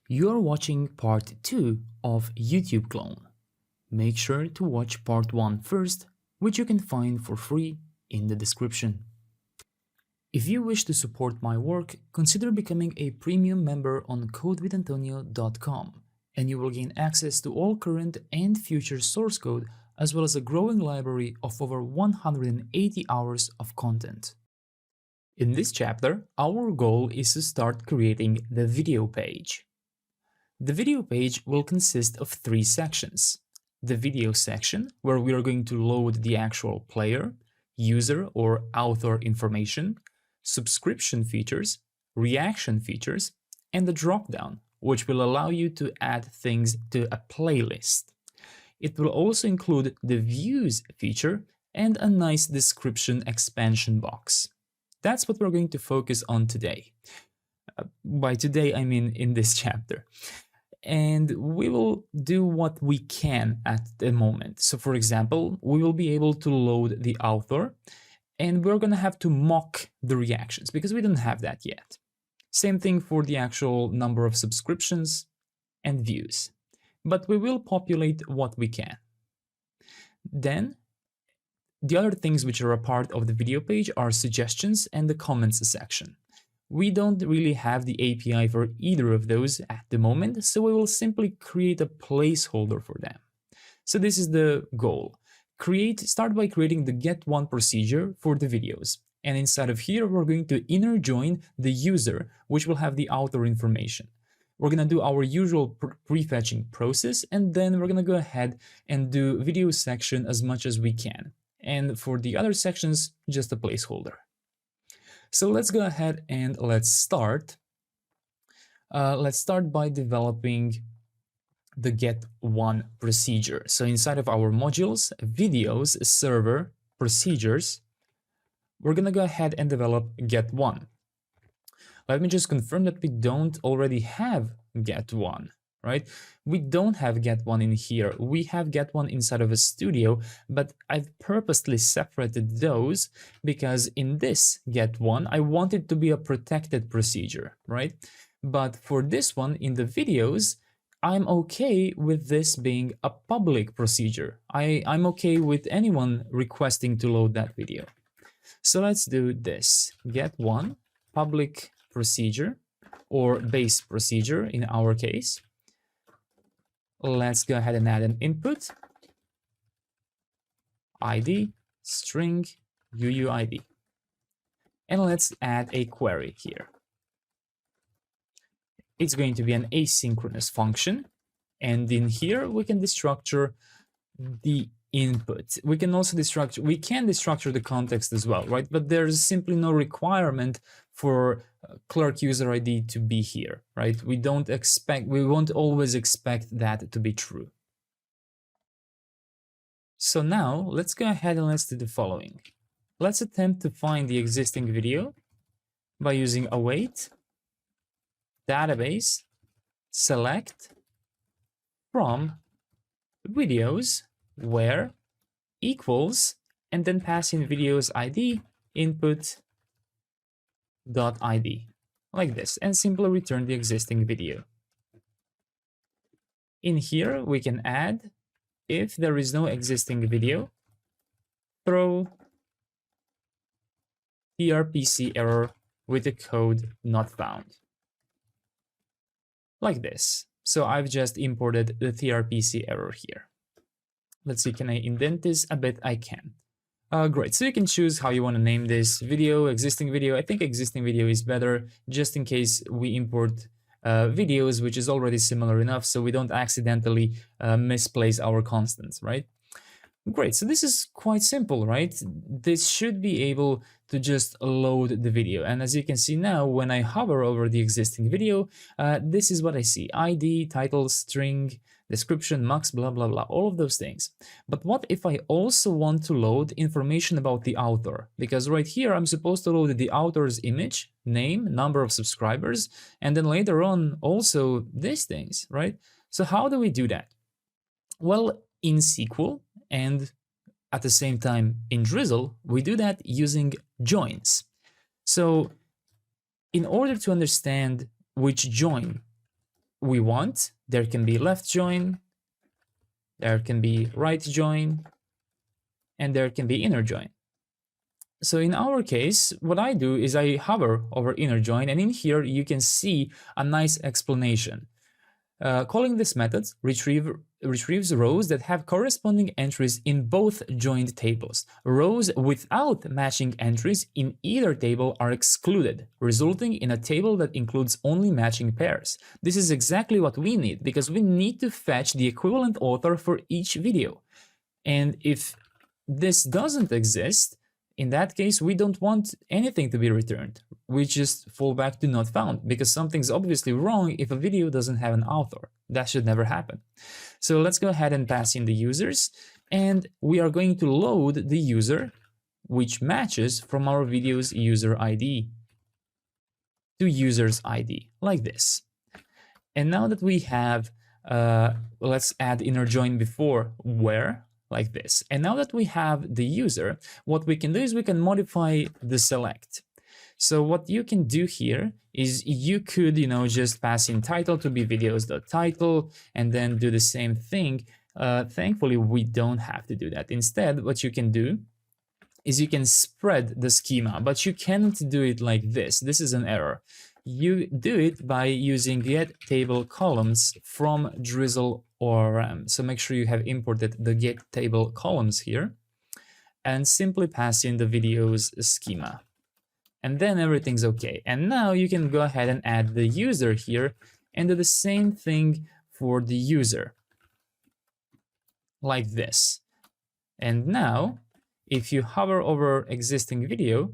You are watching part 2 of YouTube clone. Make sure to watch part 1 first, which you can find for free in the description. If you wish to support my work, consider becoming a premium member on codewithantonio.com, and you will gain access to all current and future source code as well as a growing library of over 180 hours of content. In this chapter, our goal is to start creating the video page. The video page will consist of 3 sections. The video section, where we are going to load the actual player, user or author information, subscription features, reaction features, and the dropdown, which will allow you to add things to a playlist. It will also include the views feature and a nice description expansion box. That's what we're going to focus on today. By today, I mean in this chapter. And we will do what we can at the moment. So for example, we will be able to load the author, and we're going to have to mock the reactions because we don't have that yet. Same thing for the actual number of subscriptions and views, but we will populate what we can. Then the other things which are a part of the video page are suggestions and the comments section. We don't really have the API for either of those at the moment, so we will simply create a placeholder for them. So this is the goal. Start by creating the get1 procedure for the videos. And inside of here, we're going to inner join the user, which will have the author information. We're going to do our usual prefetching process, and then we're going to go ahead and do video section as much as we can. And for the other sections, just a placeholder. So let's go ahead and let's start. Let's start by developing the get1 procedure. So inside of our modules, videos, server, procedures, we're going to go ahead and develop get1. Let me just confirm that we don't already have get1, right? We don't have get1 in here. We have get1 inside of a studio, but I've purposely separated those because in this get1, I want it to be a protected procedure, right? But for this one in the videos, I'm okay with this being a public procedure. I'm okay with anyone requesting to load that video. So let's do this, get1 public procedure or base procedure in our case. Let's go ahead and add an input, ID, string, UUID. And let's add a query here. It's going to be an asynchronous function. And in here, we can destructure the input. We can destructure the context as well, right? But there's simply no requirement for clerk user ID to be here, right? We won't always expect that to be true. So now let's go ahead and let's do the following. Let's attempt to find the existing video by using await, database, select from videos where equals, and then pass in videos ID input .id like this, and simply return the existing video. In here, we can add, if there is no existing video, throw tRPC error with the code not found. Like this. So I've just imported the tRPC error here. Let's see, can I indent this a bit? I can. Great, so you can choose how you want to name this video, existing video. I think existing video is better, just in case we import videos, which is already similar enough, so we don't accidentally misplace our constants, right? Great, so this is quite simple, right? This should be able to just load the video. And as you can see now, when I hover over the existing video, this is what I see. ID, title, string, description, mux, blah, blah, blah, all of those things. But what if I also want to load information about the author? Because right here, I'm supposed to load the author's image, name, number of subscribers, and then later on also these things, right? So how do we do that? Well, in SQL and at the same time in Drizzle, we do that using joins. So in order to understand which join we want. There can be left join, there can be right join, and there can be inner join. So in our case, what I do is I hover over inner join, and in here you can see a nice explanation. Calling this method retrieves rows that have corresponding entries in both joined tables. Rows without matching entries in either table are excluded, resulting in a table that includes only matching pairs. This is exactly what we need, because we need to fetch the equivalent author for each video. And if this doesn't exist, in that case, we don't want anything to be returned. We just fall back to not found, because something's obviously wrong if a video doesn't have an author. That should never happen. So let's go ahead and pass in the users, and we are going to load the user, which matches from our video's user ID to user's ID, like this. And now that we have, let's add inner join before where, like this. And now that we have the user, what we can do is we can modify the select. So what you can do here is you could, just pass in title to be videos.title and then do the same thing. Thankfully, we don't have to do that. Instead, what you can do is you can spread the schema, but you can't do it like this. This is an error. You do it by using get table columns from DrizzleORM. So make sure you have imported the get table columns here and simply pass in the video's schema. And then everything's okay. And now you can go ahead and add the user here and do the same thing for the user, like this. And now, if you hover over existing video,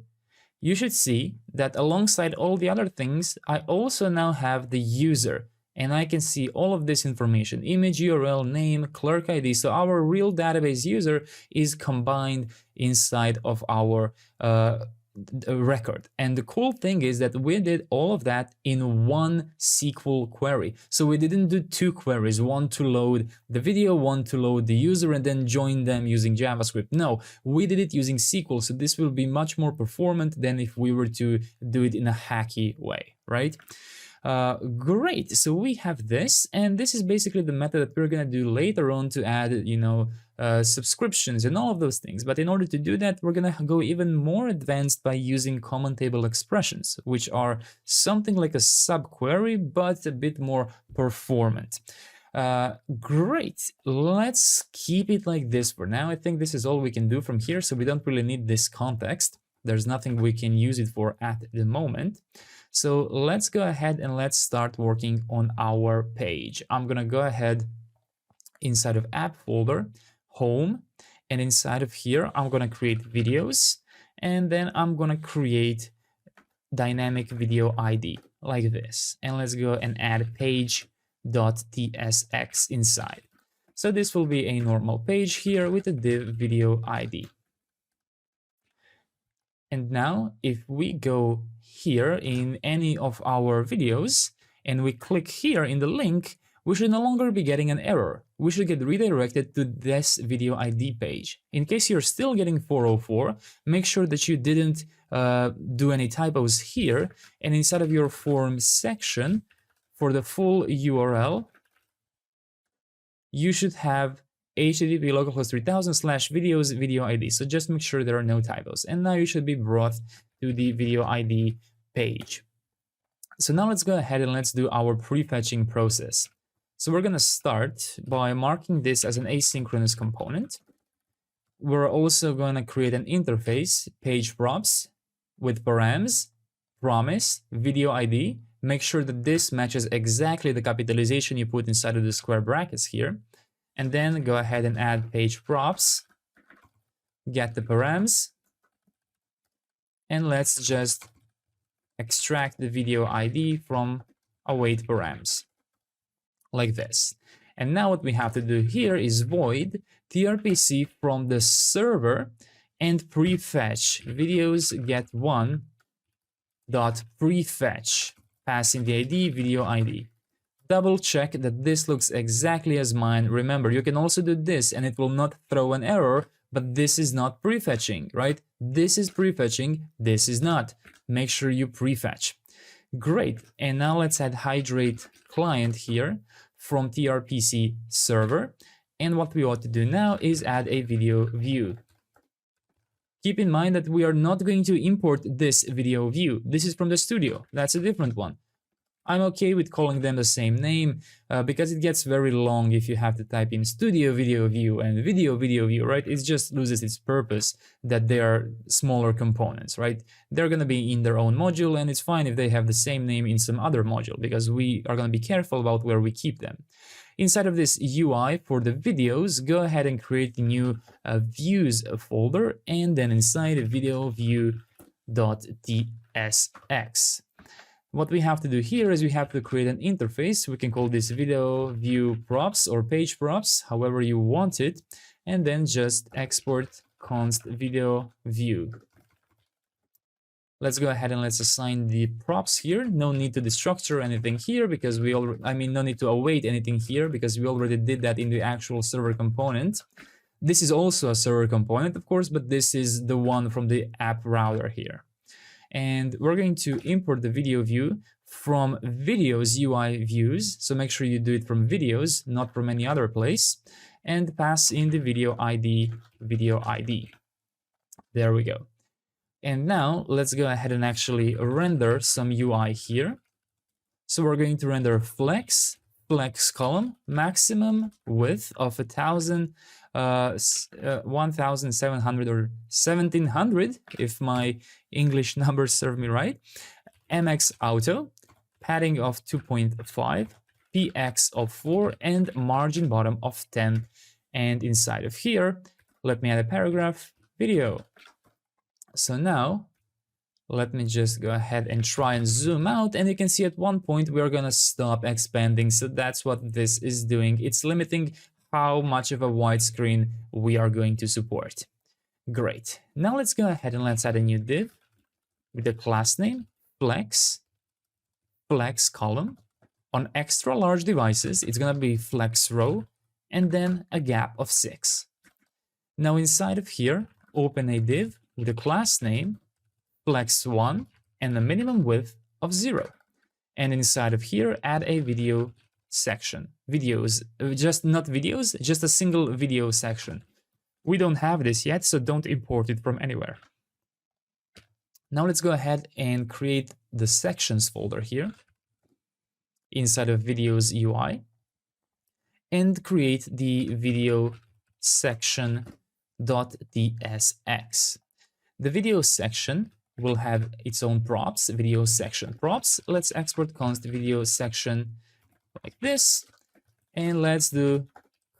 you should see that alongside all the other things, I also now have the user, and I can see all of this information: image, URL, name, clerk ID. So our real database user is combined inside of our record. And the cool thing is that we did all of that in one SQL query. So we didn't do two queries, one to load the video, one to load the user, and then join them using JavaScript. No, we did it using SQL. So this will be much more performant than if we were to do it in a hacky way, right? Great. So we have this, and this is basically the method that we're going to do later on to add, subscriptions and all of those things. But in order to do that, we're going to go even more advanced by using common table expressions, which are something like a subquery, but a bit more performant. Great. Let's keep it like this for now. I think this is all we can do from here, so we don't really need this context. There's nothing we can use it for at the moment. So let's go ahead and let's start working on our page. I'm going to go ahead inside of app folder, home, and inside of here, I'm going to create videos, and then I'm going to create dynamic video ID like this. And let's go and add page.tsx inside. So this will be a normal page here with a div video ID. And now if we go here in any of our videos and we click here in the link, we should no longer be getting an error. We should get redirected to this video ID page. In case you're still getting 404, make sure that you didn't do any typos here, and inside of your form section for the full URL, you should have http localhost 3000/videos video ID. So just make sure there are no typos. And now you should be brought to the video ID page. So now let's go ahead and let's do our prefetching process. So we're going to start by marking this as an asynchronous component. We're also going to create an interface, page props, with params, promise, video ID. Make sure that this matches exactly the capitalization you put inside of the square brackets here. And then go ahead and add page props, get the params, and let's just extract the video ID from await params, like this. And now what we have to do here is void tRPC from the server and prefetch videos get one dot prefetch, passing the ID video ID. Double check that this looks exactly as mine. Remember, you can also do this and it will not throw an error, but this is not prefetching, right? This is prefetching, this is not. Make sure you prefetch. Great. And now let's add hydrate client here from tRPC server. And what we ought to do now is add a video view. Keep in mind that we are not going to import this video view. This is from the studio. That's a different one. I'm okay with calling them the same name because it gets very long if you have to type in studio video view and video view, right? It just loses its purpose that they are smaller components, right? They're going to be in their own module, and it's fine if they have the same name in some other module because we are going to be careful about where we keep them. Inside of this UI for the videos, go ahead and create a new views folder, and then inside video view.tsx. What we have to do here is we have to create an interface. We can call this video view props or page props, however you want it, and then just export const video view. Let's go ahead and let's assign the props here. No need to destructure anything here because we already, no need to await anything here because we already did that in the actual server component. This is also a server component, of course, but this is the one from the app router here. And we're going to import the video view from videos UI views. So make sure you do it from videos, not from any other place, and pass in the video ID. There we go. And now let's go ahead and actually render some UI here. So we're going to render flex column, maximum width of 1700 or 1700 if my English numbers serve me right, MX auto, padding of 2.5, PX of 4, and margin bottom of 10. And inside of here, let me add a paragraph, video. So now let me just go ahead and try and zoom out, and you can see at one point we're gonna stop expanding. So that's what this is doing. It's limiting how much of a widescreen we are going to support. Great. Now let's go ahead and let's add a new div with the class name flex column. On extra large devices, it's gonna be flex row and then a gap of 6. Now inside of here, open a div with the class name flex1 and a minimum width of 0. And inside of here, add a video section. Videos, just not videos, just a single video section. We don't have this yet, so don't import it from anywhere. Now let's go ahead and create the sections folder here inside of videos UI and create the video section.tsx. The video section will have its own props, video section props. Let's export const video section like this, and let's do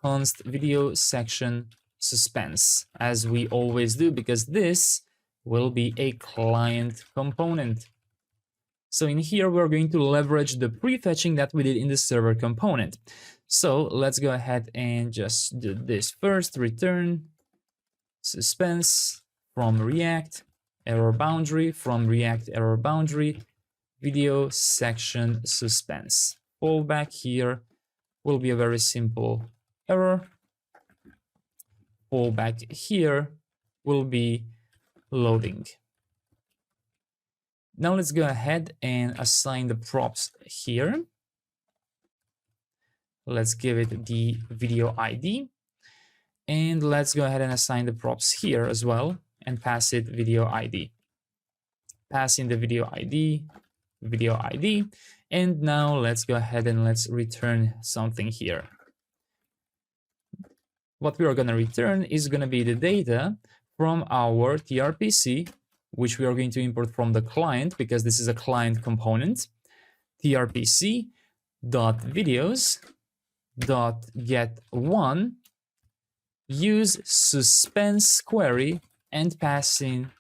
const video section suspense as we always do, because this will be a client component. So in here, we're going to leverage the prefetching that we did in the server component. So let's go ahead and just do this first, return suspense from React, error boundary from React error boundary, video section suspense. Fallback here will be a very simple error. Fallback here will be loading. Now let's go ahead and assign the props here. Let's give it the video ID. And let's go ahead and assign the props here as well and pass it video ID. Pass in the video ID. And now let's go ahead and let's return something here. What we are going to return is going to be the data from our tRPC, which we are going to import from the client because this is a client component. tRPC.videos.get1, use suspense query and pass in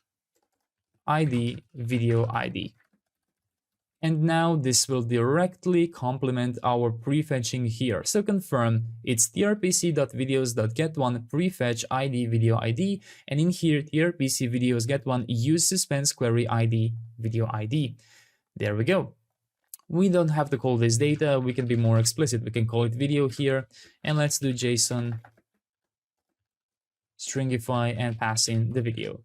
ID video ID. And now this will directly complement our prefetching here. So confirm it's tRPC.videos.get1 prefetch ID video ID, and in here tRPC videos get1 use suspense query ID video ID. There we go. We don't have to call this data. We can be more explicit. We can call it video here, and let's do JSON stringify and pass in the video.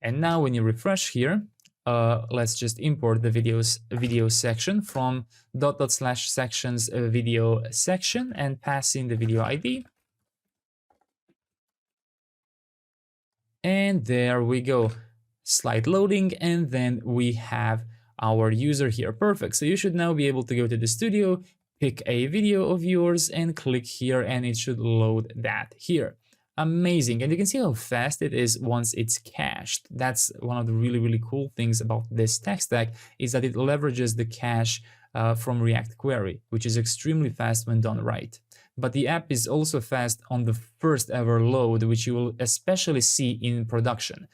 And now when you refresh here, let's just import the video section from /sections video section and pass in the video ID. And there we go. Slide loading, and then we have our user here. Perfect. So you should now be able to go to the studio, pick a video of yours, and click here, and it should load that here. Amazing. And you can see how fast it is once it's cached. That's one of the really cool things about this tech stack, is that it leverages the cache from React Query, which is extremely fast when done right. But the app is also fast on the first ever load, which you will especially see in production.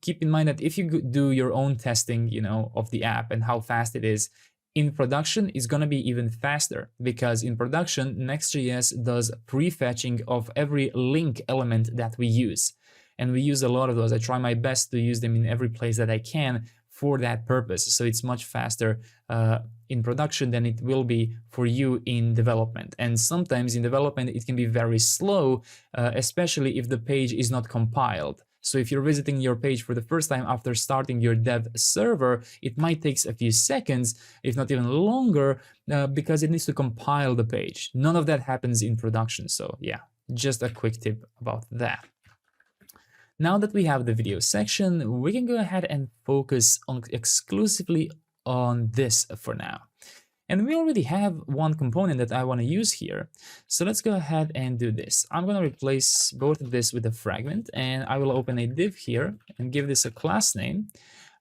Keep in mind that if you do your own testing, of the app and how fast it is, in production it's going to be even faster, because in production Next.js does prefetching of every link element that we use. And we use a lot of those. I try my best to use them in every place that I can for that purpose. So it's much faster in production than it will be for you in development. And sometimes in development it can be very slow, especially if the page is not compiled. So if you're visiting your page for the first time after starting your dev server, it might take a few seconds, if not even longer, because it needs to compile the page. None of that happens in production. So yeah, just a quick tip about that. Now that we have the video section, we can go ahead and focus exclusively on this for now. And we already have one component that I want to use here. So let's go ahead and do this. I'm going to replace both of this with a fragment, and I will open a div here and give this a class name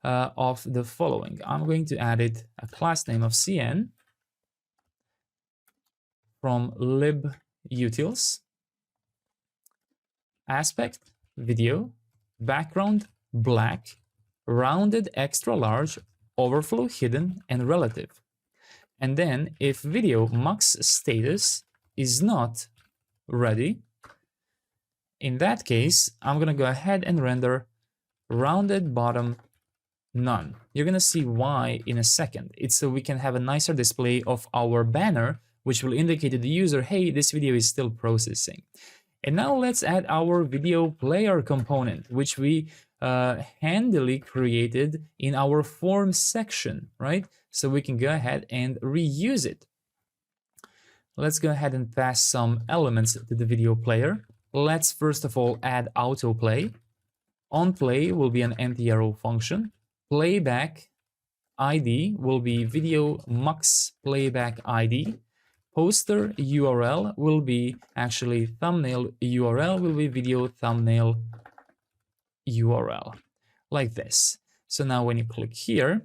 of the following. I'm going to add it a class name of cn from libutils, aspect, video, background, black, rounded extra large, overflow hidden, and relative. And then if video mux status is not ready, in that case, I'm going to go ahead and render rounded bottom none. You're going to see why in a second. It's so we can have a nicer display of our banner, which will indicate to the user, hey, this video is still processing. And now let's add our video player component, which we handily created in our form section, right? So we can go ahead and reuse it. Let's go ahead and pass some elements to the video player. Let's first of all add autoplay. OnPlay will be an empty arrow function. Playback ID will be video mux playback ID. Poster URL will be actually thumbnail URL will be video thumbnail URL, like this. So now when you click here,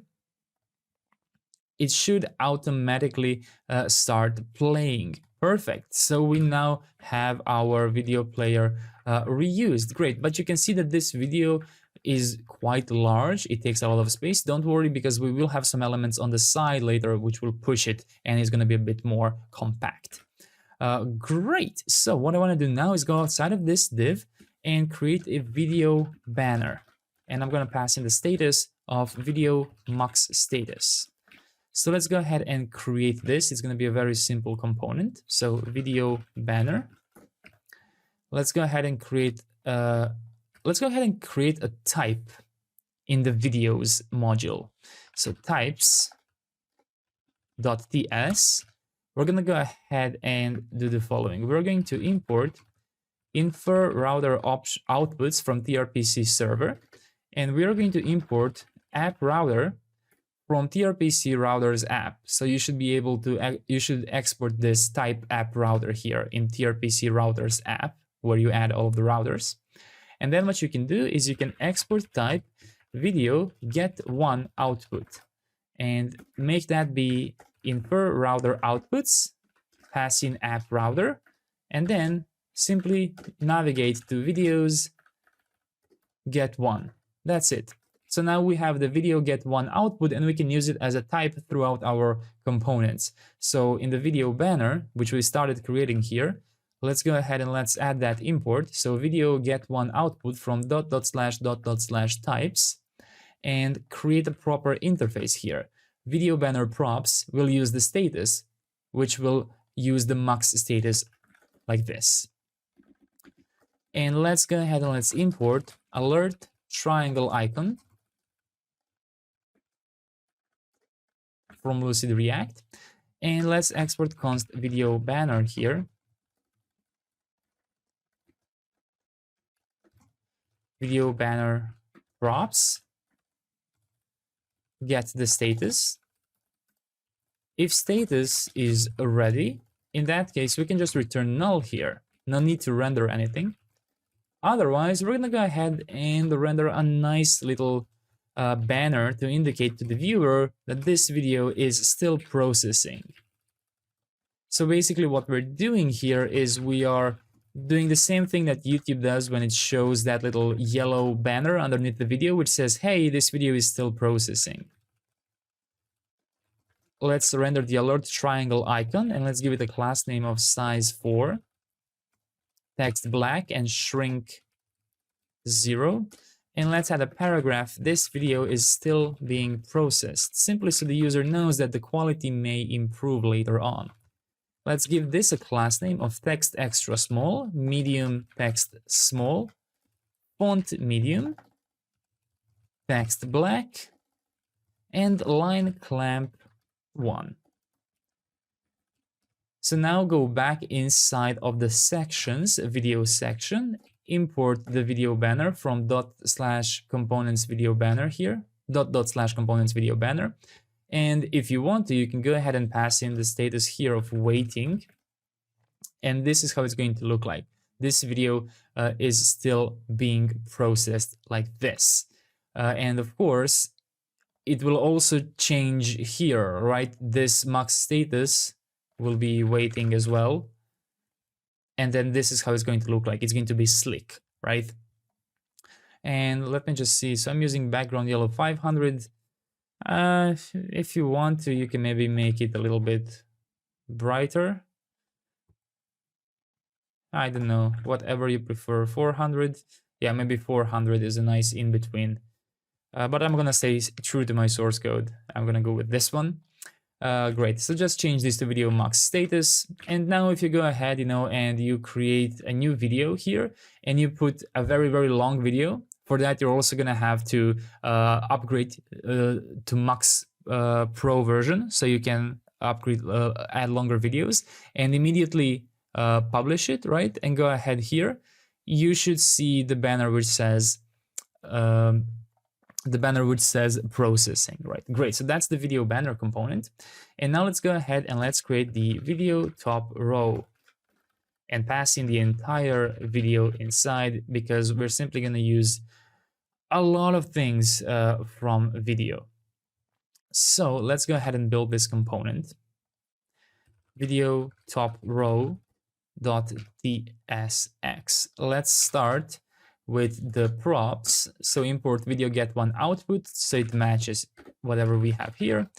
it should automatically start playing. Perfect. So we now have our video player reused. Great. But you can see that this video is quite large. It takes a lot of space. Don't worry, because we will have some elements on the side later which will push it, and it's going to be a bit more compact. Great. So what I want to do now is go outside of this div and create a video banner. And I'm going to pass in the status of video mux status. So let's go ahead and create this. It's going to be a very simple component. So video banner. Let's go ahead and create a type in the videos module. So types.ts. We're going to go ahead and do the following. We're going to import infer router outputs from tRPC server, and we are going to import app router from tRPC routers app. So you should be able to export this type app router here in tRPC routers app, where you add all of the routers. And then what you can do is you can export type video get one output and make that be infer router outputs, pass in app router, and then simply navigate to videos get one. That's it. So now we have the video get one output, and we can use it as a type throughout our components. So in the video banner, which we started creating here, let's go ahead and let's add that import. So video get one output from //types and create a proper interface here. Video banner props will use the status, which will use the mux status like this. And let's go ahead and let's import alert triangle icon from Lucid React. And let's export const video banner here. Video banner props. Get the status. If status is ready, in that case, we can just return null here. No need to render anything. Otherwise, we're gonna go ahead and render a nice little banner to indicate to the viewer that this video is still processing. So basically what we're doing here is we are doing the same thing that YouTube does when it shows that little yellow banner underneath the video, which says, hey, this video is still processing. Let's render the alert triangle icon, and let's give it a class name of size 4, text black, and shrink 0. And let's add a paragraph. This video is still being processed, simply so the user knows that the quality may improve later on. Let's give this a class name of text extra small, medium text small, font medium, text black, and line clamp 1. So now go back inside of the sections, video section, import the video banner from /components video banner here, /components video banner. And if you want to, you can go ahead and pass in the status here of waiting. And this is how it's going to look like. This video is still being processed like this. And of course, it will also change here, right? This max status will be waiting as well. And then this is how it's going to look like. It's going to be slick, right? And let me just see. So I'm using background yellow 500. If you want to, you can maybe make it a little bit brighter. I don't know, whatever you prefer. 400. Yeah, maybe 400 is a nice in between. But I'm gonna stay true to my source code. I'm gonna go with this one. Great, so just change this to video max status. And now if you go ahead, and you create a new video here and you put a very, very long video, for that you're also gonna have to upgrade to max pro version, so you can upgrade, add longer videos and immediately publish it, right? And go ahead here. You should see the banner which says processing, right? Great, so that's the video banner component. And now let's go ahead and let's create the video top row and pass in the entire video inside, because we're simply going to use a lot of things from video. So let's go ahead and build this component. Video top row .tsx. Let's start with the props. So import video get one output so it matches whatever we have here.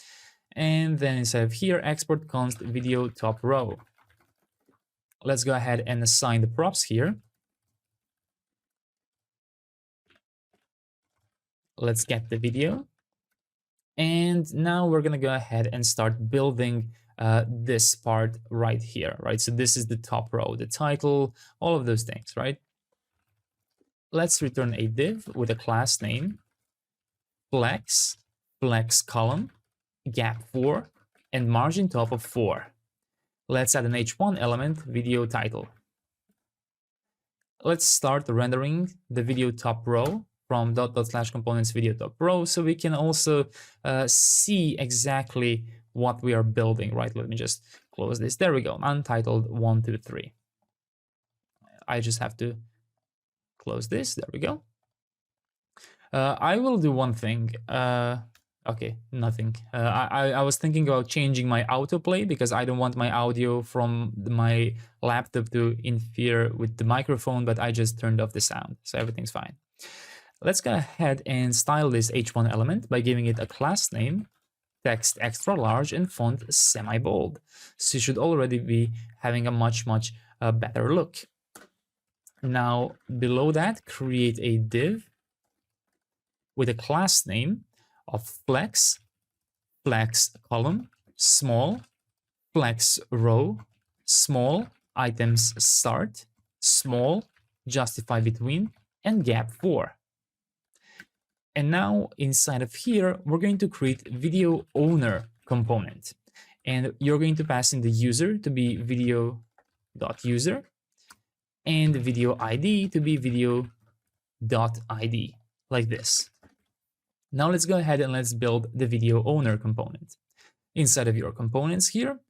And then inside of here, export const video top row. Let's go ahead and assign the props here. Let's get the video. And now we're going to go ahead and start building this part right here, right? So this is the top row, the title, all of those things, right? Let's return a div with a class name, flex column, gap 4, and margin top of 4. Let's add an h1 element, video title. Let's start rendering the video top row from /components video top row, so we can also see exactly what we are building, right? Let me just close this. There we go. Untitled 1, 2, 3. I just have to close this. There we go. I will do one thing. Okay, nothing. I was thinking about changing my autoplay because I don't want my audio from my laptop to interfere with the microphone, but I just turned off the sound, so everything's fine. Let's go ahead and style this h1 element by giving it a class name, text extra large, and font semi-bold. So you should already be having a much better look. Now, below that, create a div with a class name of flex column, small, flex row, small, items start, small, justify between, and gap 4. And now inside of here, we're going to create video owner component. And you're going to pass in the user to be video.user and video ID to be video.id, like this. Now let's go ahead and let's build the video owner component. Inside of your components here,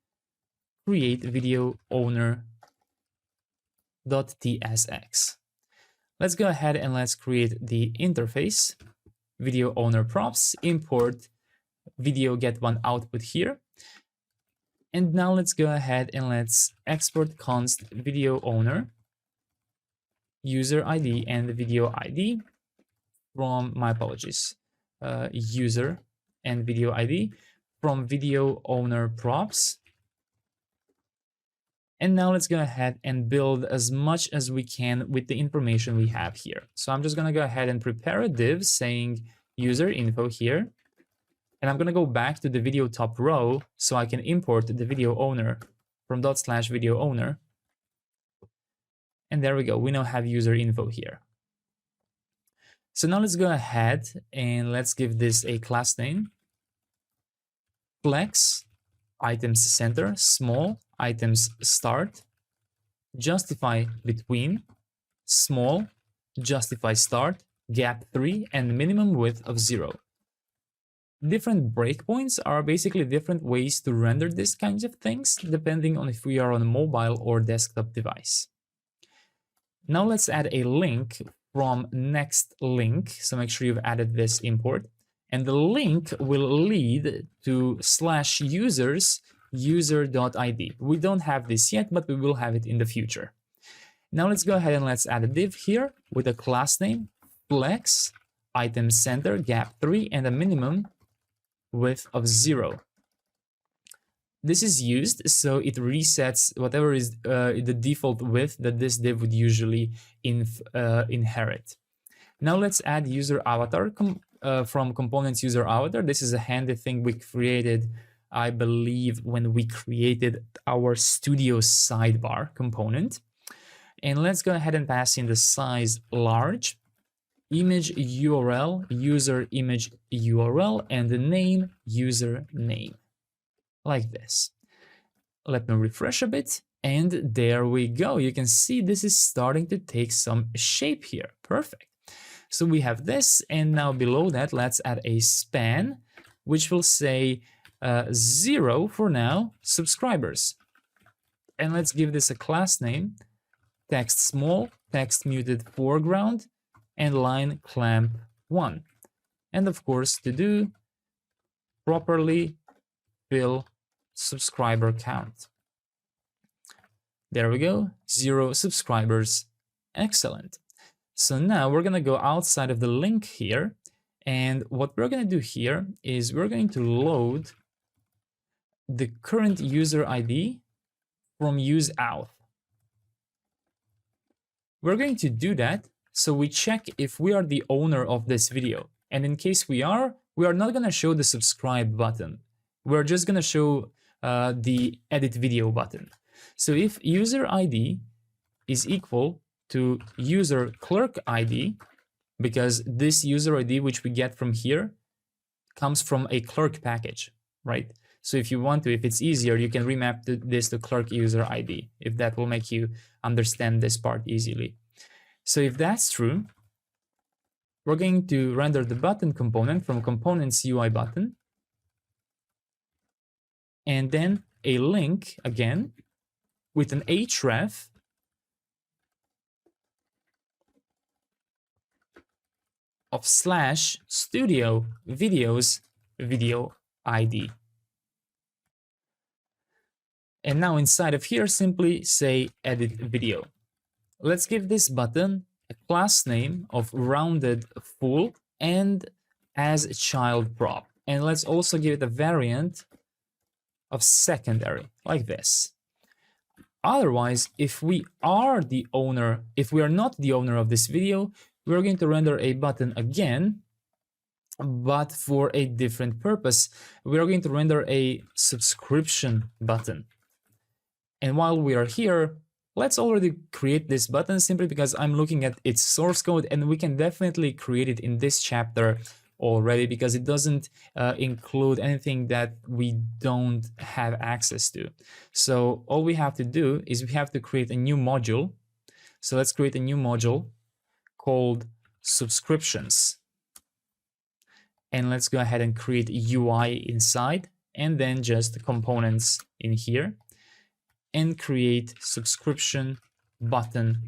create video owner.tsx. Let's go ahead and let's create the interface, video owner props, import video get one output here. And now let's go ahead and let's export const video owner, user ID and video ID from, my apologies, user and video ID from video owner props. And now let's go ahead and build as much as we can with the information we have here. So I'm just going to go ahead and prepare a div saying user info here. And I'm going to go back to the video top row so I can import the video owner from /video owner. And there we go. We now have user info here. So now let's go ahead and let's give this a class name. Flex items center, small items start, justify between, small, justify start, gap 3, and minimum width of 0. Different breakpoints are basically different ways to render these kinds of things, depending on if we are on a mobile or desktop device. Now let's add a link from next link. So make sure you've added this import. And the link will lead to /users user.id. We don't have this yet, but we will have it in the future. Now let's go ahead and let's add a div here with a class name, flex, item center, gap 3, and a minimum width of 0. This is used so it resets whatever is the default width that this div would usually inherit. Now let's add user avatar from components user avatar. This is a handy thing we created, I believe, when we created our studio sidebar component. And let's go ahead and pass in the size large, image URL, user image URL, and the name user name, like this. Let me refresh a bit, and there we go. You can see this is starting to take some shape here. Perfect. So we have this, and now below that, let's add a span, which will say 0 for now, subscribers. And let's give this a class name, text small, text muted foreground, and line clamp 1. And of course, to do properly fill subscriber count. There we go, 0 subscribers. Excellent. So now we're going to go outside of the link here. And what we're going to do here is we're going to load the current user ID from useAuth. We're going to do that so we check if we are the owner of this video. And in case we are not going to show the subscribe button. We're just going to show the edit video button. So if user ID is equal to user clerk ID, because this user ID which we get from here comes from a clerk package, right? So if you want to, if it's easier, you can remap this to clerk user ID, if that will make you understand this part easily. So if that's true, we're going to render the button component from components UI button, and then a link again with an href of /studio videos video ID. And now inside of here, simply say edit video. Let's give this button a class name of rounded full and as child prop. And let's also give it a variant of secondary, like this. Otherwise, if we are the owner, if we are not the owner of this video, we're going to render a button again, but for a different purpose. We're going to render a subscription button. And while we are here, let's already create this button simply because I'm looking at its source code, and we can definitely create it in this chapter already because it doesn't include anything that we don't have access to. So all we have to do is we have to create a new module. So let's create a new module called subscriptions. And let's go ahead and create a UI inside, and then just components in here, and create subscription button.tsx.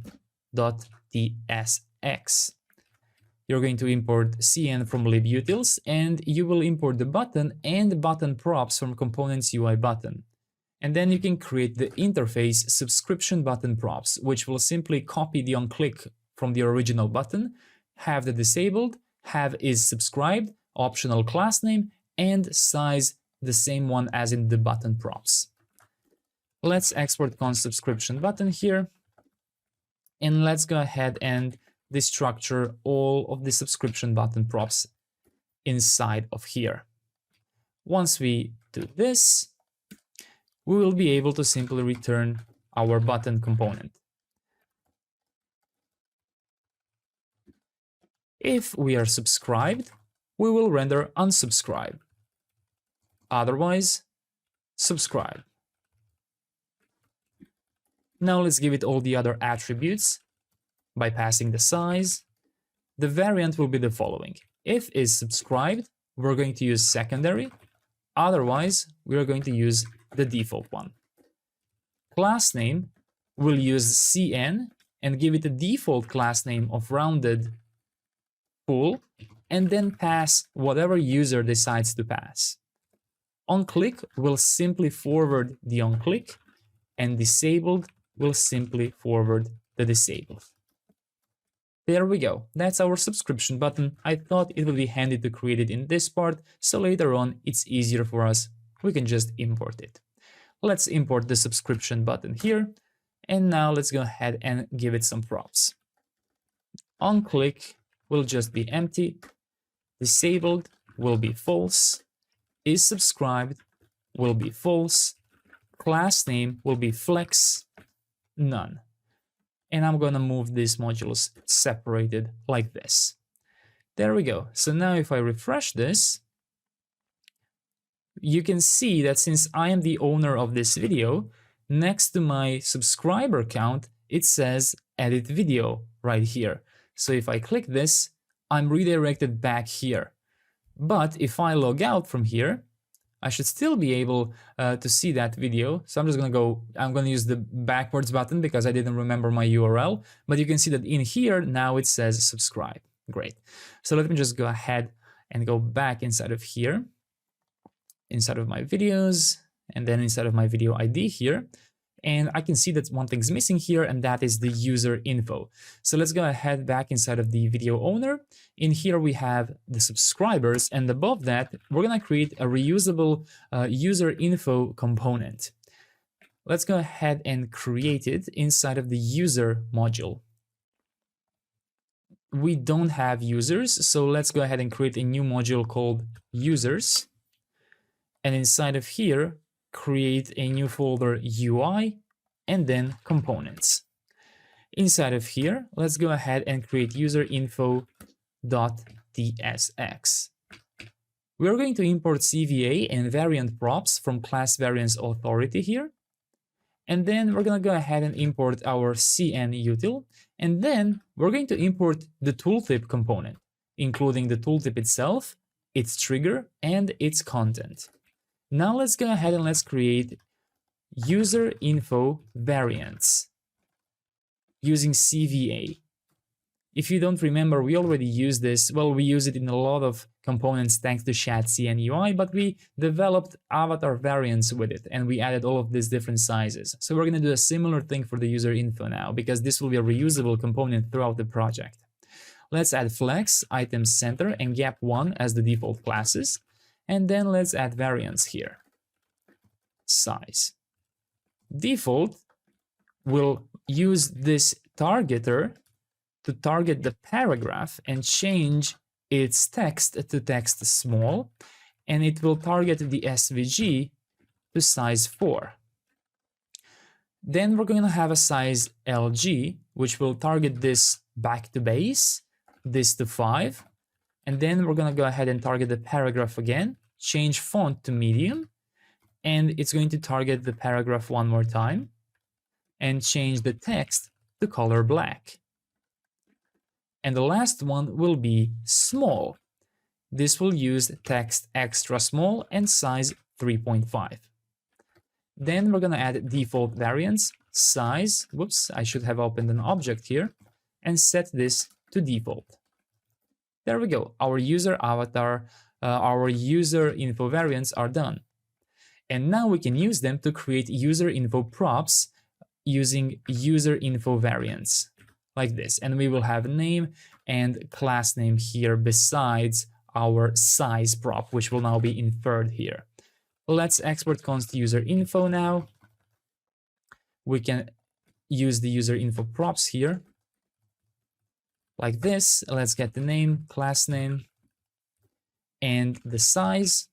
You're going to import cn from libutils, and you will import the button and button props from components UI button. And then you can create the interface subscription button props, which will simply copy the onClick from the original button, have the disabled, have is subscribed, optional class name, and size the same one as in the button props. Let's export const subscription button here, and let's go ahead and destructure all of the subscription button props inside of here. Once we do this, we will be able to simply return our button component. If we are subscribed, we will render unsubscribe. Otherwise, subscribe. Now let's give it all the other attributes by passing the size. The variant will be the following. If is subscribed, we're going to use secondary. Otherwise, we are going to use the default one. Class name, we'll use cn and give it a default class name of rounded full, and then pass whatever user decides to pass. OnClick will simply forward the onClick, and disabled will simply forward the disabled. There we go. That's our subscription button. I thought it would be handy to create it in this part, so later on it's easier for us. We can just import it. Let's import the subscription button here, and now let's go ahead and give it some props. OnClick will just be empty, disabled will be false, is subscribed will be false, class name will be flex, none. And I'm gonna move these modules separated like this. There we go. So now if I refresh this, you can see that since I am the owner of this video, next to my subscriber count, it says edit video right here. So if I click this, I'm redirected back here. But if I log out from here, I should still be able to see that video. So I'm just I'm gonna use the backwards button because I didn't remember my URL, but you can see that in here now it says subscribe. Great. So let me just go ahead and go back inside of here, inside of my videos, and then inside of my video ID here. And I can see that one thing's missing here, and that is the user info. So let's go ahead back inside of the video owner. In here we have the subscribers, and above that, we're gonna create a reusable user info component. Let's go ahead and create it inside of the user module. We don't have users, so let's go ahead and create a new module called users. And inside of here, create a new folder UI, and then components. Inside of here, let's go ahead and create userinfo.tsx. We're going to import CVA and variant props from class variance authority here. And then we're going to go ahead and import our cn util. And then we're going to import the tooltip component, including the tooltip itself, its trigger, and its content. Now let's go ahead and let's create user info variants using CVA. If you don't remember, we already used this. Well, we use it in a lot of components thanks to ShadcnUI, but we developed avatar variants with it, and we added all of these different sizes. So we're going to do a similar thing for the user info now, because this will be a reusable component throughout the project. Let's add flex, item center, and gap1 as the default classes. And then let's add variants here. Size. Default will use this targeter to target the paragraph and change its text to text small, and it will target the SVG to size 4. Then we're going to have a size LG, which will target this back to base, this to 5, And then we're going to go ahead and target the paragraph again, change font to medium, and it's going to target the paragraph one more time, and change the text to color black. And the last one will be small. This will use text extra small and size 3.5. Then we're going to add default variants, size, whoops, I should have opened an object here, and set this to default. There we go, our user avatar, our user info variants are done. And now we can use them to create user info props using user info variants, like this. And we will have a name and class name here besides our size prop, which will now be inferred here. Let's export const user info now. We can use the user info props here, like this. Let's get the name, class name, and the size.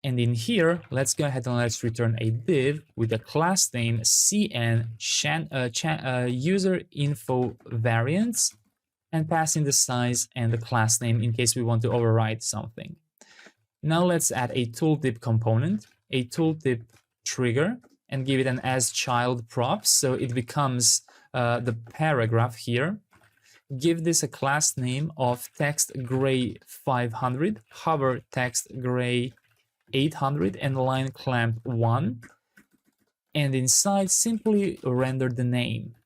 And in here, let's go ahead and let's return a div with a class name cn user info variants, and pass in the size and the class name in case we want to override something. Now let's add a tooltip component, a tooltip trigger, and give it an asChild prop, so it becomes the paragraph here. Give this a class name of text gray 500, hover text gray 800, and line clamp 1. And inside, simply render the name.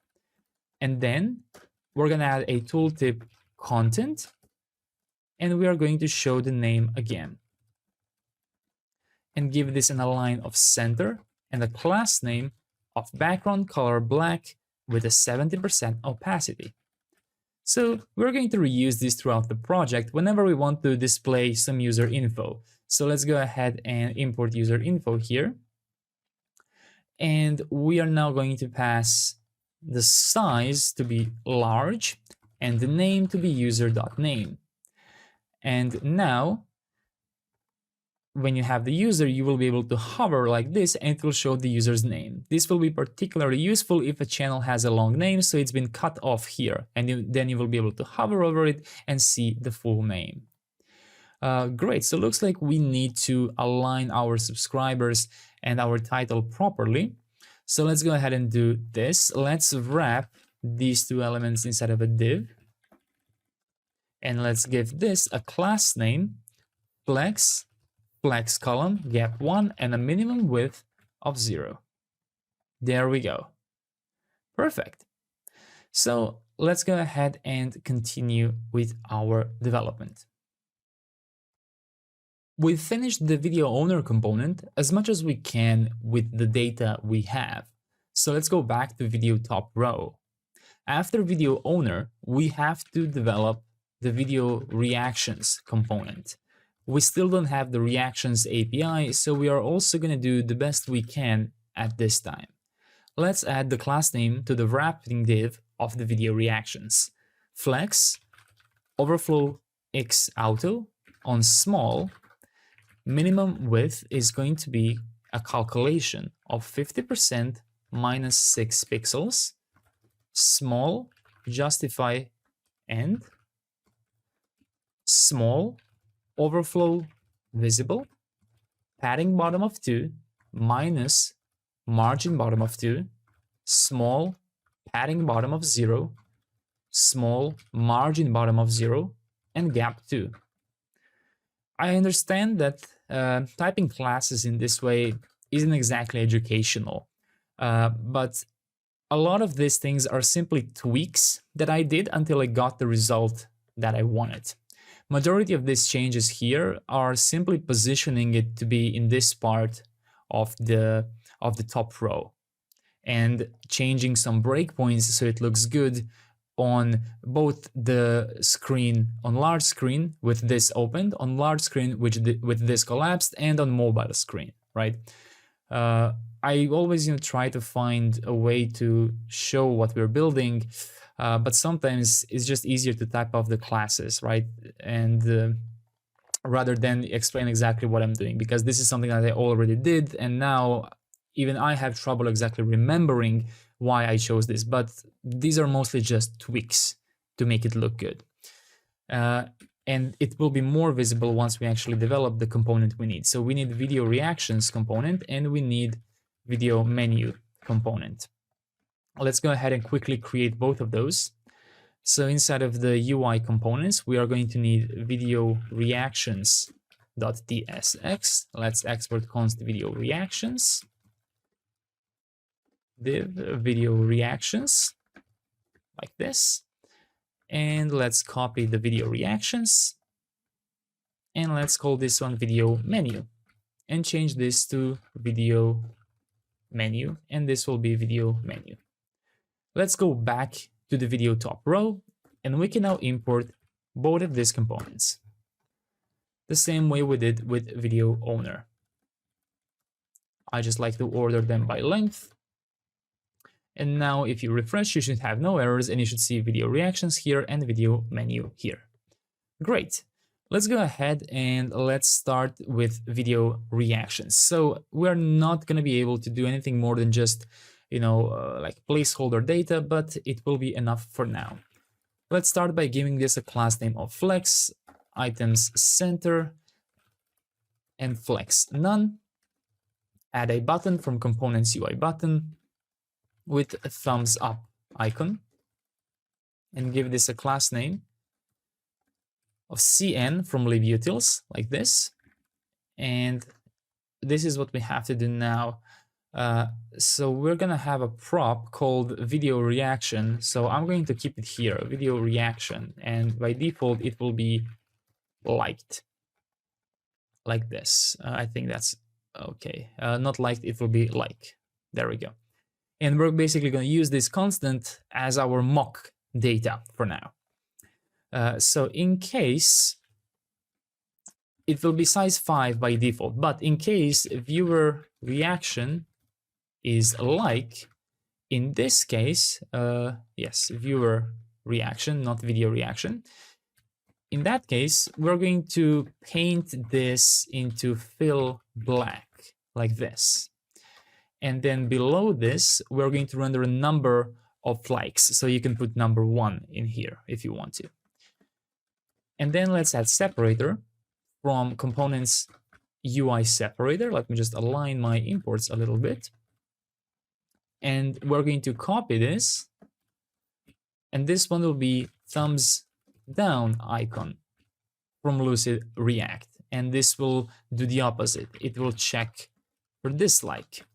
And then we're going to add a tooltip content, and we are going to show the name again. And give this an align of center and a class name of background color black with a 70% opacity. So we're going to reuse this throughout the project whenever we want to display some user info. So let's go ahead and import user info here. And we are now going to pass the size to be large and the name to be user.name. And now, when you have the user, you will be able to hover like this and it will show the user's name. This will be particularly useful if a channel has a long name, so it's been cut off here. And then you will be able to hover over it and see the full name. Great, so it looks like we need to align our subscribers and our title properly. So let's go ahead and do this. Let's wrap these two elements inside of a div. And let's give this a class name, flex column, gap 1, and a minimum width of 0. There we go. Perfect. So let's go ahead and continue with our development. We've finished the video owner component as much as we can with the data we have. So let's go back to video top row. After video owner, we have to develop the video reactions component. We still don't have the reactions API, so we are also going to do the best we can at this time. Let's add the class name to the wrapping div of the video reactions. Flex overflow x auto on small. Minimum width is going to be a calculation of 50% minus 6 pixels. Small justify end. Small overflow visible. Padding bottom of 2 minus margin bottom of 2. Small padding bottom of 0. Small margin bottom of 0. And gap 2. I understand that typing classes in this way isn't exactly educational, but a lot of these things are simply tweaks that I did until I got the result that I wanted. Majority of these changes here are simply positioning it to be in this part of the top row and changing some breakpoints so it looks good on both the screen, on large screen with this opened, on large screen with this collapsed, and on mobile screen, right? I always try to find a way to show what we're building, but sometimes it's just easier to type off the classes, right? And rather than explain exactly what I'm doing, because this is something that I already did, and now even I have trouble exactly remembering why I chose this, but these are mostly just tweaks to make it look good. And it will be more visible once we actually develop the component we need. So we need video reactions component and we need video menu component. Let's go ahead and quickly create both of those. So inside of the UI components, we are going to need video reactions.tsx. Let's export const video reactions. Div video reactions like this. And let's copy the video reactions. And let's call this one video menu and change this to video menu. And this will be video menu. Let's go back to the video top row and we can now import both of these components the same way we did with video owner. I just like to order them by length. And now if you refresh, you should have no errors and you should see video reactions here and video menu here. Great. Let's go ahead and let's start with video reactions. So we're not going to be able to do anything more than just, like placeholder data, but it will be enough for now. Let's start by giving this a class name of flex, items center, and flex none. Add a button from components UI button with a thumbs up icon and give this a class name of cn from libutils like this. And this is what we have to do now. So we're gonna have a prop called video reaction. So I'm going to keep it here, video reaction, and by default it will be liked like this. I think that's okay. Not liked, it will be like. There we go. And we're basically going to use this constant as our mock data for now. So in case, it will be size 5 by default, but in case viewer reaction is like, in this case, yes, viewer reaction, not video reaction. In that case, we're going to paint this into fill black like this. And then below this, we're going to render a number of likes. So you can put number 1 in here if you want to. And then let's add separator from components UI separator. Let me just align my imports a little bit. And we're going to copy this. And this one will be thumbs down icon from Lucid React. And this will do the opposite. It will check for dislike.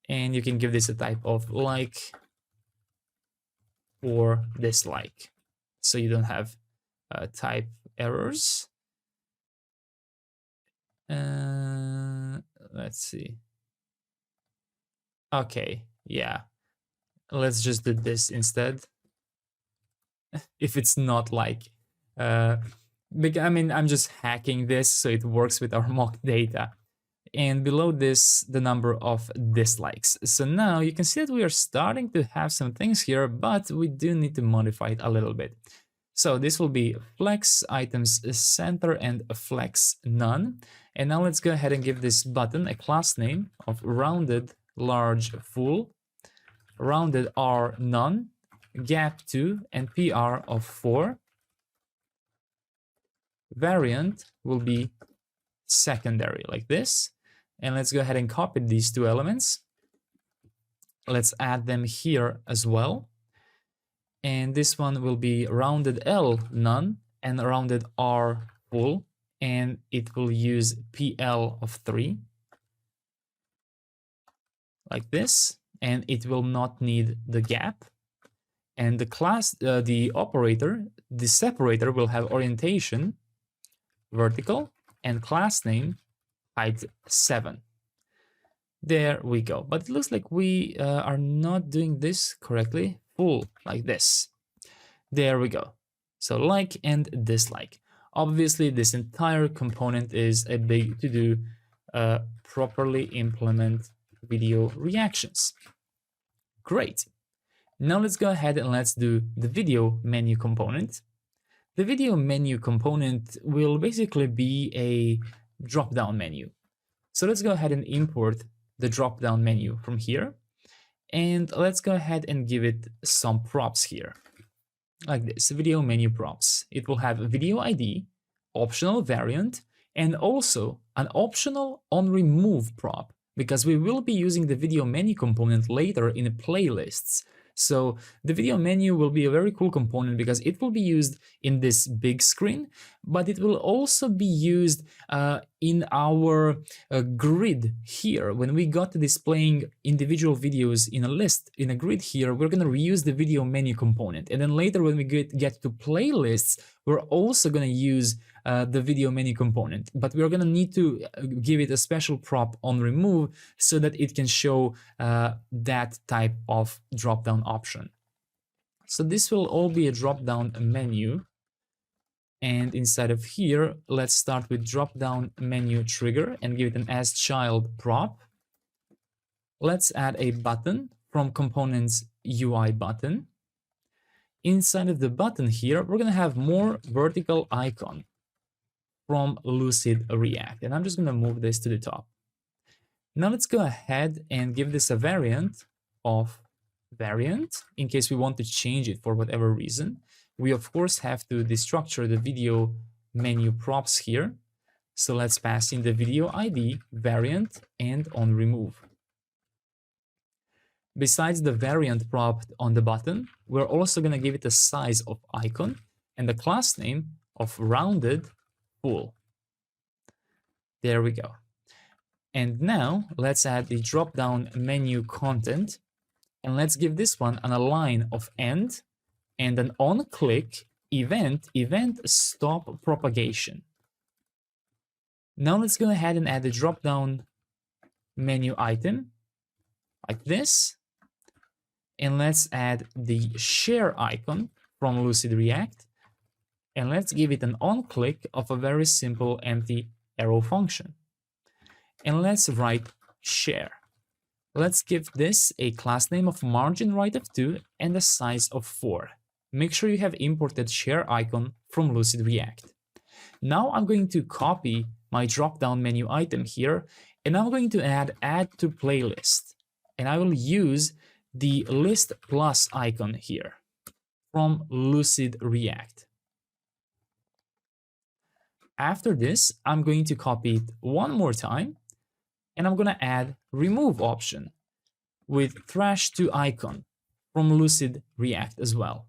And you can give this a type of like or dislike, so you don't have type errors. Let's see. Okay, yeah. Let's just do this instead. If it's not like, I mean, I'm just hacking this so it works with our mock data. And below this, the number of dislikes. So now you can see that we are starting to have some things here, but we do need to modify it a little bit. So this will be flex items center and flex none. And now let's go ahead and give this button a class name of rounded large full, rounded R none, gap 2, and PR of 4. Variant will be secondary like this. And let's go ahead and copy these two elements. Let's add them here as well. And this one will be rounded L none and rounded R full. And it will use PL of 3 like this. And it will not need the gap. And the class, the operator, the separator will have orientation vertical and class name height 7. There we go. But it looks like we are not doing this correctly. Full like this. There we go. So like and dislike. Obviously, this entire component is a big to-do. Properly implement video reactions. Great. Now let's go ahead and let's do the video menu component. The video menu component will basically be a drop-down menu. So let's go ahead and import the drop-down menu from here. And let's go ahead and give it some props here. like this, video menu props. It will have a video ID, optional variant, and also an optional onRemove prop, because we will be using the video menu component later in playlists. So the video menu will be a very cool component because it will be used in this big screen, but it will also be used in our grid here. When we got to displaying individual videos in a list, in a grid here, we're going to reuse the video menu component. And then later when we get to playlists, we're also going to use the video menu component, but we're going to need to give it a special prop onRemove so that it can show that type of drop-down option. So this will all be a drop-down menu. And inside of here, let's start with drop-down menu trigger and give it an asChild prop. Let's add a button from components UI button. Inside of the button here, we're going to have more vertical icon from Lucid React. And I'm just going to move this to the top. Now let's go ahead and give this a variant of variant in case we want to change it for whatever reason. We of course have to destructure the video menu props here. So let's pass in the video ID, variant, and onRemove. Besides the variant prop on the button, we're also going to give it a size of icon and the class name of rounded full. There we go. And now let's add the drop-down menu content, and let's give this one an align of end and an on-click event stop propagation. Now let's go ahead and add the drop-down menu item like this. And let's add the share icon from Lucid React. And let's give it an on-click of a very simple empty arrow function. And let's write share. Let's give this a class name of margin right of 2 and a size of 4. Make sure you have imported share icon from Lucid React. Now I'm going to copy my drop-down menu item here, and I'm going to add to playlist. And I will use the list plus icon here from Lucid React. After this, I'm going to copy it one more time, and I'm going to add remove option with trash to icon from Lucid React as well.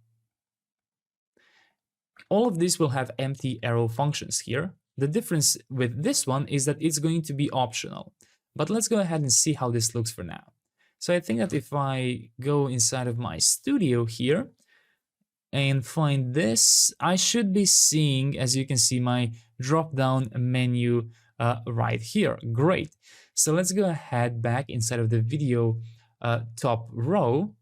All of this will have empty arrow functions here. The difference with this one is that it's going to be optional. But let's go ahead and see how this looks for now. So I think that if I go inside of my studio here and find this, I should be seeing, as you can see, my drop-down menu right here. Great. So let's go ahead back inside of the video top row.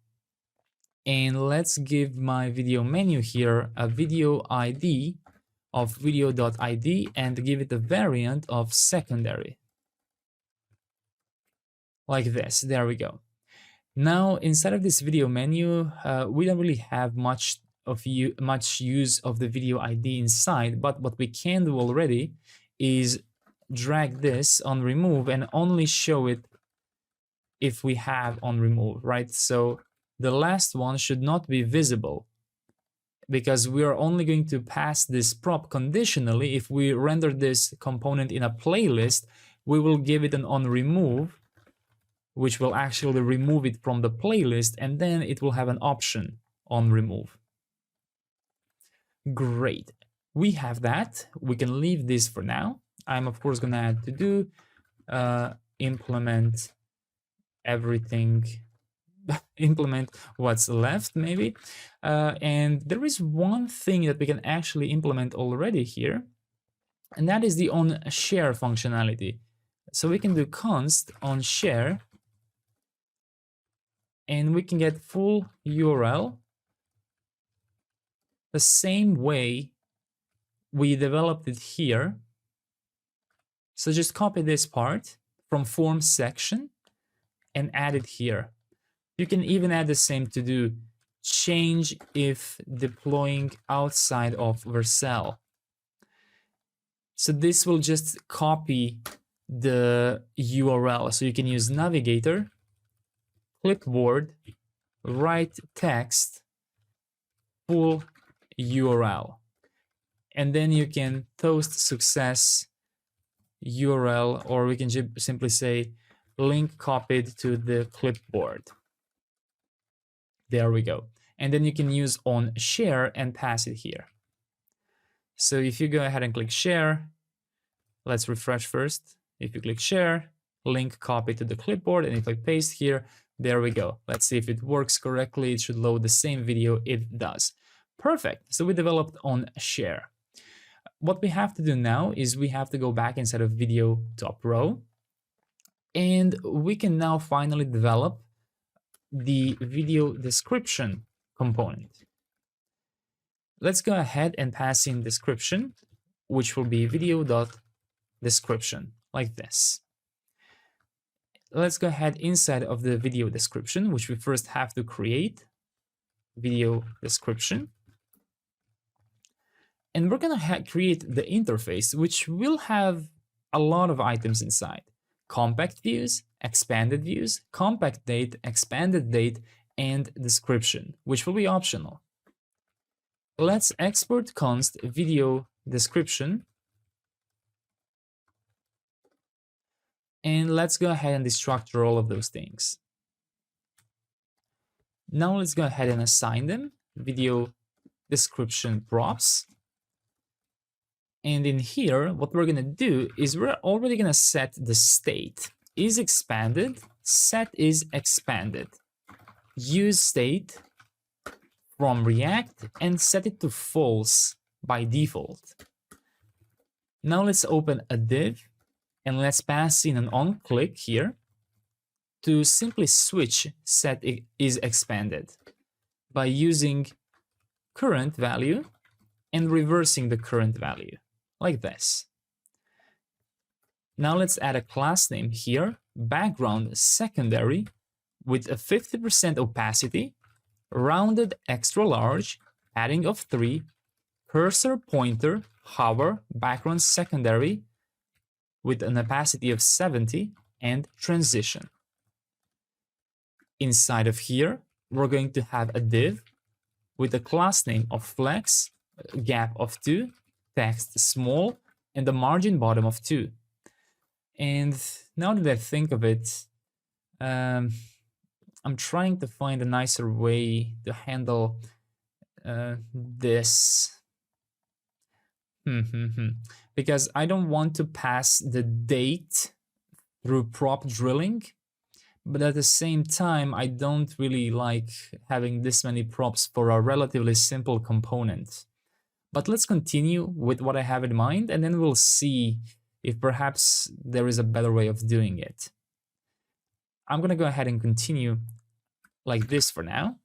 And let's give my video menu here a video ID of video.id and give it a variant of secondary. Like this. There we go. Now, inside of this video menu, we don't really have much use of the video ID inside, but what we can do already is drag this on remove and only show it if we have on remove, right? So the last one should not be visible because we are only going to pass this prop conditionally. If we render this component in a playlist, we will give it an on remove, which will actually remove it from the playlist, and then it will have an option on remove. Great. We have that. We can leave this for now. I'm of course going to add to do implement everything, implement what's left maybe. And there is one thing that we can actually implement already here, and that is the on share functionality. So we can do const on share, and we can get full URL the same way we developed it here. So just copy this part from form section and add it here. You can even add the same to do change if deploying outside of Vercel. So this will just copy the URL. So you can use navigator, clipboard, write text, full URL. And then you can toast success URL, or we can simply say link copied to the clipboard. There we go. And then you can use on share and pass it here. So if you go ahead and click share, let's refresh first. If you click share, link copy to the clipboard, and if I paste here, there we go. Let's see if it works correctly. It should load the same video. It does. Perfect. So we developed on share. What we have to do now is we have to go back inside of video top row, and we can now finally develop the video description component. Let's go ahead and pass in description, which will be video.description, like this. Let's go ahead inside of the video description, which we first have to create video description. And we're going to create the interface, which will have a lot of items inside. Compact views, expanded views, compact date, expanded date, and description, which will be optional. Let's export const video description. And let's go ahead and destructure all of those things. Now let's go ahead and assign them video description props. And in here, what we're going to do is we're already going to set the state is expanded, set is expanded. Use state from React and set it to false by default. Now let's open a div and let's pass in an onClick here to simply switch set is expanded by using current value and reversing the current value. Like this. Now let's add a class name here, background secondary with a 50% opacity, rounded extra large, padding of 3, cursor pointer, hover, background secondary with an opacity of 70, and transition. Inside of here, we're going to have a div with a class name of flex, gap of 2, text small, and the margin bottom of 2. And now that I think of it, I'm trying to find a nicer way to handle this. Because I don't want to pass the date through prop drilling, but at the same time, I don't really like having this many props for a relatively simple component. But let's continue with what I have in mind, and then we'll see if perhaps there is a better way of doing it. I'm going to go ahead and continue like this for now.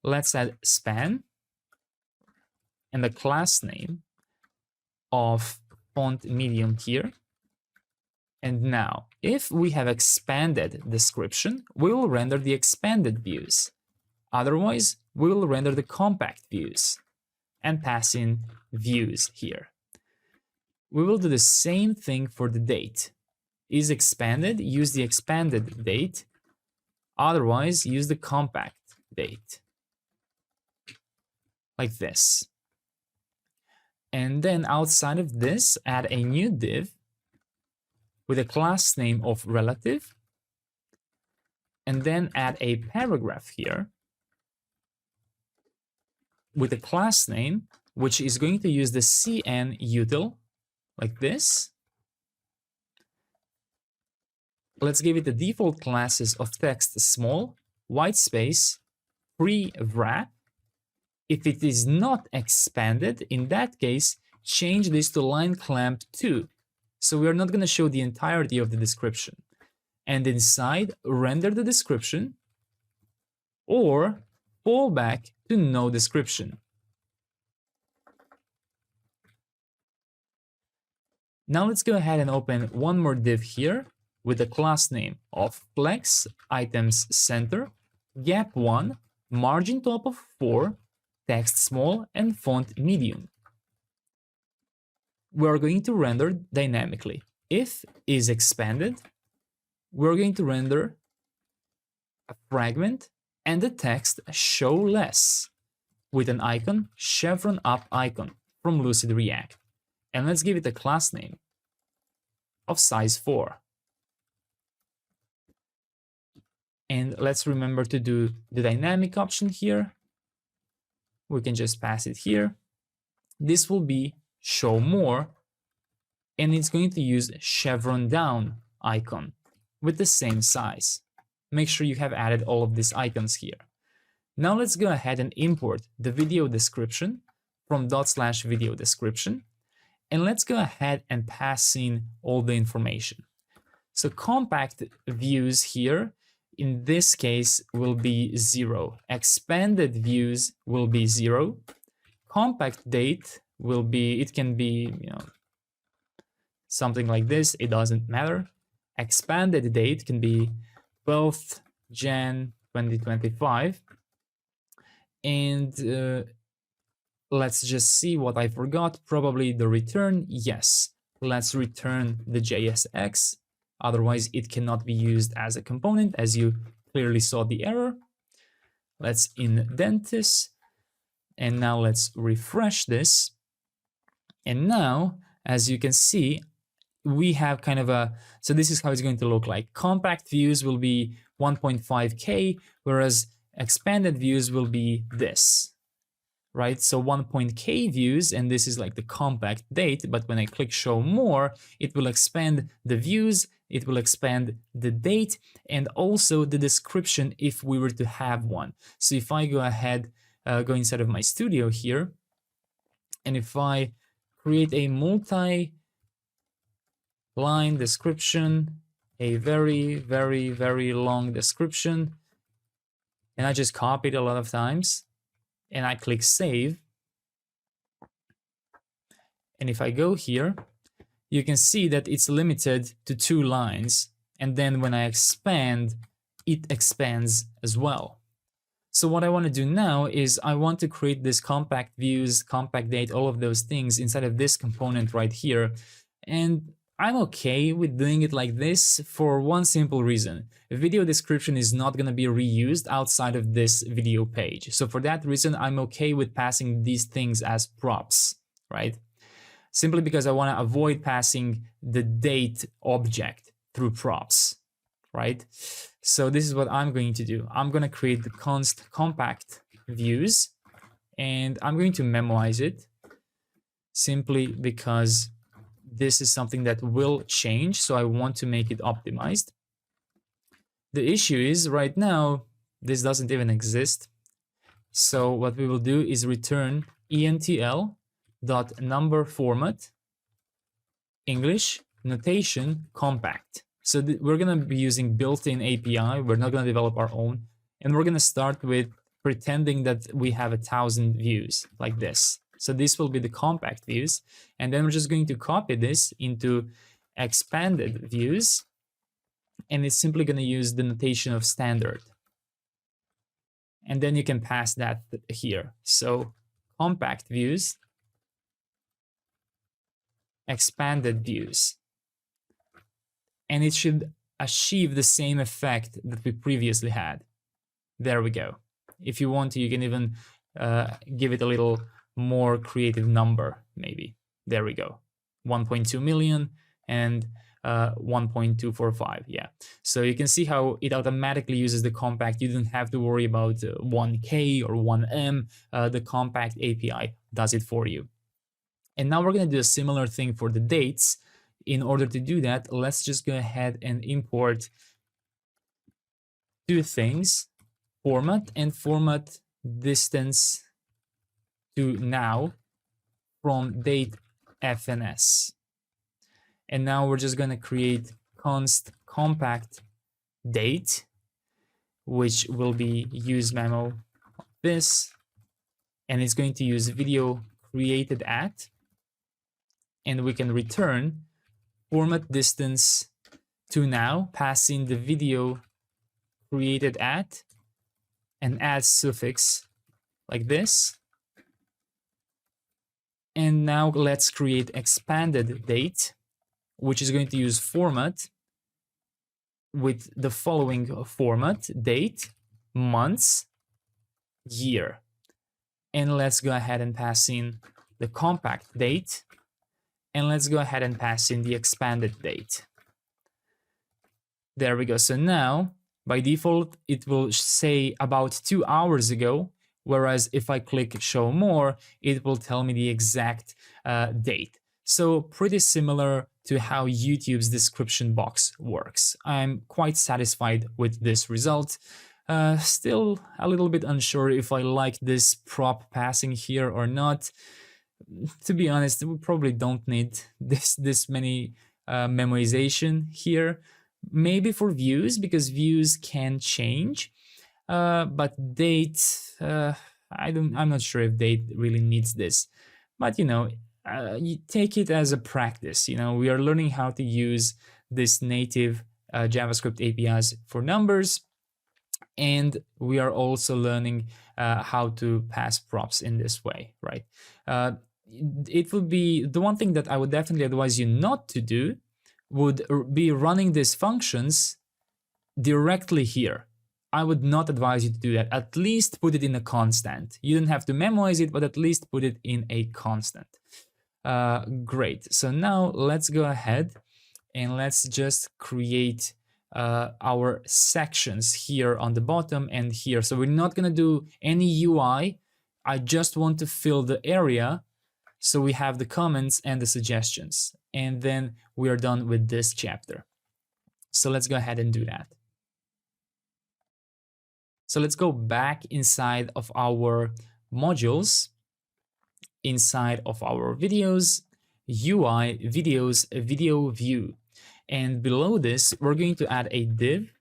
Let's add span and the class name of font medium here. And now, if we have expanded description, we will render the expanded views. Otherwise, we will render the compact views and pass in views here. We will do the same thing for the date. Is expanded, use the expanded date. Otherwise, use the compact date. Like this. And then outside of this, add a new div with a class name of relative. And then add a paragraph here with a class name, which is going to use the cn util, like this. Let's give it the default classes of text small, white space, free wrap. If it is not expanded, in that case, change this to line clamp 2. So we are not going to show the entirety of the description. And inside, render the description or fall back to no description. Now let's go ahead and open one more div here with the class name of flex items center, gap 1, margin top of 4, text small, and font medium. We're going to render dynamically. If is expanded, we're going to render a fragment and the text show less. with an icon, chevron up icon from Lucid React. And let's give it a class name of size 4. And let's remember to do the dynamic option here. We can just pass it here. This will be show more, and it's going to use chevron down icon with the same size. Make sure you have added all of these icons here. Now let's go ahead and import the video description from /video description, and let's go ahead and pass in all the information. So compact views here, in this case, will be 0. Expanded views will be 0. Compact date will be, it can be, something like this, it doesn't matter. Expanded date can be 12th Jan 2025. And let's just see what I forgot. Probably the return. Yes, let's return the JSX. Otherwise, it cannot be used as a component, as you clearly saw the error. Let's indent this. And now let's refresh this. And now, as you can see, we have kind of a, so this is how it's going to look like. Compact views will be 1.5K, whereas expanded views will be this, right? So 1.K views, and this is like the compact date, but when I click show more, it will expand the views, it will expand the date, and also the description if we were to have one. So if I go ahead, go inside of my studio here, and if I create a multi-line description, a very, very, very long description, and I just copy it a lot of times, and I click save, and if I go here, you can see that it's limited to 2 lines, and then when I expand, it expands as well. So what I want to do now is I want to create this compact views, compact date, all of those things inside of this component right here. And I'm okay with doing it like this for one simple reason. A video description is not going to be reused outside of this video page. So for that reason, I'm okay with passing these things as props, right? Simply because I want to avoid passing the date object through props, right? So this is what I'm going to do. I'm going to create the const compact views, and I'm going to memoize it simply because this is something that will change. So I want to make it optimized. The issue is right now, this doesn't even exist. So what we will do is return entl.number format English notation compact. So we're going to be using built-in API. We're not going to develop our own. And we're going to start with pretending that we have 1,000 views like this. So this will be the compact views. And then we're just going to copy this into expanded views. And it's simply going to use the notation of standard. And then you can pass that here. So compact views, expanded views. And it should achieve the same effect that we previously had. There we go. If you want to, you can even give it a little more creative number, maybe. There we go. 1.2 million and 1.245, yeah. So you can see how it automatically uses the compact. You don't have to worry about 1K or 1M. The compact API does it for you. And now we're going to do a similar thing for the dates. In order to do that, let's just go ahead and import 2 things, format and format distance to now from date FNS. And now we're just going to create const compact date, which will be use memo this, and it's going to use video created at, and we can return format distance to now, passing the video created at, and add suffix like this. And now let's create expanded date, which is going to use format with the following format: date, months, year. and let's go ahead and pass in the compact date, and let's go ahead and pass in the expanded date. There we go. So now by default it will say about 2 hours ago, whereas if I click show more, it will tell me the exact date. So pretty similar to how YouTube's description box works. I'm quite satisfied with this result. Still a little bit unsure if I like this prop passing here or not. To be honest, we probably don't need this many memorization here. Maybe for views, because views can change, but date, I'm not sure if date really needs this. But you know, you take it as a practice. You know, we are learning how to use this native JavaScript APIs for numbers, and we are also learning how to pass props in this way, right? It would be the one thing that I would definitely advise you not to do would be running these functions directly here. I would not advise you to do that. At least put it in a constant. You don't have to memorize it, but at least put it in a constant. Great. So now let's go ahead and let's just create our sections here on the bottom and here. So we're not going to do any UI. I just want to fill the area. So we have the comments and the suggestions, and then we are done with this chapter. So let's go ahead and do that. So let's go back inside of our modules, inside of our videos, UI, videos, video view. And below this, we're going to add a div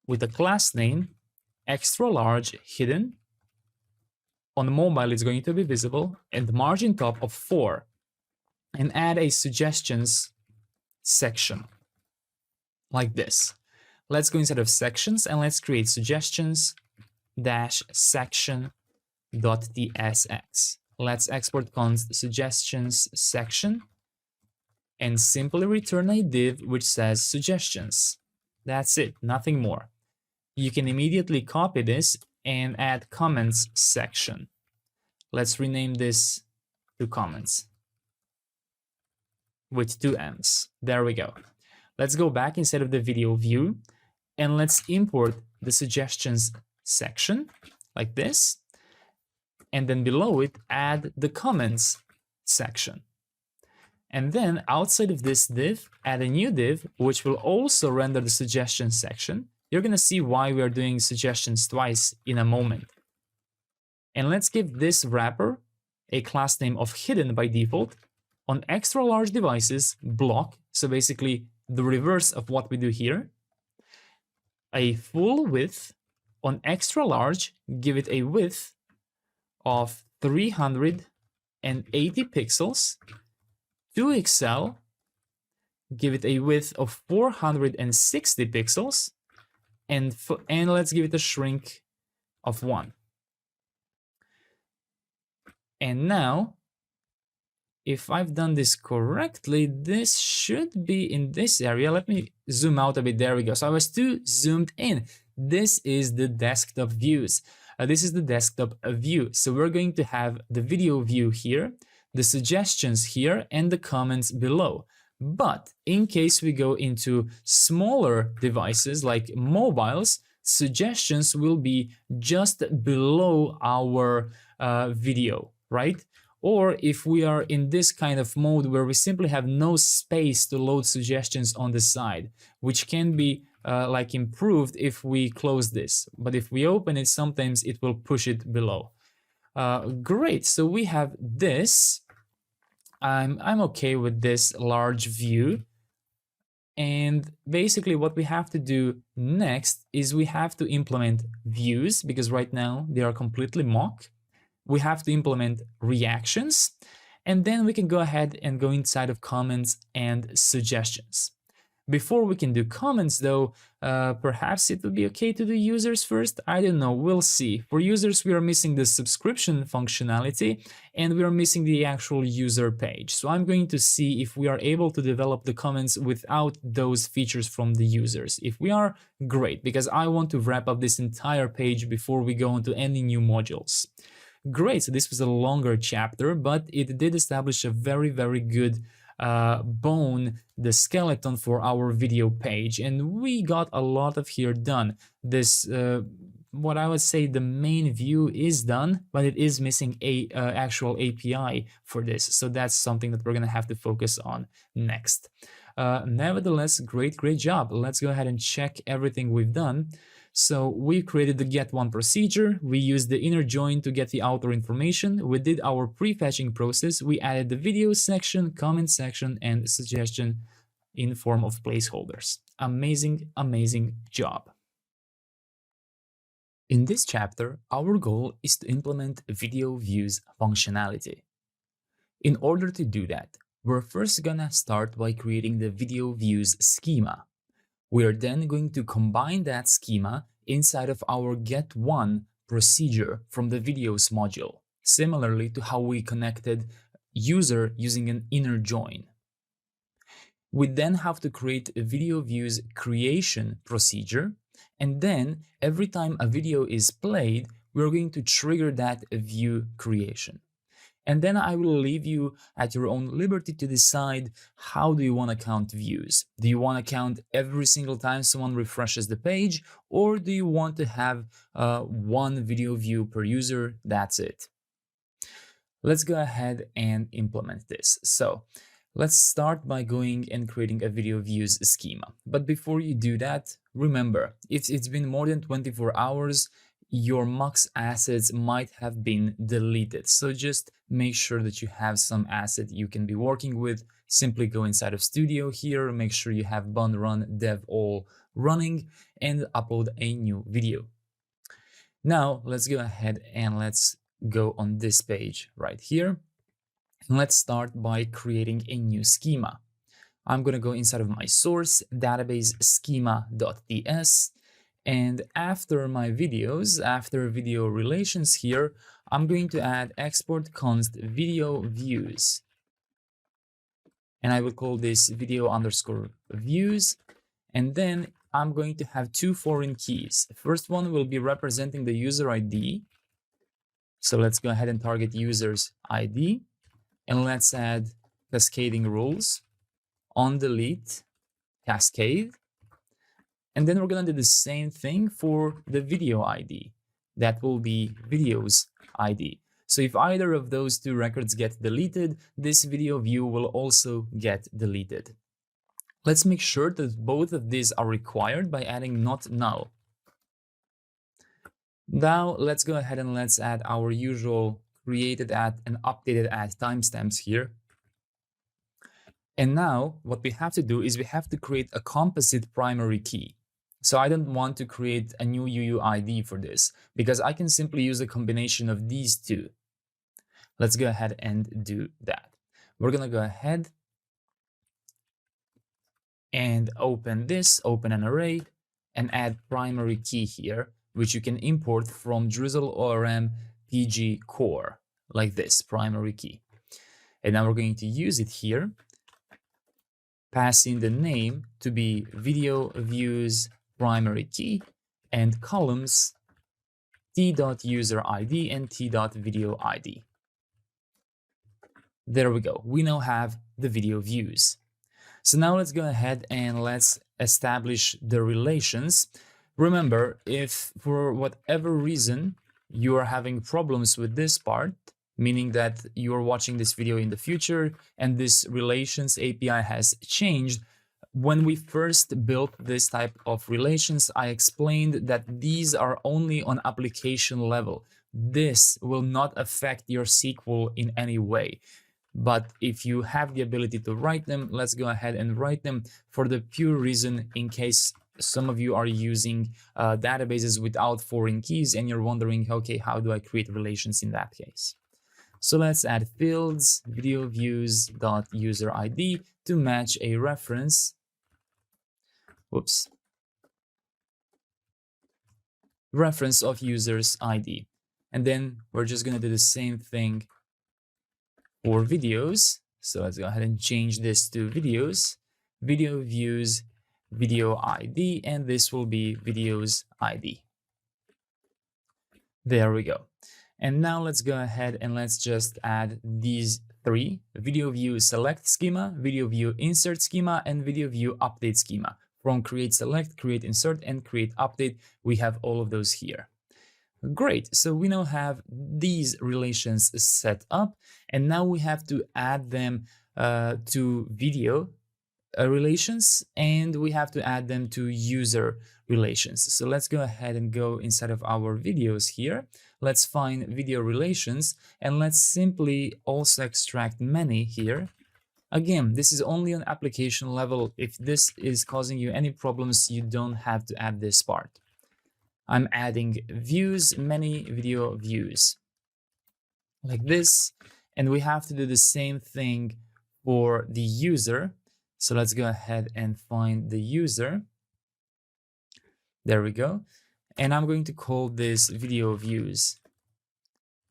with a class name, extra large hidden. On the mobile, it's going to be visible, and margin top of 4, and add a suggestions section like this. Let's go inside of sections and let's create suggestions dash section.tsx. Let's export const suggestions section and simply return a div which says suggestions. That's it, nothing more. You can immediately copy this and add comments section. Let's rename this to comments with 2 M's. There we go. Let's go back inside of the video view and let's import the suggestions section like this. And then below it, add the comments section. And then outside of this div, add a new div, which will also render the suggestions section. You're going to see why we are doing suggestions twice in a moment. And let's give this wrapper a class name of hidden by default on extra large devices block. So basically the reverse of what we do here. A full width on extra large, give it a width of 380 pixels. To XL, give it a width of 460 pixels. And let's give it a shrink of 1. And now, if I've done this correctly, this should be in this area. Let me zoom out a bit. There we go. So I was too zoomed in. This is the desktop views. This is the desktop view. So we're going to have the video view here, the suggestions here, and the comments below. But in case we go into smaller devices like mobiles, suggestions will be just below our video, right? Or if we are in this kind of mode where we simply have no space to load suggestions on the side, which can be like improved if we close this. But if we open it, sometimes it will push it below. Great, so we have this. I'm okay with this large view. And basically what we have to do next is we have to implement views, because right now they are completely mock. We have to implement reactions, and then we can go ahead and go inside of comments and suggestions. Before we can do comments though, perhaps it would be okay to do users first. I don't know, we'll see. For users, we are missing the subscription functionality and we are missing the actual user page. So I'm going to see if we are able to develop the comments without those features from the users. If we are, great, because I want to wrap up this entire page before we go into any new modules. Great, so this was a longer chapter, but it did establish a very, very good bone, the skeleton for our video page, and we got a lot of here done. This what I would say the main view is done, but it is missing a actual API for this, so that's something that we're gonna have to focus on next. Nevertheless, great job. Let's go ahead and check everything we've done. So we created the get1 procedure, we used the inner join to get the outer information, we did our prefetching process, we added the video section, comment section, and suggestion in form of placeholders. Amazing, amazing job. In this chapter, our goal is to implement video views functionality. In order to do that, we're first gonna start by creating the video views schema. We are then going to combine that schema inside of our get1 procedure from the videos module, similarly to how we connected user using an inner join. We then have to create a video views creation procedure, and then every time a video is played, we're going to trigger that view creation. And then I will leave you at your own liberty to decide how do you want to count views. Do you want to count every single time someone refreshes the page, or do you want to have one video view per user? That's it. Let's go ahead and implement this. So let's start by going and creating a video views schema. But before you do that, remember, if it's been more than 24 hours, your Mux assets might have been deleted. So just make sure that you have some asset you can be working with. Simply go inside of Studio here, make sure you have bun run dev all running, and upload a new video. Now let's go ahead and let's go on this page right here. And let's start by creating a new schema. I'm going to go inside of my source database schema.ts. And after my videos, after video relations here, I'm going to add export const video views. And I will call this video underscore views. And then I'm going to have two foreign keys. The first one will be representing the user ID. So let's go ahead and target user's ID. And let's add cascading rules on delete cascade. And then we're going to do the same thing for the video ID. That will be videos ID. So if either of those two records get deleted, this video view will also get deleted. Let's make sure that both of these are required by adding not null. Now let's go ahead and let's add our usual created at and updated at timestamps here. And now what we have to do is we have to create a composite primary key. So I don't want to create a new UUID for this because I can simply use a combination of these two. Let's go ahead and do that. We're going to go ahead and open an array and add primary key here, which you can import from DrizzleORM PG core, like this, primary key. And now we're going to use it here, passing the name to be video views primary key and columns t.user_id and t.video_id. There we go. We now have the video views. So now let's go ahead and let's establish the relations. Remember, if for whatever reason you are having problems with this part, meaning that you are watching this video in the future and this relations API has changed, when we first built this type of relations, I explained that these are only on application level. This will not affect your SQL in any way. But if you have the ability to write them, let's go ahead and write them for the pure reason in case some of you are using databases without foreign keys and you're wondering, okay, how do I create relations in that case? So let's add fields video views dot user ID to match a reference whoops, reference of user's ID. And then we're just going to do the same thing for videos. So let's go ahead and change this to videos, video views, video ID, and this will be videos ID. There we go. And now let's go ahead and let's just add these three: video view select schema, video view insert schema, and video view update schema. From create select, create insert, and create update, we have all of those here. Great, so we now have these relations set up, and now we have to add them to video relations, and we have to add them to user relations. So let's go ahead and go inside of our videos here. Let's find video relations, and let's simply also extract many here. Again, this is only on application level. If this is causing you any problems, you don't have to add this part. I'm adding views, many video views, like this. And we have to do the same thing for the user. So let's go ahead and find the user. There we go. And I'm going to call this video views,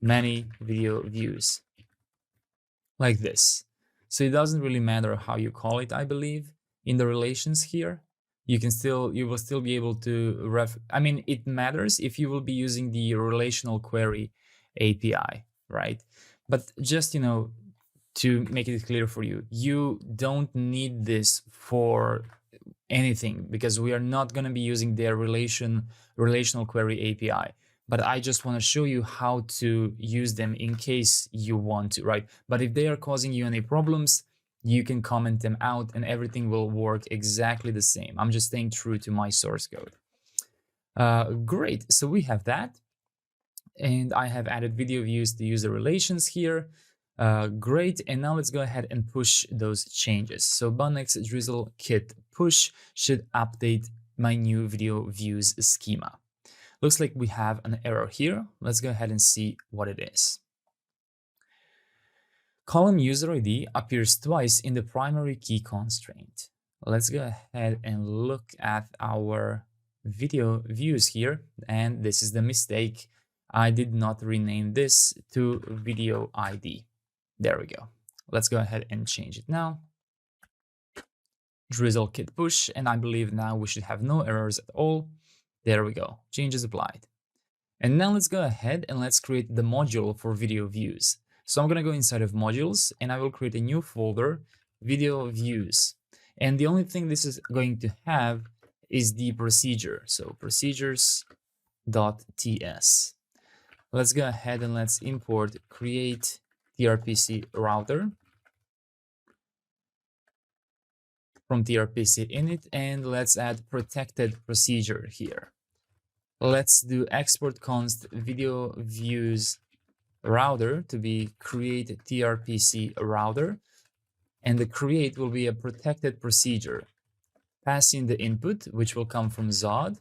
many video views, like this. So it doesn't really matter how you call it, I believe, in the relations here. You will still be able to it matters if you will be using the relational query API, right? But just, to make it clear for you, you don't need this for anything, because we are not going to be using their relational query API. But I just want to show you how to use them in case you want to, right? But if they are causing you any problems, you can comment them out and everything will work exactly the same. I'm just staying true to my source code. Great, so we have that. And I have added video views to user relations here. Great, and now let's go ahead and push those changes. So Next drizzle kit push should update my new video views schema. Looks like we have an error here. Let's go ahead and see what it is. Column user ID appears twice in the primary key constraint. Let's go ahead and look at our video views here. And this is the mistake. I did not rename this to video ID. There we go. Let's go ahead and change it now. Drizzle kit push, and I believe now we should have no errors at all. There we go. Changes applied. And now let's go ahead and let's create the module for video views. So I'm going to go inside of modules and I will create a new folder, video views. And the only thing this is going to have is the procedure. So procedures.ts. Let's go ahead and let's import create tRPC router from tRPC init, and let's add protected procedure here. Let's do export const video views router to be create tRPC router, and the create will be a protected procedure. Pass in the input, which will come from Zod,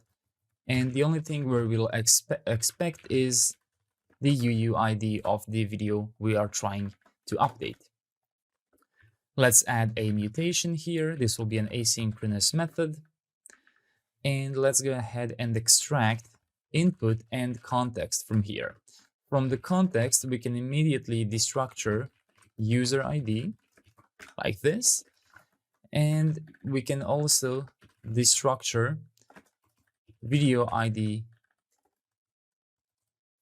and the only thing we will expect is the UUID of the video we are trying to update. Let's add a mutation here. This will be an asynchronous method. And let's go ahead and extract input and context from here. From the context, we can immediately destructure user ID like this. And we can also destructure video ID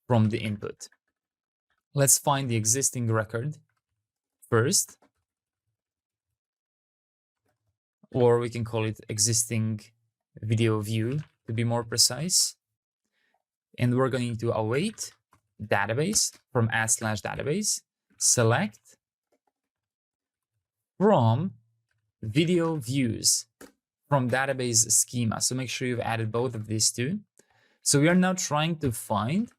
from the input. Let's find the existing record first, or we can call it existing video view to be more precise. And we're going to await database from /database, select from video views from database schema. So make sure you've added both of these two. So we are now trying to find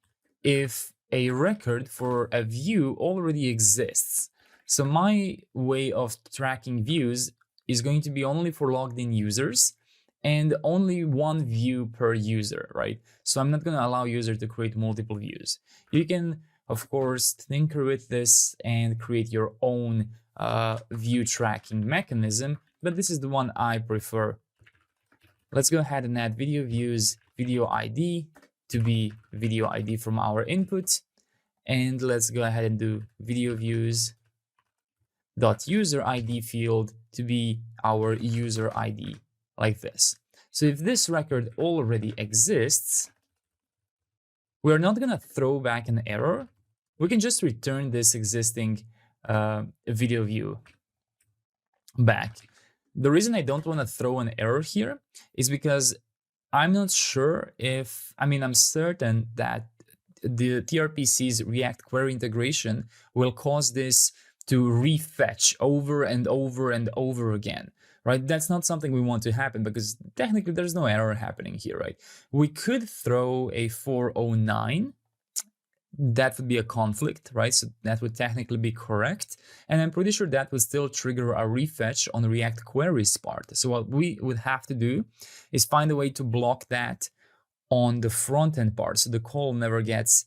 if a record for a view already exists. So my way of tracking views is going to be only for logged in users and only one view per user, right? So I'm not going to allow user to create multiple views. You can, of course, tinker with this and create your own view tracking mechanism, but this is the one I prefer. Let's go ahead and add video views, video ID to be video ID from our input. And let's go ahead and do video views dot user ID field to be our user ID, like this. So if this record already exists, we're not going to throw back an error. We can just return this existing video view back. The reason I don't want to throw an error here is because I'm not sure if, I'm certain that the tRPC's React query integration will cause this to refetch over and over and over again, right? That's not something we want to happen because technically there's no error happening here, right? We could throw a 409. That would be a conflict, right? So that would technically be correct. And I'm pretty sure that would still trigger a refetch on the React queries part. So what we would have to do is find a way to block that on the front end part, so the call never gets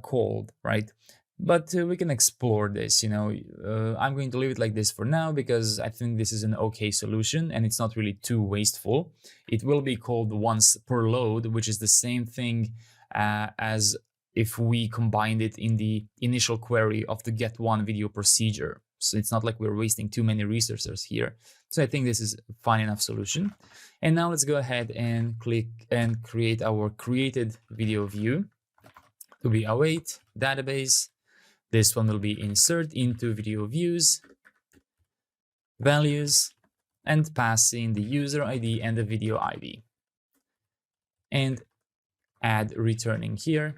called, right? But we can explore this, I'm going to leave it like this for now because I think this is an okay solution and it's not really too wasteful. It will be called once per load, which is the same thing as if we combined it in the initial query of the get one video procedure. So it's not like we're wasting too many resources here. So I think this is a fine enough solution. And now let's go ahead and click and create our created video view to be await database. This one will be insert into video views, values, and pass in the user ID and the video ID. And add returning here.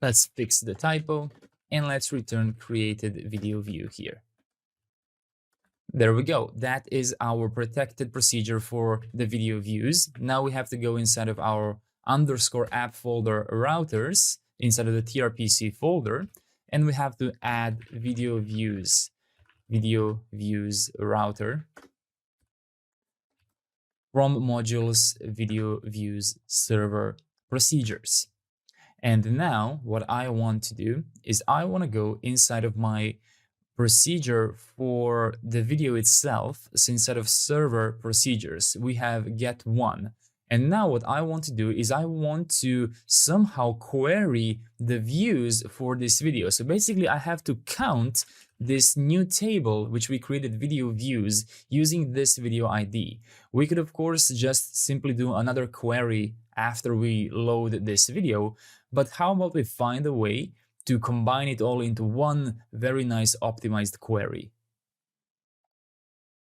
Let's fix the typo and let's return created video view here. There we go. That is our protected procedure for the video views. Now we have to go inside of our _app folder routers, inside of the tRPC folder, and we have to add video views router from modules video views server procedures. And now what I want to do is I want to go inside of my procedure for the video itself. So instead of server procedures, we have get one. And now what I want to do is I want to somehow query the views for this video. So basically I have to count this new table, which we created video views using this video ID. We could of course just simply do another query after we load this video, but how about we find a way to combine it all into one very nice optimized query?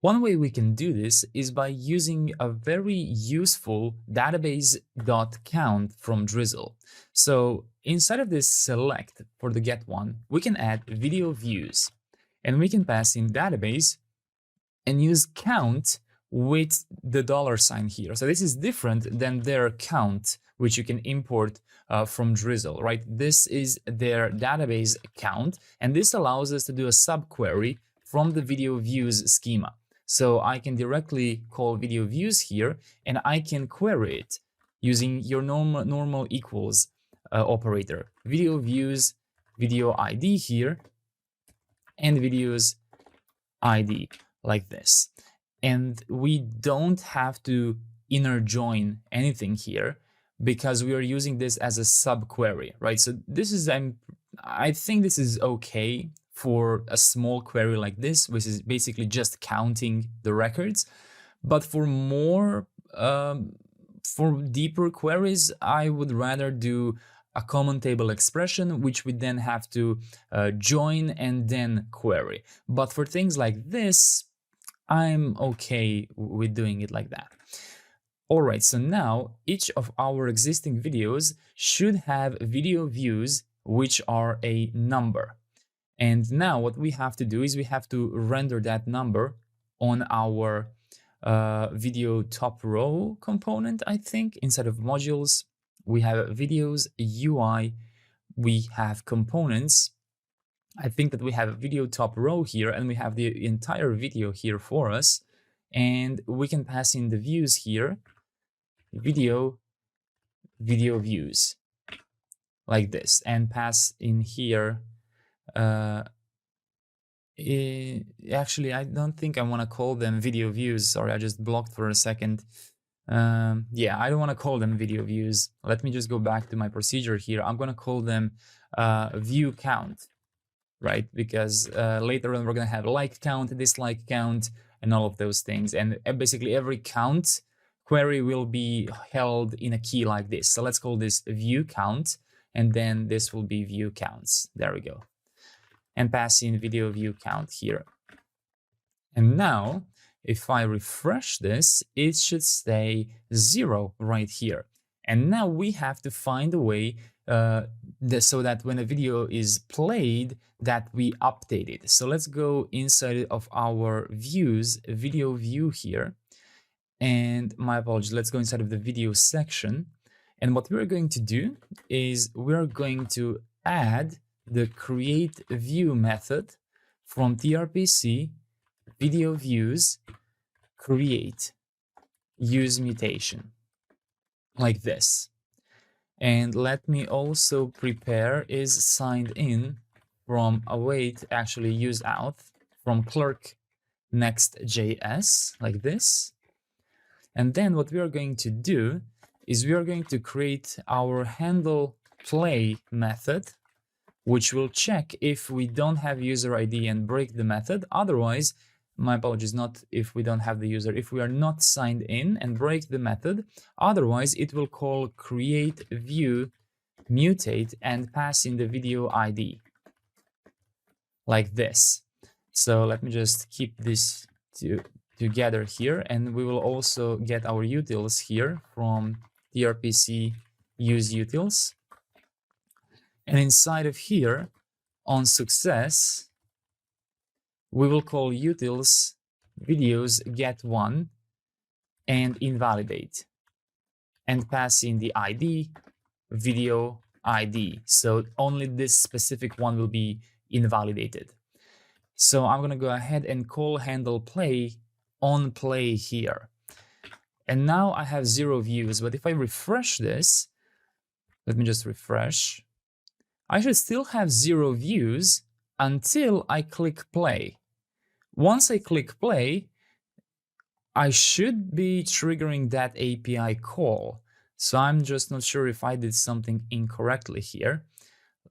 One way we can do this is by using a very useful database.count from Drizzle. So inside of this select for the get one, we can add video views and we can pass in database and use count with the $sign here. So this is different than their count, which you can import from Drizzle, right? This is their database count, and this allows us to do a subquery from the video views schema. So I can directly call video views here, and I can query it using your normal equals operator. Video views, video ID here, and videos ID like this. And we don't have to inner join anything here because we are using this as a subquery, right? So this is, I think this is okay for a small query like this, which is basically just counting the records. But for more, for deeper queries, I would rather do a common table expression, which we then have to join and then query. But for things like this, I'm okay with doing it like that. All right, so now each of our existing videos should have video views, which are a number. And now what we have to do is we have to render that number on our video top row component, I think. Inside of modules, we have videos, UI, we have components. I think that we have a video top row here, and we have the entire video here for us. And we can pass in the views here, video views, like this, and pass in here. Actually, I don't think I want to call them video views. Sorry, I just blocked for a second. Yeah, I don't want to call them video views. Let me just go back to my procedure here. I'm going to call them view count, right? Because later on we're going to have like count, dislike count, and all of those things. And basically every count query will be held in a key like this. So let's call this view count, and then this will be view counts. There we go. And pass in video view count here. And now, if I refresh this, it should stay 0 right here. And now we have to find a way so that when a video is played, that we update it. So let's go inside of our views, video view here. And my apologies, let's go inside of the video section. And what we're going to do is we're going to add the create view method from tRPC video views create use mutation like this. And let me also prepare is signed in from await actually use out from clerk Next.js like this. And then what we are going to do is we are going to create our handle play method, which will check if we don't have user ID and break the method. Otherwise, my apologies, not if we don't have the user, if we are not signed in and break the method. Otherwise, it will call create view mutate and pass in the video ID like this. So let me just keep this together here, and we will also get our utils here from tRPC use utils. And inside of here, on success, we will call utils videos get1 and invalidate and pass in the ID video ID. So only this specific one will be invalidated. So I'm going to go ahead and call handle play on play here. And now I have 0 views, but if I refresh this, let me just refresh. I should still have 0 views until I click play. Once I click play, I should be triggering that API call. So I'm just not sure if I did something incorrectly here.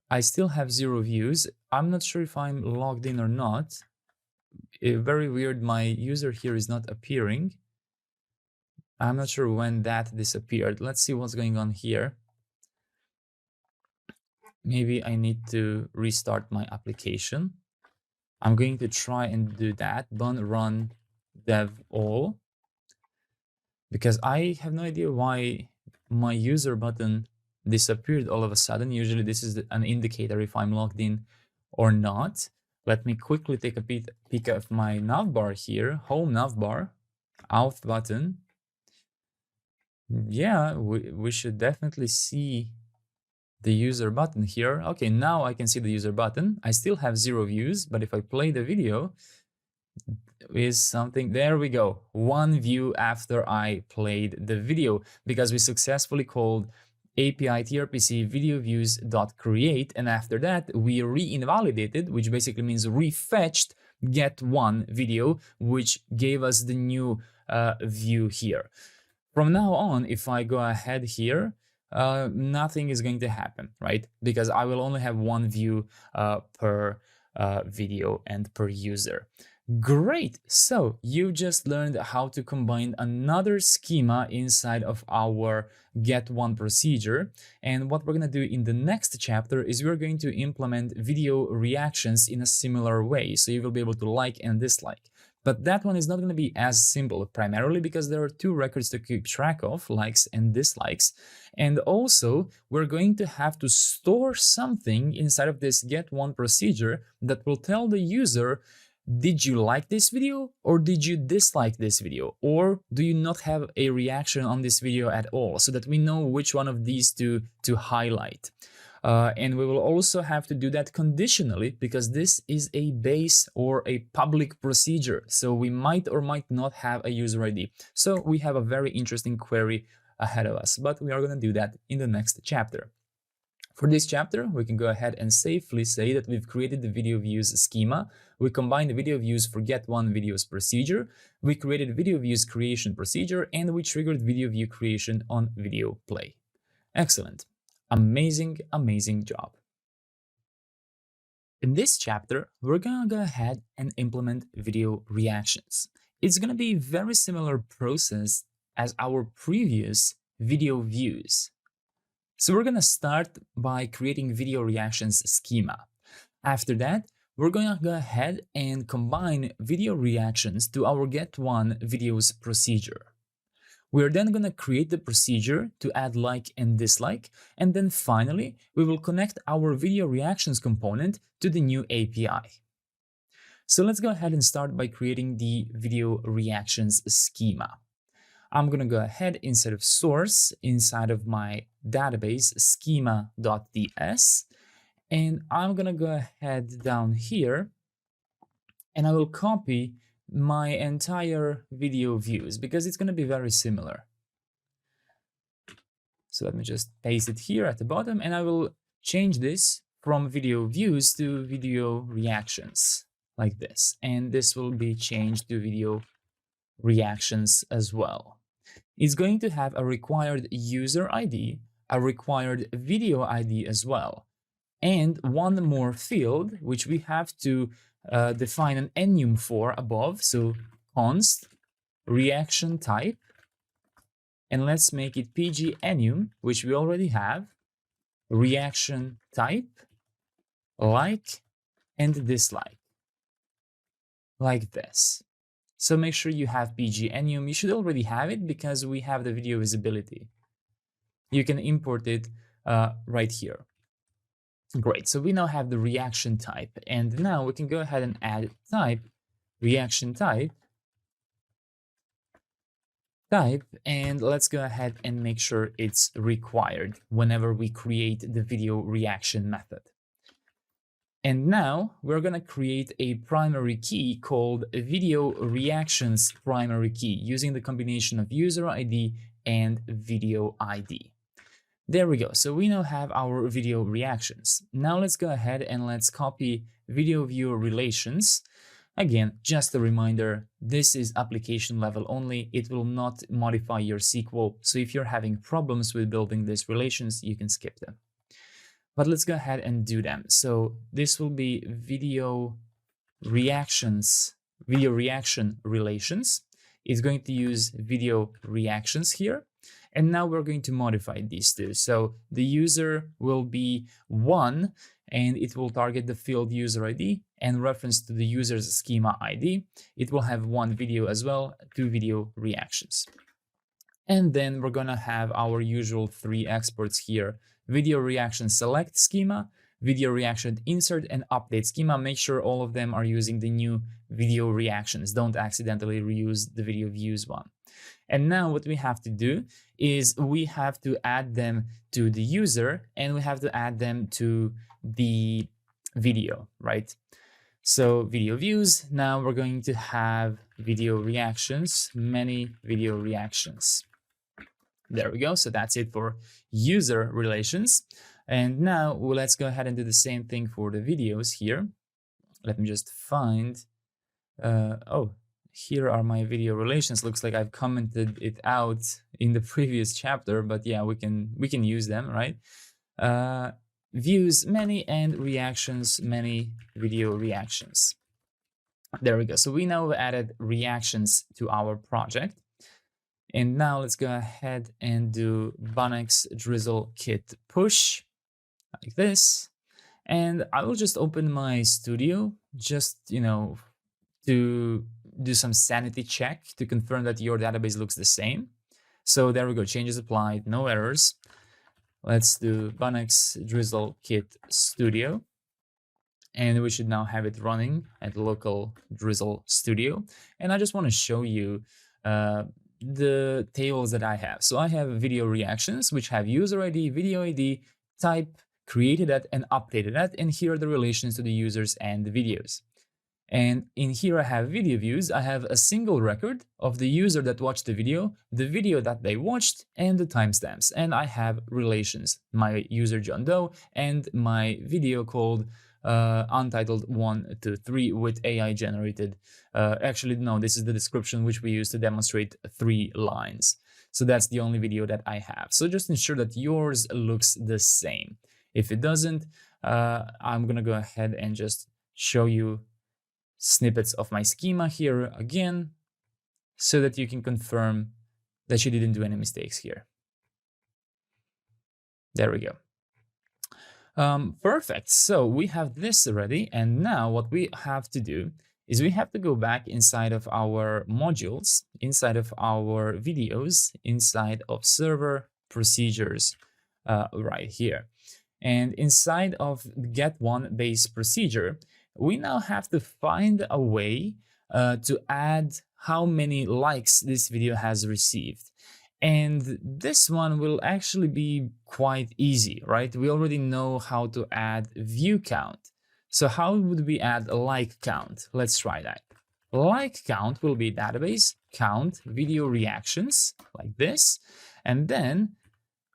I still have 0 views. I'm not sure if I'm logged in or not. Very weird, my user here is not appearing. I'm not sure when that disappeared. Let's see what's going on here. Maybe I need to restart my application. I'm going to try and do that. Run dev all, because I have no idea why my user button disappeared all of a sudden. Usually this is an indicator if I'm logged in or not. Let me quickly take a peek of my navbar here, home navbar, auth button. Yeah, we should definitely see the user button here. Okay, now I can see the user button. I still have 0 views, but if I play the video, is something, there we go, 1 view after I played the video, because we successfully called API tRPC video views.create, and after that we re-invalidated, which basically means refetched get1 video, which gave us the new view here. From now on, if I go ahead here, nothing is going to happen, right? Because I will only have 1 view per video and per user. Great! So you just learned how to combine another schema inside of our get1 procedure. And what we're going to do in the next chapter is we're going to implement video reactions in a similar way. So you will be able to like and dislike. But that one is not going to be as simple, primarily because there are 2 records to keep track of, likes and dislikes. And also, we're going to have to store something inside of this get1 procedure that will tell the user, did you like this video or did you dislike this video? Or do you not have a reaction on this video at all? So that we know which one of these two to highlight. And we will also have to do that conditionally, because this is a base or a public procedure. So we might or might not have a user ID. So we have a very interesting query ahead of us, but we are going to do that in the next chapter. For this chapter, we can go ahead and safely say that we've created the video views schema. We combined the video views for get one videos procedure. We created video views creation procedure, and we triggered video view creation on video play. Excellent. Amazing, amazing job. In this chapter, we're gonna go ahead and implement video reactions. It's gonna be a very similar process as our previous video views. So we're gonna start by creating video reactions schema. After that, we're gonna go ahead and combine video reactions to our get one videos procedure. We're then going to create the procedure to add like and dislike, and then finally, we will connect our video reactions component to the new API. So let's go ahead and start by creating the video reactions schema. I'm going to go ahead inside of source, inside of my database schema.ts, and I'm going to go ahead down here, and I will copy my entire video views because it's going to be very similar. So let me just paste it here at the bottom, and I will change this from video views to video reactions like this. And this will be changed to video reactions as well. It's going to have a required user ID, a required video ID as well, and one more field, which we have to define an enum for above. So const reaction type, and let's make it pg enum, which we already have, reaction type, like and dislike, like this. So make sure you have pg enum. You should already have it because we have the video visibility. You can import it right here. Great, so we now have the reaction type, and now we can go ahead and add type, reaction type, and let's go ahead and make sure it's required whenever we create the video reaction method. And now we're going to create a primary key called video reactions primary key using the combination of user ID and video ID. There we go. So we now have our video reactions. Now let's go ahead and let's copy video view relations. Again, just a reminder, this is application level only. It will not modify your SQL. So if you're having problems with building these relations, you can skip them. But let's go ahead and do them. So this will be video reactions, video reaction relations. It's going to use video reactions here. And now we're going to modify these two. So the user will be 1, and it will target the field user ID and reference to the user's schema ID. It will have 1 video as well, 2 video reactions. And then we're going to have our usual 3 exports here: video reaction select schema, video reaction insert, and update schema. Make sure all of them are using the new video reactions. Don't accidentally reuse the video views one. And now what we have to do is we have to add them to the user, and we have to add them to the video, right? So video views, now we're going to have video reactions, many video reactions. There we go. So that's it for user relations. And now let's go ahead and do the same thing for the videos here. Let me just find, here are my video relations. Looks like I've commented it out in the previous chapter, but yeah, we can use them, right? Views many and reactions many video reactions. There we go. So we now added reactions to our project. And now let's go ahead and do Bunnex drizzle kit push like this. And I will just open my studio just, to do some sanity check to confirm that your database looks the same. So there we go, changes applied, no errors. Let's do Bunnex drizzle kit studio. And we should now have it running at local drizzle studio. And I just want to show you the tables that I have. So I have video reactions, which have user ID, video ID, type, created at, and updated at. And here are the relations to the users and the videos. And in here I have video views. I have a single record of the user that watched the video that they watched, and the timestamps. And I have relations, my user John Doe and my video called Untitled 1 to 3 with AI generated. Actually, no, this is the description which we use to demonstrate 3 lines. So that's the only video that I have. So just ensure that yours looks the same. If it doesn't, I'm gonna go ahead and just show you snippets of my schema here again, so that you can confirm that you didn't do any mistakes here. There we go. Perfect. So we have this already, and now what we have to do is we have to go back inside of our modules, inside of our videos, inside of server procedures, right here. And inside of get1 base procedure, we now have to find a way to add how many likes this video has received. And this one will actually be quite easy, right? We already know how to add view count. So how would we add a like count? Let's try that. Like count will be database count video reactions like this. And then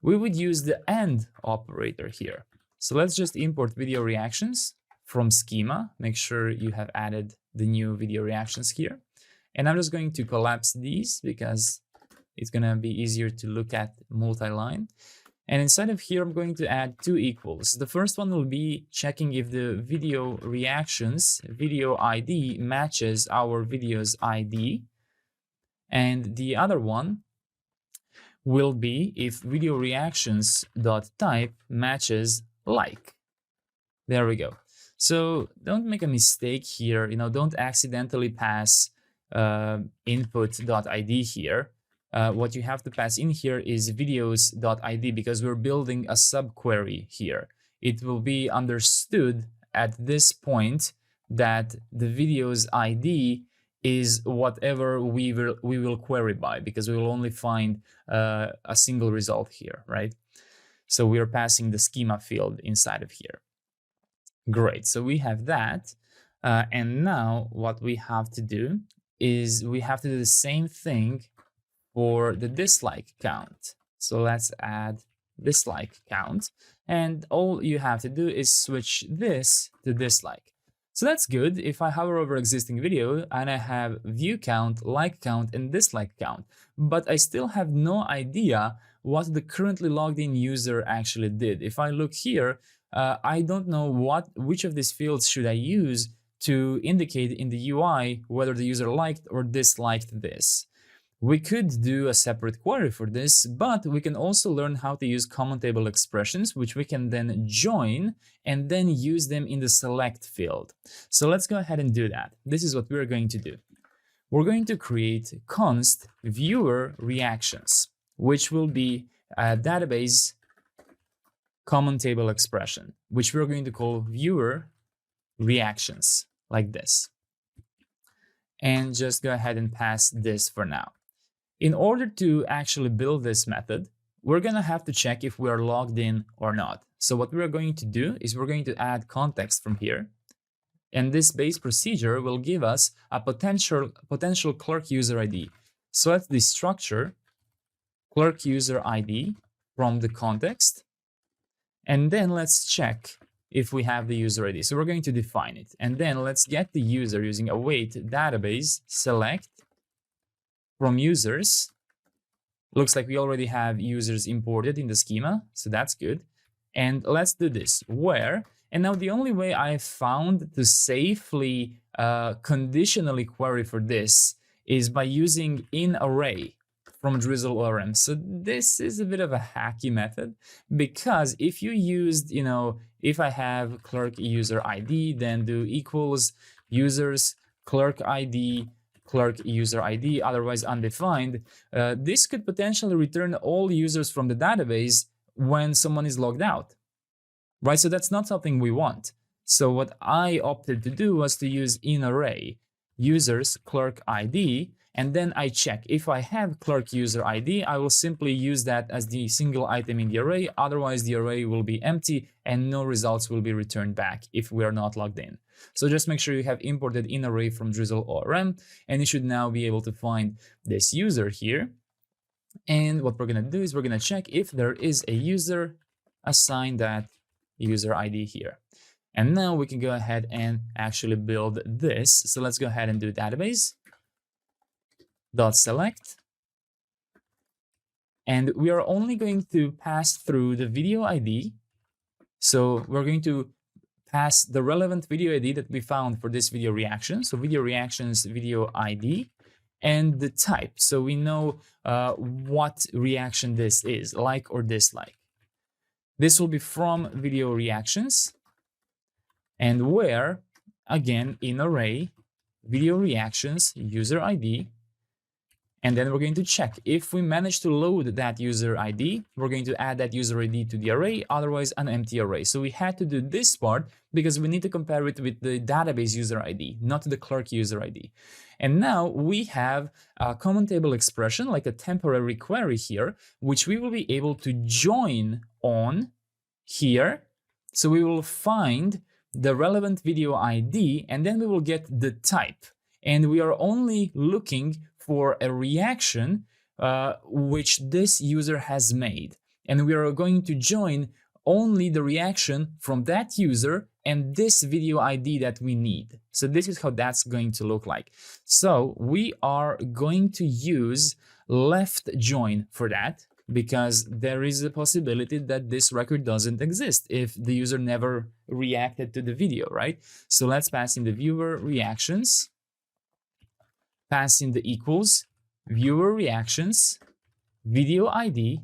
we would use the AND operator here. So let's just import video reactions from schema. Make sure you have added the new video reactions here. And I'm just going to collapse these because it's going to be easier to look at multi-line. And inside of here, I'm going to add 2 equals. The first one will be checking if the video reactions, video ID matches our video's ID. And the other one will be if video reactions.type matches like. There we go. So don't make a mistake here, don't accidentally pass input.id here. What you have to pass in here is videos.id because we're building a subquery here. It will be understood at this point that the video's ID is whatever we will query by, because we will only find a single result here, right? So we are passing the schema field inside of here. Great, so we have that. And now what we have to do is we have to do the same thing for the dislike count. So let's add dislike count. And all you have to do is switch this to dislike. So that's good. If I hover over existing video and I have view count, like count, and dislike count, but I still have no idea what the currently logged in user actually did. If I look here, I don't know which of these fields should I use to indicate in the UI whether the user liked or disliked this. We could do a separate query for this, but we can also learn how to use common table expressions, which we can then join and then use them in the select field. So let's go ahead and do that. This is what we're going to do. We're going to create const viewer reactions, which will be a database common table expression, which we're going to call viewer reactions like this. And just go ahead and pass this for now. In order to actually build this method, we're going to have to check if we are logged in or not. So what we're going to do is we're going to add context from here. And this base procedure will give us a potential clerk user ID. So let's destructure clerk user ID from the context. And then let's check if we have the user ID. So we're going to define it. And then let's get the user using await database select from users. Looks like we already have users imported in the schema, so that's good. And let's do this where, and now the only way I found to safely conditionally query for this is by using inArray from DrizzleORM. So this is a bit of a hacky method, because if you used, if I have clerk user ID, then do equals users clerk ID clerk user ID, otherwise undefined, this could potentially return all users from the database when someone is logged out, right? So that's not something we want. So what I opted to do was to use inArray users clerk ID, and then I check. If I have clerk user ID, I will simply use that as the single item in the array. Otherwise, the array will be empty and no results will be returned back if we are not logged in. So just make sure you have imported in array from DrizzleORM, and you should now be able to find this user here. And what we're going to do is we're going to check if there is a user, assign that user ID here. And now we can go ahead and actually build this. So let's go ahead and do database dot select. And we are only going to pass through the video ID. So we're going to pass the relevant video ID that we found for this video reaction. So video reactions, video ID, and the type. So we know what reaction this is, like or dislike. This will be from video reactions, and where, again, in array, video reactions, user ID, and then we're going to check. If we manage to load that user ID, we're going to add that user ID to the array, otherwise an empty array. So we had to do this part because we need to compare it with the database user ID, not the clerk user ID. And now we have a common table expression, like a temporary query here, which we will be able to join on here. So we will find the relevant video ID, and then we will get the type. And we are only looking for a reaction which this user has made. And we are going to join only the reaction from that user and this video ID that we need. So this is how that's going to look like. So we are going to use left join for that, because there is a possibility that this record doesn't exist if the user never reacted to the video, right? So let's pass in the viewer reactions, pass in the equals, viewer reactions, video ID,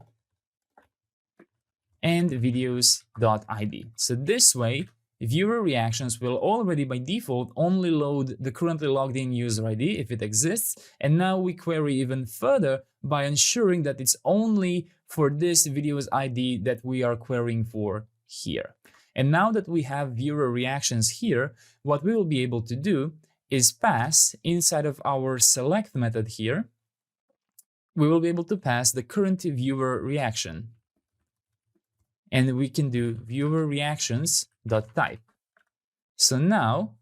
and videos.id. So this way, viewer reactions will already by default only load the currently logged in user ID if it exists. And now we query even further by ensuring that it's only for this video's ID that we are querying for here. And now that we have viewer reactions here, what we will be able to do is pass inside of our select method here, we will be able to pass the current viewer reaction. And we can do viewer reactions.type. So now,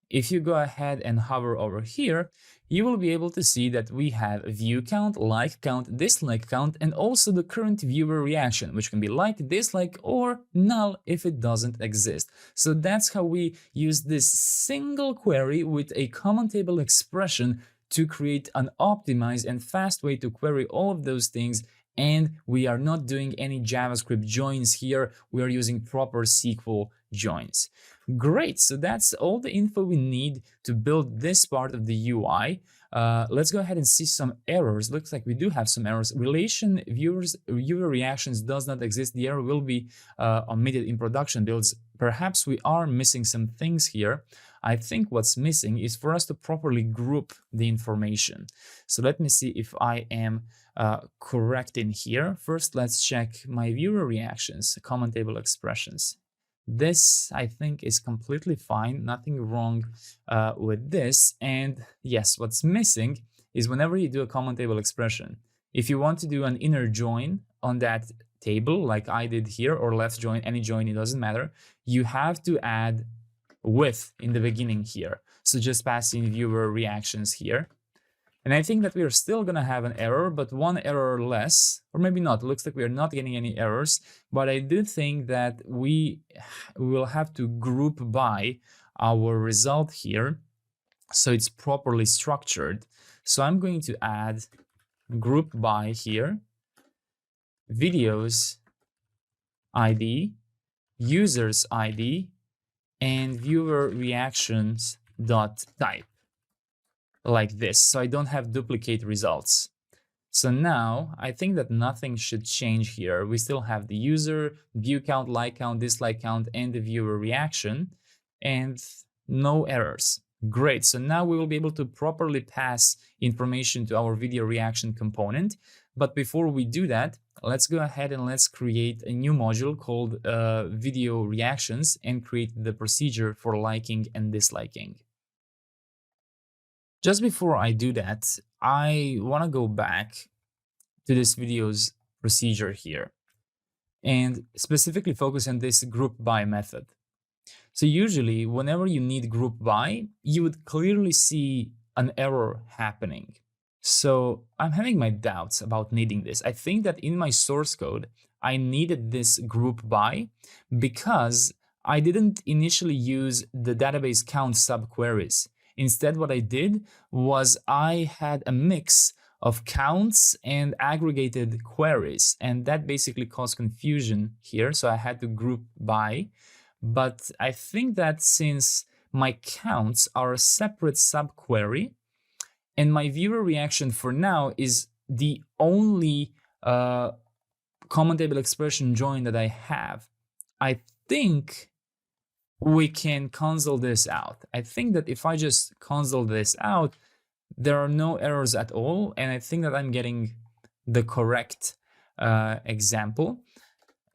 if you go ahead and hover over here, you will be able to see that we have view count, like count, dislike count, and also the current viewer reaction, which can be like, dislike, or null if it doesn't exist. So that's how we use this single query with a common table expression to create an optimized and fast way to query all of those things. And we are not doing any JavaScript joins here. We are using proper SQL joins. Great, so that's all the info we need to build this part of the UI. Let's go ahead and see some errors. Looks like we do have some errors. Relation viewer reactions does not exist. The error will be omitted in production builds. Perhaps we are missing some things here. I think what's missing is for us to properly group the information. So let me see if I am correct in here. First, let's check my viewer reactions, common table expressions. This, I think, is completely fine. Nothing wrong with this. And yes, what's missing is whenever you do a common table expression, if you want to do an inner join on that table, like I did here, or left join, any join, it doesn't matter, you have to add with in the beginning here. So just pass in viewer reactions here. And I think that we are still going to have an error, but one error less, or maybe not. It looks like we are not getting any errors, but I do think that we will have to group by our result here so it's properly structured. So I'm going to add group by here, videos ID, users ID, and viewer reactions dot type, like this, so I don't have duplicate results. So now I think that nothing should change here. We still have the user, view count, like count, dislike count, and the viewer reaction, and no errors. Great, so now we will be able to properly pass information to our video reaction component. But before we do that, let's go ahead and let's create a new module called video reactions and create the procedure for liking and disliking. Just before I do that, I want to go back to this video's procedure here and specifically focus on this group by method. So usually whenever you need group by, you would clearly see an error happening. So I'm having my doubts about needing this. I think that in my source code, I needed this group by because I didn't initially use the database count subqueries. Instead, what I did was I had a mix of counts and aggregated queries, and that basically caused confusion here. So I had to group by. But I think that since my counts are a separate subquery, and my viewer reaction for now is the only common table expression join that I have, I think we can console this out. I think that if I just console this out, there are no errors at all, and I think that I'm getting the correct example.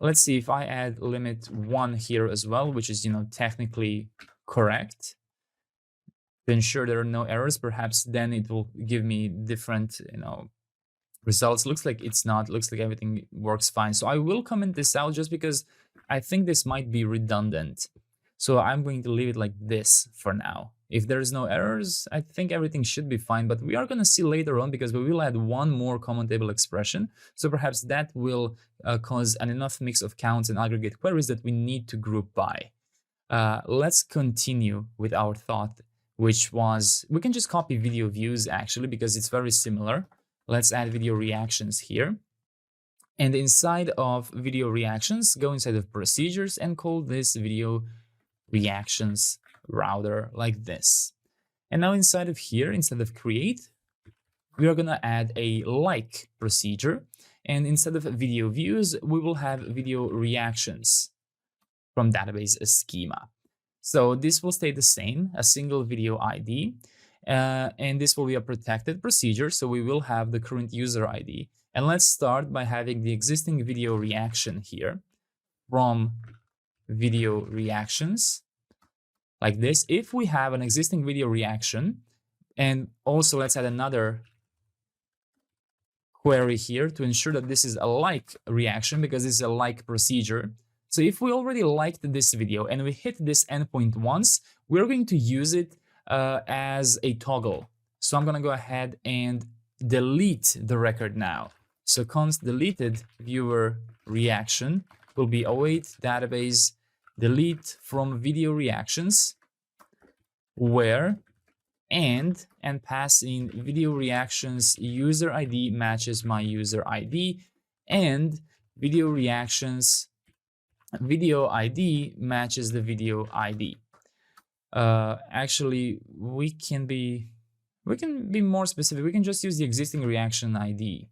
Let's see if I add limit 1 here as well, which is, technically correct. To ensure there are no errors, perhaps then it will give me different, results. Looks like it's not. Looks like everything works fine. So I will comment this out just because I think this might be redundant. So I'm going to leave it like this for now. If there's no errors, I think everything should be fine, but we are going to see later on because we will add one more common table expression. So perhaps that will cause an enough mix of counts and aggregate queries that we need to group by. Let's continue with our thought, which was, we can just copy video views actually because it's very similar. Let's add video reactions here. And inside of video reactions, go inside of procedures and call this video reactions router like this. And now inside of here, instead of create, we are going to add a like procedure. And instead of video views, we will have video reactions from database schema. So this will stay the same, a single video ID. And this will be a protected procedure. So we will have the current user ID. And let's start by having the existing video reaction here from video reactions like this. If we have an existing video reaction, and also let's add another query here to ensure that this is a like reaction because this is a like procedure. So if we already liked this video and we hit this endpoint once, we're going to use it as a toggle. So I'm going to go ahead and delete the record now. So const deleted viewer reaction will be await database delete from video reactions where and pass in video reactions user ID matches my user ID and video reactions video ID matches the video ID. Actually, we can be more specific. We can just use the existing reaction ID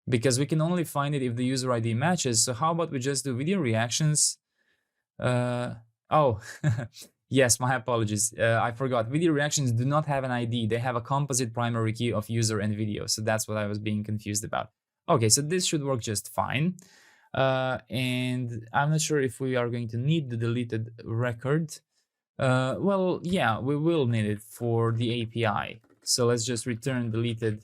because we can only find it if the user ID matches. So how about we just do video reactions? Oh, yes, my apologies. I forgot. Video reactions do not have an ID. They have a composite primary key of user and video. So that's what I was being confused about. Okay, so this should work just fine. And I'm not sure if we are going to need the deleted record. Well, yeah, we will need it for the API. So let's just return deleted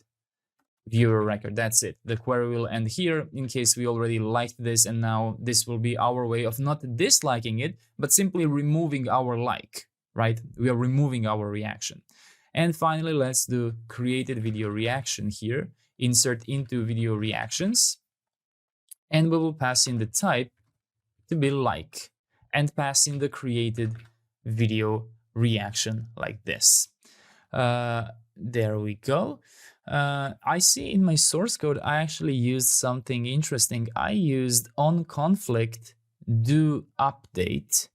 viewer record. That's it. The query will end here in case we already liked this, and now this will be our way of not disliking it, but simply removing our like, right? We are removing our reaction. And finally, let's do created video reaction here. Insert into video reactions. And we will pass in the type to be like and pass in the created video reaction like this. There we go. I see in my source code, I actually used something interesting. I used onConflict do update,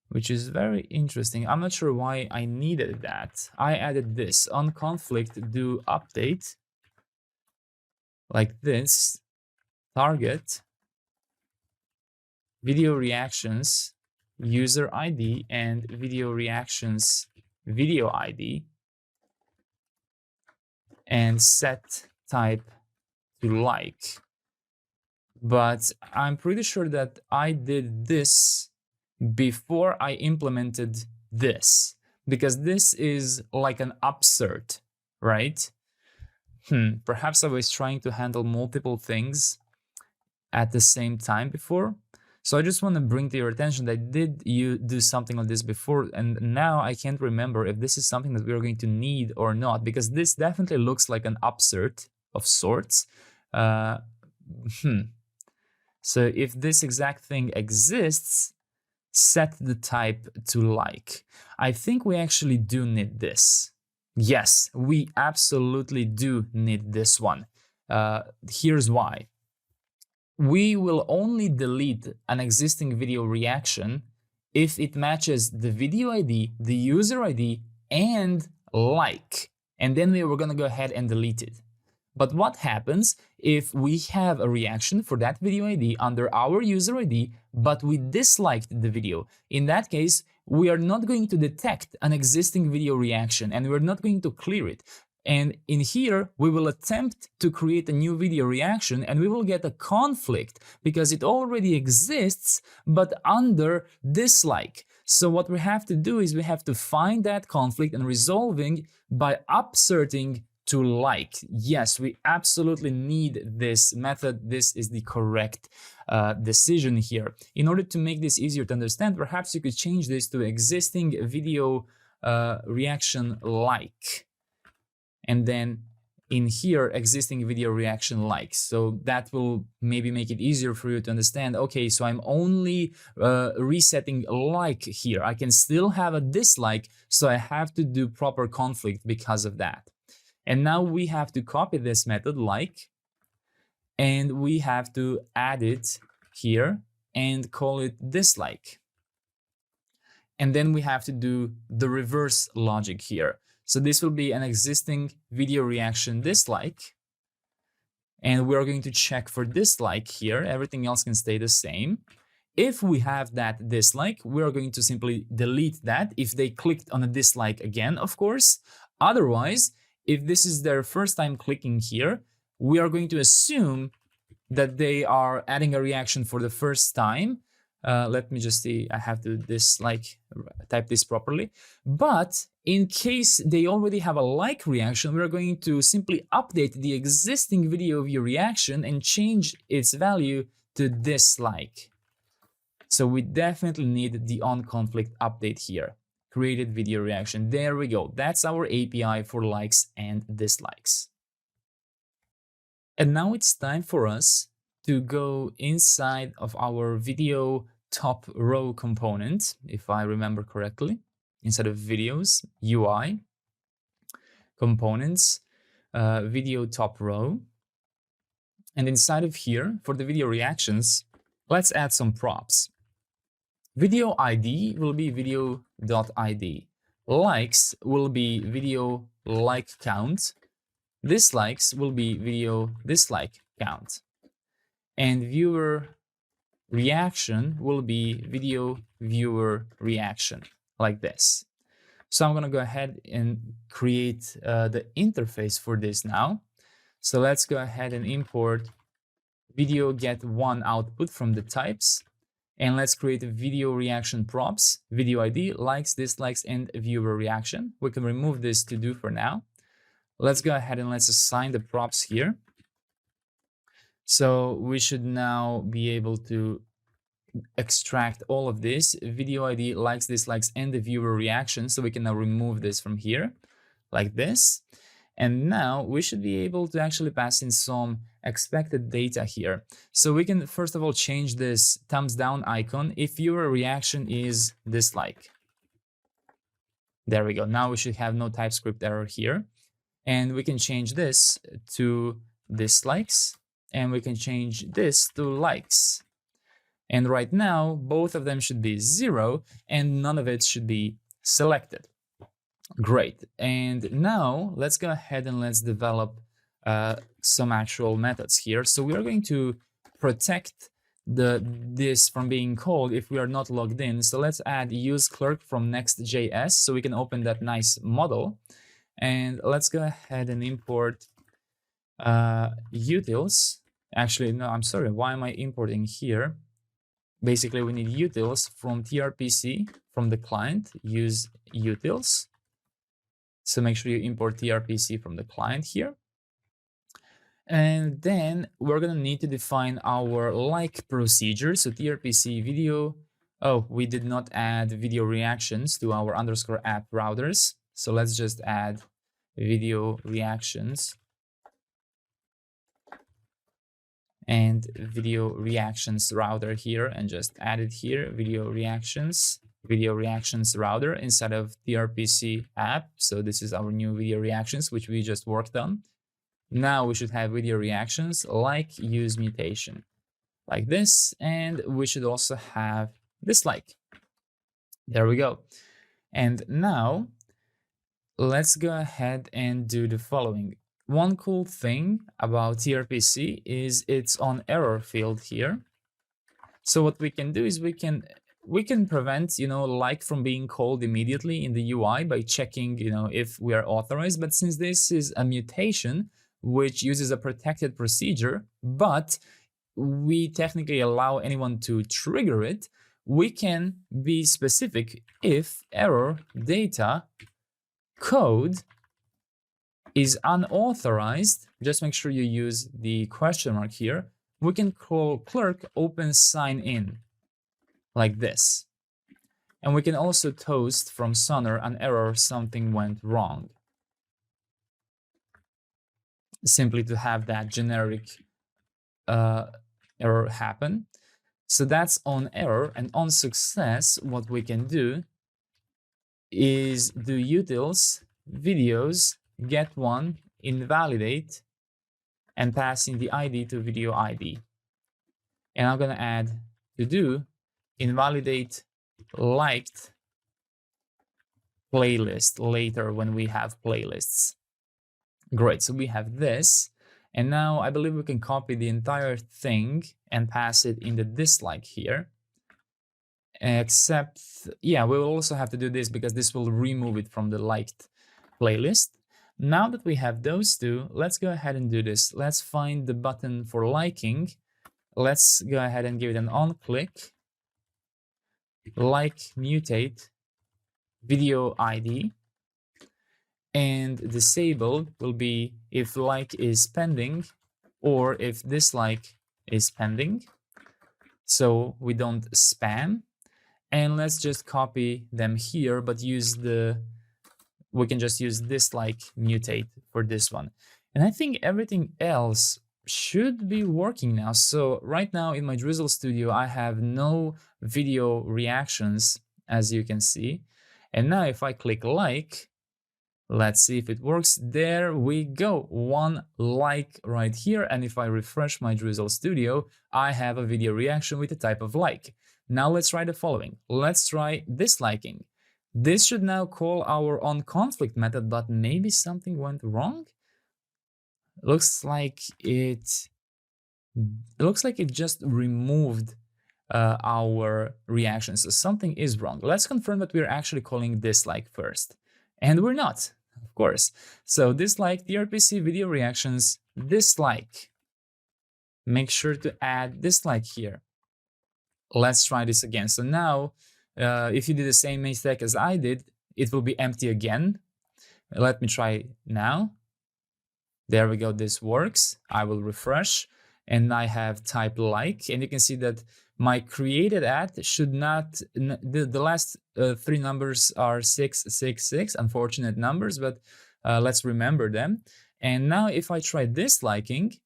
which is very interesting. I'm not sure why I needed that. I added this onConflict do update like this. Target video reactions user ID and video reactions video ID and set type to like. But I'm pretty sure that I did this before I implemented this, because this is like an upsert, right? Perhaps I was trying to handle multiple things at the same time before. So I just want to bring to your attention that you do something like this before, and now I can't remember if this is something that we're going to need or not, because this definitely looks like an upsert of sorts. So if this exact thing exists, set the type to like. I think we actually do need this. Yes, we absolutely do need this one. Here's why. We will only delete an existing video reaction if it matches the video ID, the user ID, and like. And then we were going to go ahead and delete it. But what happens if we have a reaction for that video ID under our user ID, but we disliked the video? In that case, we are not going to detect an existing video reaction and we're not going to clear it. And in here, we will attempt to create a new video reaction and we will get a conflict because it already exists, but under dislike. So what we have to do is we have to find that conflict and resolving by upserting to like. Yes, we absolutely need this method. This is the correct decision here. In order to make this easier to understand, perhaps you could change this to existing video reaction like. And then in here, existing video reaction like. So that will maybe make it easier for you to understand, okay, so I'm only resetting like here. I can still have a dislike, so I have to do proper conflict because of that. And now we have to copy this method like, and we have to add it here and call it dislike. And then we have to do the reverse logic here. So this will be an existing video reaction dislike. And we're going to check for dislike here. Everything else can stay the same. If we have that dislike, we're going to simply delete that if they clicked on a dislike again, of course. Otherwise, if this is their first time clicking here, we are going to assume that they are adding a reaction for the first time. Let me just see, I have to type this properly. But in case they already have a like reaction, we're going to simply update the existing video view reaction and change its value to dislike. So we definitely need the onConflict update here. Created video reaction. There we go. That's our API for likes and dislikes. And now it's time for us to go inside of our video top row component, if I remember correctly, inside of videos, UI, components, video top row. And inside of here, for the video reactions, let's add some props. Video ID will be video.id. Likes will be video like count. Dislikes will be video dislike count. And viewer reaction will be video viewer reaction, like this. So I'm going to go ahead and create the interface for this now. So let's go ahead and import video get one output from the types. And let's create a video reaction props, video ID, likes, dislikes, and viewer reaction. We can remove this to do for now. Let's go ahead and let's assign the props here. So we should now be able to extract all of this, video ID, likes, dislikes, and the viewer reaction. So we can now remove this from here, like this. And now we should be able to actually pass in some expected data here. So we can first of all change this thumbs down icon if viewer reaction is dislike. There we go. Now we should have no TypeScript error here. And we can change this to dislikes, and we can change this to likes. And right now, both of them should be 0, and none of it should be selected. Great. And now let's go ahead and let's develop some actual methods here. So we are going to protect this from being called if we are not logged in. So let's add use clerk from Next.js so we can open that nice model. And let's go ahead and import utils. Actually, no, I'm sorry. Why am I importing here? Basically, we need utils from tRPC from the client. Use utils. So make sure you import tRPC from the client here. And then we're going to need to define our like procedure. So tRPC video. Oh, we did not add video reactions to our underscore app routers. So let's just add video reactions and video reactions router here and just add it here. Video reactions router inside of tRPC app. So this is our new video reactions, which we just worked on. Now we should have video reactions like use mutation like this, and we should also have this like. There we go. And now let's go ahead and do the following. One cool thing about tRPC is it's on error field here. So what we can do is we can prevent, like from being called immediately in the UI by checking, if we are authorized. But since this is a mutation, which uses a protected procedure, but we technically allow anyone to trigger it, we can be specific if error data code is unauthorized. Just make sure you use the question mark here. We can call clerk open sign in like this. And we can also toast from Sonar an error something went wrong. Simply to have that generic error happen. So that's on error. And on success, what we can do is do utils videos get one invalidate and pass in the ID to video ID. And I'm going to add to do invalidate liked playlist later when we have playlists. Great, so we have this, and now I believe we can copy the entire thing and pass it in the dislike here. Except, yeah, we will also have to do this because this will remove it from the liked playlist. Now that we have those two, let's go ahead and do this. Let's find the button for liking. Let's go ahead and give it an on click. Like mutate video ID. And disabled will be if like is pending or if dislike is pending. So we don't spam. And let's just copy them here, but we can just use dislike mutate for this one. And I think everything else should be working now. So right now in my Drizzle Studio, I have no video reactions, as you can see. And now if I click like, let's see if it works. There we go. One like right here. And if I refresh my Drizzle Studio, I have a video reaction with the type of like. Now let's try the following. Let's try disliking. This should now call our onConflict method, but maybe something went wrong. Looks like it just removed our reaction. So something is wrong. Let's confirm that we're actually calling dislike first. And we're not. Of course. So dislike tRPC video reactions, dislike. Make sure to add dislike here. Let's try this again. So now, if you did the same mistake as I did, it will be empty again. Let me try now. There we go. This works. I will refresh and I have type like, and you can see that my created at should not, the last three numbers are 666, unfortunate numbers, but let's remember them. And now if I try disliking,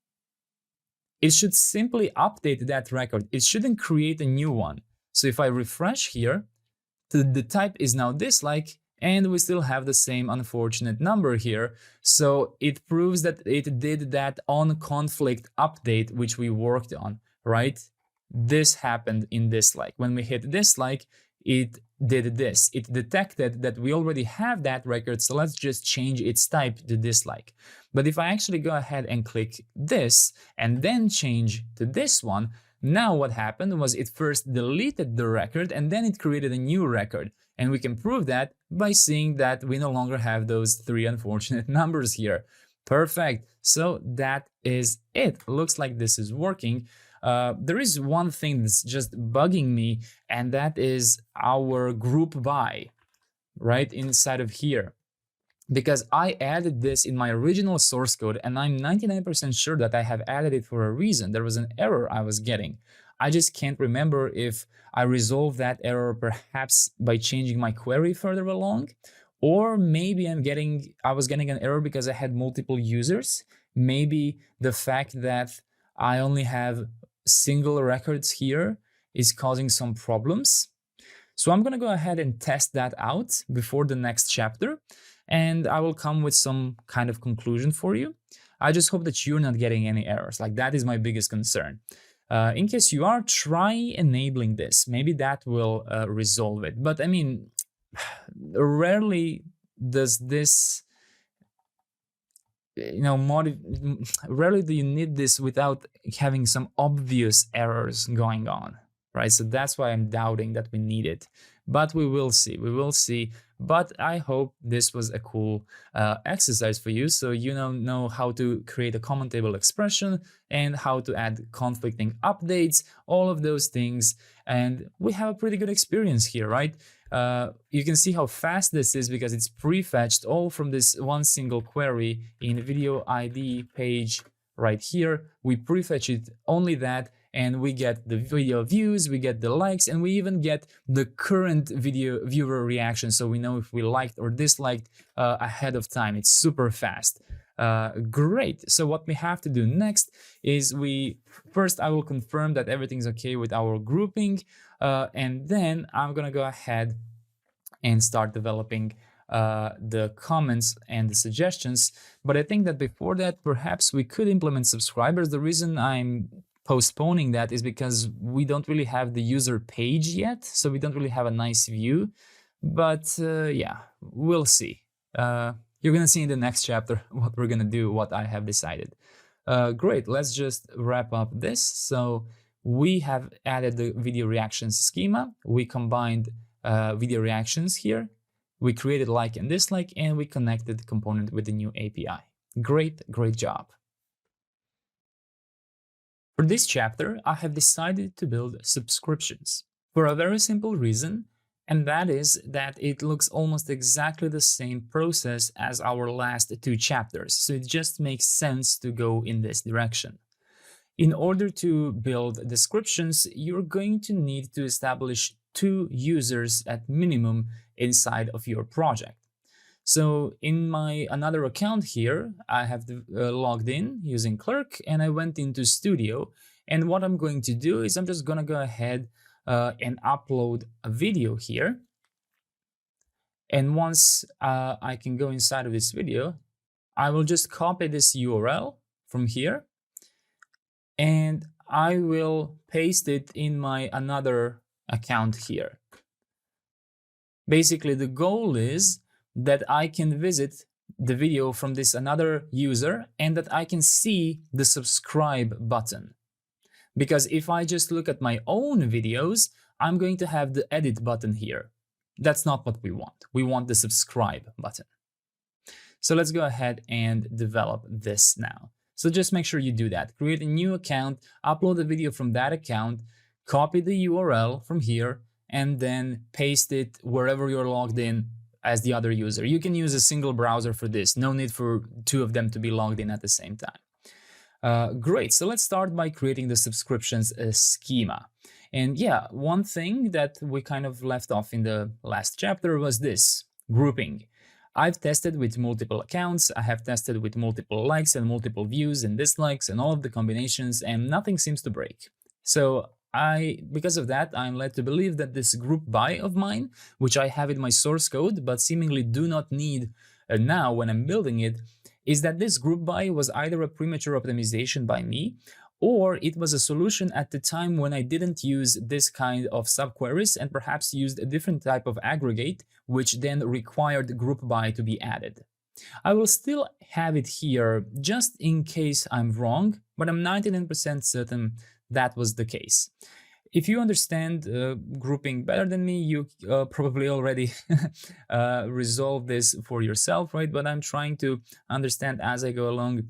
it should simply update that record. It shouldn't create a new one. So if I refresh here, the type is now dislike, and we still have the same unfortunate number here. So it proves that it did that onConflict update, which we worked on, right? This happened in dislike. When we hit dislike, it did this. It detected that we already have that record, so let's just change its type to dislike. But if I actually go ahead and click this and then change to this one, now what happened was it first deleted the record and then it created a new record. And we can prove that by seeing that we no longer have those three unfortunate numbers here. Perfect. So that is it. Looks like this is working. There is one thing that's just bugging me, and that is our group by, right inside of here. Because I added this in my original source code, and I'm 99% sure that I have added it for a reason. There was an error I was getting. I just can't remember if I resolved that error perhaps by changing my query further along, or maybe I was getting an error because I had multiple users. Maybe the fact that I only have single records here is causing some problems. So I'm going to go ahead and test that out before the next chapter, and I will come with some kind of conclusion for you. I just hope that you're not getting any errors. Like, that is my biggest concern. In case you are, try enabling this. Maybe that will resolve it. But I mean, rarely does this, rarely do you need this without having some obvious errors going on, right? So that's why I'm doubting that we need it. But we will see. We will see. But I hope this was a cool exercise for you, so you know how to create a common table expression and how to add conflicting updates, all of those things. And we have a pretty good experience here, right? You can see how fast this is because it's prefetched all from this one single query in video ID page right here. We prefetch it, only that, and we get the video views, we get the likes, and we even get the current video viewer reaction, so we know if we liked or disliked ahead of time. It's super fast. Great. So what we have to do next is first I will confirm that everything's okay with our grouping, and then I'm gonna go ahead and start developing the comments and the suggestions. But I think that before that, perhaps we could implement subscribers. The reason I'm postponing that is because we don't really have the user page yet, so we don't really have a nice view. But yeah, we'll see. You're gonna see in the next chapter what we're gonna do, what I have decided. Great, let's just wrap up this. So we have added the video reactions schema. We combined video reactions here. We created like and dislike, and we connected the component with the new API. Great, great job. For this chapter, I have decided to build subscriptions for a very simple reason, and that is that it looks almost exactly the same process as our last two chapters, so it just makes sense to go in this direction. In order to build descriptions, you're going to need to establish 2 users at minimum inside of your project. So in my another account here, I have logged in using Clerk, and I went into Studio. And what I'm going to do is I'm just going to go ahead and upload a video here. And once I can go inside of this video, I will just copy this URL from here, and I will paste it in my another account here. Basically, the goal is that I can visit the video from this another user and that I can see the subscribe button. Because if I just look at my own videos, I'm going to have the edit button here. That's not what we want. We want the subscribe button. So let's go ahead and develop this now. So just make sure you do that. Create a new account, upload the video from that account, copy the URL from here, and then paste it wherever you're logged in as the other user. You can use a single browser for this. No need for 2 of them to be logged in at the same time. Great, so let's start by creating the subscriptions schema. And yeah, one thing that we kind of left off in the last chapter was this, grouping. I've tested with multiple accounts, I have tested with multiple likes and multiple views and dislikes and all of the combinations, and nothing seems to break. So because of that, I'm led to believe that this group by of mine, which I have in my source code, but seemingly do not need now when I'm building it, is that this group by was either a premature optimization by me, or it was a solution at the time when I didn't use this kind of subqueries and perhaps used a different type of aggregate, which then required group by to be added. I will still have it here just in case I'm wrong, but I'm 99% certain that was the case. If you understand grouping better than me, you probably already resolved this for yourself, right? But I'm trying to understand as I go along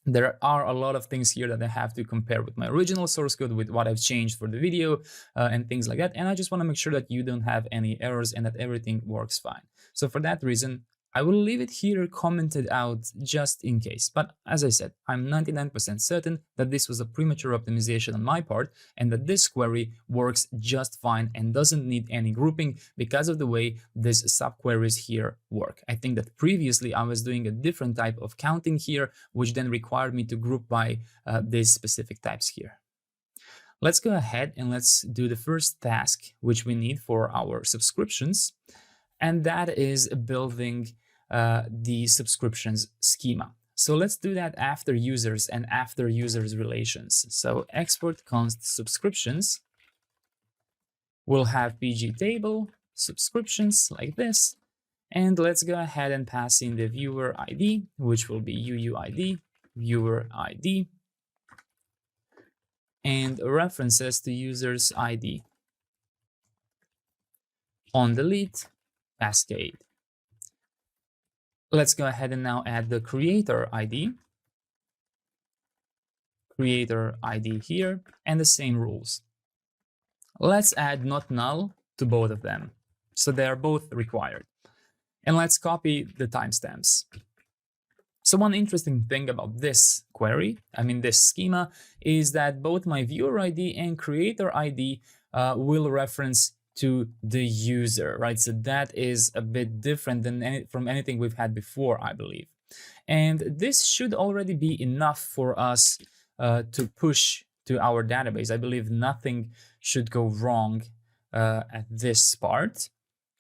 there are a lot of things here that I have to compare with my original source code, with what I've changed for the video and things like that. And I just want to make sure that you don't have any errors and that everything works fine. So for that reason, I will leave it here commented out just in case. But as I said, I'm 99% certain that this was a premature optimization on my part and that this query works just fine and doesn't need any grouping because of the way these subqueries here work. I think that previously I was doing a different type of counting here, which then required me to group by these specific types here. Let's go ahead and let's do the first task which we need for our subscriptions, and that is building the subscriptions schema. So let's do that after users and after users relations. So export const subscriptions will have pg table subscriptions like this, and let's go ahead and pass in the viewer ID, which will be UUID, viewer ID, and references to users ID on delete cascade. Let's go ahead and now add the creator ID here, and the same rules. Let's add not null to both of them, so they are both required. And let's copy the timestamps. So one interesting thing about this query, this schema, is that both my viewer ID and creator ID will reference to the user, right? So that is a bit different than from anything we've had before, I believe. And this should already be enough for us to push to our database. I believe nothing should go wrong at this part.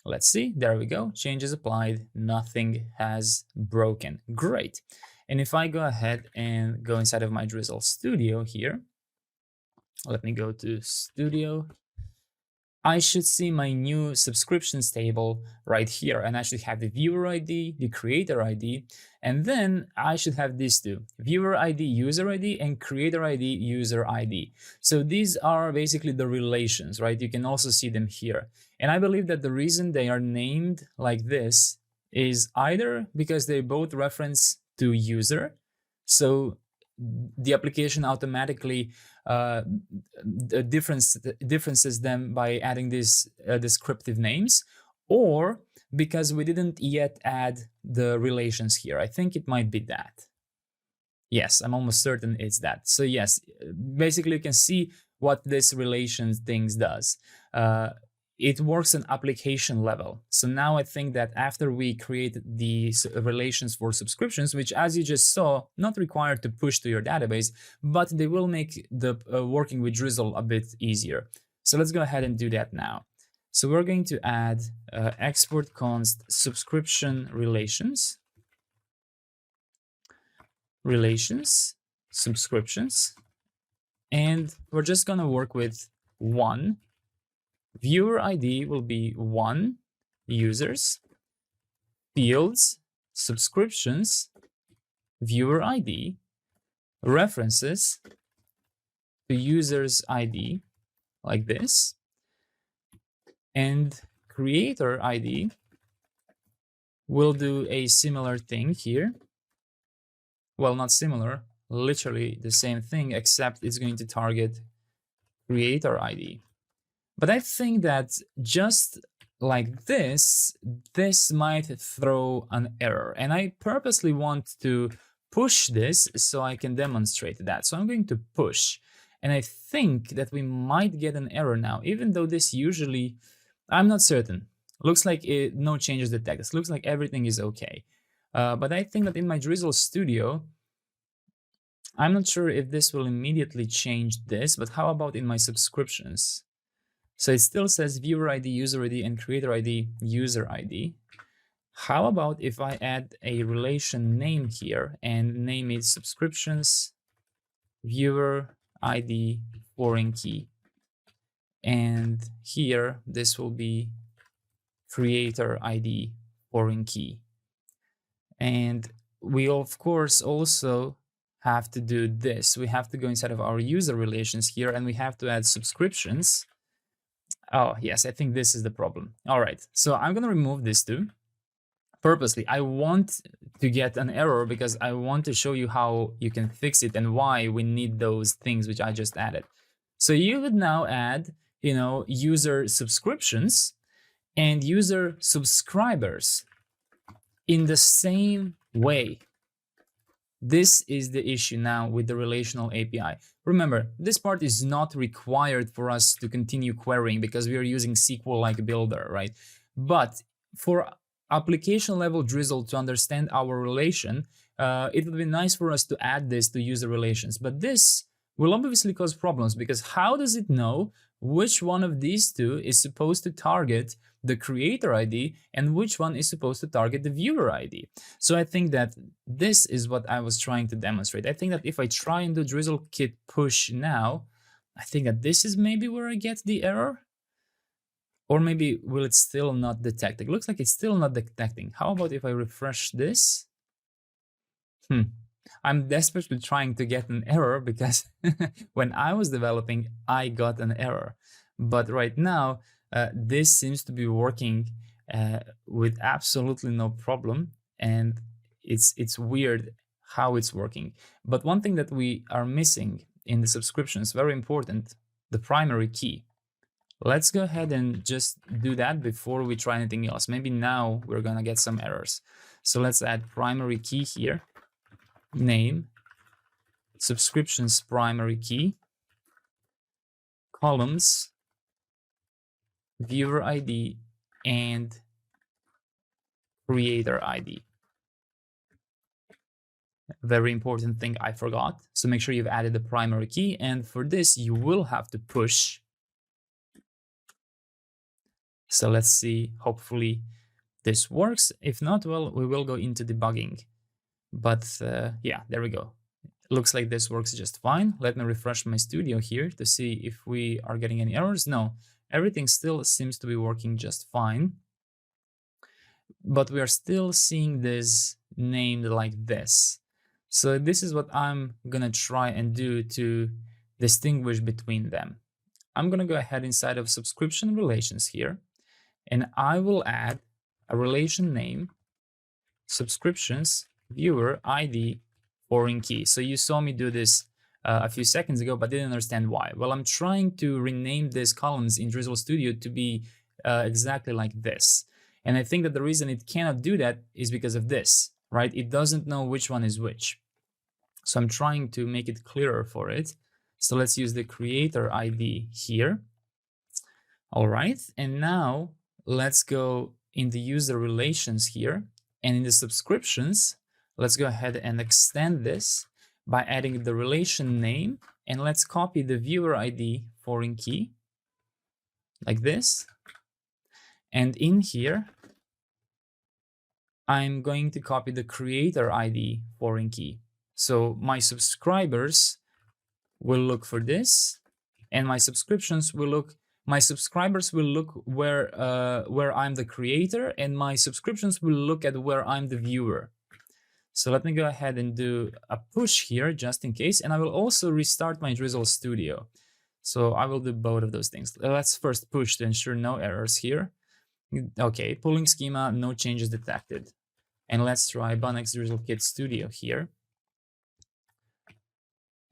Let's see, there we go, changes applied, nothing has broken. Great. And if I go ahead and go inside of my Drizzle Studio here, let me go to Studio, I should see my new subscriptions table right here, and I should have the viewer ID, the creator ID, and then I should have these two, viewer ID, user ID, and creator ID, user ID. So these are basically the relations, right? You can also see them here. And I believe that the reason they are named like this is either because they both reference to user, so the application automatically differences them by adding these descriptive names, or because we didn't yet add the relations here. I think it might be that. Yes, I'm almost certain it's that. So yes, basically you can see what this relations things does. It works on application level. So now I think that after we create the relations for subscriptions, which as you just saw, not required to push to your database, but they will make the working with Drizzle a bit easier. So let's go ahead and do that now. So we're going to add export const subscription relations, subscriptions, and we're just gonna work with one. Viewer ID will be 1, users, fields, subscriptions, viewer ID, references to users ID like this, and creator ID will do a similar thing here. Well, not similar, literally the same thing, except it's going to target creator ID. But I think that just like this might throw an error. And I purposely want to push this so I can demonstrate that. So I'm going to push. And I think that we might get an error now, even though this usually, I'm not certain. Looks like no changes detected. Looks like everything is okay. But I think that in my Drizzle Studio, I'm not sure if this will immediately change this, but how about in my subscriptions? So it still says viewer ID, user ID, and creator ID, user ID. How about if I add a relation name here and name it subscriptions, viewer ID, foreign key. And here, this will be creator ID, foreign key. And we, of course, also have to do this. We have to go inside of our user relations here, and we have to add subscriptions. Oh, yes, I think this is the problem. All right, so I'm going to remove these two. purposely. I want to get an error because I want to show you how you can fix it and why we need those things which I just added. So you would now add, user subscriptions and user subscribers in the same way. This is the issue now with the relational API. Remember, this part is not required for us to continue querying because we are using SQL-like builder, right? But for application level Drizzle to understand our relation, it would be nice for us to add this to user relations. But this will obviously cause problems because how does it know which one of these two is supposed to target the creator ID and which one is supposed to target the viewer ID? So I think that this is what I was trying to demonstrate. I think that if I try and do DrizzleKit push now, I think that this is maybe where I get the error. Or maybe will it still not detect? It looks like it's still not detecting. How about if I refresh this? I'm desperately trying to get an error because when I was developing, I got an error. But right now, this seems to be working with absolutely no problem. And it's weird how it's working. But one thing that we are missing in the subscriptions, very important, the primary key. Let's go ahead and just do that before we try anything else. Maybe now we're gonna get some errors. So let's add primary key here, name, subscriptions primary key, columns, viewer ID, and creator ID. Very important thing I forgot. So make sure you've added the primary key. And for this, you will have to push. So let's see, hopefully this works. If not, well, we will go into debugging. But yeah, there we go. Looks like this works just fine. Let me refresh my studio here to see if we are getting any errors. No, everything still seems to be working just fine. But we are still seeing this named like this. So this is what I'm gonna try and do to distinguish between them. I'm gonna go ahead inside of subscription relations here, and I will add a relation name, subscriptions, viewer, ID, foreign key. So you saw me do this a few seconds ago, but didn't understand why. Well, I'm trying to rename these columns in Drizzle Studio to be exactly like this. And I think that the reason it cannot do that is because of this, right? It doesn't know which one is which. So I'm trying to make it clearer for it. So let's use the creator ID here. All right, and now let's go in the user relations here, and in the subscriptions, let's go ahead and extend this by adding the relation name, and let's copy the viewer ID foreign key like this. And in here, I'm going to copy the creator ID foreign key. So my subscribers will look for this, and my subscriptions will look. My subscribers will look where I'm the creator, and my subscriptions will look at where I'm the viewer. So let me go ahead and do a push here just in case, and I will also restart my Drizzle Studio. So I will do both of those things. Let's first push to ensure no errors here. Okay, pulling schema, no changes detected. And let's try Bonex DrizzleKit Studio here.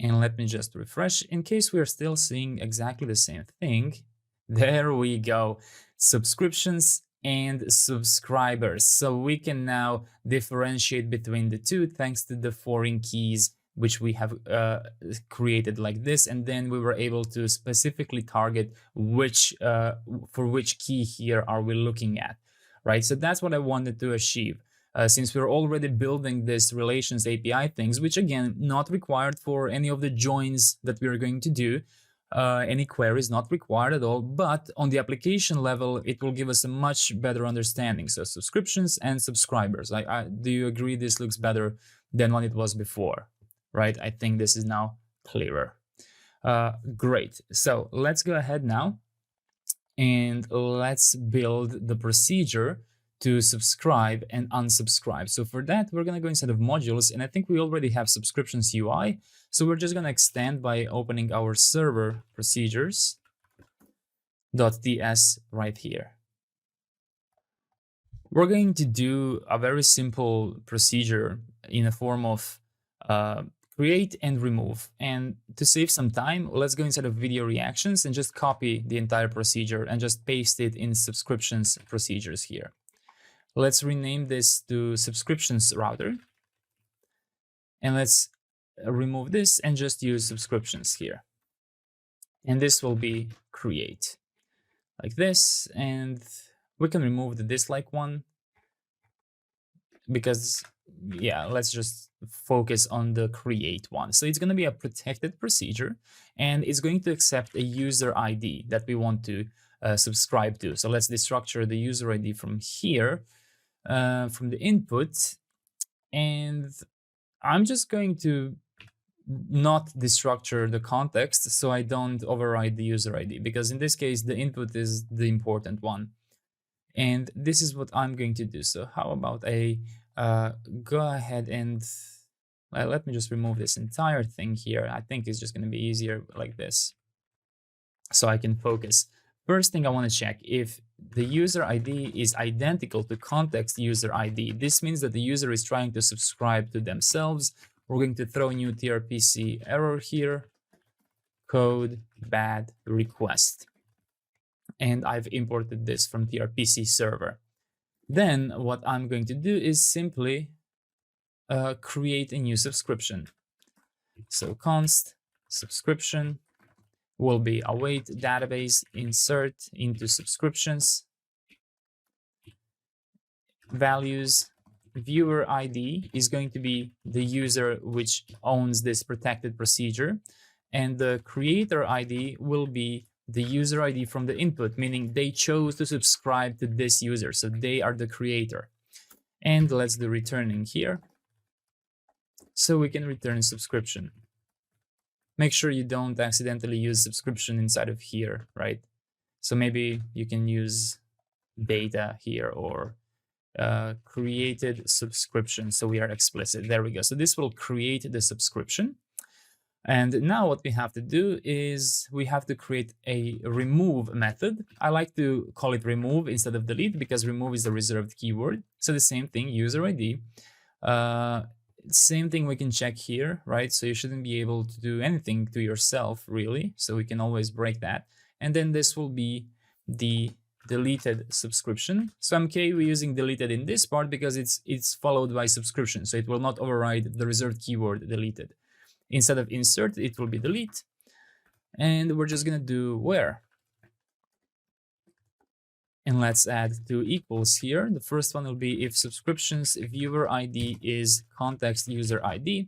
And let me just refresh in case we are still seeing exactly the same thing. There we go, subscriptions and subscribers. So we can now differentiate between the two thanks to the foreign keys which we have created like this, and then we were able to specifically target for which key here are we looking at, right? So that's what I wanted to achieve. Since we're already building this relations API things, which again, not required for any of the joins that we're going to do, any queries not required at all, but on the application level, it will give us a much better understanding. So subscriptions and subscribers. Do you agree this looks better than what it was before, right? I think this is now clearer. Great. So let's go ahead now and let's build the procedure to subscribe and unsubscribe. So for that, we're going to go inside of modules, and I think we already have subscriptions UI. So we're just going to extend by opening our server procedures.ts right here. we're going to do a very simple procedure in a form of create and remove. And to save some time, let's go inside of video reactions and just copy the entire procedure and just paste it in subscriptions procedures here. Let's rename this to subscriptions router. And let's remove this and just use subscriptions here. And this will be create like this. And we can remove the dislike one because, yeah, let's just focus on the create one. So it's going to be a protected procedure, and it's going to accept a user ID that we want to subscribe to. So let's destructure the user ID from here, from the input. And I'm just going to not destructure the context so I don't override the user ID, because in this case, the input is the important one. And this is what I'm going to do. So how about a go ahead and let me just remove this entire thing here. I think it's just going to be easier like this, so I can focus. First thing I want to check if the user ID is identical to context user ID. This means that the user is trying to subscribe to themselves. We're going to throw new tRPC error here, code bad request. And I've imported this from tRPC server. Then what I'm going to do is simply create a new subscription. So const subscription will be await database insert into subscriptions, values, viewer ID is going to be the user which owns this protected procedure, and the creator ID will be the user ID from the input, meaning they chose to subscribe to this user, so they are the creator. And let's do returning here, so we can return subscription. Make sure you don't accidentally use subscription inside of here, right? So maybe you can use data here or created subscription, so we are explicit. There we go. So this will create the subscription. And now what we have to do is we have to create a remove method. I like to call it remove instead of delete because remove is a reserved keyword. So the same thing, user ID. Same thing we can check here, right? So you shouldn't be able to do anything to yourself, really. So we can always break that. And then this will be the deleted subscription. So I'm okay we're using deleted in this part because it's followed by subscription. So it will not override the reserved keyword deleted. Instead of insert, it will be delete. And we're just going to do where. And let's add two equals here. The first one will be if subscriptions viewer ID is context user ID,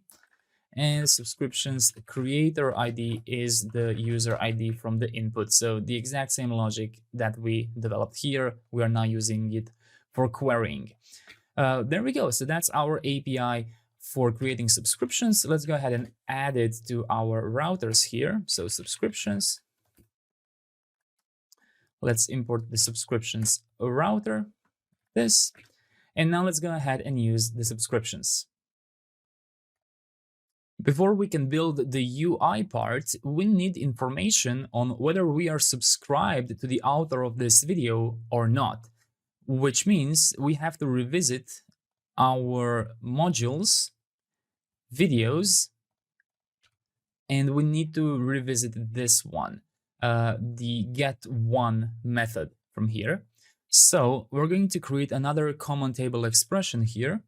and subscriptions creator ID is the user ID from the input. So the exact same logic that we developed here, we are now using it for querying. There we go. So that's our API for creating subscriptions. Let's go ahead and add it to our routers here. So subscriptions. Let's import the subscriptions router, this. And now let's go ahead and use the subscriptions. Before we can build the UI part, we need information on whether we are subscribed to the author of this video or not, which means we have to revisit our modules, videos, and we need to revisit this one, the get1 method from here. So we're going to create another common table expression here,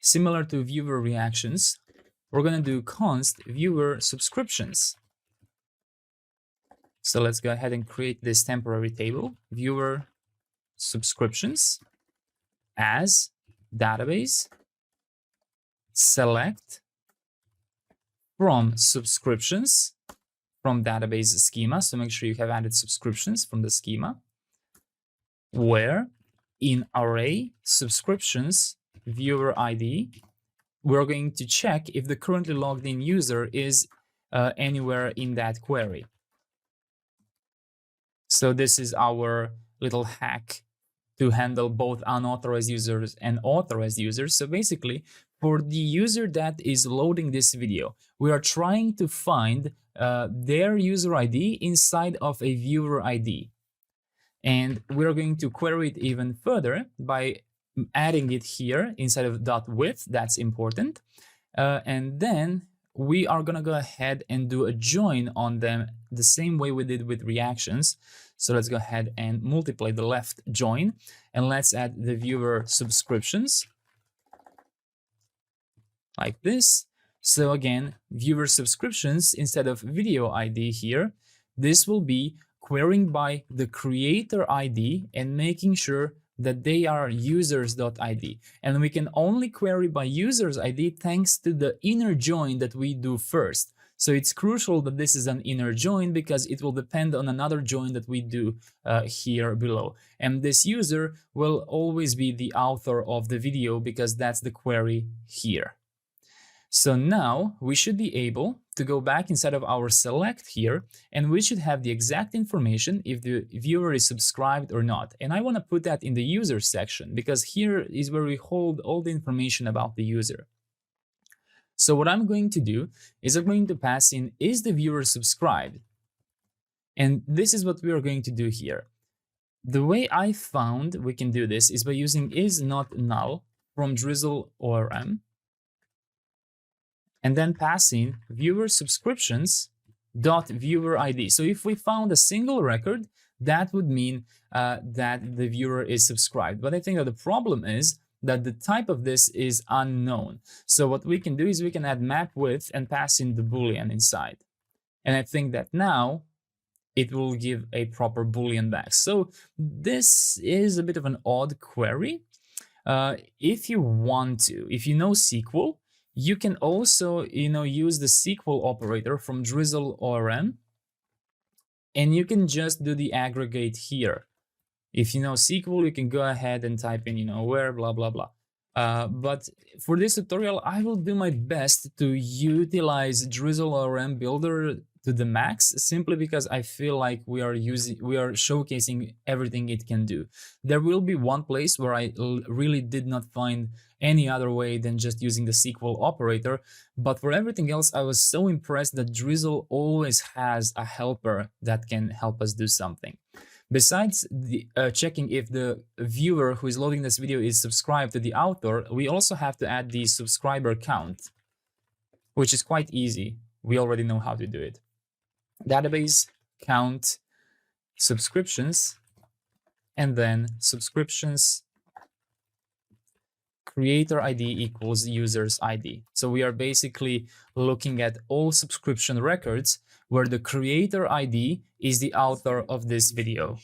similar to viewer reactions. We're going to do const viewer subscriptions. So let's go ahead and create this temporary table, viewer subscriptions, as database, select from subscriptions from database schema. So make sure you have added subscriptions from the schema, where in array subscriptions viewer ID, we're going to check if the currently logged in user is anywhere in that query. So this is our little hack to handle both unauthorized users and authorized users. So basically, for the user that is loading this video, we are trying to find their user ID inside of a viewer ID. And we're going to query it even further by adding it here inside of .width, that's important. And then we are gonna go ahead and do a join on them the same way we did with reactions. So let's go ahead and multiply the left join, and let's add the viewer subscriptions like this. So again, viewer subscriptions instead of video ID here, this will be querying by the creator ID and making sure that they are users.id. And we can only query by users ID thanks to the inner join that we do first. So it's crucial that this is an inner join because it will depend on another join that we do here below. And this user will always be the author of the video because that's the query here. So now we should be able to go back inside of our select here, and we should have the exact information if the viewer is subscribed or not. And I want to put that in the user section because here is where we hold all the information about the user. So what I'm going to do is I'm going to pass in, is the viewer subscribed? And this is what we are going to do here. The way I found we can do this is by using isNotNull from DrizzleORM, and then passing viewer subscriptions dot viewer ID. So if we found a single record, that would mean that the viewer is subscribed. But I think that the problem is that the type of this is unknown. So what we can do is we can add map width and pass in the Boolean inside. And I think that now it will give a proper Boolean back. So this is a bit of an odd query. If you want to, if you know SQL, you can also, use the SQL operator from DrizzleORM, and you can just do the aggregate here. If you know SQL, you can go ahead and type in, where, blah, blah, blah. But for this tutorial, I will do my best to utilize DrizzleORM Builder to the max, simply because I feel like we are showcasing everything it can do. There will be one place where I really did not find any other way than just using the SQL operator, but for everything else, I was so impressed that Drizzle always has a helper that can help us do something. Besides checking if the viewer who is loading this video is subscribed to the author, we also have to add the subscriber count, which is quite easy. We already know how to do it. Database, count, subscriptions, and then subscriptions, creator ID equals users ID. So we are basically looking at all subscription records where the creator ID is the author of this video.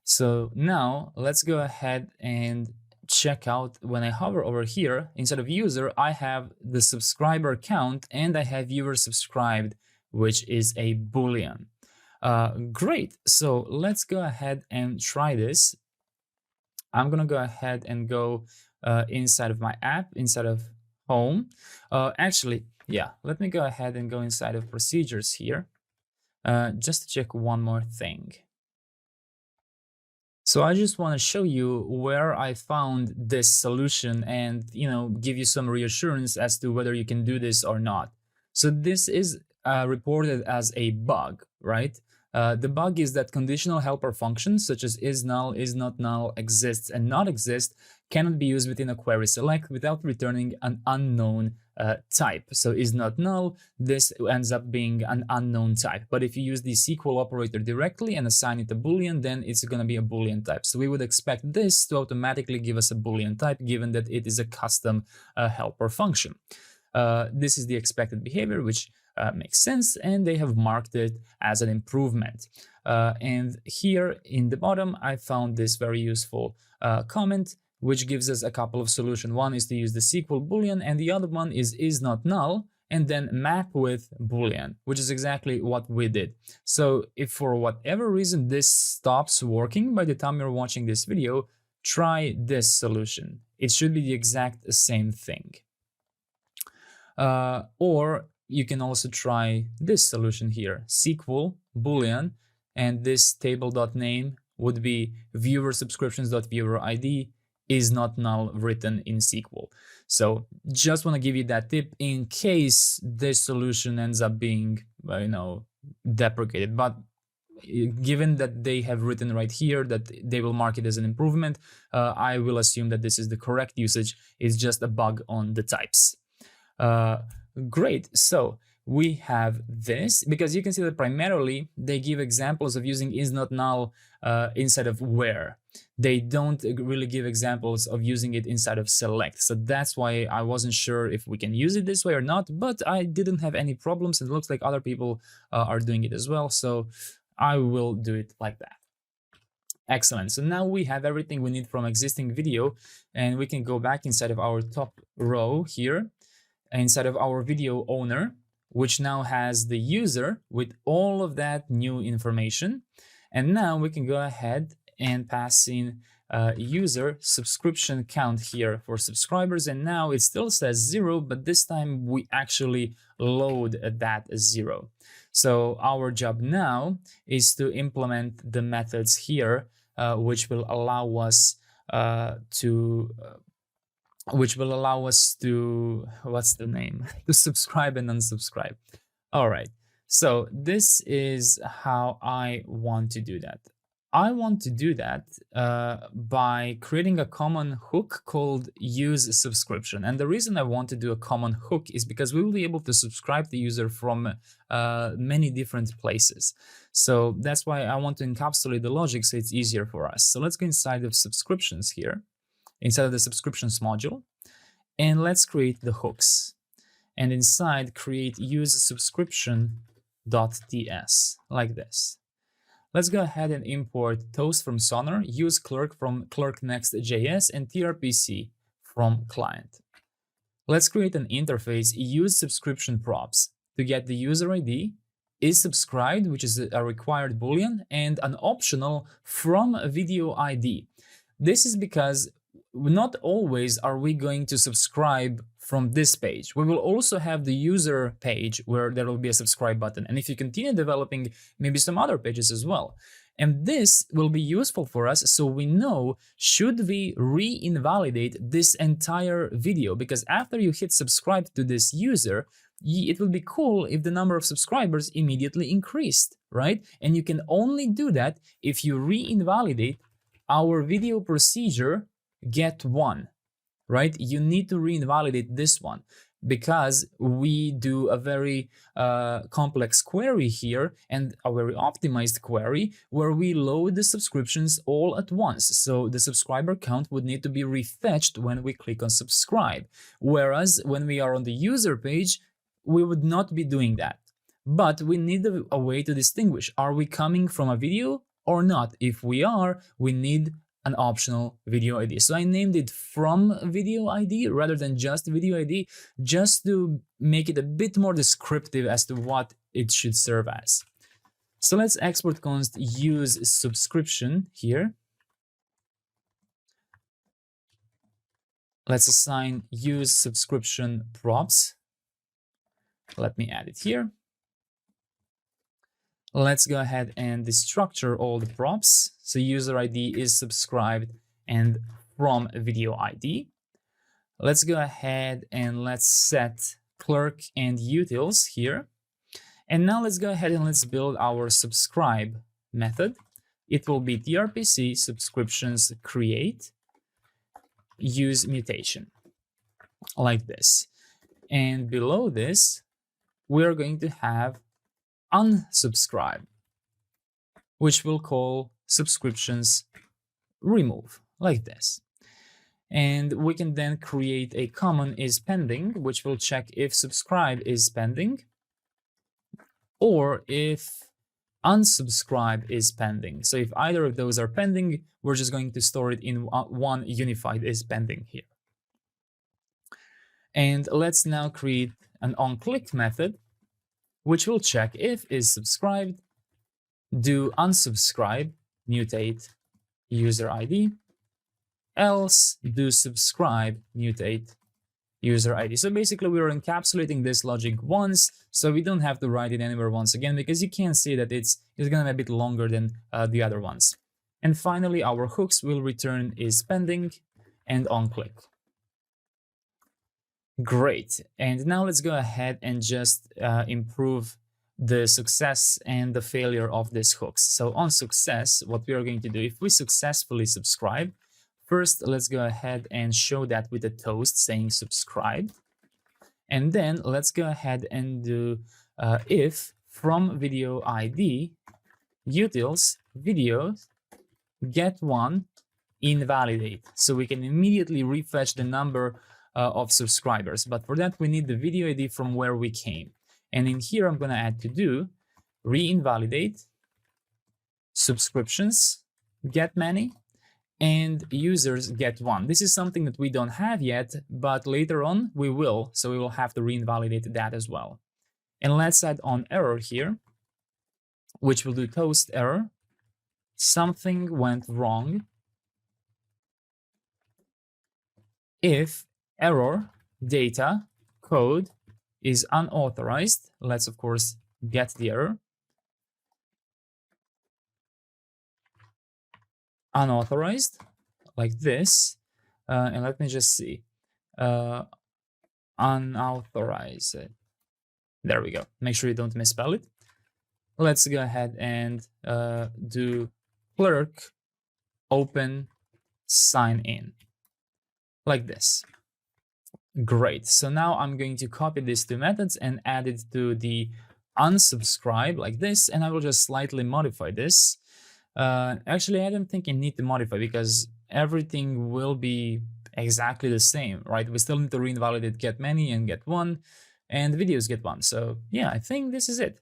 So now let's go ahead and check out. When I hover over here, instead of user, I have the subscriber count and I have viewer subscribed, which is a Boolean. Great. So let's go ahead and try this. I'm going to go ahead and go inside of my app, inside of home. Actually, yeah, let me go ahead and go inside of procedures here, just to check one more thing. So I just want to show you where I found this solution and, give you some reassurance as to whether you can do this or not. So this is reported as a bug, right? The bug is that conditional helper functions such as isNull, isNotNull, exists, and not exist cannot be used within a query select without returning an unknown type. So isNotNull, this ends up being an unknown type. But if you use the SQL operator directly and assign it a Boolean, then it's going to be a Boolean type. So we would expect this to automatically give us a Boolean type, given that it is a custom helper function. This is the expected behavior, which makes sense, and they have marked it as an improvement. And here in the bottom, I found this very useful comment, which gives us a couple of solutions. One is to use the SQL Boolean, and the other one is isNotNull, and then map with Boolean, which is exactly what we did. So if for whatever reason this stops working by the time you're watching this video, try this solution. It should be the exact same thing. Or you can also try this solution here, SQL Boolean, and this table.name would be viewer subscriptions.viewer ID isNotNull written in SQL. So just want to give you that tip in case this solution ends up being, deprecated. But given that they have written right here that they will mark it as an improvement, I will assume that this is the correct usage. It's just a bug on the types. Great. So we have this, because you can see that primarily they give examples of using is not null inside of where. They don't really give examples of using it inside of select. So that's why I wasn't sure if we can use it this way or not, but I didn't have any problems. It looks like other people are doing it as well. So I will do it like that. Excellent. So now we have everything we need from existing video, and we can go back inside of our top row here, inside of our video owner, which now has the user with all of that new information. And now we can go ahead and pass in user subscription count here for subscribers. And now it still says 0, but this time we actually load that as 0. So our job now is to implement the methods here, which will allow us to what's the name? To subscribe and unsubscribe. All right. So this is how I want to do that. I want to do that by creating a common hook called use subscription. And the reason I want to do a common hook is because we will be able to subscribe the user from many different places. So that's why I want to encapsulate the logic so it's easier for us. So let's go inside of subscriptions here, inside of the subscriptions module, and let's create the hooks. And inside, create use subscription.ts like this. Let's go ahead and import toast from Sonar, use clerk from clerk Next.js, and tRPC from client. Let's create an interface, use subscription props to get the user ID, is subscribed, which is a required boolean, and an optional from video ID. This is because not always are we going to subscribe from this page. We will also have the user page where there will be a subscribe button. And if you continue developing, maybe some other pages as well. And this will be useful for us so we know, should we re-invalidate this entire video? Because after you hit subscribe to this user, it will be cool if the number of subscribers immediately increased, right? And you can only do that if you re-invalidate our video procedure get one, right? You need to re-invalidate this one because we do a very complex query here and a very optimized query where we load the subscriptions all at once. So the subscriber count would need to be refetched when we click on subscribe. Whereas when we are on the user page, we would not be doing that. But we need a way to distinguish, are we coming from a video or not? If we are, we need an optional video ID. So I named it from video ID rather than just video ID, just to make it a bit more descriptive as to what it should serve as. So let's export const use subscription here. Let's assign use subscription props. Let me add it here. Let's go ahead and destructure all the props. So user ID is subscribed and from video ID. Let's go ahead and let's set clerk and utils here. And now let's go ahead and let's build our subscribe method. It will be tRPC subscriptions create use mutation like this. And below this, we're going to have unsubscribe, which we'll call subscriptions remove like this. And we can then create a common is pending, which will check if subscribe is pending or if unsubscribe is pending. So if either of those are pending, we're just going to store it in one unified is pending here. And let's now create an onClick method, which will check if is subscribed, do unsubscribe, mutate user ID, else do subscribe, mutate user ID. So basically we're encapsulating this logic once, so we don't have to write it anywhere once again, because you can see that it's gonna be a bit longer than the other ones. And finally, our hooks will return is pending and onClick. Great. And now let's go ahead and just improve the success and the failure of these hooks. So on success, what we are going to do, if we successfully subscribe, first let's go ahead and show that with a toast saying subscribe. And then let's go ahead and do if from video ID utils video get one invalidate. So we can immediately refetch the number of subscribers. But for that, we need the video ID from where we came. And in here, I'm going to add to do reinvalidate subscriptions get many and users get one. This is something that we don't have yet, but later on we will. So we will have to reinvalidate that as well. And let's add on error here, which will do toast error. Something went wrong if error data code is unauthorized. Let's of course get the error. Unauthorized, like this. And let me just see. Unauthorized. There we go. Make sure you don't misspell it. Let's go ahead and do clerk open sign in, like this. Great. So now I'm going to copy these two methods and add it to the unsubscribe like this, and I will just slightly modify this. Actually, I don't think I need to modify because everything will be exactly the same, right? We still need to reinvalidate get many and get one, and videos get one. So yeah, I think this is it.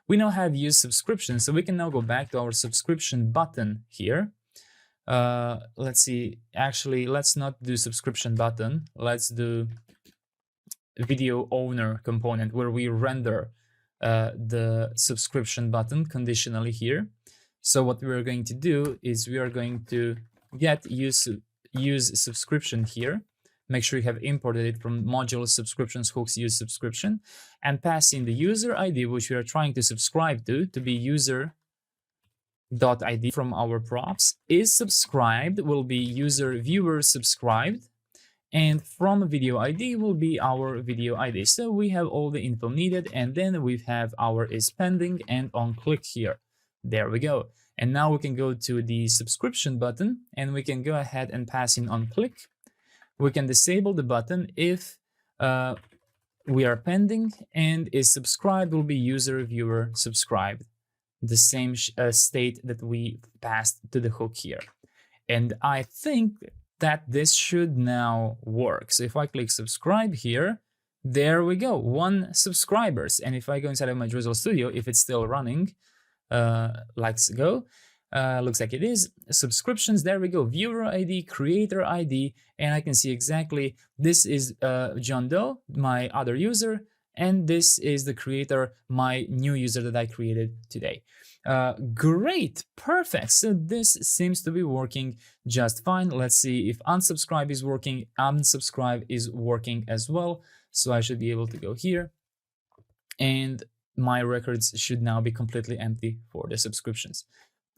We now have used subscription, so we can now go back to our subscription button here. Let's see, actually, let's not do subscription button. Let's do video owner component where we render the subscription button conditionally here. So what we are going to do is we are going to get use subscription here. Make sure you have imported it from module subscriptions hooks use subscription, and pass in the user ID which we are trying to subscribe to be user.id from our props. Is subscribed will be user viewer subscribed, and from video ID will be our video ID. So we have all the info needed, and then we have our is pending and on click here. There we go. And now we can go to the subscription button and we can go ahead and pass in on click. We can disable the button if we are pending, and is subscribed will be user viewer subscribed, the same state that we passed to the hook here. And I think that this should now work. So if I click subscribe here, there we go, 1 subscribers. And if I go inside of my Drizzle Studio, if it's still running, let's go. Looks like it is. Subscriptions, there we go. Viewer ID, creator ID, and I can see exactly this is John Doe, my other user, and this is the creator, my new user that I created today. Great, perfect. So this seems to be working just fine. Let's see if unsubscribe is working. Unsubscribe is working as well. So I should be able to go here, and my records should now be completely empty for the subscriptions.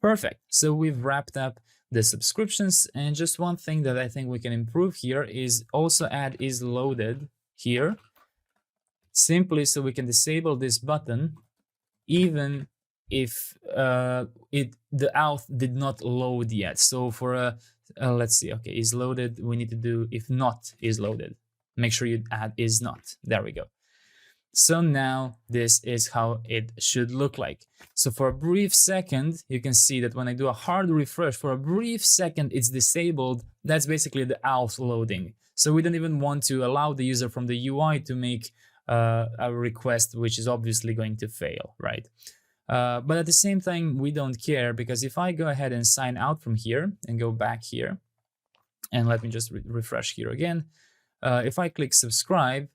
Perfect. So we've wrapped up the subscriptions, and just one thing that I think we can improve here is also add is loaded here, simply so we can disable this button even if the auth did not load yet. So for a let's see, okay, is loaded, we need to do if not is loaded. Make sure you add is not. There we go. So now this is how it should look like. So for a brief second, you can see that when I do a hard refresh, for a brief second, it's disabled. That's basically the auth loading. So we don't even want to allow the user from the UI to make a request, which is obviously going to fail, right? But at the same time, we don't care, because if I go ahead and sign out from here and go back here, and let me just refresh here again. If I click subscribe,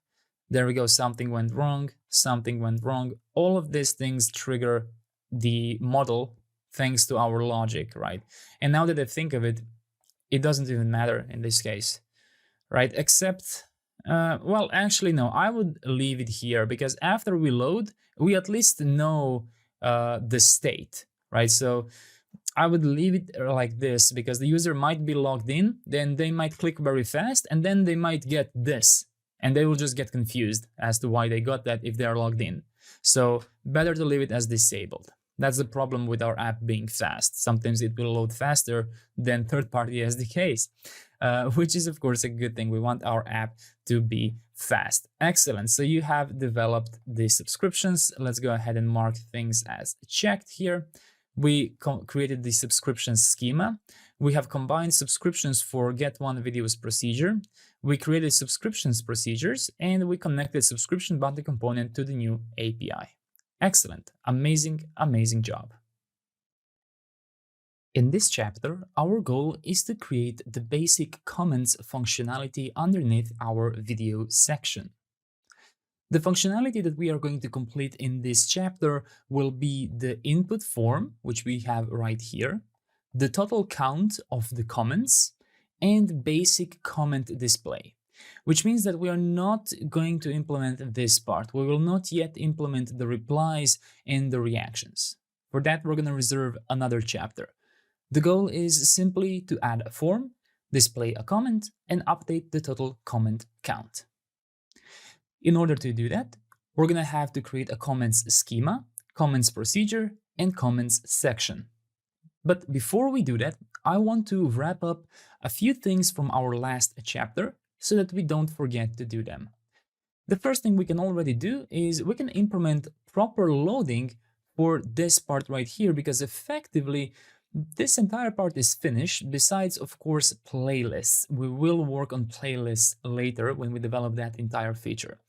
there we go, something went wrong, something went wrong. All of these things trigger the model thanks to our logic, right? And now that I think of it, it doesn't even matter in this case, right? Except, well, actually, no, I would leave it here, because after we load, we at least know the state, right? So I would leave it like this, because the user might be logged in, then they might click very fast, and then they might get this. And they will just get confused as to why they got that if they are logged in. So better to leave it as disabled. That's the problem with our app being fast. Sometimes it will load faster than third-party SDKs, which is of course a good thing. We want our app to be fast. Excellent. So you have developed the subscriptions. Let's go ahead and mark things as checked here. We created the subscription schema. We have combined subscriptions for get one videos procedure. We created subscriptions procedures, and we connected subscription button component to the new API. Excellent. Amazing, amazing job. In this chapter, our goal is to create the basic comments functionality underneath our video section. The functionality that we are going to complete in this chapter will be the input form, which we have right here, the total count of the comments, and basic comment display, which means that we are not going to implement this part. We will not yet implement the replies and the reactions. For that, we're going to reserve another chapter. The goal is simply to add a form, display a comment, and update the total comment count. In order to do that, we're going to have to create a comments schema, comments procedure, and comments section. But before we do that, I want to wrap up a few things from our last chapter so that we don't forget to do them. The first thing we can already do is we can implement proper loading for this part right here, because effectively this entire part is finished, besides, of course, playlists. We will work on playlists later when we develop that entire feature.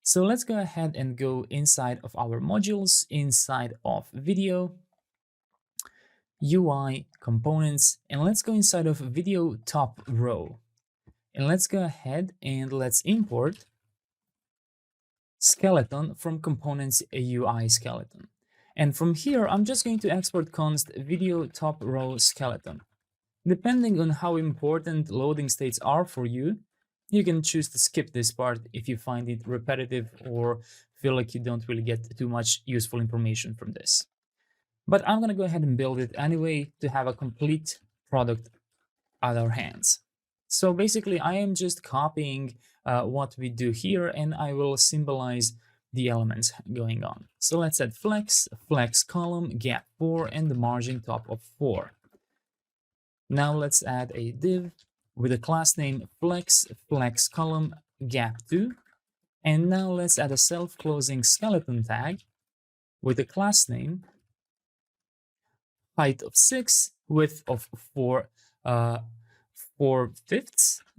So let's go ahead and go inside of our modules, inside of video, UI, components, and let's go inside of video top row. And let's go ahead and let's import skeleton from components UI skeleton. And from here, I'm just going to export const video top row skeleton. Depending on how important loading states are for you, you can choose to skip this part if you find it repetitive or feel like you don't really get too much useful information from this. But I'm going to go ahead and build it anyway to have a complete product at our hands. So basically, I am just copying what we do here, and I will symbolize the elements going on. So let's add flex, flex column, gap 4, and the margin top of 4. Now let's add a div with a class name flex, flex column, gap 2. And now let's add a self-closing skeleton tag with a class name height of 6, width of 4/5.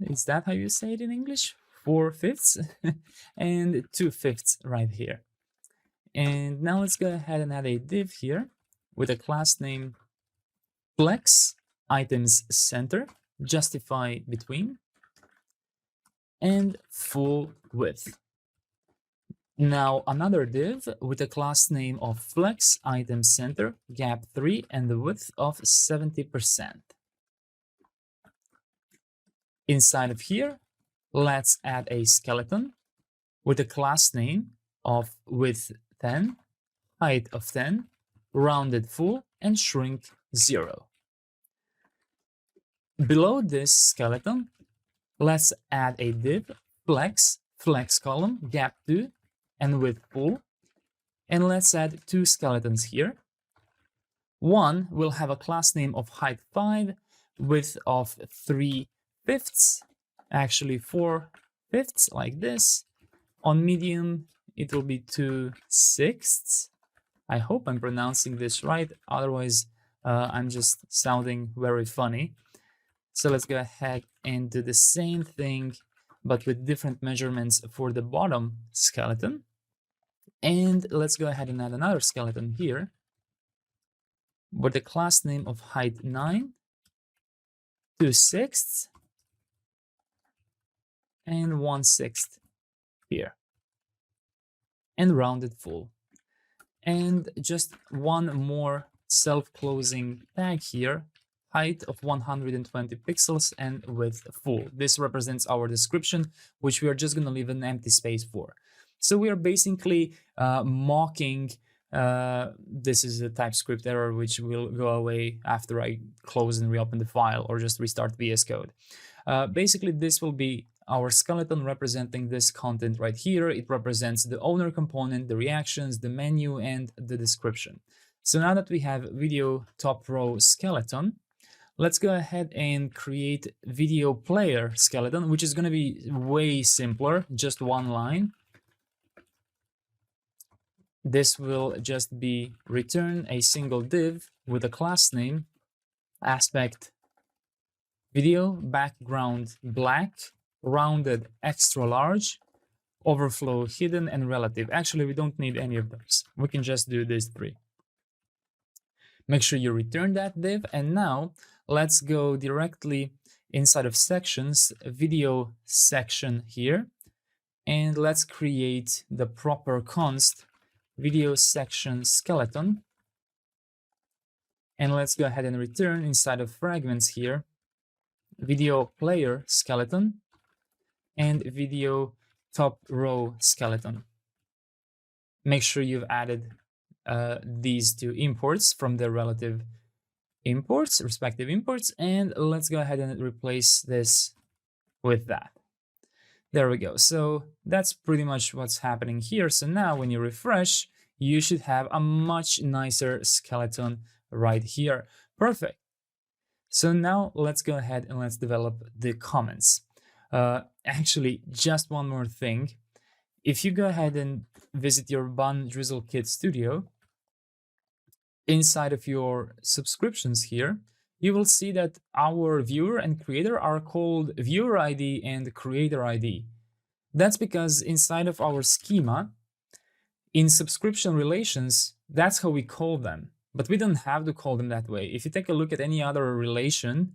Is that how you say it in English? 4/5 and 2/5 right here. And now let's go ahead and add a div here with a class name flex items center, justify between, and full width. Now another div with a class name of flex item center, gap 3, and the width of 70%. Inside of here, let's add a skeleton with a class name of width 10, height of 10, rounded full, and shrink 0. Below this skeleton, let's add a div flex, flex column, gap 2, and width full. And let's add 2 skeletons here. One will have a class name of height 5, width of 3/5, actually 4/5, like this. On medium, it will be 2/6. I hope I'm pronouncing this right, otherwise I'm just sounding very funny. So let's go ahead and do the same thing, but with different measurements for the bottom skeleton. And let's go ahead and add another skeleton here with the class name of height 9, 2/6, and 1/6 here, and rounded full. And just one more self-closing tag here, height of 120 pixels and width full. This represents our description, which we are just going to leave an empty space for. So we are basically mocking, this is a TypeScript error, which will go away after I close and reopen the file or just restart VS Code. Basically, this will be our skeleton representing this content right here. It represents the owner component, the reactions, the menu, and the description. So now that we have video top row skeleton, let's go ahead and create video player skeleton, which is going to be way simpler, just one line. This will just be return a single div with a class name, aspect video, background black, rounded extra large, overflow hidden, and relative. Actually, we don't need any of those. We can just do these three. Make sure you return that div. And now let's go directly inside of sections, video section here. And let's create the proper const video section skeleton. And let's go ahead and return inside of fragments here, video player skeleton and video top row skeleton. Make sure you've added these two imports from their relative imports, respective imports, and let's go ahead and replace this with that. There we go. So that's pretty much what's happening here. So now when you refresh, you should have a much nicer skeleton right here. Perfect. So now let's go ahead and let's develop the comments. Actually, just one more thing. If you go ahead and visit your Bun Drizzle Kit Studio, inside of your subscriptions here, you will see that our viewer and creator are called viewer ID and creator ID. That's because inside of our schema, in subscription relations, that's how we call them. But we don't have to call them that way. If you take a look at any other relation,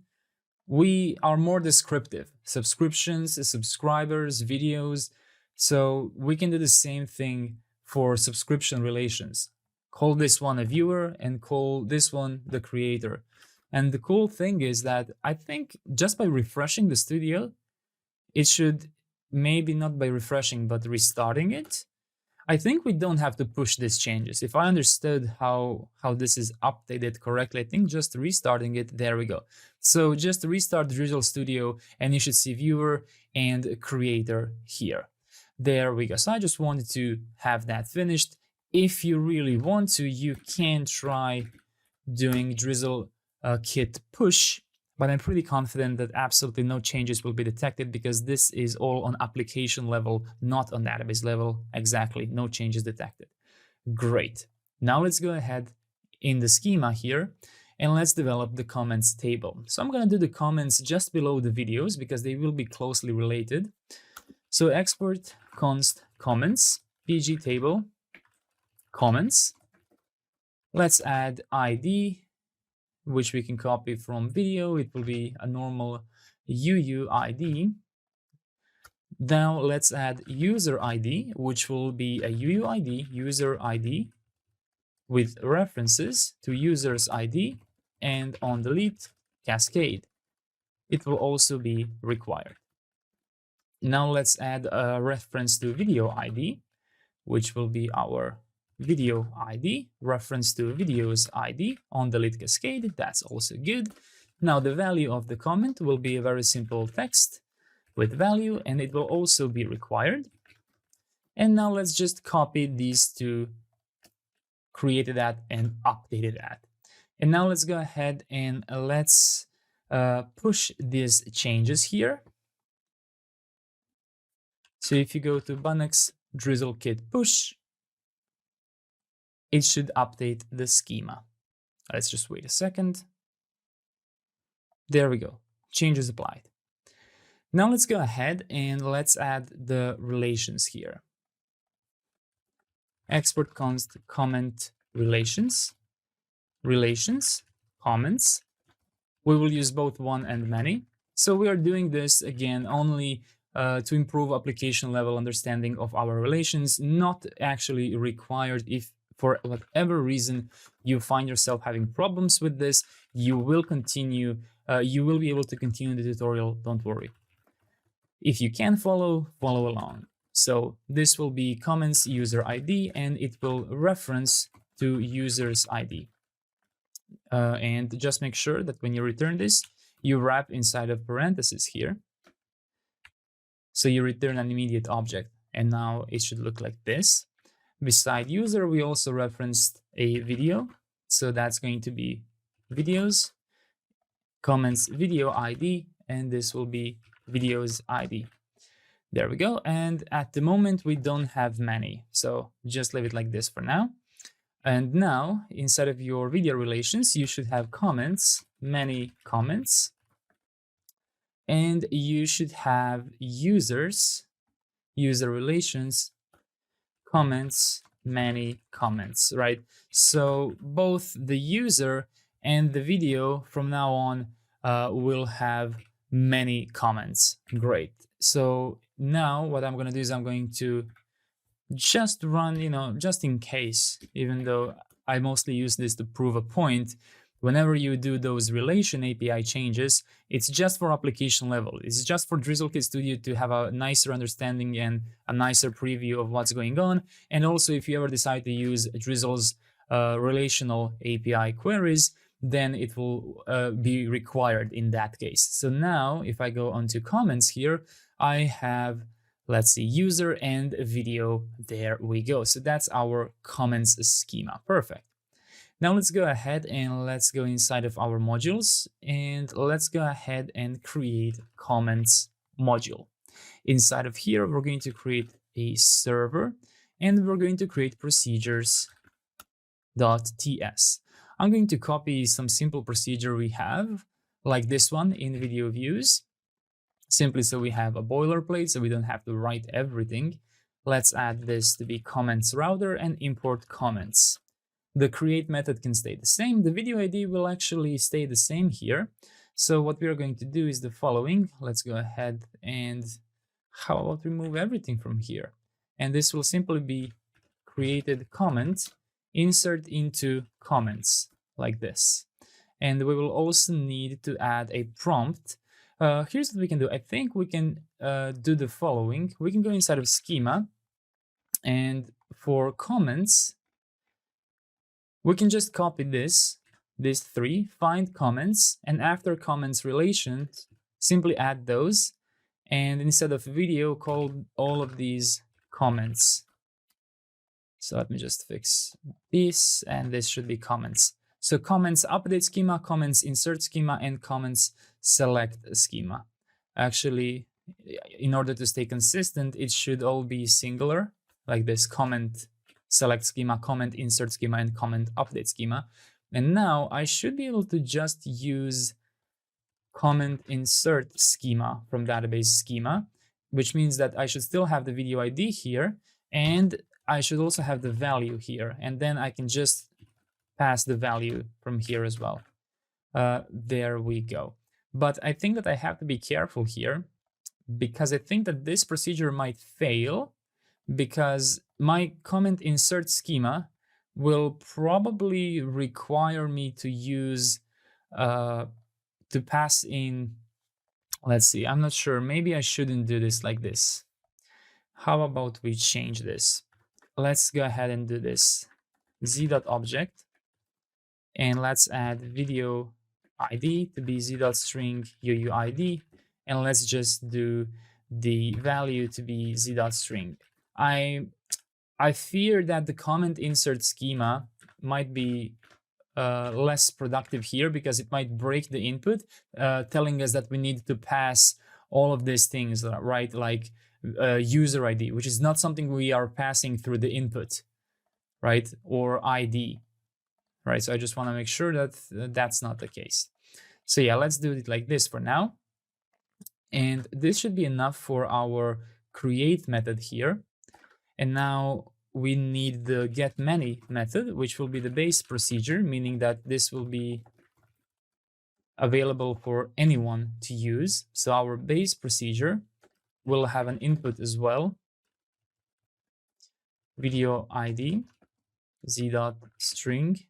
we are more descriptive. Subscriptions, subscribers, videos. So we can do the same thing for subscription relations. Call this one a viewer and call this one the creator. And the cool thing is that I think just by refreshing the studio, it should, maybe not by refreshing, but restarting it, I think we don't have to push these changes. If I understood how this is updated correctly, I think just restarting it, there we go. So just restart Visual Studio and you should see viewer and creator here. There we go. So I just wanted to have that finished. If you really want to, you can try doing Drizzle Kit push, but I'm pretty confident that absolutely no changes will be detected because this is all on application level, not on database level. Exactly, no changes detected. Great. Now let's go ahead in the schema here and let's develop the comments table. So I'm going to do the comments just below the videos because they will be closely related. So export const comments, pg table, comments. Let's add ID, which we can copy from video. It will be a normal UUID. Now let's add user ID, which will be a UUID, user ID, with references to user's ID and on delete cascade. It will also be required. Now let's add a reference to video ID, which will be our video ID, reference to video's ID on delete cascade. That's also good. Now the value of the comment will be a very simple text with value, and it will also be required. And now let's just copy these two, created that and updated that. And now let's go ahead and let's push these changes here. So if you go to Bunnex Drizzle Kit push, it should update the schema. Let's just wait a second. There we go. Changes applied. Now let's go ahead and let's add the relations here. Export const comment relations, comments. We will use both one and many. So we are doing this again only to improve application level understanding of our relations, not actually required. If for whatever reason you find yourself having problems with this, you will continue, you will be able to continue the tutorial, don't worry. If you can follow along. So this will be comments user ID and it will reference to user's ID. And just make sure that when you return this, you wrap inside of parentheses here. So you return an immediate object, and now it should look like this. Beside user, we also referenced a video. So that's going to be videos, comments video ID, and this will be videos ID. There we go. And at the moment, we don't have many. So just leave it like this for now. And now inside of your video relations, you should have comments, many comments, and you should have users, user relations, comments, many comments, right? So both the user and the video from now on will have many comments. Great. So now what I'm going to do is I'm going to just run, just in case, even though I mostly use this to prove a point. Whenever you do those relation API changes, it's just for application level. It's just for DrizzleKit Studio to have a nicer understanding and a nicer preview of what's going on. And also, if you ever decide to use Drizzle's relational API queries, then it will be required in that case. So now, if I go onto comments here, I have, let's see, user and video. There we go. So that's our comments schema. Perfect. Now let's go ahead and let's go inside of our modules and let's go ahead and create comments module. Inside of here, we're going to create a server and we're going to create procedures.ts. I'm going to copy some simple procedure we have, like this one in video views, simply so we have a boilerplate so we don't have to write everything. Let's add this to be comments router and import comments. The create method can stay the same. The video ID will actually stay the same here. So what we are going to do is the following. Let's go ahead and how about remove everything from here? And this will simply be created comment, insert into comments like this. And we will also need to add a prompt. Here's what we can do. I think we can do the following. We can go inside of schema and for comments, we can just copy these three, find comments, and after comments relations, simply add those. And instead of video, call all of these comments. So let me just fix this, and this should be comments. So comments update schema, comments insert schema, and comments select schema. Actually, in order to stay consistent, it should all be singular, like this: comment select schema, comment insert schema, and comment update schema. And now I should be able to just use comment insert schema from database schema, which means that I should still have the video ID here, and I should also have the value here. And then I can just pass the value from here as well. There we go. But I think that I have to be careful here because I think that this procedure might fail because my comment insert schema will probably require me to use, to pass in, let's see, I'm not sure. Maybe I shouldn't do this like this. How about we change this? Let's go ahead and do this. z.object, and let's add video ID to be z.string UUID, and let's just do the value to be z.string. I fear that the comment insert schema might be less productive here because it might break the input, telling us that we need to pass all of these things, right? Like user ID, which is not something we are passing through the input, right? Or ID, right? So I just want to make sure that that's not the case. So yeah, let's do it like this for now. And this should be enough for our create method here. And now we need the getMany method, which will be the base procedure, meaning that this will be available for anyone to use. So our base procedure will have an input as well. Video ID, z.string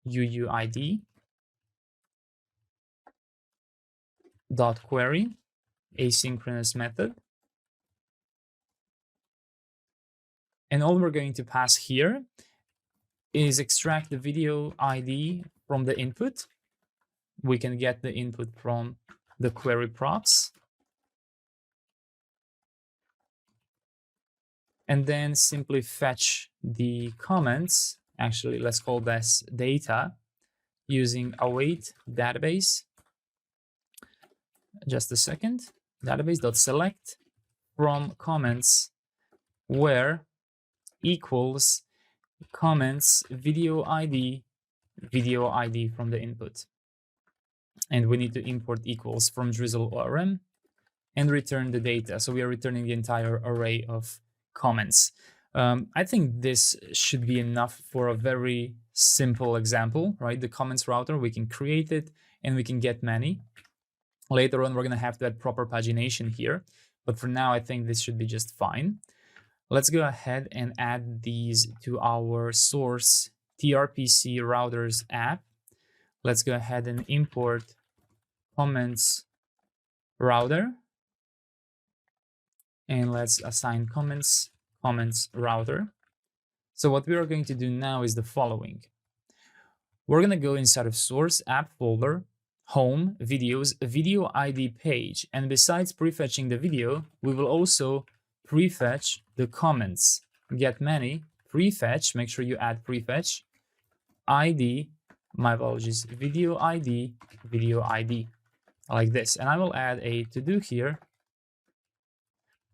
UUID dot query, asynchronous method. And all we're going to pass here is extract the video ID from the input. We can get the input from the query props. and then simply fetch the comments. Actually, let's call this data using await database. Just a second. Database.select from comments where equals comments video ID from the input. And we need to import equals from DrizzleORM and return the data. So we are returning the entire array of comments. I think this should be enough for a very simple example, right? The comments router, we can create it and we can get many. Later on, we're going to have to add proper pagination here. But for now, I think this should be just fine. Let's go ahead and add these to our source tRPC routers app. Let's go ahead and import comments router. And let's assign comments router. So what we are going to do now is the following. We're going to go inside of source app folder, home, videos, video ID page. And besides prefetching the video, we will also prefetch the comments. Get many, prefetch, make sure you add prefetch, ID, my apologies, video ID, like this. And I will add a to-do here.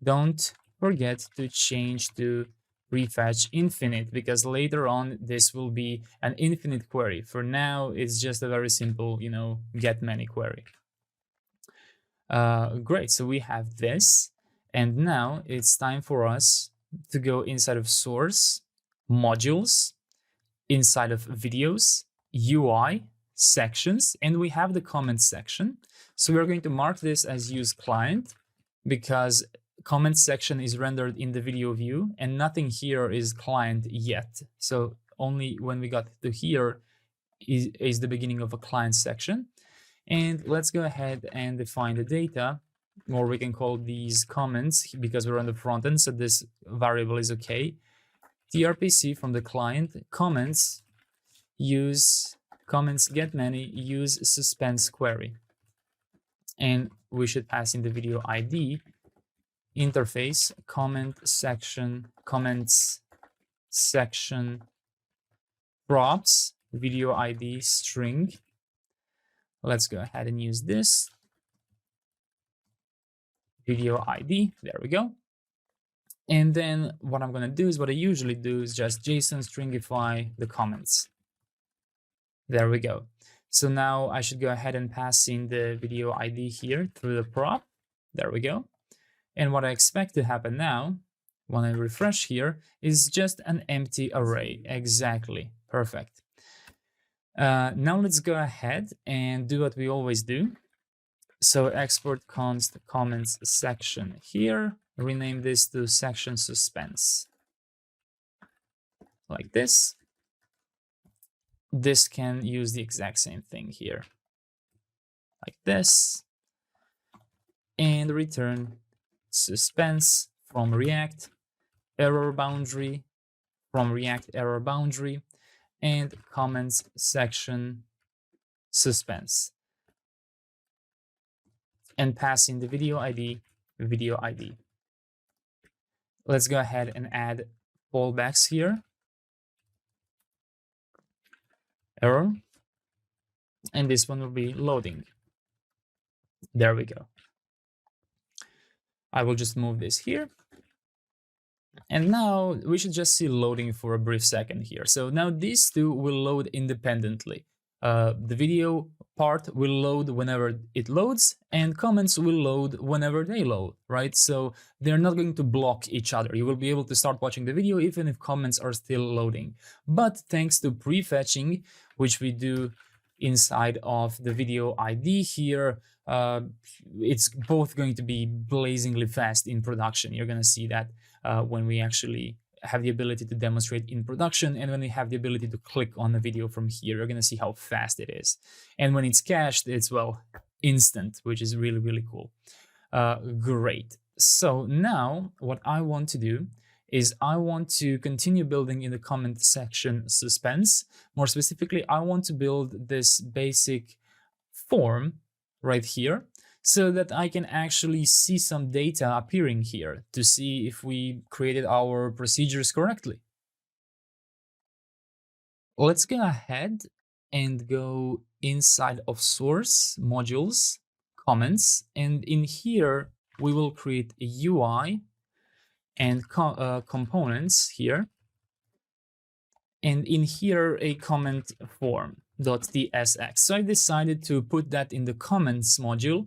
Don't forget to change to prefetch infinite, because later on this will be an infinite query. For now, it's just a very simple, get many query. Great, so we have this. And now it's time for us to go inside of source, modules, inside of videos, UI, sections, and we have the comments section. So we're going to mark this as use client because comments section is rendered in the video view and nothing here is client yet. So only when we got to here is the beginning of a client section. And let's go ahead and define the data, or we can call these comments because we're on the front end, so this variable is okay. tRPC from the client, comments, use comments get many, use suspense query. And we should pass in the video ID, interface, comments section, props, video ID string. Let's go ahead and use this. Video ID, there we go. And then what I'm going to do is what I usually do is just JSON stringify the comments. There we go. So now I should go ahead and pass in the video ID here through the prop. There we go. And what I expect to happen now, when I refresh here, is just an empty array. Exactly. Perfect. Now let's go ahead and do what we always do. So export const comments section here, rename this to section suspense. Like this. This can use the exact same thing here. Like this. And return suspense from React, error boundary, from React error boundary, and comments section suspense. And pass in the video ID. Let's go ahead and add fallbacks here. Error. And this one will be loading. There we go. I will just move this here. And now we should just see loading for a brief second here. So now these two will load independently. The video part will load whenever it loads, and comments will load whenever they load, right? So they're not going to block each other. You will be able to start watching the video even if comments are still loading. But thanks to prefetching, which we do inside of the video ID here, it's both going to be blazingly fast in production. You're going to see that when we actually have the ability to demonstrate in production, and when we have the ability to click on the video from here, you're going to see how fast it is. And when it's cached, it's, well, instant, which is really, really cool. Great. So now what I want to do is I want to continue building in the comment section suspense. More specifically, I want to build this basic form right here. so that I can actually see some data appearing here to see if we created our procedures correctly. Let's go ahead and go inside of source modules, comments, and in here we will create a UI and components here. And in here, a comment form.tsx. So I decided to put that in the comments module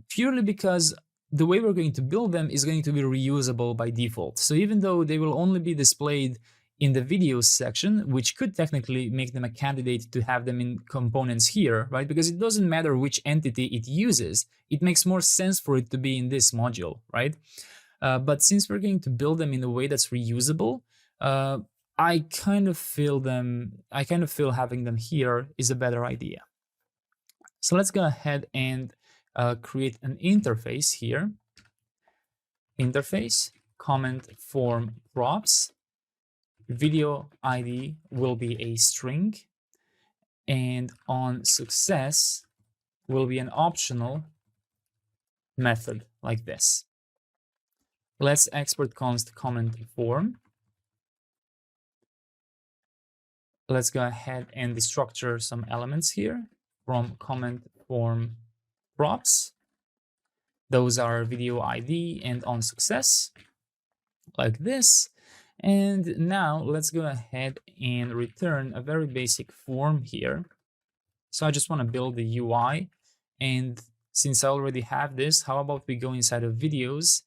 purely because the way we're going to build them is going to be reusable by default. So even though they will only be displayed in the videos section, which could technically make them a candidate to have them in components here, right? Because it doesn't matter which entity it uses, it makes more sense for it to be in this module, right? But since we're going to build them in a way that's reusable, I kind of feel having them here is a better idea. So let's go ahead and create an interface here. Interface, comment form props. Video ID will be a string, and on success will be an optional method like this. Let's export const comment form. Let's go ahead and destructure some elements here from comment form props. Those are video ID and on success, like this. And now let's go ahead and return a very basic form here. So I just want to build the UI. And since I already have this, how about we go inside of videos,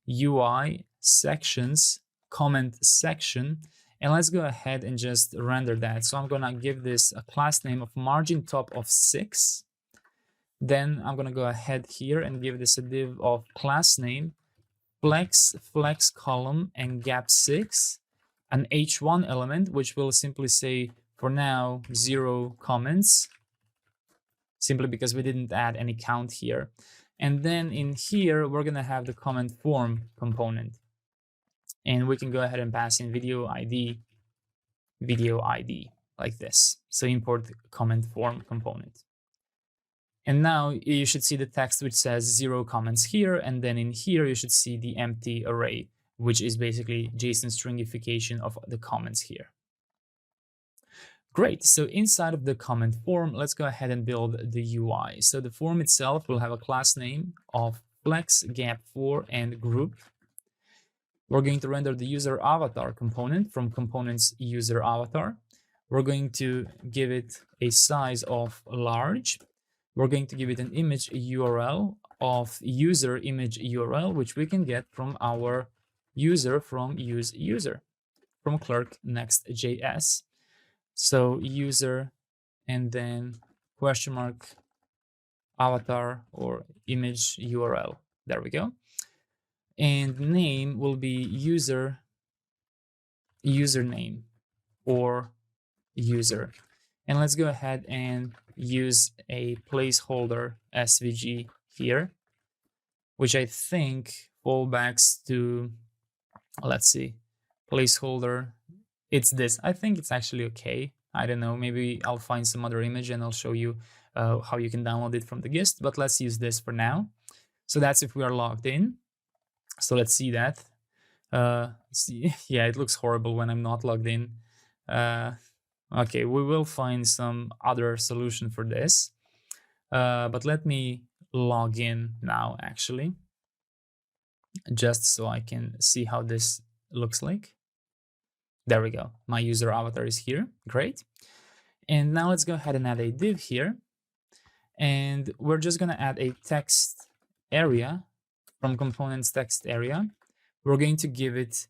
UI, sections, comment section, and let's go ahead and just render that. So I'm going to give this a class name of margin top of 6. Then I'm going to go ahead here and give this a div of class name flex column and gap 6, an h1 element, which will simply say for now 0 comments, simply because we didn't add any count here. And then in here, we're going to have the comment form component. And we can go ahead and pass in video ID, like this. So import comment form component. And now you should see the text which says 0 comments here. And then in here, you should see the empty array, which is basically JSON stringification of the comments here. Great. So inside of the comment form, let's go ahead and build the UI. So the form itself will have a class name of flex, gap4, and group. We're going to render the user avatar component from components user avatar. We're going to give it a size of large. We're going to give it an image URL of user image URL, which we can get from our user from use user from clerk Next.js. So user and then question mark avatar or image URL. There we go. And name will be username or user. And let's go ahead and use a placeholder SVG here, which I think fallbacks to, let's see, placeholder. It's this. I think it's actually okay. I don't know. Maybe I'll find some other image and I'll show you how you can download it from the GIST, but let's use this for now. So that's if we are logged in. So let's see that. See, yeah, it looks horrible when I'm not logged in. Okay, we will find some other solution for this. But let me log in now, actually, just so I can see how this looks like. There we go. My user avatar is here. Great. And now let's go ahead and add a div here. And we're just going to add a text area from components text area. We're going to give it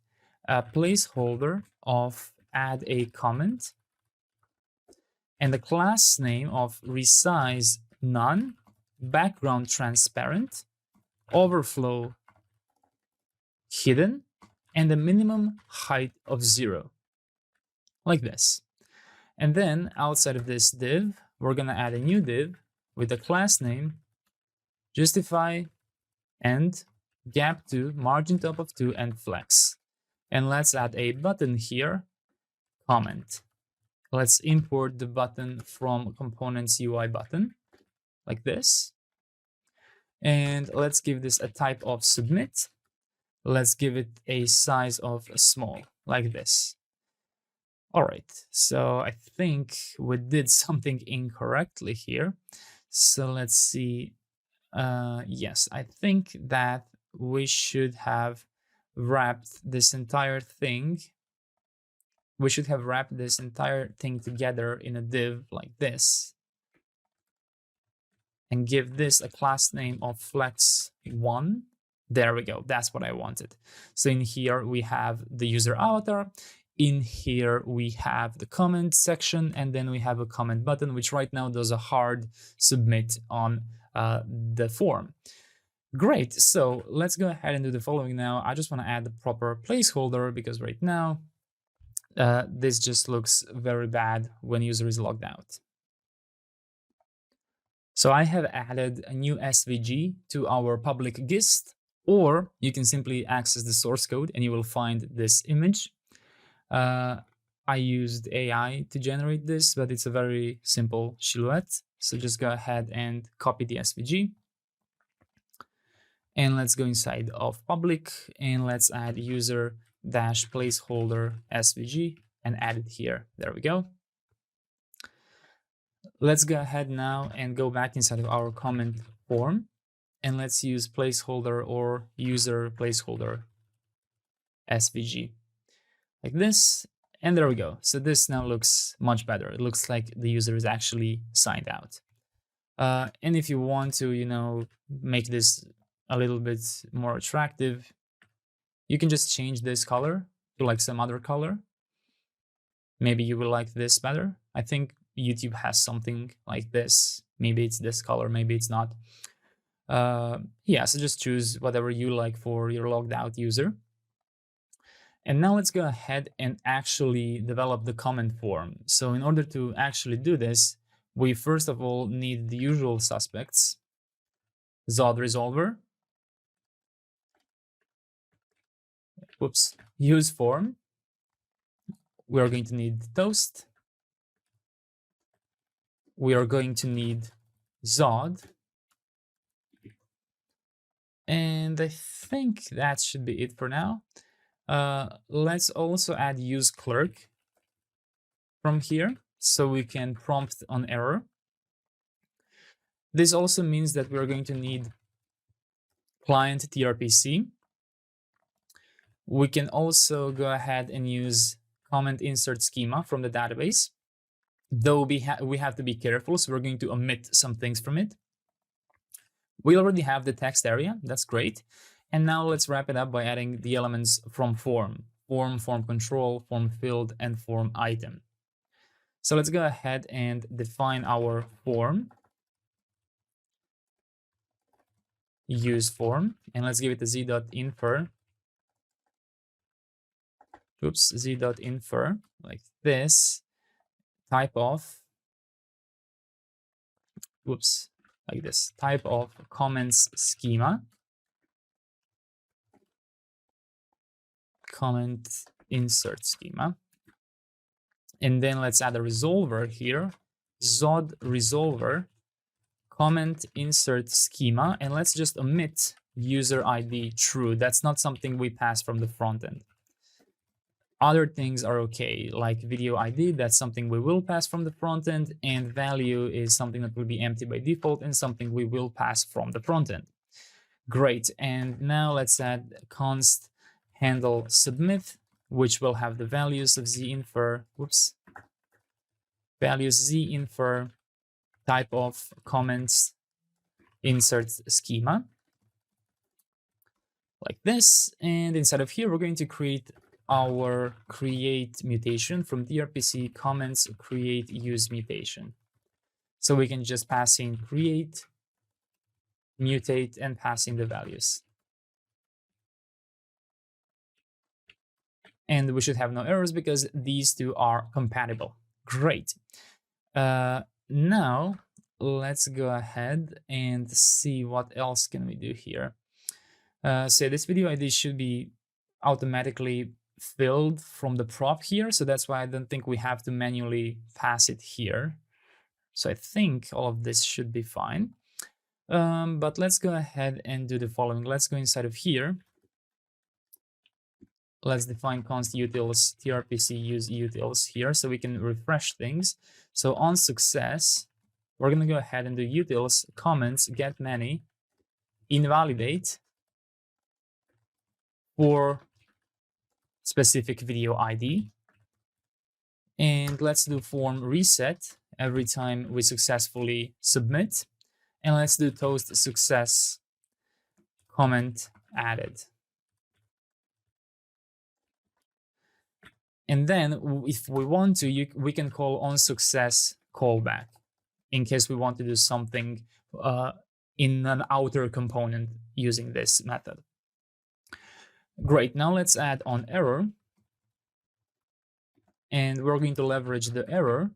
a placeholder of add a comment and the class name of resize none, background transparent, overflow hidden, and a minimum height of 0, like this. And then outside of this div, we're going to add a new div with the class name justify and gap2, margin top of 2, and flex. And let's add a button here, comment. Let's import the button from components UI button, like this. And let's give this a type of submit. Let's give it a size of small, like this. All right, so I think we did something incorrectly here. So let's see. Yes, I think that we should have wrapped this entire thing. We should have wrapped this entire thing together in a div like this, and give this a class name of flex1. There we go. That's what I wanted. So in here we have the user avatar. In here we have the comment section, and then we have a comment button, which right now does a hard submit on the form. Great. So let's go ahead and do the following now. I just want to add the proper placeholder because right now this just looks very bad when user is logged out. So I have added a new SVG to our public gist, or you can simply access the source code and you will find this image. I used AI to generate this, but it's a very simple silhouette. So just go ahead and copy the SVG. And let's go inside of public and let's add user dash placeholder SVG and add it here. There we go. Let's go ahead now and go back inside of our comment form and let's use placeholder or user placeholder SVG like this. And there we go. So this now looks much better. It looks like the user is actually signed out. And if you want to, make this a little bit more attractive, you can just change this color to like some other color. Maybe you will like this better. I think YouTube has something like this. Maybe it's this color, maybe it's not. Yeah, so just choose whatever you like for your logged out user. And now let's go ahead and actually develop the comment form. So in order to actually do this, we first of all need the usual suspects, Zod resolver, use form. We are going to need toast. We are going to need Zod. And I think that should be it for now. Let's also add use clerk from here so we can prompt on error. This also means that we're going to need client tRPC. We can also go ahead and use comment insert schema from the database, though we have to be careful, so we're going to omit some things from it. We already have the text area, that's great. And now let's wrap it up by adding the elements from form, form control, form field, and form item. So let's go ahead and define our form, use form, and let's give it a z.infer. z.infer like this, type of, like this, type of comments schema, comment insert schema. And then let's add a resolver here, Zod resolver, comment insert schema, and let's just omit user ID true. That's not something we pass from the front end. Other things are okay, like video ID, that's something we will pass from the front end, and value is something that will be empty by default and something we will pass from the front end. Great, and now let's add const handle submit, which will have the values of zinfer, values zinfer, type of comments insert schema, like this. And inside of here, we're going to create our create mutation from tRPC comments create use mutation. So we can just pass in create, mutate, and pass in the values. And we should have no errors because these two are compatible. Great. Now let's go ahead and see what else can we do here. So this video ID should be automatically filled from the prop here, so that's why I don't think we have to manually pass it here. So I think all of this should be fine. But let's go ahead and do the following. Let's go inside of here. Let's define const utils tRPC use utils here so we can refresh things. So on success, we're going to go ahead and do utils comments get many invalidate for specific video ID. And let's do form reset every time we successfully submit. And let's do toast success comment added. And then if we want to, we can call on success callback in case we want to do something in an outer component using this method. Great, now let's add on error. And we're going to leverage the error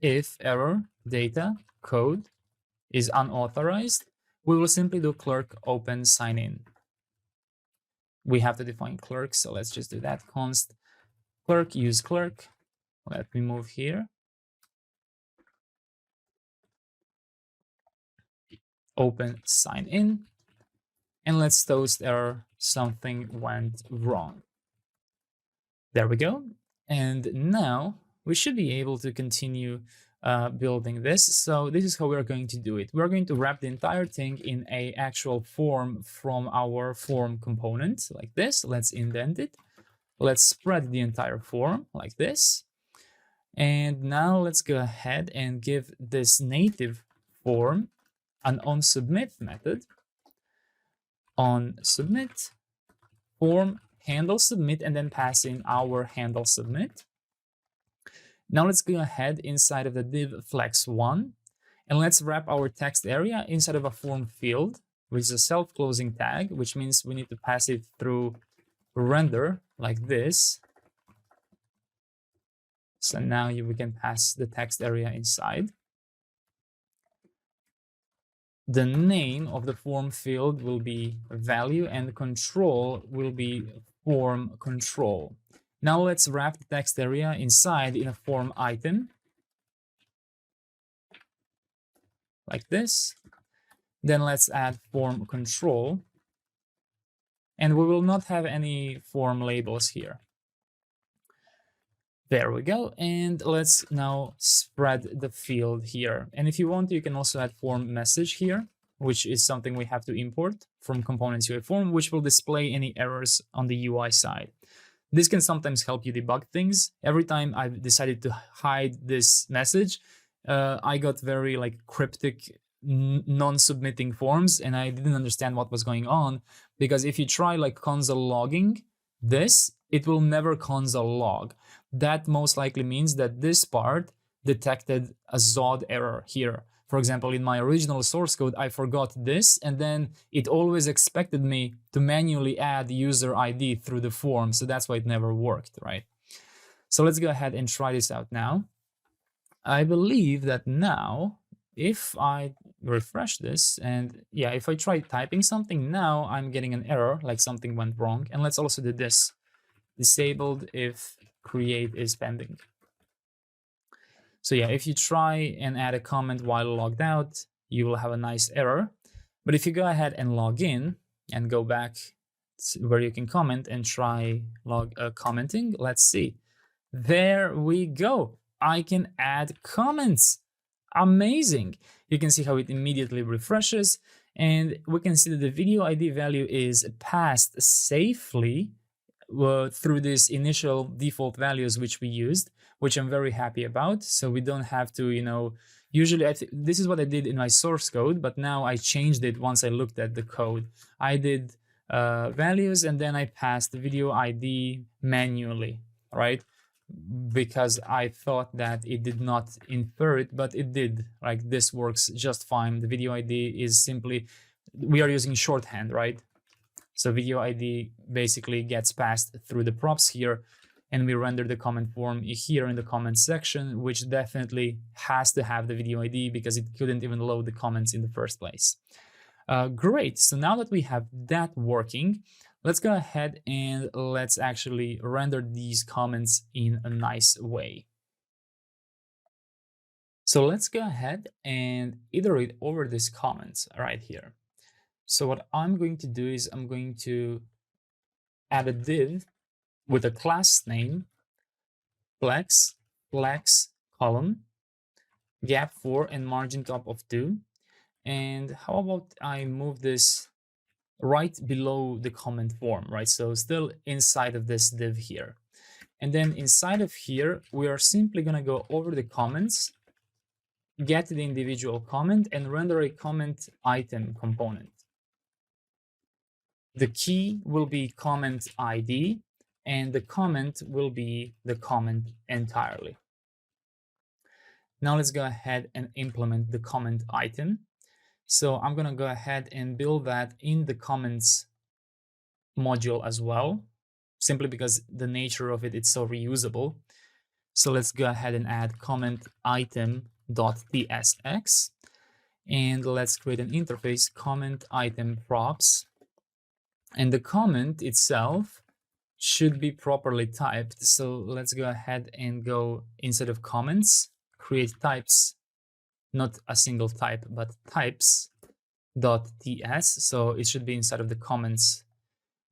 if error data code is unauthorized. We will simply do clerk open sign in. We have to define clerk, so let's just do that. Const clerk use clerk. Let me move here. Open sign in. And let's toast error something went wrong. There we go. And now we should be able to continue building this. So this is how we're going to do it. We're going to wrap the entire thing in an actual form from our form component like this. Let's indent it. Let's spread the entire form like this. And now let's go ahead and give this native form an onSubmit method. OnSubmit form handle submit and then pass in our handle submit. Now let's go ahead inside of the div flex1 and let's wrap our text area inside of a form field, which is a self-closing tag, which means we need to pass it through render like this. So now we can pass the text area inside. The name of the form field will be value and control will be form control. Now let's wrap the text area inside in a form item like this. Then let's add form control. And we will not have any form labels here. There we go. And let's now spread the field here. And if you want, you can also add form message here, which is something we have to import from components UI form, which will display any errors on the UI side. This can sometimes help you debug things. Every time I've decided to hide this message, I got very cryptic non-submitting forms, and I didn't understand what was going on, because if you try console logging this, it will never console log. That most likely means that this part detected a ZOD error here. For example, in my original source code, I forgot this, and then it always expected me to manually add user ID through the form. So that's why it never worked, right? So let's go ahead and try this out now. I believe that now, if I refresh this, and yeah, if I try typing something now, I'm getting an error, like something went wrong. And let's also do this. Disabled if create is pending. So yeah, if you try and add a comment while logged out, you will have a nice error. But if you go ahead and log in and go back where you can comment and try commenting, let's see. There we go. I can add comments. Amazing. You can see how it immediately refreshes, and we can see that the video ID value is passed safely through these initial default values which we used, which I'm very happy about. So we don't have to, usually this is what I did in my source code, but now I changed it once I looked at the code. I did values and then I passed the video ID manually, right? Because I thought that it did not infer it, but it did. This works just fine. The video ID is simply, we are using shorthand, right? So video ID basically gets passed through the props here, and we render the comment form here in the comments section, which definitely has to have the video ID because it couldn't even load the comments in the first place. Great. So now that we have that working, let's go ahead and let's actually render these comments in a nice way. So let's go ahead and iterate over these comments right here. So what I'm going to do is I'm going to add a div with a class name, flex column, gap 4 and margin top of 2. And how about I move this right below the comment form, right? So still inside of this div here. And then inside of here, we are simply going to go over the comments, get the individual comment, and render a comment item component. The key will be comment ID, and the comment will be the comment entirely. Now let's go ahead and implement the comment item. So I'm going to go ahead and build that in the comments module as well, simply because the nature of it is so reusable. So let's go ahead and add comment item.tsx, and let's create an interface comment item props, and the comment itself should be properly typed. So let's go ahead and go instead of comments, create types, not a single type, but types.ts. So it should be inside of the comments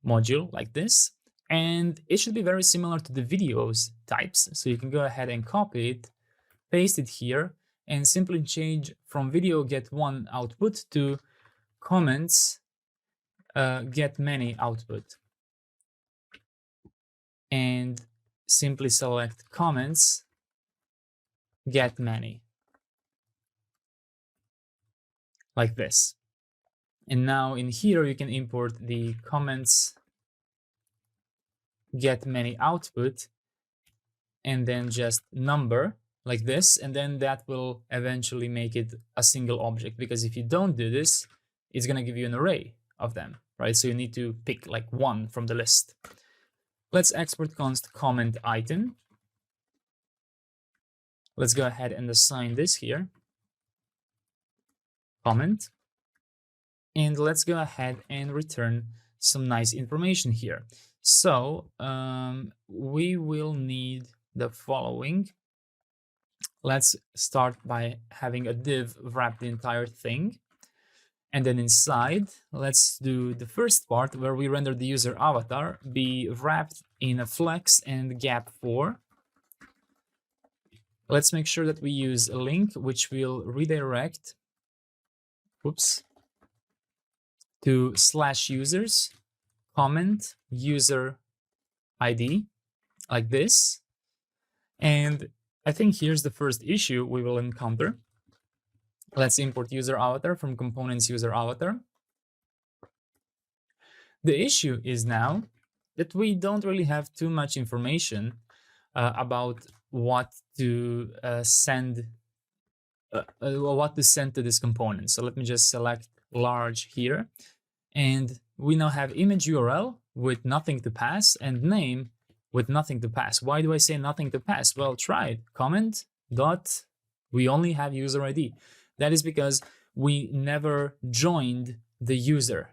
module like this. And it should be very similar to the videos types. So you can go ahead and copy it, paste it here, and simply change from video get one output to comments get many output. And simply select comments get many like this. And now in here you can import the comments get many output and then just number like this, and then that will eventually make it a single object, because if you don't do this, it's going to give you an array of them, right? So you need to pick like one from the list. Let's export const comment item. Let's go ahead and assign this here, comment, and let's go ahead and return some nice information here. So we will need the following. Let's start by having a div wrap the entire thing. And then inside, let's do the first part where we render the user avatar be wrapped in a flex and gap 4. Let's make sure that we use a link which will redirect to /users comment user ID like this. And I think here's the first issue we will encounter. Let's import user avatar from components user avatar. The issue is now that we don't really have too much information about what to send to this component. So let me just select large here, and we now have image URL with nothing to pass and name with nothing to pass. Why do I say nothing to pass? Well, try it. Comment dot, we only have user ID. That is because we never joined the user.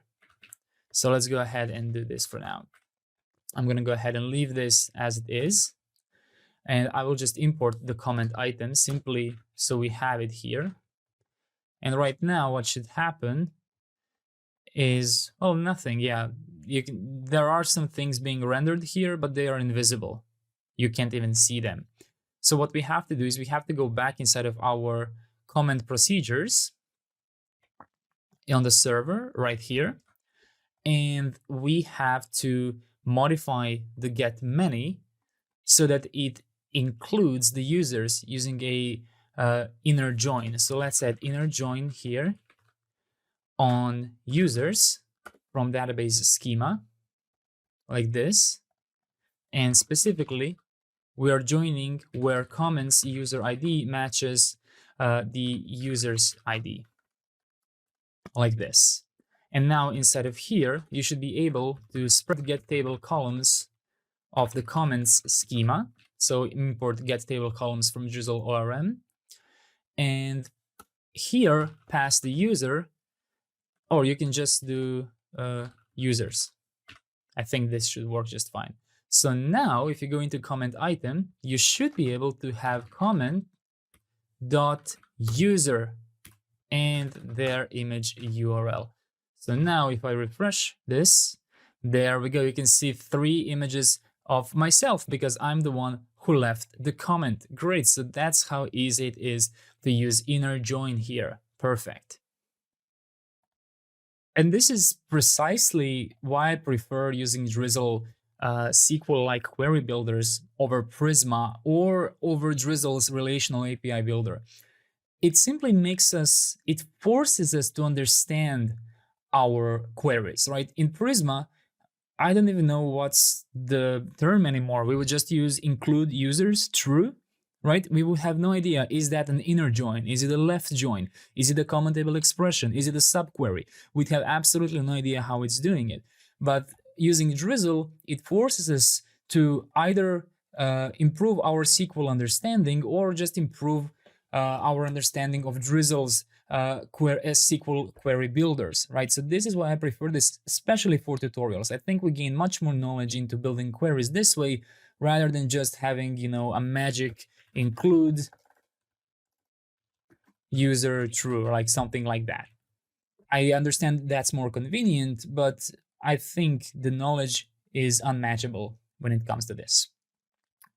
So let's go ahead and do this for now. I'm going to go ahead and leave this as it is. And I will just import the comment item simply so we have it here. And right now what should happen is, oh, nothing. Yeah, there are some things being rendered here, but they are invisible. You can't even see them. So what we have to do is we have to go back inside of our comment procedures on the server right here. And we have to modify the get many so that it includes the users using a inner join. So let's add inner join here on users from database schema like this. And specifically, we are joining where comments user ID matches the user's ID like this. And now inside of here, you should be able to spread get table columns of the comments schema. So import get table columns from DrizzleORM. And here, pass the user, or you can just do users. I think this should work just fine. So now, if you go into comment item, you should be able to have comment dot user and their image URL. So now if I refresh this, there we go. You can see 3 images of myself because I'm the one who left the comment. Great. So that's how easy it is to use inner join here. Perfect. And this is precisely why I prefer using Drizzle SQL-like query builders over Prisma or over Drizzle's relational API builder. It simply it forces us to understand our queries, right? In Prisma, I don't even know what's the term anymore. We would just use include users true, right? We would have no idea. Is that an inner join? Is it a left join? Is it a commentable expression? Is it a subquery? We'd have absolutely no idea how it's doing it. But using Drizzle, it forces us to either improve our SQL understanding or just improve our understanding of Drizzle's SQL query builders, right? So this is why I prefer this, especially for tutorials. I think we gain much more knowledge into building queries this way, rather than just having, you know, a magic include user true, or like something like that. I understand that's more convenient, but I think the knowledge is unmatchable when it comes to this.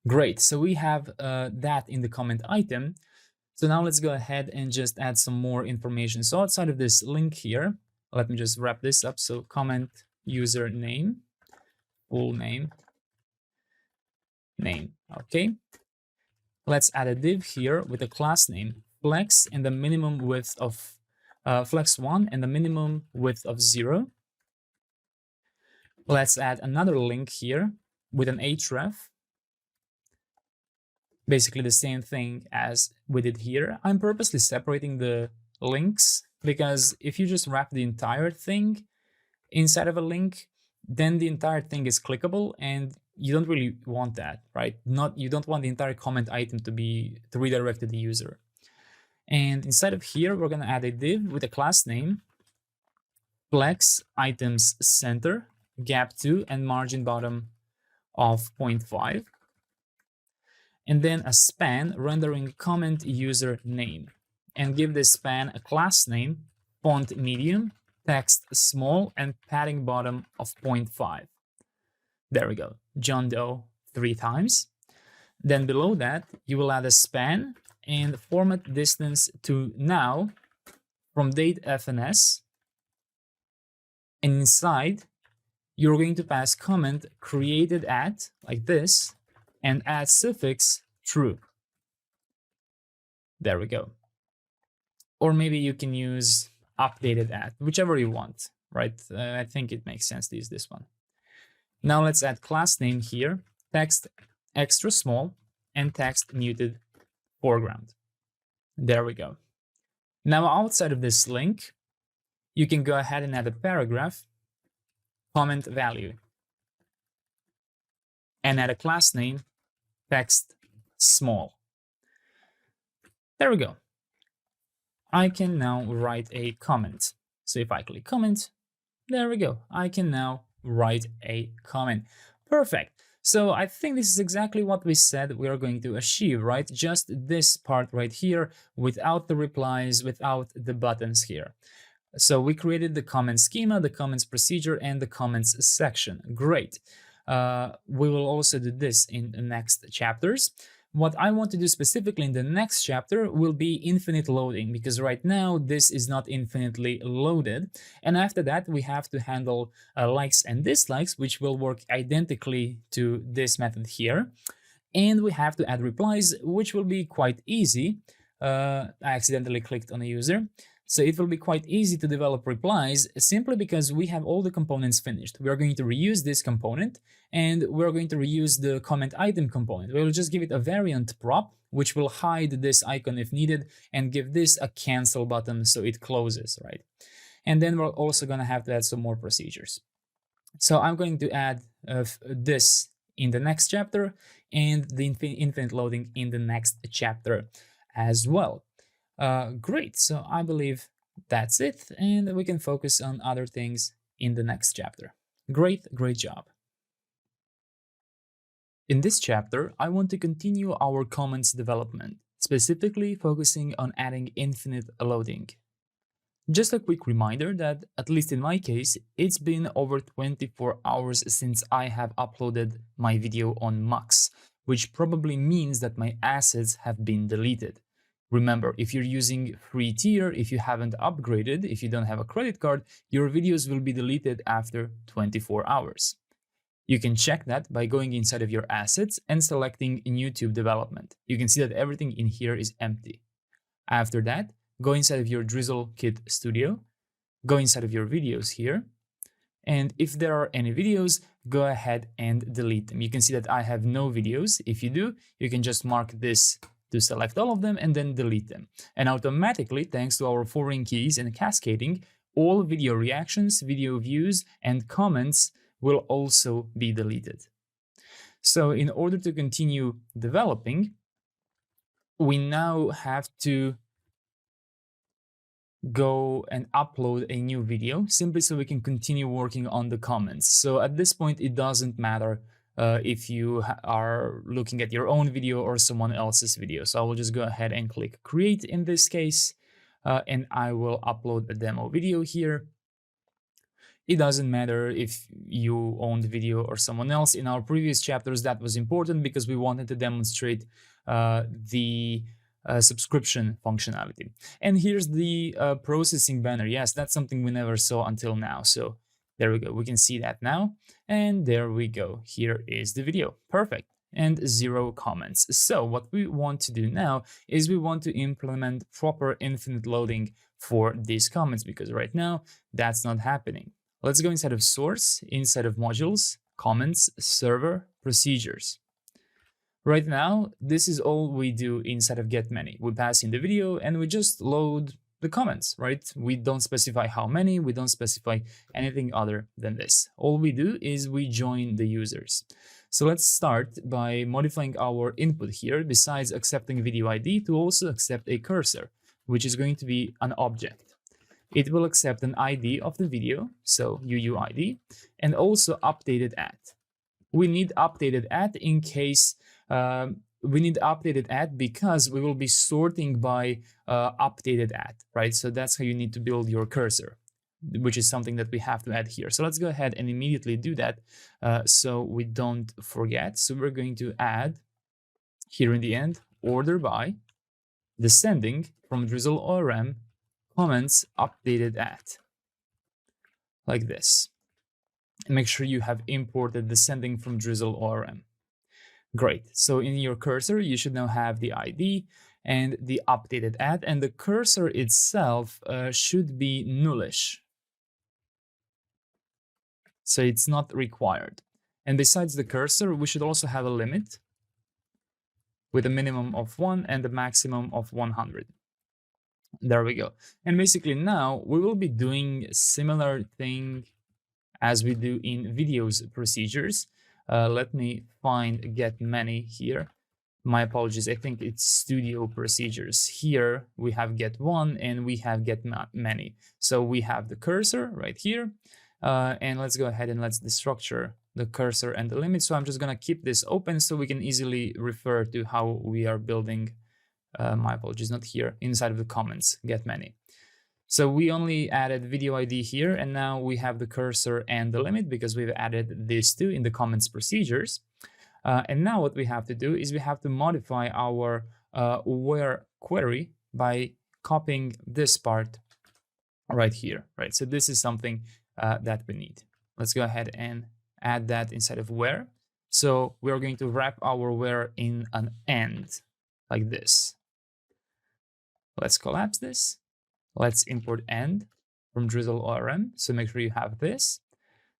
Great, so we have that in the comment item. So now let's go ahead and just add some more information. So outside of this link here, let me just wrap this up. So comment user name, full name, okay. Let's add a div here with a class name, flex, and the minimum width of flex1 and the minimum width of 0. Let's add another link here with an href. Basically the same thing as we did here. I'm purposely separating the links because if you just wrap the entire thing inside of a link, then the entire thing is clickable, and you don't really want that, right? You don't want the entire comment item to redirect to the user. And inside of here, we're gonna add a div with a class name, flex items center, gap 2, and margin bottom of 0.5. And then a span rendering comment user name, and give this span a class name, font medium, text small, and padding bottom of 0.5. There we go, John Doe 3 times. Then below that, you will add a span and format distance to now from date FNS. And inside, you're going to pass comment created at, like this, and add suffix true. There we go. Or maybe you can use updated at, whichever you want, right? I think it makes sense to use this one. Now let's add class name here, text extra small, and text muted foreground. There we go. Now outside of this link, you can go ahead and add a paragraph, comment value, and add a class name, text small. There we go. I can now write a comment. So if I click comment, there we go. I can now write a comment. Perfect. So I think this is exactly what we said we are going to achieve, right? Just this part right here without the replies, without the buttons here. So we created the comment schema, the comments procedure, and the comments section. Great. We will also do this in the next chapters. What I want to do specifically in the next chapter will be infinite loading, because right now this is not infinitely loaded. And after that, we have to handle likes and dislikes, which will work identically to this method here. And we have to add replies, which will be quite easy. I accidentally clicked on a user. So it will be quite easy to develop replies simply because we have all the components finished. We are going to reuse this component, and we're going to reuse the comment item component. We will just give it a variant prop, which will hide this icon if needed, and give this a cancel button so it closes, right? And then we're also going to have to add some more procedures. So I'm going to add this in the next chapter and the infinite loading in the next chapter as well. Great, so I believe that's it, and we can focus on other things in the next chapter. Great job. In this chapter, I want to continue our comments development. specifically focusing on adding infinite loading. Just a quick reminder that, at least in my case, it's been over 24 hours since I have uploaded my video on Mux, which probably means that my assets have been deleted. Remember, if you're using free tier, if you haven't upgraded, if you don't have a credit card, your videos will be deleted after 24 hours. You can check that by going inside of your assets and selecting YouTube development. You can see that everything in here is empty. After that, go inside of your DrizzleKit Studio, go inside of your videos here, and if there are any videos, go ahead and delete them. You can see that I have no videos. If you do, you can just mark this to select all of them and then delete them. And automatically, thanks to our foreign keys and cascading, all video reactions, video views, and comments will also be deleted. So in order to continue developing, we now have to go and upload a new video simply so we can continue working on the comments. So at this point, it doesn't matter if you are looking at your own video or someone else's video. So I will just go ahead and click create in this case, and I will upload a demo video here. It doesn't matter if you own the video or someone else. In our previous chapters, that was important because we wanted to demonstrate the subscription functionality. And here's the processing banner. Yes, that's something we never saw until now. So there we go. We can see that now. And there we go. Here is the video. Perfect. And 0 comments. So what we want to do now is we want to implement proper infinite loading for these comments, because right now that's not happening. Let's go inside of source, inside of modules, comments, server, procedures. Right now, this is all we do inside of getMany. We pass in the video and we just load the comments, right? We don't specify how many, we don't specify anything other than this. All we do is we join the users. So let's start by modifying our input here, besides accepting video ID, to also accept a cursor, which is going to be an object. It will accept an ID of the video, so UUID, and also updated at. We need updated at in case we need updated at because we will be sorting by updated at, right? So that's how you need to build your cursor, which is something that we have to add here. So let's go ahead and immediately do that so we don't forget. So we're going to add here in the end, order by descending from DrizzleORM comments updated at, like this. And make sure you have imported descending from DrizzleORM. Great. So in your cursor, you should now have the ID and the updated at, and the cursor itself should be nullish. So it's not required. And besides the cursor, we should also have a limit with a minimum of 1 and a maximum of 100. There we go. And basically now we will be doing similar thing as we do in videos procedures. Let me find getMany here. My apologies. I think it's studio procedures. Here we have get1 and we have getMany. So we have the cursor right here. And let's go ahead and let's destructure the cursor and the limit. So I'm just going to keep this open so we can easily refer to how we are building. My apologies, not here, inside of the comments, getMany. So we only added video ID here, and now we have the cursor and the limit because we've added these two in the comments procedures. And now what we have to do is we have to modify our where query by copying this part right here, right? So this is something that we need. Let's go ahead and add that inside of where. So we are going to wrap our where in an end like this. Let's collapse this. Let's import end from DrizzleORM. So make sure you have this.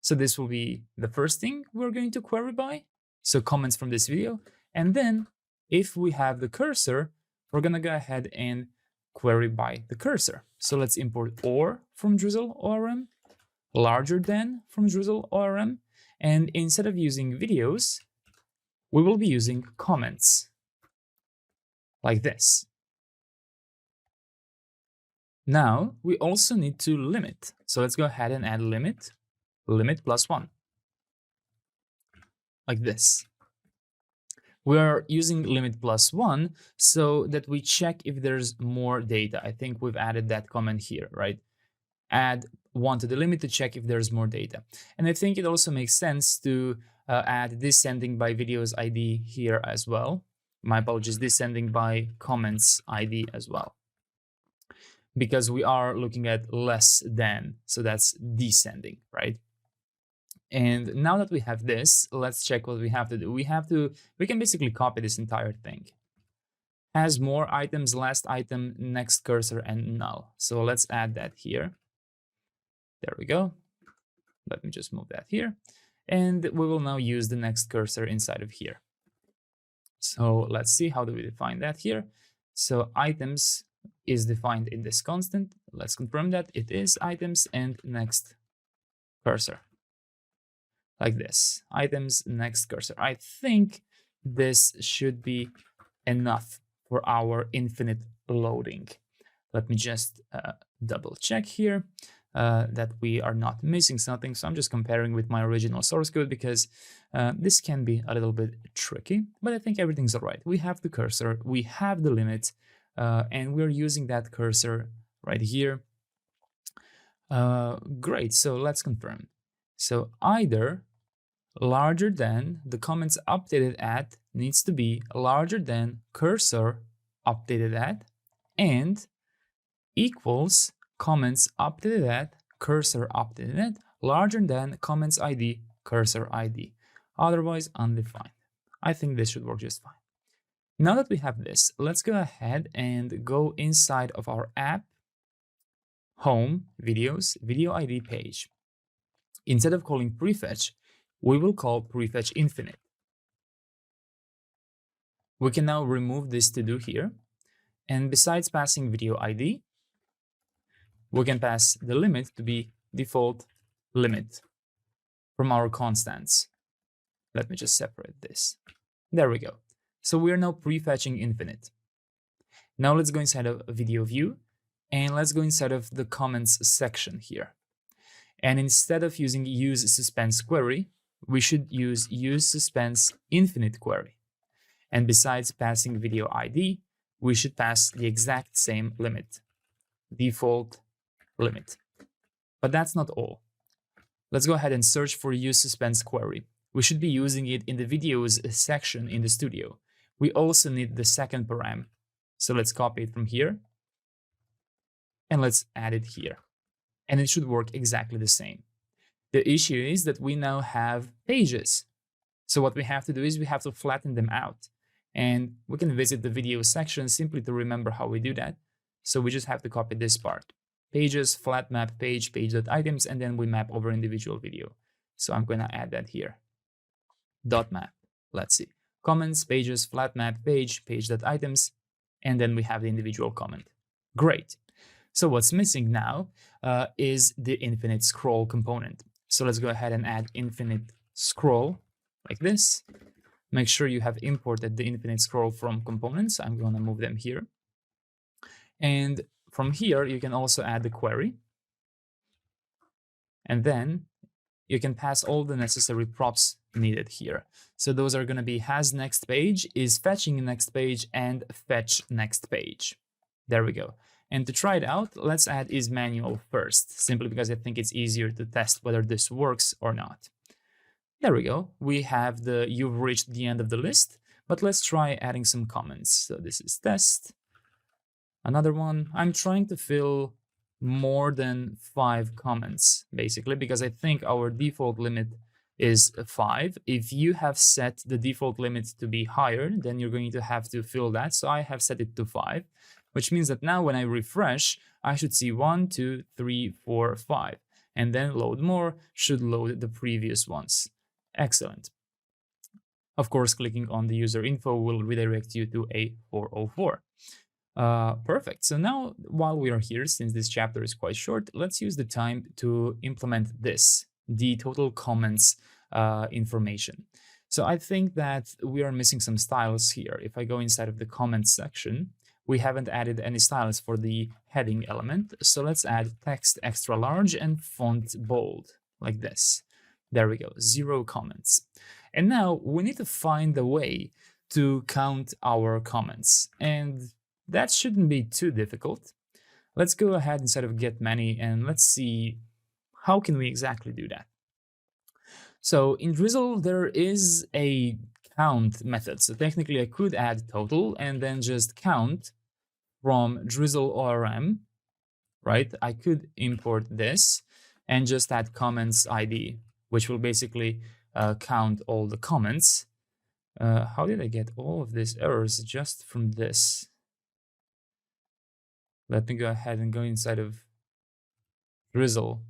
So this will be the first thing we're going to query by. So comments from this video. And then if we have the cursor, we're going to go ahead and query by the cursor. So let's import or from DrizzleORM, larger than from DrizzleORM. And instead of using videos, we will be using comments like this. Now we also need to limit. So let's go ahead and add limit +1, like this. We're using limit +1 so that we check if there's more data. I think we've added that comment here, right? Add 1 to the limit to check if there's more data. And I think it also makes sense to add descending by videos ID here as well. My apologies, descending by comments ID as well, because we are looking at less than, so that's descending, right? And now that we have this, let's check what we have to do. We can basically copy this entire thing. Has more items, last item, next cursor, and null. So let's add that here. There we go. Let me just move that here. And we will now use the next cursor inside of here. So let's see, how do we define that here? So items is defined in this constant. Let's confirm that it is items and next cursor. Like this, items, next cursor. I think this should be enough for our infinite loading. Let me just double check here that we are not missing something. So I'm just comparing with my original source code, because this can be a little bit tricky, but I think everything's all right. We have the cursor, we have the limit, and we're using that cursor right here. Great, so let's confirm. So either larger than the comments updated at needs to be larger than cursor updated at, and equals comments updated at cursor updated at larger than comments ID cursor ID. Otherwise undefined. I think this should work just fine. Now that we have this, let's go ahead and go inside of our app, home, videos, video ID page. Instead of calling prefetch, we will call prefetch infinite. We can now remove this to do here. And besides passing video ID, we can pass the limit to be default limit from our constants. Let me just separate this. There we go. So we are now prefetching infinite. Now let's go inside of video view, and let's go inside of the comments section here. And instead of using use suspense query, we should use suspense infinite query. And besides passing video ID, we should pass the exact same limit, default limit. But that's not all. Let's go ahead and search for use suspense query. We should be using it in the videos section in the studio. We also need the second param. So let's copy it from here and let's add it here. And it should work exactly the same. The issue is that we now have pages. So what we have to do is we have to flatten them out. And we can visit the video section simply to remember how we do that. So we just have to copy this part. Pages, flat map, page.items, and then we map over individual video. So I'm going to add that here. Dot map. Let's see. Comments, pages, flat map, page.items, and then we have the individual comment. Great. So what's missing now is the infinite scroll component. So let's go ahead and add infinite scroll like this. Make sure you have imported the infinite scroll from components. I'm going to move them here. And from here, you can also add the query. And then you can pass all the necessary props needed here. So those are going to be has next page, is fetching next page, and fetch next page. There we go. And to try it out, let's add is manual first, simply because I think it's easier to test whether this works or not. There we go. We have the you've reached the end of the list, but let's try adding some comments. So this is test. Another one. I'm trying to fill more than 5 comments, basically, because I think our default limit is 5. If you have set the default limit to be higher, then you're going to have to fill that. So I have set it to 5, which means that now when I refresh, I should see 1, 2, 3, 4, 5. And then load more should load the previous ones. Excellent. Of course, clicking on the user info will redirect you to a 404. Perfect. So now, while we are here, since this chapter is quite short, let's use the time to implement this, the total comments information. So I think that we are missing some styles here. If I go inside of the comments section, we haven't added any styles for the heading element. So let's add text extra large and font bold, like this. There we go, 0 comments. And now we need to find a way to count our comments. And that shouldn't be too difficult. Let's go ahead instead of get many and let's see how can we exactly do that. So in Drizzle, there is a count method. So technically I could add total and then just count from DrizzleORM, right? I could import this and just add comments ID, which will basically count all the comments. How did I get all of these errors just from this? Let me go ahead and go inside of Drizzle.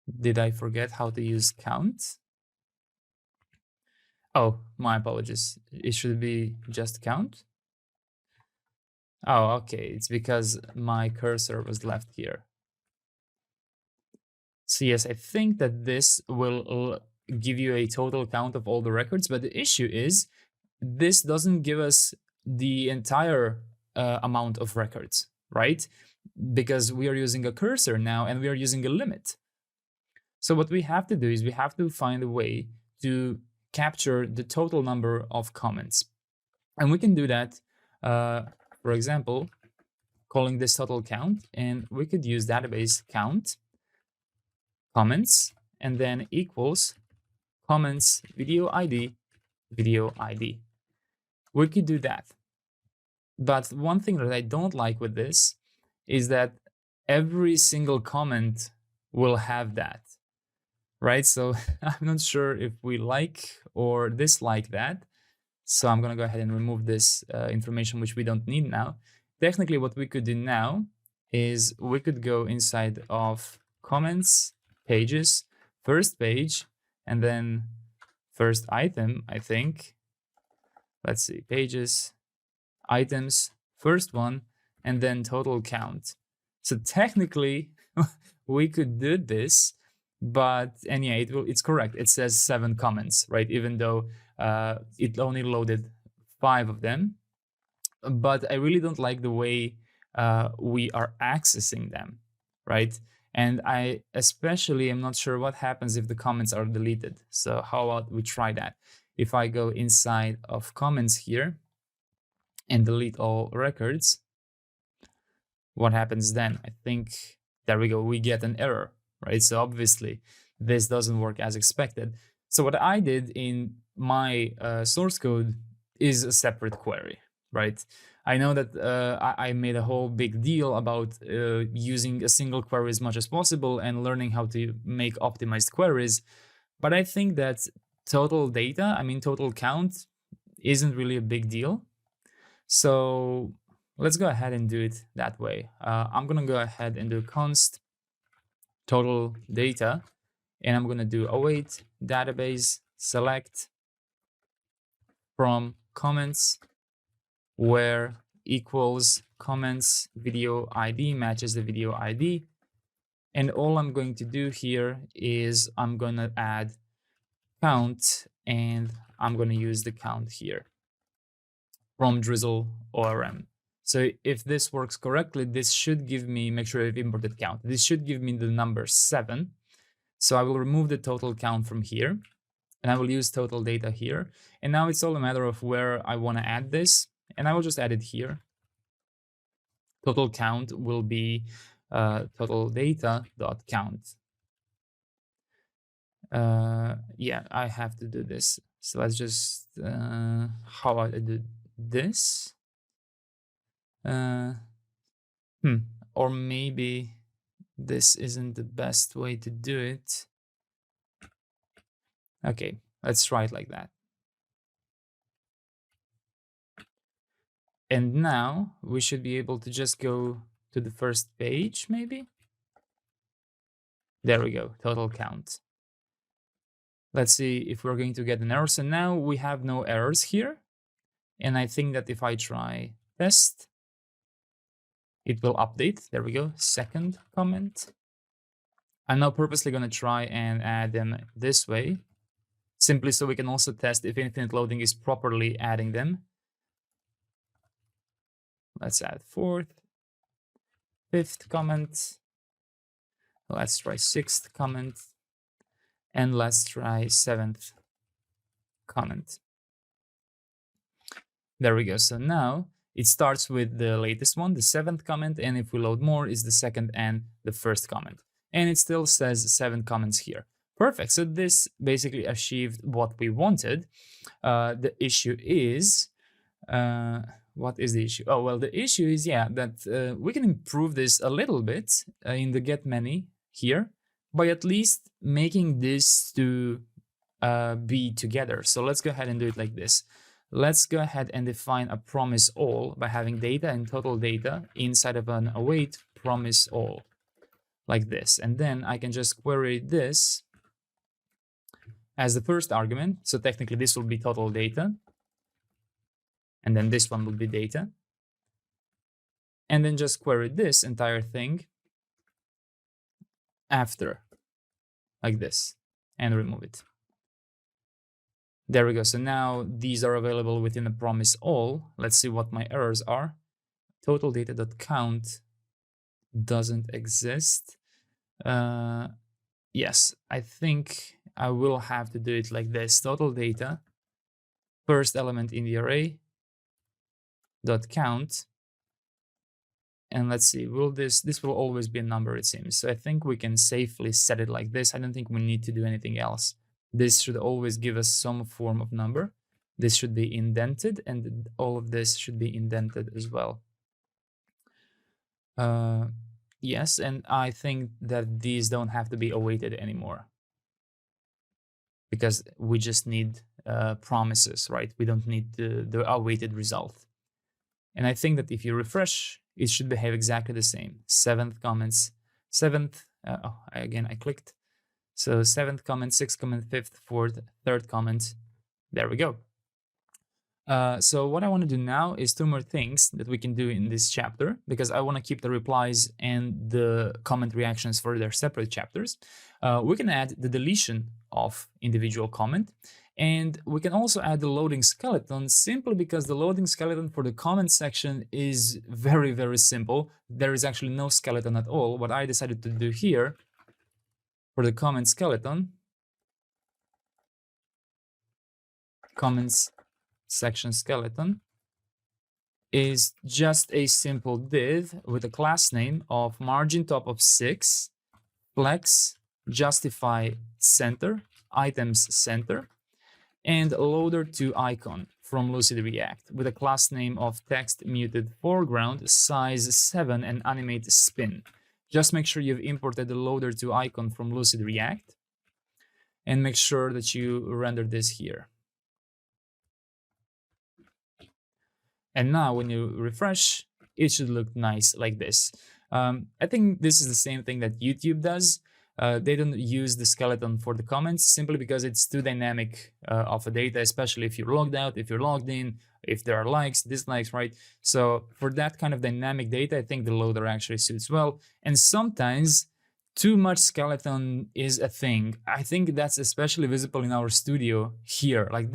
Did I forget how to use count? Oh, my apologies. It should be just count. Oh, okay. It's because my cursor was left here. So yes, I think that this will give you a total count of all the records, but the issue is this doesn't give us the entire amount of records, right? Because we are using a cursor now and we are using a limit. So what we have to do is we have to find a way to capture the total number of comments. And we can do that, for example, calling this total count, and we could use database count comments and then equals comments video ID. We could do that. But one thing that I don't like with this is that every single comment will have that, right? So I'm not sure if we like or dislike that. So I'm going to go ahead and remove this information, which we don't need now. Technically, what we could do now is we could go inside of comments, pages, first page, and then first item, I think. Let's see, pages, items, first one, and then total count. So technically, we could do this, but and yeah, it's correct. It says 7 comments, right? Even though it only loaded 5 of them. But I really don't like the way we are accessing them, right? And I especially am not sure what happens if the comments are deleted. So how about we try that? If I go inside of comments here and delete all records, what happens then? I think, there we go, we get an error, right? So obviously this doesn't work as expected. So what I did in my source code is a separate query, right? I know that I made a whole big deal about using a single query as much as possible and learning how to make optimized queries. But I think that total data, I mean, total count isn't really a big deal. So let's go ahead and do it that way. I'm going to go ahead and do const total data, and I'm going to do await database select from comments where equals comments video ID matches the video ID. And all I'm going to do here is I'm going to add count, and I'm going to use the count here from DrizzleORM. So if this works correctly, this should give me, make sure I've imported count. This should give me the number 7. So I will remove the total count from here, and I will use total data here. And now it's all a matter of where I want to add this, and I will just add it here. Total count will be total data.count. Yeah, I have to do this. So let's just, how about I do this? Or maybe this isn't the best way to do it. Okay, let's try it like that. And now we should be able to just go to the first page, maybe. There we go, total count. Let's see if we're going to get an error. So now we have no errors here. And I think that if I try test, it will update. There we go, second comment. I'm now purposely going to try and add them this way, simply so we can also test if infinite loading is properly adding them. Let's add 4th, 5th comment. Let's try 6th comment. And let's try 7th comment. There we go. So now it starts with the latest one, the 7th comment, and if we load more, is the 2nd and the 1st comment. And it still says 7 comments here. Perfect. So this basically achieved what we wanted. The issue is, what is the issue? Oh, well, the issue is, yeah, that we can improve this a little bit in the get many here by at least making this to be together. So let's go ahead and do it like this. Let's go ahead and define a promise all by having data and total data inside of an await promise all like this. And then I can just query this as the first argument. So technically this will be total data. And then this one will be data. And then just query this entire thing after like this and remove it. There we go. So now these are available within the promise all. Let's see what my errors are. Total data.count doesn't exist. Yes, I think I will have to do it like this. Total data, first element in the array, dot count. And let's see, will this will always be a number, it seems. So I think we can safely set it like this. I don't think we need to do anything else. This should always give us some form of number. This should be indented, and all of this should be indented as well. Yes, and I think that these don't have to be awaited anymore, because we just need promises, right? We don't need the awaited result. And I think that if you refresh, it should behave exactly the same. 7th comments, 7th, again, I clicked. So 7th comment, 6th comment, 5th, 4th, 3rd comment. There we go. So what I want to do now is 2 more things that we can do in this chapter, because I want to keep the replies and the comment reactions for their separate chapters. We can add the deletion of individual comment, and we can also add the loading skeleton, simply because the loading skeleton for the comment section is very, very simple. There is actually no skeleton at all. What I decided to do here for the comment skeleton, comments section skeleton, is just a simple div with a class name of margin top of 6, flex, justify center, items center, and loader to icon from Lucid React with a class name of text muted foreground, size 7, and animate spin. Just make sure you've imported the loader to icon from Lucid React, and make sure that you render this here. And now when you refresh, it should look nice like this. I think this is the same thing that YouTube does. They don't use the skeleton for the comments simply because it's too dynamic of a data, especially if you're logged out, if you're logged in, if there are likes, dislikes, right? So for that kind of dynamic data, I think the loader actually suits well. And sometimes too much skeleton is a thing. I think that's especially visible in our studio here. Like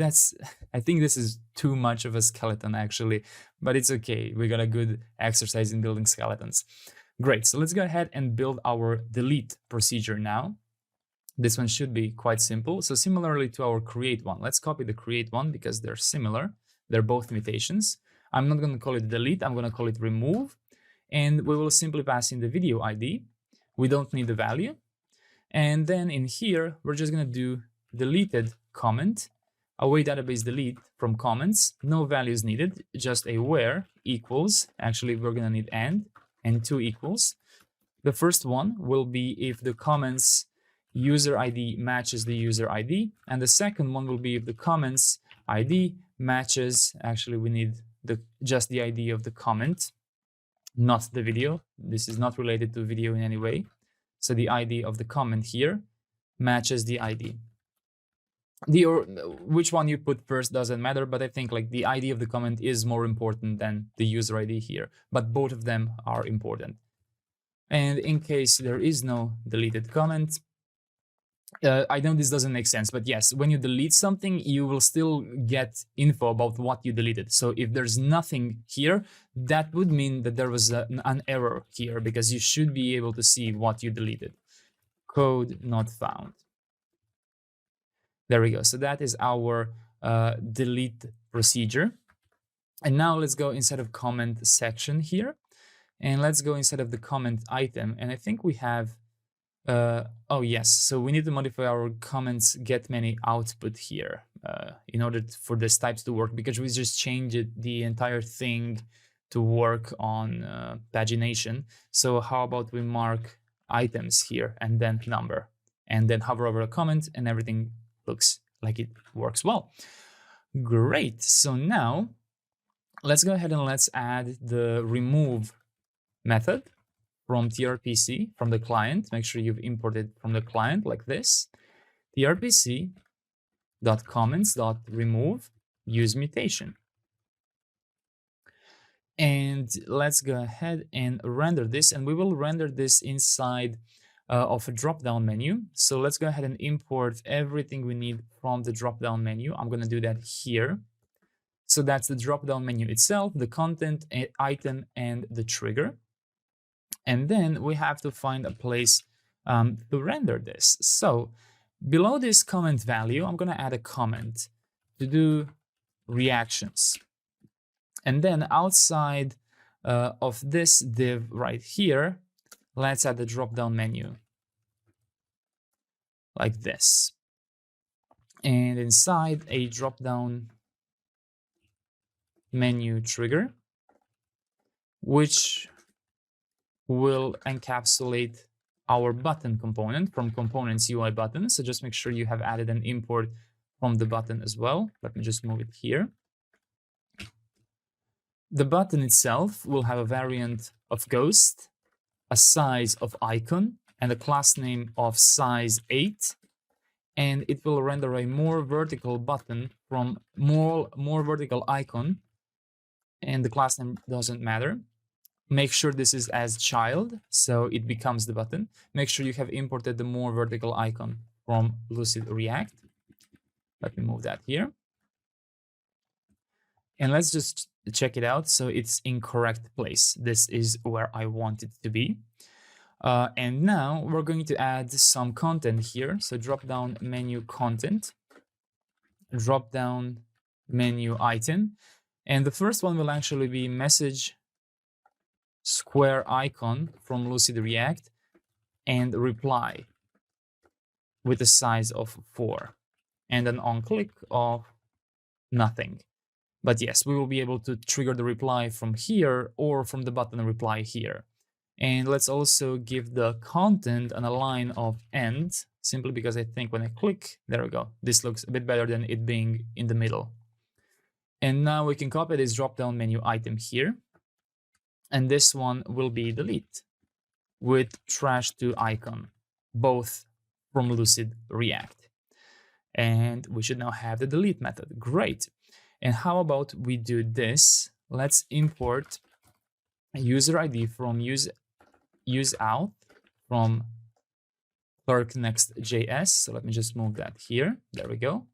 I think this is too much of a skeleton actually, but it's okay. We got a good exercise in building skeletons. Great, so let's go ahead and build our delete procedure now. This one should be quite simple. So similarly to our create one, let's copy the create one because they're similar. They're both imitations. I'm not going to call it delete, I'm going to call it remove. And we will simply pass in the video ID. We don't need the value. And then in here, we're just going to do deleted comment, await database delete from comments, no values needed, just a where equals, actually we're going to need and 2 equals. The first one will be if the comments user ID matches the user ID, and the second one will be if the comments ID matches, actually we need just the ID of the comment, not the video. This is not related to video in any way. So the ID of the comment here matches the ID. Which one you put first doesn't matter, but I think like the ID of the comment is more important than the user ID here, but both of them are important. And in case there is no deleted comment, I know this doesn't make sense, but yes, when you delete something, you will still get info about what you deleted. So if there's nothing here, that would mean that there was an error here, because you should be able to see what you deleted. Code not found. There we go. So that is our delete procedure. And now let's go inside of comment section here, and let's go inside of the comment item. And I think we have, oh yes, so we need to modify our comments get many output here in order for this types to work, because we just changed the entire thing to work on pagination. So how about we mark items here and then number, and then hover over a comment, and everything looks like it works well. Great. So now let's go ahead and let's add the remove method from tRPC, from the client. Make sure you've imported from the client like this. tRPC.comments.remove use mutation. And let's go ahead and render this, and we will render this inside of a drop-down menu. So let's go ahead and import everything we need from the drop-down menu. I'm going to do that here. So that's the drop-down menu itself, the content, item, and the trigger. And then we have to find a place to render this. So below this comment value, I'm going to add a comment to do reactions. And then outside of this div right here, let's add the drop-down menu like this. And inside a drop-down menu trigger, which will encapsulate our button component from components UI button. So just make sure you have added an import from the button as well. Let me just move it here. The button itself will have a variant of ghost, a size of icon, and a class name of size 8. And it will render a more vertical button from more vertical icon. And the class name doesn't matter. Make sure this is as child, so it becomes the button. Make sure you have imported the more vertical icon from Lucid React. Let me move that here. And let's just check it out. So it's in correct place. This is where I want it to be. And now we're going to add some content here. So drop down menu content, drop down menu item. And the first one will actually be message square icon from Lucid React and reply with a size of 4 and an on click of nothing. But yes, we will be able to trigger the reply from here or from the button reply here. And let's also give the content an align of end, simply because I think when I click, there we go. This looks a bit better than it being in the middle. And now we can copy this drop-down menu item here. And this one will be delete with trash to icon, both from Lucid React. And we should now have the delete method. Great. And how about we do this? Let's import a user ID from use out from clerk Next.js. So let me just move that here. There we go.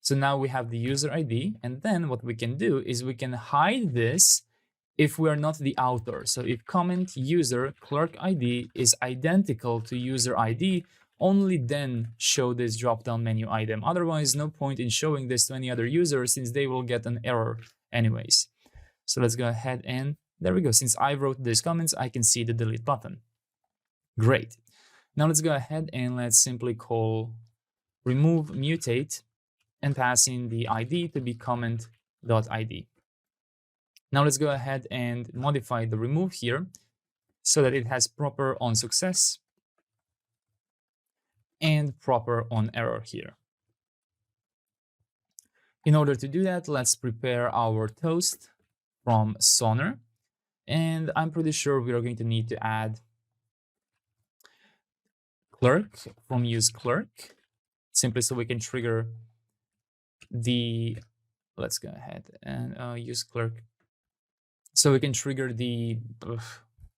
So now we have the user ID. And then what we can do is we can hide this if we are not the author. So if comment user clerk ID is identical to user ID, only then show this drop-down menu item. Otherwise, no point in showing this to any other user, since they will get an error anyways. So let's go ahead and there we go. Since I wrote these comments, I can see the delete button. Great. Now let's go ahead and let's simply call remove mutate and pass in the ID to be comment.id. Now let's go ahead and modify the remove here so that it has proper on success and proper on error here. In order to do that, let's prepare our toast from Sonar. And I'm pretty sure we are going to need to add clerk from use clerk, simply so we can trigger the, let's go ahead and use clerk. So we can trigger the,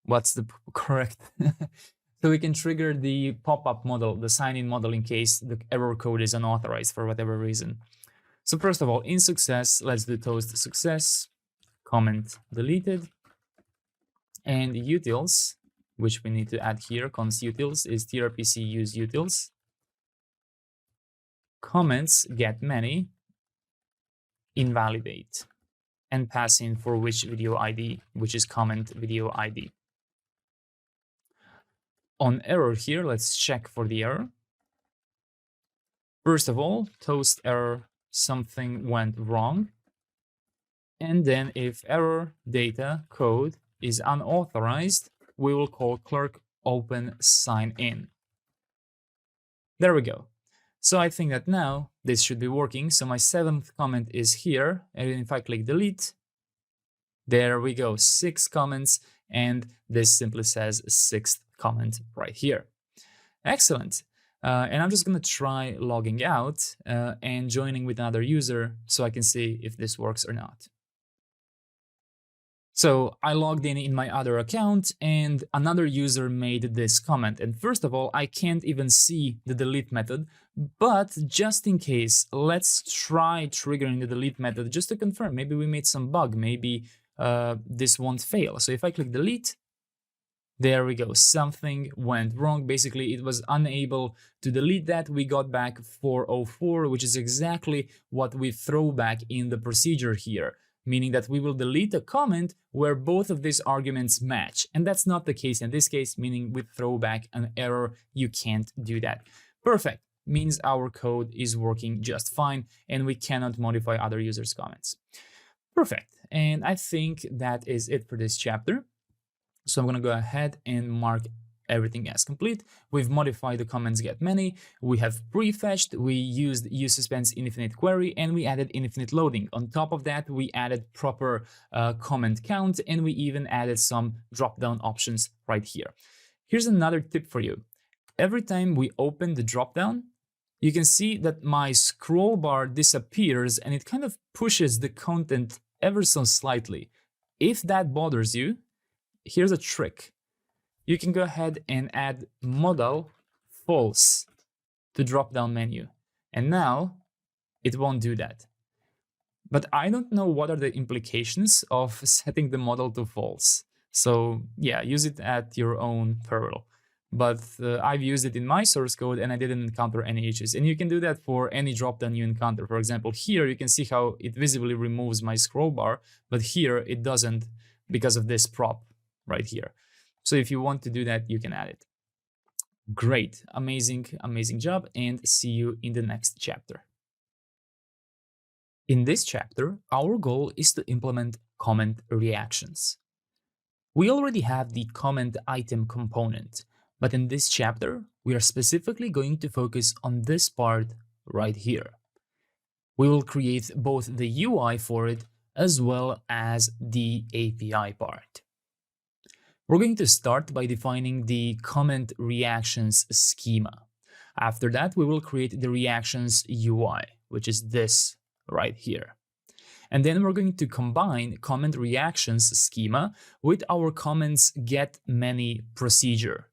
what's the correct? So we can trigger the pop-up model, the sign-in model, in case the error code is unauthorized for whatever reason. So first of all, in success, let's do toast success, comment deleted, and utils, which we need to add here, const utils is tRPC use utils, comments get many, invalidate. and pass in for which video ID, which is comment video ID. On error here, let's check for the error. First of all, toast error, something went wrong. And then if error data code is unauthorized, we will call clerk open sign in. There we go. So I think that now this should be working. So my 7th comment is here. And if I click delete, there we go, 6 comments. And this simply says 6th comment right here. Excellent. And I'm just going to try logging out and joining with another user so I can see if this works or not. So I logged in my other account and another user made this comment. And first of all, I can't even see the delete method, but just in case, let's try triggering the delete method just to confirm. Maybe we made some bug, maybe this won't fail. So if I click delete, there we go, something went wrong. Basically, it was unable to delete that. We got back 404, which is exactly what we throw back in the procedure here, meaning that we will delete a comment where both of these arguments match. And that's not the case in this case, meaning we throw back an error. You can't do that. Perfect. Means our code is working just fine and we cannot modify other users' comments. Perfect. And I think that is it for this chapter. So I'm going to go ahead and mark everything as complete. We've modified the comments get many. We have prefetched. We used use suspense infinite query, and we added infinite loading. On top of that, we added proper comment count, and we even added some drop-down options right here. Here's another tip for you. Every time we open the drop-down, you can see that my scroll bar disappears and it kind of pushes the content ever so slightly. If that bothers you, here's a trick. You can go ahead and add modal false to drop-down menu. And now it won't do that. But I don't know what are the implications of setting the model to false. So yeah, use it at your own peril. But I've used it in my source code and I didn't encounter any issues. And you can do that for any drop-down you encounter. For example, here you can see how it visibly removes my scroll bar, but here it doesn't because of this prop right here. So if you want to do that, you can add it. Great, amazing, amazing job, and see you in the next chapter. In this chapter, our goal is to implement comment reactions. We already have the comment item component, but in this chapter, we are specifically going to focus on this part right here. We will create both the UI for it as well as the API part. We're going to start by defining the comment reactions schema. After that, we will create the reactions UI, which is this right here. And then we're going to combine comment reactions schema with our comments get many procedure,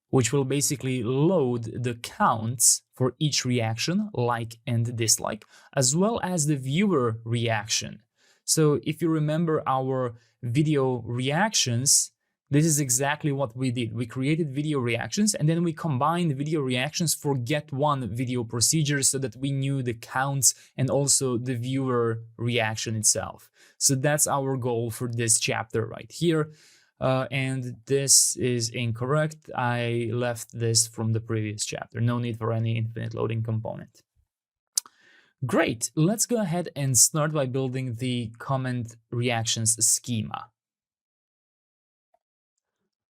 which will basically load the counts for each reaction, like and dislike, as well as the viewer reaction. So if you remember our video reactions, this is exactly what we did. We created video reactions and then we combined video reactions for get one video procedure so that we knew the counts and also the viewer reaction itself. So that's our goal for this chapter right here. And this is incorrect. I left this from the previous chapter. No need for any infinite loading component. Great. Let's go ahead and start by building the comment reactions schema.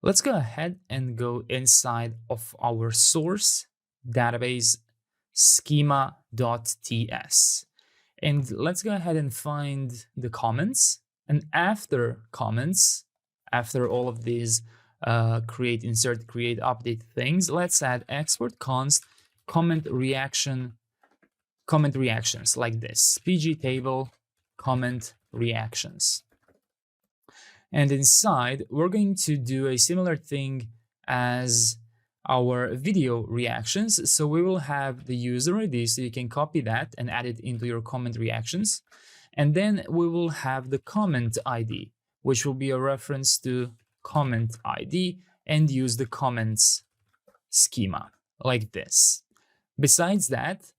Let's go ahead and go inside of our source database schema.ts. And let's go ahead and find the comments. And after comments, after all of these create, insert, create, update things, let's add export const comment reactions like this, pg table comment reactions. And inside, we're going to do a similar thing as our video reactions. So we will have the user ID, so you can copy that and add it into your comment reactions. And then we will have the comment ID, which will be a reference to comment ID, and use the comments schema like this. Besides that,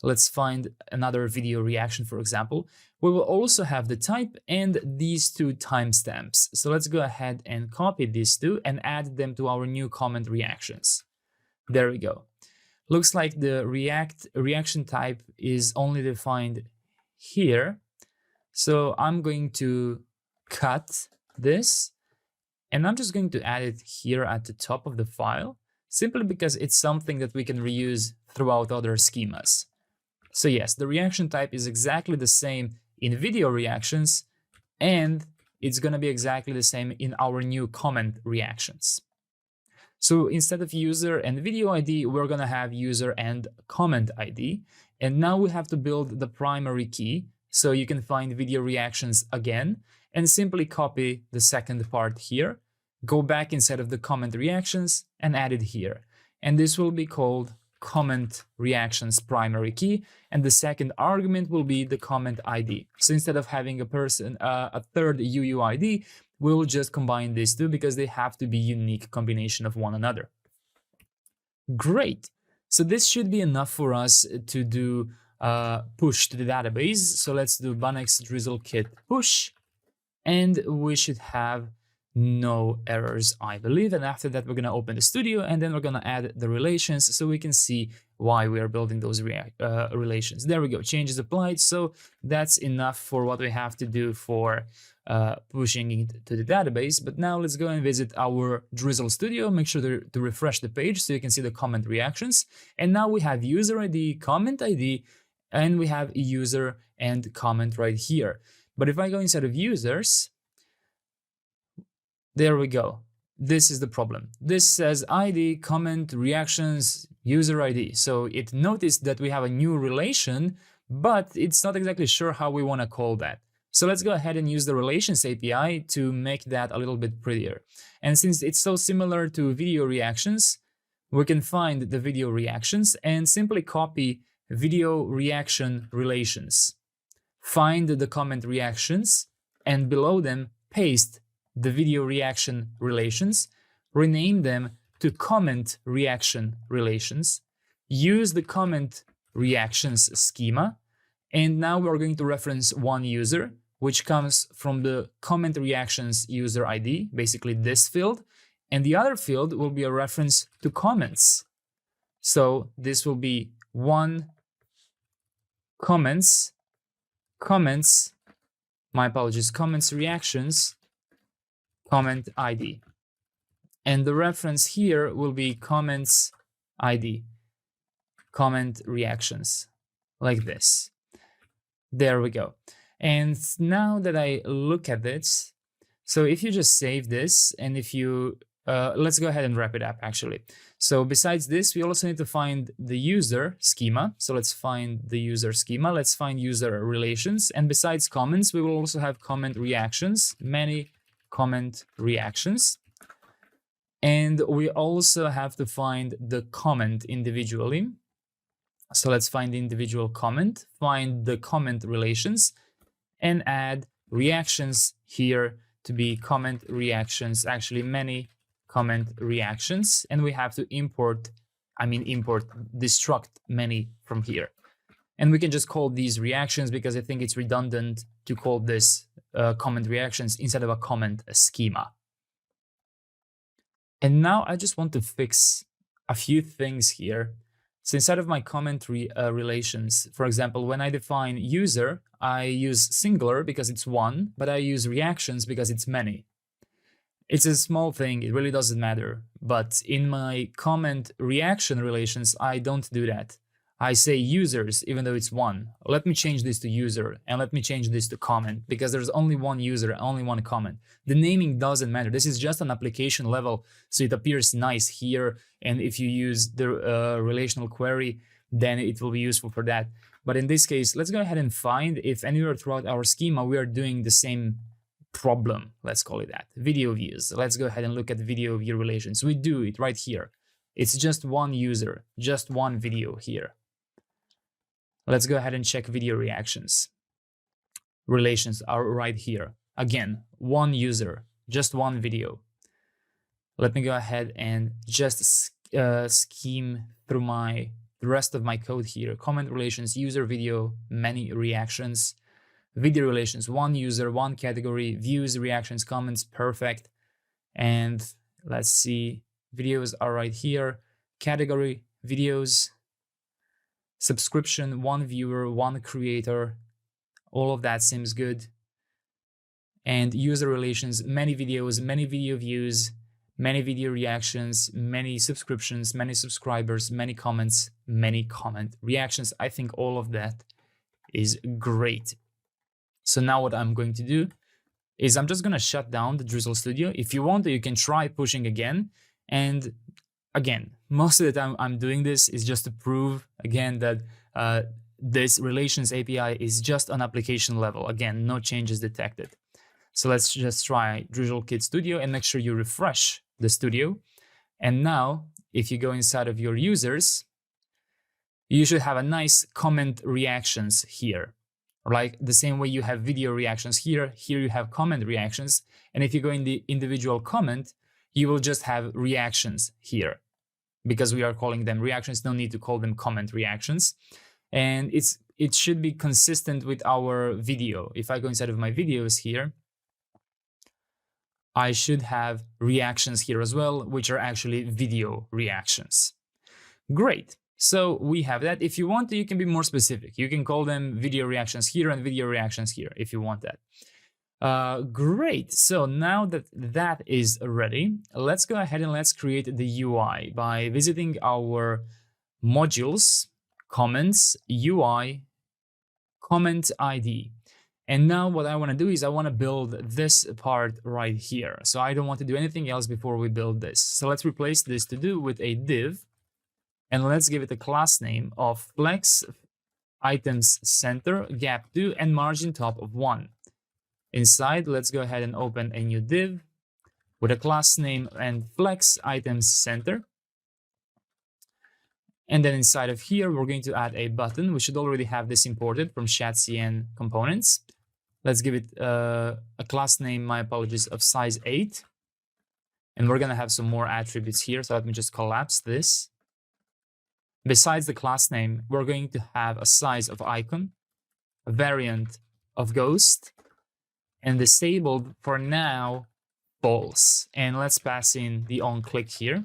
let's find another video reaction, for example, we will also have the type and these two timestamps. So let's go ahead and copy these two and add them to our new comment reactions. There we go. Looks like the reaction type is only defined here. So I'm going to cut this and I'm just going to add it here at the top of the file, simply because it's something that we can reuse throughout other schemas. So yes, the reaction type is exactly the same in video reactions, and it's going to be exactly the same in our new comment reactions. So instead of user and video ID, we're going to have user and comment ID. And now we have to build the primary key, so you can find video reactions again and simply copy the second part here, go back inside of the comment reactions and add it here. And this will be called comment reactions primary key, and the second argument will be the comment ID. So instead of having a third UUID, we'll just combine these two because they have to be unique combination of one another. Great. So this should be enough for us to do push to the database. So let's do Banex drizzle-kit push, and we should have no errors, I believe. And after that, we're going to open the studio and then we're going to add the relations so we can see why we are building those relations. There we go, changes applied. So that's enough for what we have to do for pushing it to the database. But now let's go and visit our Drizzle Studio. Make sure to refresh the page so you can see the comment reactions. And now we have user ID, comment ID, and we have user and comment right here. But if I go inside of users, there we go. This is the problem. This says ID, comment, reactions, user ID. So it noticed that we have a new relation, but it's not exactly sure how we want to call that. So let's go ahead and use the relations API to make that a little bit prettier. And since it's so similar to video reactions, we can find the video reactions and simply copy video reaction relations. Find the comment reactions and below them paste the video reaction relations, rename them to comment reaction relations, use the comment reactions schema, and now we're going to reference one user, which comes from the comment reactions user ID, basically this field, and the other field will be a reference to comments. So this will be one comments, my apologies, comments reactions, comment ID. And the reference here will be comments ID, comment reactions, like this. There we go. And now that I look at this, so if you just save this and if you, let's go ahead and wrap it up actually. So besides this, we also need to find the user schema. So let's find the user schema. Let's find user relations. And besides comments, we will also have comment reactions, many comment reactions. And we also have to find the comment individually. So let's find the individual comment, find the comment relations, and add reactions here to be comment reactions, actually many comment reactions. And we have to import destruct many from here. And we can just call these reactions because I think it's redundant to call this comment reactions instead of a comment schema. And now I just want to fix a few things here. So inside of my comment relations, for example, when I define user, I use singular because it's one, but I use reactions because it's many. It's a small thing, it really doesn't matter. But in my comment reaction relations, I don't do that. I say users, even though it's one. Let me change this to user and let me change this to comment because there's only one user, only one comment. The naming doesn't matter. This is just an application level, so it appears nice here. And if you use the relational query, then it will be useful for that. But in this case, let's go ahead and find if anywhere throughout our schema, we are doing the same problem. Let's call it that. Video views. Let's go ahead and look at video view relations. We do it right here. It's just one user, just one video here. Let's go ahead and check video reactions. Relations are right here. Again, one user, just one video. Let me go ahead and just scheme through my the rest of my code here. Comment relations, user video, many reactions, video relations, one user, one category, views, reactions, comments, perfect. And let's see, videos are right here. Category, videos, subscription, one viewer, one creator. All of that seems good. And user relations, many videos, many video views, many video reactions, many subscriptions, many subscribers, many comments, many comment reactions. I think all of that is great. So now what I'm going to do is I'm just going to shut down the Drizzle Studio. If you want to, you can try pushing again. And again, most of the time I'm doing this is just to prove again that this relations API is just on application level. Again, no changes detected. So let's just try Drizzle Kit Studio and make sure you refresh the studio. And now, if you go inside of your users, you should have a nice comment reactions here. Like the same way you have video reactions here, here you have comment reactions. And if you go in the individual comment, you will just have reactions here because we are calling them reactions. No need to call them comment reactions. And it should be consistent with our video. If I go inside of my videos here, I should have reactions here as well, which are actually video reactions. Great. So we have that. If you want to, you can be more specific. You can call them video reactions here and video reactions here if you want that. Great. So now that that is ready, let's go ahead and let's create the UI by visiting our modules, comments, UI, comment ID. And now what I want to do is I want to build this part right here. So I don't want to do anything else before we build this. So let's replace this to do with a div. And let's give it a class name of flex items center gap 2 and margin top of 1. Inside, let's go ahead and open a new div with a class name and flex items center. And then inside of here, we're going to add a button. We should already have this imported from ShadcnUI components. Let's give it a class name, my apologies, of size 8. And we're going to have some more attributes here. So let me just collapse this. Besides the class name, we're going to have a size of icon, a variant of ghost, and disabled for now false. And let's pass in the on click here.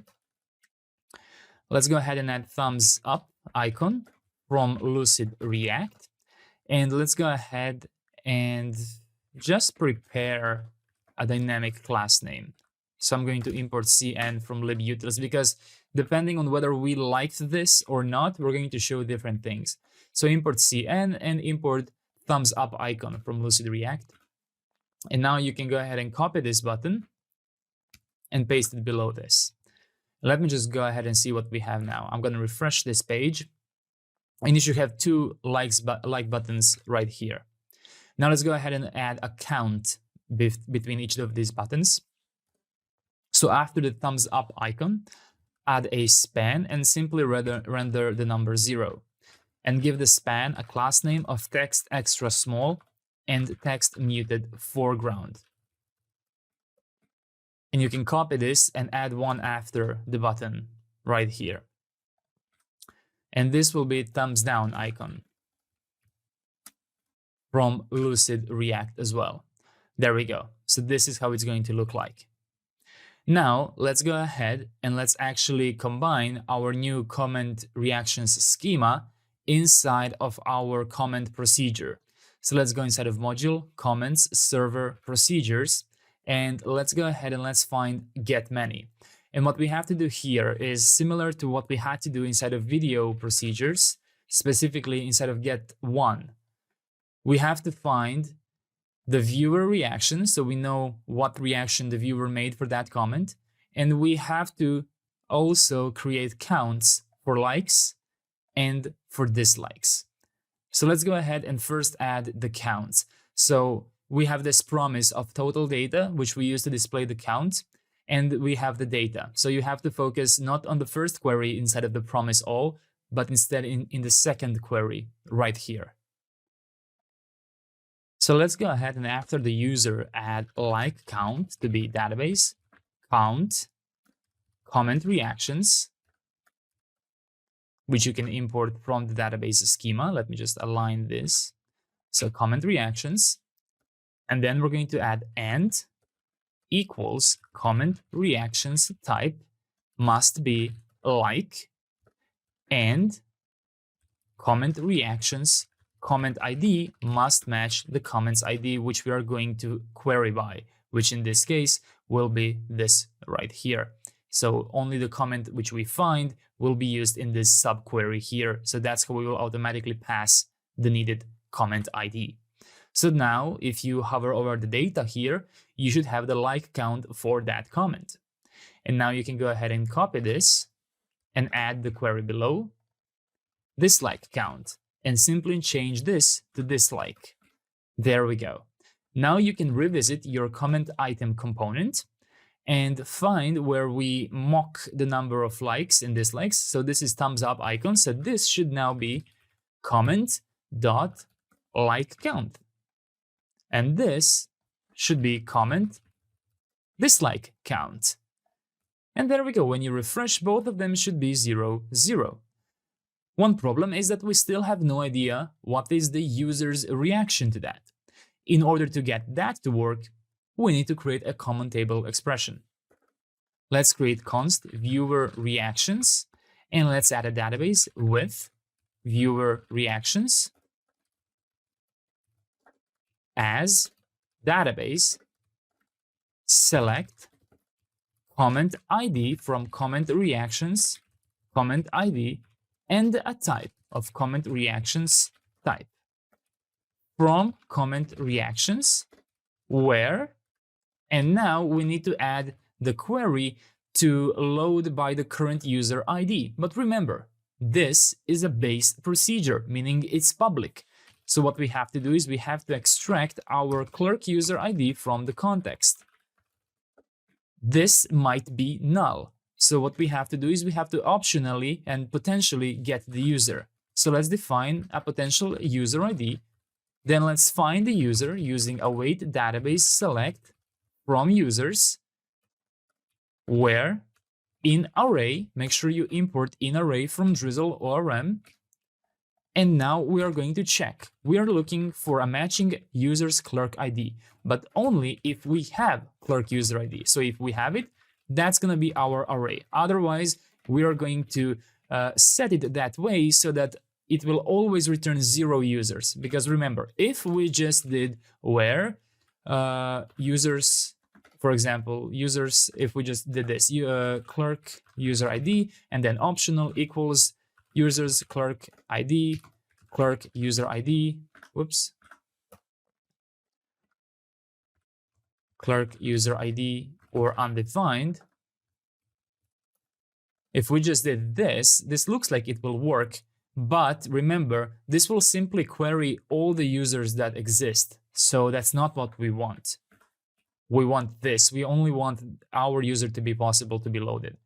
Let's go ahead and add thumbs up icon from Lucid React. And let's go ahead and just prepare a dynamic class name. So I'm going to import cn from libutils because depending on whether we liked this or not, we're going to show different things. So import cn and import thumbs up icon from Lucid React. And now you can go ahead and copy this button and paste it below this. Let me just go ahead and see what we have now. I'm going to refresh this page and you should have two like buttons right here. Now let's go ahead and add a count between each of these buttons. So after the thumbs up icon, add a span and simply render the number 0 and give the span a class name of text extra small and text muted foreground. And you can copy this and add one after the button right here. And this will be thumbs down icon from Lucid React as well. There we go. So this is how it's going to look like. Now let's go ahead and let's actually combine our new comment reactions schema inside of our comment procedure. So let's go inside of module, comments, server, procedures, and let's go ahead and let's find get many. And what we have to do here is similar to what we had to do inside of video procedures, specifically inside of get one. We have to find the viewer reaction, so we know what reaction the viewer made for that comment. And we have to also create counts for likes and for dislikes. So let's go ahead and first add the counts. So we have this promise of total data, which we use to display the count, and we have the data. So you have to focus not on the first query inside of the promise all, but instead in the second query right here. So let's go ahead and after the user add like count to be database, count, comment reactions, which you can import from the database schema. Let me just align this. So comment reactions, and then we're going to add and equals comment reactions type must be like, and comment reactions comment ID must match the comments ID which we are going to query by, which in this case will be this right here. So only the comment which we find will be used in this subquery here. So that's how we will automatically pass the needed comment ID. So now if you hover over the data here, you should have the like count for that comment. And now you can go ahead and copy this and add the query below, dislike count, and simply change this to dislike. There we go. Now you can revisit your comment item component and find where we mock the number of likes and dislikes. So this is thumbs up icon. So this should now be comment.like count. And this should be comment dislike count. And there we go. When you refresh, both of them should be 0, 0. One problem is that we still have no idea what is the user's reaction to that. In order to get that to work, we need to create a common table expression. Let's create const viewer reactions, and let's add a database with viewer reactions as database select comment ID from comment reactions, comment ID, and a type of comment reactions type. From comment reactions, where, and now we need to add the query to load by the current user ID. But remember, this is a base procedure, meaning it's public. So what we have to do is we have to extract our clerk user ID from the context. This might be null. So what we have to do is we have to optionally and potentially get the user. So let's define a potential user ID. Then let's find the user using await database select from users, where in array, make sure you import in array from DrizzleORM. And now we are going to check. We are looking for a matching user's clerk ID, but only if we have clerk user ID. So if we have it, that's going to be our array. Otherwise, we are going to set it that way so that it will always return 0 users. Because remember, if we just did where users, for example, users, if we just did this, clerk user ID, and then optional equals users clerk ID, clerk user ID, whoops, clerk user ID, or undefined. If we just did this, this looks like it will work, but remember, this will simply query all the users that exist. So that's not what we want. We want this. We only want our user to be possible to be loaded.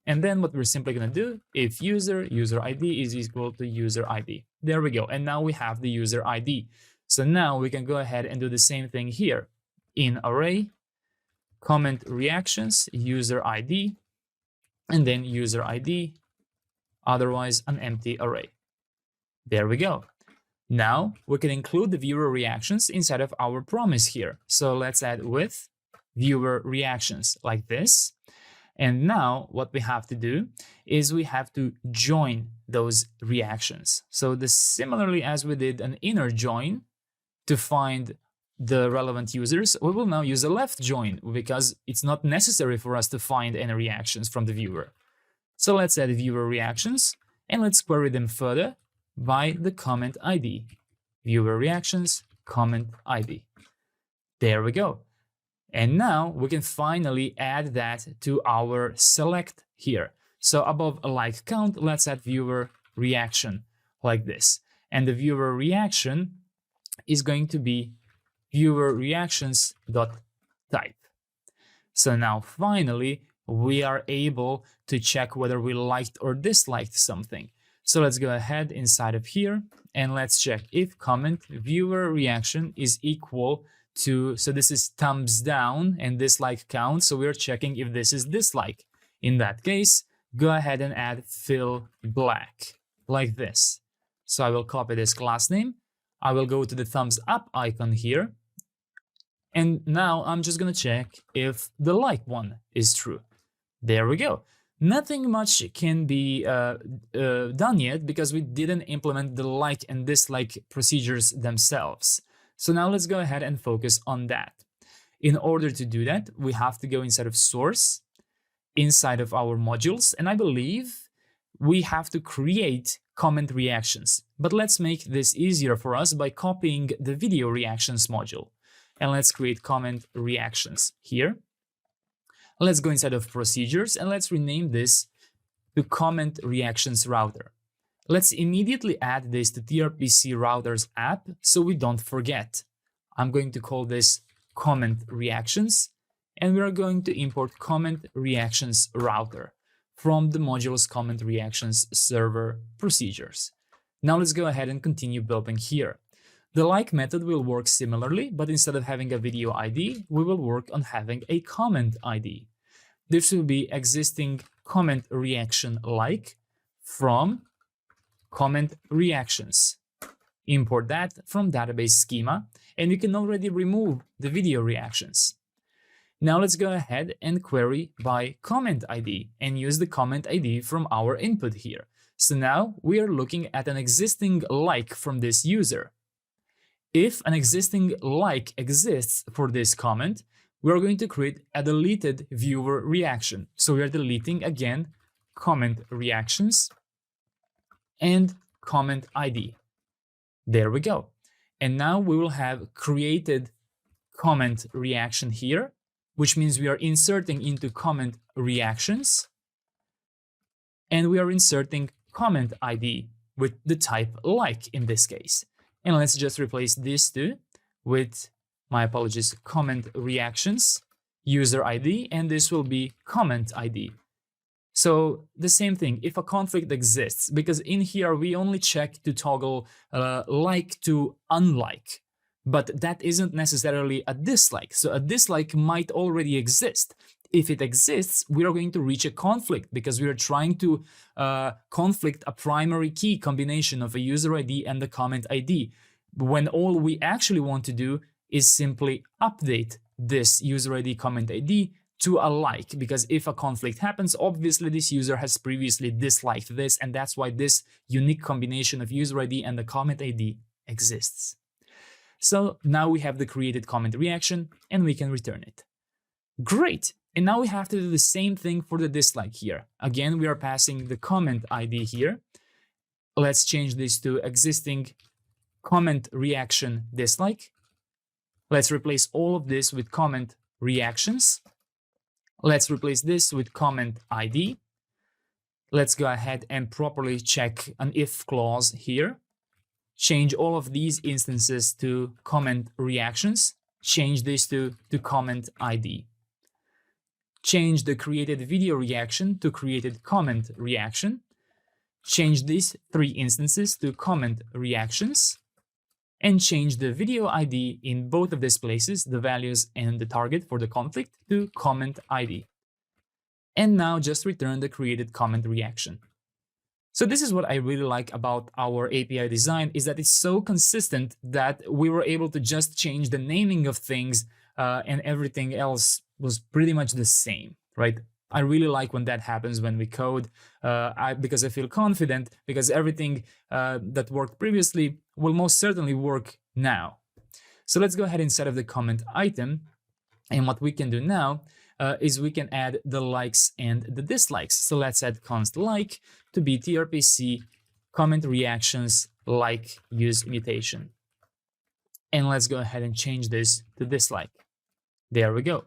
And then what we're simply going to do, if user ID is equal to user ID. There we go. And now we have the user ID. So now we can go ahead and do the same thing here. In array, comment reactions, user ID, and then user ID, otherwise an empty array. There we go. Now we can include the viewer reactions inside of our promise here. So let's add with viewer reactions like this. And now what we have to do is we have to join those reactions. So similarly as we did an inner join to find the relevant users, we will now use a left join because it's not necessary for us to find any reactions from the viewer. So let's add viewer reactions and let's query them further by the comment ID. Viewer reactions, comment ID. There we go. And now we can finally add that to our select here. So above a like count, let's add viewer reaction like this. And the viewer reaction is going to be viewer reactions.type. So now finally, we are able to check whether we liked or disliked something. So let's go ahead inside of here and let's check if comment viewer reaction is equal to, so this is thumbs down and dislike count. So we're checking if this is dislike. In that case, go ahead and add fill black. like this. So I will copy this class name. I will go to the thumbs up icon here. And now I'm just going to check if the like one is true. There we go. Nothing much can be done yet because we didn't implement the like and dislike procedures themselves. So now let's go ahead and focus on that. In order to do that, we have to go inside of source, inside of our modules, and I believe we have to create comment reactions. But let's make this easier for us by copying the video reactions module. And let's create comment reactions here. Let's go inside of procedures and let's rename this to comment reactions router. Let's immediately add this to tRPC routers app so we don't forget. I'm going to call this comment reactions, and we are going to import comment reactions router from the module's comment reactions server procedures. Now let's go ahead and continue building here. The like method will work similarly, but instead of having a video ID, we will work on having a comment ID. This will be existing comment reaction like from comment reactions. Import that from database schema, and you can already remove the video reactions. Now let's go ahead and query by comment ID and use the comment ID from our input here. So now we are looking at an existing like from this user. If an existing like exists for this comment, we're going to create a deleted viewer reaction. So we are deleting again comment reactions and comment ID. There we go. And now we will have created comment reaction here, which means we are inserting into comment reactions, and we are inserting comment ID with the type like in this case. And let's just replace these two with, my apologies, comment reactions, user ID, and this will be comment ID. So the same thing, if a conflict exists, because in here we only check to toggle like to unlike, but that isn't necessarily a dislike. So a dislike might already exist. If it exists, we are going to reach a conflict because we are trying to conflict a primary key combination of a user ID and the comment ID, when all we actually want to do is simply update this user ID comment ID to a like, because if a conflict happens, obviously this user has previously disliked this, and that's why this unique combination of user ID and the comment ID exists. So now we have the created comment reaction and we can return it. Great. And now we have to do the same thing for the dislike here. Again, we are passing the comment ID here. Let's change this to existing comment reaction dislike. Let's replace all of this with comment reactions. Let's replace this with comment ID. Let's go ahead and properly check an if clause here. Change all of these instances to comment reactions. Change this to comment ID. Change the created video reaction to created comment reaction. Change these three instances to comment reactions. And change the video ID in both of these places, the values and the target for the conflict, to comment ID. And now just return the created comment reaction. So this is what I really like about our API design, is that it's so consistent that we were able to just change the naming of things and everything else was pretty much the same, right? I really like when that happens when we code, because I feel confident, because everything that worked previously will most certainly work now. So let's go ahead inside of the comment item, and what we can do now is we can add the likes and the dislikes. So let's add const like to be tRPC comment reactions like use mutation. And let's go ahead and change this to dislike. There we go.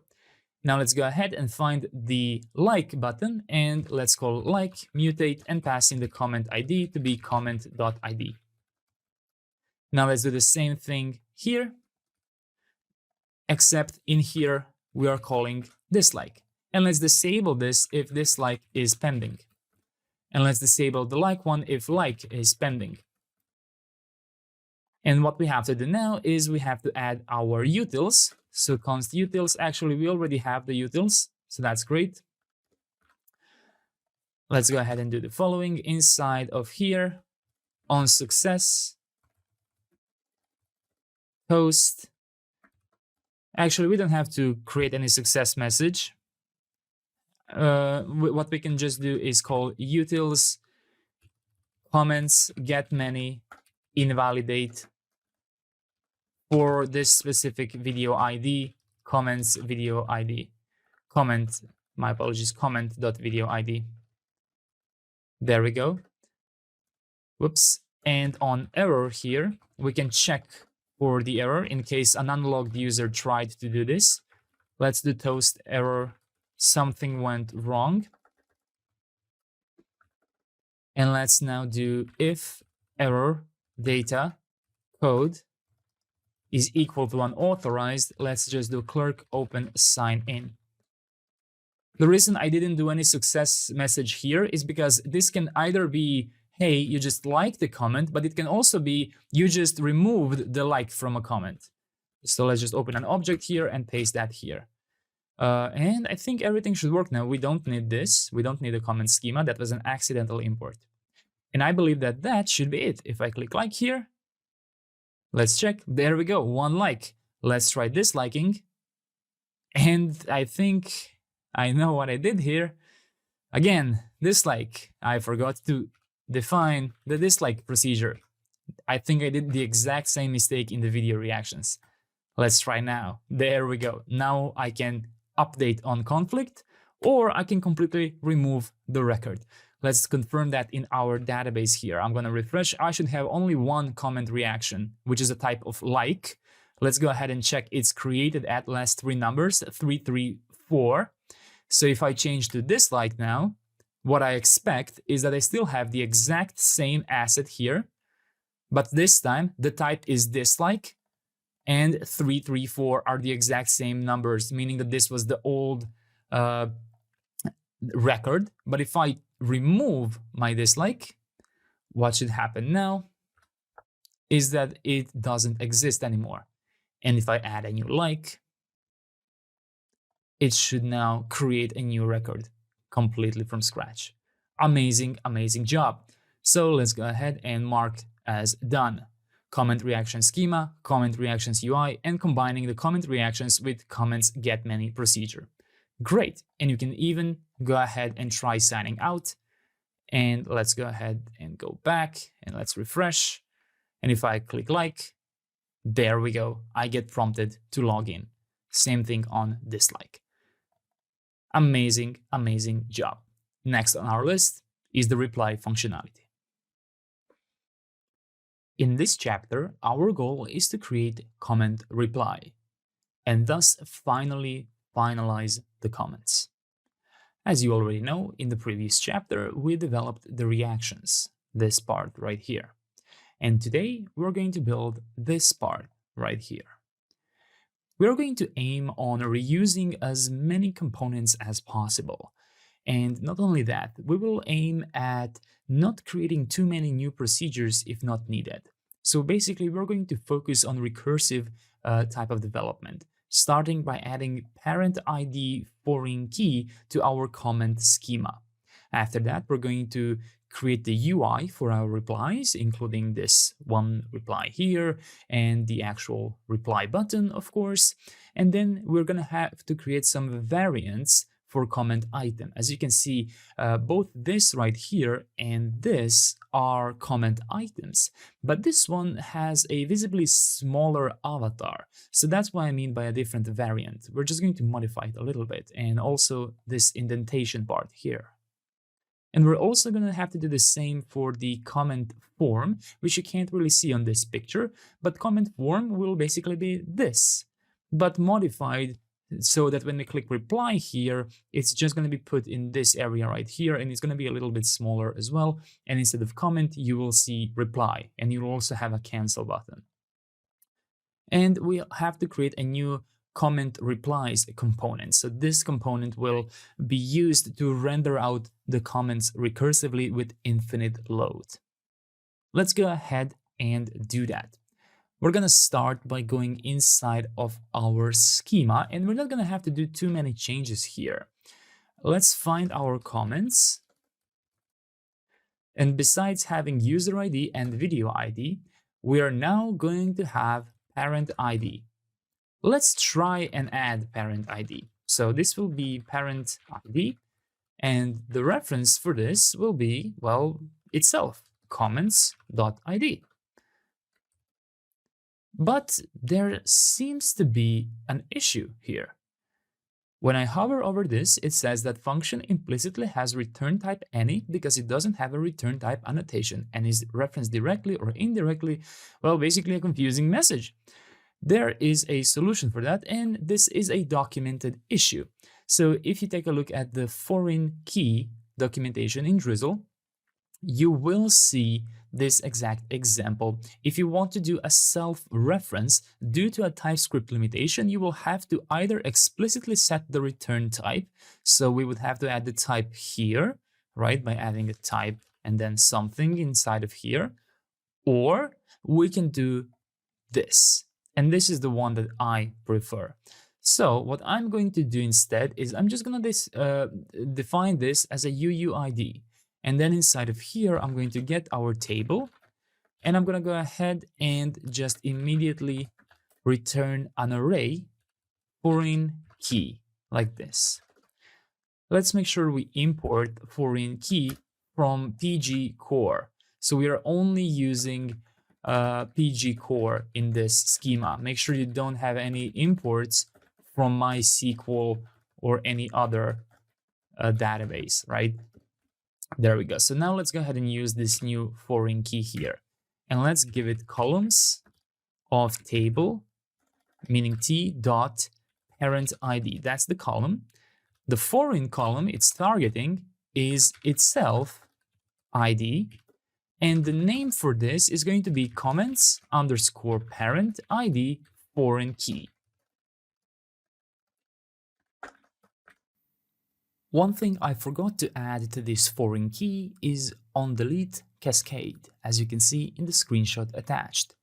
Now let's go ahead and find the like button and let's call like mutate and pass in the comment ID to be comment.id. Now let's do the same thing here, except in here we are calling dislike. And let's disable this if dislike is pending. And let's disable the like one if like is pending. And what we have to do now is we have to add our utils. So const utils, actually we already have the utils, so that's great. Let's go ahead and do the following. Inside of here, on success, post. Actually, we don't have to create any success message. What we can just do is call utils comments get many invalidate for this specific video ID, comments video ID, comment, my apologies, comment.video ID. There we go. Whoops. And on error here, we can check for the error in case an unlogged user tried to do this. Let's do toast error, something went wrong. And let's now do if error data code is equal to unauthorized. Let's just do clerk open sign in. The reason I didn't do any success message here is because this can either be, hey, you just liked the comment, but it can also be you just removed the like from a comment. So let's just open an object here and paste that here. And I think everything should work now. We don't need this. We don't need a comment schema. That was an accidental import. And I believe that that should be it. If I click like here, let's check. There we go, 1 like. Let's try disliking. And I think I know what I did here. Again, dislike. I forgot to define the dislike procedure. I think I did the exact same mistake in the video reactions. Let's try now. There we go. Now I can update on conflict, or I can completely remove the record. Let's confirm that in our database here. I'm going to refresh. I should have only 1 comment reaction, which is a type of like. Let's go ahead and check it's created at last 3 numbers, 334. So if I change to dislike now, what I expect is that I still have the exact same asset here, but this time the type is dislike and 334 are the exact same numbers, meaning that this was the old record. But if I remove my dislike, what should happen now is that it doesn't exist anymore. And if I add a new like, it should now create a new record completely from scratch. Amazing, amazing job. So let's go ahead and mark as done. Comment reaction schema, comment reactions UI, and combining the comment reactions with comments get many procedure. Great. And you can even go ahead and try signing out. And let's go ahead and go back and let's refresh. And if I click like, there we go. I get prompted to log in. Same thing on dislike. Amazing, amazing job. Next on our list is the reply functionality. In this chapter, our goal is to create comment reply and thus finally finalize the comments. As you already know, in the previous chapter, we developed the reactions, this part right here. And today, we're going to build this part right here. We're going to aim on reusing as many components as possible. And not only that, we will aim at not creating too many new procedures if not needed. So basically, we're going to focus on recursive type of development, starting by adding parent ID foreign key to our comment schema. After that, we're going to create the UI for our replies, including this one reply here and the actual reply button, of course. And then we're going to have to create some variants for comment item. As you can see, both this right here and this are comment items, but this one has a visibly smaller avatar. So that's what I mean by a different variant. We're just going to modify it a little bit, and also this indentation part here. And we're also going to have to do the same for the comment form, which you can't really see on this picture, but comment form will basically be this, but modified so that when we click reply here, it's just going to be put in this area right here, and it's going to be a little bit smaller as well. And instead of comment, you will see reply, and you'll also have a cancel button. And we'll have to create a new comment replies component. So this component will be used to render out the comments recursively with infinite load. Let's go ahead and do that. We're going to start by going inside of our schema, and we're not going to have to do too many changes here. Let's find our comments. And besides having user ID and video ID, we are now going to have parent ID. Let's try and add parent ID. So this will be parent ID, and the reference for this will be, well, itself, comments.id. But there seems to be an issue here. When I hover over this, it says that function implicitly has return type any because it doesn't have a return type annotation and is referenced directly or indirectly. Well, basically a confusing message. There is a solution for that, and this is a documented issue. So if you take a look at the foreign key documentation in Drizzle, you will see this exact example. If you want to do a self-reference due to a TypeScript limitation, you will have to either explicitly set the return type. So we would have to add the type here, right, by adding a type and then something inside of here. Or we can do this. And this is the one that I prefer. So what I'm going to do instead is I'm just going to define this as a UUID. And then inside of here, I'm going to get our table. And I'm going to go ahead and just immediately return an array foreign key like this. Let's make sure we import foreign key from PG core. So we are only using PG core in this schema. Make sure you don't have any imports from MySQL or any other database, right? There we go. So now let's go ahead and use this new foreign key here. And let's give it columns of table, meaning t dot parent ID. That's the column. The foreign column it's targeting is itself ID. And the name for this is going to be comments underscore parent ID foreign key. One thing I forgot to add to this foreign key is onDelete cascade, as you can see in the screenshot attached.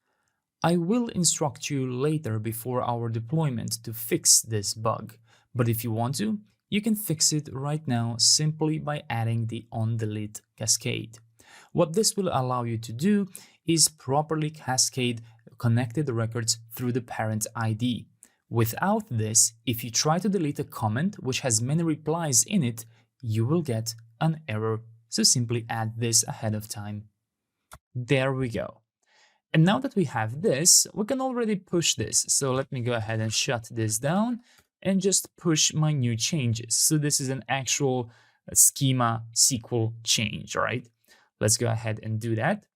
I will instruct you later before our deployment to fix this bug, but if you want to, you can fix it right now simply by adding the onDelete cascade. What this will allow you to do is properly cascade connected records through the parent ID. Without this, if you try to delete a comment which has many replies in it, you will get an error. So simply add this ahead of time. There we go. And now that we have this, we can already push this. So let me go ahead and shut this down and just push my new changes. So this is an actual schema SQL change, right? Let's go ahead and do that.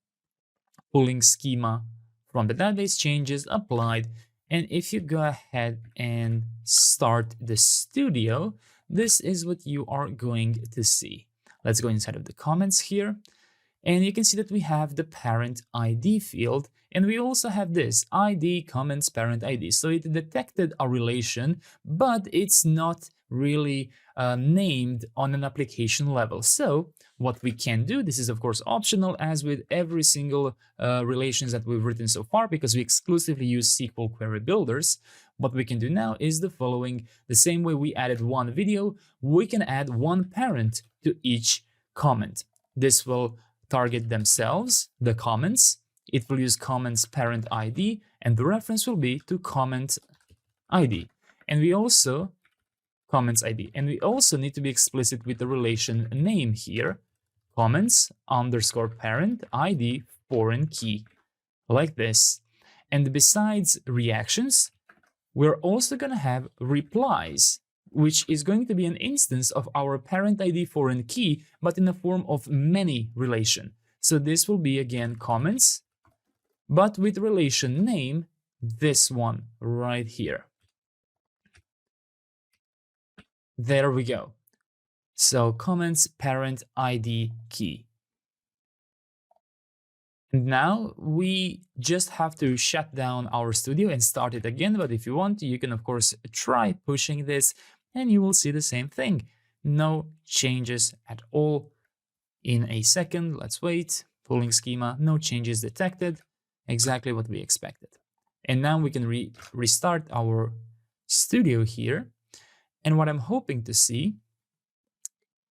Pulling schema from the database, changes applied. And if you go ahead and start the studio, this is what you are going to see. Let's go inside of the comments here. And you can see that we have the parent ID field. And we also have this ID comments parent ID. So it detected a relation, but it's not really named on an application level. So what we can do, this is of course optional as with every single relations that we've written so far, because we exclusively use SQL query builders. What we can do now is the following. The same way we added one video, we can add one parent to each comment. This will target themselves, the comments. It will use comments parent ID, and the reference will be to comment ID. And we also comments ID. And we also need to be explicit with the relation name here, comments underscore parent ID foreign key, like this. And besides reactions, we're also going to have replies, which is going to be an instance of our parent ID foreign key, but in the form of many relation. So this will be again comments, but with relation name, this one right here. There we go. So comments parent ID key. And now we just have to shut down our studio and start it again. But if you want to, you can of course try pushing this and you will see the same thing. No changes at all. In a second, let's wait. Pulling schema, no changes detected. Exactly what we expected. And now we can restart our studio here. And what I'm hoping to see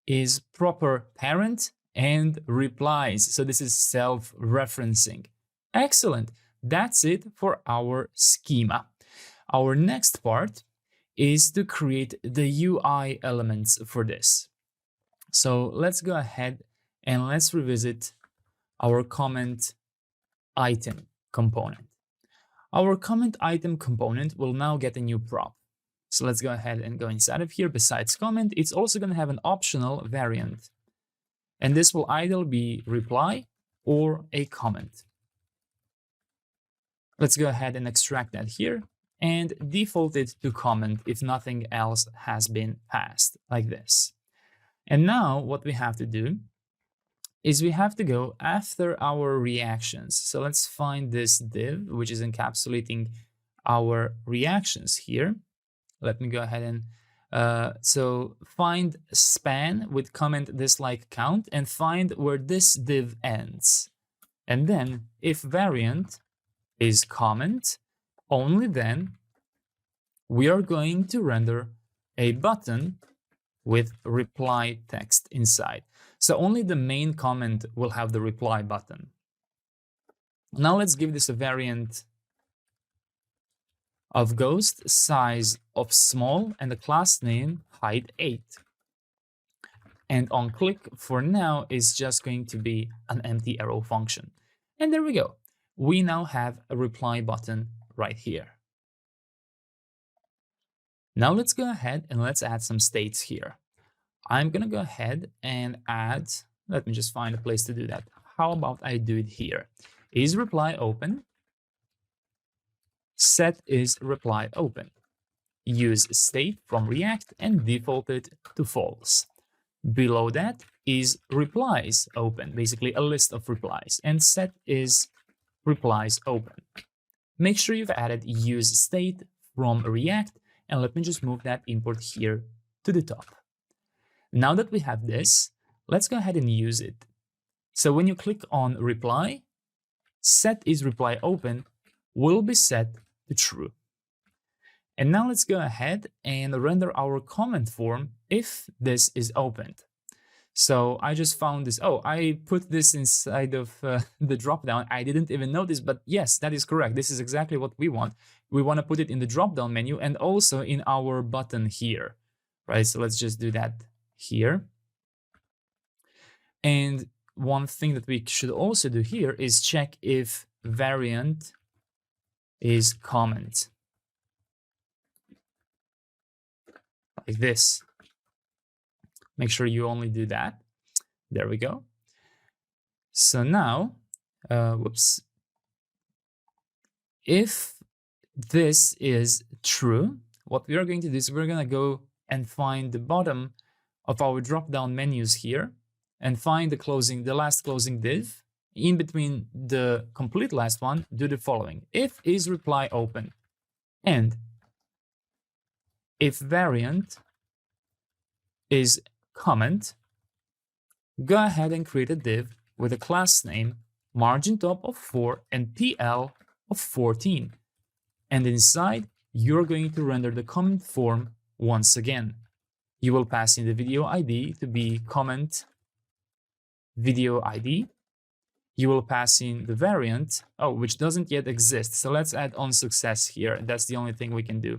is proper parent and replies. So this is self-referencing. Excellent. That's it for our schema. Our next part is to create the UI elements for this. So let's go ahead and let's revisit our comment item component. Our comment item component will now get a new prop. So let's go ahead and go inside of here. Besides comment, it's also going to have an optional variant. And this will either be reply or a comment. Let's go ahead and extract that here and default it to comment if nothing else has been passed, like this. And now what we have to do is we have to go after our reactions. So let's find this div, which is encapsulating our reactions here. Let me go ahead and so find span with comment dislike count and find where this div ends. And then if variant is comment, only then we are going to render a button with reply text inside. So only the main comment will have the reply button. Now let's give this a variant of ghost, size of small, and the class name height 8. And on click for now is just going to be an empty arrow function. And there we go. We now have a reply button right here. Now let's go ahead and let's add some states here. I'm going to go ahead and add, let me just find a place to do that. How about I do it here? Is reply open? Set is reply open. Use state from React and default it to false. Below that is replies open, basically a list of replies, and set is replies open. Make sure you've added use state from React, and let me just move that import here to the top. Now that we have this, let's go ahead and use it. So when you click on reply, set is reply open will be set to true. And now let's go ahead and render our comment form if this is opened. So I just found this. Oh, I put this inside of the dropdown. I didn't even notice, but yes, that is correct. This is exactly what we want. We want to put it in the dropdown menu and also in our button here, right? So let's just do that here. And one thing that we should also do here is check if variant is comment, like this. Make sure you only do that. There we go. So now, if this is true, what we are going to do is we're going to go and find the bottom of our drop-down menus here and find the last closing div. In between the complete last one, do the following. If is reply open and if variant is comment, go ahead and create a div with a class name, margin top of 4 and PL of 14. And inside, you're going to render the comment form once again. You will pass in the video ID to be comment video ID. You will pass in the variant, which doesn't yet exist. So let's add on success here. That's the only thing we can do.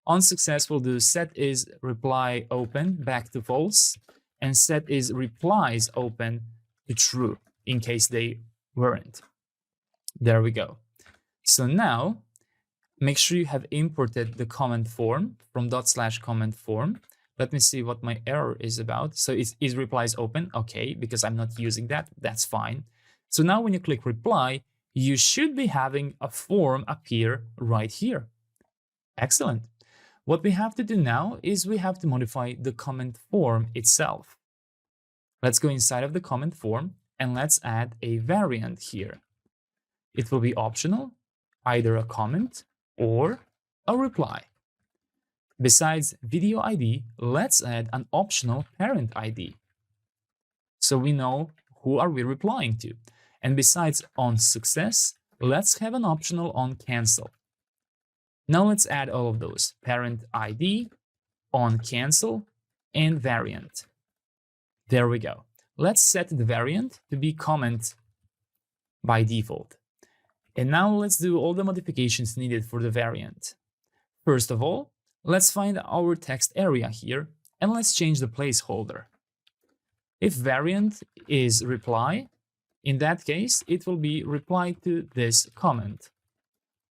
On success, we'll do set is reply open back to false and set is replies open to true in case they weren't. There we go. So now make sure you have imported the comment form from /comment form. Let me see what my error is about. So is replies open? Okay, because I'm not using that. That's fine. So now when you click reply, you should be having a form appear right here. Excellent. What we have to do now is we have to modify the comment form itself. Let's go inside of the comment form and let's add a variant here. It will be optional, either a comment or a reply. Besides video ID, let's add an optional parent ID, so we know who are we replying to. And besides on success, let's have an optional on cancel. Now let's add all of those: parent ID, on cancel, and variant. There we go. let's set the variant to be comment by default. And now let's do all the modifications needed for the variant. First of all, let's find our text area here and let's change the placeholder. If variant is reply, in that case, it will be reply to this comment.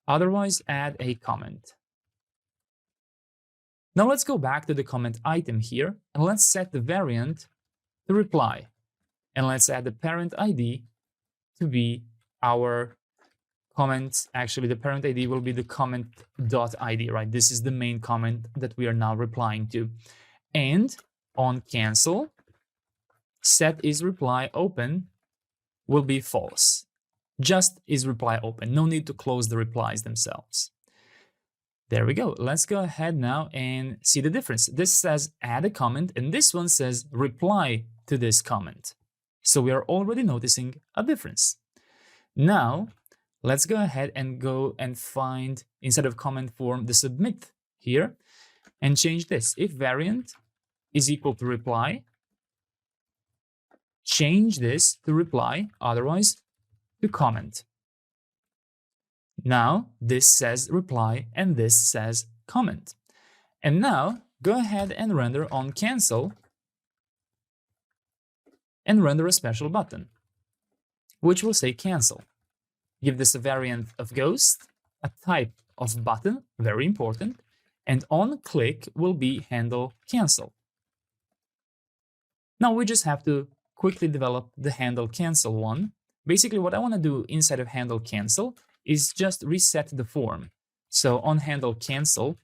Otherwise, add a comment. Now let's go back to the comment item here and let's set the variant to reply. And let's add the parent ID to be our comment. Actually, the parent ID will be the comment.id, right? This is the main comment that we are now replying to. And on cancel, set is reply open will be false. Just is reply open. No need to close the replies themselves. There we go. Let's go ahead now and see the difference. This says add a comment and this one says reply to this comment. So we are already noticing a difference. Now, let's go ahead and find, instead of comment form, the submit here and change this. If variant is equal to reply, change this to reply, otherwise to comment. Now this says reply and this says comment. And now go ahead and render on cancel and render a special button, which will say cancel. Give this a variant of ghost, a type of button, very important, and on click will be handle cancel. Now we just have to quickly develop the handle cancel one. Basically, what I want to do inside of handle cancel is just reset the form. So on handle cancel,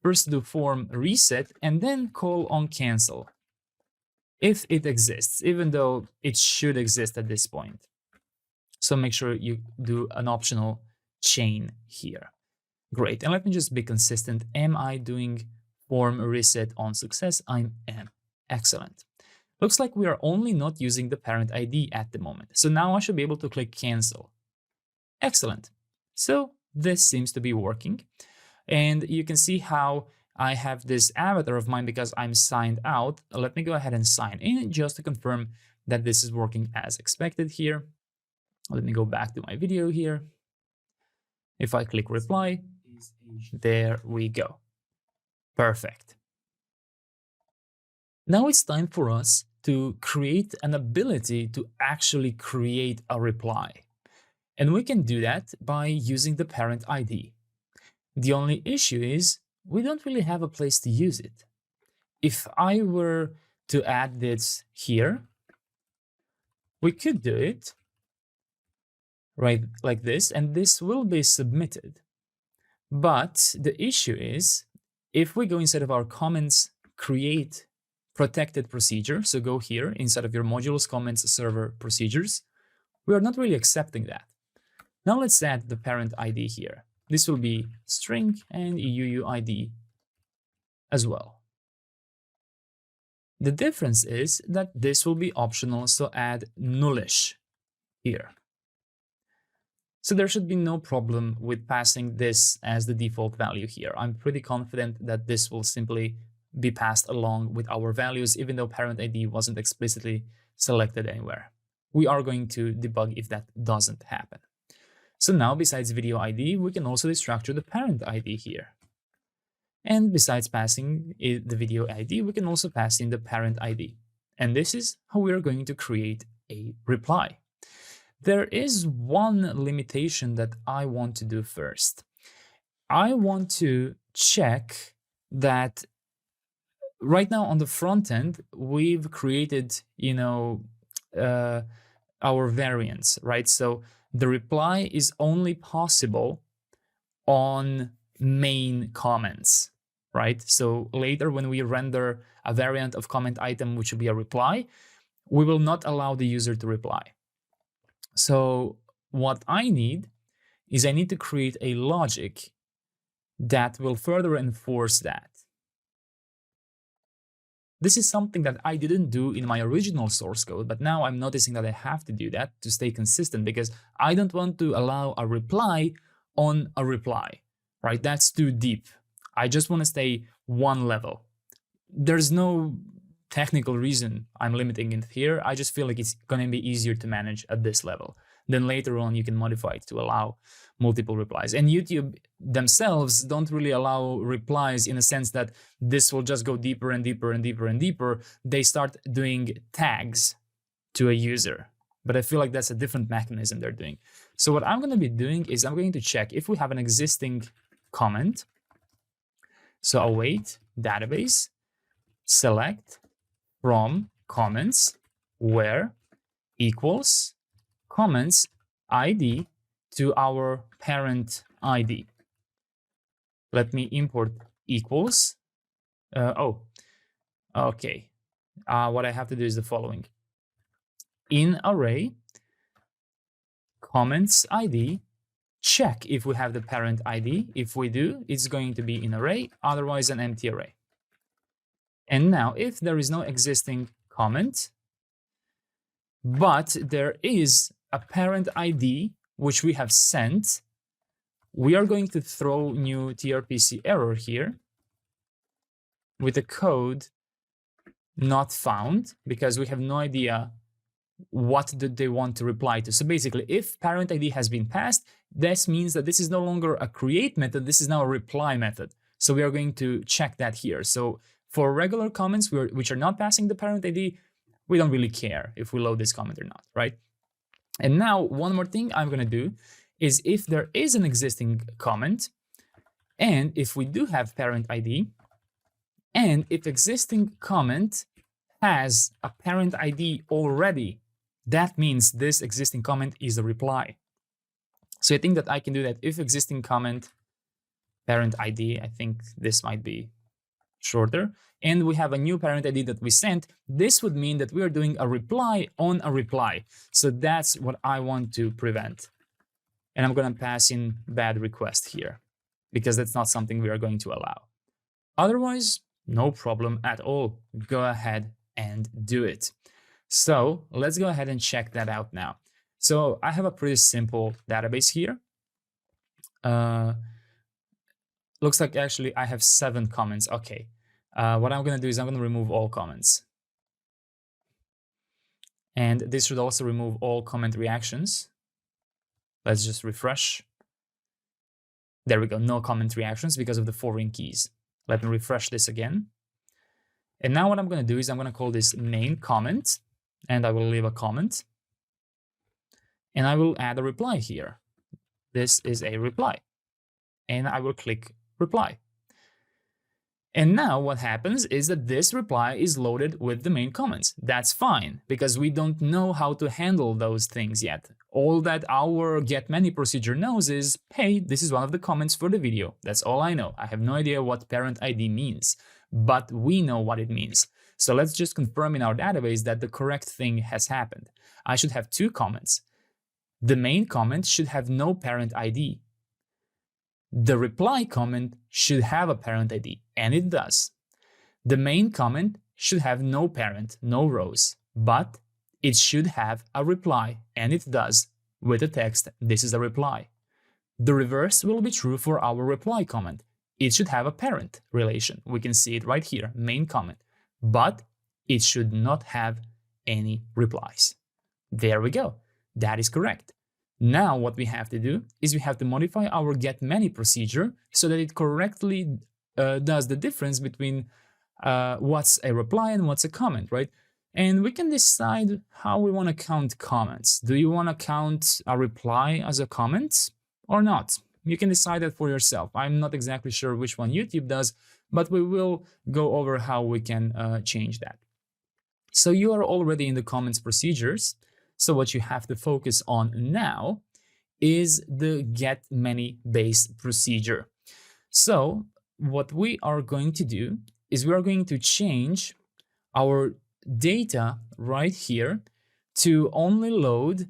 first do form reset and then call on cancel if it exists, even though it should exist at this point. So make sure you do an optional chain here. Great. And let me just be consistent. Am I doing form reset on success? I am. Excellent. Looks like we are only not using the parent ID at the moment. So now I should be able to click cancel. Excellent. So this seems to be working. And you can see how I have this avatar of mine because I'm signed out. Let me go ahead and sign in just to confirm that this is working as expected here. Let me go back to my video here. If I click reply, there we go. Perfect. Now it's time for us to create an ability to actually create a reply. And we can do that by using the parent ID. The only issue is we don't really have a place to use it. If I were to add this here, we could do it right like this, and this will be submitted. But the issue is, if we go inside of our comments, create protected procedure, so go here inside of your modules comments server procedures, we are not really accepting that. Now let's add the parent ID here. This will be string and UUID as well. The difference is that this will be optional, so add nullish here. So there should be no problem with passing this as the default value here. I'm pretty confident that this will simply be passed along with our values, even though parent ID wasn't explicitly selected anywhere. We are going to debug if that doesn't happen. So now, besides video ID, we can also destructure the parent ID here. And besides passing the video ID, we can also pass in the parent ID. And this is how we are going to create a reply. There is one limitation that I want to do first. I want to check that right now on the front end, we've created, our variants, right? So the reply is only possible on main comments, right? So later when we render a variant of comment item, which will be a reply, we will not allow the user to reply. So what I need is I need to create a logic that will further enforce that. This is something that I didn't do in my original source code, but now I'm noticing that I have to do that to stay consistent because I don't want to allow a reply on a reply, right? That's too deep. I just want to stay one level. There's no technical reason I'm limiting it here. I just feel like it's going to be easier to manage at this level. Then later on, you can modify it to allow multiple replies. And YouTube themselves don't really allow replies in a sense that this will just go deeper and deeper and deeper and deeper. They start doing tags to a user. But I feel like that's a different mechanism they're doing. So what I'm going to be doing is I'm going to check if we have an existing comment. So await database, select from comments where equals comments ID to our parent ID. Let me import equals. Okay. What I have to do is the following. In array, comments ID, check if we have the parent ID. If we do, it's going to be in array, otherwise an empty array. And now, if there is no existing comment, but there is a parent ID which we have sent, we are going to throw new tRPC error here with a code not found because we have no idea what did they want to reply to. So basically, if parent ID has been passed, this means that this is no longer a create method, this is now a reply method. So we are going to check that here. So for regular comments which are not passing the parent ID, we don't really care if we load this comment or not, right? And now one more thing I'm going to do is if there is an existing comment, and if we do have parent ID, and if existing comment has a parent ID already, that means this existing comment is a reply. So I think that I can do that if existing comment parent ID, I think this might be shorter, and we have a new parent ID that we sent, this would mean that we are doing a reply on a reply. So that's what I want to prevent. And I'm going to pass in bad request here because that's not something we are going to allow. Otherwise, no problem at all. Go ahead and do it. So let's go ahead and check that out now. So I have a pretty simple database here. Looks like actually I have 7 comments. Okay. What I'm going to do is I'm going to remove all comments. And this should also remove all comment reactions. Let's just refresh. There we go. No comment reactions because of the foreign keys. Let me refresh this again. And now what I'm going to do is I'm going to call this main comment, and I will leave a comment. And I will add a reply here. This is a reply. And I will click reply. And now what happens is that this reply is loaded with the main comments. That's fine, because we don't know how to handle those things yet. All that our getMany procedure knows is, hey, this is one of the comments for the video. That's all I know. I have no idea what parent ID means, but we know what it means. So let's just confirm in our database that the correct thing has happened. I should have 2 comments. The main comment should have no parent ID. The reply comment should have a parent ID, and it does. The main comment should have no parent, no rows, but it should have a reply, and it does, with the text, this is a reply. The reverse will be true for our reply comment. It should have a parent relation. We can see it right here, main comment, but it should not have any replies. There we go. That is correct. Now what we have to do is we have to modify our getMany procedure so that it correctly does the difference between what's a reply and what's a comment, right? And we can decide how we want to count comments. Do you want to count a reply as a comment or not? You can decide that for yourself. I'm not exactly sure which one YouTube does, but we will go over how we can change that. So you are already in the comments procedures. So what you have to focus on now is the getMany base procedure. So what we are going to do is we are going to change our data right here to only load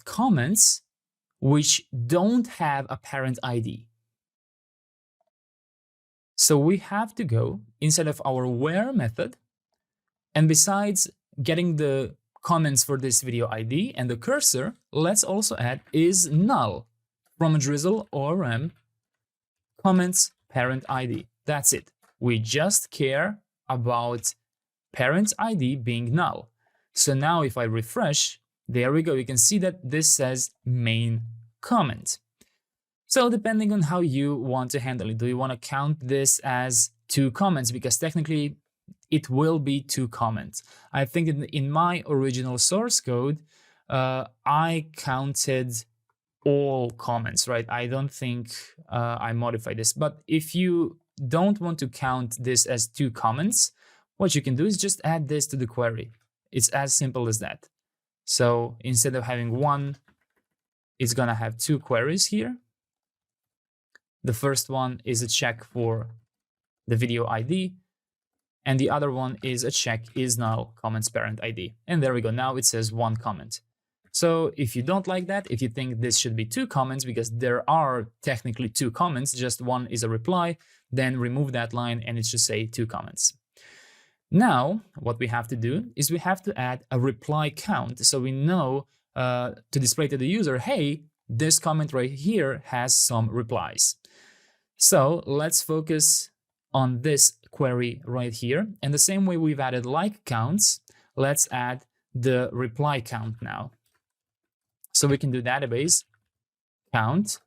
comments which don't have a parent ID. So we have to go inside of our where method, and besides getting the comments for this video ID and the cursor, let's also add is null from DrizzleORM comments parent ID. That's it. We just care about parent ID being null. So now if I refresh, there we go. You can see that this says main comment. So depending on how you want to handle it, do you want to count this as 2 comments? Because technically it will be 2 comments. I think in my original source code, I counted all comments, right? I don't think I modified this. But if you don't want to count this as 2 comments, what you can do is just add this to the query. It's as simple as that. So instead of having 1, it's going to have 2 queries here. The first one is a check for the video ID, and the other one is a check is null comments parent ID. And there we go. Now it says 1 comment. So if you don't like that, if you think this should be 2 comments, because there are technically 2 comments, just one is a reply, then remove that line and it should say 2 comments. Now, what we have to do is we have to add a reply count. So we know to display to the user, hey, this comment right here has some replies. So let's focus on this query right here. And the same way we've added like counts, let's add the reply count now. So we can do database count.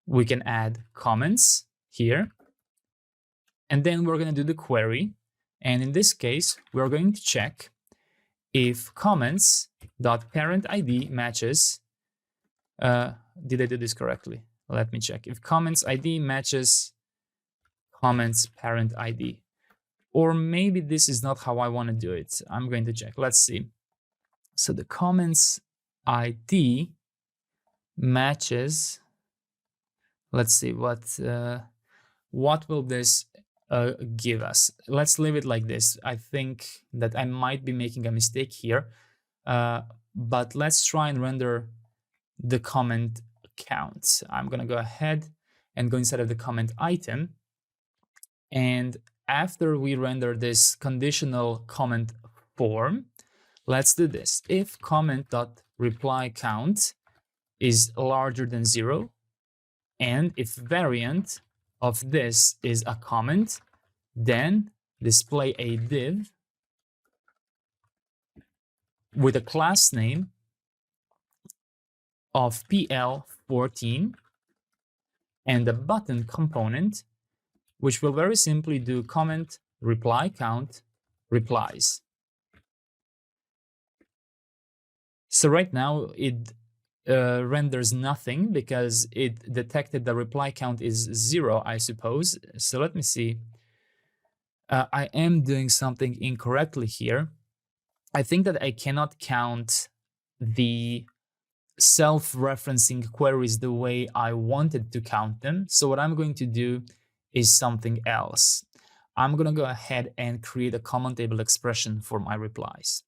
We can add comments here. And then we're going to do the query. And in this case, we're going to check if comments.parentID matches. Did I do this correctly? Let me check. If comments ID matches comments parent ID. Or maybe this is not how I want to do it. I'm going to check. Let's see. So the comments ID matches. Let's see what will this give us. Let's leave it like this. I think that I might be making a mistake here, but let's try and render the comment count. I'm going to go ahead and go inside of the comment item. And after we render this conditional comment form, let's do this. If comment.reply count is larger than 0, and if variant of this is a comment, then display a div with a class name of PL14 and a button component, which will very simply do comment reply count replies. So right now it renders nothing because it detected the reply count is 0, I suppose. So let me see. I am doing something incorrectly here. I think that I cannot count the self-referencing queries the way I wanted to count them. So what I'm going to do is something else. I'm going to go ahead and create a common table expression for my replies.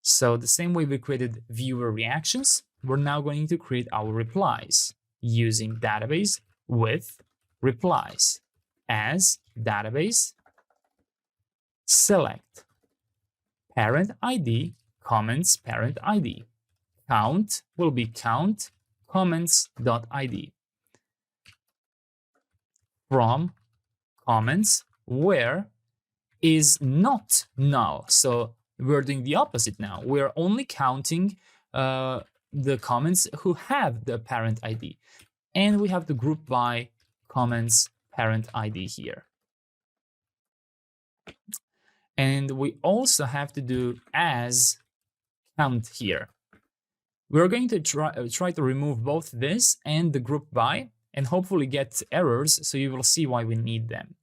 So the same way we created viewer reactions, we're now going to create our replies using database with replies as database select parent ID comments parent ID. Count will be count comments.id from comments where is not null. So we're doing the opposite now. We're only counting the comments who have the parent ID. And we have to group by comments parent ID here. And we also have to do as count here. We're going to try to remove both this and the group by and hopefully get errors, so you will see why we need them.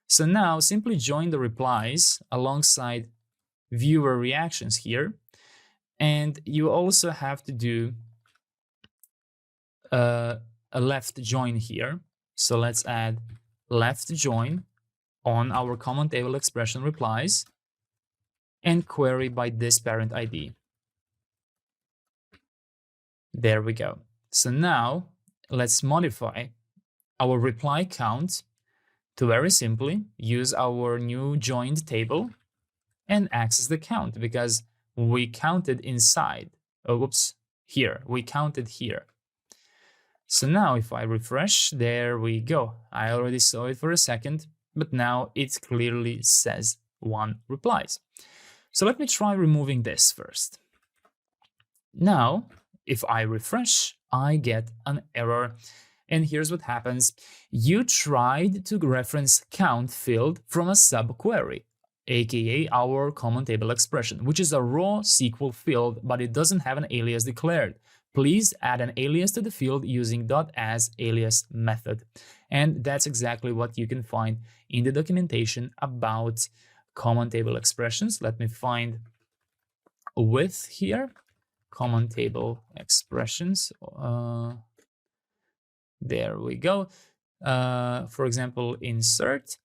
So now simply join the replies alongside viewer reactions here. And you also have to do a left join here. So let's add left join on our common table expression replies and query by this parent ID. There we go. So now let's modify our reply count to very simply use our new joined table and access the count because we counted inside. Oh, whoops, here. We counted here. So now if I refresh, there we go. I already saw it for a second. but now it clearly says 1 replies. So let me try removing this first. Now, if I refresh, I get an error. And here's what happens. You tried to reference count field from a subquery, aka our common table expression, which is a raw SQL field, but it doesn't have an alias declared. Please add an alias to the field using .asAlias method. And that's exactly what you can find in the documentation about common table expressions. Let me find with here, common table expressions. There we go. For example, insert.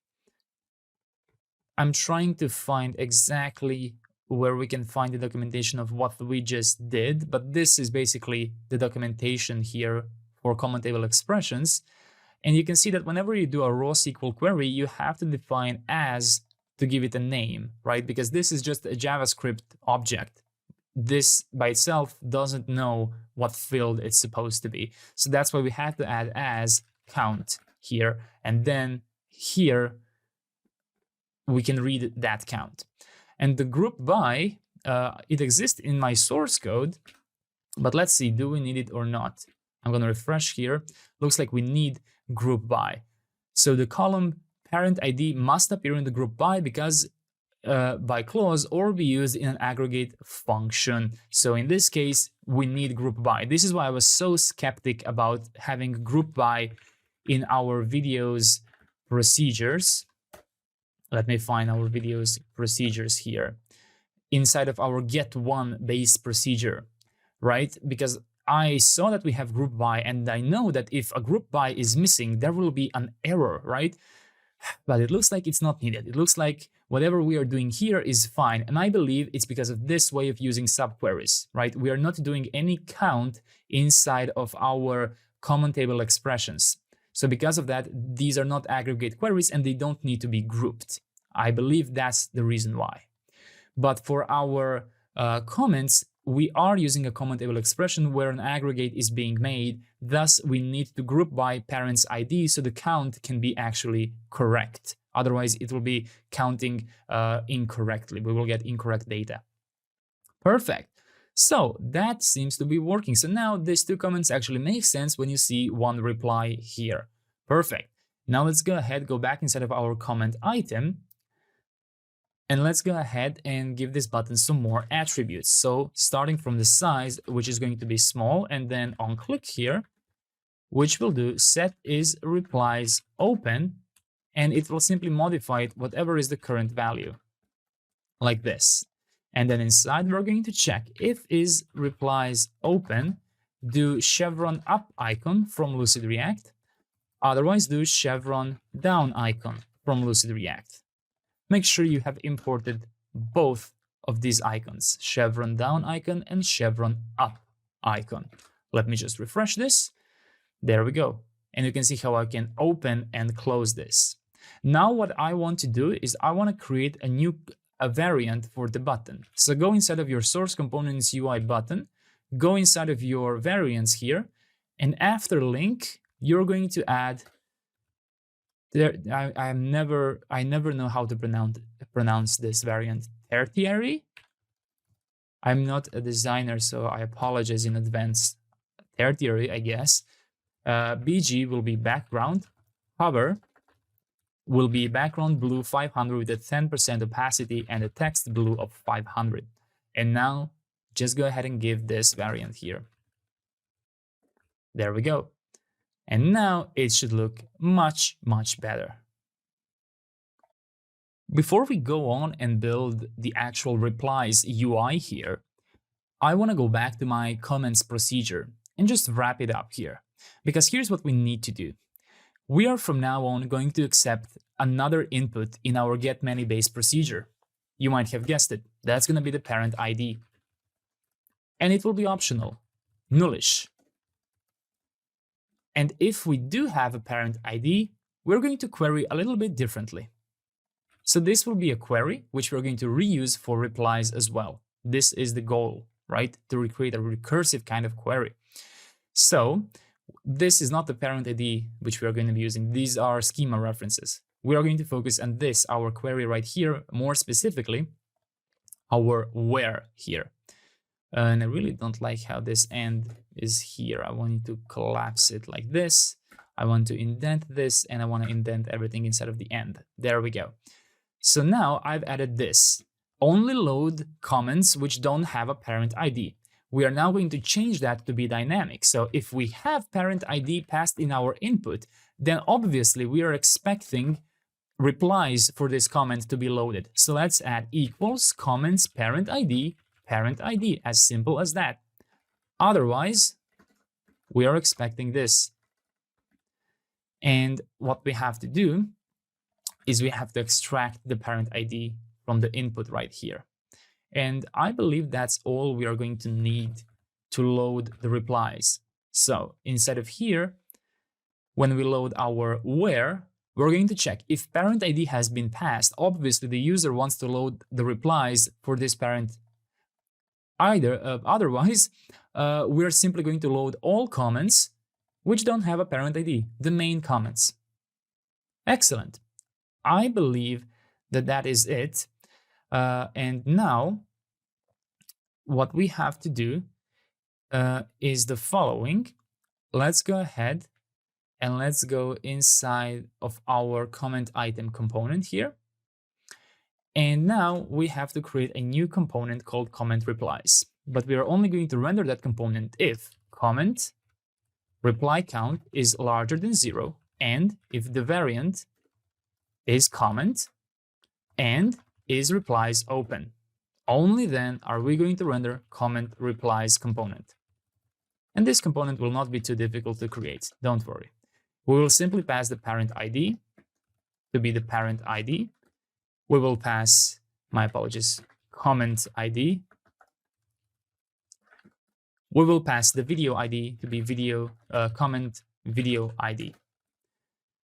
I'm trying to find exactly where we can find the documentation of what we just did, but this is basically the documentation here for common table expressions. And you can see that whenever you do a raw SQL query, you have to define as to give it a name, right? Because this is just a JavaScript object. This by itself doesn't know what field it's supposed to be. So that's why we have to add as count here. And then here, we can read that count. And the group by, it exists in my source code, but let's see, do we need it or not? I'm going to refresh here. Looks like we need group by. So the column parent ID must appear in the group by because by clause or be used in an aggregate function. So in this case, we need group by. This is why I was so skeptic about having group by in our videos procedures. Let me find our videos procedures here inside of our get one base procedure, right? Because I saw that we have group by, and I know that if a group by is missing, there will be an error, right? But it looks like it's not needed. It looks like whatever we are doing here is fine. And I believe it's because of this way of using subqueries, right? We are not doing any count inside of our common table expressions. So because of that, these are not aggregate queries and they don't need to be grouped. I believe that's the reason why. But for our comments, we are using a common table expression where an aggregate is being made. Thus, we need to group by parent's ID so the count can be actually correct. Otherwise, it will be counting incorrectly. We will get incorrect data. Perfect. So that seems to be working. So now these two comments actually make sense when you see one reply here. Perfect. Now let's go ahead, go back inside of our comment item. And let's go ahead and give this button some more attributes. So starting from the size, which is going to be small, and then on click here, which will do set is replies open, and it will simply modify it whatever is the current value, like this. And then inside, we're going to check if is replies open, do chevron up icon from Lucid React, otherwise do chevron down icon from Lucid React. Make sure you have imported both of these icons, chevron down icon and chevron up icon. Let me just refresh this. There we go. And you can see how I can open and close this. Now what I want to do is I want to create a variant for the button. So go inside of your source components UI button, go inside of your variants here, and after link, you're going to add I never know how to pronounce this variant. Tertiary? I'm not a designer, so I apologize in advance. Tertiary, I guess. BG will be background. Hover will be background blue 500 with a 10% opacity and a text blue of 500. And now just go ahead and give this variant here. There we go. And now it should look much, much better. Before we go on and build the actual replies UI here, I want to go back to my comments procedure and just wrap it up here. Because here's what we need to do. We are from now on going to accept another input in our getMany-based procedure. You might have guessed it. That's going to be the parent ID. And it will be optional, nullish. And if we do have a parent ID, we're going to query a little bit differently. So this will be a query, which we're going to reuse for replies as well. This is the goal, right? To recreate a recursive kind of query. So this is not the parent ID, which we are going to be using. These are schema references. we are going to focus on this, our query right here, more specifically, our where here. And I really don't like how this end is here. I want to collapse it like this. I want to indent this, and I want to indent everything inside of the end. There we go. So now I've added this. Only load comments which don't have a parent ID. We are now going to change that to be dynamic. So if we have parent ID passed in our input, then obviously we are expecting replies for this comment to be loaded. So let's add equals comments parent ID, as simple as that. Otherwise, we are expecting this. And what we have to do is we have to extract the parent ID from the input right here. And I believe that's all we are going to need to load the replies. So inside of here, when we load our where, we're going to check if parent ID has been passed. Obviously, the user wants to load the replies for this parent. Otherwise, we're simply going to load all comments which don't have a parent ID, the main comments. Excellent. I believe that that is it. And now, what we have to do is the following. Let's go ahead and let's go inside of our comment item component here. And now we have to create a new component called comment replies. But we are only going to render that component if comment reply count is larger than 0, and if the variant is comment and is replies open. Only then are we going to render comment replies component. And this component will not be too difficult to create, don't worry. We will simply pass the parent ID to be the parent ID. We will pass, my apologies, comment ID. We will pass the video ID to be video comment video ID.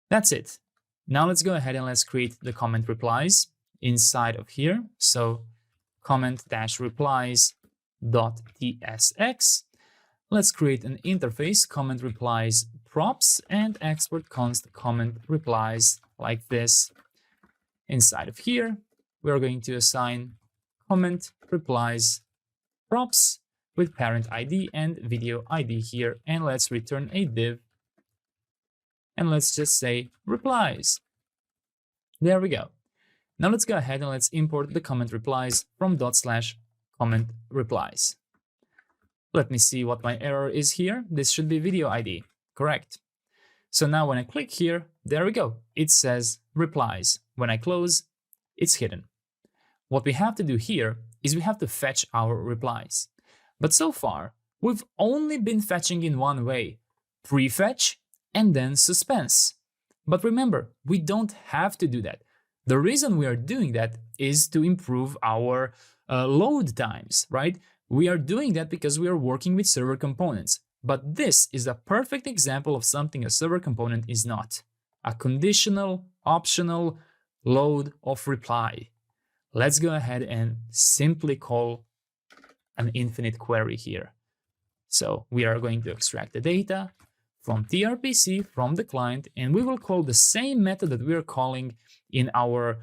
That's it. Now let's go ahead and let's create the comment replies inside of here. So comment-replies.tsx. Let's create an interface, comment replies props, and export const comment replies like this. Inside of here, we're going to assign comment replies props with parent ID and video ID here. And let's return a div. And let's just say replies. There we go. Now let's go ahead and let's import the comment replies from /comment replies. Let me see what my error is here. This should be video ID, correct. So now when I click here, there we go. It says replies. When I close, it's hidden. What we have to do here is we have to fetch our replies. But so far, we've only been fetching in one way, prefetch and then suspense. But remember, we don't have to do that. The reason we are doing that is to improve our load times, right? We are doing that because we are working with server components. But this is a perfect example of something a server component is not. A conditional, optional load of reply. Let's go ahead and simply call an infinite query here. So we are going to extract the data from tRPC from the client, and we will call the same method that we are calling in our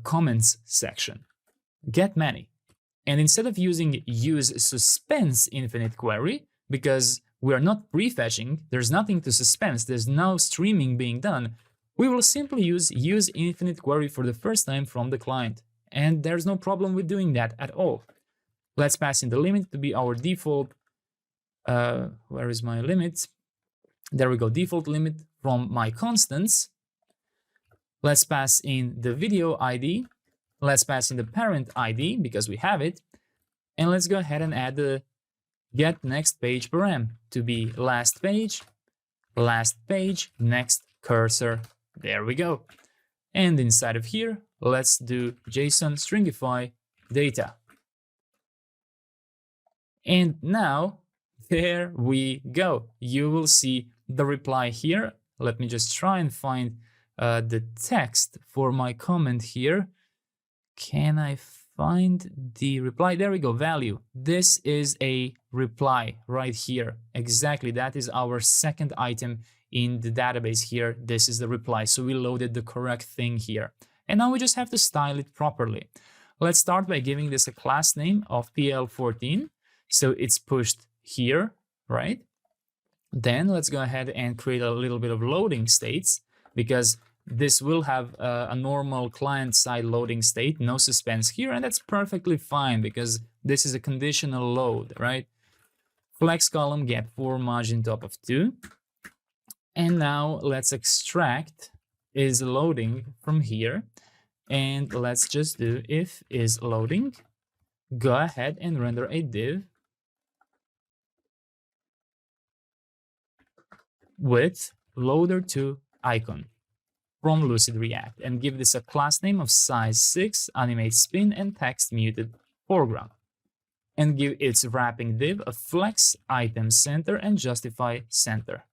comments section, get many. And instead of using use suspense infinite query, because we are not prefetching, there's nothing to suspense, there's no streaming being done, we will simply use infinite query for the first time from the client. And there's no problem with doing that at all. Let's pass in the limit to be our default. Where is my limit? There we go, default limit from my constants. Let's pass in the video ID. Let's pass in the parent ID because we have it. And let's go ahead and add the get next page param to be last page, next cursor. There we go. And inside of here, let's do JSON stringify data. And now, there we go. You will see the reply here. Let me just try and find the text for my comment here. Can I find the reply. There we go, value. This is a reply right here. Exactly, that is our second item in the database here. This is the reply. So we loaded the correct thing here. And now we just have to style it properly. Let's start by giving this a class name of PL14. So it's pushed here, right? Then let's go ahead and create a little bit of loading states, because this will have a normal client-side loading state, no suspense here, and that's perfectly fine because this is a conditional load, right? Flex column gap 4 margin top of 2. And now let's extract is loading from here, and let's just do if is loading. Go ahead and render a div with loader2 icon from Lucid React, and give this a class name of size 6, animate spin, and text muted foreground. And give its wrapping div a flex item center and justify center.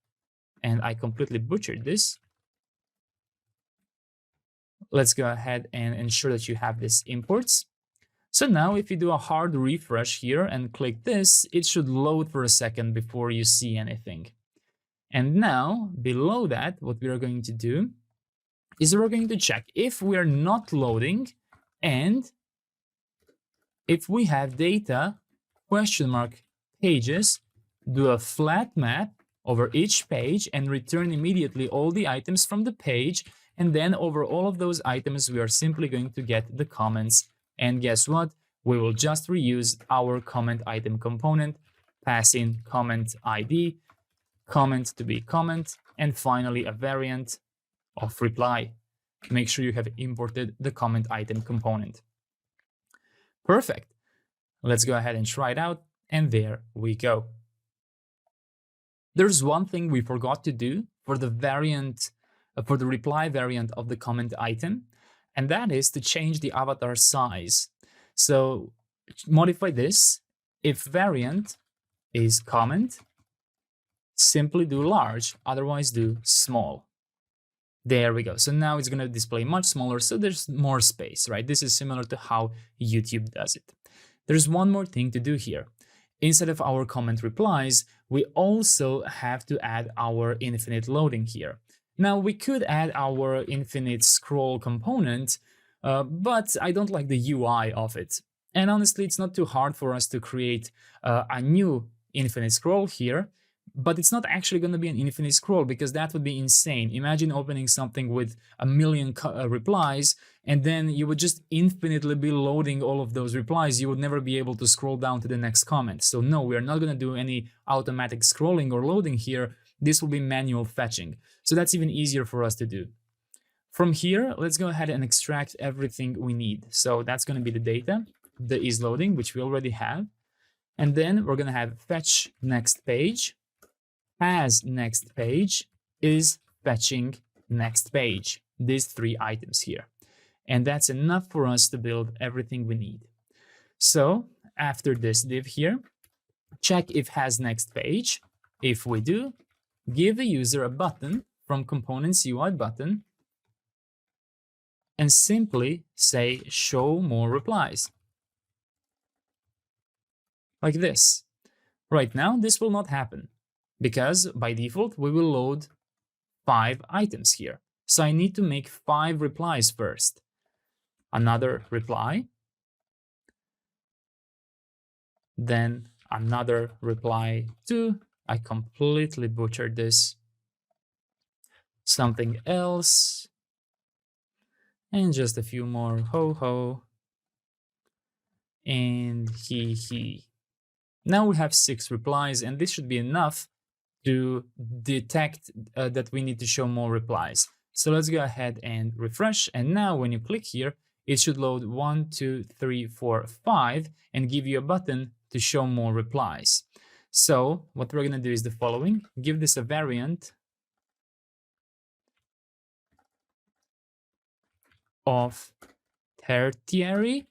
And I completely butchered this. Let's go ahead and ensure that you have this imports. So now if you do a hard refresh here and click this, it should load for a second before you see anything. And now below that, what we are going to do is we're going to check if we are not loading and if we have data question mark pages, do a flat map over each page and return immediately all the items from the page. And then over all of those items, we are simply going to get the comments. And guess what? We will just reuse our comment item component, pass in comment ID, comment to be comment, and finally a variant of reply. Make sure you have imported the comment item component. Perfect. Let's go ahead and try it out. And there we go. There's one thing we forgot to do for the variant, for the reply variant of the comment item, and that is to change the avatar size. So modify this. If variant is comment, simply do large, otherwise do small. There we go. So now it's going to display much smaller, so there's more space, right? This is similar to how YouTube does it. There's one more thing to do here. Instead of our comment replies, we also have to add our infinite loading here. Now we could add our infinite scroll component, but I don't like the UI of it. And honestly, it's not too hard for us to create a new infinite scroll here, but it's not actually going to be an infinite scroll because that would be insane. Imagine opening something with a million replies, and then you would just infinitely be loading all of those replies. You would never be able to scroll down to the next comment. So no, we are not going to do any automatic scrolling or loading here. This will be manual fetching. So that's even easier for us to do. From here, let's go ahead and extract everything we need. So that's going to be the data, the is loading, which we already have. And then we're going to have fetch next page, as next page is fetching next page. These 3 items here. And that's enough for us to build everything we need. So after this div here, check if has next page. If we do, give the user a button from components UI button and simply say show more replies. Like this. Right now, this will not happen because by default, we will load 5 items here. So I need to make 5 replies first. Another reply, then another reply to, I completely butchered this, something else, and just a few more ho ho, and he he. Now we have 6 replies, and this should be enough to detect that we need to show more replies. So let's go ahead and refresh, and now when you click here, it should load 1, 2, 3, 4, 5 and give you a button to show more replies. So what we're going to do is the following. Give this a variant of tertiary,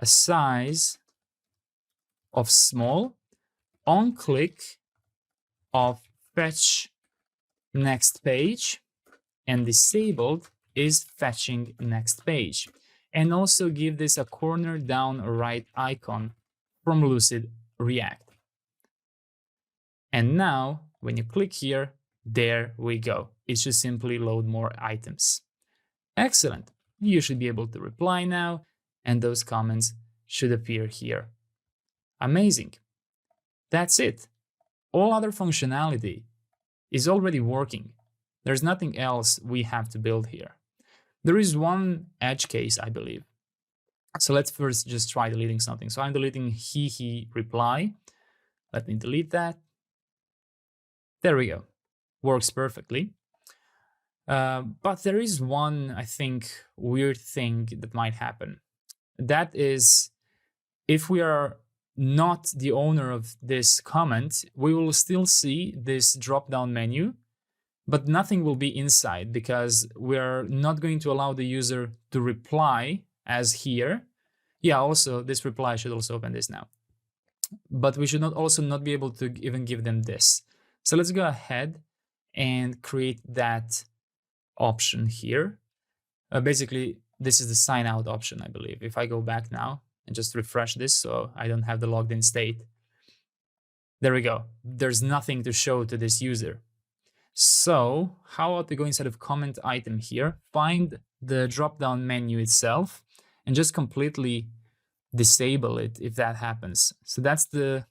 a size of small, on click of fetch next page, and disabled is fetching next page. and also give this a corner down right icon from Lucid React. And now when you click here, there we go. It should simply load more items. Excellent. You should be able to reply now, and those comments should appear here. Amazing. That's it. All other functionality is already working. There's nothing else we have to build here. There is one edge case, I believe. So let's first just try deleting something. So I'm deleting he reply. Let me delete that. There we go. Works perfectly. But there is one, I think, weird thing that might happen. That is, if we are not the owner of this comment, we will still see this drop-down menu, but nothing will be inside because we're not going to allow the user to reply as here. Yeah, also this reply should also open this now. But we should also not be able to even give them this. So let's go ahead and create that option here. Basically, this is the sign out option, I believe. If I go back now and just refresh this so I don't have the logged in state. There we go. There's nothing to show to this user. So how about we go inside of comment item here, find the drop-down menu itself, and just completely disable it if that happens. So that's the,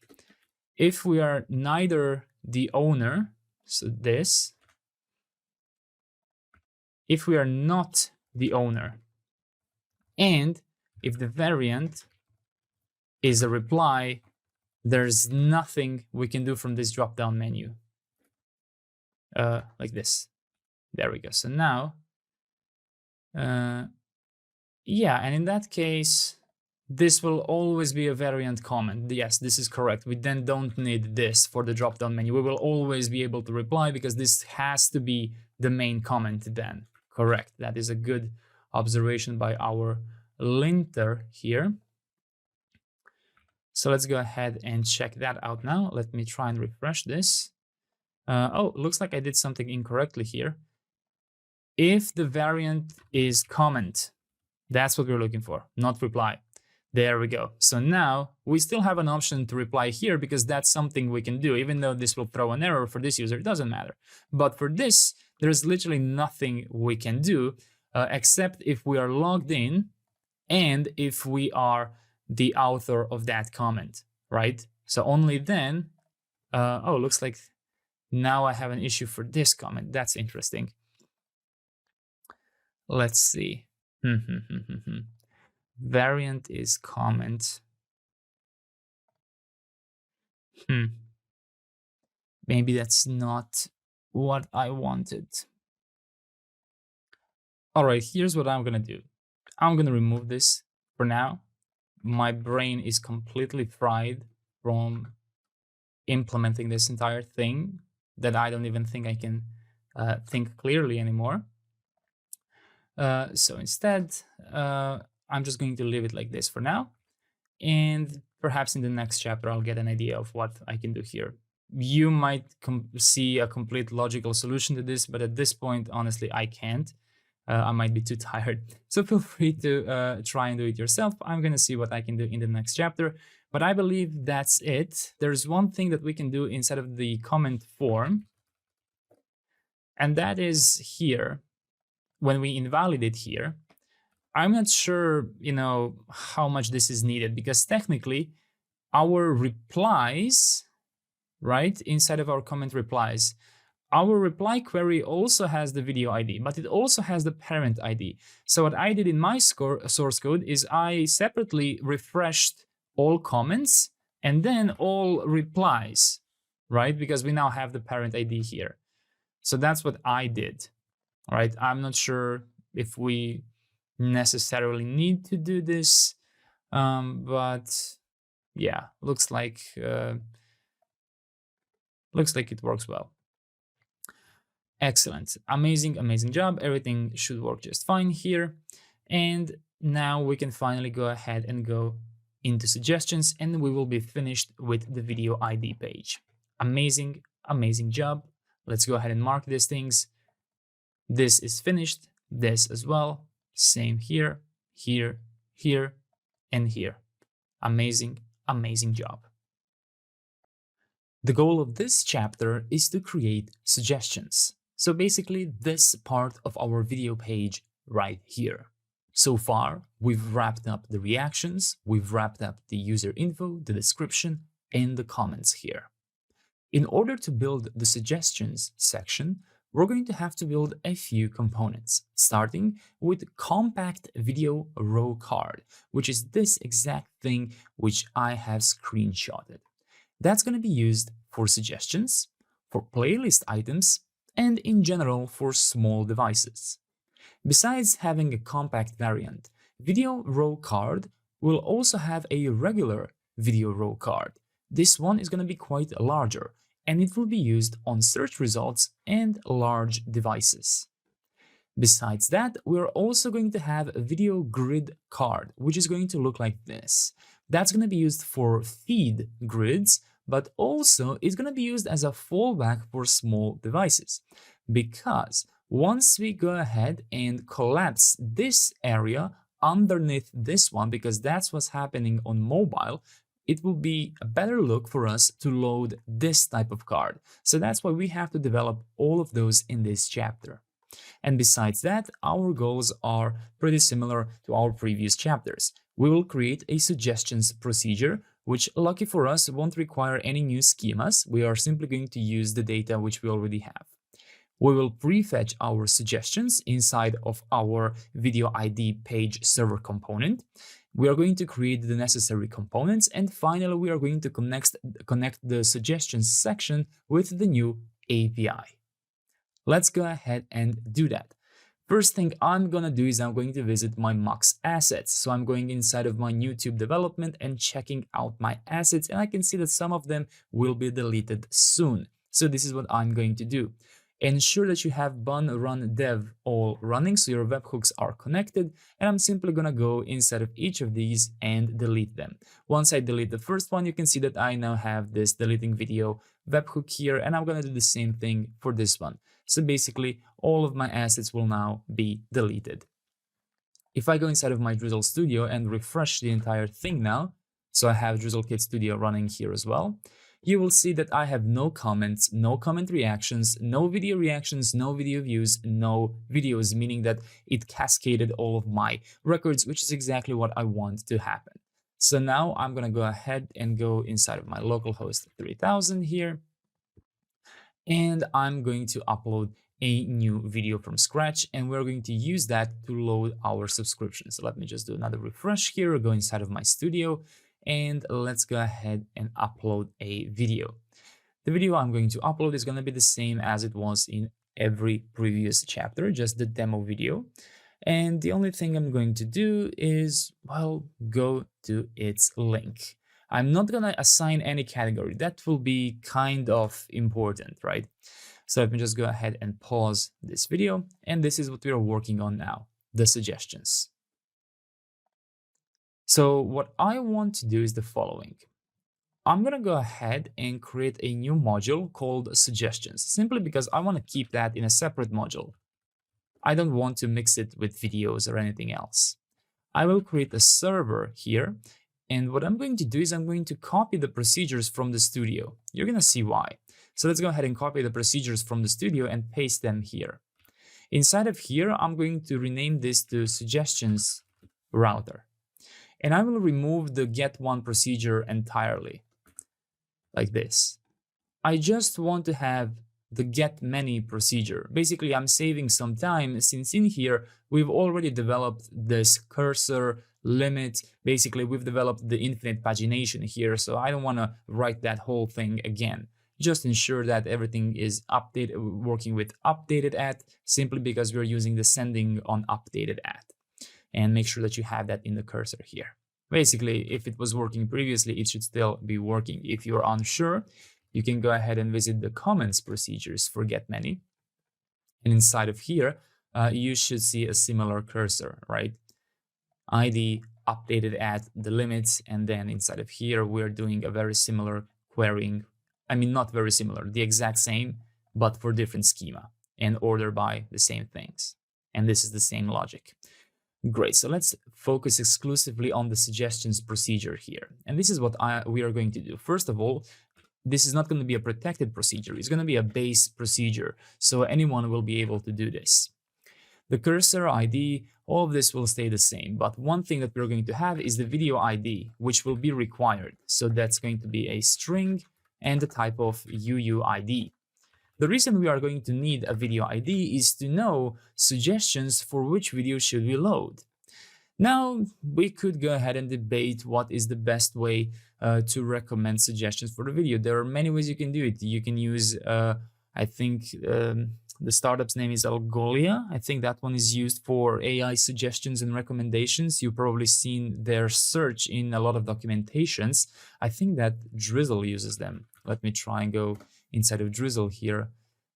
if we are neither the owner, so this, if we are not the owner, and if the variant is a reply, there's nothing we can do from this drop-down menu. Like this. There we go. So now, yeah, and in that case, this will always be a variant comment. Yes, this is correct. We then don't need this for the drop-down menu. We will always be able to reply because this has to be the main comment then. Correct. That is a good observation by our linter here. So let's go ahead and check that out now. Let me try and refresh this. Oh, looks like I did something incorrectly here. If the variant is comment, that's what we're looking for, not reply. There we go. So now we still have an option to reply here because that's something we can do. Even though this will throw an error for this user, it doesn't matter. But for this, there's literally nothing we can do except if we are logged in and if we are the author of that comment, right? So only then, oh, looks like now I have an issue for this comment. That's interesting. Let's see. Variant is comment. Maybe that's not what I wanted. All right, here's what I'm gonna do. I'm gonna remove this for now. My brain is completely fried from implementing this entire thing that I don't even think I can think clearly anymore. So instead, I'm just going to leave it like this for now. And perhaps in the next chapter, I'll get an idea of what I can do here. You might see a complete logical solution to this, but at this point, honestly, I can't. I might be too tired. So feel free to try and do it yourself. I'm going to see what I can do in the next chapter. But I believe that's it. There's one thing that we can do inside of the comment form. And that is here. When we invalidate here, I'm not sure, how much this is needed because technically our replies, right, inside of our comment replies, our reply query also has the video ID, but it also has the parent ID. So what I did in my source code is I separately refreshed all comments and then all replies, right? Because we now have the parent ID here. So that's what I did. All right, I'm not sure if we necessarily need to do this, but yeah, looks like it works well. Excellent, amazing job. Everything should work just fine here. And now we can finally go ahead and go into suggestions, and we will be finished with the video ID page. Amazing job. Let's go ahead and mark these things. This is finished, this as well, same here. here, here, and here. Amazing, amazing job. The goal of this chapter is to create suggestions. So basically this part of our video page right here. So far, we've wrapped up the reactions, we've wrapped up the user info, the description, and the comments here. In order to build the suggestions section, we're going to have to build a few components, starting with compact video row card, which is this exact thing which I have screenshotted. That's going to be used for suggestions, for playlist items, and in general for small devices. Besides having a compact variant, video row card will also have a regular video row card. This one is going to be quite larger, and it will be used on search results and large devices. Besides that, we're also going to have a video grid card, which is going to look like this. That's going to be used for feed grids, but also it's going to be used as a fallback for small devices. Because once we go ahead and collapse this area underneath this one, because that's what's happening on mobile, it will be a better look for us to load this type of card. So that's why we have to develop all of those in this chapter. And besides that, our goals are pretty similar to our previous chapters. We will create a suggestions procedure, which, lucky for us, won't require any new schemas. We are simply going to use the data which we already have. We will prefetch our suggestions inside of our video ID page server component. We are going to create the necessary components, and finally we are going to connect the suggestions section with the new API. Let's go ahead and do that. First thing I'm gonna do is I'm going to visit my Mux assets. So I'm going inside of my YouTube development and checking out my assets, and I can see that some of them will be deleted soon. So this is what I'm going to do. Ensure that you have bun run dev all running so your webhooks are connected, and I'm simply gonna go inside of each of these and delete them. Once I delete the first one, you can see that I now have this deleting video webhook here, and I'm gonna do the same thing for this one. So basically, all of my assets will now be deleted. If I go inside of my Drizzle Studio and refresh the entire thing now, so I have DrizzleKit Studio running here as well, you will see that I have no comments, no comment reactions, no video reactions, no video views, no videos, meaning that it cascaded all of my records, which is exactly what I want to happen. So now I'm going to go ahead and go inside of my localhost 3000 here, and I'm going to upload a new video from scratch, and we're going to use that to load our subscription. So let me just do another refresh here, go inside of my studio, and let's go ahead and upload a video. The video I'm going to upload is going to be the same as it was in every previous chapter, just the demo video. And the only thing I'm going to do is, well, go to its link. I'm not going to assign any category. That will be kind of important, right? So let me just go ahead and pause this video. And this is what we are working on now, the suggestions. So what I want to do is the following. I'm going to go ahead and create a new module called suggestions, simply because I want to keep that in a separate module. I don't want to mix it with videos or anything else. I will create a server here, and what I'm going to do is I'm going to copy the procedures from the studio. You're going to see why. So let's go ahead and copy the procedures from the studio and paste them here. Inside of here, I'm going to rename this to suggestions router. And I will remove the get one procedure entirely, like this. I just want to have the get many procedure. Basically, I'm saving some time since in here, we've already developed this cursor limit. Basically, we've developed the infinite pagination here, so I don't want to write that whole thing again. Just ensure that everything is updated, working with updated at, simply because we're using the sending on updated at. And make sure that you have that in the cursor here. Basically, if it was working previously, it should still be working. If you're unsure, you can go ahead and visit the comments procedures for get many. And inside of here, you should see a similar cursor, right? ID updated at the limits. And then inside of here, we're doing a very similar querying. I mean, not very similar, the exact same, but for different schema and order by the same things. And this is the same logic. Great, so let's focus exclusively on the suggestions procedure here. And this is what we are going to do. First of all, this is not going to be a protected procedure. It's going to be a base procedure, so anyone will be able to do this. The cursor ID, all of this will stay the same, but one thing that we're going to have is the video ID, which will be required. So that's going to be a string and the type of UUID. The reason we are going to need a video ID is to know suggestions for which video should we load. Now, we could go ahead and debate what is the best way to recommend suggestions for the video. There are many ways you can do it. You can use, I think the startup's name is Algolia. I think that one is used for AI suggestions and recommendations. You've probably seen their search in a lot of documentations. I think that Drizzle uses them. Let me try and go inside of Drizzle here.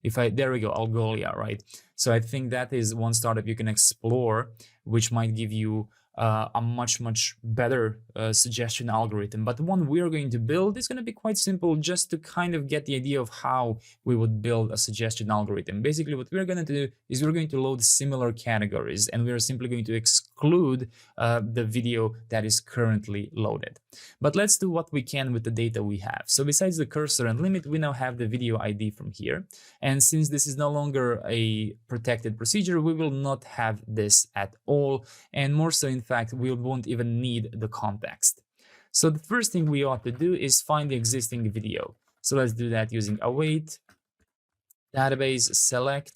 There we go, Algolia, right? So I think that is one startup you can explore, which might give you a much better suggestion algorithm. But the one we're going to build is going to be quite simple, just to kind of get the idea of how we would build a suggestion algorithm. Basically, what we're going to do is we're going to load similar categories, and we're simply going to exclude the video that is currently loaded. But let's do what we can with the data we have. So besides the cursor and limit, we now have the video ID from here. And since this is no longer a protected procedure, we will not have this at all. And more so, in fact, we won't even need the context. So the first thing we ought to do is find the existing video. So let's do that using await, database, select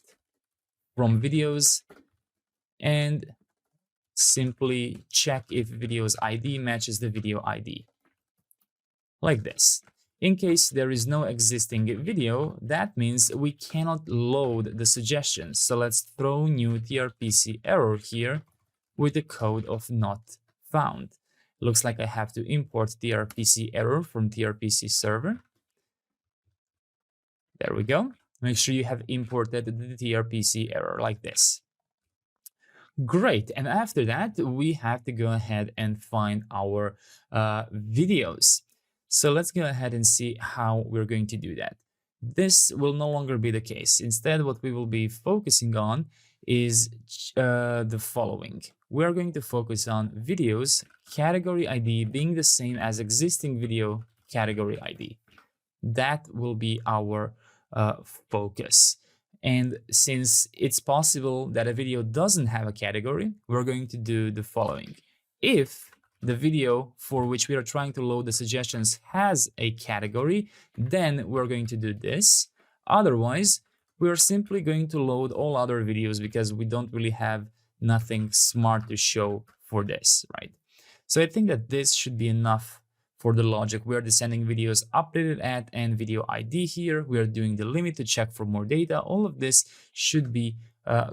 from videos, and simply check if video's ID matches the video ID. Like this. In case there is no existing video, that means we cannot load the suggestions. So let's throw new tRPC error here with the code of not found. Looks like I have to import tRPC error from tRPC server. There we go. Make sure you have imported the tRPC error like this. Great, and after that, we have to go ahead and find our videos. So let's go ahead and see how we're going to do that. This will no longer be the case. Instead, what we will be focusing on is the following. We're going to focus on videos, category ID being the same as existing video category ID. That will be our focus. And since it's possible that a video doesn't have a category, we're going to do the following. If the video for which we are trying to load the suggestions has a category, then we're going to do this. Otherwise, we're simply going to load all other videos because we don't really have nothing smart to show for this, right? So I think that this should be enough for the logic. We are descending videos updated at and video ID here. We are doing the limit to check for more data. All of this should be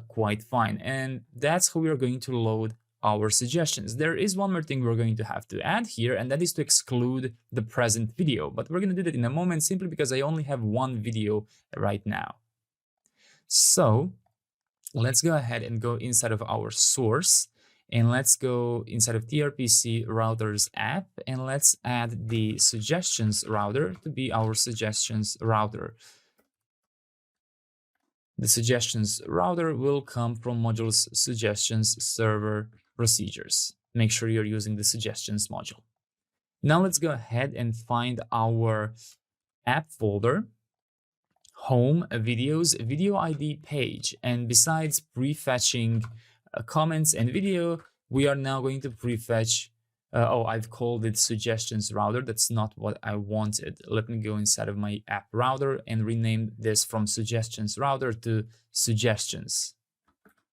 quite fine. And that's how we are going to load our suggestions. There is one more thing we're going to have to add here, and that is to exclude the present video. But we're going to do that in a moment simply because I only have one video right now. So let's go ahead and go inside of our source. And let's go inside of tRPC routers app, and let's add the suggestions router to be our suggestions router. The suggestions router will come from modules suggestions server procedures. Make sure you're using the suggestions module. Now let's go ahead and find our app folder, home, videos, video ID page, and besides prefetching comments and video, we are now going to prefetch. I've called it suggestions router. That's not what I wanted. Let me go inside of my app router and rename this from suggestions router to suggestions.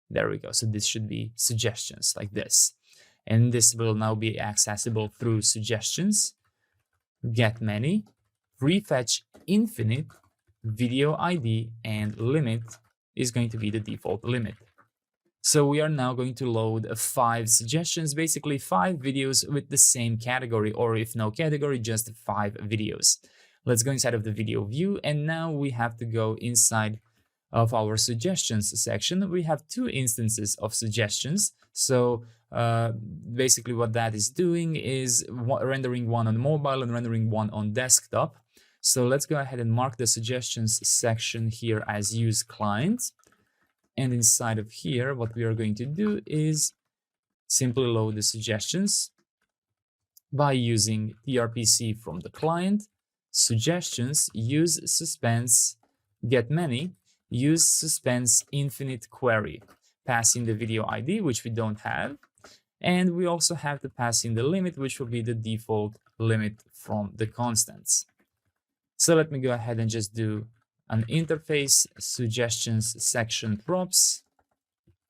There we go. So this should be suggestions like this. And this will now be accessible through suggestions, get many, prefetch infinite, video ID, and limit is going to be the default limit. So we are now going to load 5 suggestions, basically 5 videos with the same category, or if no category, just 5 videos. Let's go inside of the video view, and now we have to go inside of our suggestions section. We have 2 instances of suggestions. So basically what that is doing is rendering one on mobile and rendering one on desktop. So let's go ahead and mark the suggestions section here as use client. And inside of here, what we are going to do is simply load the suggestions by using tRPC from the client, suggestions, use suspense, get many, use suspense infinite query, pass in the video ID, which we don't have, and we also have to pass in the limit, which will be the default limit from the constants. So let me go ahead and just do an interface suggestions section props.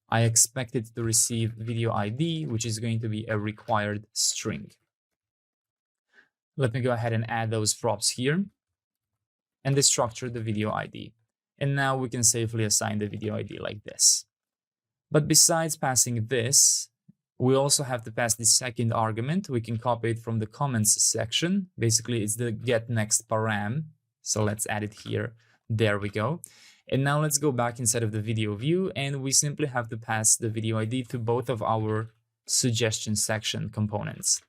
I expect it to receive video ID, which is going to be a required string. Let me go ahead and add those props here and destructure the video ID. And now we can safely assign the video ID like this. But besides passing this, we also have to pass the second argument. We can copy it from the comments section. Basically, it's the get next param. So let's add it here. There we go. And now let's go back inside of the video view, and we simply have to pass the video ID to both of our suggestion section components.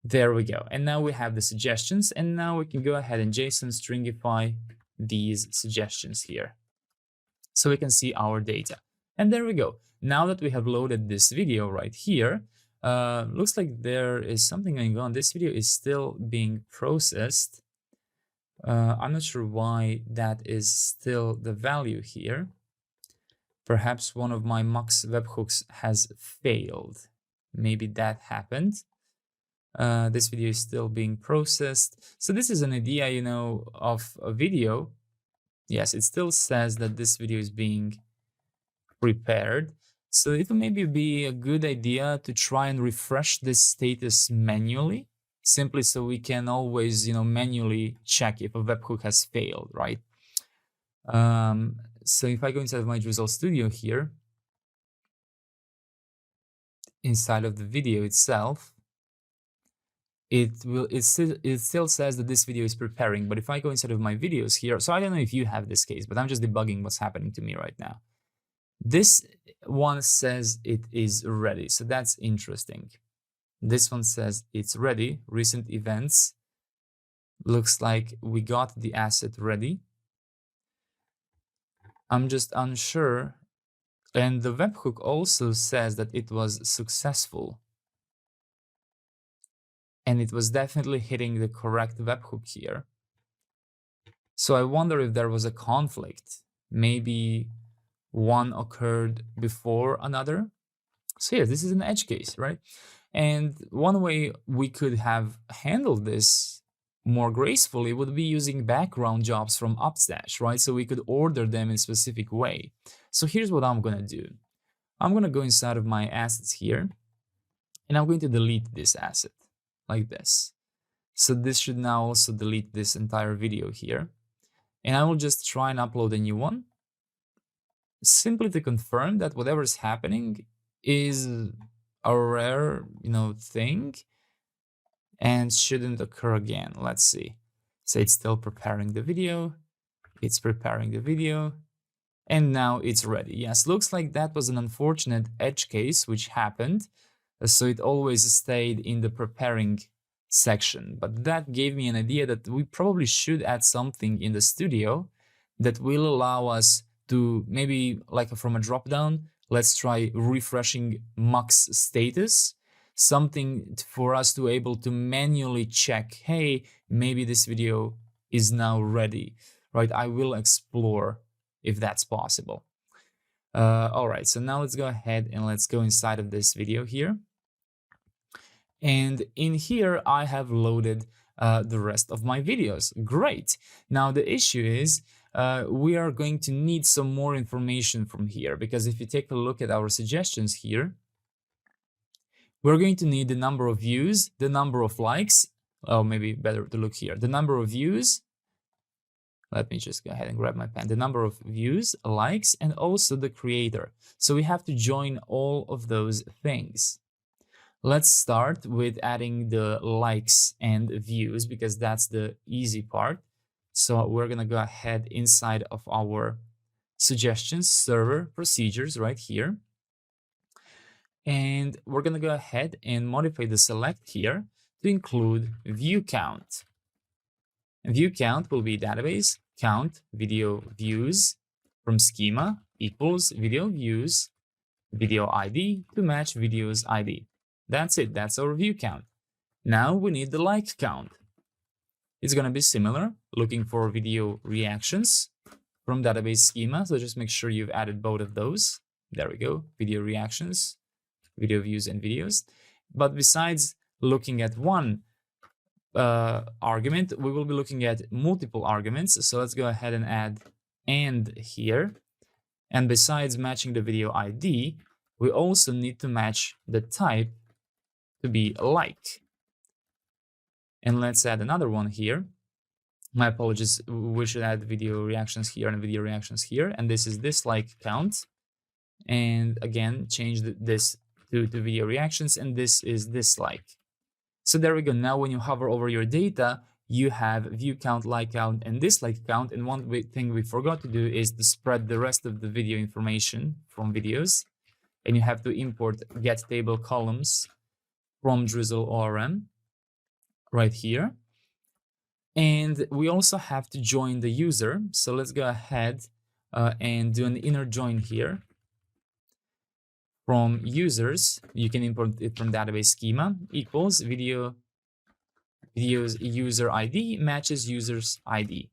There we go. And now we have the suggestions, and now we can go ahead and JSON stringify these suggestions here, so we can see our data. And there we go. Now that we have loaded this video right here, looks like there is something going on. This video is still being processed. I'm not sure why that is still the value here. Perhaps one of my mux webhooks has failed. Maybe that happened. This video is still being processed. So this is an idea, you know, of a video. Yes, it still says that this video is being prepared. So it will maybe be a good idea to try and refresh this status manually, simply so we can always, you know, manually check if a webhook has failed, right? So if I go inside of my Drizzle Studio here, inside of the video itself, it still says that this video is preparing. But if I go inside of my videos here, so I don't know if you have this case, but I'm just debugging what's happening to me right now. This one says it is ready, so that's interesting. This one says it's ready. Recent events. Looks like we got the asset ready. I'm just unsure. And the webhook also says that it was successful. And it was definitely hitting the correct webhook here. So I wonder if there was a conflict. Maybe one occurred before another. So yeah, this is an edge case, right? And one way we could have handled this more gracefully would be using background jobs from Upstash, right? So we could order them in a specific way. So here's what I'm going to do. I'm going to go inside of my assets here, and I'm going to delete this asset like this. So this should now also delete this entire video here. And I will just try and upload a new one, simply to confirm that whatever is happening is a rare, you know, thing and shouldn't occur again. Let's see. So it's still preparing the video. It's preparing the video. And now it's ready. Yes, looks like that was an unfortunate edge case which happened. So it always stayed in the preparing section. But that gave me an idea that we probably should add something in the studio that will allow us to maybe, like from a drop-down, let's try refreshing mux status, something for us to able to manually check, hey, maybe this video is now ready, right? I will explore if that's possible. All right, so now let's go ahead and let's go inside of this video here. And in here, I have loaded the rest of my videos. Great. Now the issue is we are going to need some more information from here, because if you take a look at our suggestions here, we're going to need the number of views, the number of likes. Oh, maybe better to look here. The number of views. Let me just go ahead and grab my pen. The number of views, likes, and also the creator. So we have to join all of those things. Let's start with adding the likes and views, because that's the easy part. So we're going to go ahead inside of our suggestions server procedures right here. And we're going to go ahead and modify the select here to include view count. View count will be database count video views from schema equals video views video ID to match video's ID. That's it. That's our view count. Now we need the like count. It's going to be similar, looking for video reactions from database schema. So just make sure you've added both of those. There we go. Video reactions, video views, and videos. But besides looking at one argument, we will be looking at multiple arguments. So let's go ahead and add and here. And besides matching the video ID, we also need to match the type to be like. And let's add another one here. My apologies, we should add video reactions here and video reactions here. And this is this like count. And again, change this to video reactions, and this is dislike. So there we go. Now when you hover over your data, you have view count, like count, and dislike count. And one thing we forgot to do is to spread the rest of the video information from videos. And you have to import get table columns from DrizzleORM right here. And we also have to join the user. So let's go ahead and do an inner join here. From users, you can import it from database schema equals video's user ID matches user's ID.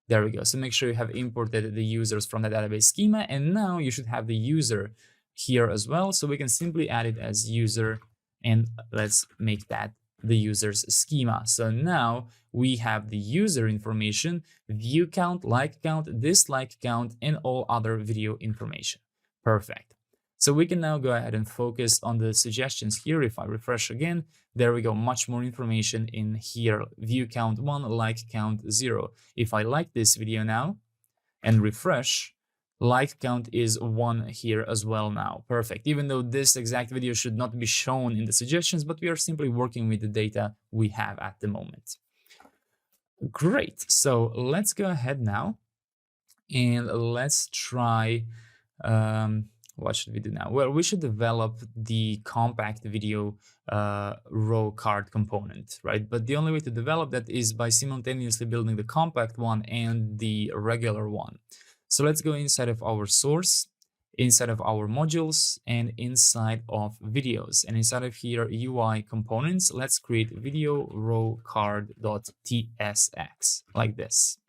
There we go. So make sure you have imported the users from the database schema, and now you should have the user here as well. So we can simply add it as user, and let's make that the user's schema. So now we have the user information, view count, like count, dislike count, and all other video information. Perfect. So we can now go ahead and focus on the suggestions here. If I refresh again, there we go, much more information in here. View count 1, like count 0. If I like this video now and refresh, like count is 1 here as well now. Perfect. Even though this exact video should not be shown in the suggestions, but we are simply working with the data we have at the moment. Great. So let's go ahead now and let's try what should we do now? Well, we should develop the compact video row card component, right? But the only way to develop that is by simultaneously building the compact one and the regular one. So let's go inside of our source, inside of our modules, and inside of videos. And inside of here, UI components, let's create video row card.tsx like this.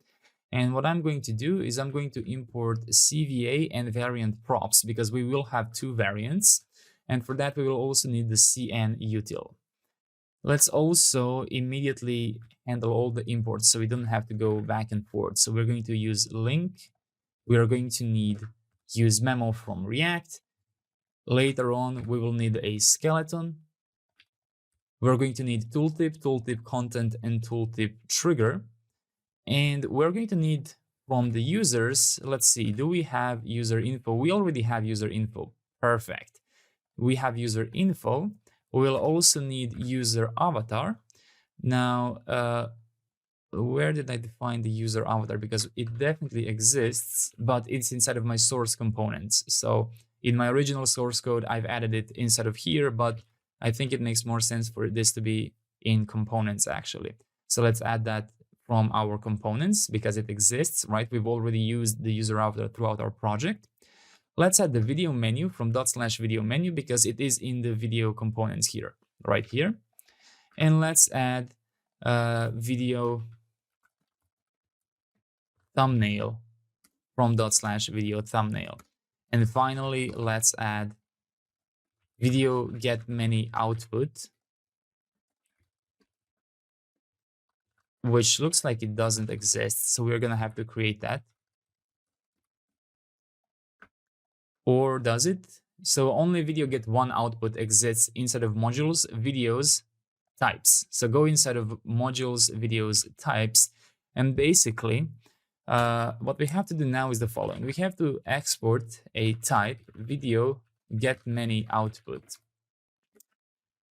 And what I'm going to do is I'm going to import CVA and variant props because we will have 2 variants. And for that, we will also need the CN util. Let's also immediately handle all the imports so we don't have to go back and forth. So we're going to use link. We are going to need use memo from React. Later on, we will need a skeleton. We're going to need tooltip, tooltip content, and tooltip trigger. And we're going to need from the users, let's see, do we have user info? We already have user info. Perfect. We have user info. We'll also need user avatar. Now, where did I define the user avatar? Because it definitely exists, but it's inside of my source components. So in my original source code, I've added it inside of here, but I think it makes more sense for this to be in components actually. So let's add that from our components because it exists, right? We've already used the user avatar throughout our project. Let's add the video menu from /video menu because it is in the video components here, right here. And let's add video thumbnail from /video thumbnail. And finally, let's add video get many output, which looks like it doesn't exist. So we're going to have to create that. Or does it? So only video get one output exists inside of modules, videos, types. So go inside of modules, videos, types. And basically, what we have to do now is the following. We have to export a type video get many output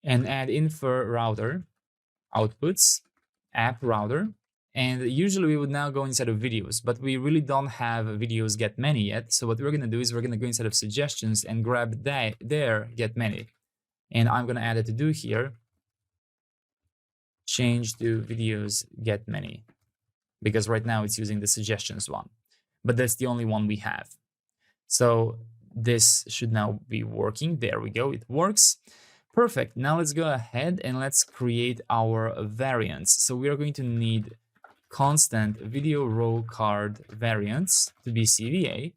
and add infer router outputs app router, and usually we would now go inside of videos, but we really don't have videos get many yet. So what we're going to do is we're going to go inside of suggestions and grab there get many, and I'm going to add a to do here, change to videos get many, because right now it's using the suggestions one, but that's the only one we have. So this should now be working. There we go, it works. Perfect. Now let's go ahead and let's create our variants. So we are going to need constant video row card variants to be CVA.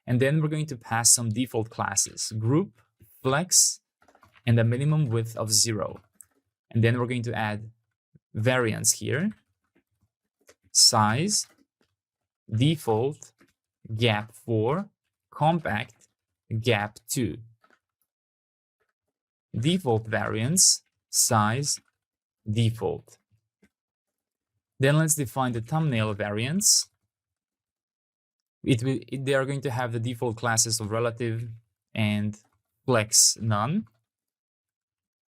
And then we're going to pass some default classes, group, flex, and a minimum width of 0. And then we're going to add variants here, size, default, gap 4, compact, gap 2. Default variants, size, default. Then let's define the thumbnail variants. They are going to have the default classes of relative and flex none.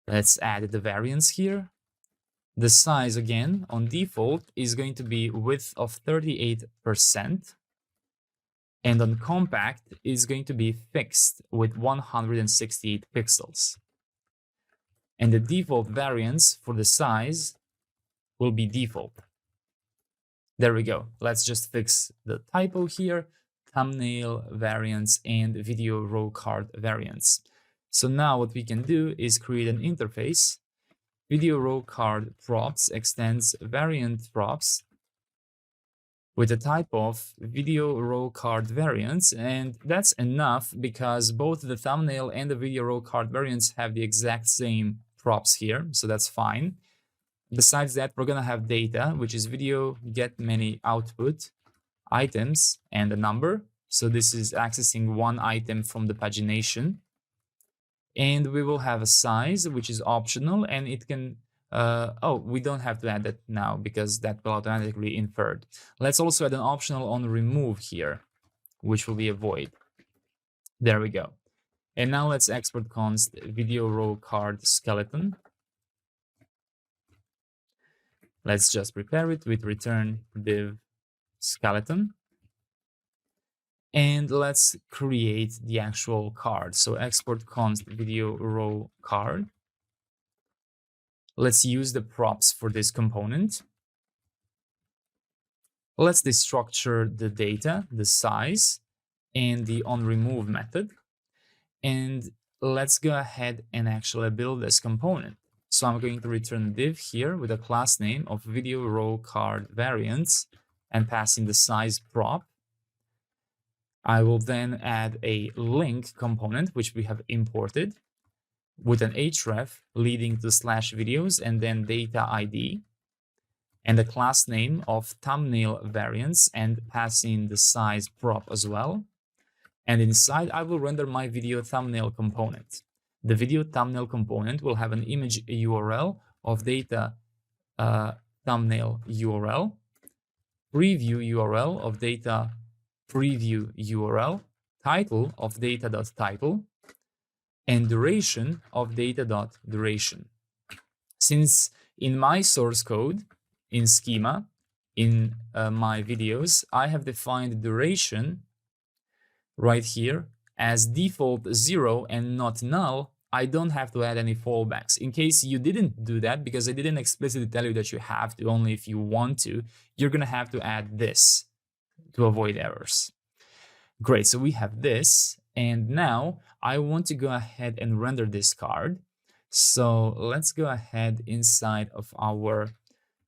Let's add the variants here. The size again on default is going to be width of 38%. And on compact is going to be fixed with 168 pixels. And the default variance for the size will be default. There we go. Let's just fix the typo here, thumbnail variants and video row card variants. So now what we can do is create an interface. Video row card props extends variant props with a type of video row card variants, and that's enough because both the thumbnail and the video row card variants have the exact same props here, so that's fine. Besides that, we're gonna have data, which is video get many output items and a number. So this is accessing one item from the pagination. And we will have a size, which is optional, and it can we don't have to add that now because that will automatically inferred. Let's also add an optional on remove here, which will be a void. There we go. And now let's export const video row card skeleton. Let's just prepare it with return div skeleton. And let's create the actual card. So export const video row card. Let's use the props for this component. Let's destructure the data, the size, and the onRemove method. And let's go ahead and actually build this component. So I'm going to return a div here with a class name of video row card variants and passing the size prop. I will then add a link component, which we have imported, with an href leading to /videos and then data ID, and a class name of thumbnail variants and passing the size prop as well. And inside, I will render my video thumbnail component. The video thumbnail component will have an image URL of data thumbnail URL, preview URL of data preview URL, title of data.title, and duration of data.duration. Since in my source code, in schema, in my videos, I have defined duration right here as default 0 and not null, I don't have to add any fallbacks. In case you didn't do that, because I didn't explicitly tell you that you have to, only if you want to, you're gonna have to add this to avoid errors. Great, so we have this, and now I want to go ahead and render this card. So let's go ahead inside of our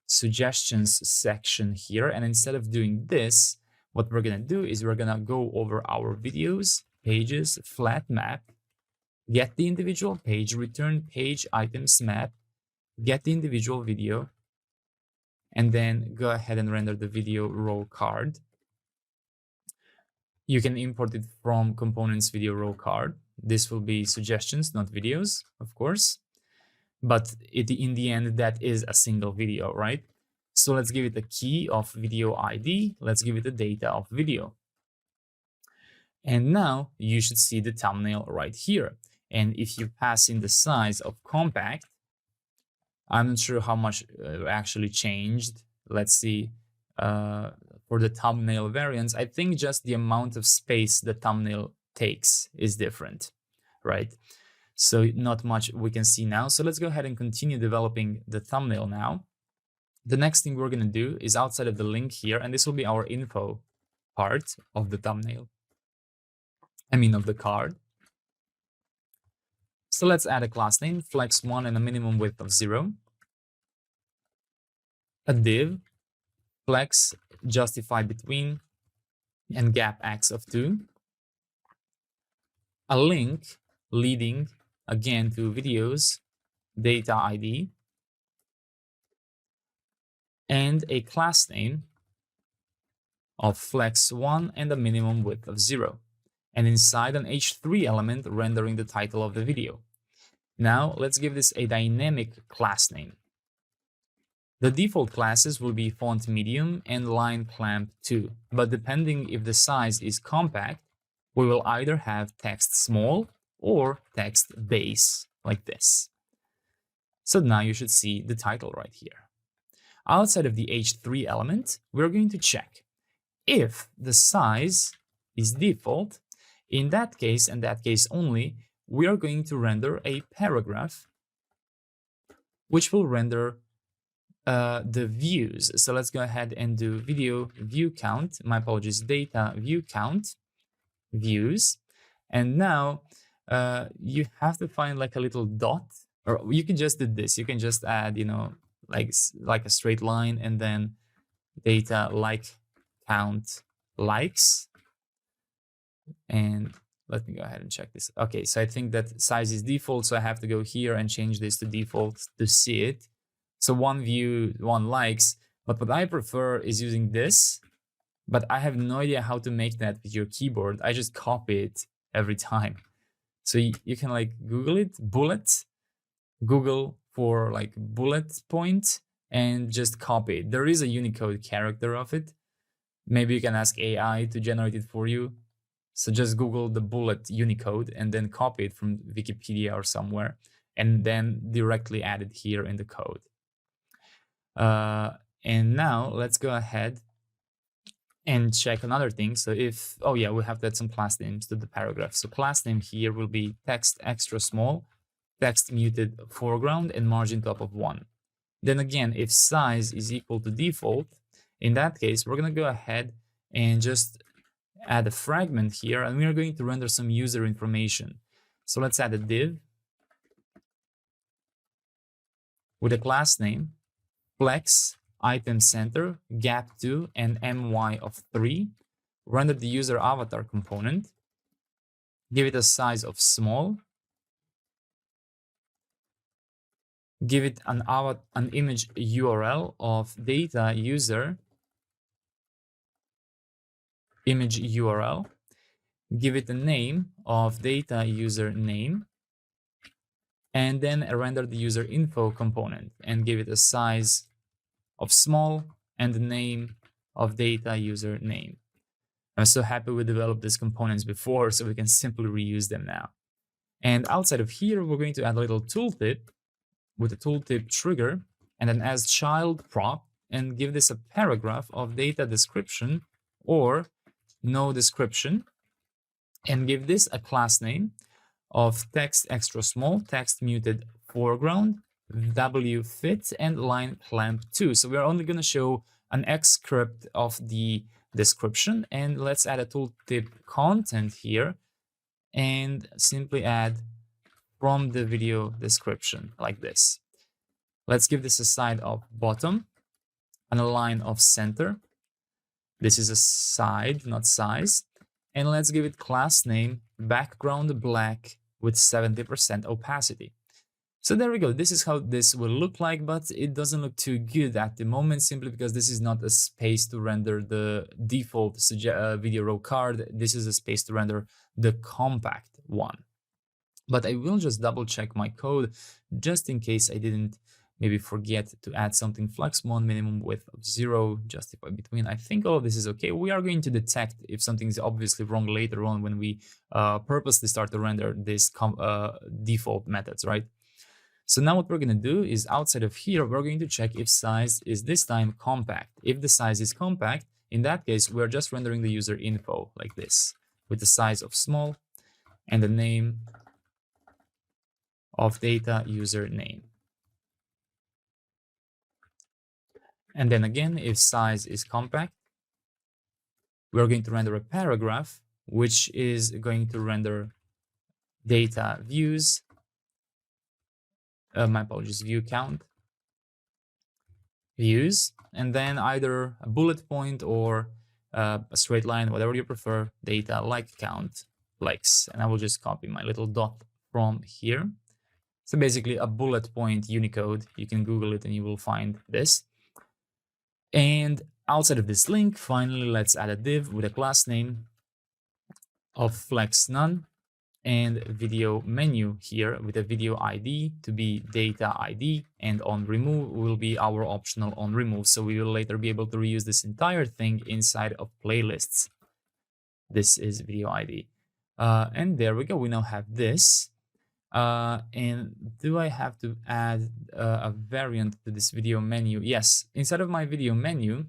suggestions section here, and instead of doing this, what we're gonna do is we're gonna go over our videos, pages, flat map, get the individual page, return page items map, get the individual video, and then go ahead and render the video row card. You can import it from components video row card. This will be suggestions, not videos, of course. But in the end, that is a single video, right? So let's give it a key of video ID. Let's give it the data of video. And now you should see the thumbnail right here. And if you pass in the size of compact, I'm not sure how much actually changed. Let's see. For the thumbnail variants, I think just the amount of space the thumbnail takes is different, right? So not much we can see now. So let's go ahead and continue developing the thumbnail now. The next thing we're going to do is outside of the link here, and this will be our info part of the thumbnail. of the card. So let's add a class name, flex1 and a minimum width of 0. A div, flex justify between and gap x of 2. A link leading again to videos, data ID. And a class name of flex1 and a minimum width of 0. And inside an h3 element rendering the title of the video. Now let's give this a dynamic class name. The default classes will be font medium and line clamp 2, but depending if the size is compact, we will either have text small or text base like this. So now you should see the title right here. Outside of the h3 element, we're going to check if the size is default. In that case, and that case only, we are going to render a paragraph which will render the views. So let's go ahead and do video view count. My apologies, data view count views. And now you have to find like a little dot, or you can just do this. You can just add, like a straight line and then data like count likes. And let me go ahead and check this. Okay, so I think that size is default, so I have to go here and change this to default to see it. So one view, one likes, but what I prefer is using this, but I have no idea how to make that with your keyboard. I just copy it every time. So you can like Google it, bullet, Google for like bullet point, and just copy it. There is a Unicode character of it. Maybe you can ask AI to generate it for you. So just Google the bullet Unicode and then copy it from Wikipedia or somewhere, and then directly add it here in the code. And now let's go ahead and check another thing. So if, oh yeah, we have to add some class names to the paragraph. So class name here will be text extra small, text muted foreground, and margin top of 1. Then again, if size is equal to default, in that case, we're going to go ahead and just add a fragment here, and we are going to render some user information. So let's add a div with a class name, flex, item center, gap 2, and my of 3. Render the user avatar component. Give it a size of small. Give it an image URL of data user image URL. Give it a name of data user name. And then render the user info component and give it a size of small and the name of data user name. I'm so happy we developed these components before, so we can simply reuse them now. And outside of here, we're going to add a little tooltip with a tooltip trigger and an as child prop, and give this a paragraph of data description or no description, and give this a class name of text extra small, text muted foreground, w fit, and line clamp 2. So we're only going to show an X script of the description, and let's add a tooltip content here and simply add from the video description like this. Let's give this a side of bottom and a line of center. This is a side, not size. And let's give it class name background black with 70% opacity. So there we go. This is how this will look like, but it doesn't look too good at the moment simply because this is not a space to render the default video row card. This is a space to render the compact one. But I will just double check my code just in case I didn't maybe forget to add something. Flex1 minimum width of 0, justify between. I think all of this is okay. We are going to detect if something is obviously wrong later on when we purposely start to render this default methods, right? So now what we're going to do is outside of here, we're going to check if size is this time compact. If the size is compact, in that case, we're just rendering the user info like this with the size of small and the name of data user name. And then again, if size is compact, we're going to render a paragraph which is going to render data views, my apologies, view count views, and then either a bullet point or a straight line, whatever you prefer, data like count likes. And I will just copy my little dot from here. So basically a bullet point Unicode. You can Google it and you will find this. And outside of this link, finally, let's add a div with a class name of flex none and video menu here with a video ID to be data ID, and on remove will be our optional on remove. So we will later be able to reuse this entire thing inside of playlists. This is video ID. And there we go. We now have this. And do I have to add a variant to this video menu? Yes. Inside of my video menu,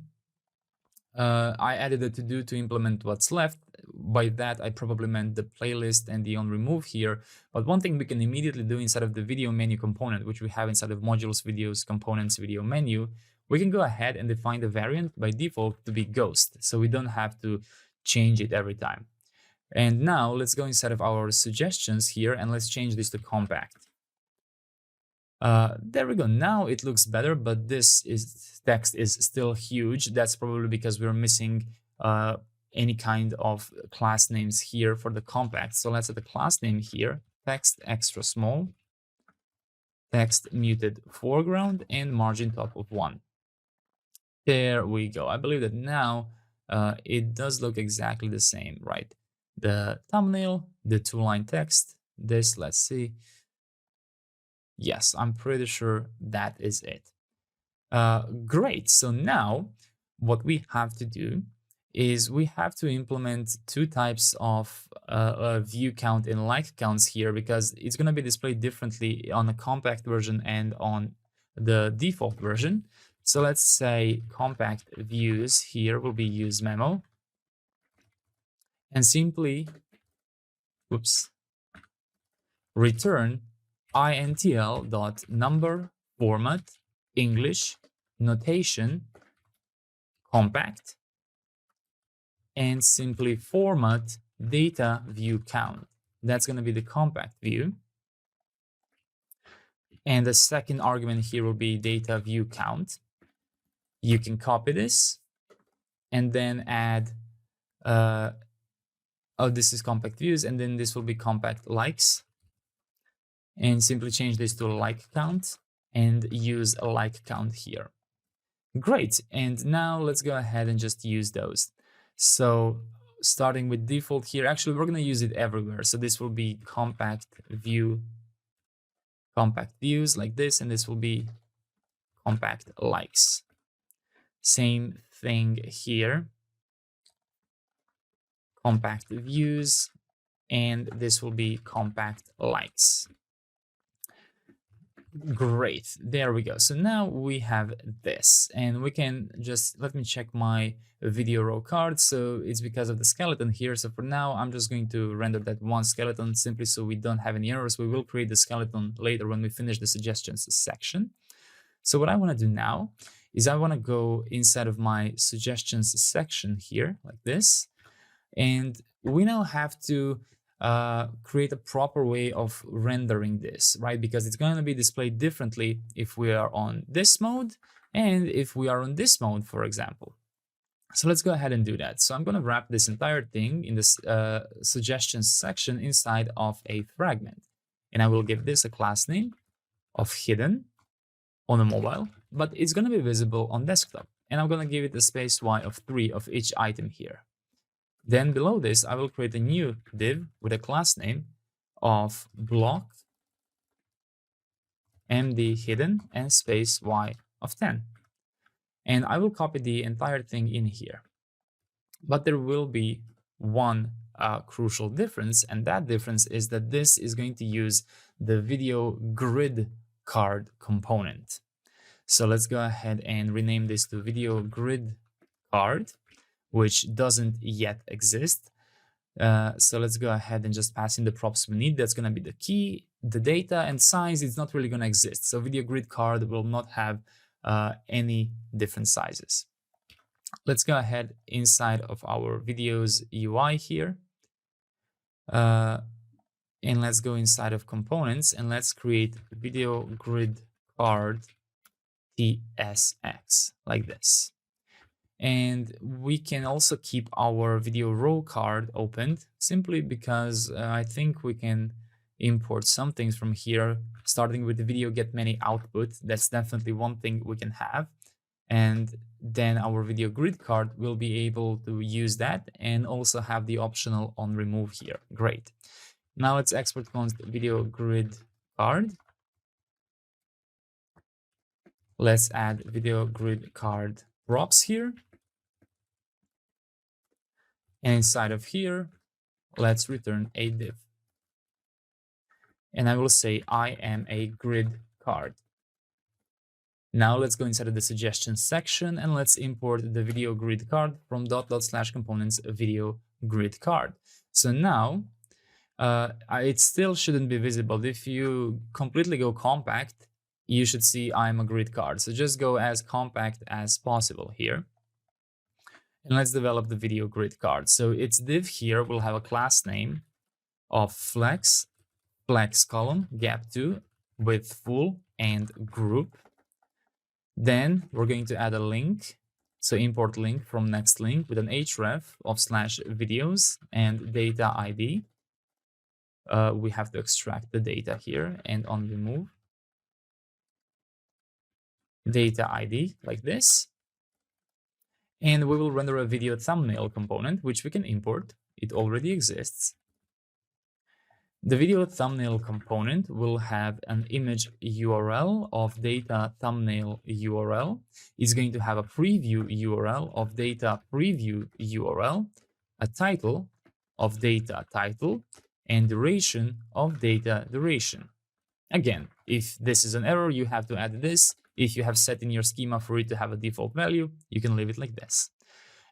I added a to-do to implement what's left. By that, I probably meant the playlist and the on remove here. But one thing we can immediately do inside of the video menu component, which we have inside of modules, videos, components, video menu, we can go ahead and define the variant by default to be ghost. So we don't have to change it every time. And now let's go inside of our suggestions here and let's change this to compact. There we go. Now it looks better, but this text is still huge. That's probably because we're missing any kind of class names here for the compact. So let's add the class name here, text extra small, text muted foreground, and margin top of 1. There we go. I believe that now it does look exactly the same, right? The thumbnail, the 2-line text, this, let's see. Yes, I'm pretty sure that is it. Great. So now what we have to do is we have to implement 2 types of view count and like counts here, because it's going to be displayed differently on a compact version and on the default version. So let's say compact views here will be use memo, and simply, return intl.number format English notation compact, and simply format data view count. That's going to be the compact view. And the second argument here will be data view count. You can copy this and then add, this is compact views, and then this will be compact likes. And simply change this to a like count and use a like count here. Great. And now let's go ahead and just use those. So starting with default here, actually, we're going to use it everywhere. So this will be compact view, compact views like this, and this will be compact likes. Same thing here. Compact views, and this will be compact likes. Great, there we go. So now we have this, and we can just, let me check my video row card. So it's because of the skeleton here. So for now, I'm just going to render that one skeleton simply so we don't have any errors. We will create the skeleton later when we finish the suggestions section. So what I want to do now is I want to go inside of my suggestions section here like this. And we now have to create a proper way of rendering this, right? Because it's going to be displayed differently if we are on this mode and if we are on this mode, for example. So let's go ahead and do that. So I'm going to wrap this entire thing in this suggestions section inside of a fragment. And I will give this a class name of hidden on a mobile, but it's going to be visible on desktop. And I'm going to give it a space y of 3 of each item here. Then below this, I will create a new div with a class name of block md hidden and space y of 10. And I will copy the entire thing in here. But there will be one crucial difference, and that difference is that this is going to use the video grid card component. So let's go ahead and rename this to video grid card, which doesn't yet exist. So let's go ahead and just pass in the props we need. That's going to be the key, the data, and size. It's not really going to exist. So video grid card will not have any different sizes. Let's go ahead inside of our videos UI here. And let's go inside of components and let's create video grid card TSX like this. And we can also keep our video row card opened simply because I think we can import some things from here, starting with the video get many output. That's definitely one thing we can have. And then our video grid card will be able to use that and also have the optional on remove here. Great. Now let's export const video grid card. Let's add video grid card props here. And inside of here, let's return a div. And I will say I am a grid card. Now let's go inside of the suggestions section and let's import the video grid card from /components video grid card. So now it still shouldn't be visible. If you completely go compact, you should see I'm a grid card. So just go as compact as possible here. And let's develop the video grid card. So its div here will have a class name of flex column, gap2, width full, and group. Then we're going to add a link. So import link from next link with an href of /videos and data ID. We have to extract the data here and on remove. Data ID like this. And we will render a video thumbnail component, which we can import. It already exists. The video thumbnail component will have an image URL of data thumbnail URL. It's going to have a preview URL of data preview URL, a title of data title, and duration of data duration. Again, if this is an error, you have to add this. If you have set in your schema for it to have a default value, you can leave it like this.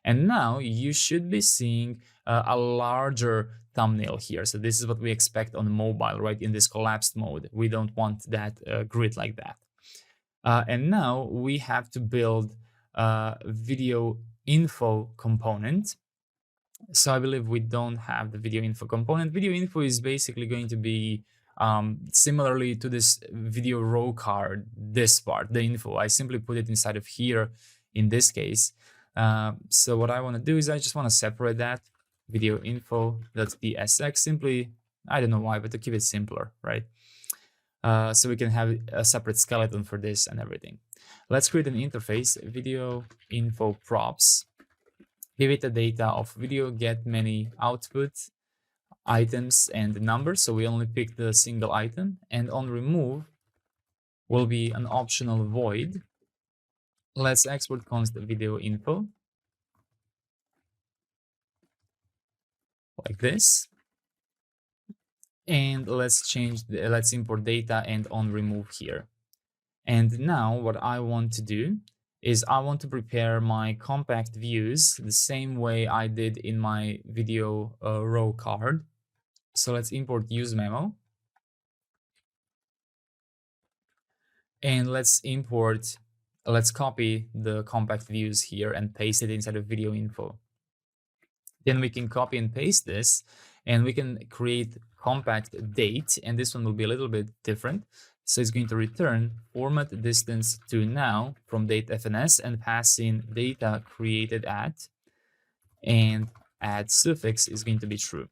And now you should be seeing a larger thumbnail here. So this is what we expect on mobile, right? In this collapsed mode, we don't want that grid like that. And now we have to build a video info component. So I believe we don't have the video info component. Video info is basically going to be similarly to this video row card, this part, the info. I simply put it inside of here in this case. So what I want to do is I just want to separate that video info.tsx simply, I don't know why, but to keep it simpler, right? So we can have a separate skeleton for this and everything. Let's create an interface, video info props. Give it a data of video get many output items and numbers. So we only pick the single item, and on remove will be an optional void. Let's export const video info like this. And let's import data and on remove here. And now what I want to do is I want to prepare my compact views the same way I did in my video row card. So let's import use memo. And let's copy the compact views here and paste it inside of video info. Then we can copy and paste this, and we can create compact date, and this one will be a little bit different. So it's going to return format distance to now from date FNS and pass in data created at, and add suffix is going to be true,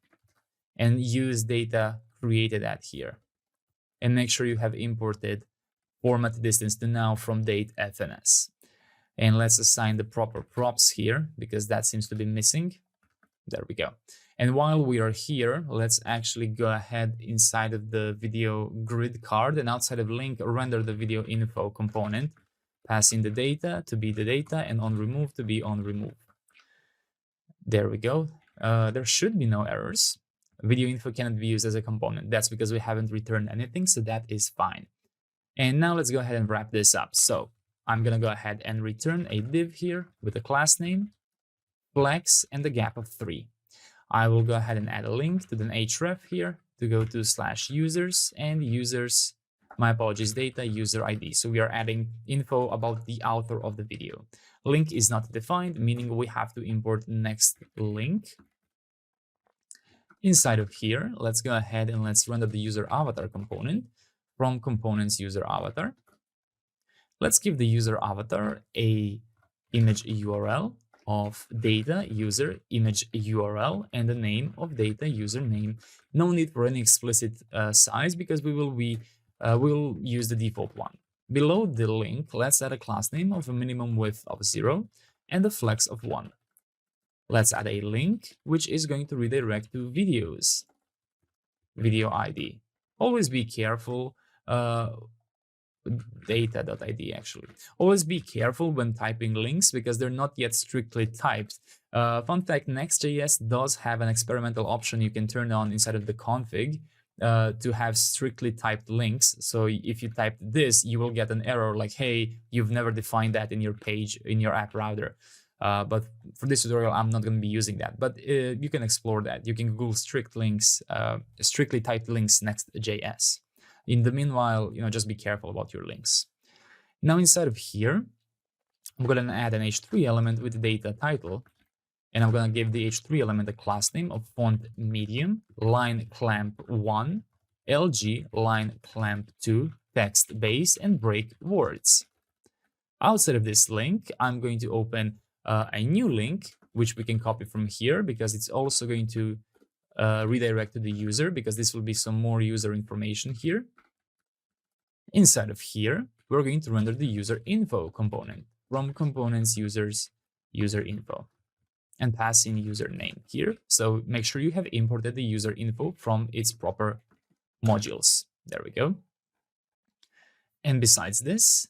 and use data created at here, and make sure you have imported format distance to now from date FNS. And let's assign the proper props here because that seems to be missing. There we go. And while we are here, let's actually go ahead inside of the video grid card and outside of link, render the video info component, pass in the data to be the data and on remove to be on remove. There we go. There should be no errors. Video info cannot be used as a component. That's because we haven't returned anything, so that is fine. And now let's go ahead and wrap this up. So I'm going to go ahead and return a div here with a class name, flex, and a gap of 3. I will go ahead and add a link to the href here to go to /users and users, my apologies, data user ID. So we are adding info about the author of the video. Link is not defined, meaning we have to import next link. Inside of here, let's go ahead and let's render the user avatar component from components user avatar. Let's give the user avatar a image URL of data user image URL and the name of data user name. No need for any explicit size because we'll use the default one. Below the link, let's add a class name of a minimum width of 0 and a flex of 1. Let's add a link which is going to redirect to videos, video ID. Always be careful. Data.id actually. Always be careful when typing links because they're not yet strictly typed. Fun fact, Next.js does have an experimental option you can turn on inside of the config to have strictly typed links. So if you type this, you will get an error like, hey, you've never defined that in your page, in your app router. But for this tutorial, I'm not going to be using that. But you can explore that. You can Google strict links, strictly typed links Next.js. In the meanwhile, just be careful about your links. Now inside of here, I'm going to add an h3 element with the data title, and I'm going to give the h3 element a class name of font medium, line clamp 1, LG, line clamp 2, text base, and break words. Outside of this link, I'm going to open a new link, which we can copy from here because it's also going to redirect to the user because this will be some more user information here. Inside of here, we're going to render the user info component from components users user info and pass in username here. So make sure you have imported the user info from its proper modules. There we go. And besides this,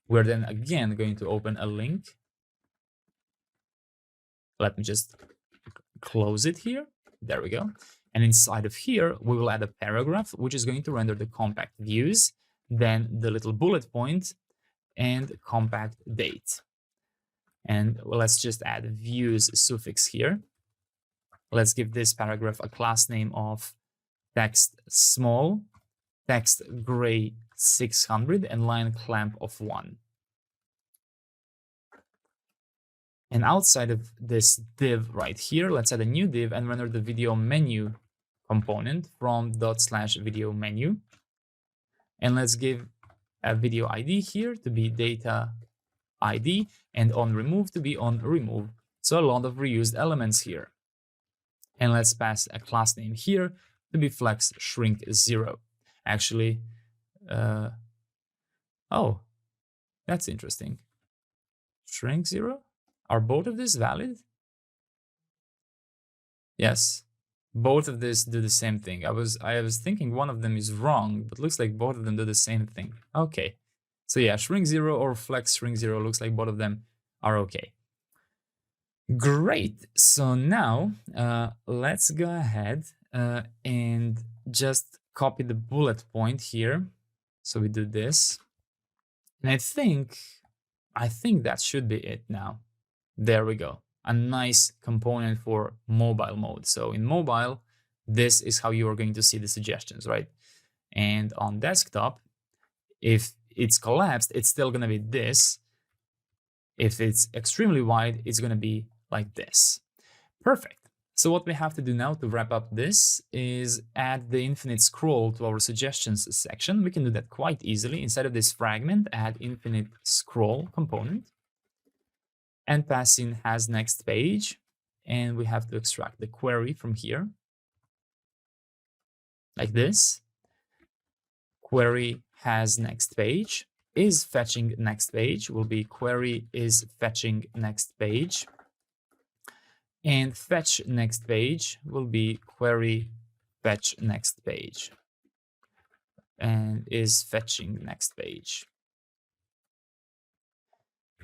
we're then again going to open a link. Let me just close it here. There we go. And inside of here, we will add a paragraph, which is going to render the compact views, then the little bullet point and compact date. And let's just add views suffix here. Let's give this paragraph a class name of text small, text gray 600, and line clamp of 1. And outside of this div right here, let's add a new div and render the video menu component from /video menu. And let's give a video ID here to be data ID and on remove to be on remove. So a lot of reused elements here. And let's pass a class name here to be flex shrink 0. Actually, oh, that's interesting. Shrink 0? Are both of these valid? Yes, both of these do the same thing. I was thinking one of them is wrong, but looks like both of them do the same thing. Okay, so yeah, shrink 0 or flex shrink 0 looks like both of them are okay. Great. So now let's go ahead and just copy the bullet point here. So we do this, and I think that should be it now. There we go. A nice component for mobile mode. So in mobile, this is how you are going to see the suggestions, right? And on desktop, if it's collapsed, it's still going to be this. If it's extremely wide, it's going to be like this. Perfect. So what we have to do now to wrap up this is add the infinite scroll to our suggestions section. We can do that quite easily. Inside of this fragment, add infinite scroll component. And pass in has next page, and we have to extract the query from here, like this. Query has next page is fetching next page will be query is fetching next page, and fetch next page will be query fetch next page, and is fetching next page.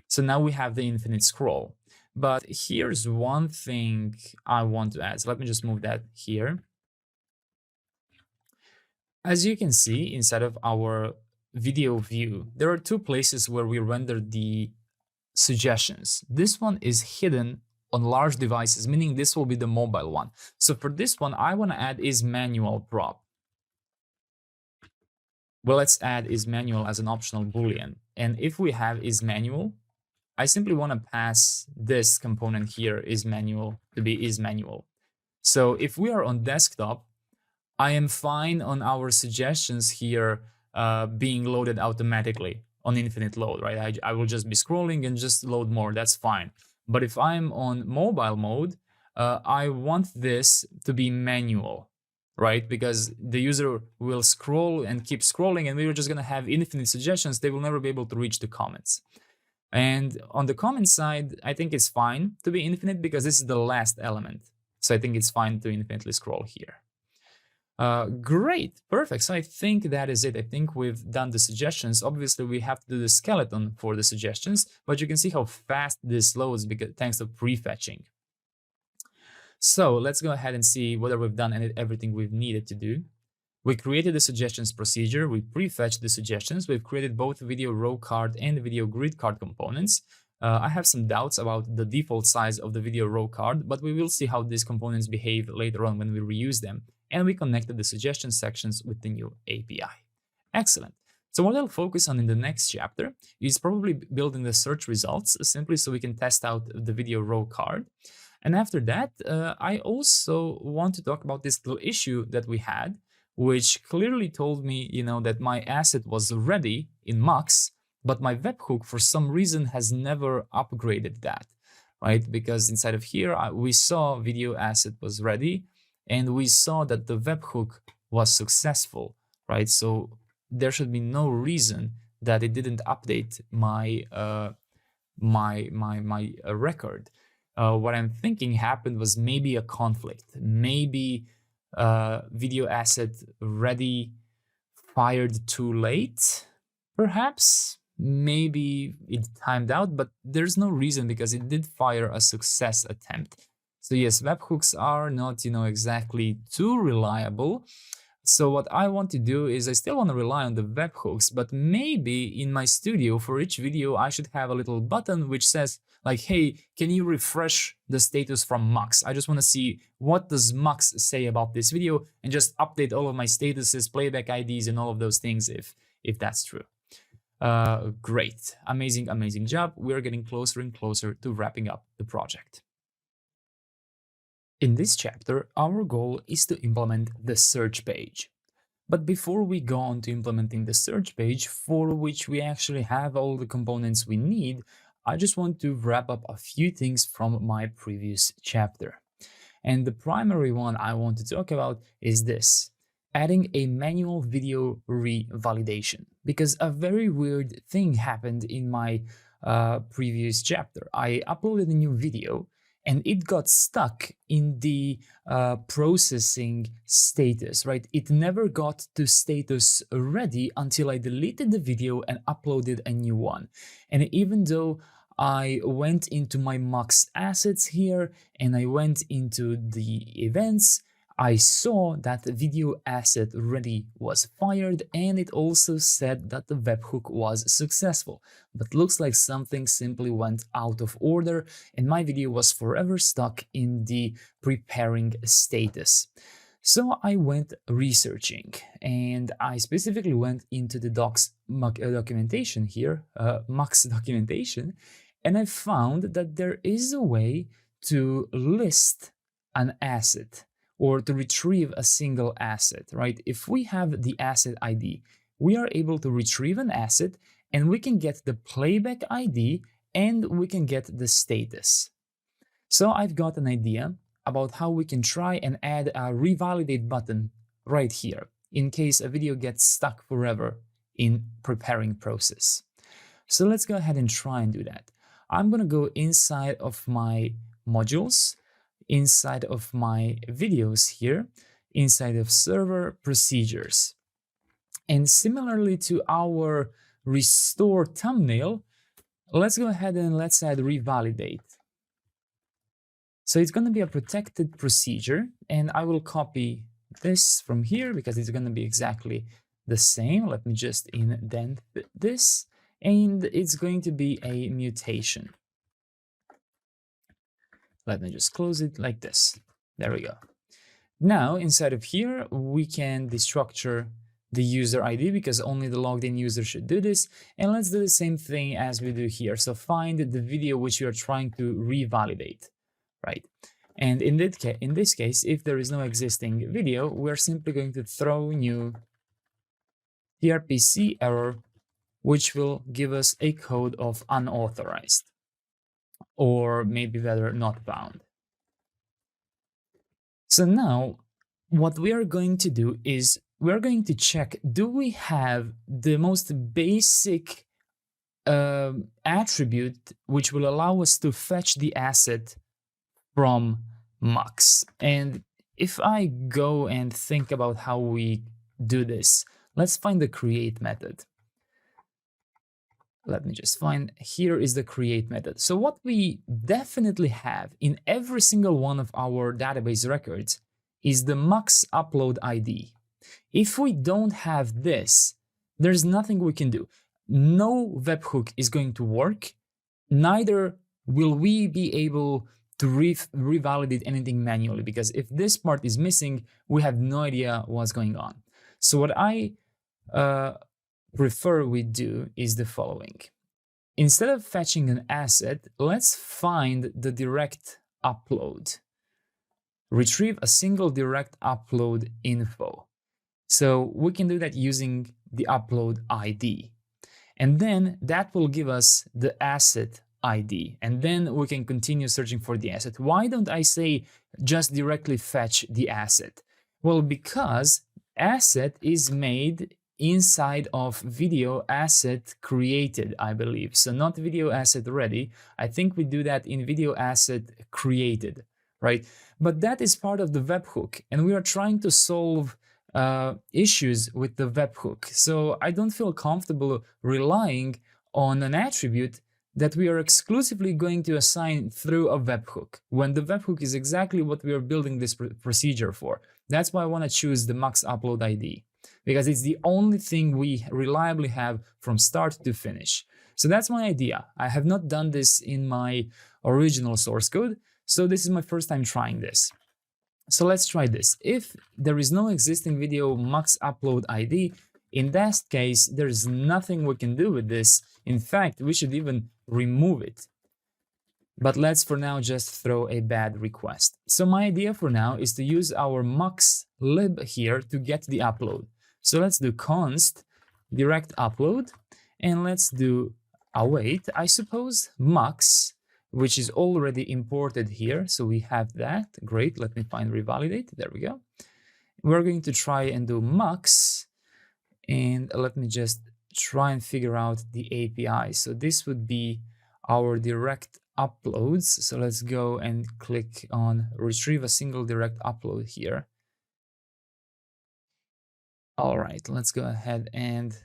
So now we have the infinite scroll. But here's one thing I want to add. So let me just move that here. As you can see, inside of our video view, there are two places where we render the suggestions. This one is hidden on large devices, meaning this will be the mobile one. So for this one, I want to add is manual prop. Well, let's add is manual as an optional Boolean. And if we have is manual, I simply want to pass this component here is manual to be is manual. So if we are on desktop, I am fine on our suggestions here being loaded automatically on infinite load, right? I will just be scrolling and just load more, that's fine. But if I'm on mobile mode, I want this to be manual, right? Because the user will scroll and keep scrolling, and we were just gonna have infinite suggestions. They will never be able to reach the comments. And on the comment side, I think it's fine to be infinite because this is the last element. So I think it's fine to infinitely scroll here. Great, perfect. So I think that is it. I think we've done the suggestions. Obviously, we have to do the skeleton for the suggestions, but you can see how fast this loads because thanks to prefetching. So let's go ahead and see whether we've done everything we've needed to do. We created the suggestions procedure, we prefetched the suggestions, we've created both video row card and video grid card components. I have some doubts about the default size of the video row card, but we will see how these components behave later on when we reuse them. And we connected the suggestion sections with the new API. Excellent. So what I'll focus on in the next chapter is probably building the search results, simply so we can test out the video row card. And after that, I also want to talk about this little issue that we had, which clearly told me, that my asset was ready in Mux, but my webhook for some reason has never upgraded that, right? Because inside of here, we saw video asset was ready, and we saw that the webhook was successful, right? So there should be no reason that it didn't update my record. What I'm thinking happened was maybe a conflict, maybe video asset ready fired too late, perhaps. Maybe it timed out, but there's no reason because it did fire a success attempt. So yes, webhooks are not, exactly too reliable. So what I want to do is I still want to rely on the webhooks, but maybe in my studio for each video, I should have a little button which says like, hey, can you refresh the status from Mux? I just want to see what does Mux say about this video and just update all of my statuses, playback IDs, and all of those things if that's true. Great, amazing job. We're getting closer and closer to wrapping up the project. In this chapter, our goal is to implement the search page. But before we go on to implementing the search page, for which we actually have all the components we need, I just want to wrap up a few things from my previous chapter. And the primary one I want to talk about is this: adding a manual video revalidation. Because a very weird thing happened in my previous chapter. I uploaded a new video and it got stuck in the processing status, right? It never got to status ready until I deleted the video and uploaded a new one. And even though I went into my Mux assets here and I went into the events, I saw that the video asset ready was fired, and it also said that the webhook was successful. But looks like something simply went out of order and my video was forever stuck in the preparing status. So I went researching, and I specifically went into the documentation here, Mux documentation, and I found that there is a way to list an asset or to retrieve a single asset, right? If we have the asset ID, we are able to retrieve an asset and we can get the playback ID and we can get the status. So I've got an idea about how we can try and add a revalidate button right here in case a video gets stuck forever in preparing process. So let's go ahead and try and do that. I'm gonna go inside of my modules, inside of my videos here, inside of server procedures. And similarly to our restore thumbnail, let's go ahead and let's add revalidate. So it's going to be a protected procedure, and I will copy this from here because it's going to be exactly the same. Let me just indent this, and it's going to be a mutation. Let me just close it like this. There we go. Now, inside of here, we can destructure the user ID because only the logged in user should do this. And let's do the same thing as we do here. So find the video which you are trying to revalidate, right? And in this case, if there is no existing video, we're simply going to throw new tRPC error, which will give us a code of unauthorized, or maybe better, not found. So now what we are going to do is we're going to check, do we have the most basic attribute which will allow us to fetch the asset from mux. And if I go and think about how we do this, let's find the create method. Let me just find, here is the create method. So what we definitely have in every single one of our database records is the mux upload ID. If we don't have this, there's nothing we can do. No webhook is going to work, neither will we be able to revalidate anything manually, because if this part is missing, we have no idea what's going on. So what I prefer we do is the following. Instead of fetching an asset, let's find the direct upload. Retrieve a single direct upload info. So we can do that using the upload ID. And then that will give us the asset ID. And then we can continue searching for the asset. Why don't I say just directly fetch the asset? Well, because asset is made inside of video asset created, I believe. So not video asset ready. I think we do that in video asset created, right? But that is part of the webhook, and we are trying to solve issues with the webhook. So I don't feel comfortable relying on an attribute that we are exclusively going to assign through a webhook, when the webhook is exactly what we are building this procedure for. That's why I want to choose the mux upload ID, because it's the only thing we reliably have from start to finish. So that's my idea. I have not done this in my original source code, so this is my first time trying this. So let's try this. If there is no existing video mux upload ID, in that case, there's nothing we can do with this. In fact, we should even remove it. But let's for now just throw a bad request. So my idea for now is to use our mux lib here to get the upload. So let's do const direct upload, and let's do await, I suppose, mux, which is already imported here. So we have that. Great. Let me find revalidate. There we go. We're going to try and do mux, and let me just try and figure out the API. So this would be our direct uploads. So let's go and click on retrieve a single direct upload here. All right, let's go ahead, and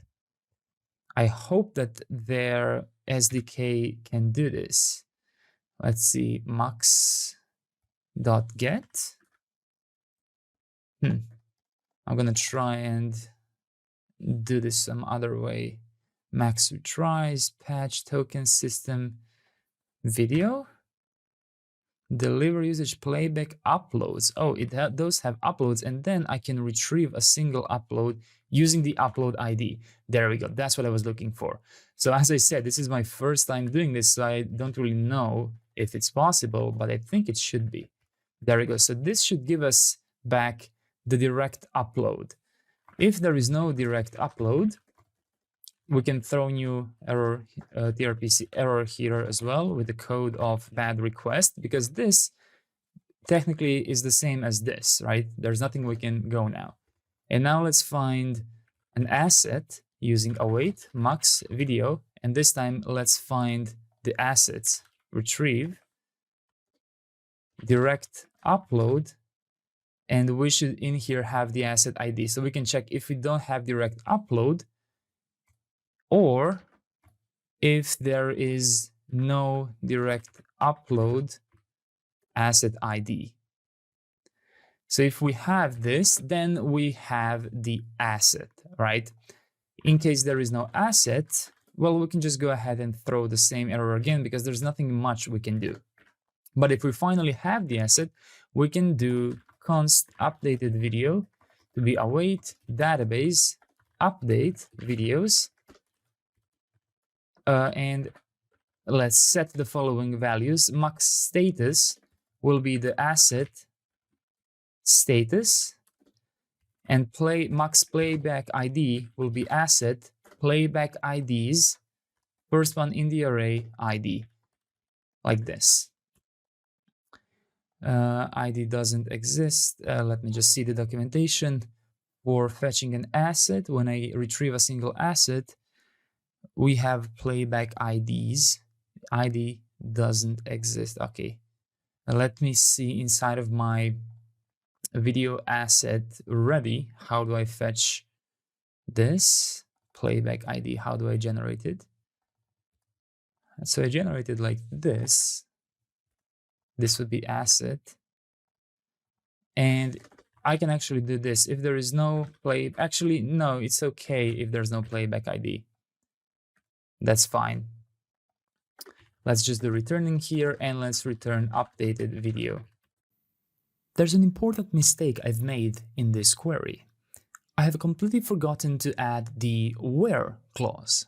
I hope that their SDK can do this. Let's see, mux.get. I'm gonna try and do this some other way. Max retries, patch token system, video, deliver usage playback uploads. Oh, those have uploads, and then I can retrieve a single upload using the upload ID. There we go. That's what I was looking for. So as I said, this is my first time doing this, so I don't really know if it's possible, but I think it should be. There we go. So this should give us back the direct upload. If there is no direct upload, we can throw new error, tRPC error here as well with the code of bad request, because this technically is the same as this, right? There's nothing we can go now. And now let's find an asset using await mux video, and this time let's find the assets, retrieve, direct upload, and we should in here have the asset ID. So we can check if we don't have direct upload, or if there is no direct upload asset ID. So if we have this, then we have the asset, right? In case there is no asset, well, we can just go ahead and throw the same error again, because there's nothing much we can do. But if we finally have the asset, we can do const updated video to be await database update videos, and let's set the following values: mux status will be the asset status, and max playback ID will be asset playback IDs, first one in the array ID, like this. ID doesn't exist. Let me just see the documentation. For fetching an asset, when I retrieve a single asset, we have playback IDs. ID doesn't exist. Okay, now let me see inside of my video asset ready. How do I fetch this playback ID? How do I generate it? So I generated like this. This would be asset. And I can actually do this. If there is no actually, no, it's okay if there's no playback ID. That's fine. Let's just do returning here, and let's return updated video. There's an important mistake I've made in this query. I have completely forgotten to add the where clause.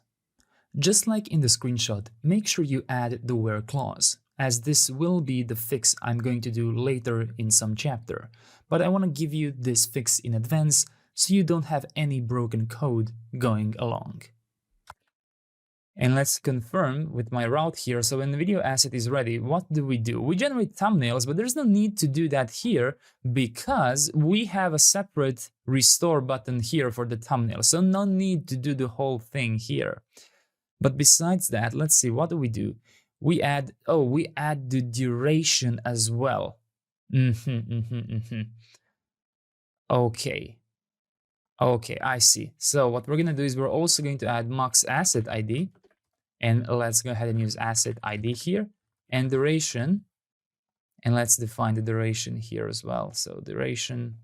Just like in the screenshot, make sure you add the where clause, as this will be the fix I'm going to do later in some chapter. But I want to give you this fix in advance so you don't have any broken code going along. And let's confirm with my route here. So when the video asset is ready, what do? We generate thumbnails, but there's no need to do that here because we have a separate restore button here for the thumbnail. So no need to do the whole thing here. But besides that, let's see, what do? We add the duration as well. Okay, I see. So what we're gonna do is we're also going to add max asset ID, and let's go ahead and use asset ID here, and duration, and let's define the duration here as well. So duration,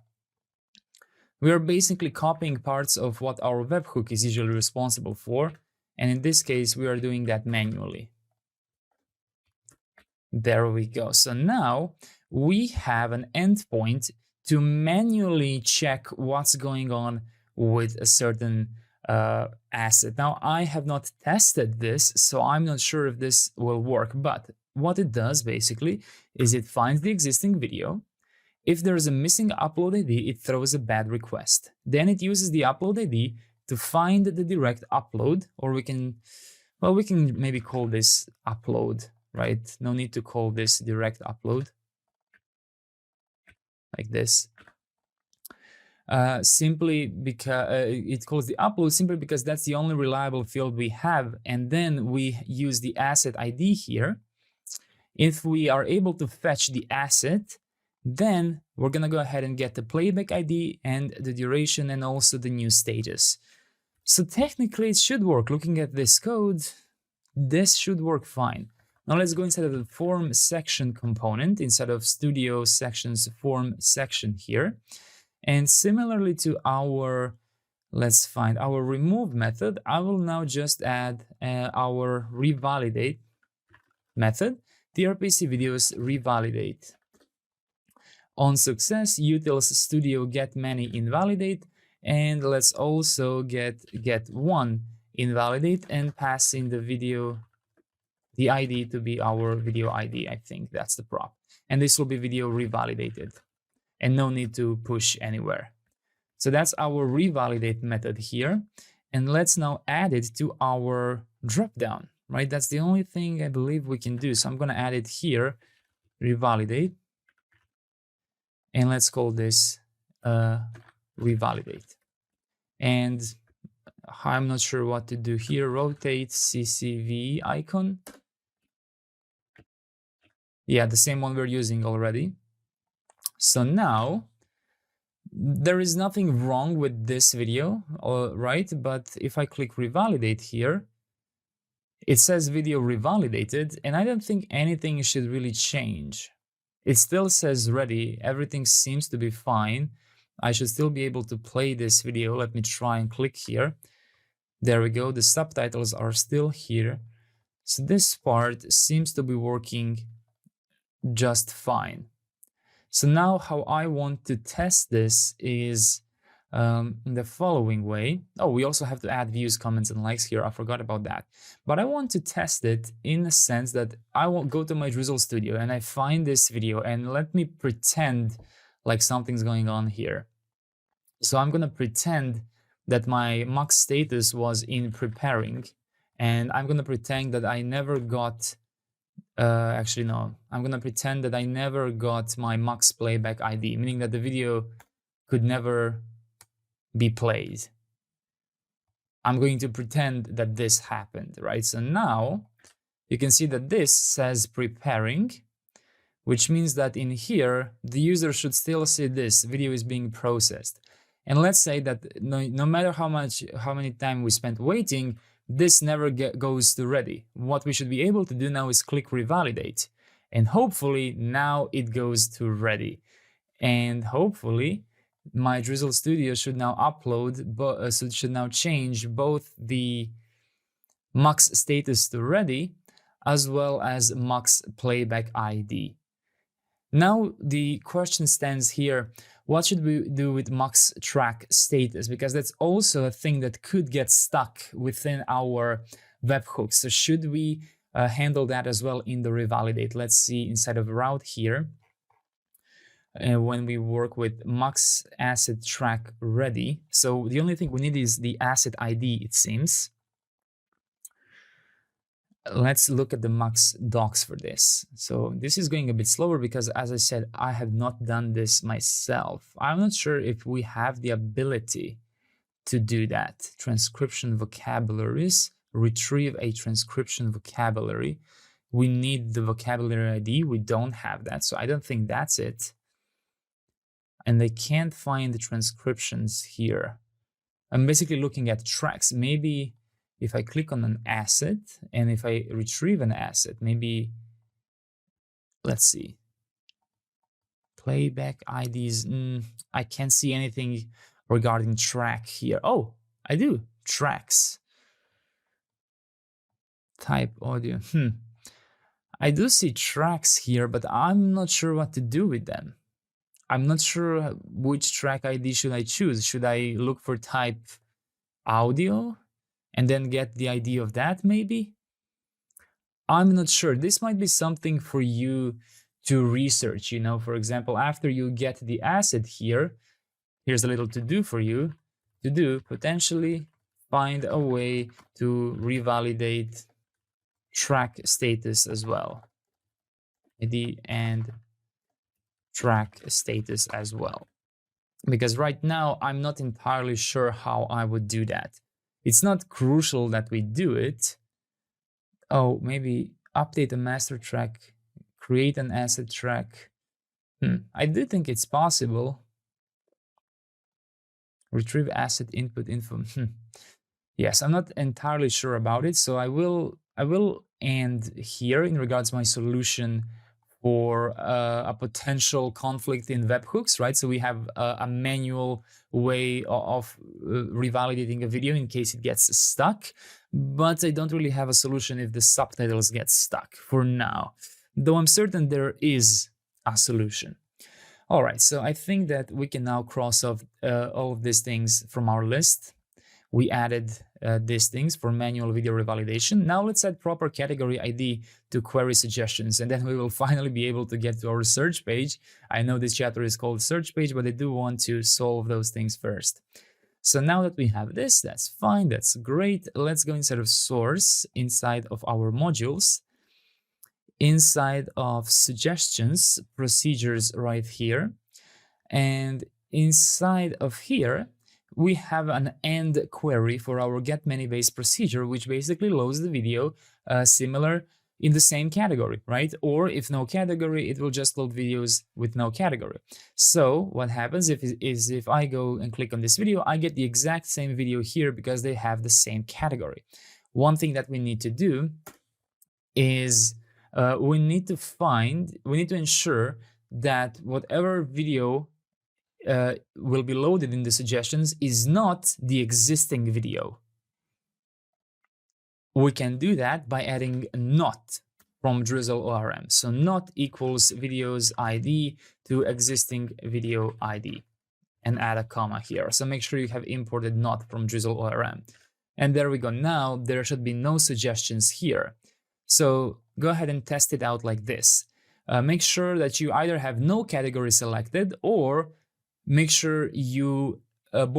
we are basically copying parts of what our webhook is usually responsible for. And in this case, we are doing that manually. There we go. So now we have an endpoint to manually check what's going on with a certain asset. Now, I have not tested this, so I'm not sure if this will work. But what it does basically is it finds the existing video. If there is a missing upload ID, it throws a bad request. Then it uses the upload ID to find the direct upload, or we can maybe call this upload, right? No need to call this direct upload, like this. Simply because it calls the upload simply because that's the only reliable field we have, and then we use the asset ID here. If we are able to fetch the asset, then we're gonna go ahead and get the playback ID and the duration and also the new status. So technically it should work. Looking at this code, this should work fine. Now let's go inside of the form section component, inside of studio sections form section here. And similarly to our, let's find our remove method, I will now just add our revalidate method, tRPC videos revalidate. On success, utils studio get many invalidate, and let's also get one invalidate and pass in the video, the ID to be our video ID. I think that's the prop. And this will be video revalidated and no need to push anywhere. So that's our revalidate method here. And let's now add it to our dropdown, right? That's the only thing I believe we can do. So I'm going to add it here, revalidate. And let's call this revalidate. And I'm not sure what to do here. Rotate CCV icon. Yeah, the same one we're using already. So now there is nothing wrong with this video, right? But if I click revalidate here, it says video revalidated, and I don't think anything should really change. It still says ready. Everything seems to be fine. I should still be able to play this video. Let me try and click here. There we go. The subtitles are still here. So this part seems to be working just fine. So now how I want to test this is in the following way. Oh, we also have to add views, comments, and likes here. I forgot about that. But I want to test it in the sense that I will go to my Drizzle Studio and I find this video, and let me pretend like something's going on here. So I'm going to pretend that my mux status was in preparing, and I'm going to pretend that I never got, actually no, I'm going to pretend that I never got my mux playback ID, meaning that the video could never be played. I'm going to pretend that this happened, right? So now you can see that this says preparing, which means that in here, the user should still see this video is being processed. And let's say that no matter how many time we spent waiting, this never goes to ready. What we should be able to do now is click revalidate. And hopefully now it goes to ready. And hopefully my Drizzle Studio should now upload, so it should now change both the mux status to ready as well as mux playback ID. Now the question stands here, what should we do with mux track status? Because that's also a thing that could get stuck within our webhooks. So should we handle that as well in the revalidate? Let's see inside of route here. When we work with mux asset track ready. So the only thing we need is the asset ID, it seems. Let's look at the mux docs for this. So this is going a bit slower because, as I said, I have not done this myself. I'm not sure if we have the ability to do that. Transcription vocabularies, retrieve a transcription vocabulary. We need the vocabulary ID. We don't have that, so I don't think that's it. And they can't find the transcriptions here. I'm basically looking at tracks. Maybe if I click on an asset and if I retrieve an asset, maybe, let's see, playback IDs, I can't see anything regarding track here. Oh, I do, tracks. Type audio, I do see tracks here, but I'm not sure what to do with them. I'm not sure which track ID should I choose. Should I look for type audio and then get the ID of that maybe? I'm not sure. This might be something for you to research, you know. For example, after you get the asset here, here's a little to do for you to do, potentially find a way to revalidate track status as well. ID and track status as well. Because right now, I'm not entirely sure how I would do that. It's not crucial that we do it. Oh, maybe update a master track, create an asset track. I do think it's possible. Retrieve asset input info. Yes, I'm not entirely sure about it. So I will end here in regards to my solution for a potential conflict in webhooks, right? So we have a manual way of revalidating a video in case it gets stuck, but I don't really have a solution if the subtitles get stuck for now, though I'm certain there is a solution. All right, so I think that we can now cross off all of these things from our list. We added these things for manual video revalidation. Now let's add proper category ID to query suggestions, and then we will finally be able to get to our search page. I know this chapter is called search page, but I do want to solve those things first. So now that we have this, that's fine, that's great. Let's go inside of source, inside of our modules, inside of suggestions, procedures right here, and inside of here, we have an end query for our getMany-based procedure, which basically loads the video similar in the same category, right? Or if no category, it will just load videos with no category. So what happens is if I go and click on this video, I get the exact same video here because they have the same category. One thing that we need to do is we need to ensure that whatever video will be loaded in the suggestions is not the existing video. We can do that by adding not from DrizzleORM. So not equals videos ID to existing video ID. and add a comma here. So make sure you have imported not from DrizzleORM. And there we go. Now there should be no suggestions here. So go ahead and test it out like this. Make sure that you either have no category selected, or make sure you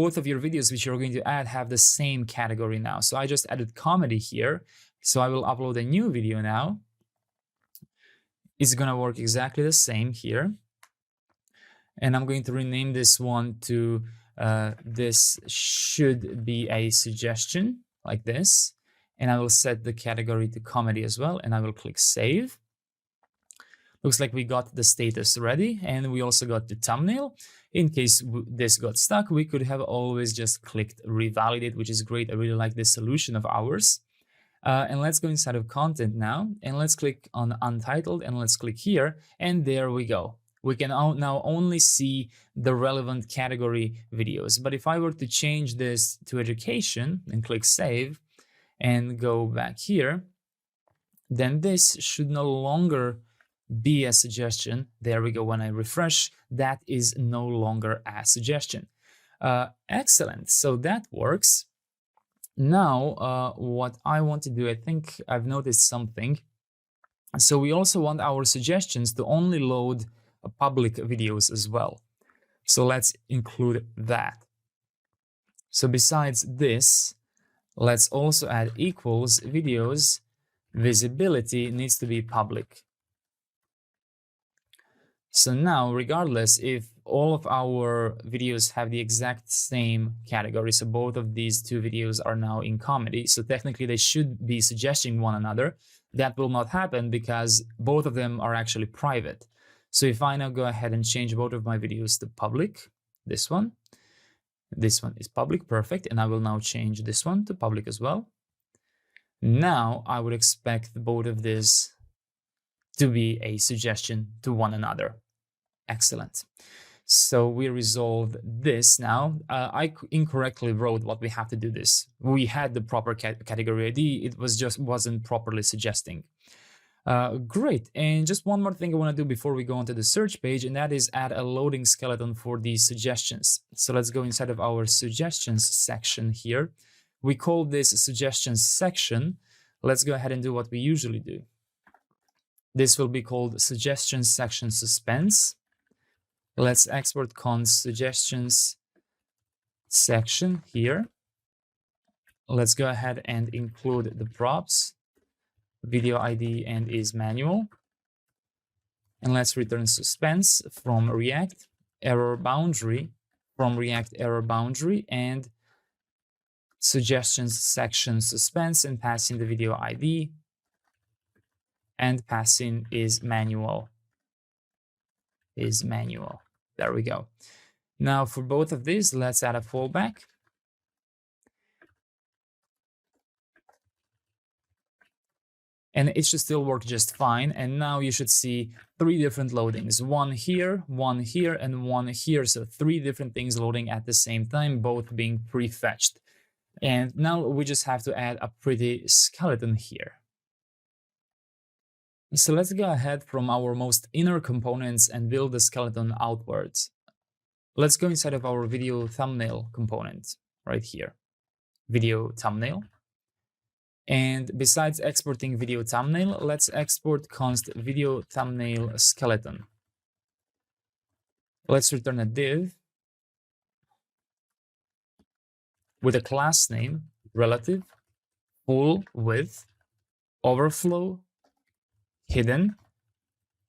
both of your videos which you're going to add have the same category now. So I just added comedy here. So I will upload a new video now. It's going to work exactly the same here. And I'm going to rename this one to this should be a suggestion, like this. And I will set the category to comedy as well. And I will click save. Looks like we got the status ready, and we also got the thumbnail. In case this got stuck, we could have always just clicked revalidate, which is great. I really like this solution of ours. And let's go inside of content now, and let's click on untitled, and let's click here, and there we go. We can now only see the relevant category videos. But if I were to change this to education and click save and go back here, then this should no longer be a suggestion. There we go. When I refresh, that is no longer a suggestion. Excellent. So that works. Now, what I want to do, I think I've noticed something. So we also want our suggestions to only load public videos as well. So let's include that. So besides this, let's also add equals videos visibility needs to be public. So now, regardless if all of our videos have the exact same category, so both of these two videos are now in comedy, so technically they should be suggesting one another. That will not happen because both of them are actually private. So if I now go ahead and change both of my videos to public, this one is public, perfect, and I will now change this one to public as well. Now I would expect both of these to be a suggestion to one another. Excellent. So we resolved this now. I incorrectly wrote what we have to do this. We had the proper category ID. It wasn't properly suggesting. Great. And just one more thing I want to do before we go onto the search page, and that is add a loading skeleton for these suggestions. So let's go inside of our suggestions section here. We call this suggestions section. Let's go ahead and do what we usually do. This will be called suggestions section suspense. Let's export const suggestions section here. Let's go ahead and include the props, video ID and is manual. And let's return suspense from React error boundary, and suggestions section suspense, and passing the video ID, and passing is manual. There we go. Now for both of these, let's add a fallback. And it should still work just fine. And now you should see 3 different loadings, one here, and one here. So 3 different things loading at the same time, both being prefetched. And now we just have to add a pretty skeleton here. So let's go ahead from our most inner components and build the skeleton outwards. Let's go inside of our video thumbnail component right here, video thumbnail. And besides exporting video thumbnail, let's export const video thumbnail skeleton. Let's return a div with a class name, relative, full width, overflow, hidden,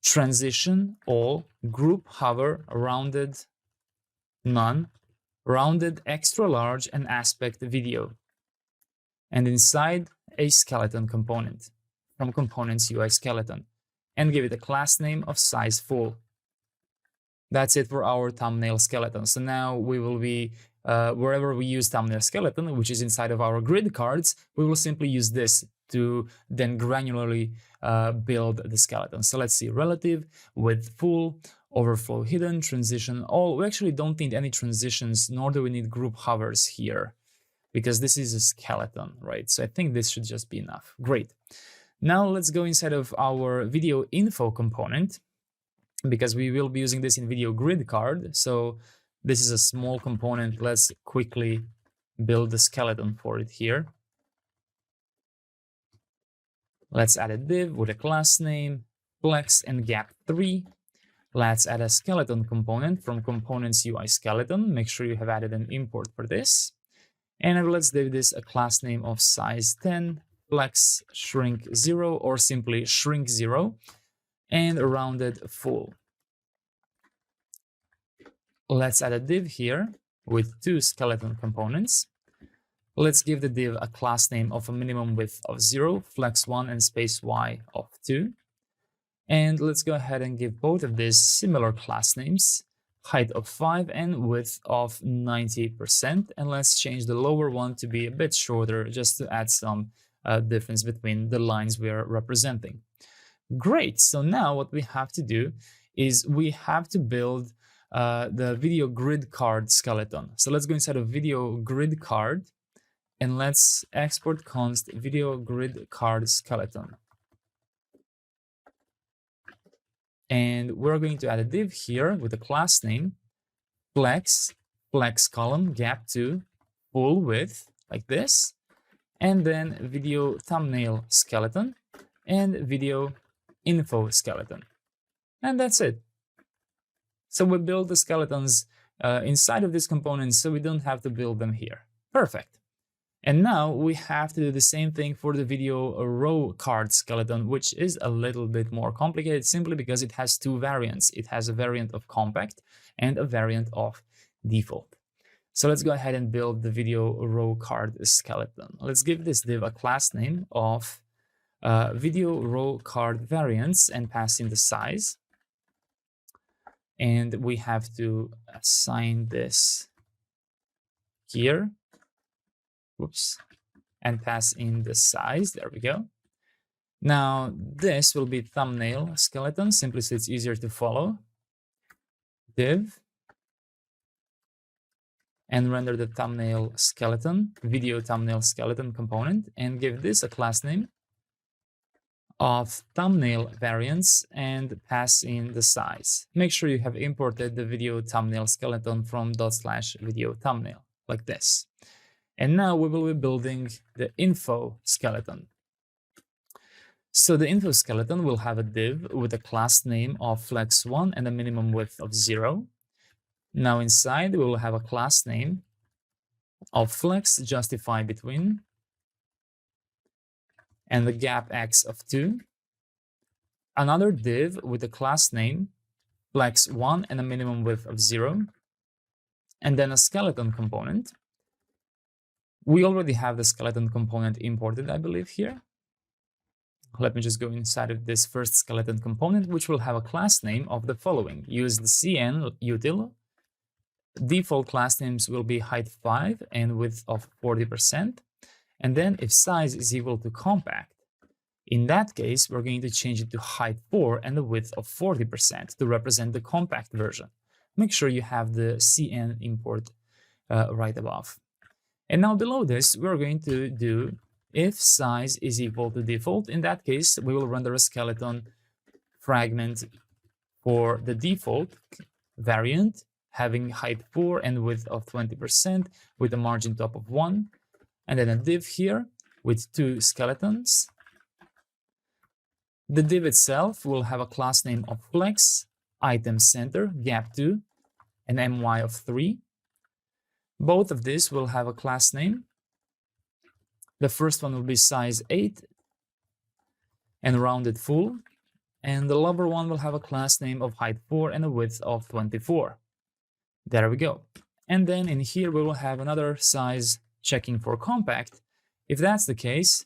transition, all, group, hover, rounded, none, rounded, extra large, and aspect video. And inside a skeleton component from components UI skeleton, and give it a class name of size full. That's it for our thumbnail skeleton. So now we will be, wherever we use thumbnail skeleton, which is inside of our grid cards, we will simply use this to then granularly build the skeleton. So let's see, relative, width full, overflow hidden, transition all. We actually don't need any transitions, nor do we need group hovers here, because this is a skeleton, right? So I think this should just be enough. Great. Now let's go inside of our video info component, because we will be using this in video grid card. So This is a small component. Let's quickly build the skeleton for it here. Let's add a div with a class name, flex and gap 3. Let's add a skeleton component from components UI skeleton. Make sure you have added an import for this. And let's give this a class name of size 10, flex shrink 0, or simply shrink 0, and rounded full. Let's add a div here with 2 skeleton components. Let's give the div a class name of a minimum width of 0, flex 1, and space y of 2. And let's go ahead and give both of these similar class names, height of 5 and width of 90%. And let's change the lower one to be a bit shorter, just to add some difference between the lines we are representing. Great. So now what we have to do is we have to build the video grid card skeleton. So let's go inside of video grid card and let's export const video grid card skeleton. And we're going to add a div here with a class name, flex column, gap 2, full width, like this, and then video thumbnail skeleton and video info skeleton. And that's it. So we build the skeletons inside of these components so we don't have to build them here. Perfect. And now we have to do the same thing for the video row card skeleton, which is a little bit more complicated simply because it has 2 variants. It has a variant of compact and a variant of default. So let's go ahead and build the video row card skeleton. Let's give this div a class name of video row card variants and pass in the size. And we have to assign this here. Whoops, and pass in the size. There we go. Now this will be thumbnail skeleton, simply so it's easier to follow. Div and render the thumbnail skeleton, video thumbnail skeleton component, and give this a class name of thumbnail variants and pass in the size. Make sure you have imported the video thumbnail skeleton from /video thumbnail like this. And now we will be building the info skeleton. So the info skeleton will have a div with a class name of flex1 and a minimum width of 0. Now inside we will have a class name of flex justify between and the gap x of 2. Another div with a class name flex1 and a minimum width of 0. And then a skeleton component. We already have the skeleton component imported, I believe, here. Let me just go inside of this first skeleton component, which will have a class name of the following. Use the cn util. Default class names will be height 5 and width of 40%. And then if size is equal to compact, in that case, we're going to change it to height 4 and a width of 40% to represent the compact version. Make sure you have the cn import right above. And now below this, we're going to do if size is equal to default. In that case, we will render a skeleton fragment for the default variant, having height 4 and width of 20% with a margin top of 1. And then a div here with 2 skeletons. The div itself will have a class name of flex, item center, gap 2, and my of 3. Both of these will have a class name. The first one will be size 8 and rounded full. And the lower one will have a class name of height 4 and a width of 24. There we go. And then in here we will have another size checking for compact. If that's the case,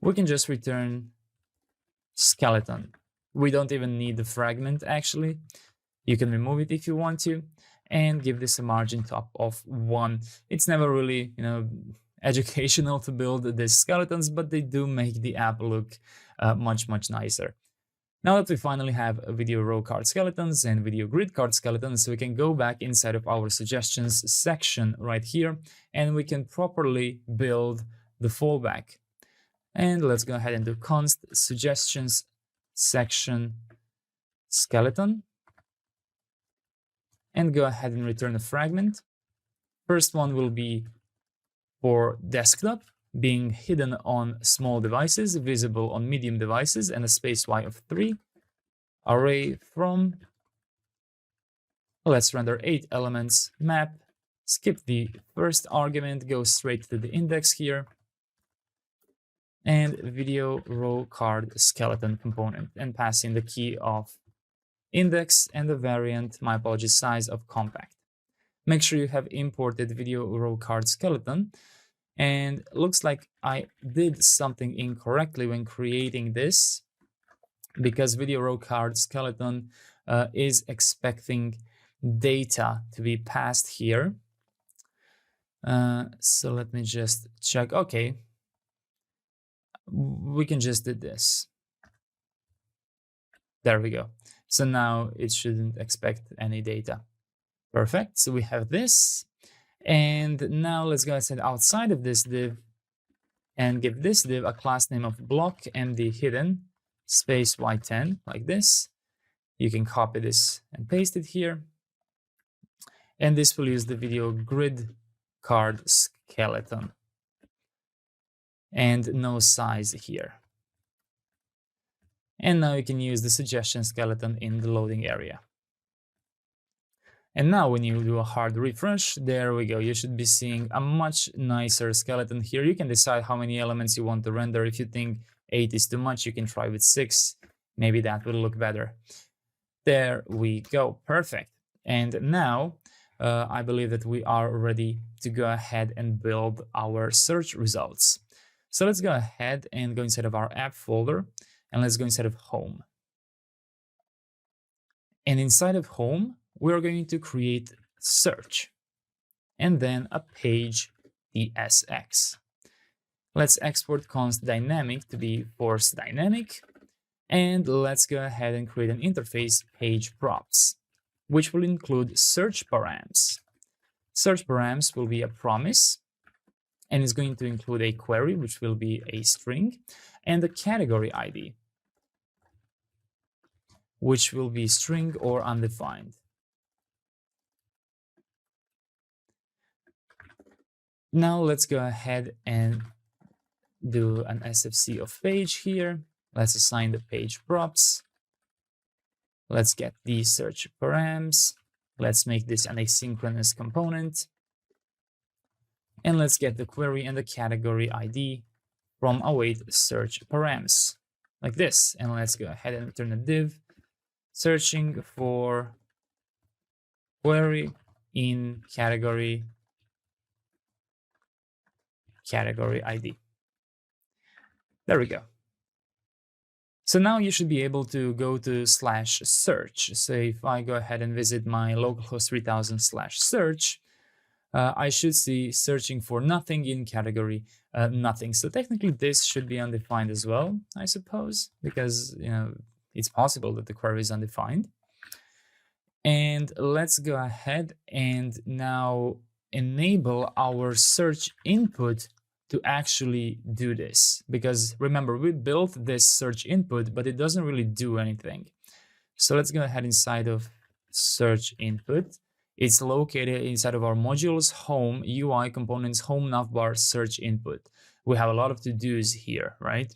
we can just return skeleton. We don't even need the fragment actually. You can remove it if you want to. And give this a margin top of 1. It's never really, educational to build these skeletons, but they do make the app look much nicer. Now that we finally have video row card skeletons and video grid card skeletons, we can go back inside of our suggestions section right here, and we can properly build the fallback. And let's go ahead and do const suggestions section skeleton. and go ahead and return a fragment. First one will be for desktop, being hidden on small devices, visible on medium devices, and a space y of 3. Array from, let's render 8 elements, map, skip the first argument, go straight to the index here, and video row card skeleton component, and pass in the key of index and the variant, my apologies, size of compact. Make sure you have imported video row card skeleton. And looks like I did something incorrectly when creating this, because video row card skeleton is expecting data to be passed here. So let me just check. Okay, we can just do this. There we go. So now it shouldn't expect any data. Perfect. So we have this. And now let's go ahead outside of this div and give this div a class name of block md hidden space y10, like this. You can copy this and paste it here. And this will use the video grid card skeleton. And no size here. And now you can use the suggestion skeleton in the loading area. And now when you do a hard refresh, there we go. You should be seeing a much nicer skeleton here. You can decide how many elements you want to render. If you think 8 is too much, you can try with 6. Maybe that will look better. There we go. Perfect. And now I believe that we are ready to go ahead and build our search results. So let's go ahead and go inside of our app folder, and let's go inside of home. And inside of home, we're going to create search and then a page tsx. Let's export const dynamic to be force dynamic. And let's go ahead and create an interface page props, which will include search params. Search params will be a promise, and it's going to include a query, which will be a string, and a category ID, which will be string or undefined. Now let's go ahead and do an SFC of page here. Let's assign the page props. Let's get the search params. Let's make this an asynchronous component. And let's get the query and the category ID from await search params, like this. And let's go ahead and return a div searching for query in category ID. There we go. So now you should be able to go to /search. So if I go ahead and visit my localhost 3000 /search, I should see searching for nothing in category nothing. So technically this should be undefined as well, I suppose, because it's possible that the query is undefined. And let's go ahead and now enable our search input to actually do this, because remember, we built this search input, but it doesn't really do anything. So let's go ahead inside of search input. It's located inside of our modules, home, UI components, home navbar, search input. We have a lot of to-dos here, right?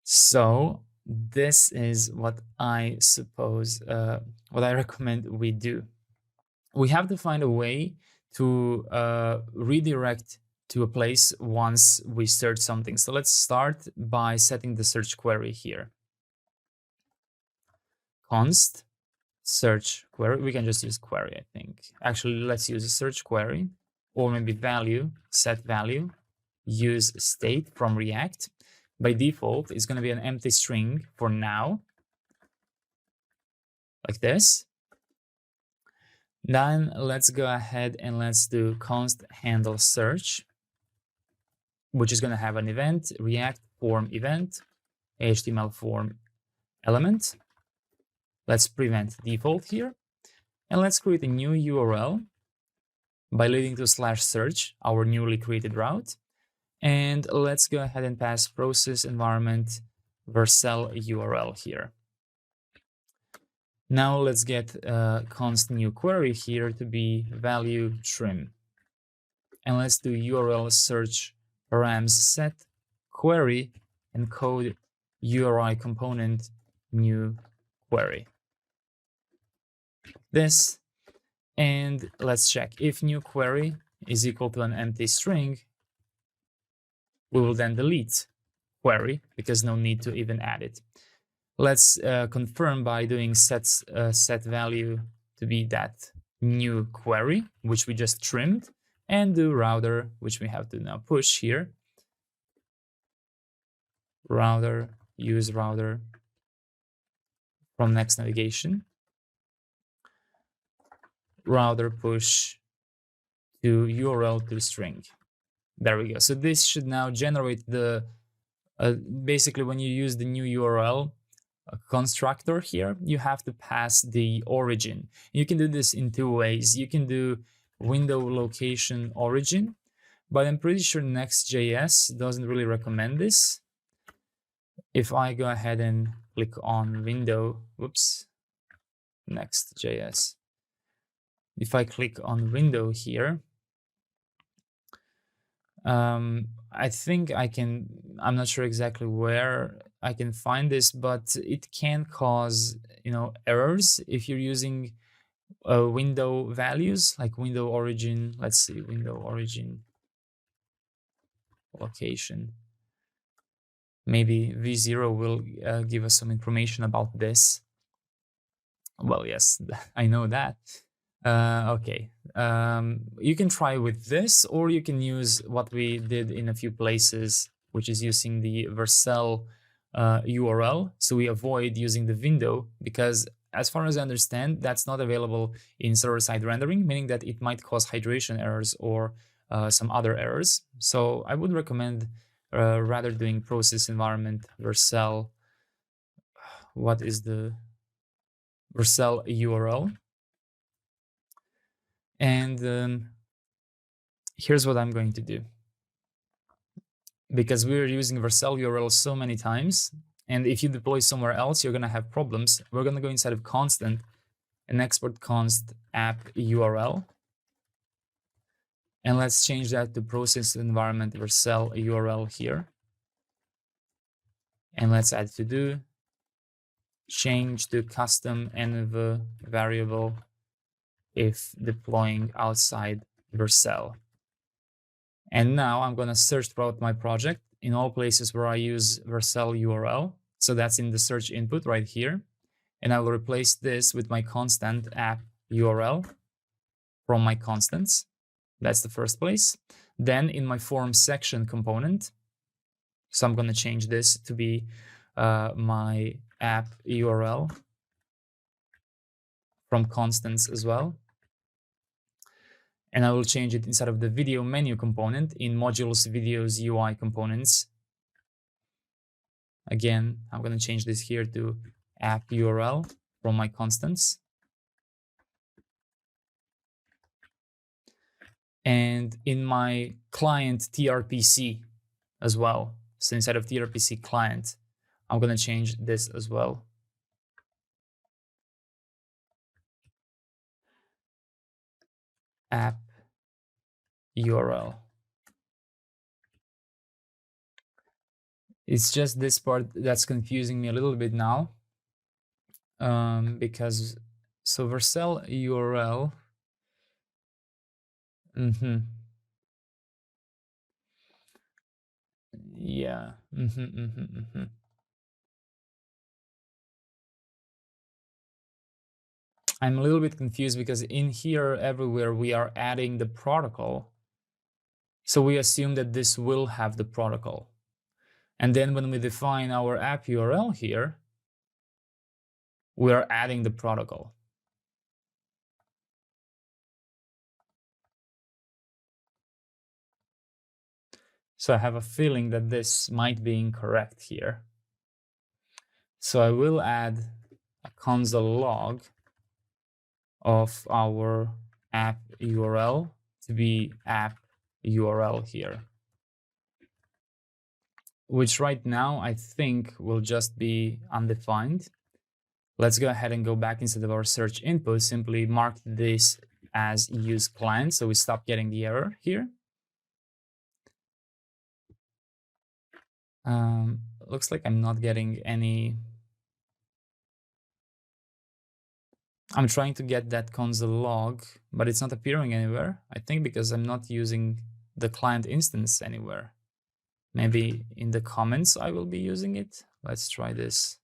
So this is what I suppose, what I recommend we do. We have to find a way to redirect to a place once we search something. So let's start by setting the search query here. Const search query. We can just use query, I think. Actually, let's use a search query, or maybe value, set value, use state from React. By default, it's going to be an empty string for now, like this. Then let's go ahead and let's do const handle search, which is going to have an event, React form event, HTML form element. Let's prevent default here. And let's create a new URL by leading to /search, our newly created route. And let's go ahead and pass process environment Vercel URL here. Now let's get const new query here to be value trim. And let's do URL search params set query and code URI component new query. This, and let's check if new query is equal to an empty string. We will then delete query because no need to even add it. Let's confirm by doing set value to be that new query, which we just trimmed, and do router, which we have to now push here. Router, use router from next navigation. Router push to URL to string. There we go. So this should now generate the, basically when you use the new URL constructor here, you have to pass the origin. You can do this in two ways. You can do window location origin, but I'm pretty sure Next.js doesn't really recommend this. If I go ahead and click on window, whoops, Next.js. If I click on window here, I think I can, I'm not sure exactly where I can find this, but it can cause, errors if you're using window values like window origin. Let's see, window origin location. Maybe V0 will give us some information about this. Well, yes, I know that. Okay, you can try with this, or you can use what we did in a few places, which is using the Vercel URL. So we avoid using the window because, as far as I understand, that's not available in server-side rendering, meaning that it might cause hydration errors or some other errors. So I would recommend rather doing process environment Vercel. What is the Vercel URL? And here's what I'm going to do. Because we're using Vercel URL so many times, and if you deploy somewhere else, you're going to have problems. We're going to go inside of constant and export const app URL. And let's change that to process environment Vercel URL here. And let's add to do, change to custom env variable if deploying outside Vercel. And now I'm going to search throughout my project in all places where I use Vercel URL. So that's in the search input right here. And I will replace this with my constant app URL from my constants. That's the first place. Then in my form section component, so I'm going to change this to be my app URL from constants as well. And I will change it inside of the video menu component in modules videos UI components. Again, I'm going to change this here to app URL from my constants. And in my client tRPC as well. So inside of tRPC client, I'm going to change this as well. App URL. It's just this part that's confusing me a little bit now. Because, so Vercel URL. Yeah. I'm a little bit confused because in here, everywhere, we are adding the protocol. So we assume that this will have the protocol. And then when we define our app URL here, we are adding the protocol. So I have a feeling that this might be incorrect here. So I will add a console log of our app URL to be app URL here, which right now I think will just be undefined. Let's go ahead and go back instead of our search input, simply mark this as use client, so we stop getting the error here. Looks like I'm not getting any. I'm trying to get that console log, but it's not appearing anywhere. I think because I'm not using the client instance anywhere. Maybe in the comments I will be using it. Let's try this.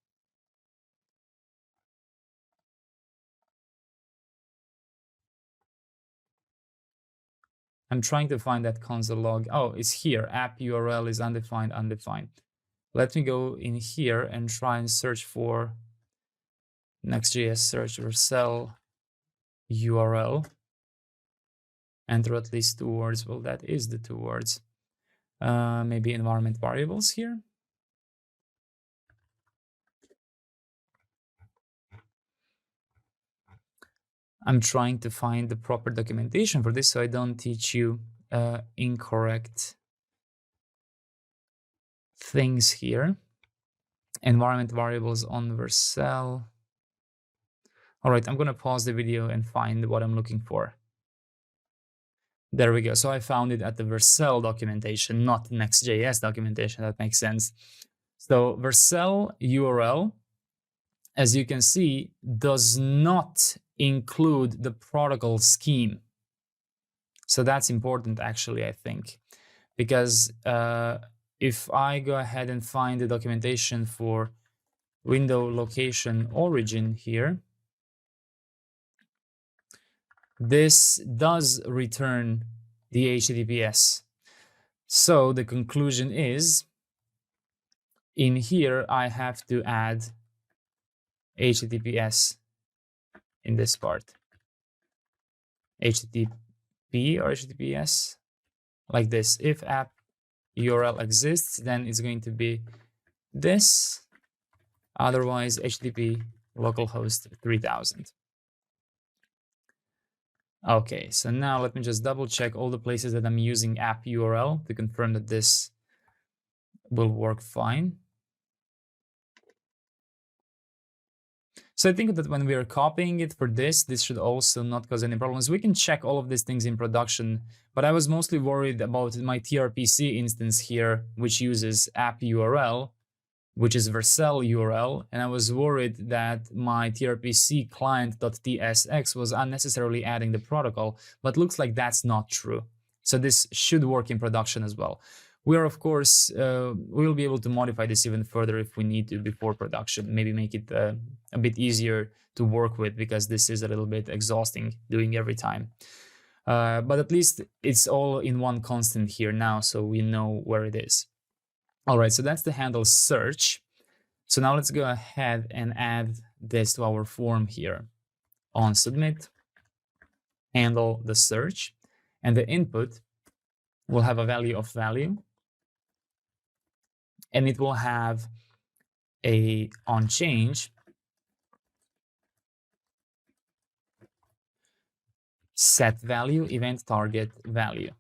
I'm trying to find that console log. Oh, it's here. App URL is undefined, undefined. Let me go in here and try and search for Next.js search Vercel URL. Enter at least 2 words. Well, that is the 2 words. Maybe environment variables here. I'm trying to find the proper documentation for this so I don't teach you incorrect things here. Environment variables on Vercel. All right, I'm going to pause the video and find what I'm looking for. There we go. So I found it at the Vercel documentation, not Next.js documentation. That makes sense. So Vercel URL, as you can see, does not include the protocol scheme. So that's important, actually, I think, because if I go ahead and find the documentation for window location origin here, this does return the HTTPS. So the conclusion is, in here, I have to add HTTPS in this part. HTTP or HTTPS, like this. If app URL exists, then it's going to be this. Otherwise, HTTP localhost 3000. Okay, so now let me just double check all the places that I'm using app URL to confirm that this will work fine. So I think that when we are copying it for this should also not cause any problems. We can check all of these things in production, but I was mostly worried about my tRPC instance here, which uses app URL, which is Vercel URL, and I was worried that my tRPC client.tsx was unnecessarily adding the protocol, but looks like that's not true. So this should work in production as well. We are, of course, we will be able to modify this even further if we need to before production, maybe make it a bit easier to work with, because this is a little bit exhausting doing every time. But at least it's all in one constant here now, so we know where it is. All right, so that's the handle search. So now let's go ahead and add this to our form here. On submit, handle the search, and the input will have a value of value, and it will have a on change set value, event target value.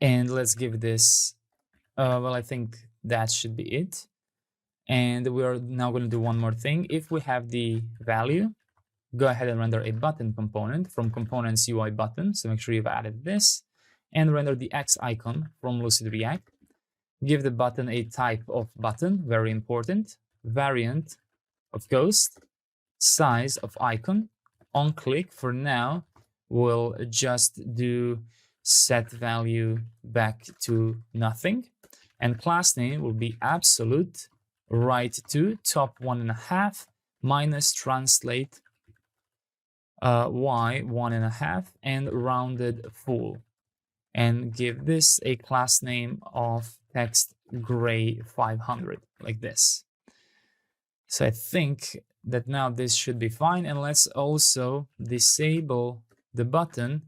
And let's give this, well, I think that should be it. And we are now going to do one more thing. If we have the value, go ahead and render a button component from components UI button. So make sure you've added this, and render the X icon from Lucid React. Give the button a type of button, very important, variant of ghost, size of icon, on click. For now, we'll just do set value back to nothing, and class name will be absolute right to top 1.5 minus translate y 1.5 and rounded full, and give this a class name of text gray 500, like this. So I think that now this should be fine, and let's also disable the button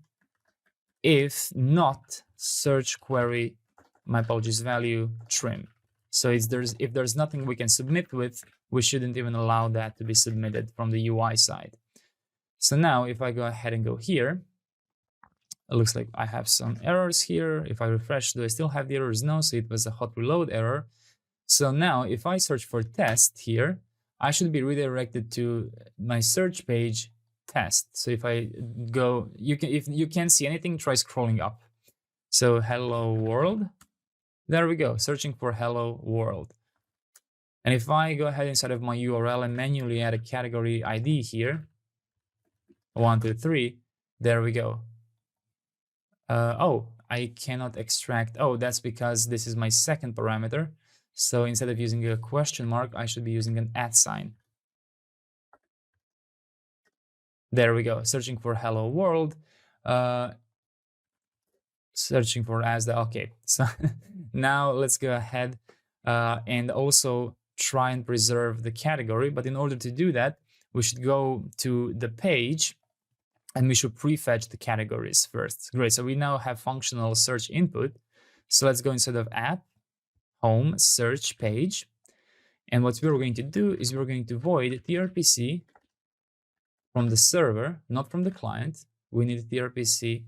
if not search query, my apologies, value trim. So if there's nothing we can submit with, we shouldn't even allow that to be submitted from the UI side. So now if I go ahead and go here, it looks like I have some errors here. If I refresh, do I still have the errors? No, so it was a hot reload error. So now if I search for test here, I should be redirected to my search page test. So if I go, if you can't see anything, try scrolling up. So hello world. There we go, searching for hello world. And if I go ahead inside of my URL and manually add a category ID here, 1, 2, 3, there we go. Oh, I cannot extract. Oh, that's because this is my second parameter. So instead of using a question mark, I should be using an @ sign. There we go, searching for hello world. Searching for as the, okay. So now let's go ahead and also try and preserve the category. But in order to do that, we should go to the page and we should prefetch the categories first. Great, so we now have functional search input. So let's go instead of app, home, search page. And what we're going to do is we're going to void tRPC from the server, not from the client. We need tRPC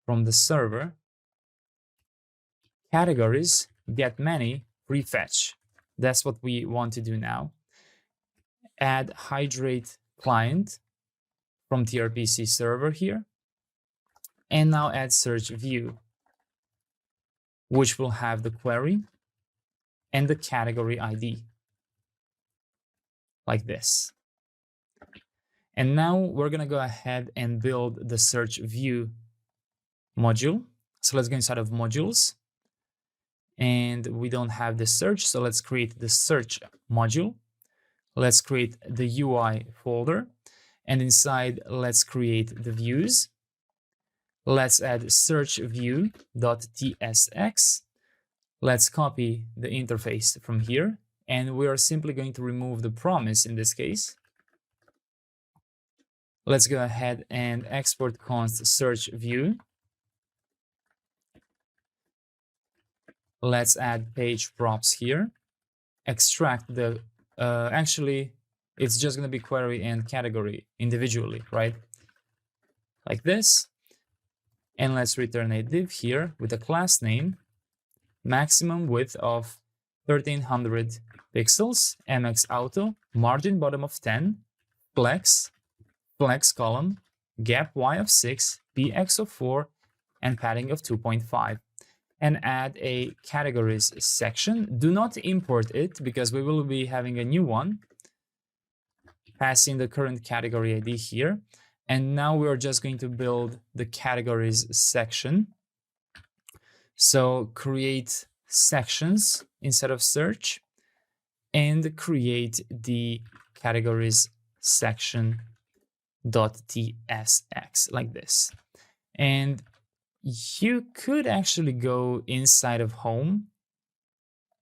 from the server, categories, get many, prefetch. That's what we want to do now. Add hydrate client from tRPC server here. And now add search view, which will have the query and the category ID, like this. And now we're gonna go ahead and build the search view module. So let's go inside of modules. And we don't have the search, so let's create the search module. Let's create the UI folder. And inside, let's create the views. Let's add search view.tsx. Let's copy the interface from here. And we are simply going to remove the promise in this case. Let's go ahead and export const search view. Let's add page props here. Extract the, actually, it's just going to be query and category individually, right? Like this. And let's return a div here with a class name, maximum width of 1300 pixels, MX auto, margin bottom of 10, flex column, gap Y of 6, PX of 4, and padding of 2.5. And add a categories section. Do not import it because we will be having a new one. Passing the current category ID here. And now we're just going to build the categories section. So create sections instead of search and create the categories section.tsx like this. And you could actually go inside of home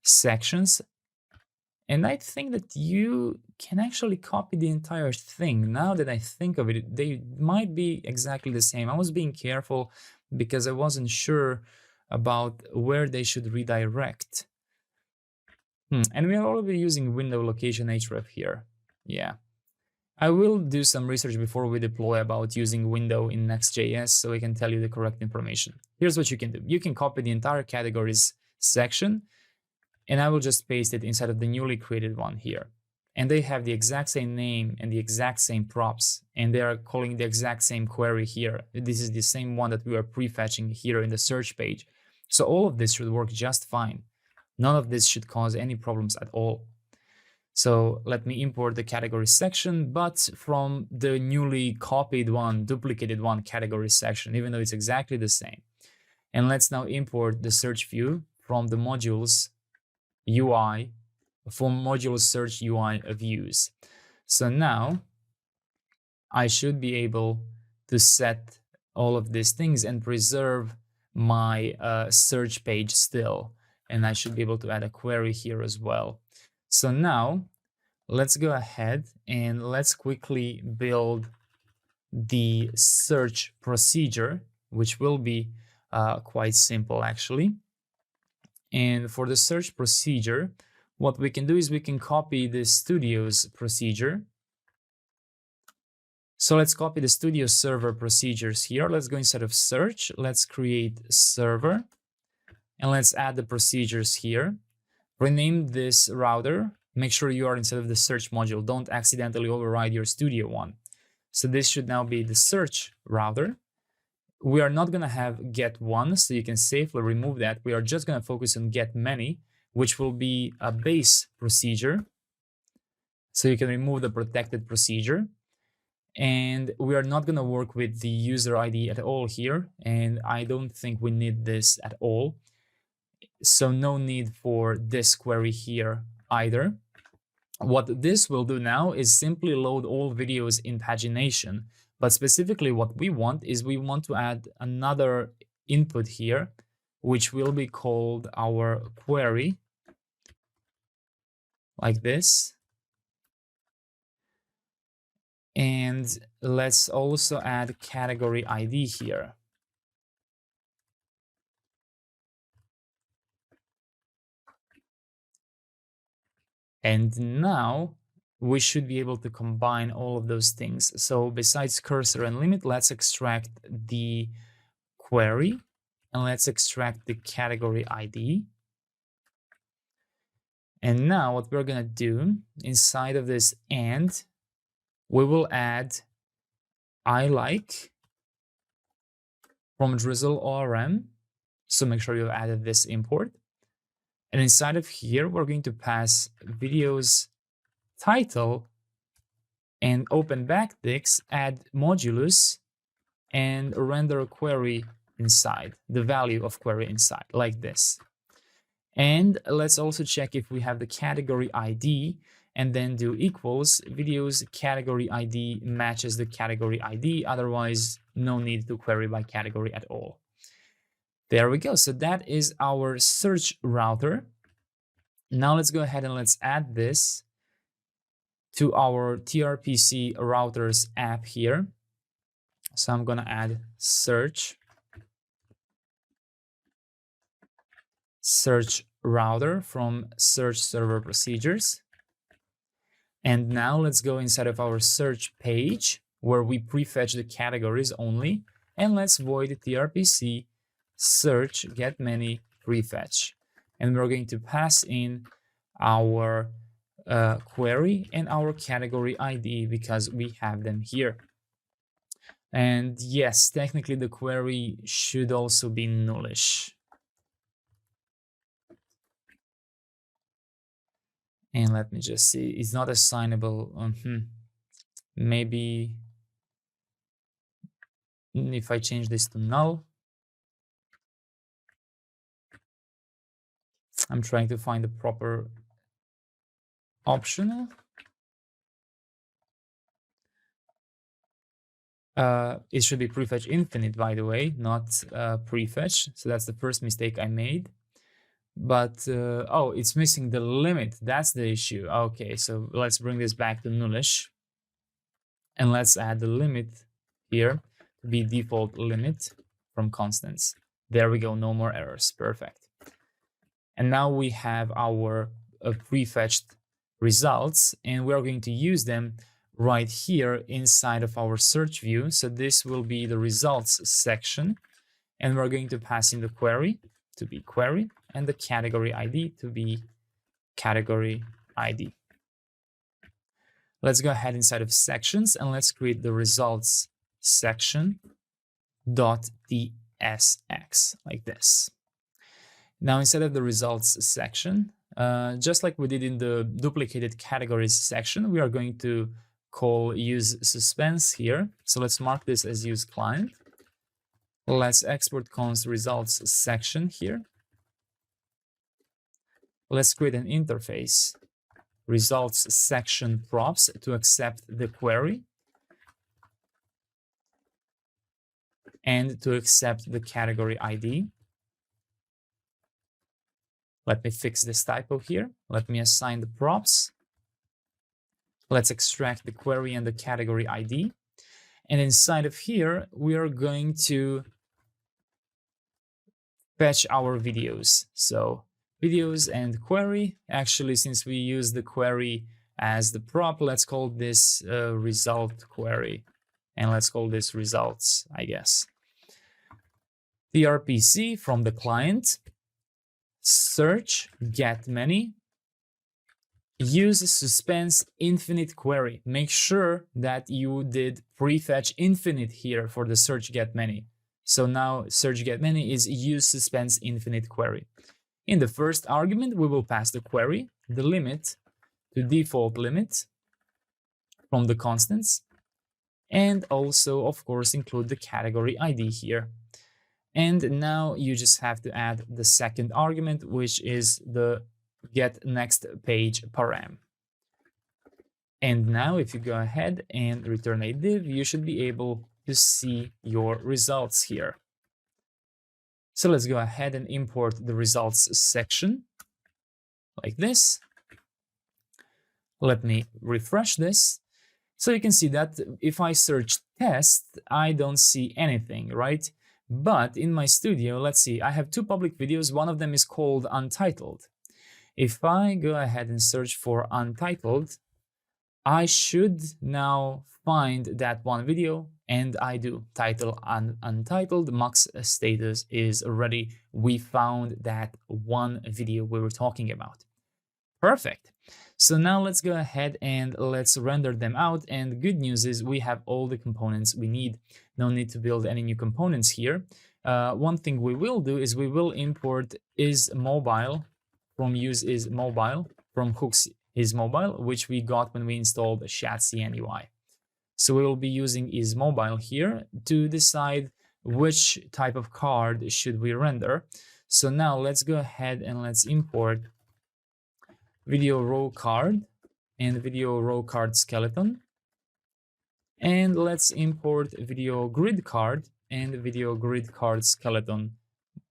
sections, and I think that you can actually copy the entire thing. Now that I think of it, they might be exactly the same. I was being careful because I wasn't sure about where they should redirect. And we are already using window location href here. Yeah. I will do some research before we deploy about using window in Next.js so we can tell you the correct information. Here's what you can do. You can copy the entire categories section, and I will just paste it inside of the newly created one here. And they have the exact same name and the exact same props, and they are calling the exact same query here. This is the same one that we are prefetching here in the search page. So all of this should work just fine. None of this should cause any problems at all. So let me import the category section, but from the newly copied one, duplicated one category section, even though it's exactly the same. And let's now import the search view from the modules UI, from module search UI views. So now I should be able to set all of these things and preserve my search page still. And I should be able to add a query here as well. So now let's go ahead and let's quickly build the search procedure, which will be quite simple actually. And for the search procedure, what we can do is we can copy the studio's procedure. So let's copy the studio server procedures here. Let's go inside of search. Let's create server and let's add the procedures here. Rename this router make sure you are inside of the search module. Don't accidentally override your studio one. So this should now be the search router. We are not going to have get one, so you can safely remove that. We are just going to focus on get many, which will be a base procedure. So you can remove the protected procedure. And we are not going to work with the user ID at all here. And I don't think we need this at all. So no need for this query here either. What this will do now is simply load all videos in pagination. But specifically what we want is we want to add another input here, which will be called our query, like this. And let's also add category ID here. And now we should be able to combine all of those things. So besides cursor and limit, let's extract the query and let's extract the category ID. And now what we're going to do inside of this and, we will add I like from DrizzleORM. So make sure you've added this import. And inside of here, we're going to pass videos title and open backticks, add modulus, and render query inside, the value of query inside, like this. And let's also check if we have the category ID, and then do equals videos category ID matches the category ID. Otherwise, no need to query by category at all. There we go. So that is our search router. Now let's go ahead and let's add this to our tRPC routers app here. So I'm going to add search router from search server procedures. And now let's go inside of our search page where we prefetch the categories only. And let's void tRPC search get many prefetch. And we're going to pass in our query and our category ID because we have them here. And yes, technically the query should also be nullish. And let me just see, it's not assignable. Maybe if I change this to null. I'm trying to find the proper optional. It should be prefetch infinite, by the way, not prefetch. So that's the first mistake I made. But, oh, it's missing the limit. That's the issue. Okay, so let's bring this back to nullish. And let's add the limit here to be default limit from constants. There we go, no more errors. Perfect. And now we have our prefetched results, and we're going to use them right here inside of our search view. So this will be the results section, and we're going to pass in the query to be query and the category ID to be category ID. Let's go ahead inside of sections and let's create the results section .tsx like this. Now instead of the results section, just like we did in the duplicated categories section, we are going to call use suspense here. So let's mark this as use client. Let's export const results section here. Let's create an interface results section props to accept the query and to accept the category ID. Let me fix this typo here. Let me assign the props. Let's extract the query and the category ID. And inside of here, we are going to fetch our videos. So videos and query. Actually, since we use the query as the prop, let's call this result query. And let's call this results, I guess. tRPC from the client, search get many, use suspense infinite query. Make sure that you did prefetch infinite here for the search get many. So now search get many is use suspense infinite query. In the first argument, we will pass the query, the limit to default limit from the constants, and also, of course, include the category ID here. And now you just have to add the second argument, which is the get next page param. And now if you go ahead and return a div, you should be able to see your results here. So let's go ahead and import the results section like this. Let me refresh this. So you can see that if I search test, I don't see anything, right? But in my studio, let's see, I have two public videos. One of them is called Untitled. If I go ahead and search for Untitled, I should now find that one video, and I do. Title Untitled, max status is ready. We found that one video we were talking about. Perfect. So now let's go ahead and let's render them out. And good news is we have all the components we need. No need to build any new components here. One thing we will do is we will import isMobile from useIsMobile from hooks isMobile, which we got when we installed ShadcnUI. So we will be using isMobile here to decide which type of card should we render. So now let's go ahead and let's import video row card and video row card skeleton. And let's import video grid card and video grid card skeleton,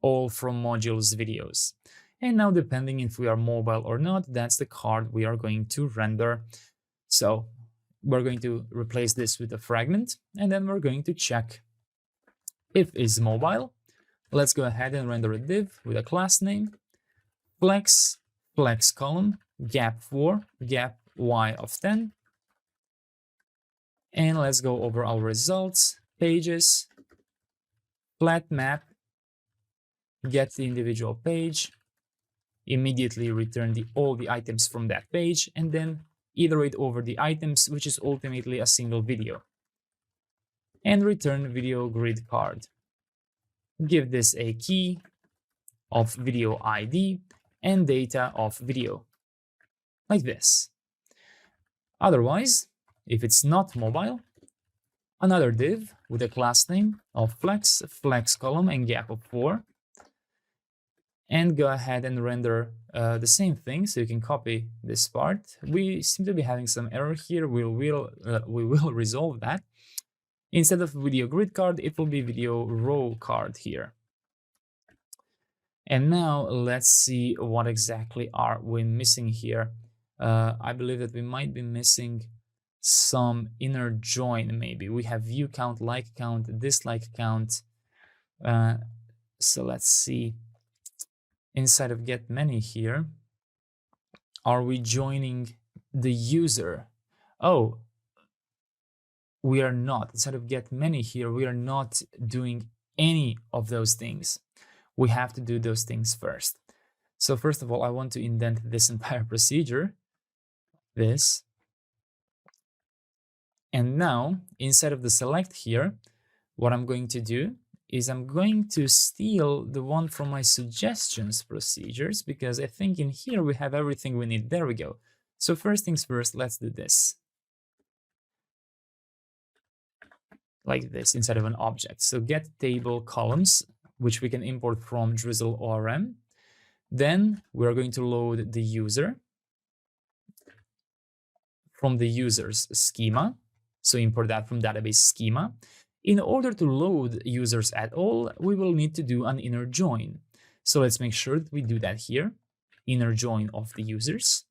all from modules videos. And now depending if we are mobile or not, that's the card we are going to render. So we're going to replace this with a fragment, and then we're going to check if is mobile. Let's go ahead and render a div with a class name, flex column, gap 4, gap y of 10. And let's go over our results, pages, flat map, get the individual page, immediately return all the items from that page, and then iterate over the items, which is ultimately a single video. And return video grid card. Give this a key of video ID and data of video, like this. Otherwise, if it's not mobile, another div with a class name of flex column and gap of 4. And go ahead and render the same thing, so you can copy this part. We seem to be having some error here. We will resolve that. Instead of video grid card, it will be video row card here. And now let's see what exactly are we missing here. I believe that we might be missing some inner join maybe. We have view count, like count, dislike count. So let's see. Inside of get many here, are we joining the user? Oh, we are not. Inside of get many here, we are not doing any of those things. We have to do those things first. So first of all, I want to indent this entire procedure, this. And now inside of the select here, what I'm going to do is I'm going to steal the one from my suggestions procedures, because I think in here we have everything we need. There we go. So first things first, let's do this. Like this, inside of an object. So get table columns, which we can import from DrizzleORM. Then we're going to load the user from the user's schema. So import that from database schema. In order to load users at all, we will need to do an inner join. So let's make sure that we do that here. Inner join of the users.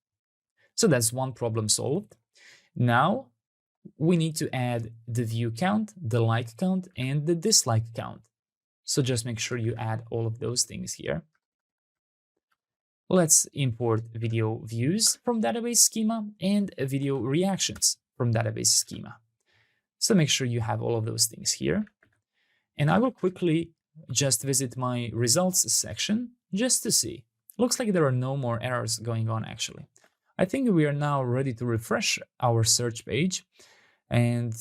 So that's one problem solved. Now we need to add the view count, the like count, and the dislike count. So just make sure you add all of those things here. Let's import video views from database schema and video reactions from database schema. So make sure you have all of those things here. And I will quickly just visit my results section just to see. Looks like there are no more errors going on actually. I think we are now ready to refresh our search page and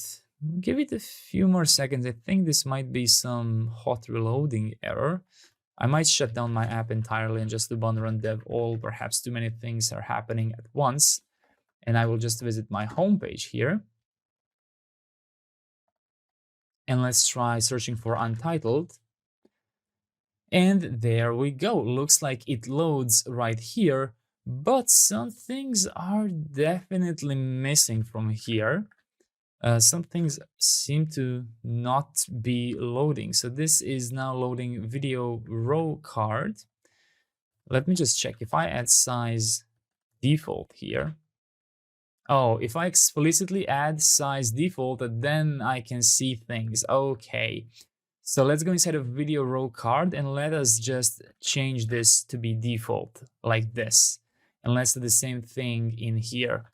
give it a few more seconds. I think this might be some hot reloading error. I might shut down my app entirely and just do run dev all. Perhaps too many things are happening at once. And I will just visit my home page here. And let's try searching for untitled. And there we go. Looks like it loads right here, but some things are definitely missing from here. Some things seem to not be loading. So this is now loading video row card. Let me just check. If I add size default here. Oh, if I explicitly add size default, then I can see things. Okay. So let's go inside of video row card and let us just change this to be default like this. And let's do the same thing in here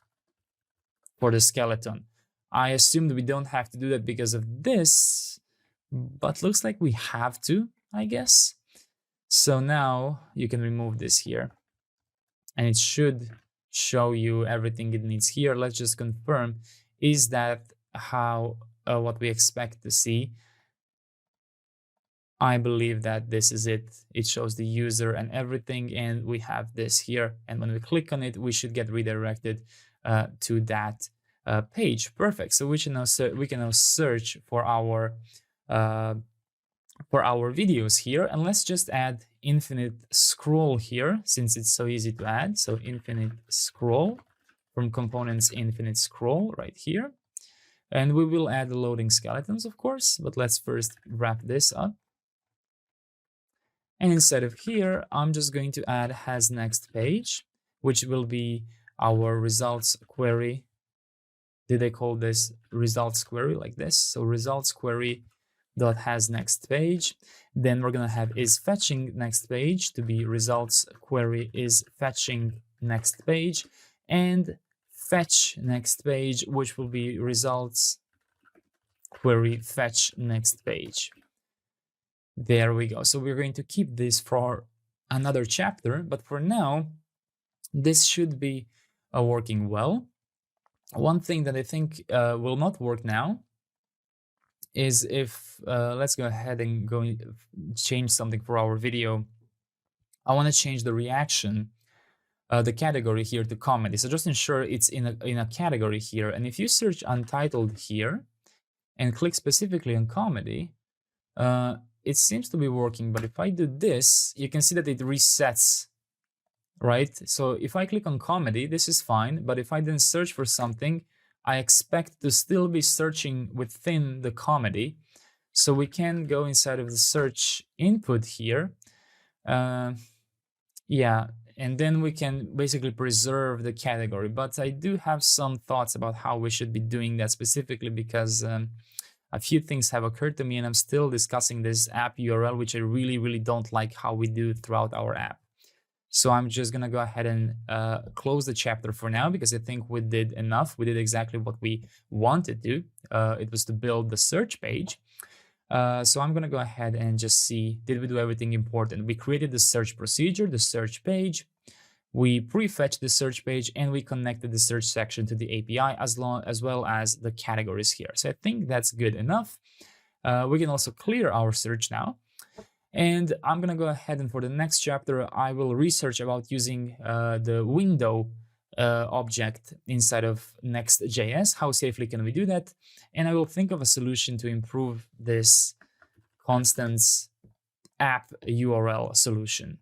for the skeleton. I assumed we don't have to do that because of this, but looks like we have to, I guess. So now you can remove this here and it should show you everything it needs here. Let's just confirm, is that how what we expect to see? I believe that this is it. It shows the user and everything, and we have this here. And when we click on it, we should get redirected to that page. Perfect. So we can now search for our videos here, and let's just add infinite scroll here since it's so easy to add. So infinite scroll from components, infinite scroll right here, and we will add the loading skeletons, of course. But let's first wrap this up. And instead of here, I'm just going to add has next page, which will be our results query. Did I call this results query like this? So results query dot has next page. Then we're gonna have is fetching next page to be results query is fetching next page, and fetch next page, which will be results query fetch next page. There we go. So we're going to keep this for another chapter, but for now, this should be working well. One thing that I think will not work now is if, let's go ahead and change something for our video. I want to change the reaction, the category here to comedy. So just ensure it's in a category here. And if you search untitled here and click specifically on comedy, it seems to be working. But if I do this, you can see that it resets, right? So if I click on comedy, this is fine. But if I then search for something, I expect to still be searching within the comedy. So we can go inside of the search input here. Yeah, and then we can basically preserve the category. But I do have some thoughts about how we should be doing that specifically, because a few things have occurred to me, and I'm still discussing this app URL, which I really, really don't like how we do throughout our app. So I'm just going to go ahead and close the chapter for now, because I think we did enough. We did exactly what we wanted to. It was to build the search page. So I'm going to go ahead and just see, did we do everything important? We created the search procedure, the search page. We prefetched the search page, and we connected the search section to the API as well as the categories here. So I think that's good enough. We can also clear our search now. And I'm going to go ahead, and for the next chapter, I will research about using the window object inside of Next.js. How safely can we do that? And I will think of a solution to improve this constants app URL solution.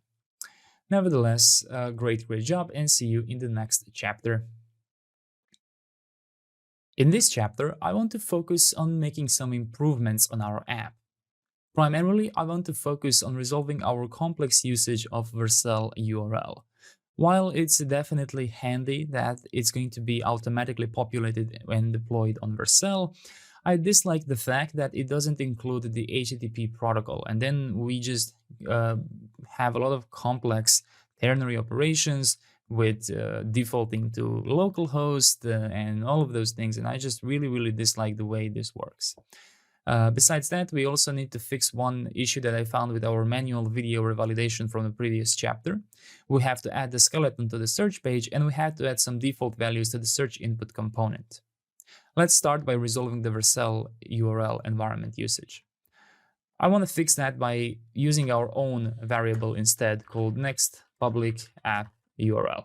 Nevertheless, great job, and see you in the next chapter. In this chapter, I want to focus on making some improvements on our app. Primarily, I want to focus on resolving our complex usage of Vercel URL. While it's definitely handy that it's going to be automatically populated when deployed on Vercel, I dislike the fact that it doesn't include the HTTP protocol, and then we just have a lot of complex ternary operations with defaulting to localhost and all of those things, and I just really, really dislike the way this works. Besides that, we also need to fix one issue that I found with our manual video revalidation from the previous chapter. We have to add the skeleton to the search page, and we have to add some default values to the search input component. Let's start by resolving the Vercel URL environment usage. I want to fix that by using our own variable instead called next public app URL.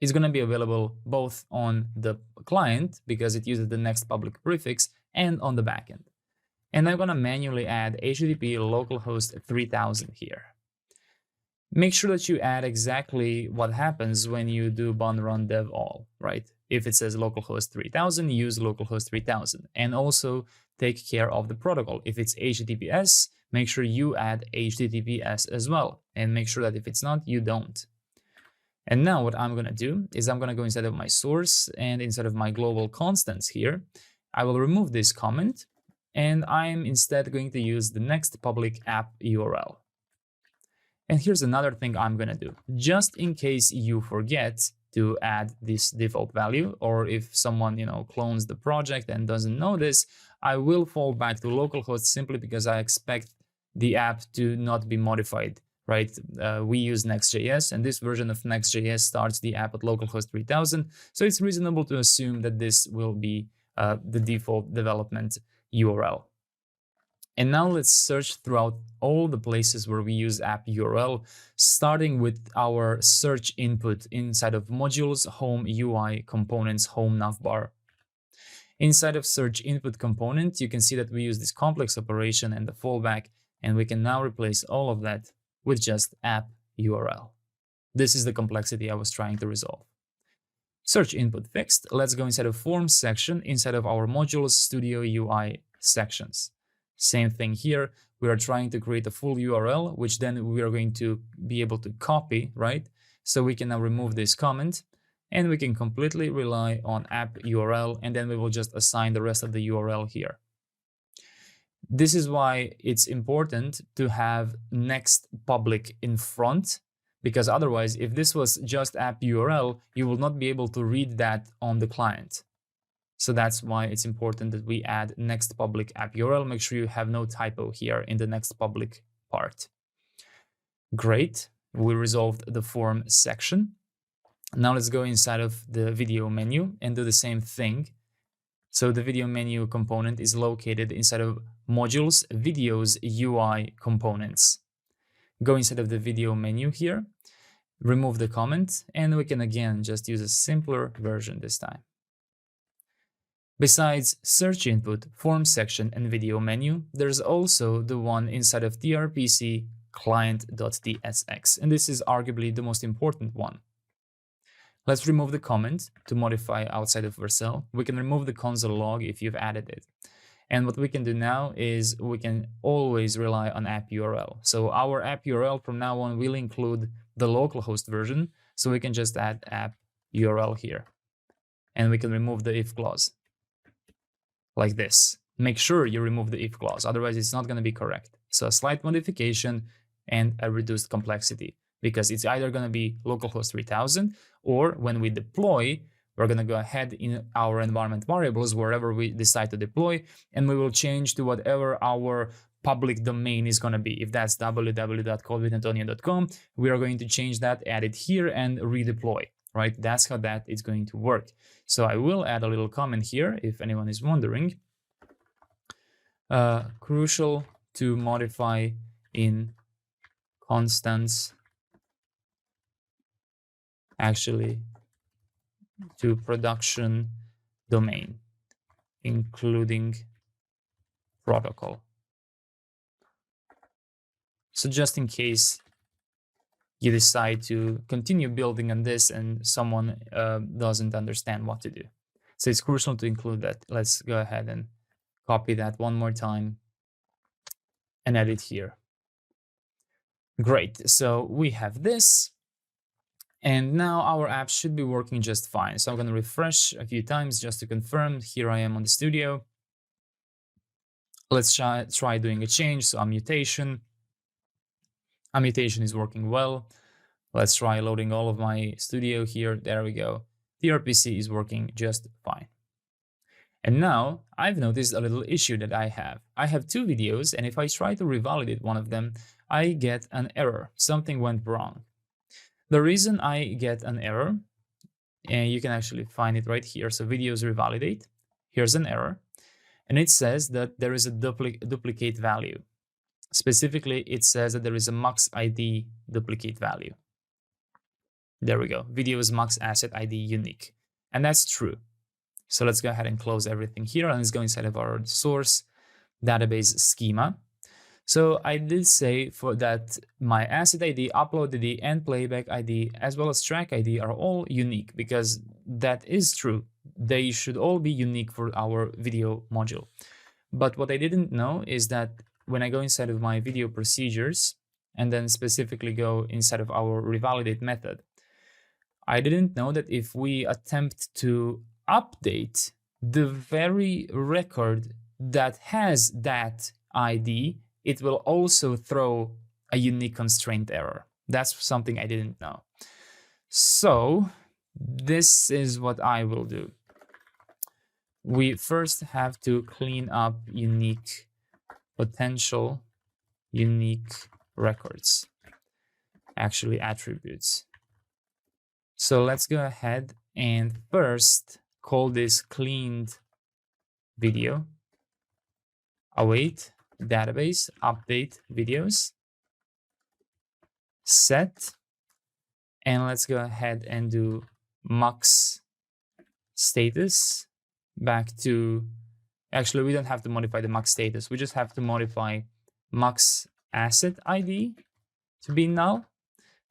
It's going to be available both on the client because it uses the next public prefix and on the backend. And I'm going to manually add HTTP localhost 3000 here. Make sure that you add exactly what happens when you do run dev all, right? If it says localhost 3000, use localhost 3000. And also take care of the protocol. If it's HTTPS, make sure you add HTTPS as well. And make sure that if it's not, you don't. And now what I'm going to do is I'm going to go inside of my source and inside of my global constants here. I will remove this comment and I'm instead going to use the next public app URL. And here's another thing I'm going to do. Just in case you forget to add this default value, or if someone, clones the project and doesn't know this, I will fall back to localhost simply because I expect the app to not be modified. Right? We use Next.js, and this version of Next.js starts the app at localhost 3000. So it's reasonable to assume that this will be the default development URL. And now let's search throughout all the places where we use app URL, starting with our search input inside of modules, home UI, components, home navbar. Inside of search input component, you can see that we use this complex operation and the fallback, and we can now replace all of that with just app URL. This is the complexity I was trying to resolve. Search input fixed. Let's go inside of forms section inside of our modules studio UI sections. Same thing here. We are trying to create a full URL, which then we are going to be able to copy, right? So we can now remove this comment and we can completely rely on app URL, and then we will just assign the rest of the URL here. This is why it's important to have next public in front, because otherwise, if this was just app URL, you will not be able to read that on the client. So that's why it's important that we add next public app URL. Make sure you have no typo here in the next public part. Great, we resolved the form section. Now let's go inside of the video menu and do the same thing. So the video menu component is located inside of modules, videos, UI components. Go inside of the video menu here, remove the comment, and we can again just use a simpler version this time. Besides search input, form section, and video menu, there's also the one inside of tRPC client.tsx, and this is arguably the most important one. Let's remove the comment to modify outside of Vercel. We can remove the console log if you've added it. And what we can do now is we can always rely on app URL. So our app URL from now on will include the localhost version. So we can just add app URL here. And we can remove the if clause like this. Make sure you remove the if clause, otherwise it's not going to be correct. So a slight modification and a reduced complexity, because it's either going to be localhost 3000, or when we deploy, we're going to go ahead in our environment variables wherever we decide to deploy, and we will change to whatever our public domain is going to be. If that's www.codewithantonio.com, we are going to change that, add it here, and redeploy, right? That's how that is going to work. So I will add a little comment here if anyone is wondering. Crucial to modify in constants actually to production domain, including protocol. So just in case you decide to continue building on this and someone doesn't understand what to do. So it's crucial to include that. Let's go ahead and copy that one more time and add it here. Great, so we have this. And now our app should be working just fine. So I'm going to refresh a few times just to confirm. Here I am on the studio. Let's try doing a change. So a mutation is working well. Let's try loading all of my studio here. There we go. tRPC is working just fine. And now I've noticed a little issue that I have. I have two videos, and if I try to revalidate one of them, I get an error. Something went wrong. The reason I get an error, and you can actually find it right here. So videos revalidate. Here's an error. And it says that there is a duplicate value. Specifically, it says that there is a max ID duplicate value. There we go. Videos max asset ID unique. And that's true. So let's go ahead and close everything here, and let's go inside of our source database schema. So I did say for that my asset ID, upload ID, and playback ID, as well as track ID are all unique, because that is true. They should all be unique for our video module. But what I didn't know is that when I go inside of my video procedures and then specifically go inside of our revalidate method, I didn't know that if we attempt to update the very record that has that ID, it will also throw a unique constraint error. That's something I didn't know. So this is what I will do. We first have to clean up potential unique records, actually attributes. So let's go ahead and first call this cleaned video, await database, update videos, set, and let's go ahead and do max status back to, actually we don't have to modify the max status, we just have to modify max asset ID to be null.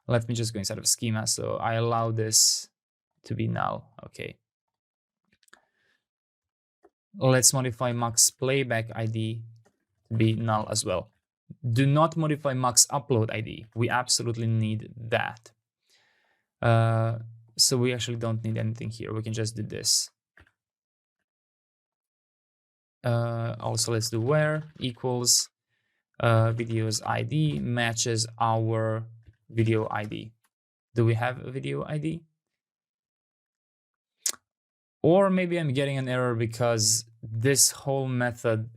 Let me just go inside of schema, so I allow this to be null. Okay. Let's modify max playback ID to be null as well. Do not modify max upload ID. We absolutely need that. So we actually don't need anything here. We can just do this. Also, let's do where equals videos ID matches our video ID. Do we have a video ID? Or maybe I'm getting an error because this whole method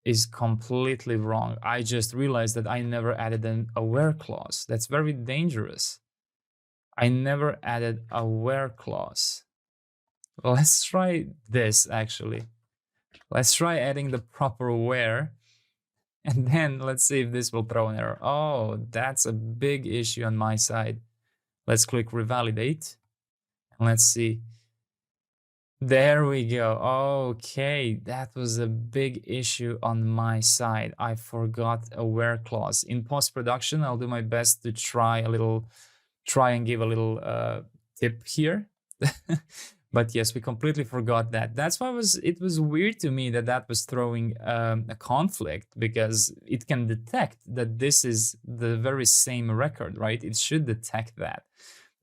is completely wrong. I just realized that I never added a where clause. That's very dangerous. I never added a where clause. Well, let's try this actually. Let's try adding the proper where, and then let's see if this will throw an error. Oh, that's a big issue on my side. Let's click revalidate, and let's see. There we go. Okay, that was a big issue on my side. I forgot a where clause. In post-production, I'll do my best to try and give a little tip here. But yes, we completely forgot that. That's why it was weird to me that was throwing a conflict, because it can detect that this is the very same record, right? It should detect that.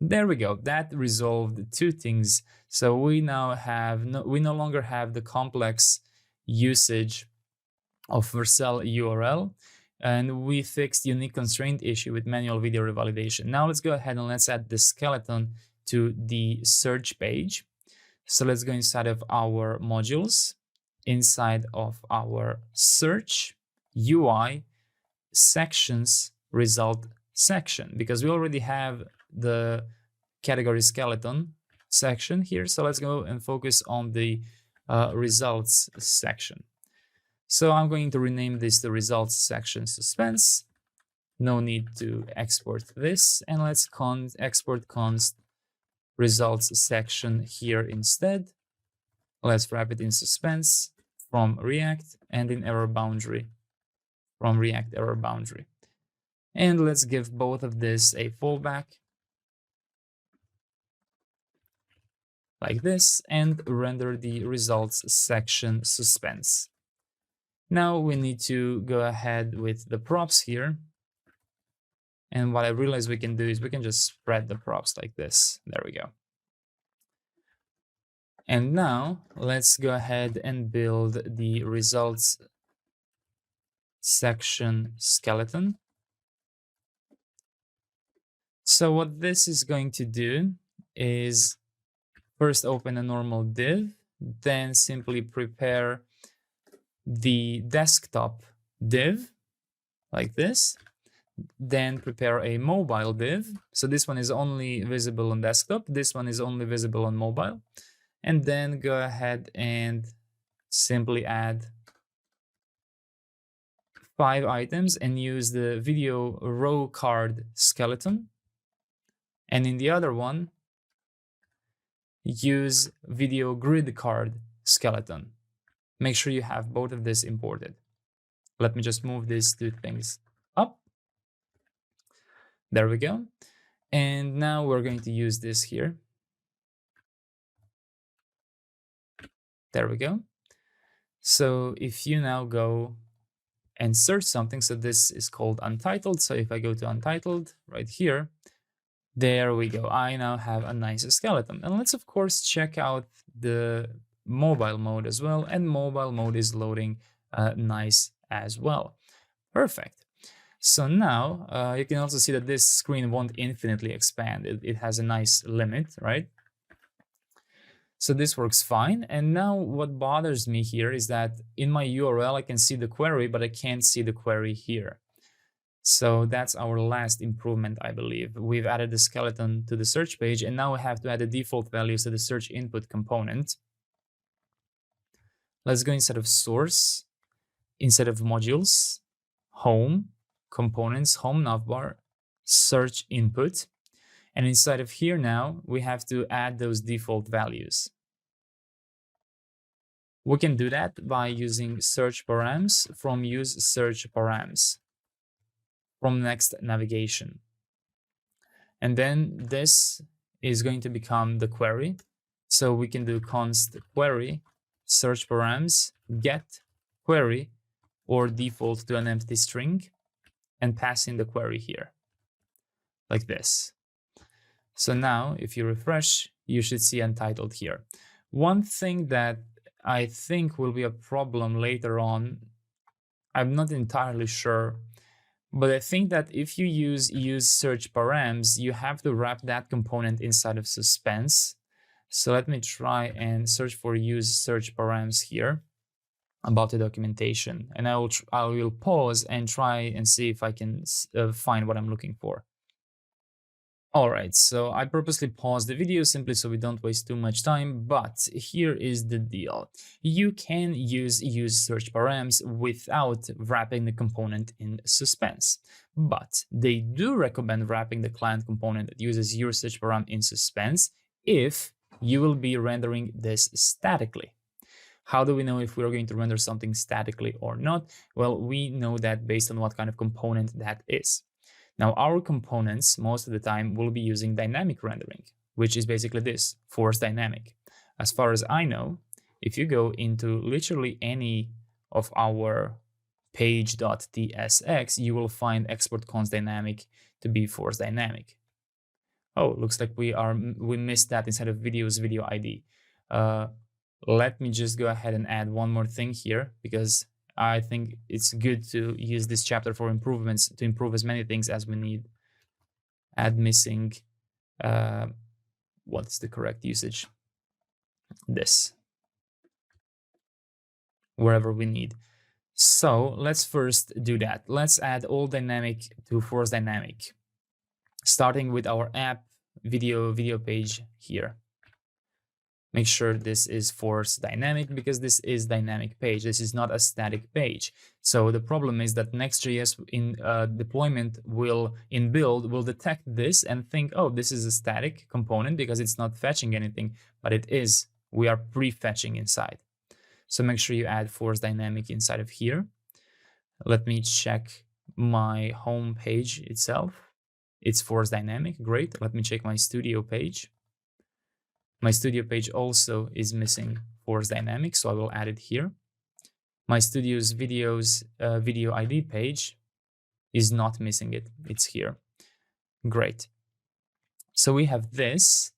There we go. That resolved two things. So we now have we no longer have the complex usage of Vercel URL, and we fixed unique constraint issue with manual video revalidation. Now let's go ahead and let's add the skeleton to the search page. So let's go inside of our modules, inside of our search UI sections result section, because we already have the category skeleton section here. So let's go and focus on the results section. So I'm going to rename this the results section suspense. No need to export this, and let's export const results section here instead. Let's wrap it in suspense from React and in error boundary from React error boundary. And let's give both of this a fallback like this, and render the results section suspense. Now we need to go ahead with the props here. And what I realized we can do is we can just spread the props like this. There we go. And now let's go ahead and build the results section skeleton. So what this is going to do is first open a normal div then simply prepare the desktop div like this. Then prepare a mobile div. So this one is only visible on desktop. This one is only visible on mobile. And then go ahead and simply add 5 items and use the video row card skeleton. And in the other one, use video grid card skeleton. Make sure you have both of this imported. Let me just move these two things up. There we go. And now we're going to use this here. There we go. So if you now go and search something, so this is called untitled. So if I go to untitled right here, there we go. I now have a nice skeleton. And let's of course check out the mobile mode as well. And mobile mode is loading nice as well. Perfect. So now you can also see that this screen won't infinitely expand. It has a nice limit, right? So this works fine. And now what bothers me here is that in my URL, I can see the query, but I can't see the query here. So that's our last improvement, I believe. We've added the skeleton to the search page, and now we have to add the default values to the search input component. Let's go instead of source, instead of modules, home, components, home navbar, search input. And inside of here now, we have to add those default values. We can do that by using search params from use search params from next navigation. And then this is going to become the query. So we can do const query search params get query or default to an empty string and pass in the query here like this. So now if you refresh, you should see untitled here. One thing that I think will be a problem later on, I'm not entirely sure, but I think that if you use search params, you have to wrap that component inside of suspense. So let me try and search for use search params here about the documentation, and I will pause and try and see if I can find what I'm looking for. All right, so I purposely paused the video simply so we don't waste too much time, but here is the deal. You can use search params without wrapping the component in suspense, but they do recommend wrapping the client component that uses your search param in suspense if you will be rendering this statically. How do we know if we're going to render something statically or not? Well, we know that based on what kind of component that is. Now, our components, most of the time, will be using dynamic rendering, which is basically this, force dynamic. As far as I know, if you go into literally any of our page.tsx, you will find export const dynamic to be force dynamic. Oh, looks like we missed that inside of videos video ID. Let me just go ahead and add one more thing here, because I think it's good to use this chapter for improvements to improve as many things as we need. Add missing, what's the correct usage? This, wherever we need. So let's first do that. Let's add all dynamic to force dynamic, starting with our app video page here. Make sure this is force dynamic because this is dynamic page. This is not a static page. So the problem is that Next.js in deployment in build will detect this and think, oh, this is a static component because it's not fetching anything, but it is. We are prefetching inside. So make sure you add force dynamic inside of here. Let me check my home page itself. It's force dynamic. Great. Let me check my studio page. My studio page also is missing force dynamic, so I will add it here. My studio's video ID page is not missing it. It's here. Great. So we have this.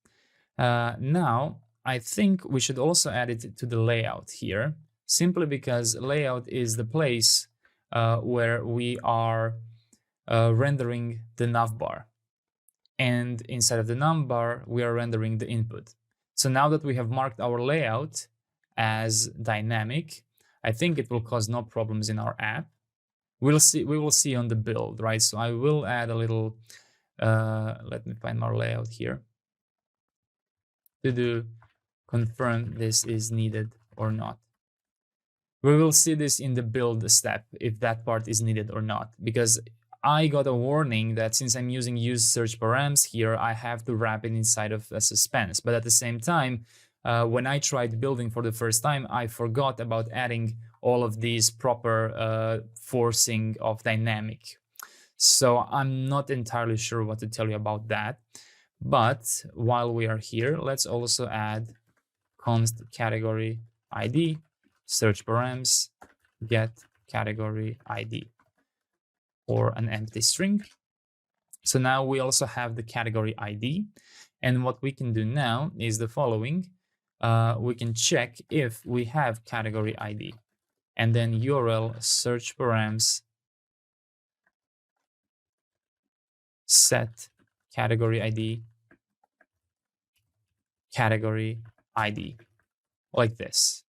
Now, I think we should also add it to the layout here, simply because layout is the place where we are rendering the navbar. And inside of the navbar, we are rendering the input. So now that we have marked our layout, as dynamic, I think it will cause no problems in our app. We'll see. We will see on the build, right? So I will add a little. Let me find my layout here to confirm this is needed or not. We will see this in the build step if that part is needed or not, because I got a warning that since I'm using use search params here, I have to wrap it inside of a suspense. But at the same time, when I tried building for the first time, I forgot about adding all of these proper forcing of dynamic. So I'm not entirely sure what to tell you about that. But while we are here, let's also add const category ID, search params, get category ID, or an empty string. So now we also have the category ID. And what we can do now is the following. We can check if we have category ID, and then URL search params set category ID like this.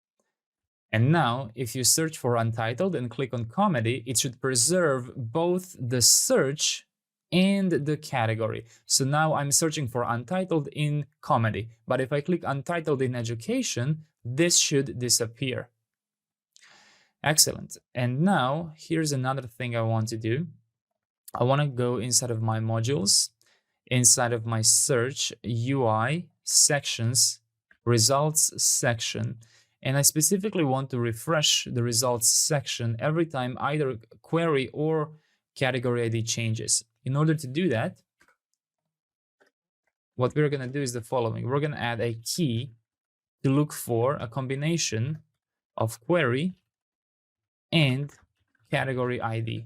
And now if you search for untitled and click on comedy, it should preserve both the search and the category. So now I'm searching for untitled in comedy, but if I click untitled in education, this should disappear. Excellent. And now here's another thing I want to do. I want to go inside of my modules, inside of my search UI sections, results section, and I specifically want to refresh the results section every time either query or category ID changes. In order to do that, what we're going to do is the following. We're going to add a key to look for a combination of query and category ID.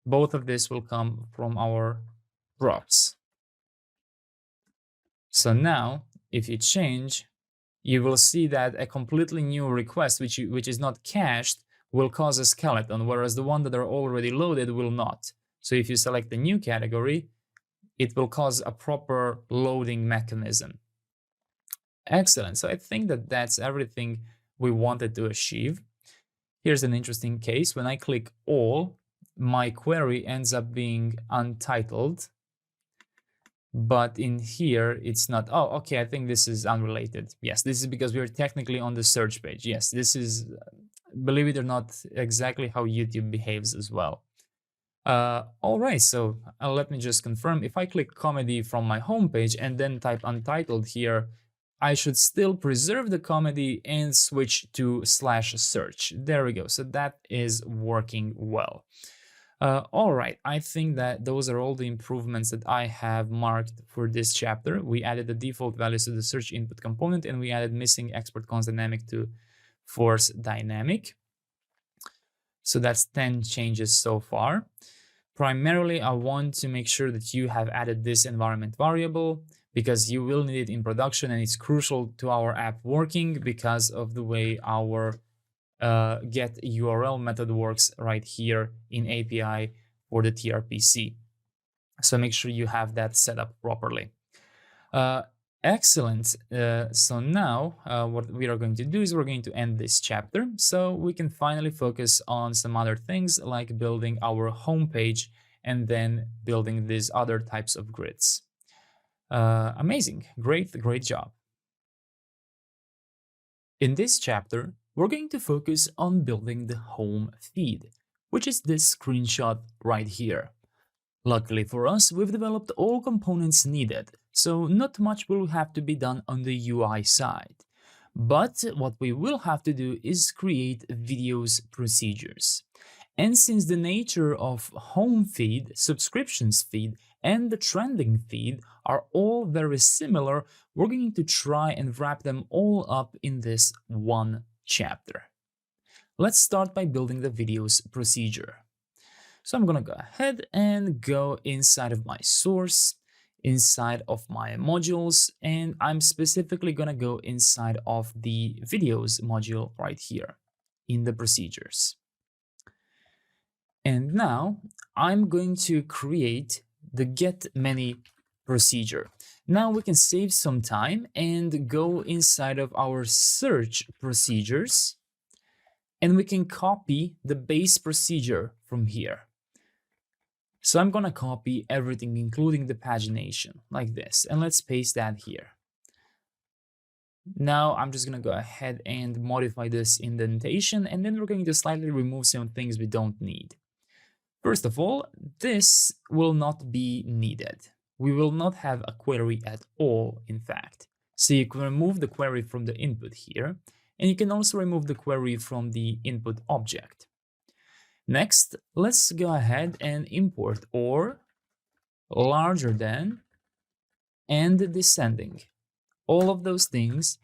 Both of this will come from our props. So now, if you change, you will see that a completely new request, which is not cached, will cause a skeleton, whereas the one that are already loaded will not. So if you select the new category, it will cause a proper loading mechanism. Excellent. So I think that that's everything we wanted to achieve. Here's an interesting case. When I click all, my query ends up being untitled. But in here, it's not. Oh, okay, I think this is unrelated. Yes, this is because we're technically on the search page. Yes, this is, believe it or not, exactly how YouTube behaves as well. All right, so let me just confirm. If I click comedy from my homepage and then type untitled here, I should still preserve the comedy and switch to /search. There we go. So that is working well. All right, I think that those are all the improvements that I have marked for this chapter. We added the default values to the search input component, and we added missing export const dynamic to force dynamic. So that's 10 changes so far. Primarily, I want to make sure that you have added this environment variable because you will need it in production, and it's crucial to our app working because of the way our get URL method works right here in API for the tRPC. So make sure you have that set up properly. Excellent. So now what we are going to do is we're going to end this chapter so we can finally focus on some other things like building our homepage and then building these other types of grids. Amazing. Great job. In this chapter, we're going to focus on building the home feed, which is this screenshot right here. Luckily for us, we've developed all components needed, so not much will have to be done on the UI side. But what we will have to do is create videos procedures. And since the nature of home feed, subscriptions feed, and the trending feed are all very similar, we're going to try and wrap them all up in this one chapter. Let's start by building the videos procedure. So I'm going to go ahead and go inside of my source, inside of my modules, and I'm specifically going to go inside of the videos module right here in the procedures. And now I'm going to create the get many procedure. Now we can save some time and go inside of our search procedures, and we can copy the base procedure from here. So I'm gonna copy everything, including the pagination, like this, and let's paste that here. Now I'm just gonna go ahead and modify this indentation, and then we're going to slightly remove some things we don't need. First of all, this will not be needed. We will not have a query at all, in fact. So you can remove the query from the input here, and you can also remove the query from the input object. Next, let's go ahead and import or larger than and descending. All of those things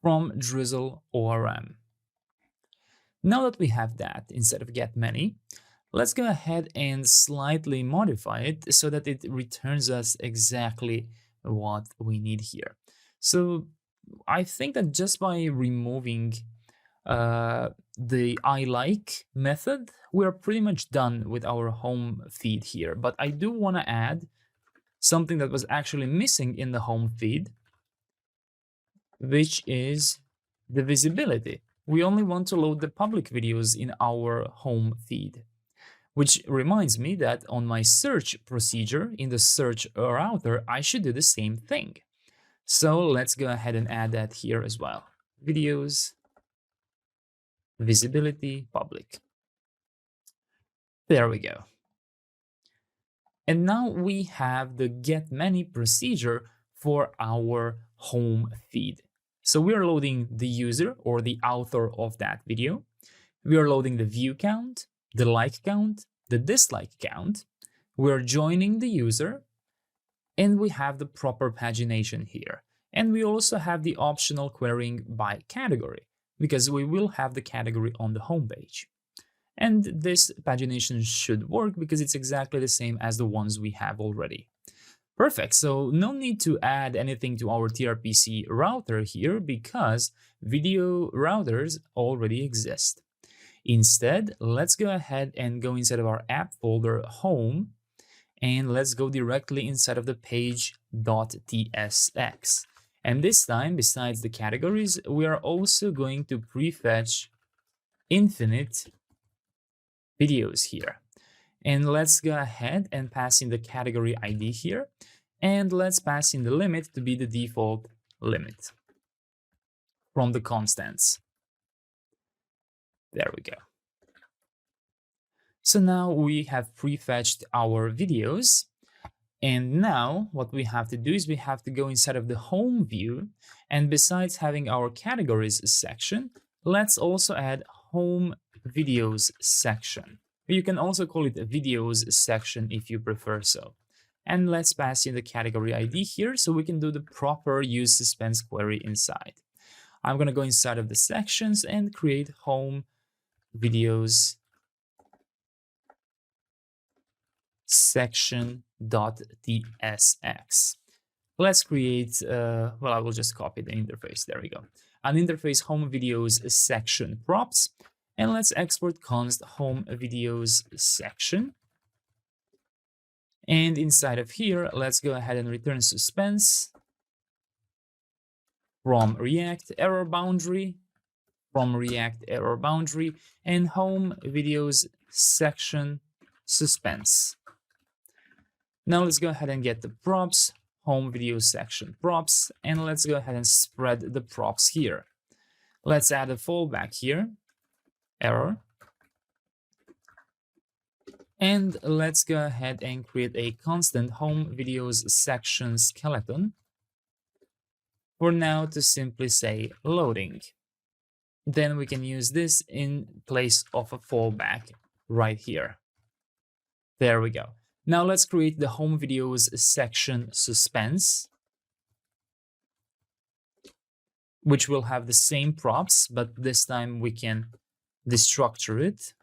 from DrizzleORM. Now that we have that, instead of get many, let's go ahead and slightly modify it so that it returns us exactly what we need here. So I think that just by removing the I like method, we're pretty much done with our home feed here. But I do want to add something that was actually missing in the home feed, which is the visibility. We only want to load the public videos in our home feed, which reminds me that on my search procedure in the search router, I should do the same thing. So let's go ahead and add that here as well. Videos, visibility, public. There we go. And now we have the get many procedure for our home feed. So we are loading the user or the author of that video. We are loading the view count, the like count, the dislike count. We're joining the user, and we have the proper pagination here. And we also have the optional querying by category, because we will have the category on the home page. And this pagination should work because it's exactly the same as the ones we have already. Perfect, so no need to add anything to our tRPC router here because video routers already exist. Instead, let's go ahead and go inside of our app folder home, and let's go directly inside of the page.tsx. And this time, besides the categories, we are also going to prefetch infinite videos here. And let's go ahead and pass in the category ID here. And let's pass in the limit to be the default limit from the constants. There we go. So now we have prefetched our videos. And now what we have to do is we have to go inside of the home view. And besides having our categories section, let's also add home videos section. You can also call it a videos section if you prefer so. And let's pass in the category ID here so we can do the proper use suspense query inside. I'm going to go inside of the sections and create home videos section.tsx. Let's create, well, I will just copy the interface. There we go. An interface home videos section props. And let's export const home videos section. And inside of here, let's go ahead and return suspense from React error boundary, and home videos section suspense. Now let's go ahead and get the props, home video section props, and let's go ahead and spread the props here. Let's add a fallback here. Error, and let's go ahead and create a constant home videos section skeleton for now to simply say loading. Then we can use this in place of a fallback right here. There we go. Now let's create the home videos section suspense, which will have the same props, but this time we can destructure it.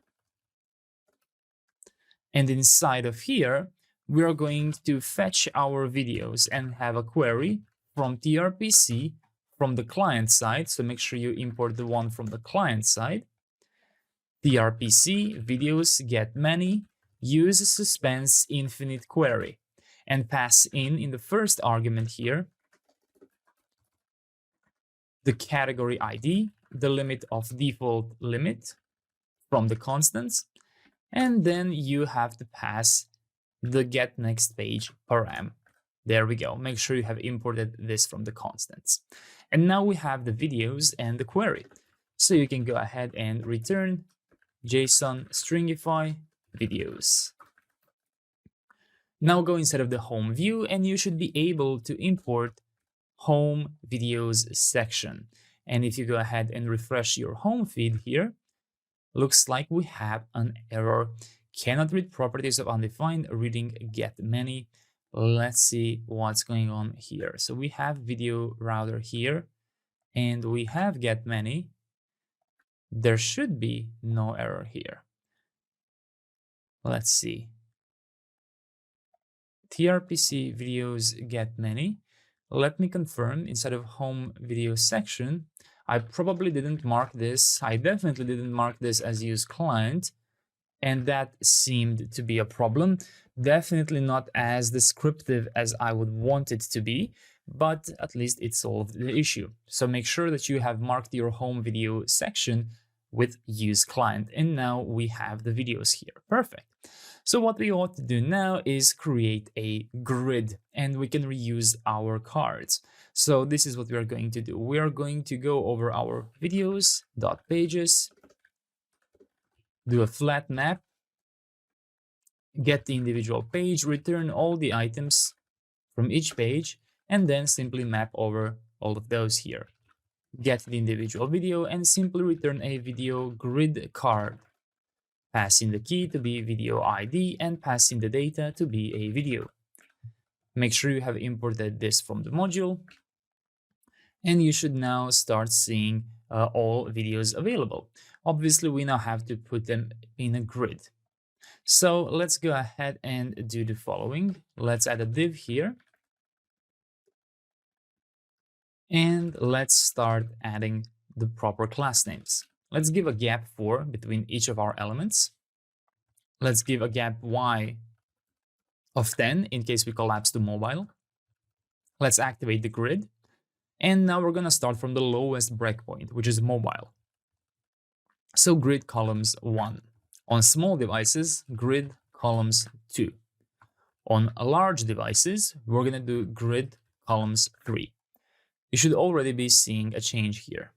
And inside of here, we are going to fetch our videos and have a query from tRPC from the client side. So make sure you import the one from the client side. tRPC videos get many use suspense infinite query. and pass in the first argument here the category ID, the limit of default limit from the constants, and then you have to pass the get next page param. There we go. Make sure you have imported this from the constants. And now we have the videos and the query. So you can go ahead and return JSON stringify videos. Now go inside of the home view and you should be able to import home videos section. And if you go ahead and refresh your home feed here, looks like we have an error. Cannot read properties of undefined reading get many. Let's see what's going on here. So we have video router here and we have get many. There should be no error here. Let's see. tRPC videos get many. Let me confirm inside of home video section. I probably didn't mark this. I definitely didn't mark this as use client. And that seemed to be a problem. Definitely not as descriptive as I would want it to be, but at least it solved the issue. So make sure that you have marked your home video section with use client. And now we have the videos here. Perfect. So what we ought to do now is create a grid and we can reuse our cards. So this is what we are going to do. We are going to go over our videos.pages, do a flat map, get the individual page, return all the items from each page, and then simply map over all of those here. Get the individual video and simply return a video grid card. Pass in the key to be video ID and pass in the data to be a video. Make sure you have imported this from the module. And you should now start seeing all videos available. Obviously, we now have to put them in a grid. So let's go ahead and do the following. Let's add a div here. And let's start adding the proper class names. Let's give a gap 4 between each of our elements. Let's give a gap y of 10 in case we collapse to mobile. Let's activate the grid. And now we're going to start from the lowest breakpoint, which is mobile. So grid columns 1. On small devices, grid columns 2. On large devices, we're going to do grid columns 3. You should already be seeing a change here.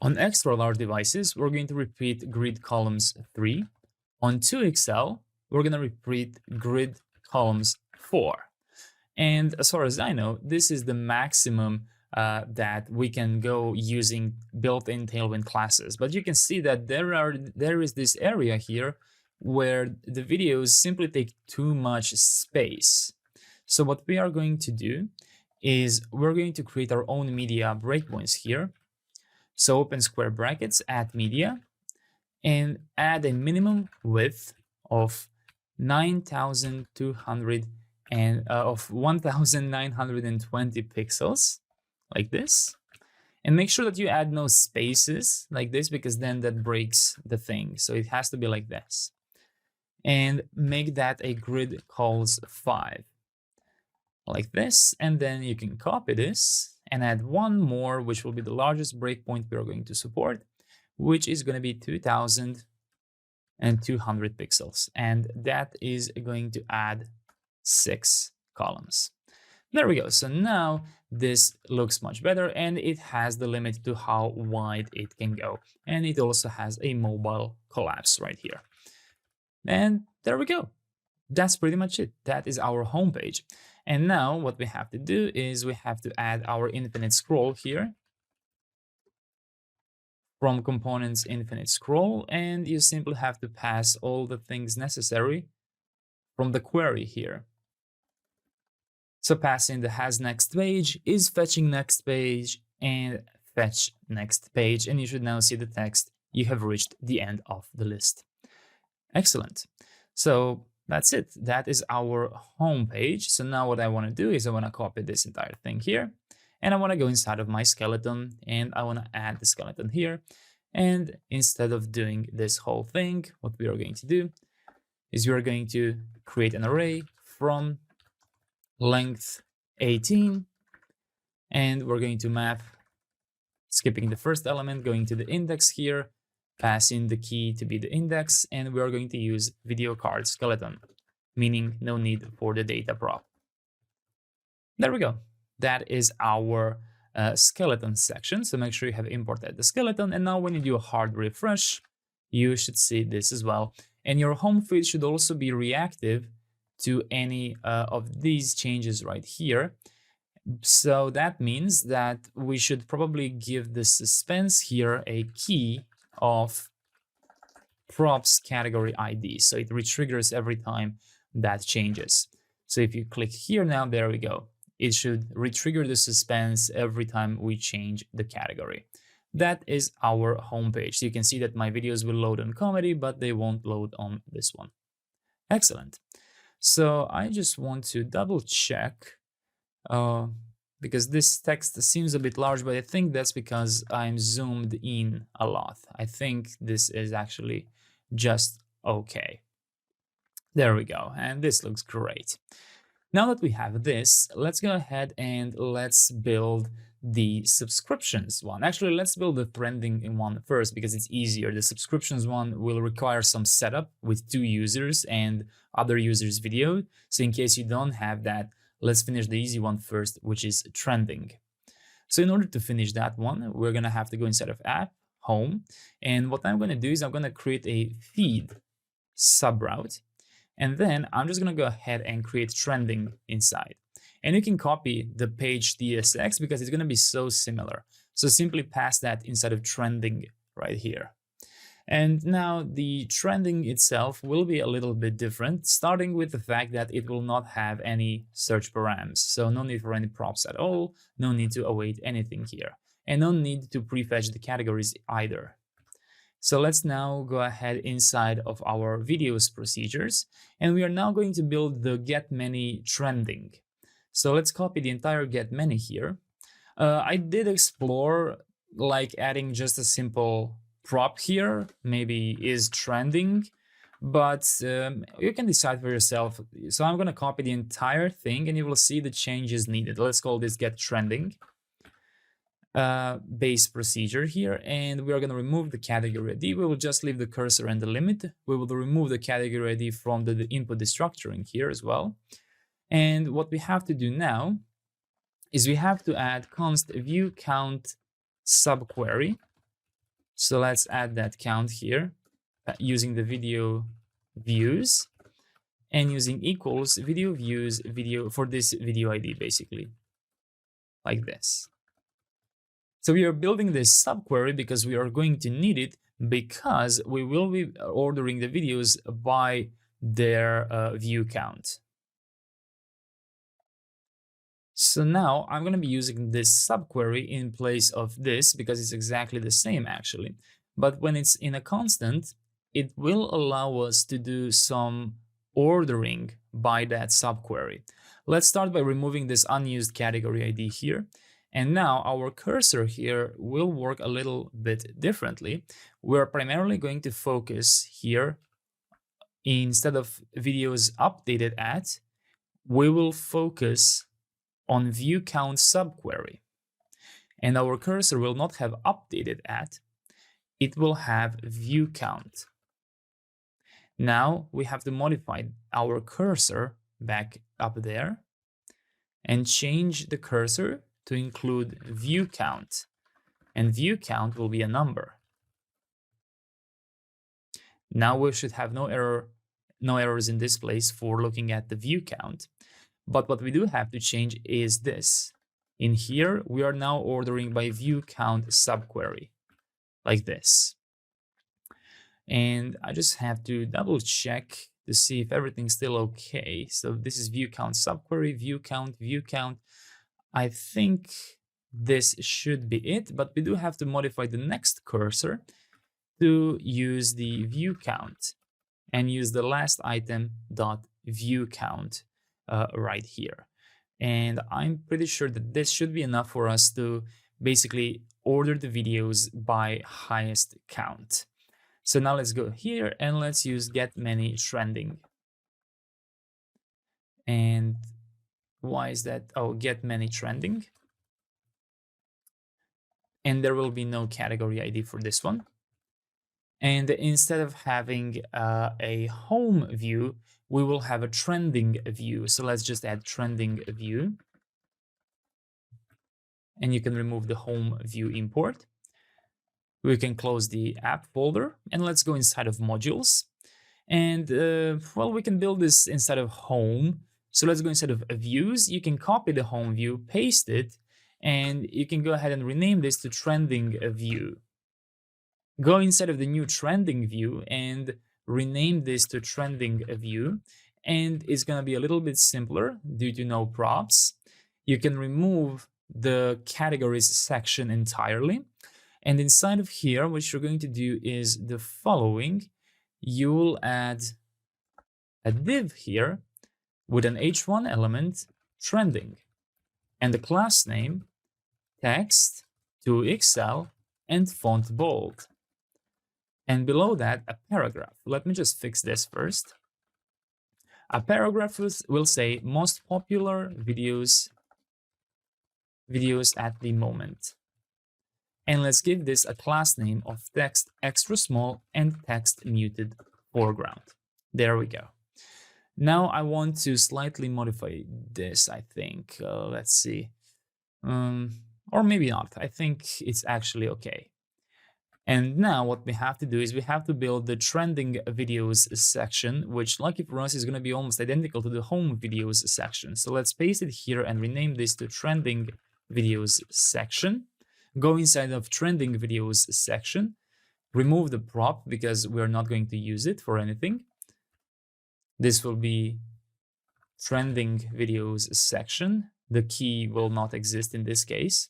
On extra large devices, we're going to repeat grid columns 3. On 2XL, we're going to repeat grid columns 4. And as far as I know, this is the maximum that we can go using built-in Tailwind classes. But you can see that there is this area here where the videos simply take too much space. So what we are going to do is we're going to create our own media breakpoints here. So open square brackets, add media, and add a minimum width of 9,200 and of 1,920 pixels, like this. And make sure that you add no spaces like this, because then that breaks the thing. So it has to be like this. And make that a grid calls 5, like this. And then you can copy this and add one more, which will be the largest breakpoint we are going to support, which is going to be 2,200 pixels. And that is going to add 6 columns. There we go. So now this looks much better and it has the limit to how wide it can go. And it also has a mobile collapse right here. And there we go. That's pretty much it. That is our homepage. And now what we have to do is we have to add our infinite scroll here. From components infinite scroll, and you simply have to pass all the things necessary from the query here. So pass in the has next page, is fetching next page, and fetch next page, and you should now see the text. You have reached the end of the list. Excellent. So that's it. That is our home page. So now what I want to do is I want to copy this entire thing here. And I want to go inside of my skeleton and I want to add the skeleton here. And instead of doing this whole thing, what we are going to do is we are going to create an array from length 18, and we're going to map, skipping the first element, going to the index here, passing the key to be the index, and we are going to use video card skeleton, meaning no need for the data prop. There we go. That is our skeleton section. So make sure you have imported the skeleton. And now when you do a hard refresh, you should see this as well. And your home feed should also be reactive to any of these changes right here. So that means that we should probably give the suspense here a key of props category ID. So it retriggers every time that changes. So if you click here now, there we go. It should retrigger the suspense every time we change the category. That is our homepage. So you can see that my videos will load on comedy, but they won't load on this one. Excellent. So I just want to double check because this text seems a bit large, but I think that's because I'm zoomed in a lot. I think this is actually just okay. There we go. And this looks great. Now that we have this, let's go ahead and let's build the subscriptions one. Actually, let's build the trending one first because it's easier. The subscriptions one will require some setup with 2 users and other users' video. So in case you don't have that, let's finish the easy one first, which is trending. So in order to finish that one, we're going to have to go inside of app, home. And what I'm going to do is I'm going to create a feed subroute. And then I'm just going to go ahead and create trending inside. And you can copy the page TSX because it's going to be so similar. So simply pass that inside of trending right here. And now the trending itself will be a little bit different, starting with the fact that it will not have any search params. So no need for any props at all. No need to await anything here. And no need to prefetch the categories either. So let's now go ahead inside of our videos procedures, and we are now going to build the get many trending. So let's copy the entire get many here. I did explore like adding just a simple prop here, maybe is trending, but you can decide for yourself. So I'm going to copy the entire thing and you will see the changes needed. Let's call this get trending. Base procedure here, and we are going to remove the category ID. We will just leave the cursor and the limit. We will remove the category ID from the input destructuring here as well. And what we have to do now is we have to add const view count subquery. So let's add that count here using the video views and using equals video views video for this video ID, basically like this. So we are building this subquery because we are going to need it because we will be ordering the videos by their view count. So now I'm going to be using this subquery in place of this because it's exactly the same actually. But when it's in a constant, it will allow us to do some ordering by that subquery. Let's start by removing this unused category ID here. And now our cursor here will work a little bit differently. We're primarily going to focus here, instead of videos updated at, we will focus on view count subquery. And our cursor will not have updated at, it will have view count. Now we have to modify our cursor back up there and change the cursor to include view count, and view count will be a number. Now we should have no errors in this place for looking at the view count. But what we do have to change is this. In here, we are now ordering by view count subquery, like this. And I just have to double check to see if everything's still okay. So this is view count subquery, view count, view count. I think this should be it, but we do have to modify the next cursor to use the view count and use the last item dot view count right here. And I'm pretty sure that this should be enough for us to basically order the videos by highest count. So now let's go here and let's use get many trending. And why is that? Oh, get many trending. And there will be no category ID for this one. And instead of having a home view, we will have a trending view. So let's just add trending view. And you can remove the home view import. We can close the app folder and let's go inside of modules. And well, we can build this inside of home. So let's go inside of views. You can copy the home view, paste it, and you can go ahead and rename this to trending view. Go inside of the new trending view and rename this to trending view. And it's going to be a little bit simpler due to no props. You can remove the categories section entirely. And inside of here, what you're going to do is the following. You'll add a div here with an h1 element trending and the class name text 2XL and font bold. And below that, a paragraph. Let me just fix this first. A paragraph will say most popular videos at the moment. And let's give this a class name of text extra small and text muted foreground. There we go. Now I want to slightly modify this, I think. Let's see. Or maybe not. I think it's actually okay. And now what we have to do is we have to build the trending videos section, which lucky for us is going to be almost identical to the home videos section. So let's paste it here and rename this to trending videos section. Go inside of trending videos section, remove the prop because we're not going to use it for anything. This will be trending videos section. The key will not exist in this case.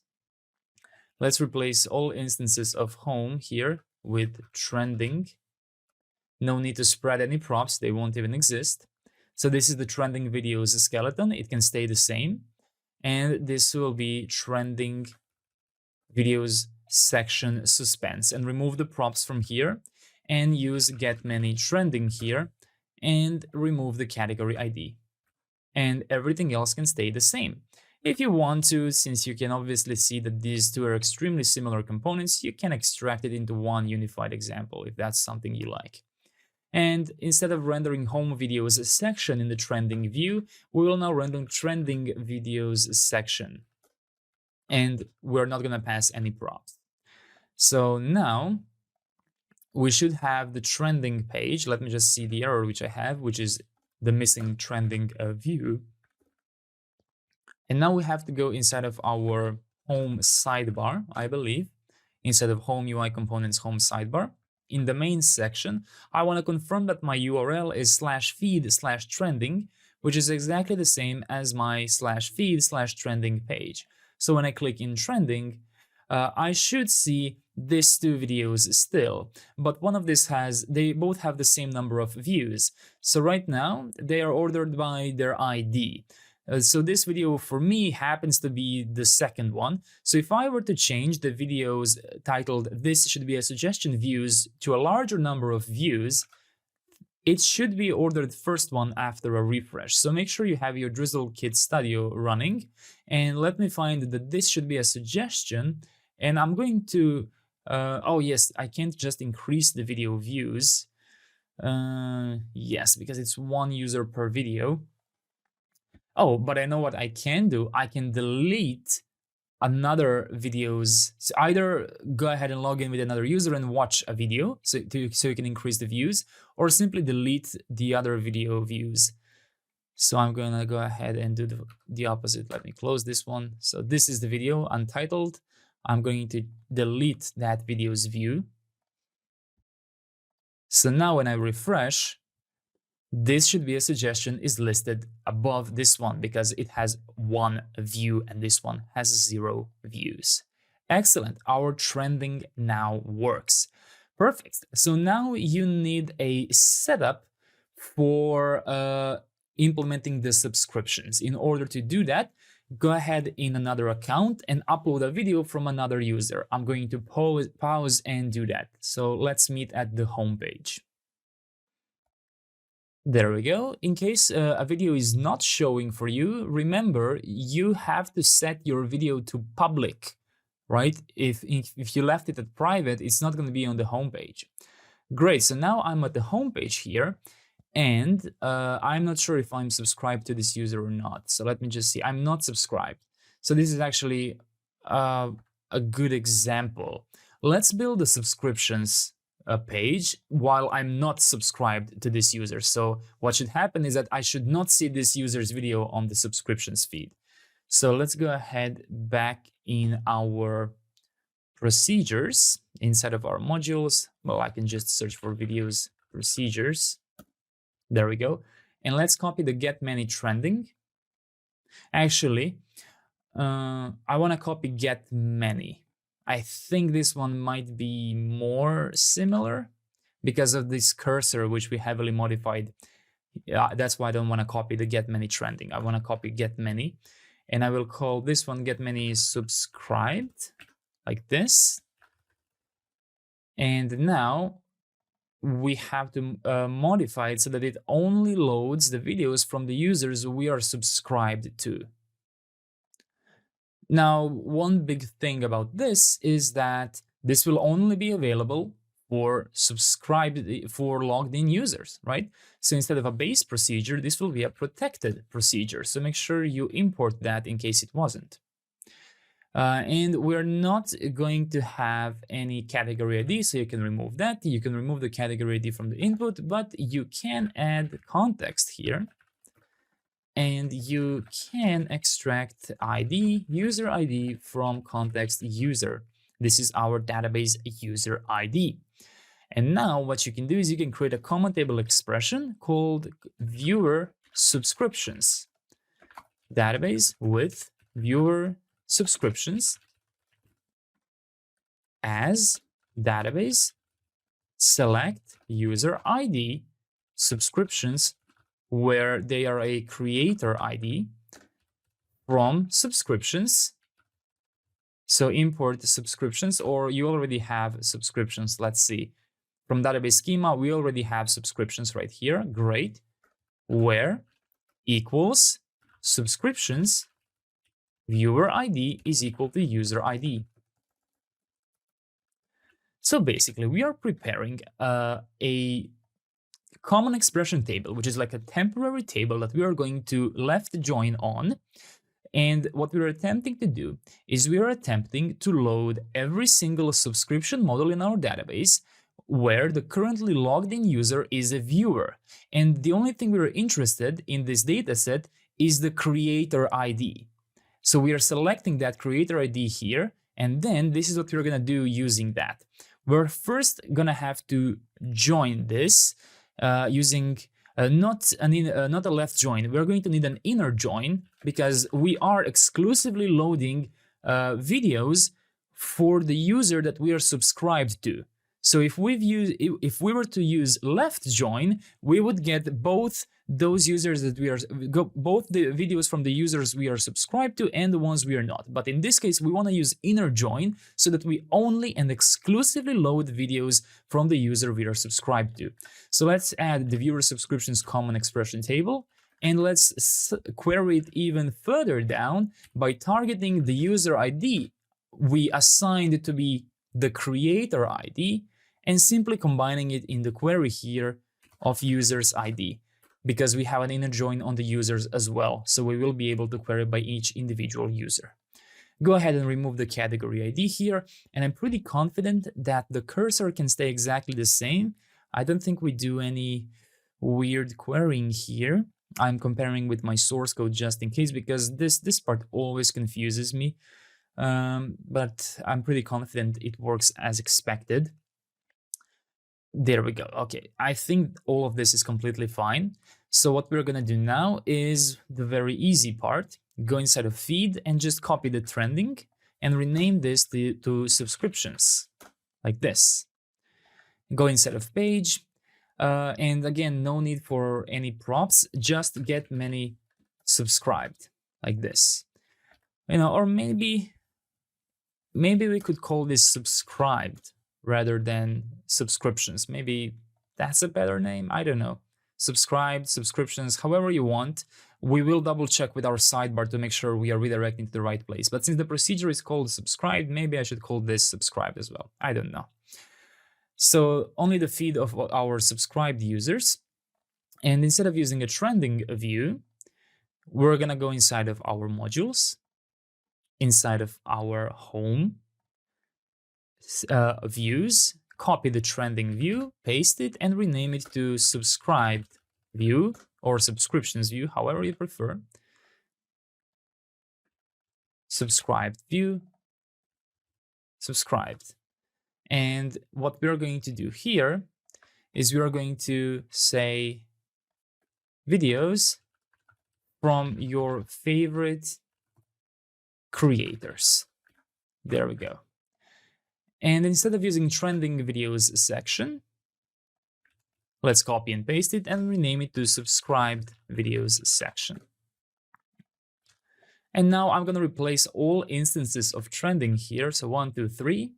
Let's replace all instances of home here with trending. No need to spread any props, they won't even exist. So this is the trending videos skeleton, it can stay the same. And this will be trending videos section suspense, and remove the props from here and use get many trending here and remove the category ID. And everything else can stay the same. If you want to, since you can obviously see that these two are extremely similar components, you can extract it into one unified example if that's something you like. And instead of rendering home videos section in the trending view, we will now render trending videos section. And we're not going to pass any props. So now we should have the trending page. Let me just see the error which I have, which is the missing trending view. And now we have to go inside of our home sidebar, I believe, inside of home UI components home sidebar. In the main section, I want to confirm that my URL is /feed/trending, which is exactly the same as my /feed/trending page. So when I click in trending, I should see these two videos still, but one of these they both have the same number of views. So right now they are ordered by their ID. So this video for me happens to be the second one. So if I were to change the videos titled "This should be a suggestion" views to a larger number of views, it should be ordered first one after a refresh. So make sure you have your DrizzleKit Studio running, and let me find that this should be a suggestion. And I'm going to, oh yes, I can't just increase the video views. Yes, because it's one user per video. Oh, but I know what I can do. I can delete another videos. So either go ahead and log in with another user and watch a video so you can increase the views, or simply delete the other video views. So I'm gonna go ahead and do the opposite. Let me close this one. So this is the video untitled. I'm going to delete that video's view. So now when I refresh, this should be a suggestion is listed above this one because it has one view and this one has 0 views. Excellent. Our trending now works. Perfect. So now you need a setup for implementing the subscriptions. In order to do that, go ahead in another account and upload a video from another user. I'm going to pause and do that. So let's meet at the home page. There we go. In case a video is not showing for you, remember you have to set your video to public, right? If you left it at private, it's not going to be on the homepage. Great, so now I'm at the homepage here, and I'm not sure if I'm subscribed to this user or not. So let me just see. I'm not subscribed. So this is actually a good example. Let's build a subscriptions page while I'm not subscribed to this user. So what should happen is that I should not see this user's video on the subscriptions feed. So let's go ahead back in our procedures inside of our modules. Well, I can just search for videos procedures. There we go. And let's copy the get many trending. Actually, I want to copy get many. I think this one might be more similar because of this cursor, which we heavily modified. That's why I don't want to copy the get many trending. I want to copy get many. And I will call this one get many subscribed, like this. And now we have to modify it so that it only loads the videos from the users we are subscribed to. Now, one big thing about this is that this will only be available for logged in users, right? So instead of a base procedure, this will be a protected procedure. So make sure you import that in case it wasn't. And we're not going to have any category ID, so you can remove that. You can remove the category ID from the input, but you can add context here. And you can extract ID, user ID from context user. This is our database user ID. And now what you can do is you can create a common table expression called viewer subscriptions. Database with viewer subscriptions as database select user ID subscriptions where they are a creator ID from subscriptions. So import the subscriptions, or you already have subscriptions. Let's see. From database schema, we already have subscriptions right here. Great. Where equals subscriptions viewer ID is equal to user ID. So basically, we are preparing a common expression table, which is like a temporary table that we are going to left join on. And what we're attempting to do is we are attempting to load every single subscription model in our database where the currently logged in user is a viewer. And the only thing we're interested in this dataset is the creator ID. So we are selecting that creator ID here, and then this is what we're gonna do using that. We're first gonna have to join this using not a left join. We're going to need an inner join because we are exclusively loading videos for the user that we are subscribed to. So if we were to use left join, we would get both those users that both the videos from the users we are subscribed to and the ones we are not. But in this case, we want to use inner join so that we only and exclusively load videos from the user we are subscribed to. So let's add the viewer subscriptions common expression table, and let's query it even further down by targeting the user ID we assigned to be the creator ID and simply combining it in the query here of users ID, because we have an inner join on the users as well. So we will be able to query by each individual user. Go ahead and remove the category ID here. And I'm pretty confident that the cursor can stay exactly the same. I don't think we do any weird querying here. I'm comparing with my source code just in case, because this part always confuses me. But I'm pretty confident it works as expected. There we go. Okay, I think all of this is completely fine. So what we're gonna do now is the very easy part. Go inside of feed and just copy the trending and rename this to subscriptions, like this. Go inside of page, and again, no need for any props, just get many subscribed, like this. Or maybe we could call this subscribed rather than subscriptions. Maybe that's a better name. I don't know. subscribed, subscriptions, however you want. We will double check with our sidebar to make sure we are redirecting to the right place. But since the procedure is called subscribed, maybe I should call this subscribed as well. I don't know. So only the feed of our subscribed users. And instead of using a trending view, we're going to go inside of our modules, inside of our home views, copy the trending view, paste it, and rename it to subscribed view or subscriptions view, however you prefer. Subscribed view, subscribed. And what we're going to do here is we are going to say videos from your favorite creators. There we go. And instead of using trending videos section, let's copy and paste it and rename it to subscribed videos section. And now I'm going to replace all instances of trending here. So 1, 2, 3,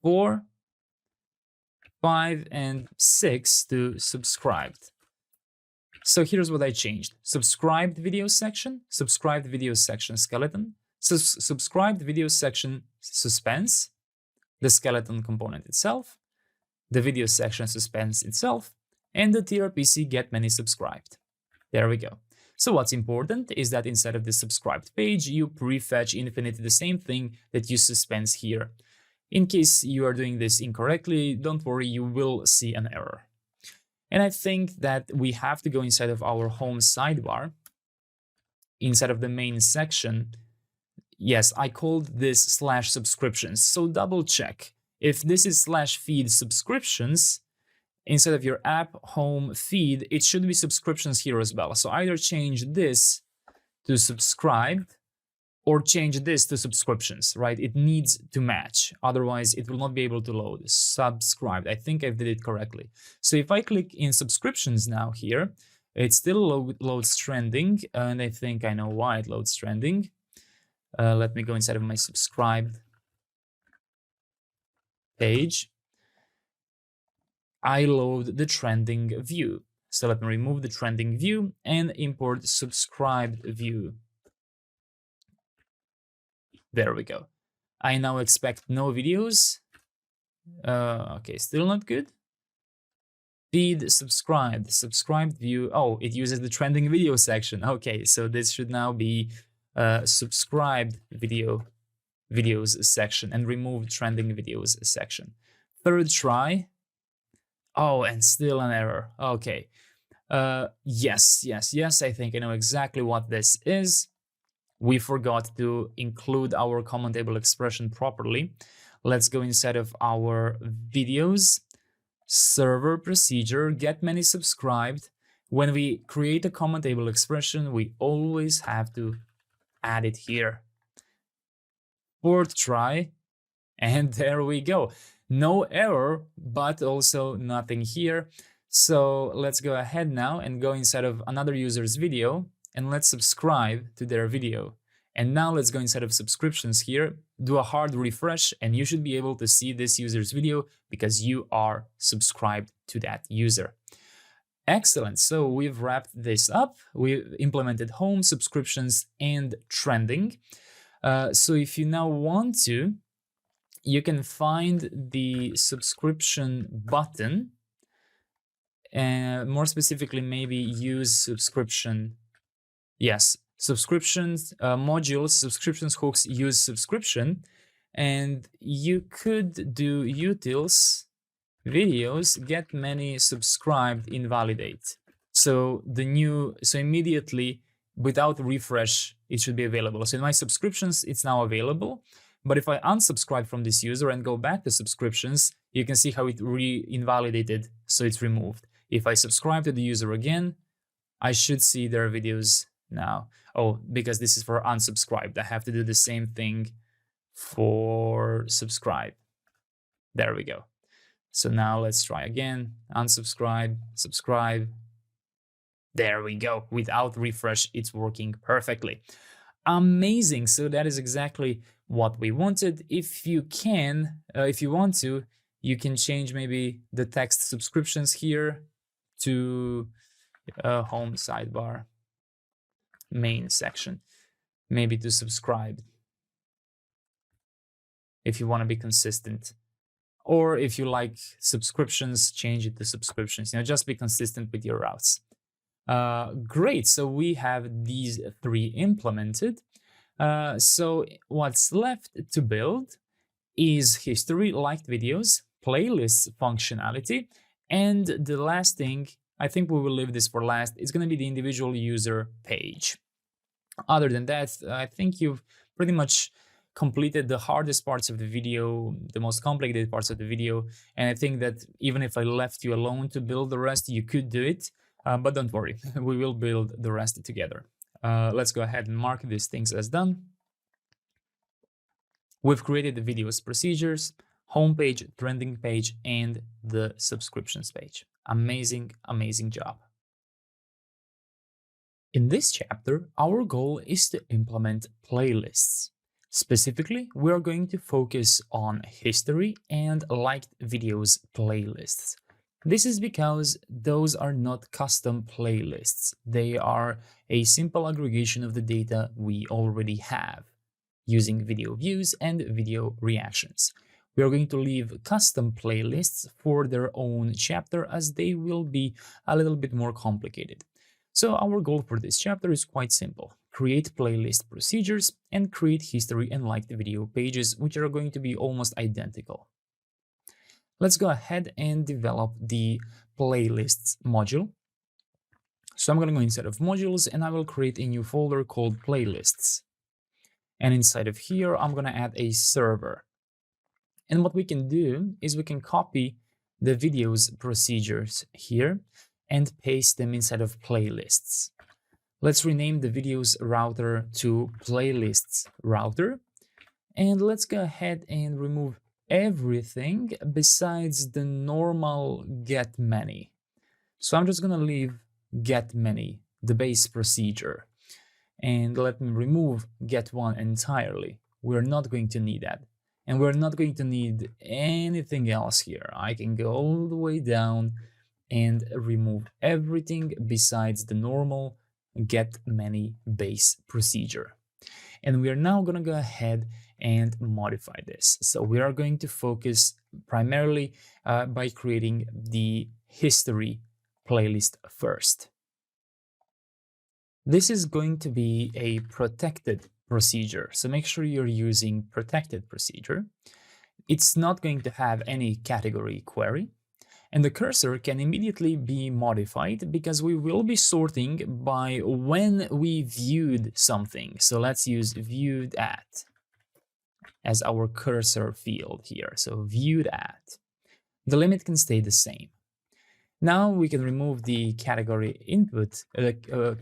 4, 5, and 6 to subscribed. So here's what I changed. Subscribed video section, subscribed video section skeleton, subscribed video section suspense, the skeleton component itself, the video section suspense itself, and the tRPC get many subscribed. There we go. So what's important is that inside of the subscribed page, you prefetch infinite the same thing that you suspense here. In case you are doing this incorrectly, don't worry, you will see an error. And I think that we have to go inside of our home sidebar, inside of the main section. Yes, I called this /subscriptions. So double check. If this is /feed subscriptions, instead of your app home feed, it should be subscriptions here as well. So either change this to subscribed or change this to subscriptions, right? It needs to match. Otherwise, it will not be able to load. Subscribed. I think I did it correctly. So if I click in subscriptions now here, it still loads trending. And I think I know why it loads trending. Let me go inside of my subscribed page. I load the trending view. So let me remove the trending view and import subscribed view. There we go. I now expect no videos. Okay, still not good. Feed subscribed view. Oh, it uses the trending video section. Okay, so this should now be subscribed videos section and remove trending videos section. Third try. Oh, and still an error. Okay. Yes. I think I know exactly what this is. We forgot to include our common table expression properly. Let's go inside of our videos, server procedure, get many subscribed. When we create a common table expression, we always have to add it here. Fourth try, and there we go. No error, but also nothing here. So let's go ahead now and go inside of another user's video and let's subscribe to their video. And now let's go inside of subscriptions here, do a hard refresh, and you should be able to see this user's video because you are subscribed to that user. Excellent. So we've wrapped this up. We've implemented home, subscriptions, and trending. So if you now want to, you can find the subscription button, and more specifically, maybe use subscription. Yes, subscriptions, modules, subscriptions hooks use subscription, and you could do utils videos get many subscribed invalidate. So immediately without refresh, it should be available. So in my subscriptions, it's now available. But if I unsubscribe from this user and go back to subscriptions, you can see how it re-invalidated, so it's removed. If I subscribe to the user again, I should see their videos now. Oh, because this is for unsubscribed. I have to do the same thing for subscribe. There we go. So now let's try again. Unsubscribe, subscribe. There we go. Without refresh, it's working perfectly. Amazing. So that is exactly what we wanted. If you want to, you can change maybe the text subscriptions here to home sidebar, main section, maybe to subscribe if you want to be consistent. Or if you like subscriptions, change it to subscriptions. Just be consistent with your routes. Great, so we have these three implemented. So what's left to build is history, liked videos, playlists functionality, and the last thing, I think we will leave this for last, is going to be the individual user page. Other than that, I think you've pretty much completed the hardest parts of the video, the most complicated parts of the video, and I think that even if I left you alone to build the rest, you could do it, but don't worry, we will build the rest together. Let's go ahead and mark these things as done. We've created the videos procedures, homepage, trending page, and the subscriptions page. Amazing, amazing job. In this chapter, our goal is to implement playlists. Specifically, we are going to focus on history and liked videos playlists. This is because those are not custom playlists. They are a simple aggregation of the data we already have, using video views and video reactions. We are going to leave custom playlists for their own chapter, as they will be a little bit more complicated. So our goal for this chapter is quite simple. Create playlist procedures and create history and liked video pages, which are going to be almost identical. Let's go ahead and develop the playlists module. So I'm going to go inside of modules and I will create a new folder called playlists. And inside of here, I'm going to add a server. And what we can do is we can copy the videos procedures here and paste them inside of playlists. Let's rename the videos router to playlists router. And let's go ahead and remove everything besides the normal get many. So I'm just going to leave get many, the base procedure. And let me remove get one entirely. We're not going to need that. And we're not going to need anything else here. I can go all the way down and remove everything besides the normal get many base procedure. And we are now going to go ahead and modify this. So we are going to focus primarily by creating the history playlist first. This is going to be a protected procedure, so make sure you're using protected procedure. It's not going to have any category query, and the cursor can immediately be modified because we will be sorting by when we viewed something. So let's use viewed at as our cursor field here. So viewed at. The limit can stay the same. Now we can remove the category input and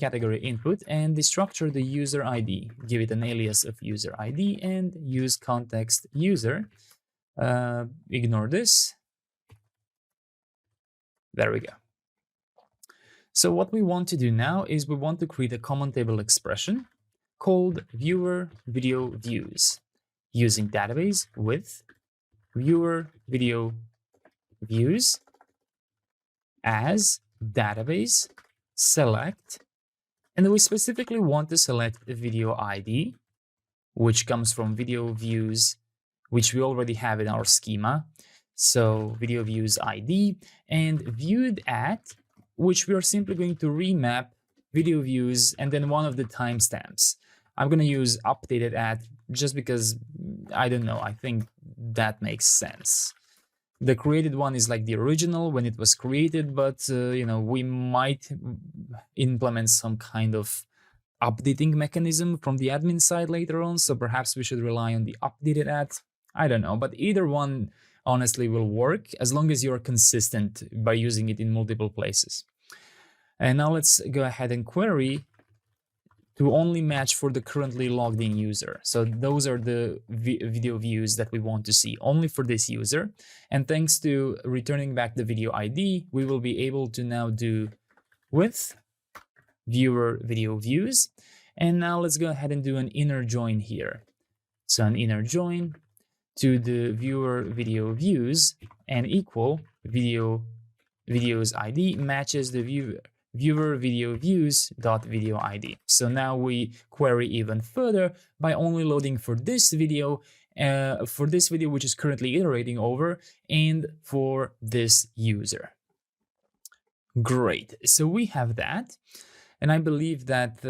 destructure the user ID. Give it an alias of user ID and use context user. Ignore this. There we go. So what we want to do now is we want to create a common table expression called viewer video views using database with viewer video views as database select, and we specifically want to select a video ID, which comes from video views, which we already have in our schema. So video views ID, and viewed at, which we are simply going to remap video views and then one of the timestamps. I'm going to use updated at just because, I don't know, I think that makes sense. The created one is like the original when it was created, but we might implement some kind of updating mechanism from the admin side later on, so perhaps we should rely on the updated at. I don't know, but either one honestly will work as long as you're consistent by using it in multiple places. And now let's go ahead and query to only match for the currently logged in user. So those are the video views that we want to see only for this user. And thanks to returning back the video ID, we will be able to now do with viewer video views. And now let's go ahead and do an inner join here. So an inner join to the viewer video views and equal videos ID matches the viewer video views dot video ID. So now we query even further by only loading for this video which is currently iterating over, and for this user. Great, so we have that, and I believe that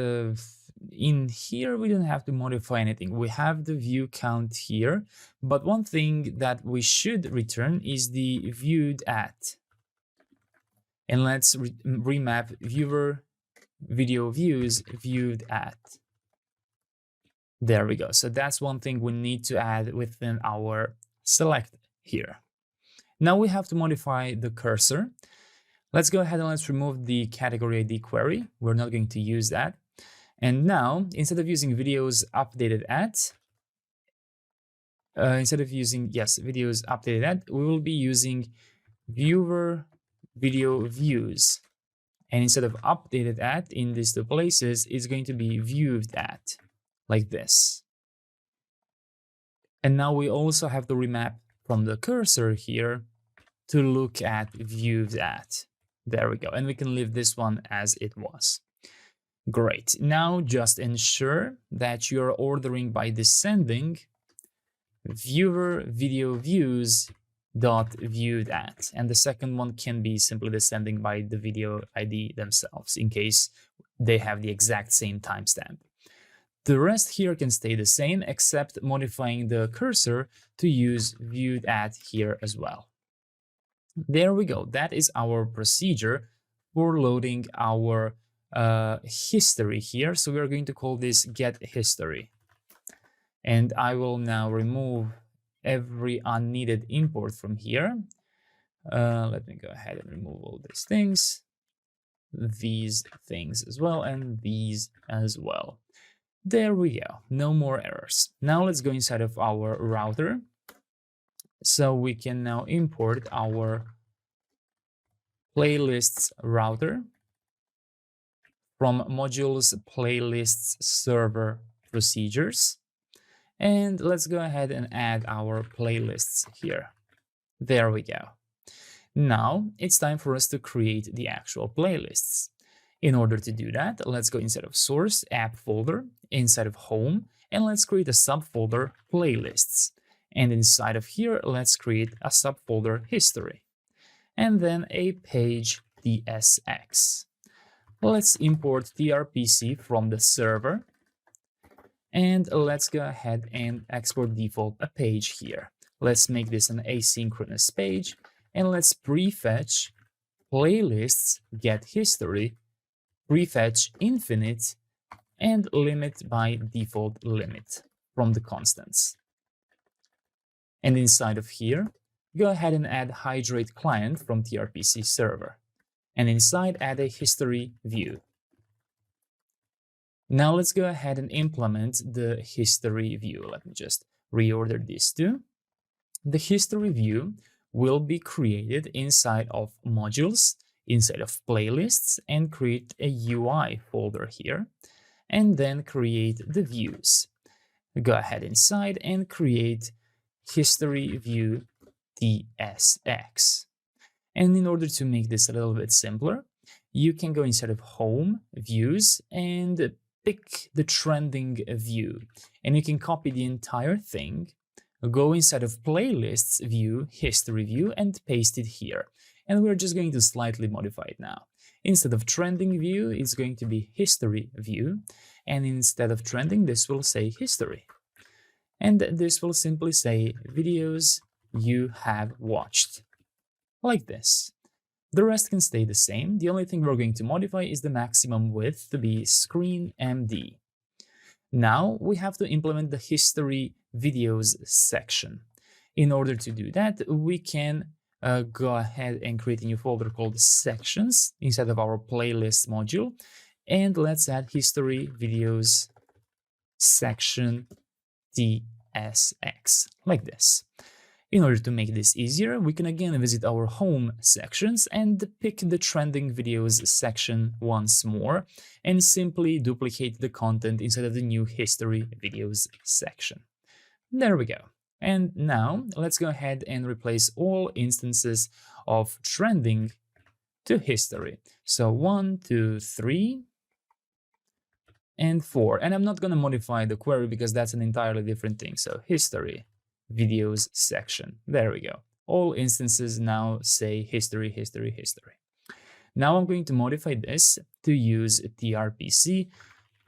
in here we don't have to modify anything. We have the view count here, but one thing that we should return is the viewed at. And let's remap viewer video views viewed at. There we go. So that's one thing we need to add within our select here. Now we have to modify the cursor. Let's go ahead and let's remove the category ID query. We're not going to use that. And now, instead of using videos updated at, videos updated at, we will be using viewer video views. And instead of updated at in these two places, it's going to be viewed at, like this. And now we also have to remap from the cursor here to look at viewed at. There we go. And we can leave this one as it was. Great. Now just ensure that you're ordering by descending viewer video views dot viewed at, and the second one can be simply descending by the video ID themselves in case they have the exact same timestamp. The rest here can stay the same except modifying the cursor to use viewed at here as well. There we go. That is our procedure for loading our history here. So we're going to call this get history, and I will now remove every unneeded import from here. Let me go ahead and remove all these things as well, and these as well. There we go. No more errors. Now let's go inside of our router. So we can now import our playlists router from modules playlists server procedures. And let's go ahead and add our playlists here. There we go. Now it's time for us to create the actual playlists. In order to do that, let's go inside of source app folder, inside of home, and let's create a subfolder playlists. And inside of here, let's create a subfolder history, and then a page tsx. Let's import tRPC from the server. And let's go ahead and export default a page here. Let's make this an asynchronous page, and let's prefetch playlists get history, prefetch infinite, and limit by default limit from the constants. And inside of here, go ahead and add hydrate client from tRPC server, and inside add a history view. Now let's go ahead and implement the history view. Let me just reorder these two. The history view will be created inside of modules, inside of playlists, and create a UI folder here, and then create the views. Go ahead inside and create history view tsx. And in order to make this a little bit simpler, you can go inside of home views and pick the trending view, and you can copy the entire thing, go inside of playlists view, history view, and paste it here. And we're just going to slightly modify it now. Instead of trending view, it's going to be history view, and instead of trending, this will say history. And this will simply say videos you have watched, like this. The rest can stay the same. The only thing we're going to modify is the maximum width to be screen MD. Now we have to implement the history videos section. In order to do that, we can go ahead and create a new folder called sections inside of our playlist module. And let's add history videos section tsx, like this. In order to make this easier, we can again visit our home sections and pick the trending videos section once more, and simply duplicate the content inside of the new history videos section. There we go. And now let's go ahead and replace all instances of trending to history. So 1, 2, 3, and 4. And I'm not going to modify the query because that's an entirely different thing. So history, videos section. There we go. All instances now say history, history, history. Now I'm going to modify this to use tRPC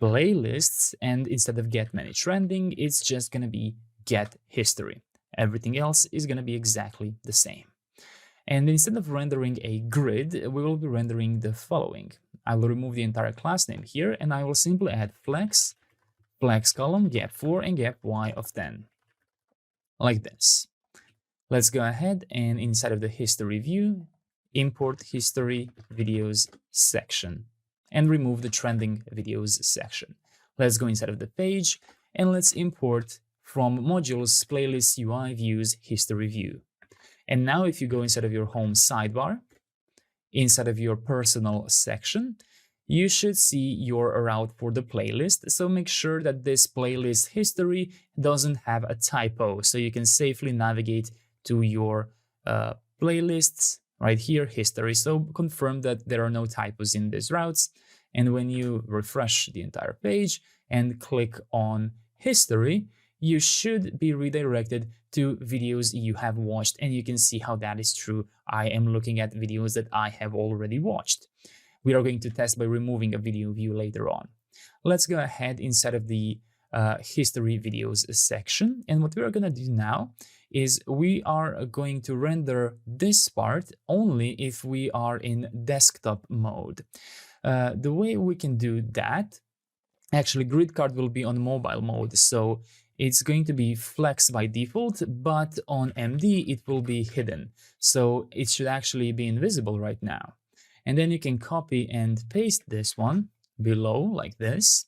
playlists, and instead of get many trending, it's just going to be get history. Everything else is going to be exactly the same. And instead of rendering a grid, we will be rendering the following. I will remove the entire class name here, and I will simply add flex, flex column, gap 4, and gap y of 10. Like this. Let's go ahead and inside of the history view, import history videos section and remove the trending videos section. Let's go inside of the page and let's import from modules playlist UI views history view. And now if you go inside of your home sidebar, inside of your personal section, you should see your route for the playlist. So make sure that this playlist history doesn't have a typo, so you can safely navigate to your playlists right here, history. So confirm that there are no typos in these routes. And when you refresh the entire page and click on history, you should be redirected to videos you have watched. And you can see how that is true. I am looking at videos that I have already watched. We are going to test by removing a video view later on. Let's go ahead inside of the history videos section. And what we are going to do now is we are going to render this part only if we are in desktop mode. The way we can do that, actually grid card will be on mobile mode, so it's going to be flex by default, but on MD it will be hidden. So it should actually be invisible right now. And then you can copy and paste this one below like this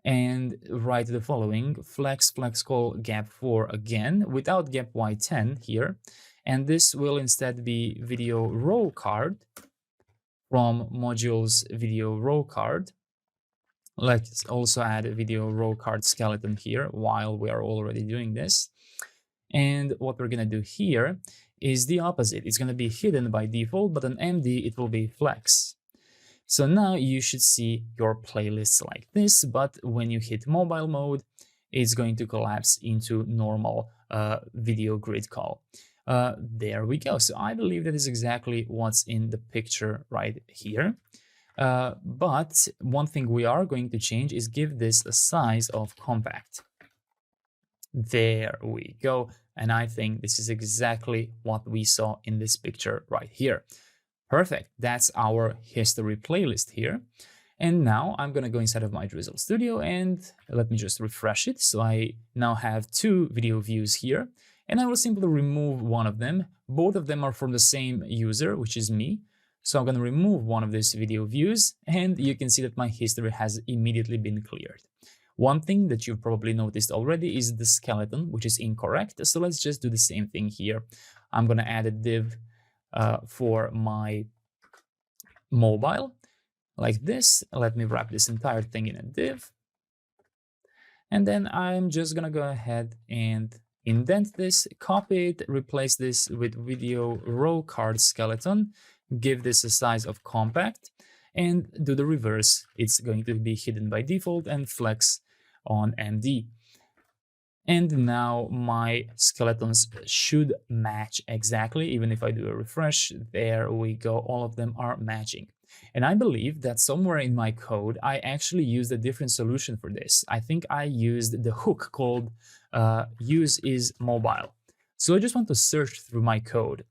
and write the following: flex call gap 4 again without gap y10 here. And this will instead be video row card from modules video row card. Let's also add a video row card skeleton here while we are already doing this. And what we're going to do here is the opposite. It's going to be hidden by default, but on MD it will be flex. So now you should see your playlists like this, but when you hit mobile mode, it's going to collapse into normal video grid call. There we go. So I believe that is exactly what's in the picture right here. But one thing we are going to change is give this a size of compact. There we go. And I think this is exactly what we saw in this picture right here. Perfect. That's our history playlist here. And now I'm going to go inside of my Drizzle Studio and let me just refresh it. So I now have 2 video views here, and I will simply remove one of them. Both of them are from the same user, which is me. So I'm going to remove one of these video views, and you can see that my history has immediately been cleared. One thing that you've probably noticed already is the skeleton, which is incorrect. So let's just do the same thing here. I'm going to add a div for my mobile like this. Let me wrap this entire thing in a div. And then I'm just going to go ahead and indent this, copy it, replace this with video row card skeleton, give this a size of compact, and do the reverse. It's going to be hidden by default and flex on MD. And now my skeletons should match exactly. Even if I do a refresh, there we go. All of them are matching. And I believe that somewhere in my code, I actually used a different solution for this. I think I used the hook called useIsMobile. So I just want to search through my code.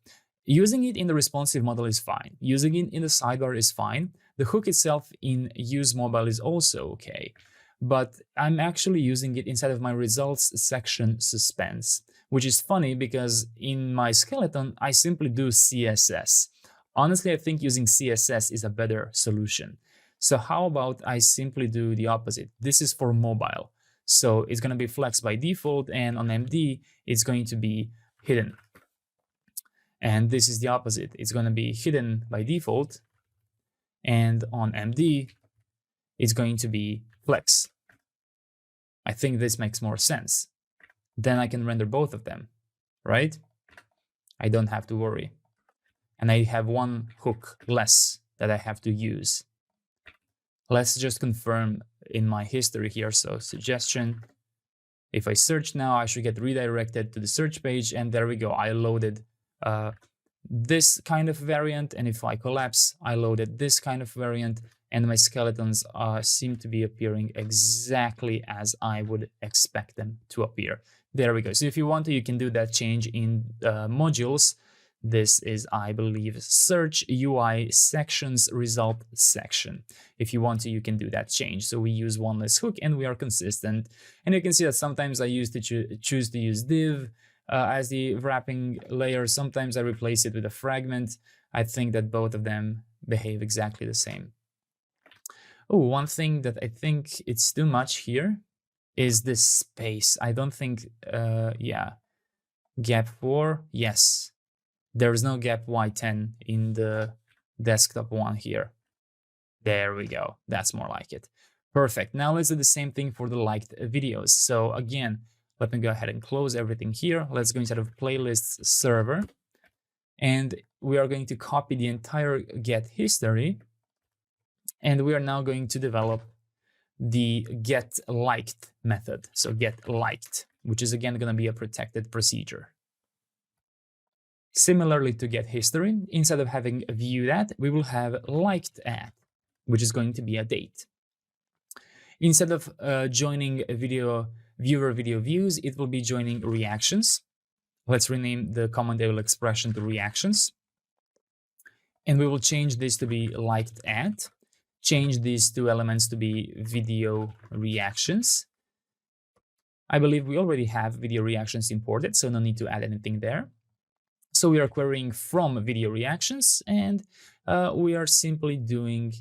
Using it in the responsive model is fine. Using it in the sidebar is fine. The hook itself in useMobile is also okay. But I'm actually using it inside of my results section suspense, which is funny because in my skeleton, I simply do CSS. Honestly, I think using CSS is a better solution. So how about I simply do the opposite? This is for mobile. So it's going to be flex by default, and on MD, it's going to be hidden. And this is the opposite. It's going to be hidden by default, and on MD, it's going to be flex. I think this makes more sense. Then I can render both of them, right? I don't have to worry. and I have one hook less that I have to use. Let's just confirm in my history here. So suggestion, if I search now, I should get redirected to the search page, and there we go. I loaded this kind of variant, and if I collapse, I loaded this kind of variant, and my skeletons seem to be appearing exactly as I would expect them to appear. There we go. So if you want to, you can do that change in modules. This is, I believe, search UI sections result section. If you want to, you can do that change. So we use one less hook and we are consistent. And you can see that sometimes I used to choose to use div as the wrapping layer. Sometimes I replace it with a fragment. I think that both of them behave exactly the same. Oh, one thing that I think it's too much here is this space. I don't think, yeah, gap 4, yes. There is no gap Y10 in the desktop one here. There we go. That's more like it. Perfect. Now let's do the same thing for the liked videos. So again, let me go ahead and close everything here. Let's go inside of playlists server. And we are going to copy the entire get history. And we are now going to develop the get liked method. So get liked, which is again going to be a protected procedure. Similarly to get history, instead of having viewed at, we will have liked at, which is going to be a date. Instead of joining a viewer video views, it will be joining reactions. Let's rename the common table expression to reactions. And we will change this to be liked at, change these two elements to be video reactions. I believe we already have video reactions imported, so no need to add anything there. So we are querying from video reactions, and we are simply doing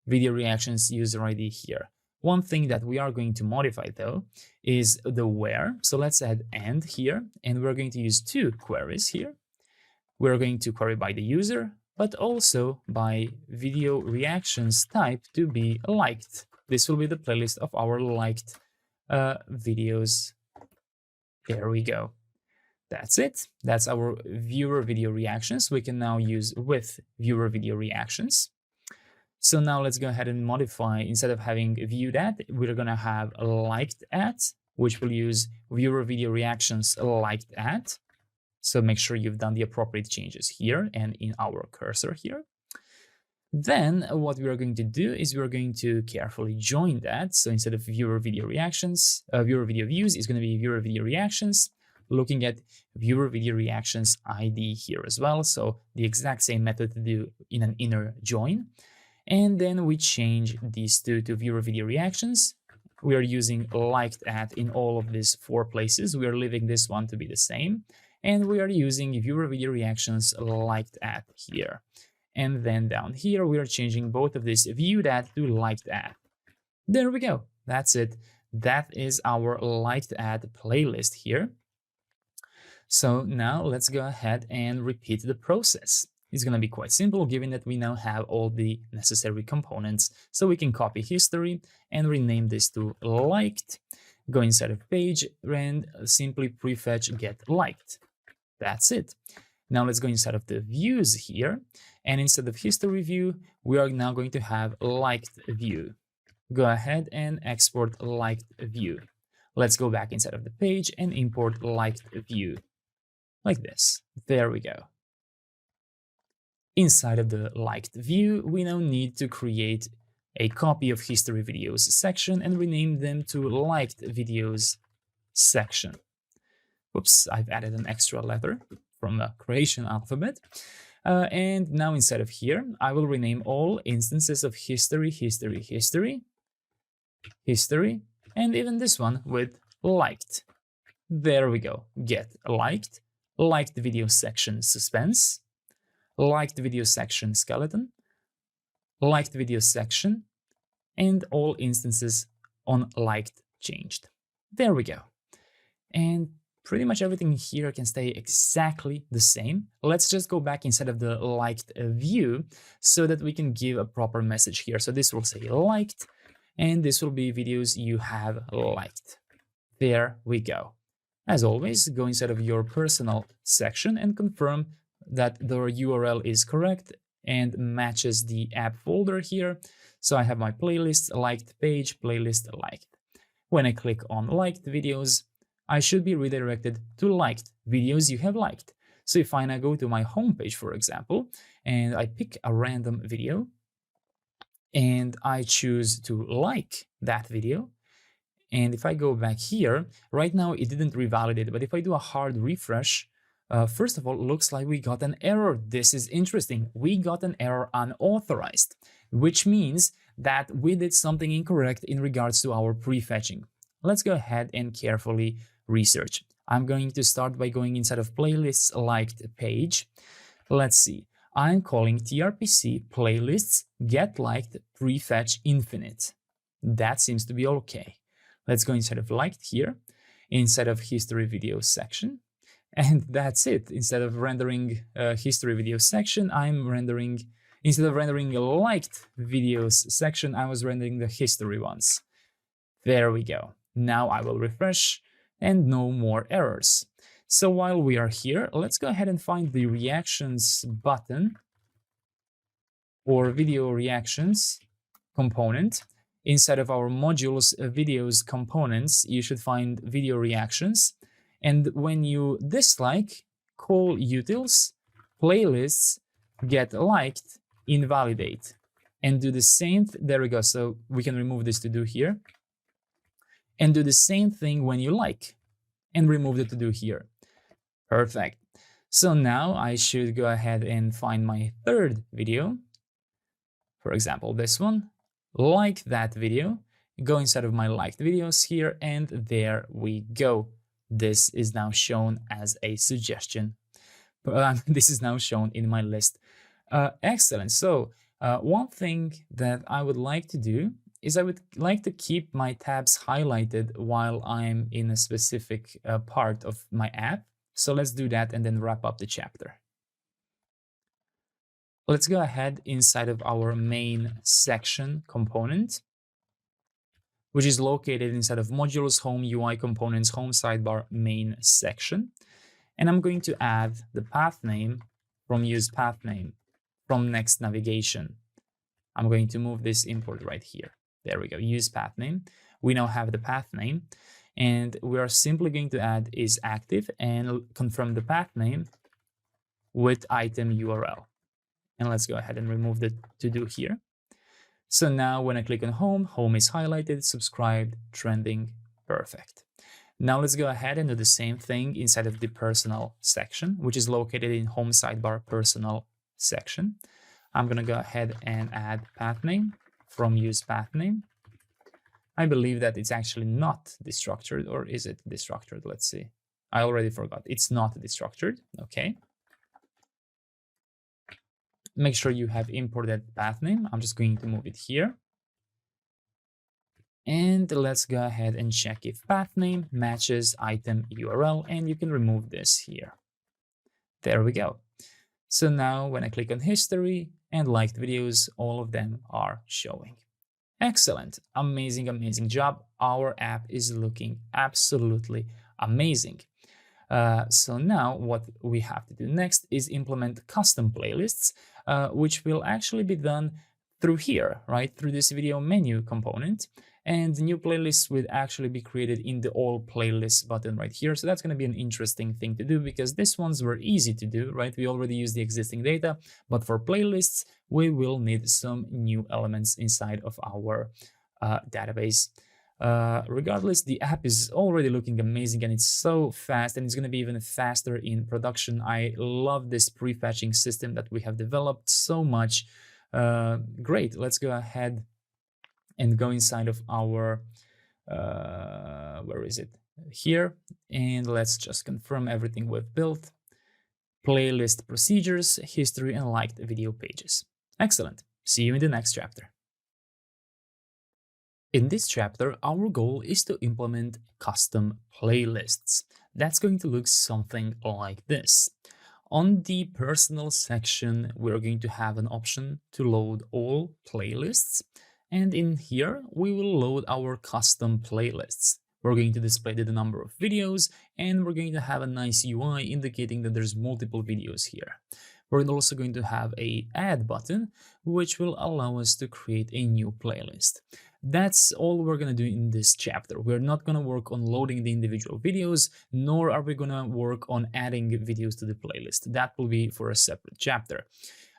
video reactions user ID here. One thing that we are going to modify though is the where. So let's add and here, and we're going to use two queries here. We're going to query by the user, but also by video reactions type to be liked. This will be the playlist of our liked videos. There we go. That's it. That's our viewer video reactions. We can now use with viewer video reactions. So now let's go ahead and modify, instead of having viewed at, we're going to have liked at, which will use viewer video reactions liked at. So make sure you've done the appropriate changes here and in our cursor here. Then what we are going to do is we're going to carefully join that. So instead of viewer video reactions, viewer video views is going to be viewer video reactions, looking at viewer video reactions ID here as well. So the exact same method to do in an inner join. And then we change these two to viewer video reactions. We are using liked at in all of these 4 places. We are leaving this one to be the same. And we are using viewer video reactions liked at here. And then down here, we are changing both of these viewed at to liked at. There we go. That's it. That is our liked at playlist here. So now let's go ahead and repeat the process. It's going to be quite simple, given that we now have all the necessary components. So we can copy history and rename this to liked, go inside of page and simply prefetch get liked. That's it. Now let's go inside of the views here. And instead of history view, we are now going to have liked view. Go ahead and export liked view. Let's go back inside of the page and import liked view. Like this. There we go. Inside of the liked view, we now need to create a copy of history videos section and rename them to liked videos section. Whoops, I've added an extra letter from the creation alphabet. And now inside of here, I will rename all instances of history, and even this one with liked. There we go. Get liked, liked video section suspense, liked video section skeleton, liked video section, and all instances on liked changed. There we go. And pretty much everything here can stay exactly the same. Let's just go back inside of the liked view so that we can give a proper message here. So this will say liked, and this will be videos you have liked. There we go. As always, go inside of your personal section and confirm that the URL is correct and matches the app folder here. So I have my playlist liked page, playlist liked. When I click on liked videos, I should be redirected to liked videos you have liked. So if I now go to my homepage, for example, and I pick a random video and I choose to like that video, and if I go back here, right now it didn't revalidate, but if I do a hard refresh, first of all, it looks like we got an error. This is interesting. We got an error unauthorized, which means that we did something incorrect in regards to our prefetching. Let's go ahead and carefully research. I'm going to start by going inside of playlists liked page. Let's see. I'm calling tRPC playlists get liked prefetch infinite. That seems to be okay. Let's go inside of liked here, inside of history video section. And that's it. Instead of rendering history video section, instead of rendering a liked videos section, I was rendering the history ones. There we go. Now I will refresh and no more errors. So while we are here, let's go ahead and find the reactions button or video reactions component. Inside of our modules videos components, you should find video reactions. And when you dislike, call utils playlists get liked invalidate and do the same. There we go. So we can remove this to do here and do the same thing when you like and remove the to do here. Perfect. So now I should go ahead and find my third video. For example, this one. Like that video, go inside of my liked videos here, and there we go. This is now shown as a suggestion. This is now shown in my list. Excellent. So one thing that I would like to do is I would like to keep my tabs highlighted while I'm in a specific part of my app. So let's do that and then wrap up the chapter. Let's go ahead inside of our main section component, which is located inside of modules, home, UI components, home sidebar, main section. And I'm going to add the path name from use path name from next navigation. I'm going to move this import right here. There we go, use path name. We now have the path name, and we are simply going to add is active and confirm the path name with item URL. And let's go ahead and remove the to do here. So now when I click on home, home is highlighted, subscribed, trending, perfect. Now let's go ahead and do the same thing inside of the personal section, which is located in home sidebar personal section. I'm going to go ahead and add path name from use path name. I believe that it's actually not destructured, or is it destructured? Let's see. I already forgot. It's not destructured. Okay. Make sure you have imported path name. I'm just going to move it here. And let's go ahead and check if path name matches item URL, and you can remove this here. There we go. So now when I click on history and liked videos, all of them are showing. Excellent. Amazing, amazing job. Our app is looking absolutely amazing. So now what we have to do next is implement custom playlists, which will actually be done through here, right? Through this video menu component. And new playlists will actually be created in the all playlists button right here. So that's going to be an interesting thing to do, because these ones were easy to do, right? We already use the existing data, but for playlists, we will need some new elements inside of our database. Regardless, the app is already looking amazing, and it's so fast, and it's going to be even faster in production. I love this prefetching system that we have developed so much. Great. Let's go ahead and go inside of our, where is it? Here. And let's just confirm everything we've built. Playlist procedures, history, and liked video pages. Excellent. See you in the next chapter. In this chapter, our goal is to implement custom playlists. That's going to look something like this. On the personal section, we're going to have an option to load all playlists. And in here, we will load our custom playlists, We're going to display the number of videos, and we're going to have a nice UI indicating that there's multiple videos here. We're also going to have a add button, which will allow us to create a new playlist. That's all we're going to do in this chapter. We're not going to work on loading the individual videos, nor are we going to work on adding videos to the playlist. That will be for a separate chapter,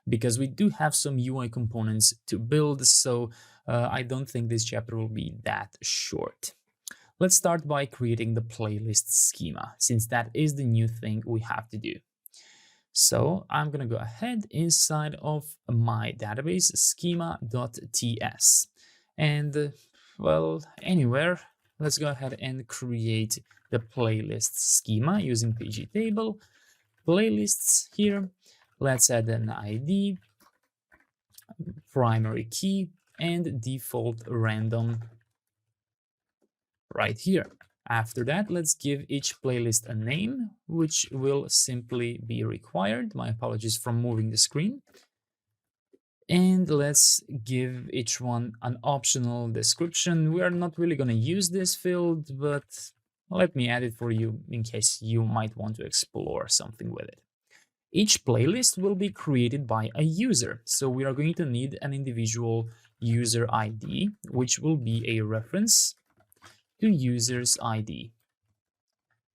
because we do have some UI components to build, so I don't think this chapter will be that short. Let's start by creating the playlist schema, since that is the new thing we have to do. So I'm going to go ahead inside of my database schema.ts, and well, anywhere, let's go ahead and create the playlist schema using pgtable. Playlists here, let's add an ID, primary key, and default random right here. After that, let's give each playlist a name, which will simply be required. My apologies for moving the screen. And let's give each one an optional description. We are not really going to use this field, but let me add it for you in case you might want to explore something with it. Each playlist will be created by a user, so we are going to need an individual user ID, which will be a reference to user's ID.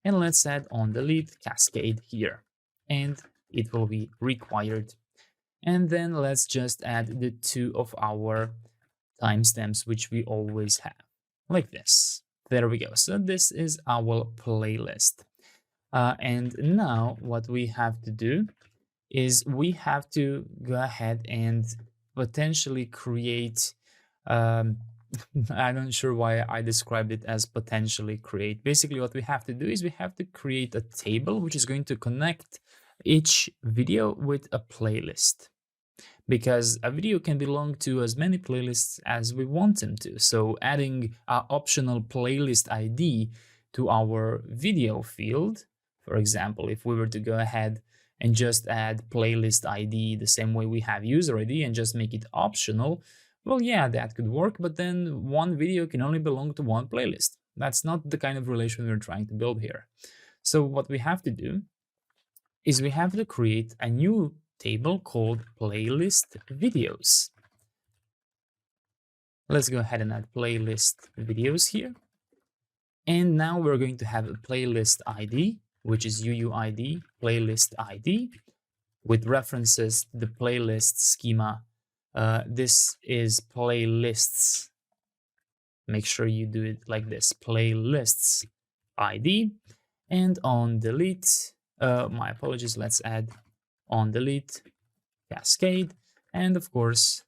And let's add on delete cascade here, and it will be required. And then let's just add the two of our timestamps, which we always have, like this. There we go. So this is our playlist. And now what we have to do is we have to go ahead and potentially create, I'm not sure why I described it as potentially create. Basically, what we have to do is we have to create a table which is going to connect each video with a playlist, because a video can belong to as many playlists as we want them to. So adding an optional playlist ID to our video field, for example, if we were to go ahead and just add playlist ID the same way we have user ID and just make it optional, well, yeah, that could work, but then one video can only belong to one playlist. That's not the kind of relation we're trying to build here. So what we have to do is we have to create a new table called playlist videos. Let's go ahead and add playlist videos here. And now we're going to have a playlist ID, which is UUID playlist ID, with references to the playlist schema. This is playlists. Make sure you do it like this, playlists ID. And on delete, my apologies, let's add on delete cascade, and of course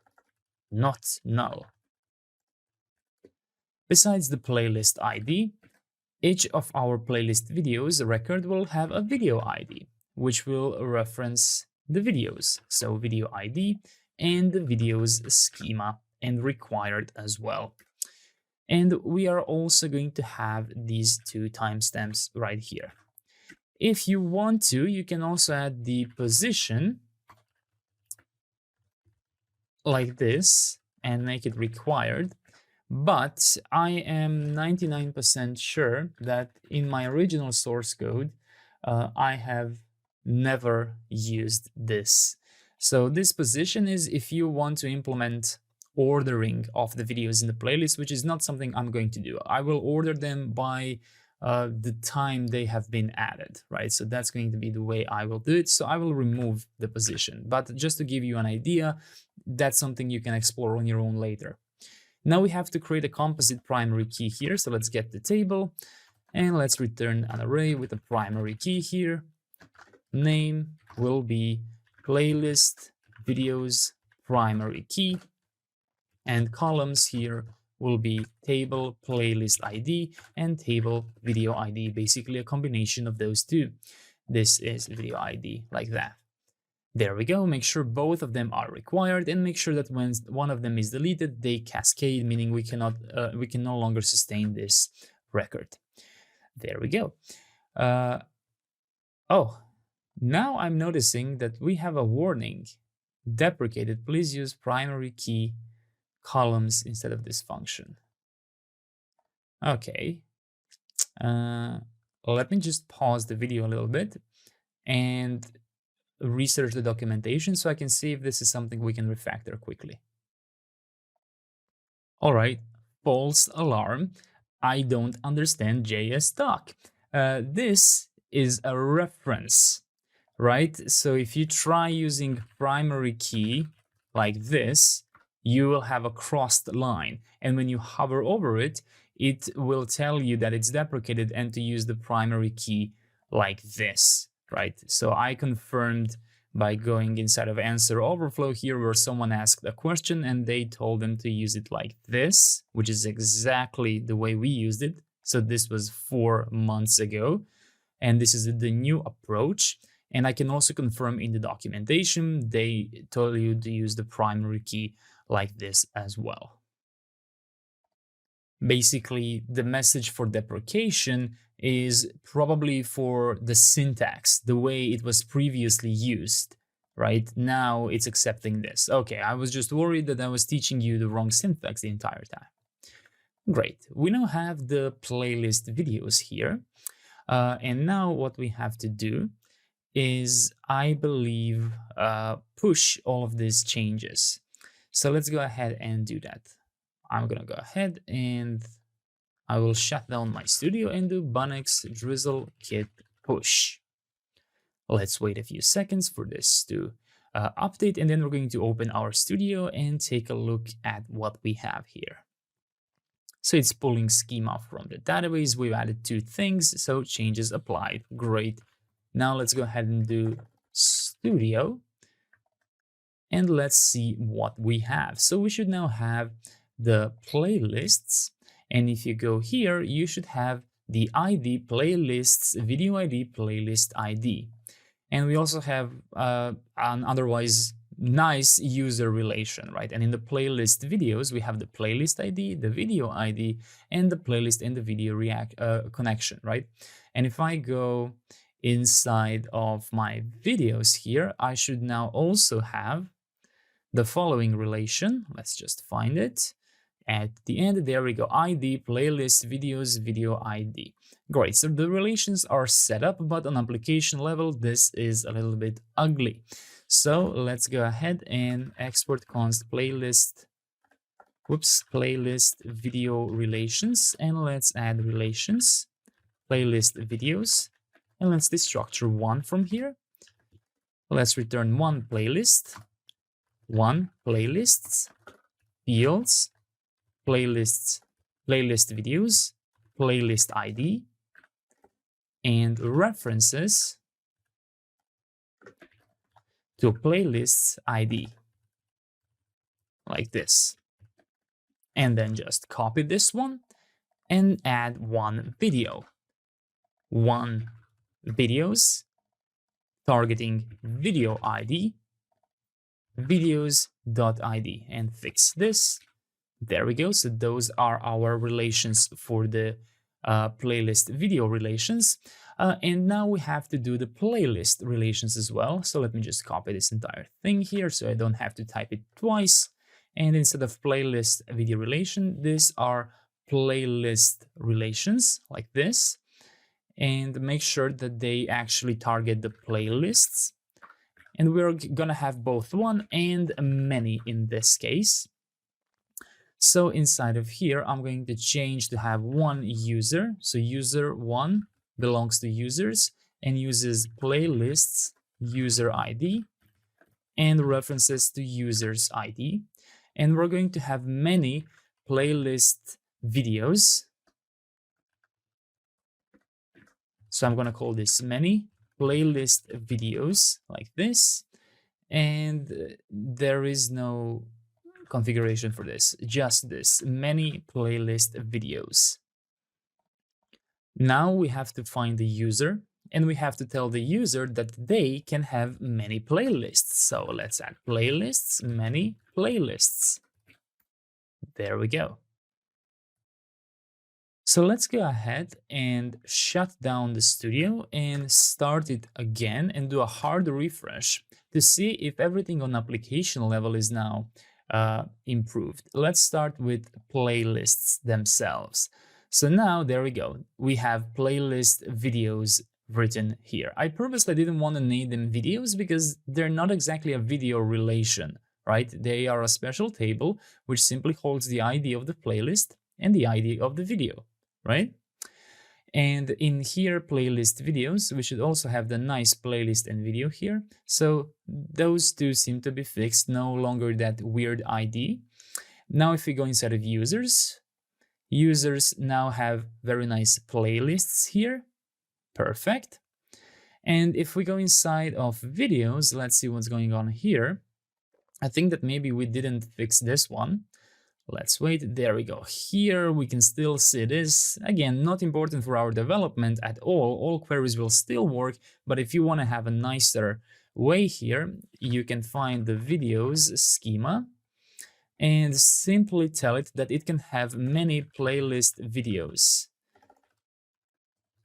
not null. Besides the playlist ID, each of our playlist videos record will have a video ID, which will reference the videos, so video ID and the videos schema, and required as well. And we are also going to have these two timestamps right here. If you want to, you can also add the position like this and make it required. But I am 99% sure that in my original source code, I have never used this. So this position is if you want to implement ordering of the videos in the playlist, which is not something I'm going to do. I will order them by the time they have been added, right? So that's going to be the way I will do it. So I will remove the position, but just to give you an idea, that's something you can explore on your own later. Now we have to create a composite primary key here. So let's get the table and let's return an array with a primary key here. Name will be playlist videos primary key, and columns here will be table playlist ID and table video ID, basically a combination of those two. This is video ID like that. There we go. Make sure both of them are required, and make sure that when one of them is deleted, they cascade, meaning we can no longer sustain this record. There we go. Oh, now I'm noticing that we have a warning. Deprecated. Please use primary key columns instead of this function. Okay, Let me just pause the video a little bit and research the documentation so I can see if this is something we can refactor quickly. All right, false alarm. I don't understand JS doc. This is a reference, right? So if you try using primary key like this, you will have a crossed line. And when you hover over it, it will tell you that it's deprecated and to use the primary key like this, right? So I confirmed by going inside of answer overflow here where someone asked a question and they told them to use it like this, which is exactly the way we used it. So this was 4 months ago, and this is the new approach. And I can also confirm in the documentation, they told you to use the primary key like this as well. Basically, the message for deprecation is probably for the syntax, the way it was previously used, right? Now it's accepting this. Okay, I was just worried that I was teaching you the wrong syntax the entire time. Great, we now have the playlist videos here. And now what we have to do is, I believe, push all of these changes. So let's go ahead and do that. I'm gonna go ahead and I will shut down my studio and do Bunix drizzle kit push. Let's wait a few seconds for this to update, and then we're going to open our studio and take a look at what we have here. So it's pulling schema from the database. We've added 2 things, so changes applied. Great. Now let's go ahead and do studio and let's see what we have. So we should now have the playlists, and if you go here, you should have the ID playlists, video ID, playlist ID. And we also have an otherwise nice user relation, right? And in the playlist videos, we have the playlist ID, the video ID, and the playlist and the video connection, right? And if I go inside of my videos here, I should now also have the following relation. Let's just find it. At the end, there we go, ID, playlist, videos, video ID. Great, so the relations are set up, but on application level, this is a little bit ugly. So let's go ahead and export const playlist, playlist video relations, and let's add relations, playlist videos, and let's destructure 1 from here. Let's return 1 playlist, 1 playlists, fields, playlists, playlist videos, playlist ID, and references to playlists ID, like this. And then just copy this one and add 1 video. 1 videos, targeting video ID, videos.id, and fix this. There we go. So those are our relations for the playlist video relations. And now we have to do the playlist relations as well. So let me just copy this entire thing here so I don't have to type it twice. And instead of playlist video relation, these are playlist relations like this. And make sure that they actually target the playlists. And we're gonna have both 1 and many in this case. So inside of here, I'm going to change to have 1 user. So user 1 belongs to users and uses playlists user ID and references to users ID. And we're going to have many playlist videos. So I'm going to call this many playlist videos like this. And there is no configuration for this, just this, many playlist videos. Now we have to find the user and we have to tell the user that they can have many playlists. So let's add playlists, many playlists. There we go. So let's go ahead and shut down the studio and start it again and do a hard refresh to see if everything on application level is now improved. Let's start with playlists themselves. So now there we go. We have playlist videos written here. I purposely didn't want to name them videos because they're not exactly a video relation, right? They are a special table which simply holds the ID of the playlist and the ID of the video, right? And in here, playlist videos, we should also have the nice playlist and video here. So those two seem to be fixed, no longer that weird ID. Now if we go inside of users, users now have very nice playlists here. Perfect. And if we go inside of videos, let's see what's going on here. I think that maybe we didn't fix this one. Let's wait. There we go. Here we can still see this. Again, not important for our development at all. All queries will still work. But if you want to have a nicer way here, you can find the videos schema and simply tell it that it can have many playlist videos.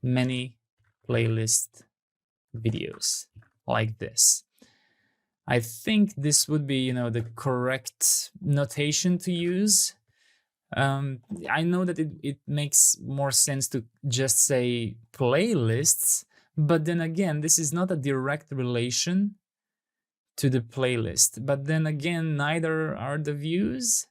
Many playlist videos like this. I think this would be, the correct notation to use. I know that it makes more sense to just say playlists, but then again, this is not a direct relation to the playlist. But then again, neither are the views.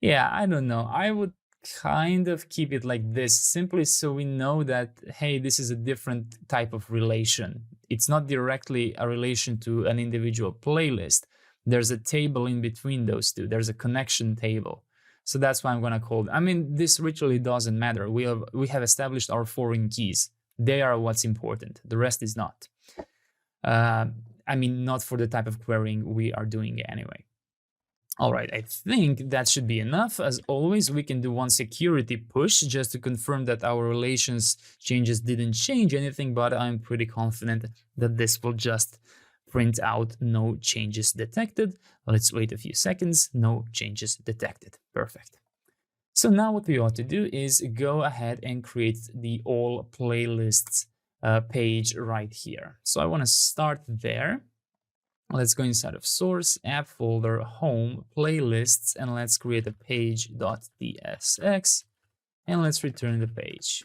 Yeah, I don't know. I would kind of keep it like this, simply so we know that, hey, this is a different type of relation. It's not directly a relation to an individual playlist. There's a table in between those two. There's a connection table. So that's why I'm going to call it. I mean, this literally doesn't matter. We have established our foreign keys. They are what's important. The rest is not. I mean, not for the type of querying we are doing anyway. All right, I think that should be enough. As always, we can do one security push just to confirm that our relations changes didn't change anything, but I'm pretty confident that this will just print out no changes detected. Let's wait a few seconds. No changes detected. Perfect. So now what we ought to do is go ahead and create the all playlists page right here. So I want to start there. Let's go inside of source, app folder, home, playlists, and let's create a page.tsx, and let's return the page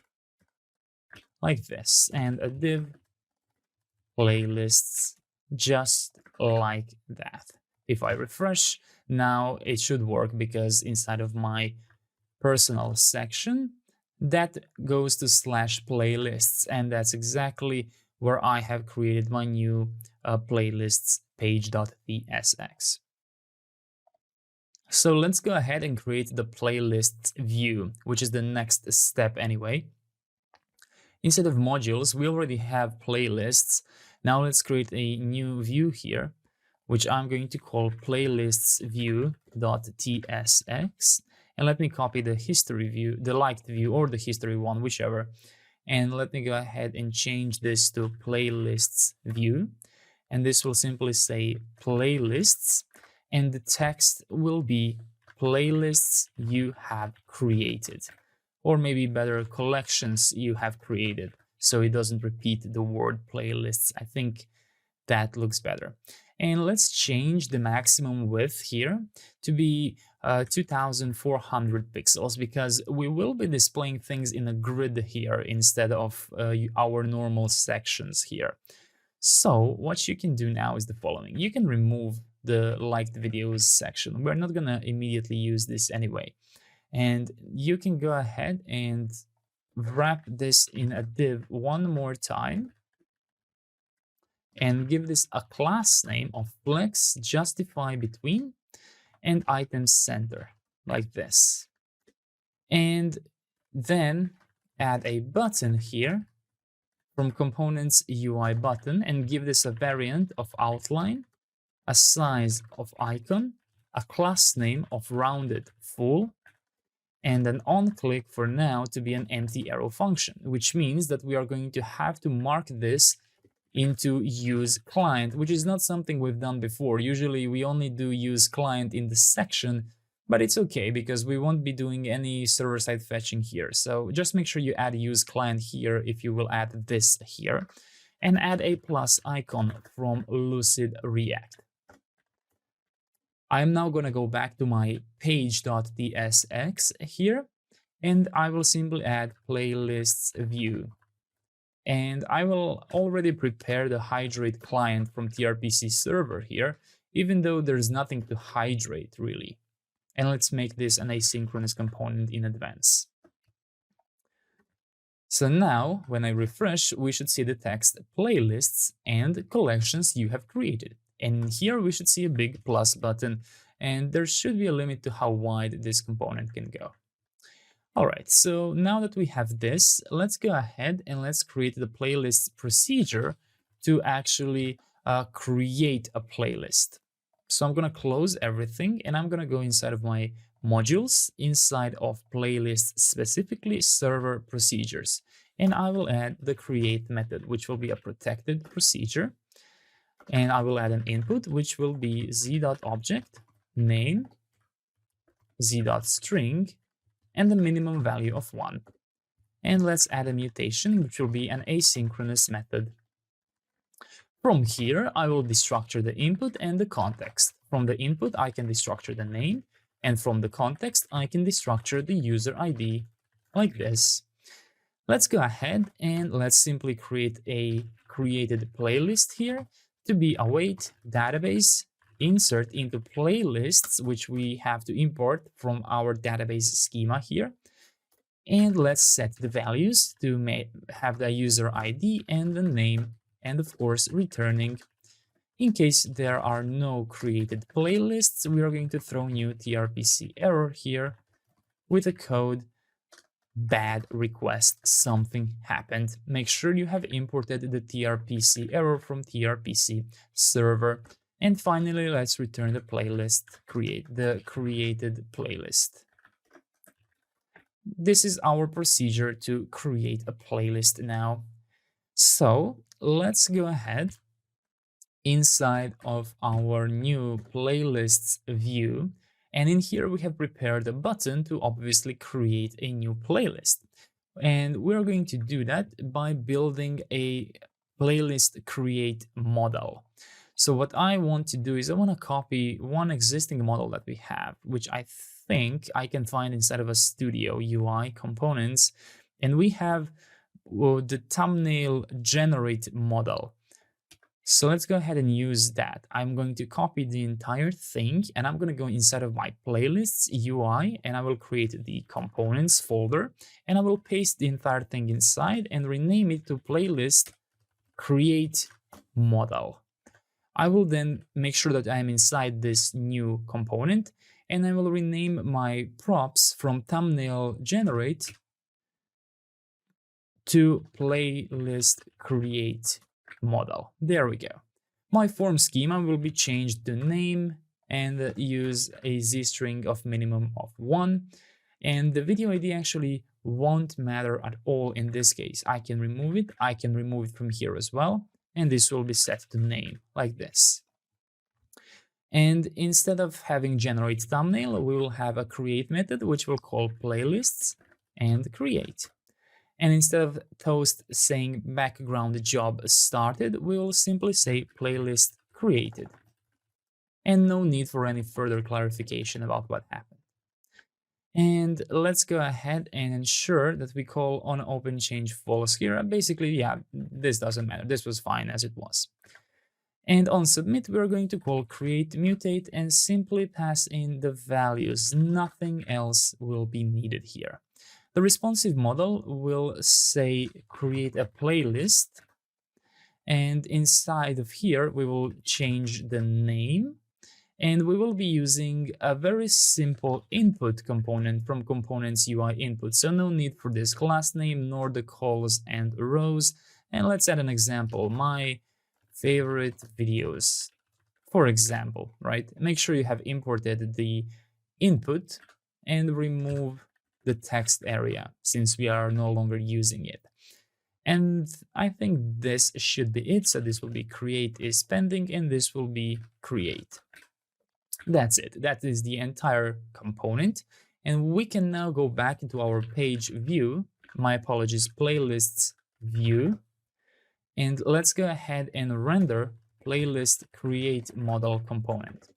like this, and a div playlists just like that. If I refresh, now it should work because inside of my personal section, that goes to /playlists, and that's exactly where I have created my new playlists page.tsx. So let's go ahead and create the playlists view, which is the next step anyway. Instead of modules, we already have playlists. Now let's create a new view here, which I'm going to call playlists view.tsx. And let me copy the history view, the liked view, or the history one, whichever. And let me go ahead and change this to playlists view. And this will simply say playlists, and the text will be playlists you have created, or maybe better, collections you have created, so it doesn't repeat the word playlists. I think that looks better. And let's change the maximum width here to be 2400 pixels, because we will be displaying things in a grid here instead of our normal sections here. So what you can do now is the following. You can remove the liked videos section. We're not going to immediately use this anyway. And you can go ahead and wrap this in a div one more time and give this a class name of flex justify between and item center like this. And then add a button here from components UI button and give this a variant of outline, a size of icon, a class name of rounded full, and an onClick for now to be an empty arrow function, which means that we are going to have to mark this into use client, which is not something we've done before. Usually we only do use client in the section, but it's okay because we won't be doing any server-side fetching here. So just make sure you add use client here if you will add this here, and add a plus icon from Lucid React. I'm now going to go back to my page.tsx here, and I will simply add playlists view. And I will already prepare the hydrate client from tRPC server here, even though there's nothing to hydrate really. And let's make this an asynchronous component in advance. So now, when I refresh, we should see the text playlists and collections you have created. And here we should see a big plus button, and there should be a limit to how wide this component can go. All right, so now that we have this, let's go ahead and let's create the playlist procedure to actually create a playlist. So I'm going to close everything and I'm going to go inside of my modules, inside of playlist, specifically server procedures. And I will add the create method, which will be a protected procedure. And I will add an input, which will be z.object name, z.string, and the minimum value of 1. And let's add a mutation, which will be an asynchronous method. From here, I will destructure the input and the context. From the input, I can destructure the name, and from the context, I can destructure the user ID, like this. Let's go ahead and let's simply create a created playlist here to be await database, insert into playlists, which we have to import from our database schema here. And let's set the values to have the user ID and the name, and of course returning. In case there are no created playlists, we are going to throw new tRPC error here with a code bad request, something happened. Make sure you have imported the tRPC error from tRPC server. And finally, let's return the playlist, create the created playlist. This is our procedure to create a playlist now. So let's go ahead inside of our new playlists view. And in here, we have prepared a button to obviously create a new playlist. And we're going to do that by building a playlist create model. So what I want to do is I want to copy one existing model that we have, which I think I can find inside of a Studio UI components. And we have the thumbnail generate model. So let's go ahead and use that. I'm going to copy the entire thing and I'm going to go inside of my playlists UI and I will create the components folder and I will paste the entire thing inside and rename it to playlist create model. I will then make sure that I am inside this new component and I will rename my props from thumbnail generate to playlist create model. There we go. My form schema will be changed to name and use a z-string of minimum of 1. And the video ID actually won't matter at all in this case. I can remove it. I can remove it from here as well. And this will be set to name like this. And instead of having generate thumbnail, we will have a create method, which we'll call playlists and create. And instead of toast saying background job started, we will simply say playlist created. And no need for any further clarification about what happened. And let's go ahead and ensure that we call on open change false here. Basically, yeah, this doesn't matter. This was fine as it was. And on submit, we're going to call create mutate and simply pass in the values. Nothing else will be needed here. The responsive model will say create a playlist. And inside of here, we will change the name. And we will be using a very simple input component from components UI input. So no need for this class name nor the calls and rows. And let's add an example. My favorite videos, for example, right? Make sure you have imported the input and remove the text area since we are no longer using it. And I think this should be it. So this will be create is pending and this will be create. That's it. That is the entire component. And we can now go back into our page view. My apologies, playlists view. And let's go ahead and render playlist create model component.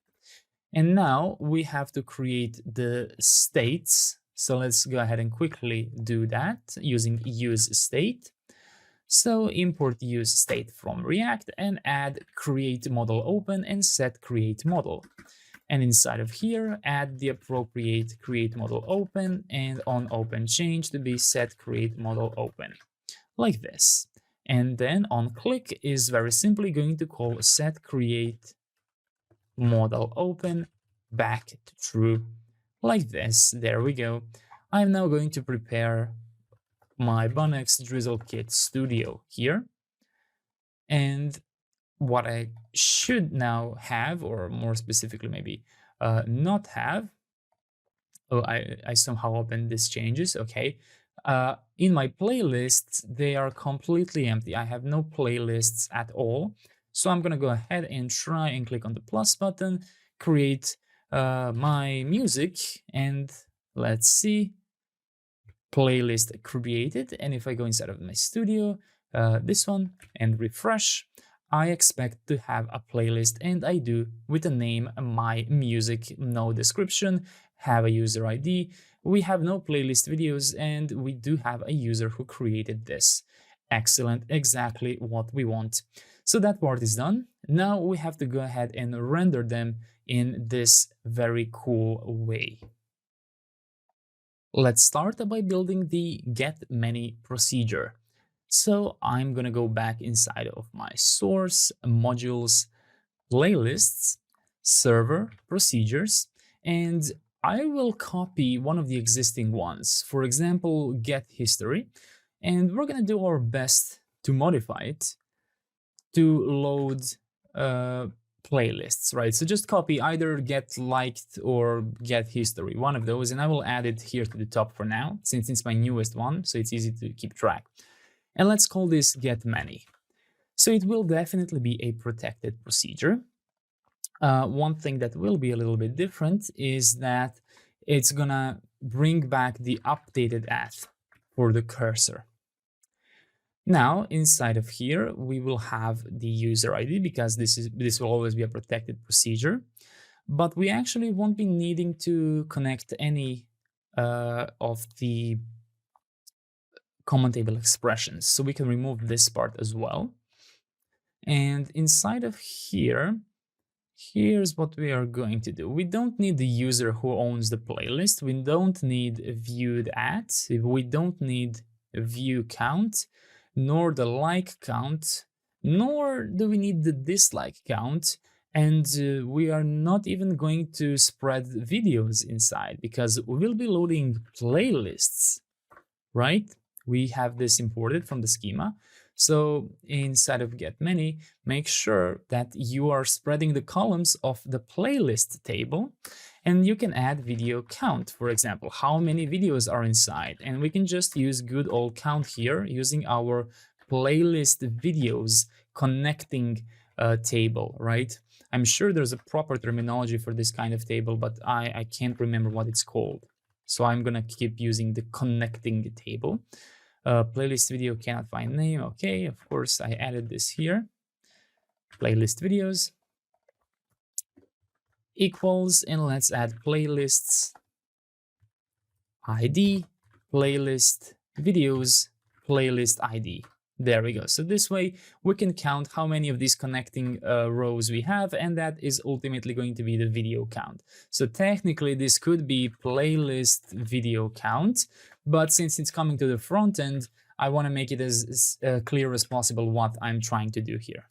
And now we have to create the states. So let's go ahead and quickly do that using use state. So import use state from React and add create model open and set create model. And inside of here, add the appropriate create model open and on open change to be set create model open, like this. And then on click is very simply going to call set create model open back to true, like this. There we go. I'm now going to prepare my Bonex DrizzleKit Studio here. And what I should now have, or more specifically maybe not have, oh, I somehow opened these changes, okay. In my playlists, they are completely empty. I have no playlists at all. So I'm gonna go ahead and try and click on the plus button, create my music, and let's see, playlist created. And if I go inside of my studio, this one, and refresh, I expect to have a playlist, and I do, with the name my music, no description, have a user ID. We have no playlist videos, and we do have a user who created this. Excellent, exactly what we want. So that part is done. Now we have to go ahead and render them in this very cool way. Let's start by building the getMany procedure. So I'm gonna go back inside of my source, modules, playlists, server, procedures, and I will copy one of the existing ones, for example, get history, and we're gonna do our best to modify it to load playlists, right? So just copy either get liked or get history, one of those, and I will add it here to the top for now, since it's my newest one, so it's easy to keep track. And let's call this getMany. So it will definitely be a protected procedure. One thing that will be a little bit different is that it's gonna bring back the updated path for the cursor. Now, inside of here, we will have the user ID, because this will always be a protected procedure, but we actually won't be needing to connect any of the common table expressions. So we can remove this part as well. And inside of here, here's what we are going to do. We don't need the user who owns the playlist. We don't need viewed at. We don't need view count, nor the like count, nor do we need the dislike count. And we are not even going to spread videos inside, because we will be loading playlists, right? We have this imported from the schema. So inside of getMany, make sure that you are spreading the columns of the playlist table, and you can add video count, for example, how many videos are inside. And we can just use good old count here using our playlist videos connecting table, right? I'm sure there's a proper terminology for this kind of table, but I can't remember what it's called. So I'm gonna keep using the connecting table. Playlist video cannot find name. Okay, of course I added this here. Playlist videos equals, and let's add playlists ID, playlist videos, playlist ID. There we go. So this way we can count how many of these connecting rows we have, and that is ultimately going to be the video count. So technically this could be playlist video count, but since it's coming to the front end, I want to make it as clear as possible what I'm trying to do here.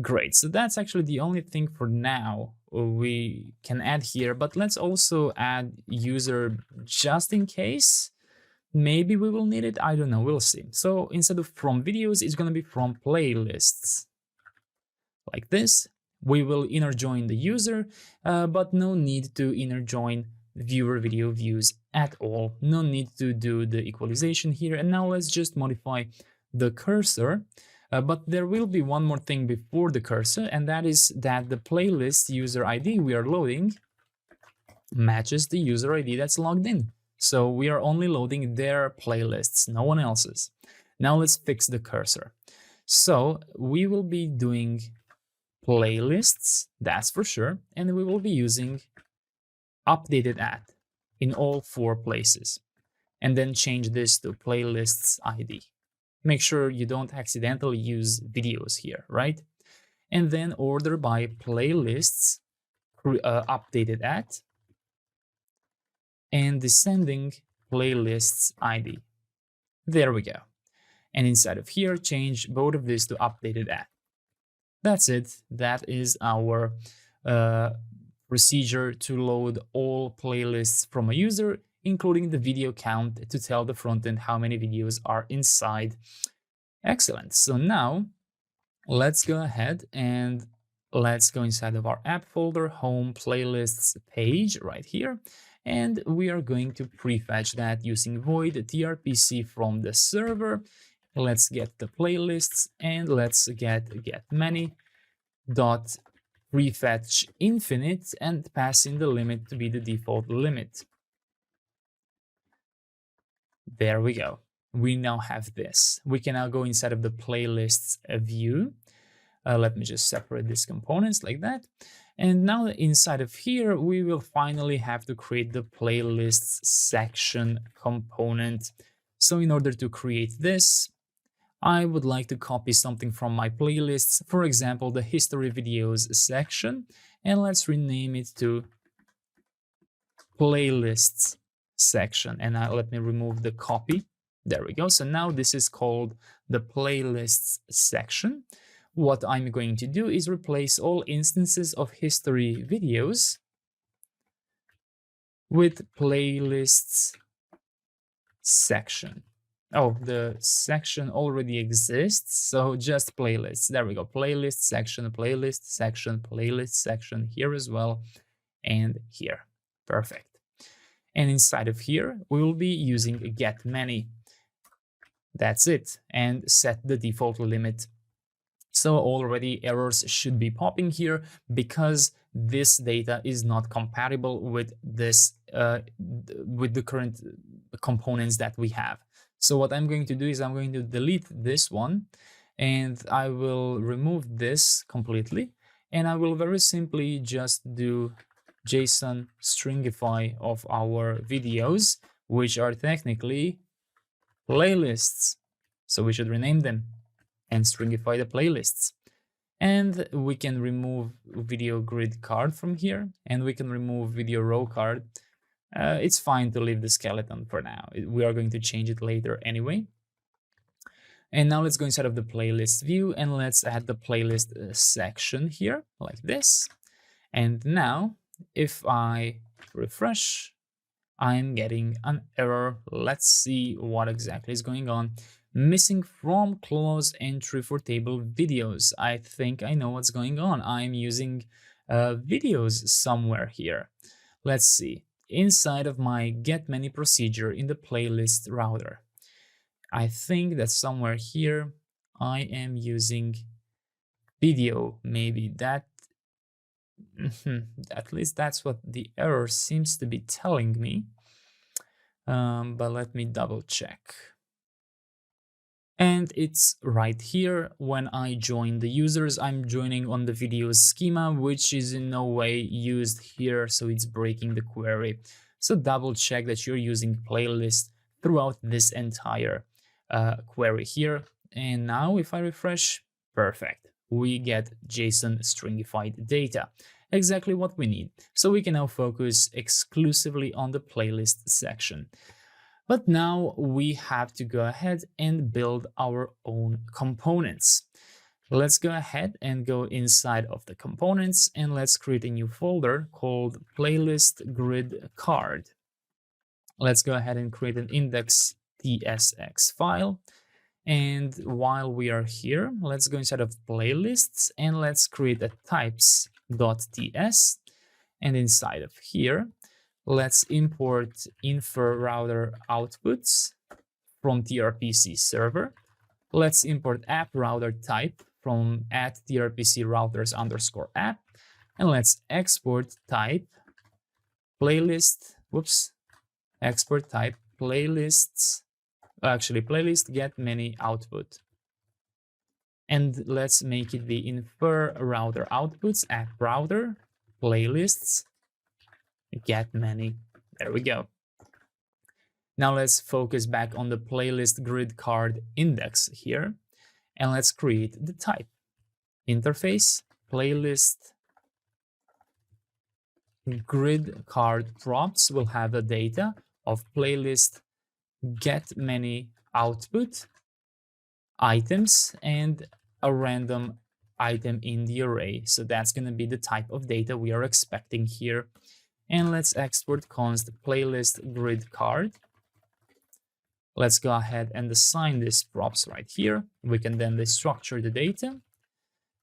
Great, so that's actually the only thing for now we can add here, but let's also add user just in case. Maybe we will need it, I don't know, we'll see. So instead of from videos, it's going to be from playlists. Like this. We will inner join the user, but no need to inner join viewer video views at all. No need to do the equalization here. And now let's just modify the cursor. But there will be one more thing before the cursor, and that is that the playlist user ID we are loading matches the user ID that's logged in. So we are only loading their playlists, no one else's. Now let's fix the cursor. So we will be doing playlists, that's for sure, and we will be using updated at. in all 4 places. And then change this to playlists ID. Make sure you don't accidentally use videos here, right? And then order by playlists updated at and descending playlists ID. There we go. And inside of here, change both of these to updated at. That's it. That is our procedure to load all playlists from a user, including the video count, to tell the frontend how many videos are inside. Excellent. So now let's go ahead and let's go inside of our app folder, home playlists page right here. And we are going to prefetch that using void tRPC from the server. Let's get the playlists and let's get many dot prefetch infinite and pass in the limit to be the default limit. There we go. We now have this. We can now go inside of the playlists view. Let me just separate these components like that. And now inside of here, we will finally have to create the playlists section component. So in order to create this, I would like to copy something from my playlists, for example, the history videos section, and let's rename it to playlists section. And now let me remove the copy. There we go. So now this is called the playlists section. What I'm going to do is replace all instances of history videos with playlists section. Oh, the section already exists, so just playlists. There we go. Playlist section, playlist section, playlist section here as well, and here. Perfect. And inside of here, we will be using get many. That's it. And set the default limit. So already errors should be popping here because this data is not compatible with this with the current components that we have. So what I'm going to do is I'm going to delete this one and I will remove this completely. And I will very simply just do JSON stringify of our videos, which are technically playlists. So we should rename them and stringify the playlists. And we can remove video grid card from here, and we can remove video row card. It's fine to leave the skeleton for now. We are going to change it later anyway. And now let's go inside of the playlist view and let's add the playlist section here like this. And now if I refresh, I'm getting an error. Let's see what exactly is going on. Missing from clause entry for table videos. I think I know what's going on. I'm using videos somewhere here. Let's see. Inside of my get many procedure in the playlist router, I think that somewhere here I am using video. Maybe that at least that's what the error seems to be telling me. But let me double check. And it's right here. When I join the users, I'm joining on the videos schema, which is in no way used here, so it's breaking the query. So double check that you're using playlist throughout this entire query here. And now if I refresh, perfect. We get JSON stringified data, exactly what we need. So we can now focus exclusively on the playlist section. But now we have to go ahead and build our own components. Let's go ahead and go inside of the components and let's create a new folder called playlist grid card. Let's go ahead and create an index.tsx file. And while we are here, let's go inside of playlists and let's create a types.ts. And inside of here, let's import infer router outputs from tRPC server. Let's import app router type from @tRPC routers _app. And let's export type playlist, export type playlists, actually playlist get many output. And let's make it the infer router outputs app router playlists get many. There we go. Now let's focus back on the playlist grid card index here, and let's create the type. Interface, playlist, grid card props will have the data of playlist get many output items and a random item in the array. So that's going to be the type of data we are expecting here. And let's export const playlist grid card. Let's go ahead and assign these props right here. We can then destructure the data.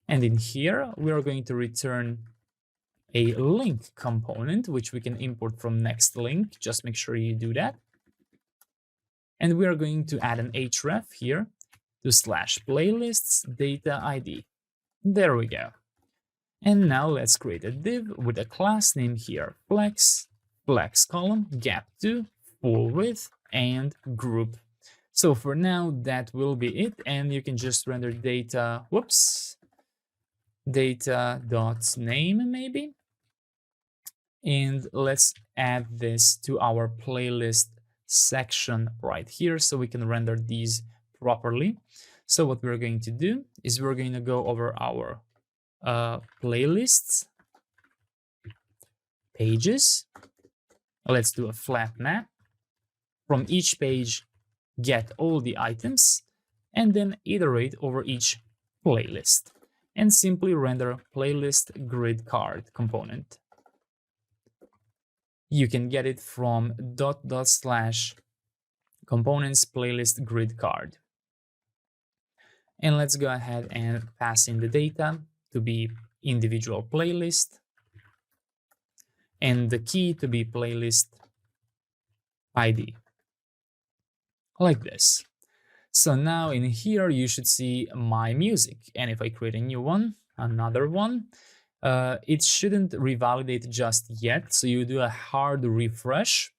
And in here, we are going to return a link component, which we can import from next link. Just make sure you do that. And we are going to add an href here to /playlists data ID. There we go. And now let's create a div with a class name here, flex column, gap2, full width, and group. So for now, that will be it. And you can just render data, data.name maybe. And let's add this to our playlist section right here so we can render these properly. So what we're going to do is we're going to go over our playlists, pages. Let's do a flat map. From each page, get all the items, and then iterate over each playlist, and simply render playlist grid card component. You can get it from /components playlist grid card. And let's go ahead and pass in the data to be individual playlist, and the key to be playlist ID, like this. So now in here, you should see my music. And if I create a new one, another one, it shouldn't revalidate just yet. So you do a hard refresh,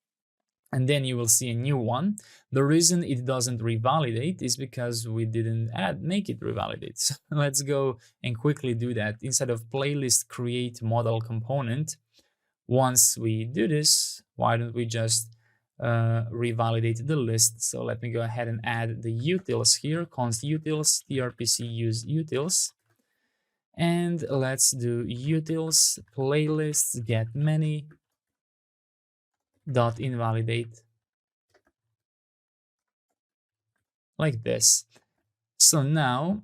and then you will see a new one. The reason it doesn't revalidate is because we didn't make it revalidate. So let's go and quickly do that. Instead of playlist create model component, once we do this, why don't we just revalidate the list? So let me go ahead and add the utils here, const utils, tRPC use utils. And let's do utils playlists get many dot invalidate, like this. So now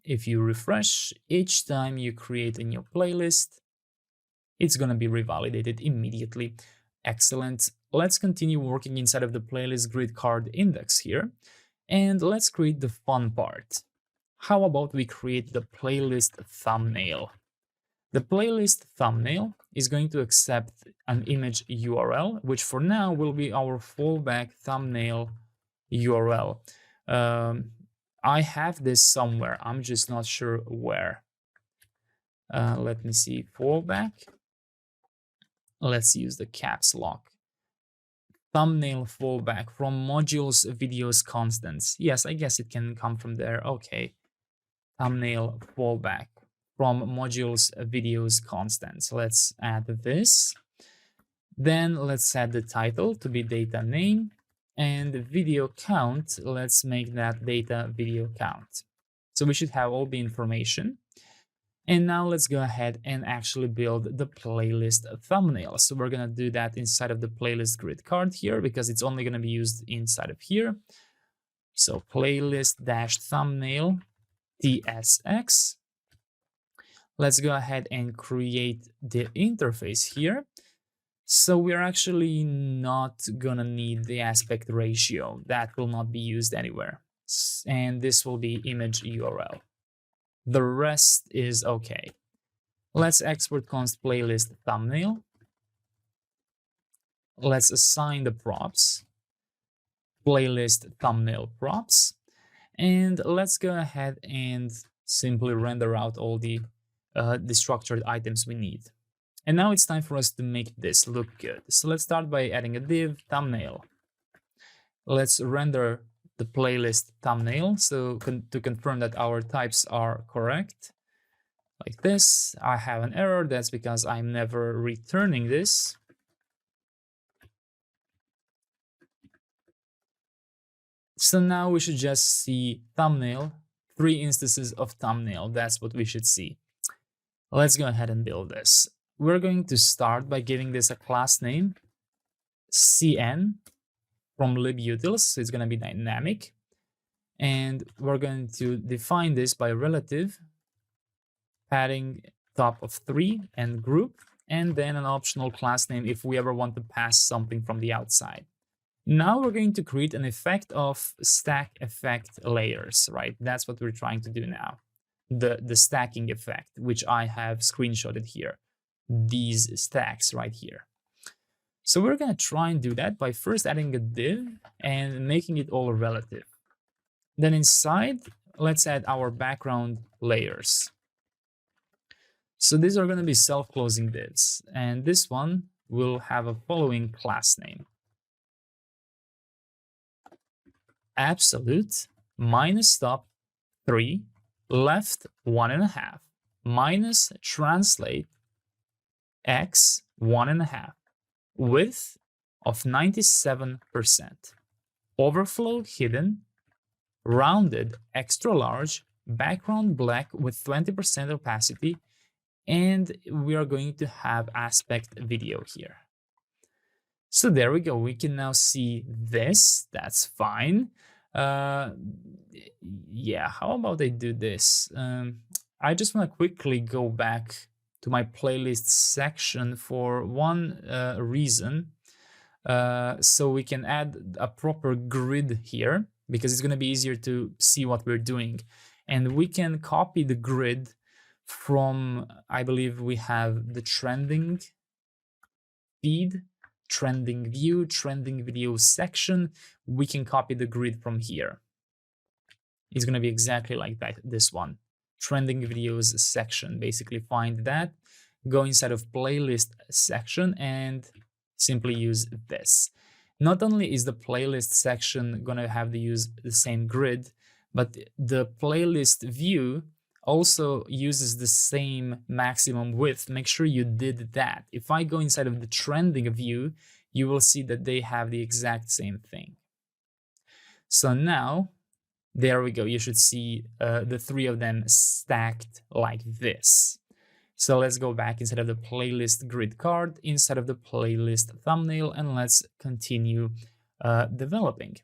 if you refresh, each time you create a new playlist, it's going to be revalidated immediately. Excellent. Let's continue working inside of the playlist grid card index here, and let's create the fun part. How about we create the playlist thumbnail? The playlist thumbnail is going to accept an image URL, which for now will be our fallback thumbnail URL. I have this somewhere, I'm just not sure where. Let me see, fallback. Let's use the caps lock. Thumbnail fallback from modules, videos, constants. Yes, I guess it can come from there. Okay. Thumbnail fallback from modules, videos, constants. Let's add this. Then let's add the title to be data name, and the video count, let's make that data video count. So we should have all the information. And now let's go ahead and actually build the playlist thumbnail. So we're going to do that inside of the playlist grid card here, because it's only going to be used inside of here. So playlist-thumbnail tsx. Let's go ahead and create the interface here. So we're actually not going to need the aspect ratio. That will not be used anywhere. And this will be image URL. The rest is okay. Let's export const playlist thumbnail. Let's assign the props, playlist thumbnail props, and let's go ahead and simply render out all the structured items we need. And now it's time for us to make this look good. So let's start by adding a div thumbnail. Let's render the playlist thumbnail, so to confirm that our types are correct, like this. I have an error, that's because I'm never returning this. So now we should just see thumbnail, 3 instances of thumbnail. That's what we should see. Let's go ahead and build this. We're going to start by giving this a class name, cn, from libutils, so it's going to be dynamic. And we're going to define this by relative, padding top of 3 and group, and then an optional class name if we ever want to pass something from the outside. Now we're going to create an effect of stack effect layers, right? That's what we're trying to do now. The stacking effect, which I have screenshotted here. These stacks right here. So we're going to try and do that by first adding a div and making it all relative. Then inside, let's add our background layers. So these are going to be self-closing divs, and this one will have a following class name. Absolute minus top 3 left 1.5 minus translate x 1.5 width of 97%, overflow hidden, rounded extra large, background black with 20% opacity, and we are going to have aspect video here. So there we go. We can now see this. That's fine. Yeah, how about I do this? I just want to quickly go back to my playlist section for one reason. So we can add a proper grid here because it's going to be easier to see what we're doing. And we can copy the grid from, I believe we have the trending feed, trending view, trending video section. We can copy the grid from here. It's going to be exactly like that, this one. Trending videos section. Basically find that, go inside of playlist section and simply use this. Not only is the playlist section going to have to use the same grid, but the playlist view also uses the same maximum width. Make sure you did that. If I go inside of the trending view, you will see that they have the exact same thing. So now, there we go. You should see the 3 of them stacked like this. So let's go back inside of the playlist grid card, inside of the playlist thumbnail, and let's continue developing.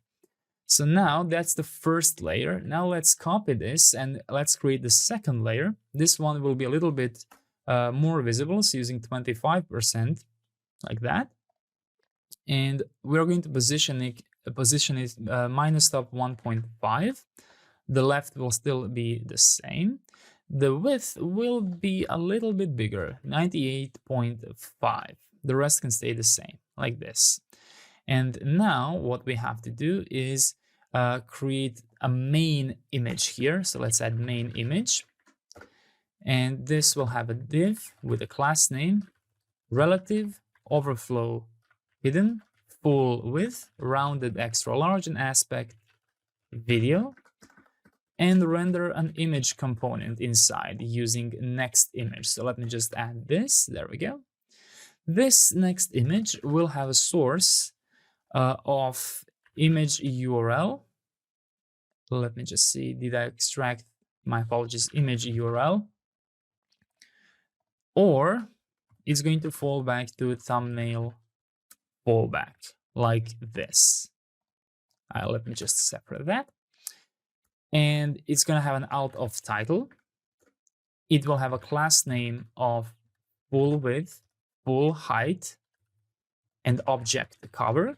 So now that's the first layer. Now let's copy this and let's create the second layer. This one will be a little bit more visible, so using 25% like that. And we're going to position it minus top 1.5. The left will still be the same. The width will be a little bit bigger, 98.5. The rest can stay the same, like this. And now what we have to do is create a main image here. So let's add main image. And this will have a div with a class name, relative, overflow hidden, full width, rounded extra large, and aspect video. And render an image component inside using next image. So let me just add this. There we go. This next image will have a source of image URL. Let me just see. Did I extract? My apologies. Image URL. Or it's going to fall back to thumbnail fallback like this. Let me just separate that. And it's going to have an alt of title. It will have a class name of full width, full height, and object cover,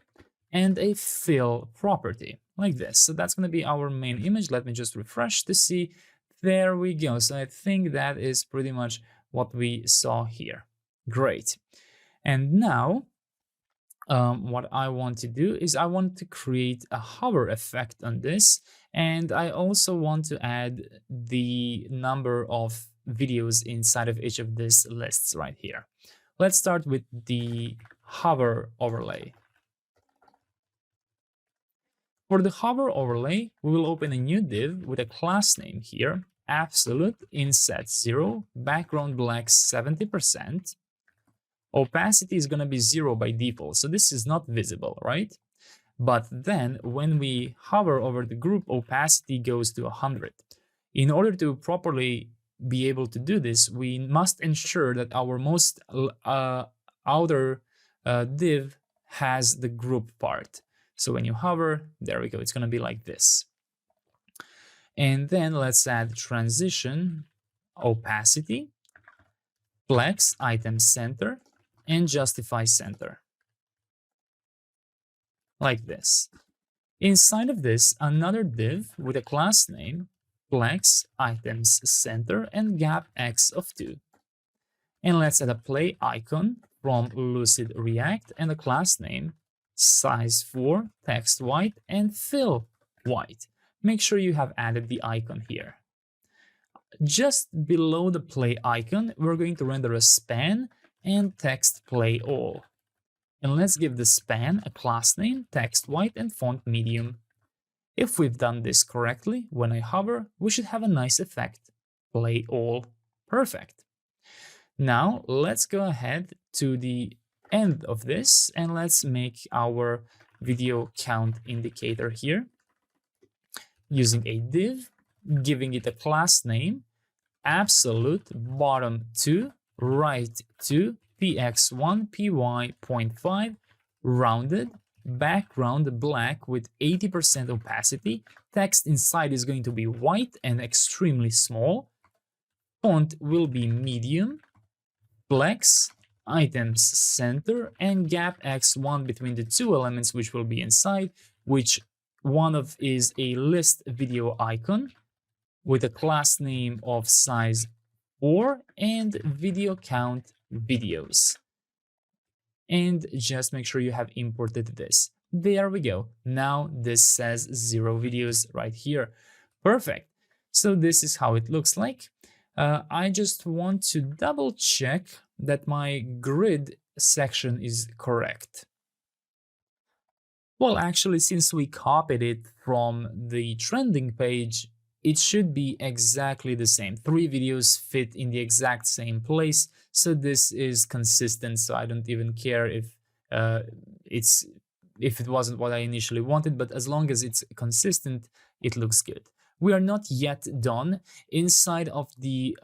and a fill property like this. So that's going to be our main image. Let me just refresh to see. There we go. So I think that is pretty much what we saw here. Great. And now what I want to do is I want to create a hover effect on this, and I also want to add the number of videos inside of each of these lists right here. Let's start with the hover overlay. For the hover overlay, we will open a new div with a class name here, absolute inset 0, background black 70%. Opacity is going to be 0 by default, so this is not visible, right? but then when we hover over the group, opacity goes to 100. In order to properly be able to do this, we must ensure that our most outer div has the group part. So when you hover, there we go, it's going to be like this. And then let's add transition, opacity, flex, item center, and justify center. Like this. Inside of this, another div with a class name, flex, items center, and gap x of 2. And let's add a play icon from Lucid React and a class name, size 4, text white, and fill white. Make sure you have added the icon here. Just below the play icon, we're going to render a span and text play all. And let's give the span a class name, text white, and font medium. If we've done this correctly, when I hover, we should have a nice effect. Play all. Perfect. Now, let's go ahead to the end of this and let's make our video count indicator here using a div, giving it a class name, absolute bottom 2, right 2, px1, py.5, rounded, background black with 80% opacity, text inside is going to be white and extremely small, font will be medium, flex, items center, and gap x1 between the two elements which will be inside, which one of is a list video icon with a class name of size 4 and video count videos. And just make sure you have imported this. There we go. Now this says 0 videos right here. Perfect. So this is how it looks like. I just want to double check that my grid section is correct. Well, actually, since we copied it from the trending page, it should be exactly the same. 3 videos fit in the exact same place. So this is consistent. So I don't even care if it wasn't what I initially wanted, but as long as it's consistent, it looks good. We are not yet done. Inside of the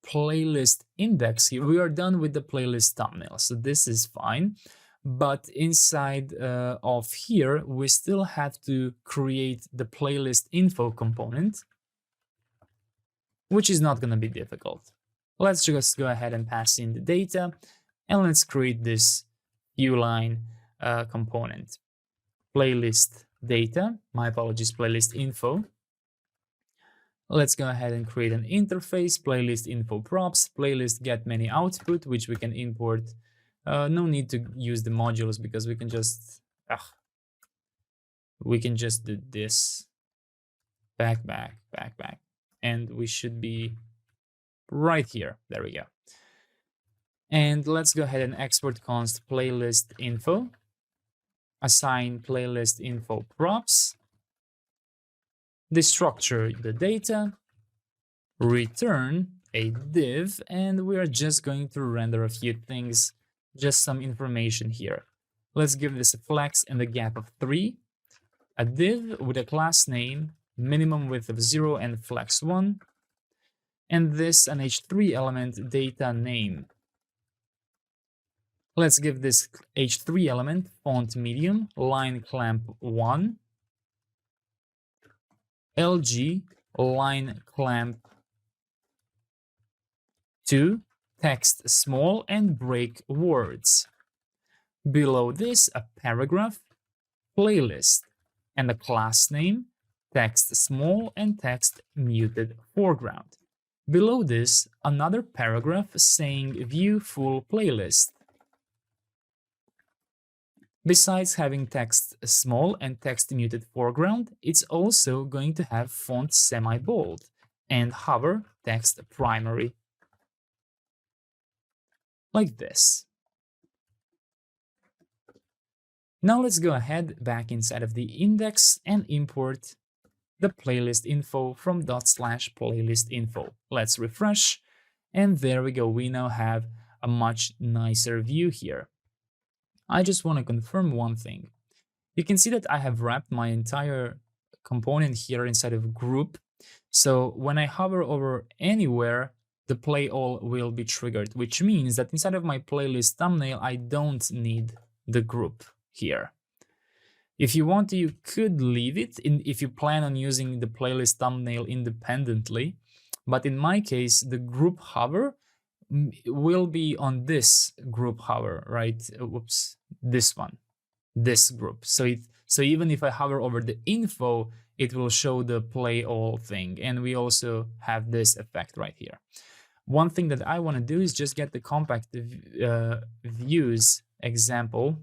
playlist index here, we are done with the playlist thumbnail. So this is fine. But inside of here, we still have to create the playlist info component, which is not going to be difficult. Let's just go ahead and pass in the data, and let's create this uline component. Playlist data, my apologies, playlist info. Let's go ahead and create an interface, playlist info props, playlist get many output, which we can import. No need to use the modules because we can just do this back, and we should be right here. There we go. And let's go ahead and export const playlist info, assign playlist info props, destructure the data, return a div, and we are just going to render a few things, just some information here. Let's give this a flex and a gap of 3, a div with a class name, minimum width of 0 and flex 1, and this an h3 element data name. Let's give this h3 element font medium, line clamp 1, LG line clamp 2, text small, and break words. Below this, a paragraph, playlist, and a class name, text small, and text muted foreground. Below this, another paragraph saying view full playlist. Besides having text small and text muted foreground, it's also going to have font semi-bold and hover text primary. Like this. Now let's go ahead back inside of the index and import the playlist info from /playlist info. Let's refresh, and there we go. We now have a much nicer view here. I just want to confirm one thing. You can see that I have wrapped my entire component here inside of a group. So when I hover over anywhere, the play all will be triggered, which means that inside of my playlist thumbnail, I don't need the group here. If you want to, you could leave it if you plan on using the playlist thumbnail independently. But in my case, the group hover will be on this group hover, right? Whoops, this one, this group. So even if I hover over the info, it will show the play all thing. And we also have this effect right here. One thing that I want to do is just get the compact views example.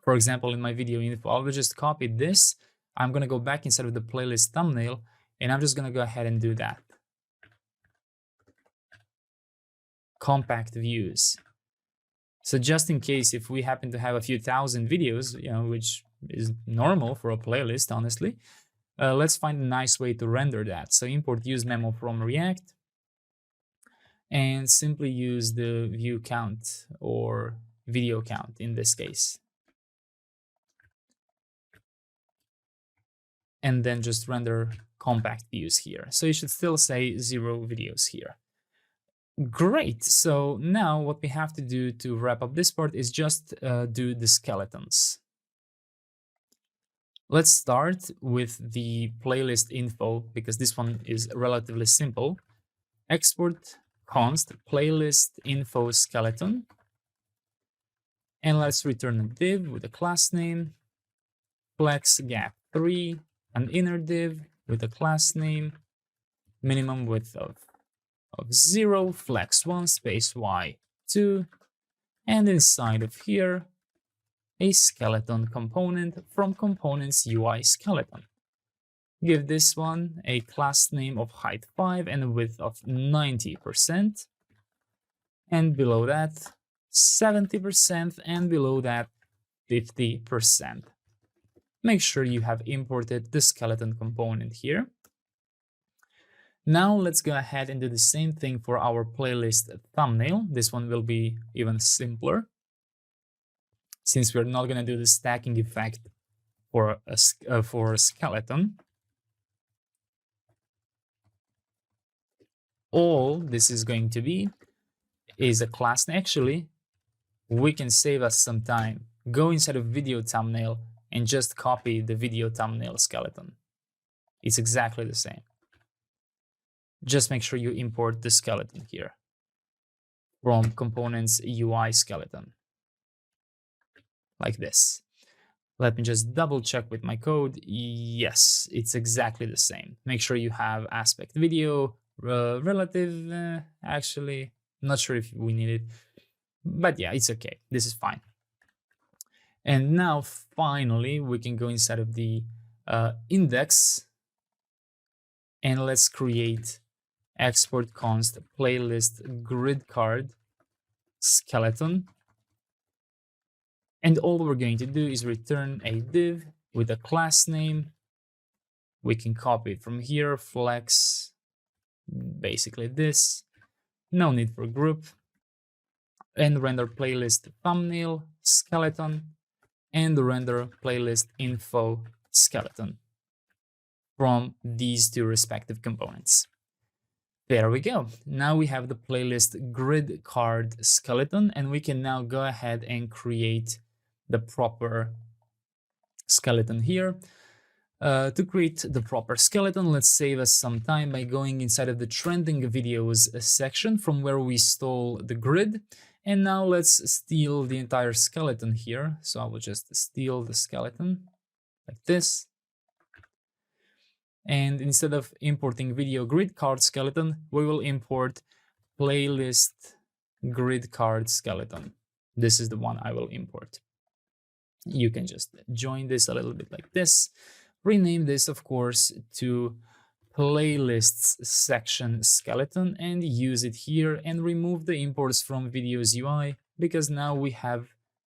For example, in my video info, I'll just copy this. I'm going to go back inside of the playlist thumbnail, and I'm just going to go ahead and do that. Compact views. So just in case if we happen to have a few thousand videos, which is normal for a playlist, honestly, let's find a nice way to render that. So import use memo from React and simply use the view count or video count in this case. And then just render compact views here. So you should still say 0 videos here. Great. So now what we have to do to wrap up this part is just do the skeletons. Let's start with the playlist info because this one is relatively simple. Export const playlist info skeleton. And let's return a div with a class name, flex gap 3, an inner div with a class name, minimum width of 0, flex 1 space y 2, and inside of here a skeleton component from components UI skeleton. Give this one a class name of height 5 and a width of 90%, and below that 70%, and below that 50%. Make sure you have imported the skeleton component here. Now let's go ahead and do the same thing for our playlist thumbnail. This one will be even simpler, since we're not going to do the stacking effect for a skeleton. All this is going to be is a class. Actually, we can save us some time. Go inside of video thumbnail and just copy the video thumbnail skeleton. It's exactly the same. Just make sure you import the skeleton here from components UI skeleton, like this. Let me just double check with my code. Yes, it's exactly the same. Make sure you have aspect video, relative, actually, not sure if we need it, but yeah, it's okay. This is fine. And now finally, we can go inside of the index and let's create export const playlist grid card skeleton. And all we're going to do is return a div with a class name. We can copy it from here, flex, basically this. No need for group. And render playlist thumbnail skeleton and render playlist info skeleton from these two respective components. There we go. Now we have the playlist grid card skeleton, and we can now go ahead and create the proper skeleton here. To create the proper skeleton, let's save us some time by going inside of the trending videos section from where we stole the grid. And now let's steal the entire skeleton here. So I will just steal the skeleton like this. And instead of importing video grid card skeleton, we will import playlist grid card skeleton. This is the one I will import. You can just join this a little bit like this. Rename this, of course, to playlists section skeleton and use it here, and remove the imports from videos UI because now we have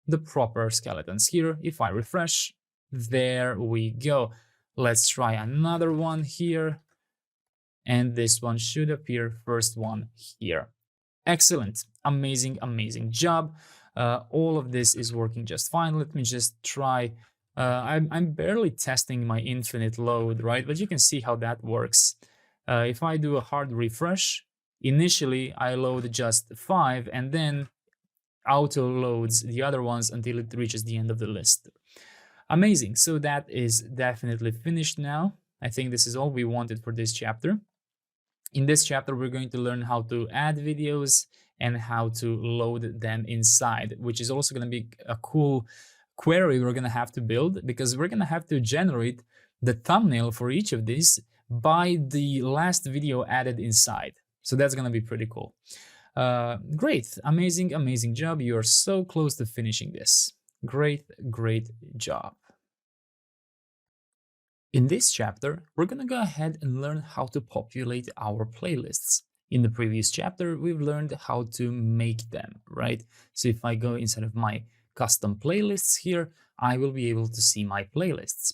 the proper skeletons here. If I refresh, there we go. Let's try another one here, and this one should appear first one here. Excellent, amazing job. All of this is working just fine. Let me just try I'm barely testing my infinite load, right? But you can see how that works. If I do a hard refresh, initially I load just 5 and then auto loads the other ones until it reaches the end of the list. Amazing. So that is definitely finished now. I think this is all we wanted for this chapter. In this chapter, we're going to learn how to add videos and how to load them inside, which is also going to be a cool query we're going to have to build, because we're going to have to generate the thumbnail for each of these by the last video added inside. So that's going to be pretty cool. Great, amazing job. You are so close to finishing this. Great job. In this chapter, we're going to go ahead and learn how to populate our playlists. In the previous chapter, we've learned how to make them, right? So if I go inside of my custom playlists here, I will be able to see my playlists.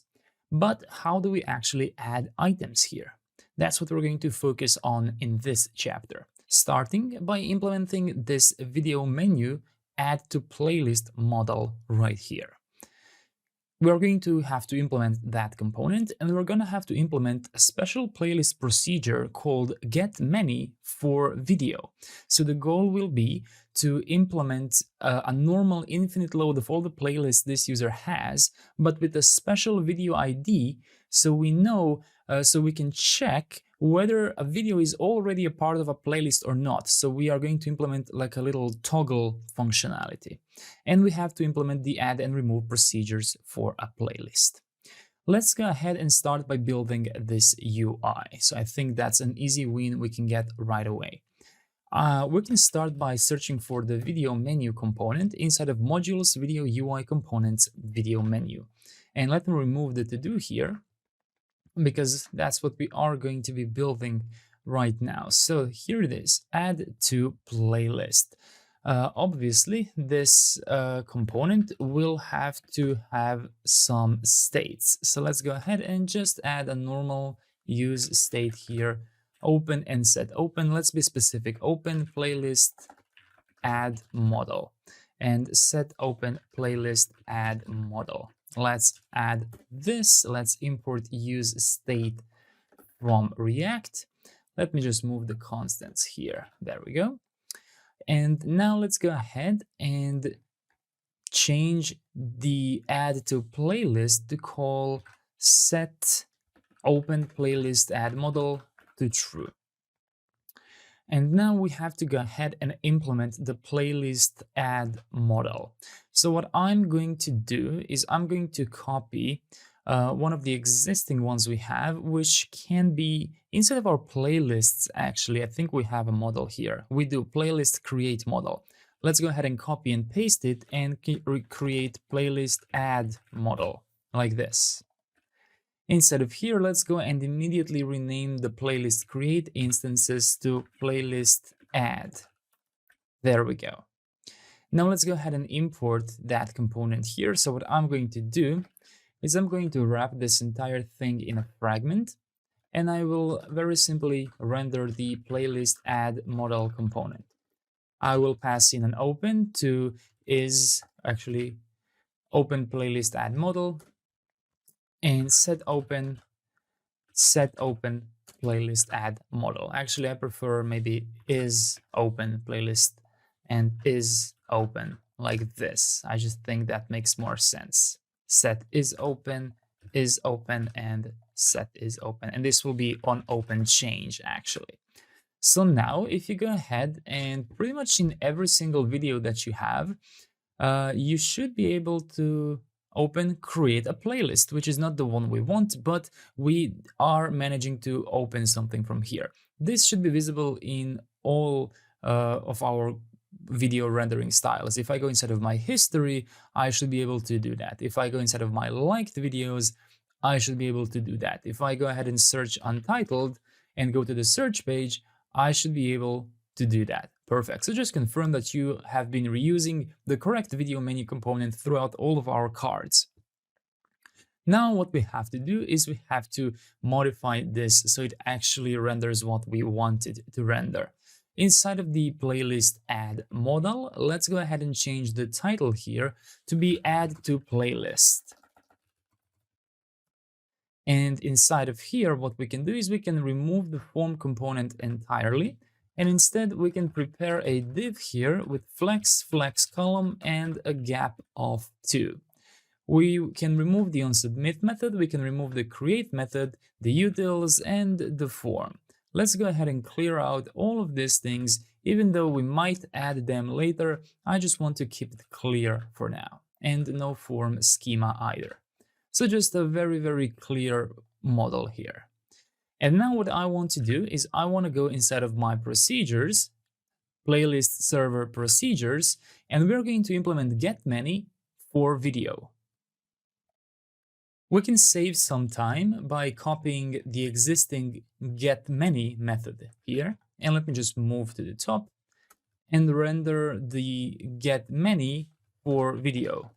But how do we actually add items here? That's what we're going to focus on in this chapter, starting by implementing this video menu add to playlist model right here. We're going to have to implement that component, and we're going to have to implement a special playlist procedure called getMany for video. So the goal will be to implement a normal infinite load of all the playlists this user has, but with a special video ID, so we know, so we can check whether a video is already a part of a playlist or not. So we are going to implement like a little toggle functionality. And we have to implement the add and remove procedures for a playlist. Let's go ahead and start by building this UI. So I think that's an easy win we can get right away. We can start by searching for the video menu component inside of modules video UI components video menu. And let me remove the to-do here, because that's what we are going to be building right now. So here it is, add to playlist. Obviously, this component will have to have some states. So let's go ahead and just add a normal use state here, open and set open. Let's be specific, open playlist add model and set open playlist add model. Let's add this. Let's import use state from React. Let me just move the constants here. There we go. And now let's go ahead and change the add to playlist to call set open playlist add model to true. And now we have to go ahead and implement the playlist add model. So what I'm going to do is I'm going to copy one of the existing ones we have, which can be inside of our playlists. Actually, I think we have a model here. We do playlist create model. Let's go ahead and copy and paste it and create playlist add model like this. Instead of here, let's go and immediately rename the playlist create instances to playlist add. There we go. Now let's go ahead and import that component here. So what I'm going to do is I'm going to wrap this entire thing in a fragment, and I will very simply render the playlist add model component. I will pass in an open to is actually open playlist add model, and set open playlist add model. Actually, I prefer maybe is open playlist and is open like this. I just think that makes more sense. Set is open, and set is open. And this will be on open change actually. So now if you go ahead and pretty much in every single video that you have, you should be able to open create a playlist, which is not the one we want, but we are managing to open something from here. This should be visible in all of our video rendering styles. If I go inside of my history, I should be able to do that. If I go inside of my liked videos, I should be able to do that. If I go ahead and search untitled and go to the search page, I should be able to do that. Perfect. So just confirm that you have been reusing the correct video menu component throughout all of our cards. Now what we have to do is we have to modify this so it actually renders what we wanted to render. Inside of the playlist add model, let's go ahead and change the title here to be add to playlist. And inside of here, what we can do is we can remove the form component entirely. And instead, we can prepare a div here with flex column, and a gap of 2. We can remove the onSubmit method, we can remove the create method, the utils, and the form. Let's go ahead and clear out all of these things. Even though we might add them later, I just want to keep it clear for now. And no form schema either. So just a very, very clear model here. And now what I want to do is I want to go inside of my procedures, playlist server procedures, and we're going to implement getMany for video. We can save some time by copying the existing getMany method here. And let me just move to the top and render the getMany for video.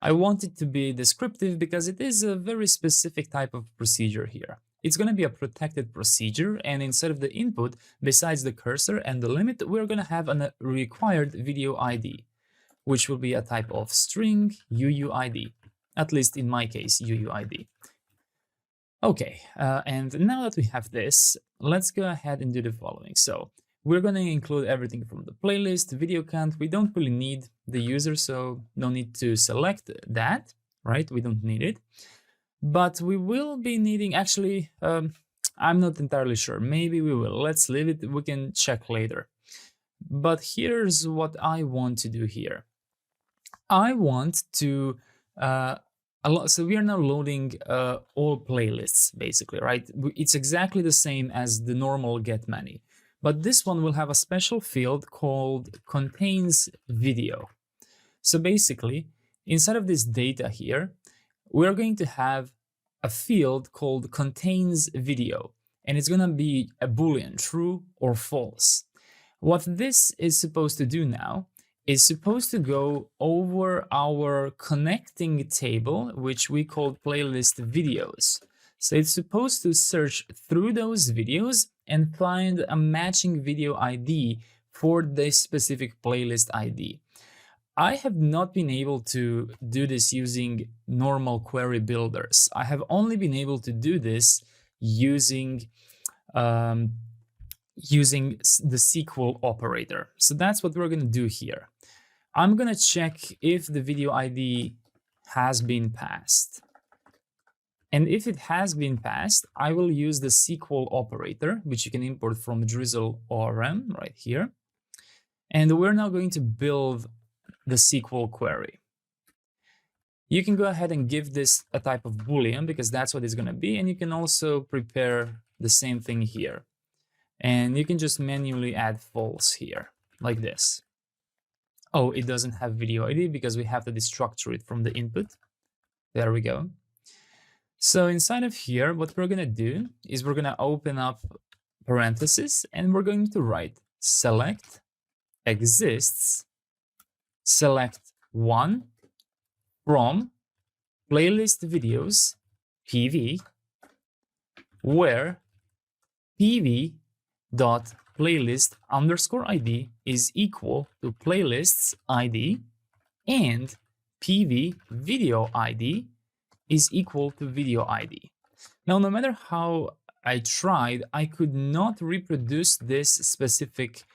I want it to be descriptive because it is a very specific type of procedure here. It's going to be a protected procedure, and instead of the input, besides the cursor and the limit, we're going to have a required video ID, which will be a type of string UUID, at least in my case, UUID. Okay, and now that we have this, let's go ahead and do the following. So we're going to include everything from the playlist, video count. We don't really need the user, so no need to select that, right? We don't need it. But we will be needing, actually, I'm not entirely sure. Maybe we will. Let's leave it. We can check later. But here's what I want to do here. I want to, so we are now loading all playlists, basically, right? It's exactly the same as the normal getMany. But this one will have a special field called contains video. So basically, inside of this data here, we're going to have a field called contains video, and it's going to be a Boolean, true or false. What this is supposed to do now is supposed to go over our connecting table, which we call playlist videos. So it's supposed to search through those videos and find a matching video ID for this specific playlist ID. I have not been able to do this using normal query builders. I have only been able to do this using the SQL operator. So that's what we're going to do here. I'm going to check if the video ID has been passed. And if it has been passed, I will use the SQL operator, which you can import from DrizzleORM right here. And we're now going to build the SQL query. You can go ahead and give this a type of Boolean because that's what it's going to be. And you can also prepare the same thing here. And you can just manually add false here, like this. Oh, it doesn't have video ID because we have to destructure it from the input. There we go. So inside of here, what we're going to do is we're going to open up parentheses and we're going to write select exists select one from playlist videos PV, where PV.playlist_ID is equal to playlists ID and PV video ID is equal to video ID. Now, no matter how I tried, I could not reproduce this specific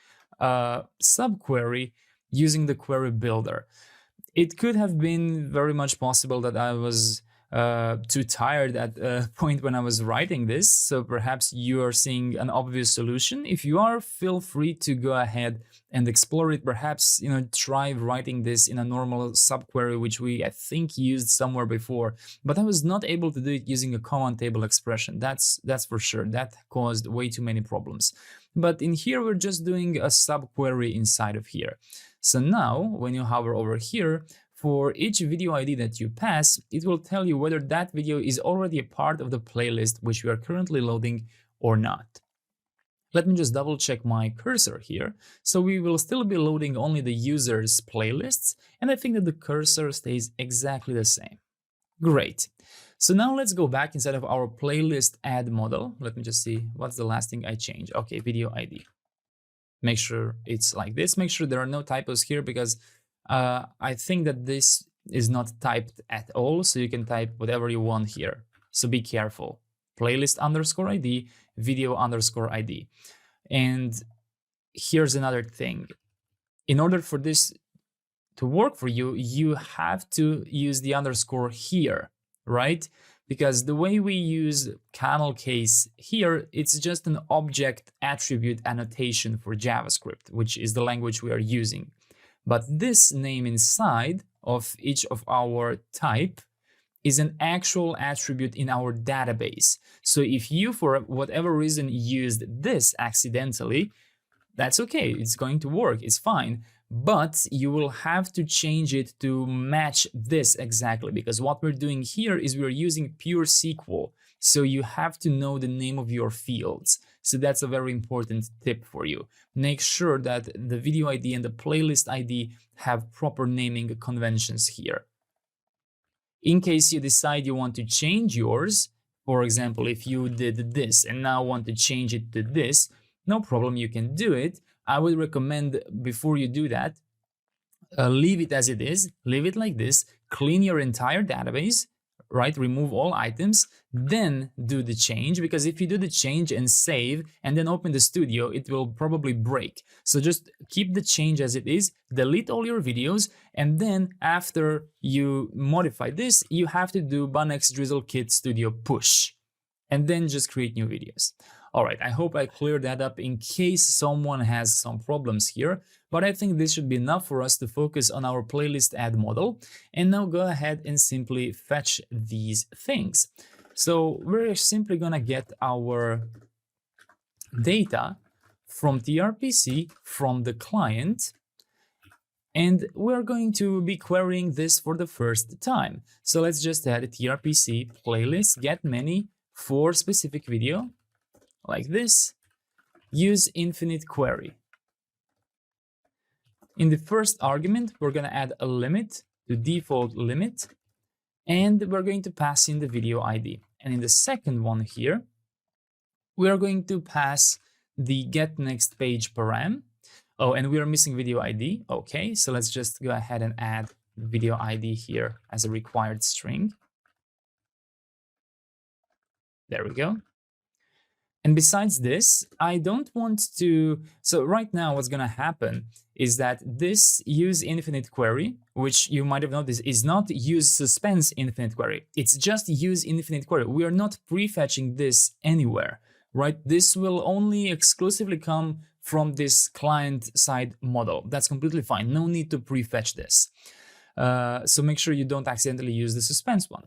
subquery using the query builder. It could have been very much possible that I was too tired at a point when I was writing this, so perhaps you are seeing an obvious solution. If you are, feel free to go ahead and explore it. Perhaps, try writing this in a normal subquery, which we, I think, used somewhere before, but I was not able to do it using a common table expression. That's for sure. That caused way too many problems. But in here, we're just doing a subquery inside of here. So now, when you hover over here, for each video ID that you pass, it will tell you whether that video is already a part of the playlist which we are currently loading or not. Let me just double check my cursor here. So we will still be loading only the user's playlists, and I think that the cursor stays exactly the same. Great. So now let's go back inside of our playlist add model. Let me just see what's the last thing I changed. Okay, video ID. Make sure it's like this. Make sure there are no typos here because I think that this is not typed at all. So you can type whatever you want here. So be careful. Playlist underscore ID, video underscore ID. And here's another thing. In order for this to work for you, you have to use the underscore here, right? Because the way we use camel case here, it's just an object attribute annotation for JavaScript, which is the language we are using. But this name inside of each of our type is an actual attribute in our database. So if you, for whatever reason, used this accidentally, that's okay, it's going to work, it's fine. But you will have to change it to match this exactly, because what we're doing here is we're using pure SQL. So you have to know the name of your fields. So that's a very important tip for you. Make sure that the video ID and the playlist ID have proper naming conventions here. In case you decide you want to change yours, for example, if you did this and now want to change it to this, no problem, you can do it. I would recommend before you do that, leave it as it is, leave it like this, clean your entire database, right? Remove all items, then do the change, because if you do the change and save and then open the studio, it will probably break. So just keep the change as it is, delete all your videos, and then after you modify this, you have to do Next Drizzle Kit Studio push, and then just create new videos. All right, I hope I cleared that up in case someone has some problems here, but I think this should be enough for us to focus on our playlist add model. And now go ahead and simply fetch these things. So we're simply gonna get our data from tRPC from the client, and we're going to be querying this for the first time. So let's just add a tRPC playlist get many for specific video, like this, use infinite query. In the first argument, we're going to add a limit to default limit, and we're going to pass in the video ID. And in the second one here, we are going to pass the get next page param. Oh, and we are missing video ID. Okay, so let's just go ahead and add the video ID here as a required string. There we go. And besides this, I don't want to, so right now what's gonna happen is that this use infinite query, which you might have noticed is not use suspense infinite query. It's just use infinite query. We are not prefetching this anywhere, right? This will only exclusively come from this client side model. That's completely fine. No need to prefetch this. So make sure you don't accidentally use the suspense one.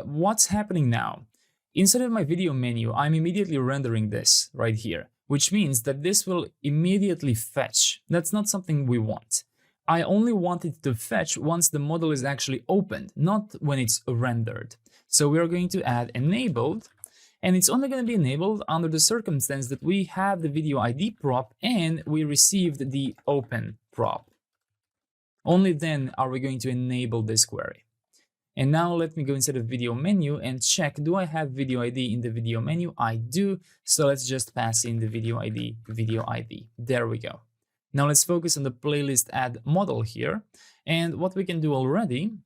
What's happening now? Instead of my video menu, I'm immediately rendering this right here, which means that this will immediately fetch. That's not something we want. I only want it to fetch once the model is actually opened, not when it's rendered. So we are going to add enabled, and it's only going to be enabled under the circumstance that we have the video ID prop and we received the open prop. Only then are we going to enable this query. And now let me go inside of video menu and check, do I have video ID in the video menu? I do. So let's just pass in the video ID, video ID. There we go. Now let's focus on the playlist add model here. And what we can do already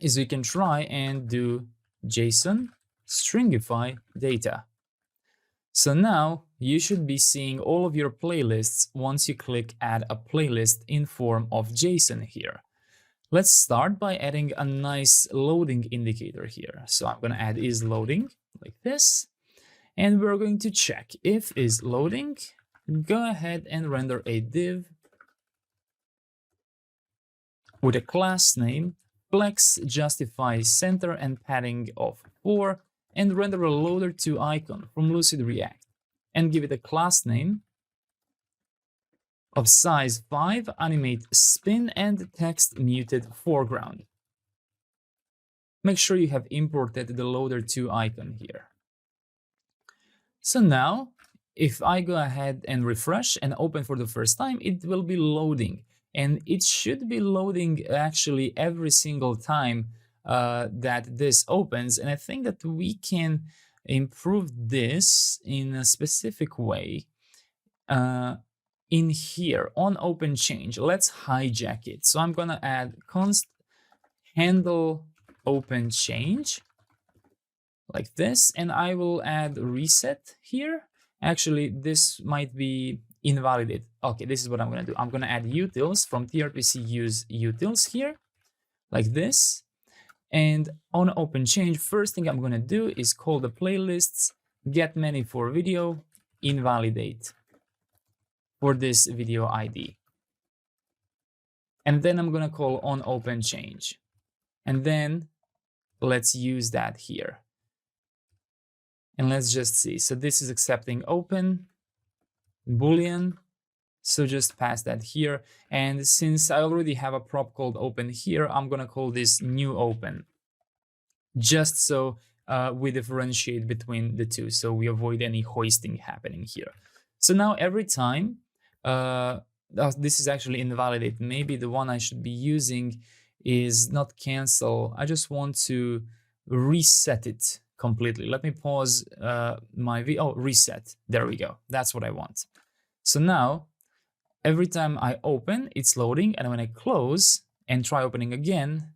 is we can try and do JSON stringify data. So now you should be seeing all of your playlists once you click add a playlist in form of JSON here. Let's start by adding a nice loading indicator here. So I'm going to add is loading like this, and we're going to check if is loading. Go ahead and render a div with a class name, flex, justify center and padding of 4, and render a loader2 icon from Lucid React, and give it a class name of size 5, animate spin, and text muted foreground. Make sure you have imported the loader2 icon here. So now, if I go ahead and refresh and open for the first time, it will be loading. And it should be loading actually every single time that this opens. And I think that we can improve this in a specific way. In here on open change, let's hijack it. So I'm gonna add const handle open change, like this, and I will add reset here. Actually, this might be invalidated. Okay, this is what I'm gonna do. I'm gonna add utils from tRPC use utils here, like this. And on open change, first thing I'm gonna do is call the playlists get many for video invalidate for this video ID. And then I'm gonna call on open change. And then let's use that here. And let's just see. So this is accepting open, Boolean. So just pass that here. And since I already have a prop called open here, I'm gonna call this new open. Just so we differentiate between the two, so we avoid any hoisting happening here. So now every time, this is actually invalidate. Maybe the one I should be using is not cancel. I just want to reset it completely. Let me pause my video. Oh, reset. There we go. That's what I want. So now, every time I open, it's loading, and when I close and try opening again,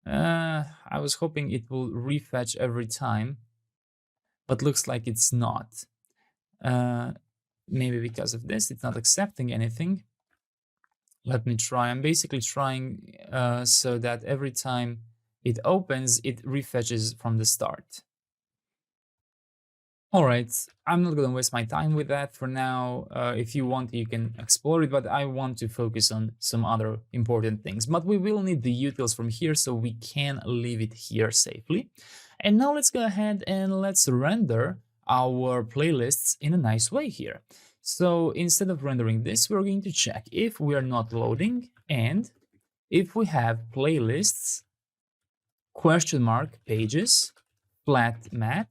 I was hoping it will refetch every time, but looks like it's not. Maybe because of this, it's not accepting anything. Let me try. I'm basically trying so that every time it opens, it refetches from the start. All right, I'm not going to waste my time with that for now. If you want, you can explore it, but I want to focus on some other important things. But we will need the utils from here, so we can leave it here safely. And now let's go ahead and let's render our playlists in a nice way here. So instead of rendering this, we're going to check if we are not loading and if we have playlists, question mark, pages, flat map.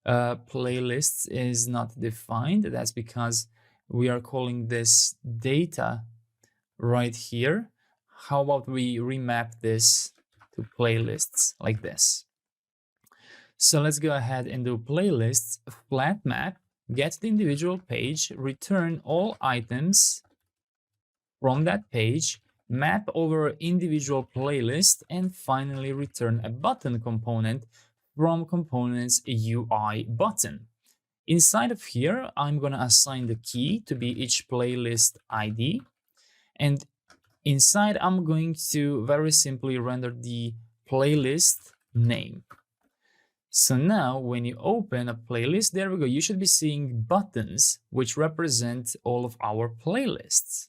Playlists is not defined. That's because we are calling this data right here. How about we remap this to playlists like this? So let's go ahead and do playlists, flat map, get the individual page, return all items from that page, map over individual playlist, and finally return a button component from components UI button. Inside of here, I'm going to assign the key to be each playlist ID. And inside, I'm going to very simply render the playlist name. So now when you open a playlist, there we go, you should be seeing buttons which represent all of our playlists.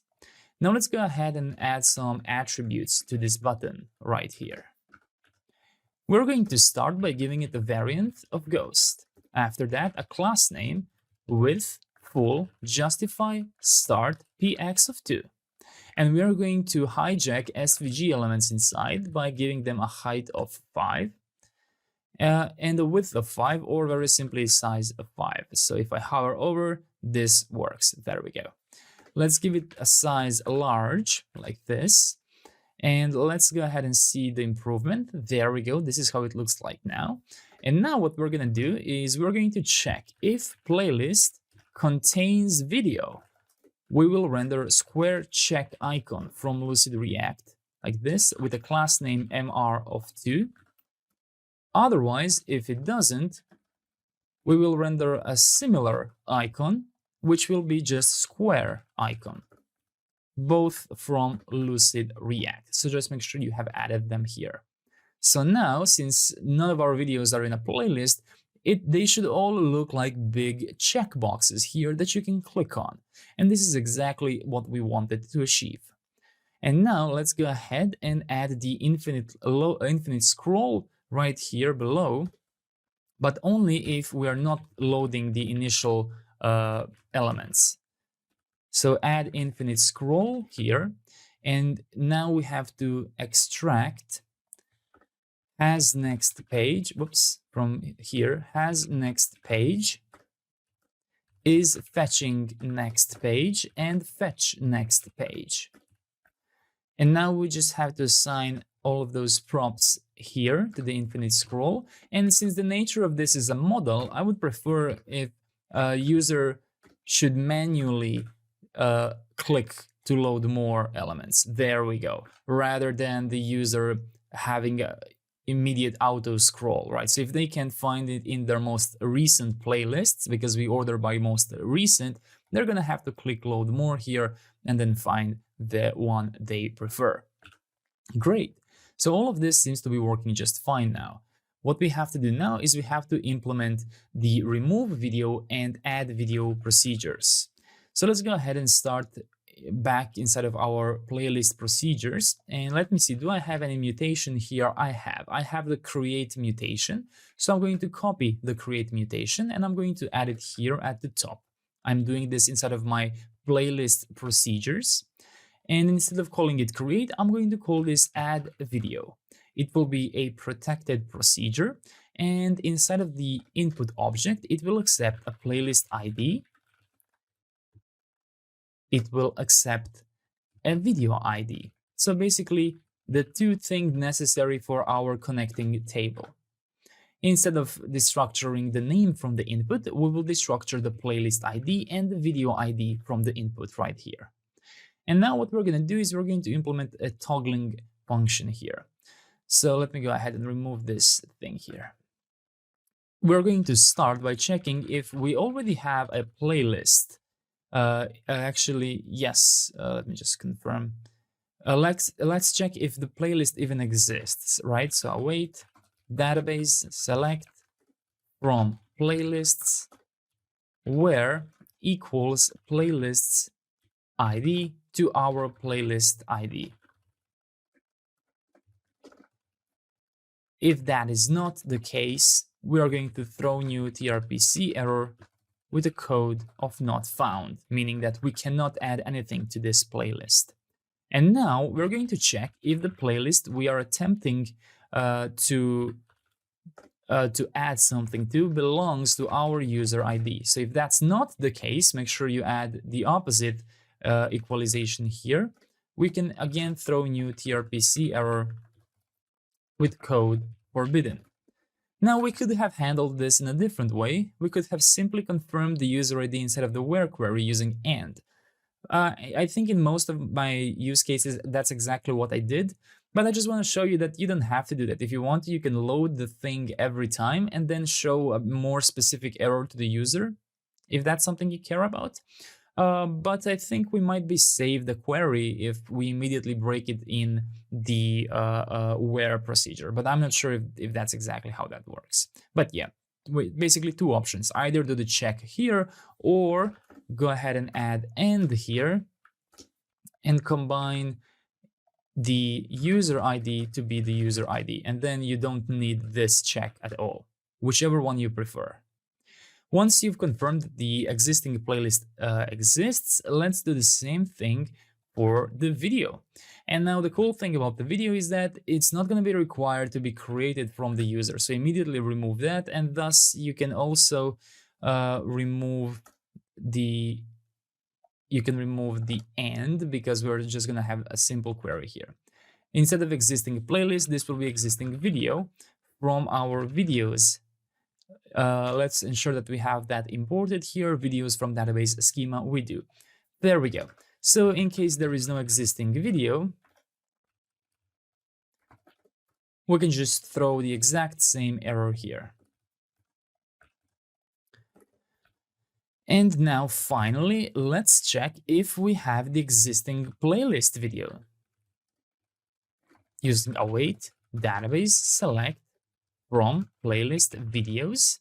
Now let's go ahead and add some attributes to this button right here. We're going to start by giving it a variant of ghost. After that, a class name with full justify start px of 2. And we are going to hijack SVG elements inside by giving them a height of 5 and a width of 5, or very simply size of 5. So if I hover over, this works. There we go. Let's give it a size large like this. And let's go ahead and see the improvement. There we go. This is how it looks like now. And now what we're going to do is we're going to check if playlist contains video. We will render a square check icon from Lucid React like this with a class name mr of 2. Otherwise, if it doesn't, we will render a similar icon, which will be just square icon, both from Lucid React. So just make sure you have added them here. So now, since none of our videos are in a playlist, they should all look like big checkboxes here that you can click on. And this is exactly what we wanted to achieve. And now let's go ahead and add the infinite scroll right here below, but only if we are not loading the initial elements. So add infinite scroll here, and now we have to extract has next page, from here, has next page, is fetching next page, and fetch next page. And now we just have to assign all of those props here to the infinite scroll. And since the nature of this is a model, I would prefer if a user should manually click to load more elements. There we go. Rather than the user having immediate auto scroll, right? So if they can't find it in their most recent playlists, because we order by most recent, they're gonna have to click load more here and then find the one they prefer. Great. So all of this seems to be working just fine now. What we have to do now is we have to implement the remove video and add video procedures. So let's go ahead and start back inside of our playlist procedures. And let me see, do I have any mutation here? I have the create mutation. So I'm going to copy the create mutation and I'm going to add it here at the top. I'm doing this inside of my playlist procedures. And instead of calling it create, I'm going to call this add video. It will be a protected procedure. And inside of the input object, it will accept a playlist ID. It will accept a video ID. So basically, the two things necessary for our connecting table. Instead of destructuring the name from the input, we will destructure the playlist ID and the video ID from the input right here. And now what we're going to do is we're going to implement a toggling function here. So let me go ahead and remove this thing here. We're going to start by checking if we already have a playlist. Actually, yes. Let me just confirm. Let's check if the playlist even exists, right? So await database select from playlists where equals playlists ID to our playlist ID. If that is not the case, we are going to throw new tRPC error with a code of not found, meaning that we cannot add anything to this playlist. And now we're going to check if the playlist we are attempting to add something to belongs to our user ID. So if that's not the case, make sure you add the opposite equalization here. We can again throw new tRPC error with code forbidden. Now we could have handled this in a different way. We could have simply confirmed the user ID inside of the where query using AND. I think in most of my use cases, that's exactly what I did. But I just want to show you that you don't have to do that. If you want to, you can load the thing every time and then show a more specific error to the user, if that's something you care about. But I think we might be saved the query if we immediately break it in the where procedure. But I'm not sure if that's exactly how that works. But yeah, basically two options. Either do the check here or go ahead and add AND here and combine the user ID to be the user ID. And then you don't need this check at all, whichever one you prefer. Once you've confirmed that the existing playlist exists, let's do the same thing for the video. And now the cool thing about the video is that it's not going to be required to be created from the user. So immediately remove that, and thus you can also remove the AND, because we're just going to have a simple query here. Instead of existing playlist, this will be existing video from our videos. Let's ensure that we have that imported here, videos from database schema. We do. There we go. So in case there is no existing video, we can just throw the exact same error here. And now finally, let's check if we have the existing playlist video. Using await database select from playlist videos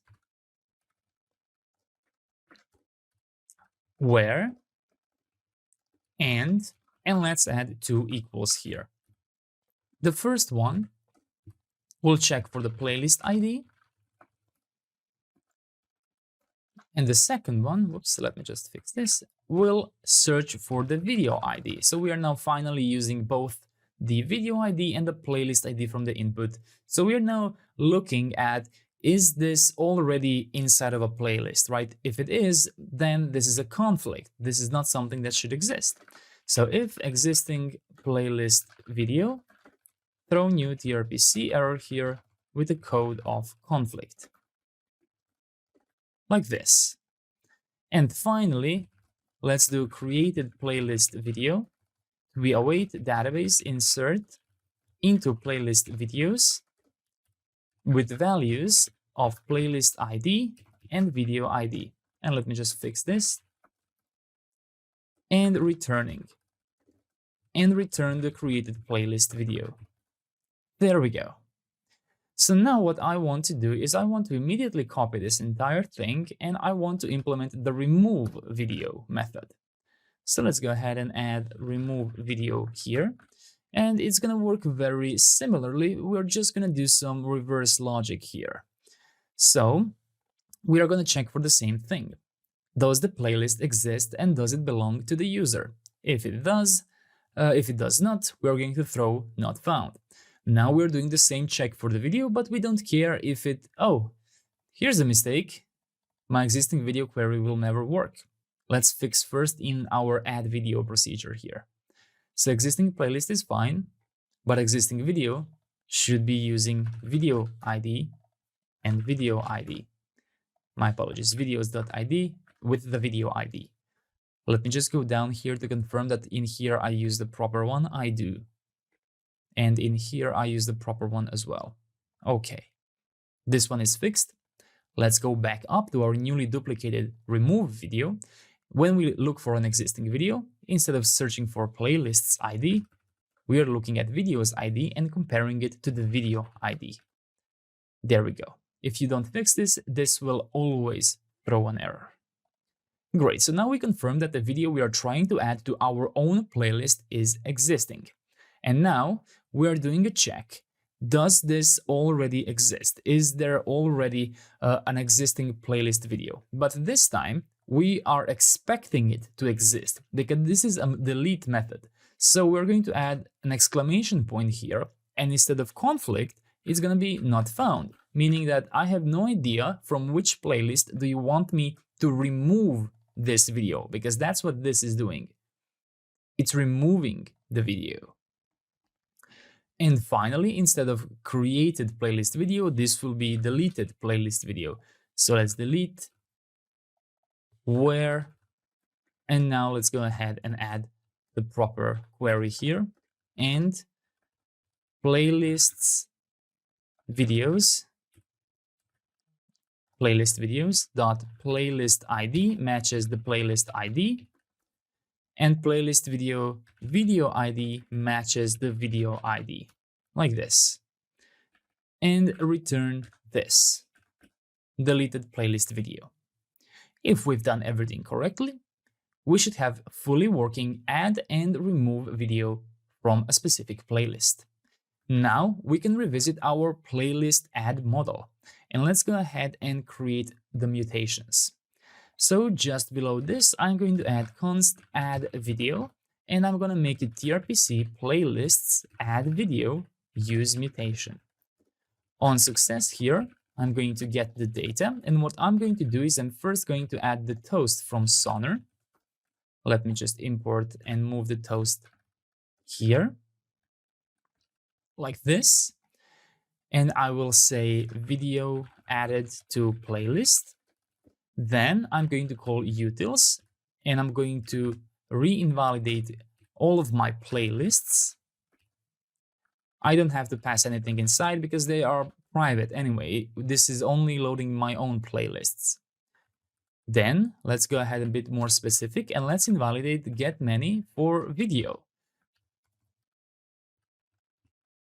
where and let's add two equals here. The first one will check for the playlist ID, and the second one, whoops, let me just fix this, will search for the video ID. So we are now finally using both the video ID and the playlist ID from the input. So we are now looking at, is this already inside of a playlist, right? If it is, then this is a conflict. This is not something that should exist. So if existing playlist video, throw new tRPC error here with a code of conflict. Like this. And finally, let's do created playlist video. We await database insert into playlist videos with values of playlist ID and video ID. And let me just fix this. And returning. And return the created playlist video. There we go. So now what I want to do is I want to immediately copy this entire thing and I want to implement the remove video method. So let's go ahead and add remove video here. And it's going to work very similarly. We're just going to do some reverse logic here. So we are going to check for the same thing. Does the playlist exist and does it belong to the user? If it does not, we're going to throw not found. Now we're doing the same check for the video, but we don't care if it, oh, here's a mistake. My existing video query will never work. Let's fix first in our add video procedure here. So existing playlist is fine, but existing video should be using video ID and video ID. My apologies, videos.id with the video ID. Let me just go down here to confirm that in here I use the proper one. I do. And in here I use the proper one as well. Okay, this one is fixed. Let's go back up to our newly duplicated remove video. When we look for an existing video, instead of searching for playlists ID, we are looking at videos ID and comparing it to the video ID. There we go. If you don't fix this, this will always throw an error. Great, so now we confirm that the video we are trying to add to our own playlist is existing. And now we are doing a check. Does this already exist? Is there already an existing playlist video? But this time, we are expecting it to exist because this is a delete method. So we're going to add an exclamation point here, and instead of conflict, it's going to be not found, meaning that I have no idea from which playlist do you want me to remove this video, because that's what this is doing. It's removing the video. And finally, instead of created playlist video, this will be deleted playlist video. So let's delete where, and now let's go ahead and add the proper query here, and playlists videos, playlist videos dot playlist ID matches the playlist ID, and playlist video video ID matches the video ID, like this, and return this deleted playlist video. If we've done everything correctly, we should have fully working add and remove video from a specific playlist. Now we can revisit our playlist add model, and let's go ahead and create the mutations. So just below this, I'm going to add const add video, and I'm going to make it tRPC playlists add video use mutation. On success here, I'm going to get the data, and what I'm going to do is I'm first going to add the toast from Sonar. Let me just import and move the toast here, like this. And I will say video added to playlist. Then I'm going to call utils, and I'm going to re-invalidate all of my playlists. I don't have to pass anything inside because they are private anyway. This is only loading my own playlists. Then let's go ahead and be a bit more specific, and let's invalidate get many for video.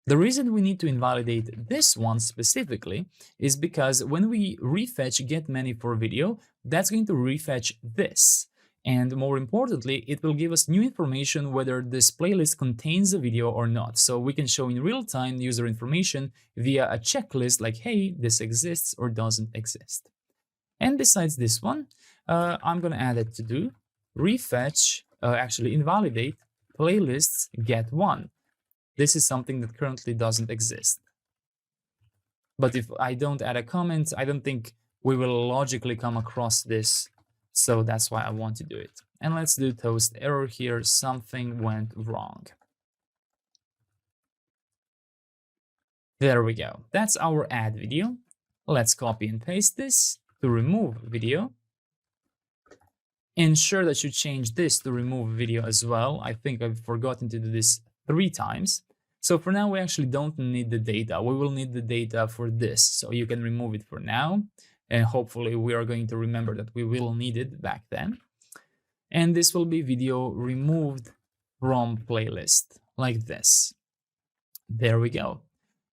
The reason we need to invalidate this one specifically is because when we refetch get many for video, that's going to refetch this. And more importantly, it will give us new information whether this playlist contains a video or not. So we can show in real time user information via a checklist like, hey, this exists or doesn't exist. And besides this one, I'm going to add it to do refetch, actually invalidate playlists get one. This is something that currently doesn't exist. But if I don't add a comment, I don't think we will logically come across this. So that's why I want to do it. And let's do toast error here. Something went wrong. There we go. That's our add video. Let's copy and paste this to remove video. Ensure that you change this to remove video as well. I think I've forgotten to do this 3 times. So for now, we actually don't need the data. We will need the data for this. So you can remove it for now. And hopefully we are going to remember that we will need it back then. And this will be video removed from playlist like this. There we go.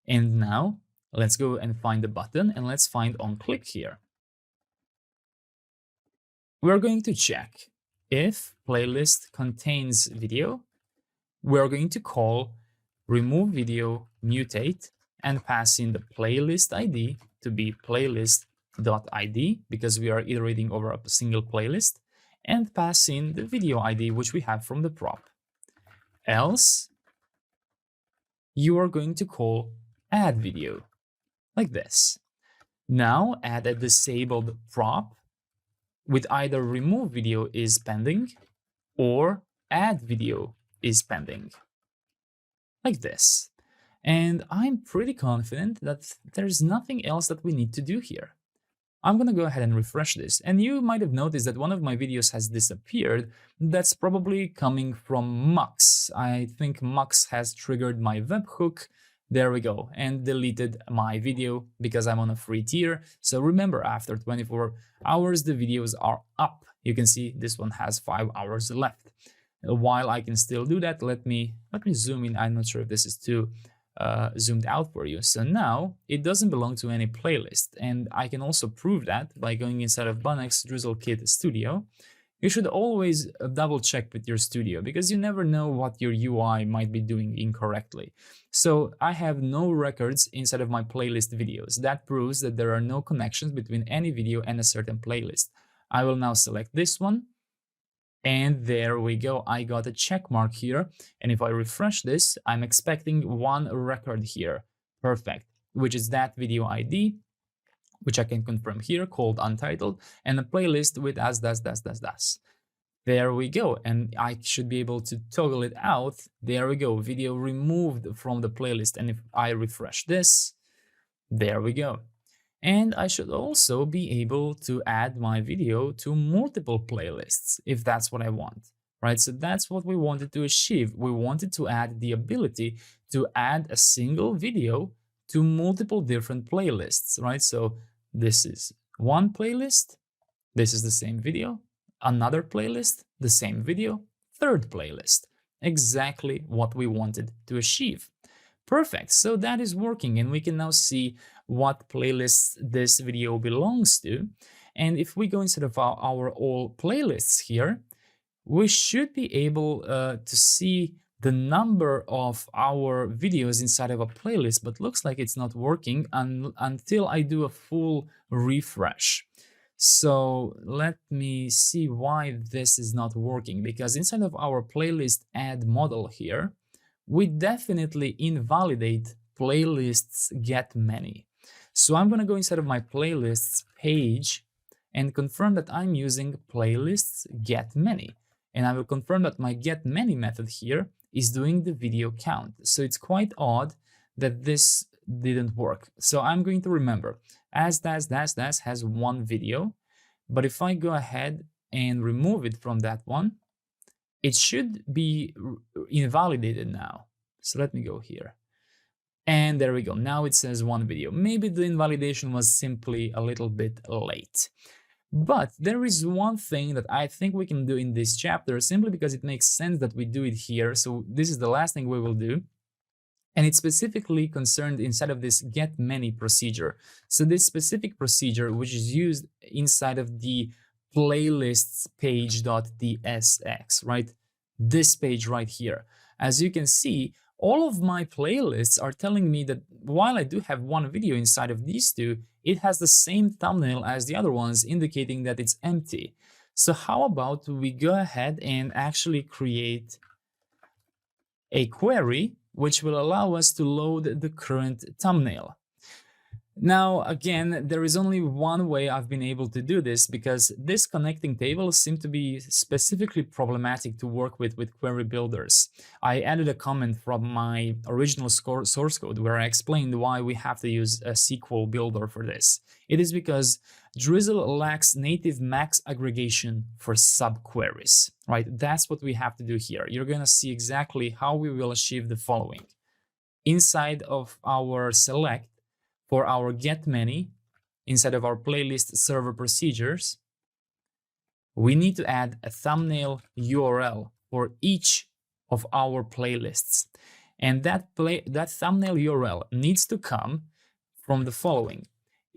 And now let's go and find the button and let's find onClick here. We're going to check if playlist contains video. We're going to call remove video mutate and pass in the playlist ID to be playlist.id because we are iterating over a single playlist, and pass in the video ID which we have from the prop. Else you are going to call add video like this. Now add a disabled prop with either remove video is pending or add video is pending like this. And I'm pretty confident that there's nothing else that we need to do here. I'm gonna go ahead and refresh this, and you might have noticed that one of my videos has disappeared. That's probably coming from Mux. I think Mux has triggered my webhook. There we go, and deleted my video because I'm on a free tier. So remember, after 24 hours, the videos are up. You can see this one has 5 hours left. While I can still do that, let me zoom in. I'm not sure if this is too zoomed out for you. So now it doesn't belong to any playlist, and I can also prove that by going inside of Bunnex DrizzleKit Studio. You should always double check with your studio because you never know what your UI might be doing incorrectly. So I have no records inside of my playlist videos. That proves that there are no connections between any video and a certain playlist. I will now select this one. And there we go. I got a check mark here. And if I refresh this, I'm expecting one record here. Perfect. Which is that video ID, which I can confirm here, called untitled, and a playlist with as das. There we go. And I should be able to toggle it out. There we go. Video removed from the playlist. And if I refresh this, there we go. And I should also be able to add my video to multiple playlists if that's what I want, right? So that's what we wanted to achieve. We wanted to add the ability to add a single video to multiple different playlists, right? So this is one playlist, this is the same video, another playlist, the same video, third playlist. Exactly what we wanted to achieve. Perfect. So that is working, and we can now see what playlist this video belongs to. And if we go inside of our all playlists here, we should be able to see the number of our videos inside of a playlist, but looks like it's not working until I do a full refresh. So let me see why this is not working, because inside of our playlist add model here, we definitely invalidate playlists get many. So I'm going to go inside of my playlists page and confirm that I'm using playlists get many. And I will confirm that my get many method here is doing the video count. So it's quite odd that this didn't work. So I'm going to remember as das has one video, but if I go ahead and remove it from that one, it should be invalidated now. So let me go here. And there we go. Now it says one video. Maybe the invalidation was simply a little bit late. But there is one thing that I think we can do in this chapter simply because it makes sense that we do it here. So this is the last thing we will do. And it's specifically concerned inside of this get many procedure. So this specific procedure, which is used inside of the playlists page.tsx, right? This page right here. As you can see, all of my playlists are telling me that while I do have one video inside of these two, it has the same thumbnail as the other ones, indicating that it's empty. So how about we go ahead and actually create a query which will allow us to load the current thumbnail. Now, again, there is only one way I've been able to do this, because this connecting table seemed to be specifically problematic to work with query builders. I added a comment from my original source code where I explained why we have to use a SQL builder for this. It is because Drizzle lacks native max aggregation for subqueries, right? That's what we have to do here. You're going to see exactly how we will achieve the following. inside of our select for our get many, inside of our playlist server procedures, we need to add a thumbnail URL for each of our playlists. And that thumbnail URL needs to come from the following.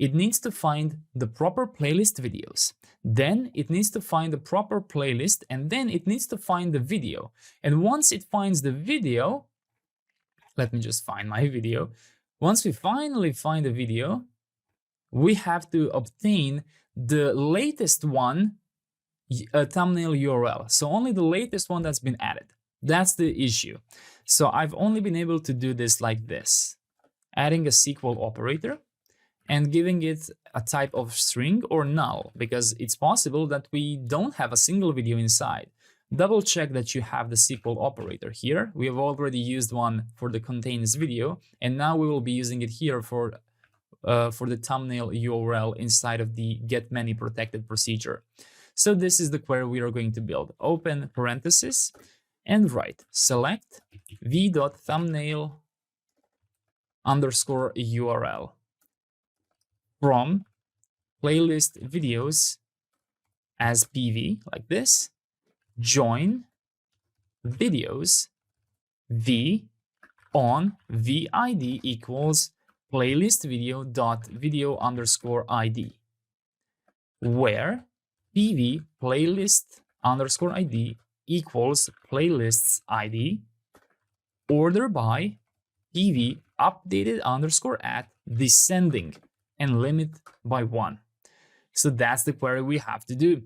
It needs to find the proper playlist videos. Then it needs to find the proper playlist, and then it needs to find the video. And once it finds the video, let me just find my video. Once we finally find the video, we have to obtain the latest one, a thumbnail URL. So only the latest one that's been added. That's the issue. So I've only been able to do this like this, adding a SQL operator and giving it a type of string or null, because it's possible that we don't have a single video inside. Double check that you have the SQL operator here. We have already used one for the contains video, and now we will be using it here for the thumbnail URL inside of the get many protected procedure. So this is the query we are going to build. Open parenthesis and write select v.thumbnail underscore URL from playlist videos as PV, like this, join videos v on vid equals playlist video dot video underscore id, where PV playlist underscore id equals playlists id, order by PV updated underscore at descending, and limit by 1. So that's the query we have to do.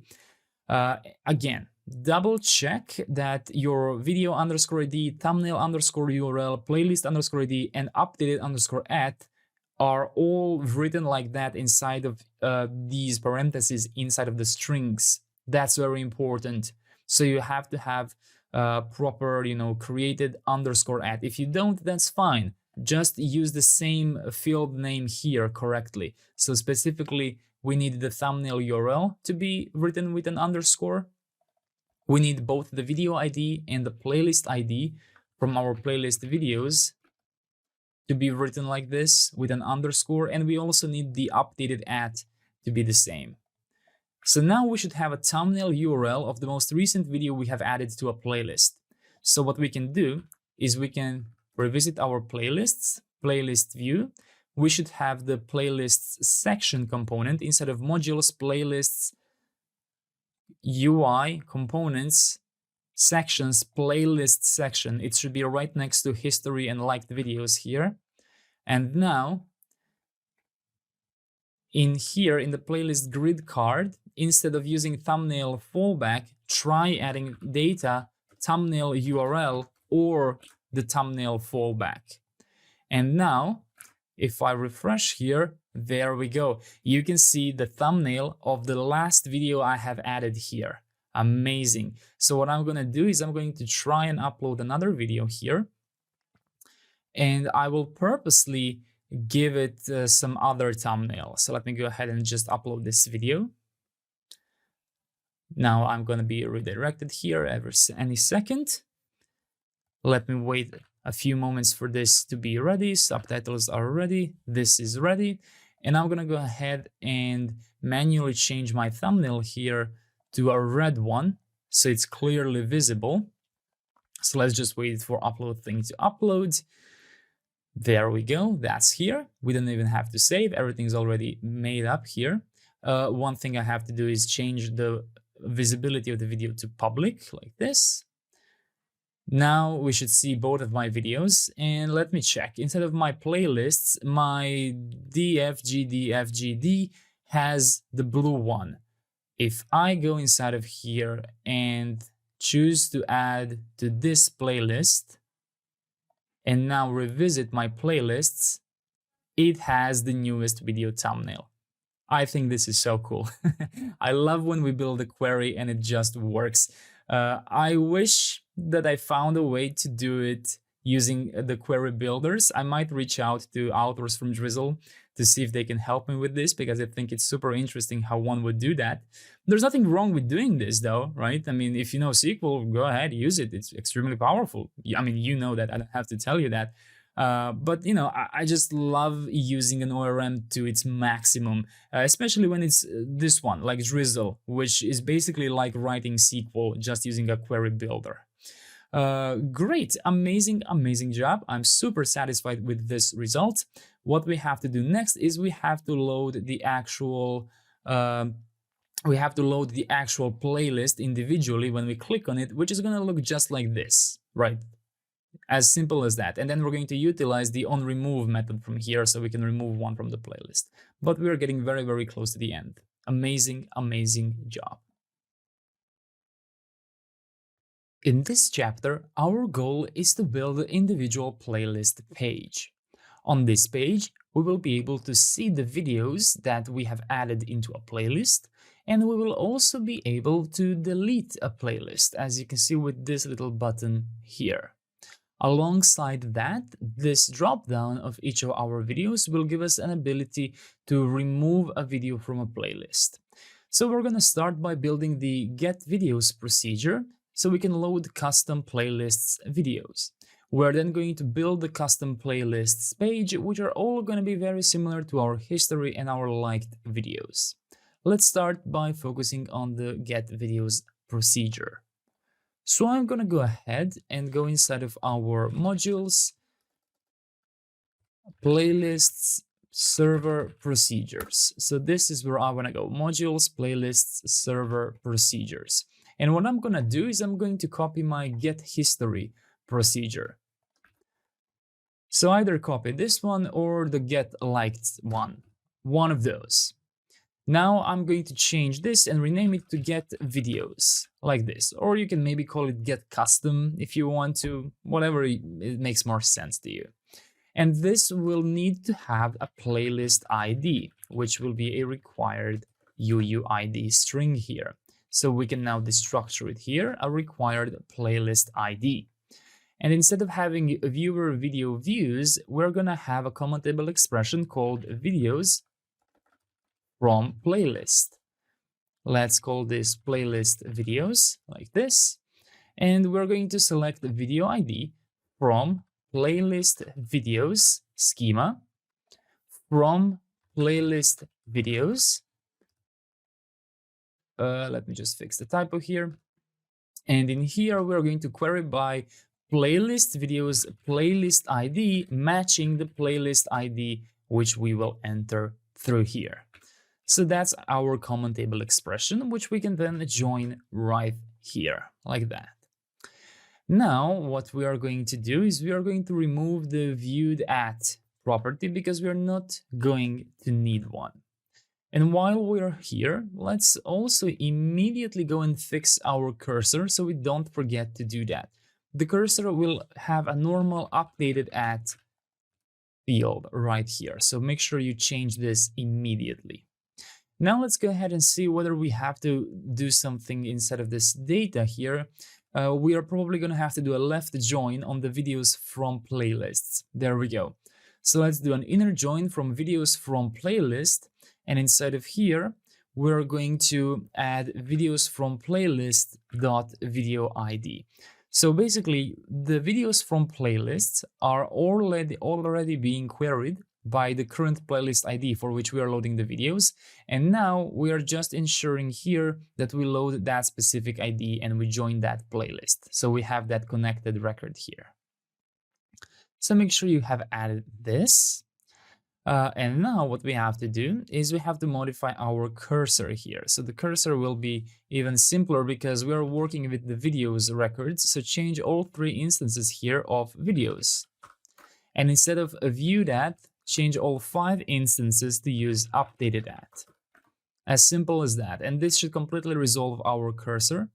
Again, double check that your video underscore id, thumbnail underscore URL, playlist underscore id, and updated underscore at are all written like that inside of these parentheses inside of the strings. That's very important. So you have to have proper, created underscore at. If you don't, that's fine. Just use the same field name here correctly. So specifically, we need the thumbnail URL to be written with an underscore. We need both the video ID and the playlist ID from our playlist videos to be written like this with an underscore. And we also need the updated at to be the same. So now we should have a thumbnail URL of the most recent video we have added to a playlist. So what we can do is we can revisit our playlists, playlist view. We should have the playlists section component inside of modules, playlists, UI, components, sections, playlist section. It should be right next to history and liked videos here. And now, in here, in the playlist grid card, instead of using thumbnail fallback, try adding data, thumbnail URL, or the thumbnail fallback. And now, if I refresh here, there we go. You can see the thumbnail of the last video I have added here. Amazing. So what I'm going to do is I'm going to try and upload another video here. And I will purposely give it some other thumbnail. So let me go ahead and just upload this video. Now I'm going to be redirected here any second. Let me wait a few moments for this to be ready. Subtitles are ready. This is ready. And I'm going to go ahead and manually change my thumbnail here to a red one, so it's clearly visible. So let's just wait for upload thing to upload. There we go. That's here. We don't even have to save. Everything's already made up here. One thing I have to do is change the visibility of the video to public, like this. Now we should see both of my videos, and let me check. Instead of my playlists, my DFGD has the blue one. If I go inside of here and choose to add to this playlist, and now revisit my playlists, it has the newest video thumbnail. I think this is so cool. I love when we build a query and it just works. I wish that I found a way to do it using the query builders. I might reach out to authors from Drizzle to see if they can help me with this, because I think it's super interesting how one would do that. There's nothing wrong with doing this though, right? I mean, if you know SQL, go ahead, use it. It's extremely powerful. I mean, you know that, I don't have to tell you that. But you know, I just love using an ORM to its maximum, especially when it's this one, like Drizzle, which is basically like writing SQL just using a query builder. Great, amazing job. I'm super satisfied with this result. What we have to do next is we have to load the actual playlist individually when we click on it, which is going to look just like this, right? As simple as that. And then we're going to utilize the onRemove method from here so we can remove one from the playlist. But we're getting very close to the end. Amazing job. In this chapter, our goal is to build an individual playlist page. On this page, we will be able to see the videos that we have added into a playlist, and we will also be able to delete a playlist, as you can see with this little button here. Alongside that, this drop-down of each of our videos will give us an ability to remove a video from a playlist. So we're going to start by building the get videos procedure so we can load custom playlists videos. We're then going to build the custom playlists page, which are all going to be very similar to our history and our liked videos. Let's start by focusing on the get videos procedure. So I'm going to go ahead and go inside of our modules, playlists, server procedures. So this is where I want to go, modules, playlists, server procedures. And what I'm going to do is I'm going to copy my get history procedure. So either copy this one or the get liked one of those. Now I'm going to change this and rename it to get videos, like this. Or you can maybe call it get custom if you want to, whatever it makes more sense to you. And this will need to have a playlist ID, which will be a required UUID string here. So we can now destructure it here, a required playlist ID. And instead of having viewer video views, we're going to have a common table expression called videos from playlist. Let's call this playlist videos like this. And we're going to select the video ID from playlist videos schema from playlist videos. Let me just fix the typo here. And in here, we're going to query by playlist videos playlist ID matching the playlist ID, which we will enter through here. So that's our common table expression, which we can then join right here, like that. Now, what we are going to do is we are going to remove the viewed at property because we are not going to need one. And while we're here, let's also immediately go and fix our cursor so we don't forget to do that. The cursor will have a normal updated at field right here. So make sure you change this immediately. Now let's go ahead and see whether we have to do something instead of this data here. We are probably going to have to do a left join on the videos from playlists. There we go. So let's do an inner join from videos from playlist. And inside of here, we're going to add videos from playlist.video ID. So basically, the videos from playlists are already being queried by the current playlist ID for which we are loading the videos. And now we are just ensuring here that we load that specific ID and we join that playlist. So we have that connected record here. So make sure you have added this. And now what we have to do is we have to modify our cursor here. So the cursor will be even simpler because we are working with the videos records. So change all 3 instances here of videos. And instead of a viewed at, change all 5 instances to use updated at. As simple as that. And this should completely resolve our cursor.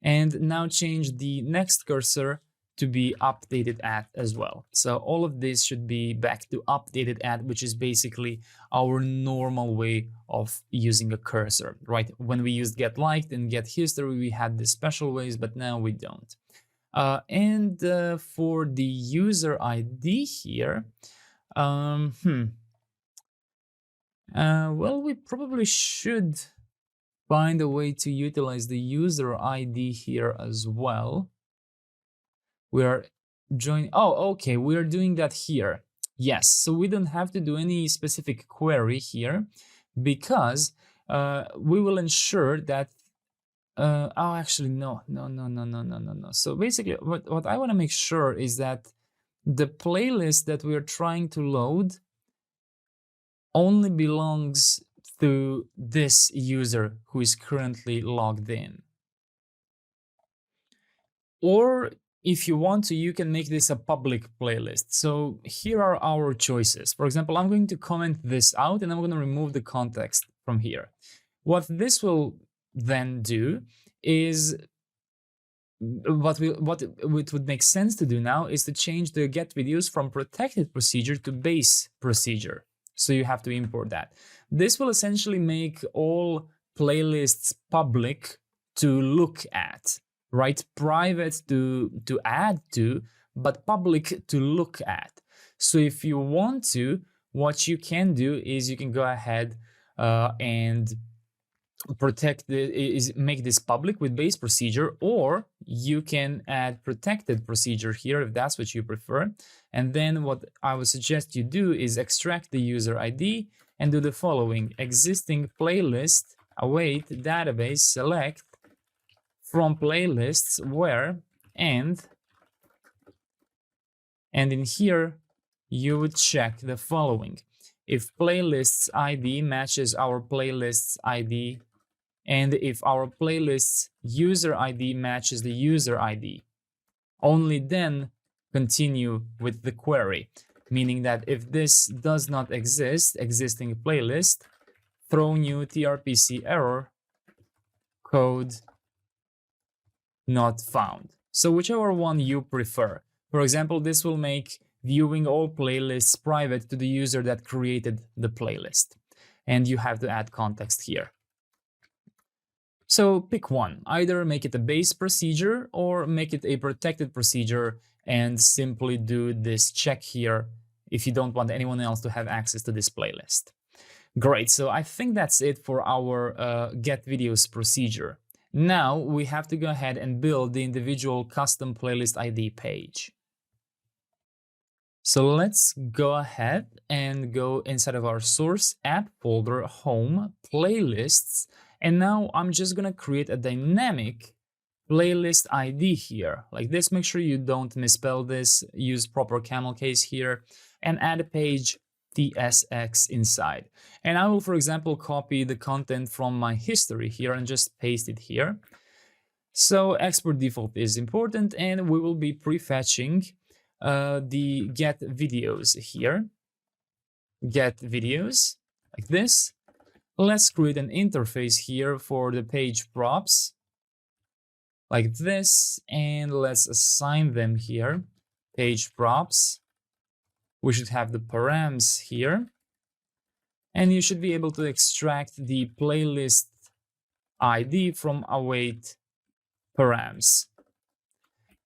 And now change the next cursor to be updated at as well. So all of this should be back to updated at, which is basically our normal way of using a cursor, right? When we used get liked and get history, we had the special ways, but now we don't. And for the user ID here, well, we probably should find a way to utilize the user ID here as well. We are join. Oh, okay, we're doing that here. Yes, so we don't have to do any specific query here because we will ensure that oh, actually, no. So basically, what I want to make sure is that the playlist that we're trying to load only belongs to this user who is currently logged in. Or if you want to, you can make this a public playlist. So here are our choices. For example, I'm going to comment this out and I'm going to remove the context from here. What this will then do is what it would make sense to do now is to change the get videos from protected procedure to base procedure. So you have to import that. This will essentially make all playlists public to look at, right? Private to add to, but public to look at. So if you want to, what you can do is you can go ahead and make this public with base procedure, or you can add protected procedure here if that's what you prefer. And then what I would suggest you do is extract the user ID and do the following: existing playlist, await database, select from playlists where, and in here you would check the following: if playlists ID matches our playlists ID, and if our playlist's user ID matches the user ID, only then continue with the query. Meaning that if this does not exist, existing playlist, throw new tRPC error, code not found. So whichever one you prefer. For example, this will make viewing all playlists private to the user that created the playlist. And you have to add context here. So pick one, either make it a base procedure or make it a protected procedure and simply do this check here if you don't want anyone else to have access to this playlist. Great, so I think that's it for our get videos procedure. Now we have to go ahead and build the individual custom playlist ID page. So let's go ahead and go inside of our source app folder, home, playlists. And now I'm just going to create a dynamic playlist ID here, like this. Make sure you don't misspell this, use proper camel case here, and add a page TSX inside. And I will, for example, copy the content from my history here and just paste it here. So export default is important, and we will be prefetching the get videos here. Get videos, like this. Let's create an interface here for the page props, like this, and let's assign them here, page props. We should have the params here, and you should be able to extract the playlist ID from await params.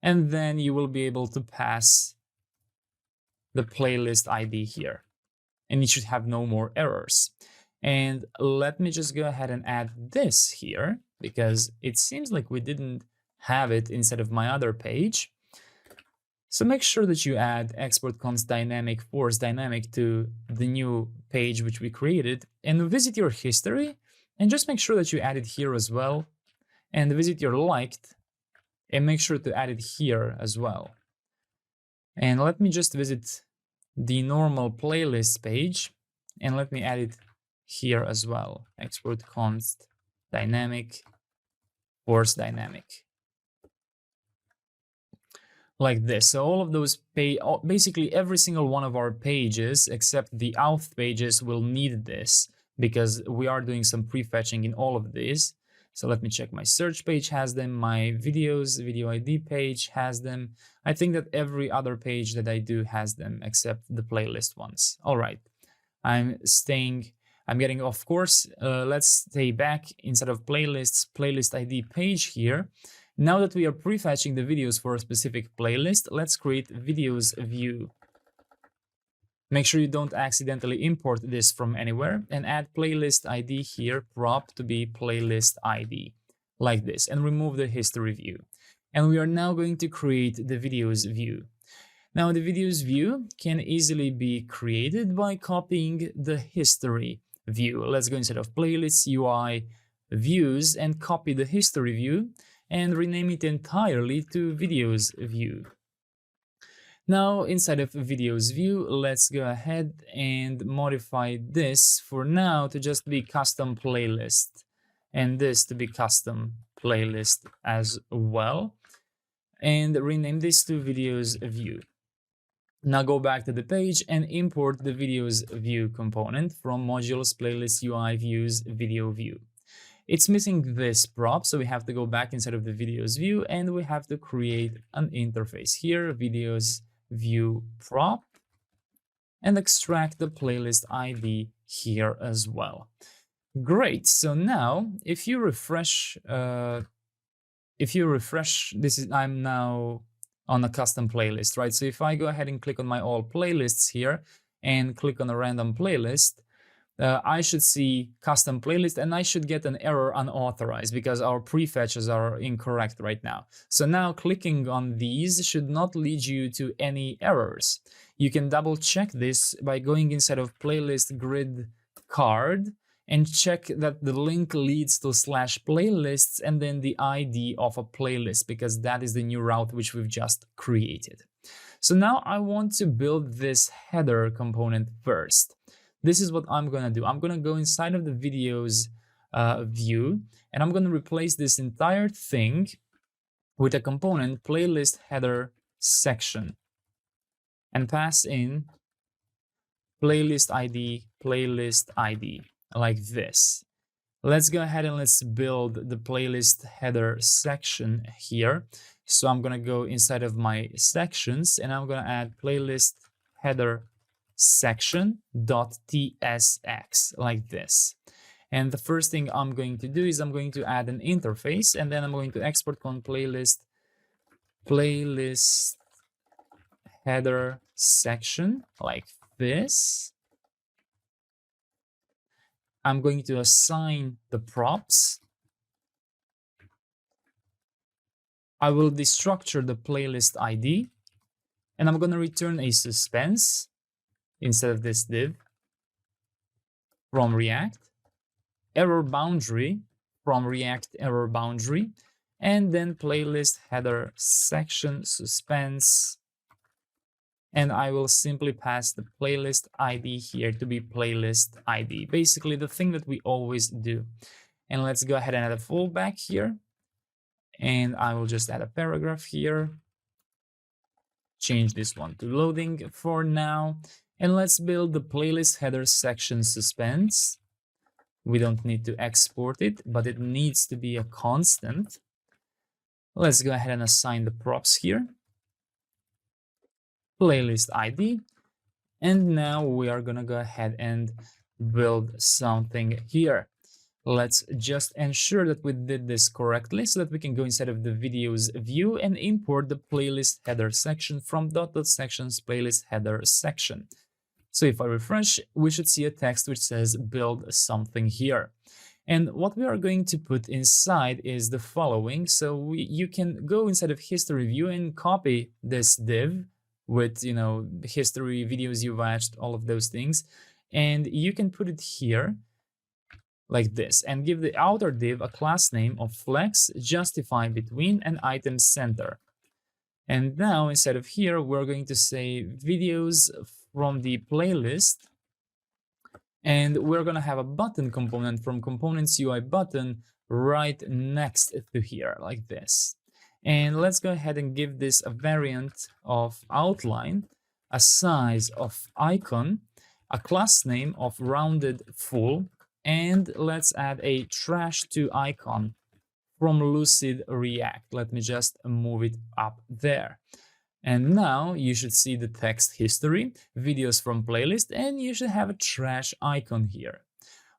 And then you will be able to pass the playlist ID here, and you should have no more errors. And let me just go ahead and add this here, because it seems like we didn't have it inside of my other page. So make sure that you add export const dynamic force dynamic to the new page which we created, and visit your history and just make sure that you add it here as well, and visit your liked and make sure to add it here as well. And let me just visit the normal playlist page and let me add it here as well. Export const dynamic force dynamic, like this. So all of those basically every single one of our pages except the auth pages will need this, because we are doing some prefetching in all of these. So let me check. My search page has them, my videos, video ID page has them. I think that every other page that I do has them except the playlist ones. All right, I'm getting off course. Let's stay back inside of playlists, playlist ID page here. Now that we are prefetching the videos for a specific playlist, let's create videos view. Make sure you don't accidentally import this from anywhere, and add playlist ID here, prop to be playlist ID, like this, and remove the history view. And we are now going to create the videos view. Now the videos view can easily be created by copying the history view. Let's go inside of playlists, UI, views, and copy the history view and rename it entirely to videos view. Now inside of videos view, let's go ahead and modify this for now to just be custom playlist, and this to be custom playlist as well, and rename this to videos view. Now go back to the page and import the videos view component from modules, playlist, UI, views, video view. It's missing this prop, so we have to go back inside of the videos view and we have to create an interface here, videos view prop, and extract the playlist ID here as well. Great. So now if you refresh, I'm now on a custom playlist, right? So if I go ahead and click on my all playlists here and click on a random playlist, I should see custom playlist and I should get an error unauthorized because our prefetches are incorrect right now. So now clicking on these should not lead you to any errors. You can double check this by going inside of playlist grid card and check that the link leads to /playlists and then the ID of a playlist, because that is the new route which we've just created. So now I want to build this header component first. This is what I'm going to do. I'm going to go inside of the videos view, and I'm going to replace this entire thing with a component playlist header section and pass in playlist ID like this. Let's go ahead and let's build the playlist header section here. So I'm going to go inside of my sections and I'm going to add playlist header section.tsx like this. And the first thing I'm going to do is I'm going to add an interface, and then I'm going to export on playlist header section like this. I'm going to assign the props. I will destructure the playlist ID, and I'm going to return a suspense instead of this div from React, error boundary from React error boundary, and then playlist header section suspense. And I will simply pass the playlist ID here to be playlist ID, basically the thing that we always do. And let's go ahead and add a fallback here. And I will just add a paragraph here. Change this one to loading for now. And let's build the playlist header section suspense. We don't need to export it, but it needs to be a constant. Let's go ahead and assign the props here. Playlist ID. And now we are going to go ahead and build something here. Let's just ensure that we did this correctly so that we can go inside of the videos view and import the playlist header section from .sections playlist header section. So if I refresh, we should see a text which says build something here. And what we are going to put inside is the following. So you can go inside of history view and copy this div with, history, videos you watched, all of those things. And you can put it here like this and give the outer div a class name of flex, justify between, and item center. And now inside of here, we're going to say videos from the playlist, and we're going to have a button component from components UI button right next to here like this. And let's go ahead and give this a variant of outline, a size of icon, a class name of rounded full, and let's add a trash to icon from Lucid React. Let me just move it up there. And now you should see the text history, videos from playlist, and you should have a trash icon here.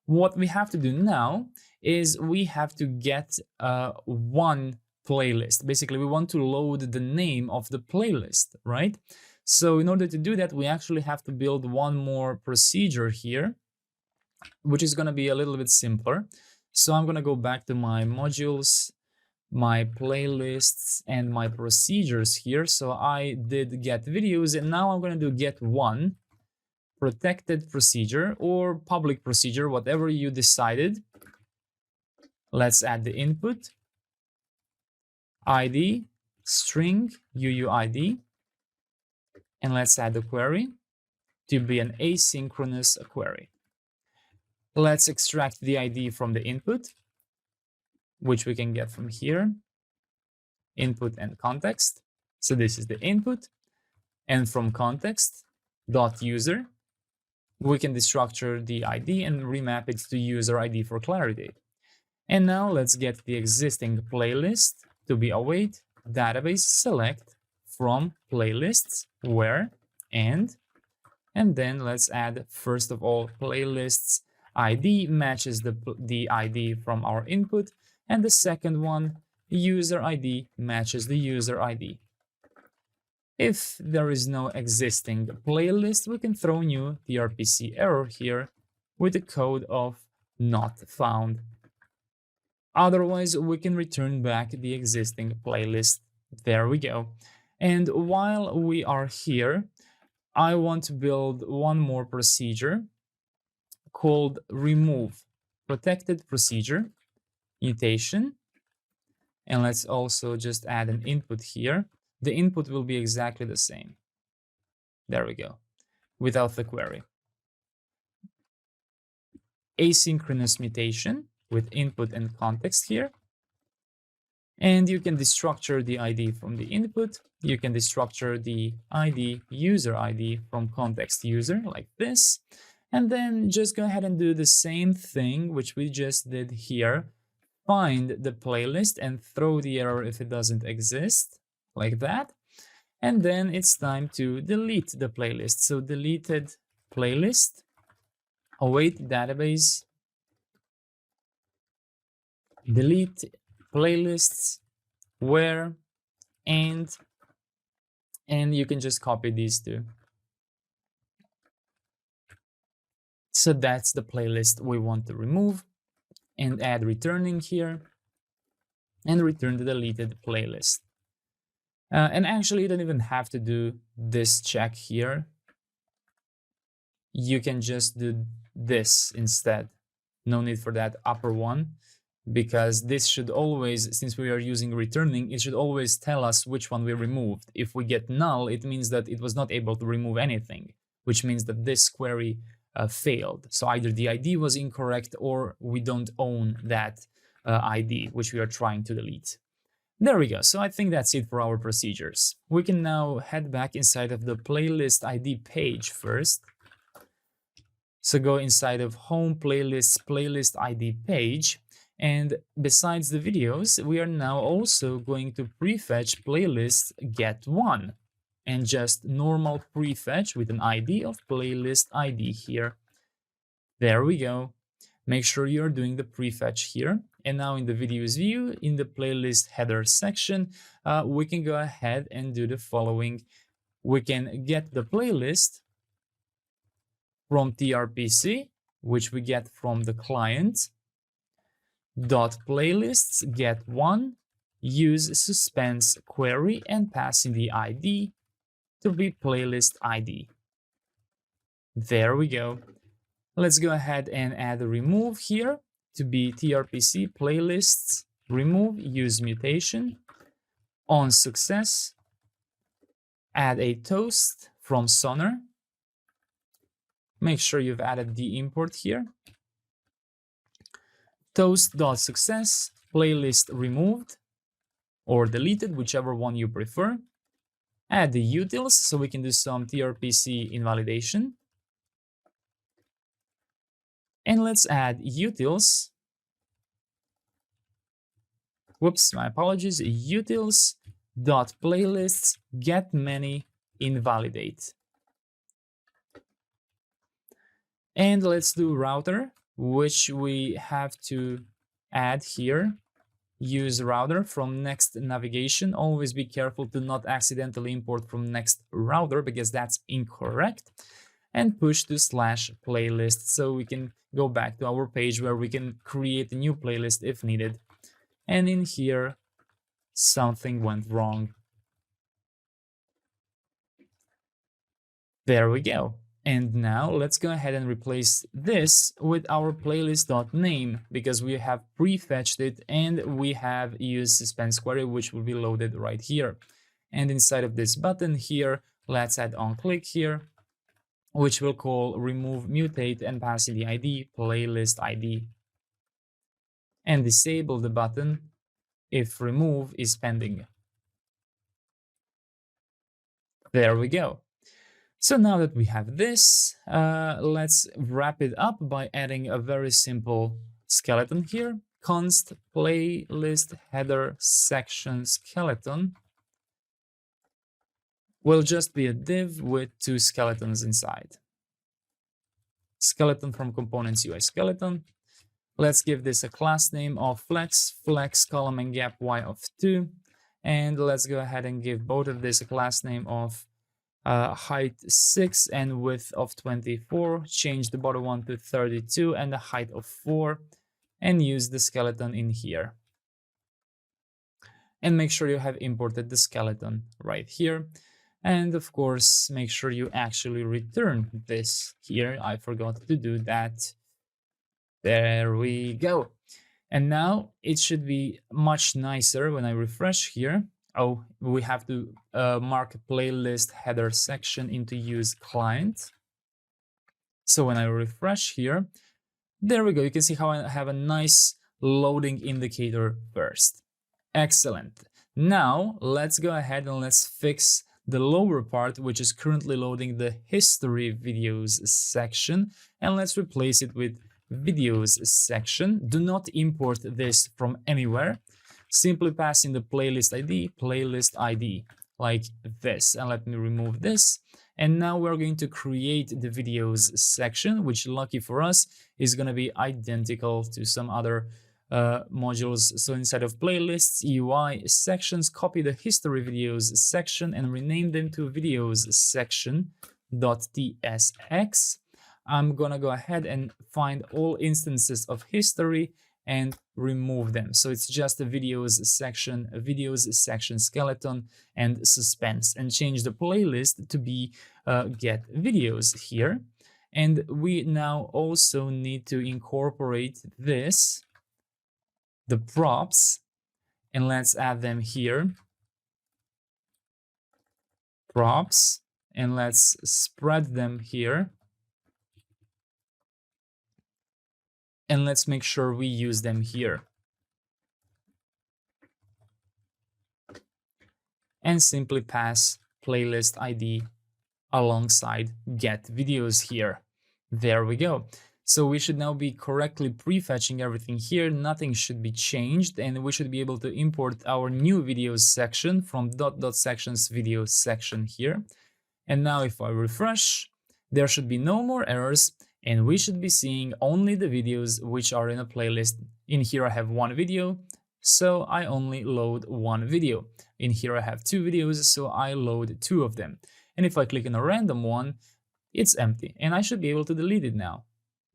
What we have to do now is we have to get one playlist. Basically, we want to load the name of the playlist, right? So in order to do that, we actually have to build one more procedure here, which is going to be a little bit simpler. So I'm going to go back to my modules, my playlists and my procedures here. So I did get videos, and now I'm going to do get one protected procedure or public procedure, whatever you decided. Let's add the input ID string UUID, and let's add the query to be an asynchronous query. Let's extract the ID from the input, which we can get from here, input and context. So this is the input, and from context dot user, we can destructure the ID and remap it to user ID for clarity. And now let's get the existing playlist to be await database select from playlists where and then let's add first of all playlists ID matches the ID from our input, and the second one user ID matches the user ID. If there is no existing playlist, we can throw new tRPC error here with the code of not found. Otherwise, we can return back the existing playlist. There we go. And while we are here, I want to build one more procedure called remove protected procedure mutation. And let's also just add an input here. The input will be exactly the same. There we go, without the query. Asynchronous mutation with input and context here. And you can destructure the ID from the input. You can destructure the ID, user ID from context user like this. And then just go ahead and do the same thing, which we just did here. Find the playlist and throw the error if it doesn't exist, like that. And then it's time to delete the playlist. So deleted playlist, await database, delete playlists, where, and you can just copy these two. So that's the playlist we want to remove, and add returning here and return the deleted playlist. And actually you don't even have to do this check here. You can just do this instead. No need for that upper one, because this should always, since we are using returning, it should always tell us which one we removed. If we get null, it means that it was not able to remove anything, which means that this query failed. So either the ID was incorrect or we don't own that ID, which we are trying to delete. There we go. So I think that's it for our procedures. We can now head back inside of the playlist ID page first. So go inside of home playlists, playlist ID page. And besides the videos, we are now also going to prefetch playlist get one, and just normal prefetch with an ID of playlist ID here. There we go. Make sure you're doing the prefetch here. And now in the videos view, in the playlist header section, we can go ahead and do the following. We can get the playlist from tRPC, which we get from the client. Dot playlists get one, use suspense query and pass in the ID to be playlist ID. There we go. Let's go ahead and add a remove here to be tRPC playlists remove use mutation on success. Add a toast from Sonar. Make sure you've added the import here. Toast.success, playlist removed or deleted, whichever one you prefer. Add the utils so we can do some tRPC invalidation. And let's add utils. Whoops, my apologies. Utils.playlists get many invalidate. And let's do router, which we have to add here. Use router from Next navigation. Always be careful to not accidentally import from Next router, because that's incorrect. And push to /playlist so we can go back to our page where we can create a new playlist if needed. And in here, something went wrong. There we go. And now let's go ahead and replace this with our playlist.name because we have prefetched it and we have used suspense query, which will be loaded right here. And inside of this button here, let's add onClick here, which we'll call remove mutate and pass in the ID playlist ID. And disable the button if remove is pending. There we go. So now that we have this, let's wrap it up by adding a very simple skeleton here. Const playlist header section skeleton will just be a div with 2 skeletons inside. Skeleton from components UI skeleton. Let's give this a class name of flex column and gap y of 2. And let's go ahead and give both of this a class name of height 6 and width of 24, change the bottom one to 32 and the height of 4, and use the skeleton in here. And make sure you have imported the skeleton right here. And of course, make sure you actually return this here. I forgot to do that. There we go. And now it should be much nicer when I refresh here. Oh, we have to mark playlist header section into use client. So when I refresh here, there we go. You can see how I have a nice loading indicator first. Excellent. Now let's go ahead and let's fix the lower part, which is currently loading the history videos section, and let's replace it with videos section. Do not import this from anywhere. Simply pass in the playlist ID like this, and let me remove this. And now we're going to create the videos section, which lucky for us is going to be identical to some other modules. So inside of playlists UI sections, copy the history videos section and rename them to videos section.tsx. I'm gonna go ahead and find all instances of history and remove them. So it's just a videos section skeleton and suspense, and change the playlist to be get videos here. And we now also need to incorporate this, the props, and let's add them here. Props, and let's spread them here. And let's make sure we use them here. And simply pass playlist ID alongside get videos here. There we go. So we should now be correctly prefetching everything here. Nothing should be changed, and we should be able to import our new videos section from .sections videos section here. And now if I refresh, there should be no more errors, and we should be seeing only the videos which are in a playlist. In here I have one video, so I only load one video. In here I have two videos, so I load two of them. And if I click on a random one, it's empty, and I should be able to delete it now.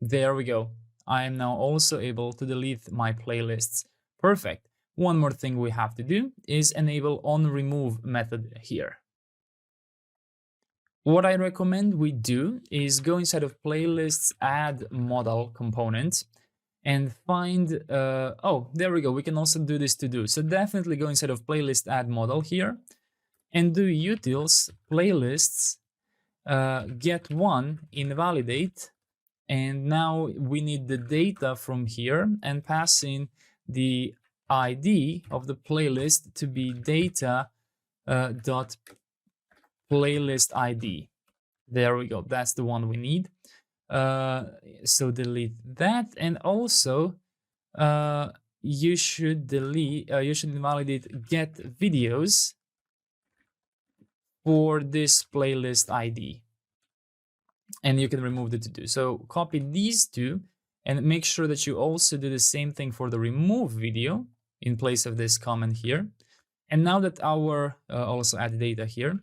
There we go. I am now also able to delete my playlists. Perfect. One more thing we have to do is enable onRemove method here. What I recommend we do is go inside of playlists, add modal component, and find, oh, there we go. We can also do this to do. So definitely go inside of playlist, add modal here, and do utils playlists, get one, invalidate, and now we need the data from here and pass in the ID of the playlist to be data dot playlist ID. There we go. That's the one we need. So delete that, and also you should delete. You should invalidate get videos for this playlist ID, and you can remove the to do. So copy these two and make sure that you also do the same thing for the remove video in place of this comment here. And now that our also add data here.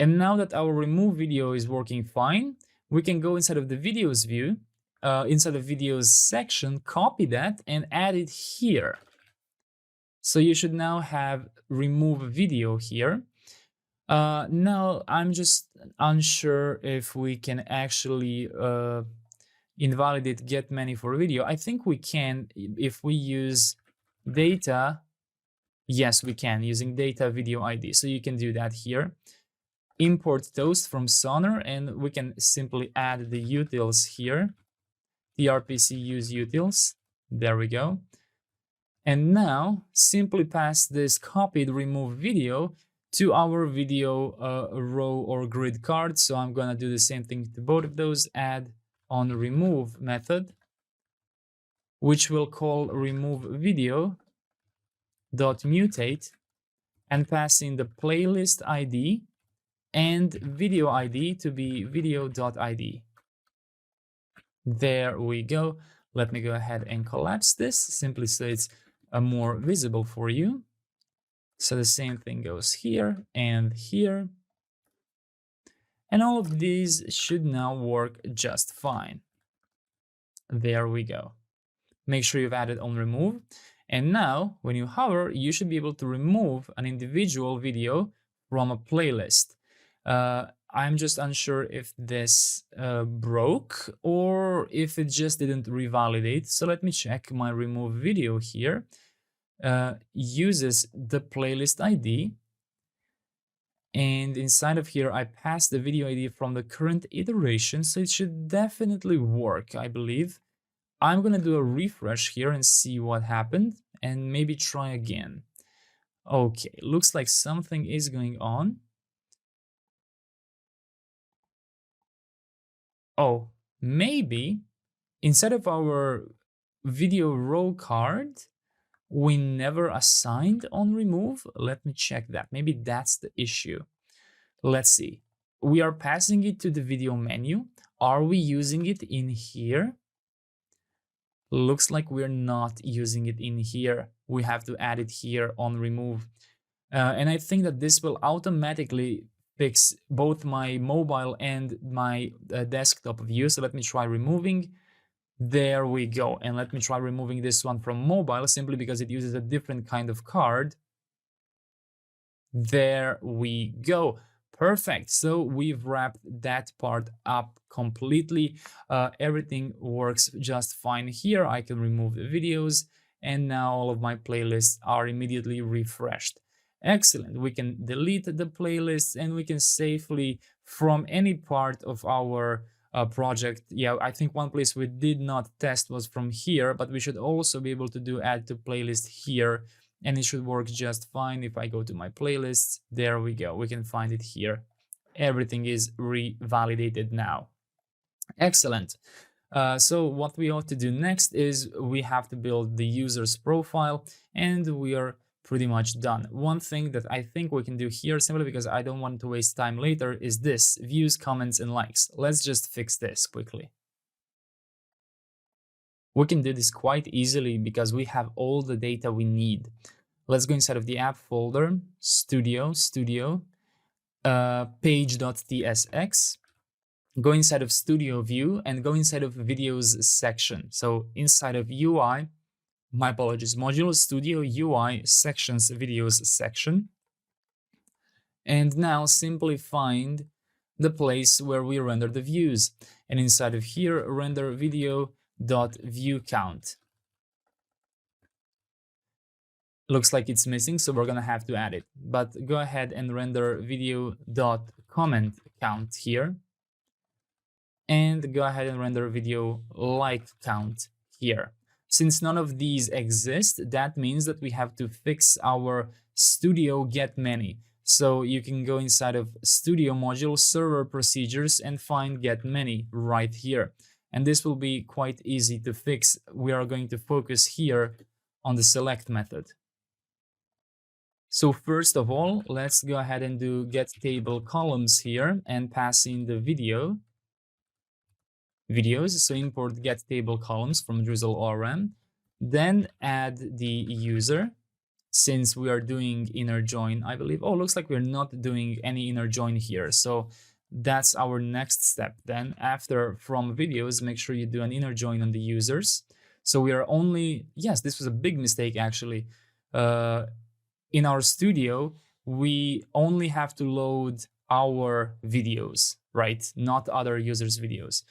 And now that our remove video is working fine, we can go inside of the videos view, inside the videos section, copy that and add it here. So you should now have remove video here. Now I'm just unsure if we can actually invalidate get many for video. I think we can if we use data. Yes, we can using data video ID. So you can do that here. Import toast from Sonar, and we can simply add the utils here. tRPC use utils. There we go. And now simply pass this copied remove video to our video row or grid card. So I'm gonna do the same thing to both of those. Add on remove method, which will call remove video dot mutate and pass in the playlist ID and video ID to be video.id. There we go. Let me go ahead and collapse this simply so it's more visible for you. So the same thing goes here and here. And all of these should now work just fine. There we go. Make sure you've added on remove. And now when you hover, you should be able to remove an individual video from a playlist. I'm just unsure if this broke or if it just didn't revalidate. So let me check my remove video here. Uses the playlist ID. And inside of here, I passed the video ID from the current iteration. So it should definitely work, I believe. I'm going to do a refresh here and see what happened and maybe try again. Okay, looks like something is going on. Oh, maybe instead of our video row card, we never assigned on remove. Let me check that. Maybe that's the issue. Let's see. We are passing it to the video menu. Are we using it in here? Looks like we're not using it in here. We have to add it here on remove. And I think that this will automatically fix both my mobile and my desktop view. So let me try removing. There we go. And let me try removing this one from mobile simply because it uses a different kind of card. There we go. Perfect. So we've wrapped that part up completely. Everything works just fine here. I can remove the videos and now all of my playlists are immediately refreshed. Excellent. We can delete the playlists and we can safely from any part of our project. Yeah, I think one place we did not test was from here, but we should also be able to do add to playlist here. And it should work just fine. If I go to my playlists, there we go. We can find it here. Everything is revalidated now. Excellent. So what we ought to do next is we have to build the user's profile, and we are pretty much done. One thing that I think we can do here, simply because I don't want to waste time later, is this: views, comments, and likes. Let's just fix this quickly. We can do this quite easily because we have all the data we need. Let's go inside of the app folder, studio, page.tsx, go inside of studio view and go inside of videos section. So inside of UI, my apologies, module studio UI sections videos section. And now simply find the place where we render the views. And inside of here, render video.viewCount. Looks like it's missing, so we're gonna have to add it. But go ahead and render video.comment count here. And go ahead and render video like count here. Since none of these exist, that means that we have to fix our studio get many. So you can go inside of studio module server procedures and find get many right here. And this will be quite easy to fix. We are going to focus here on the select method. So first of all, let's go ahead and do get table columns here and pass in the videos. So import get table columns from DrizzleORM. Then add the user. Since we are doing inner join, I believe. Oh, looks like we're not doing any inner join here. So that's our next step. Then after from videos, make sure you do an inner join on the users. So we are only, yes, this was a big mistake actually. in our studio, we only have to load our videos, right? Not other users' videos.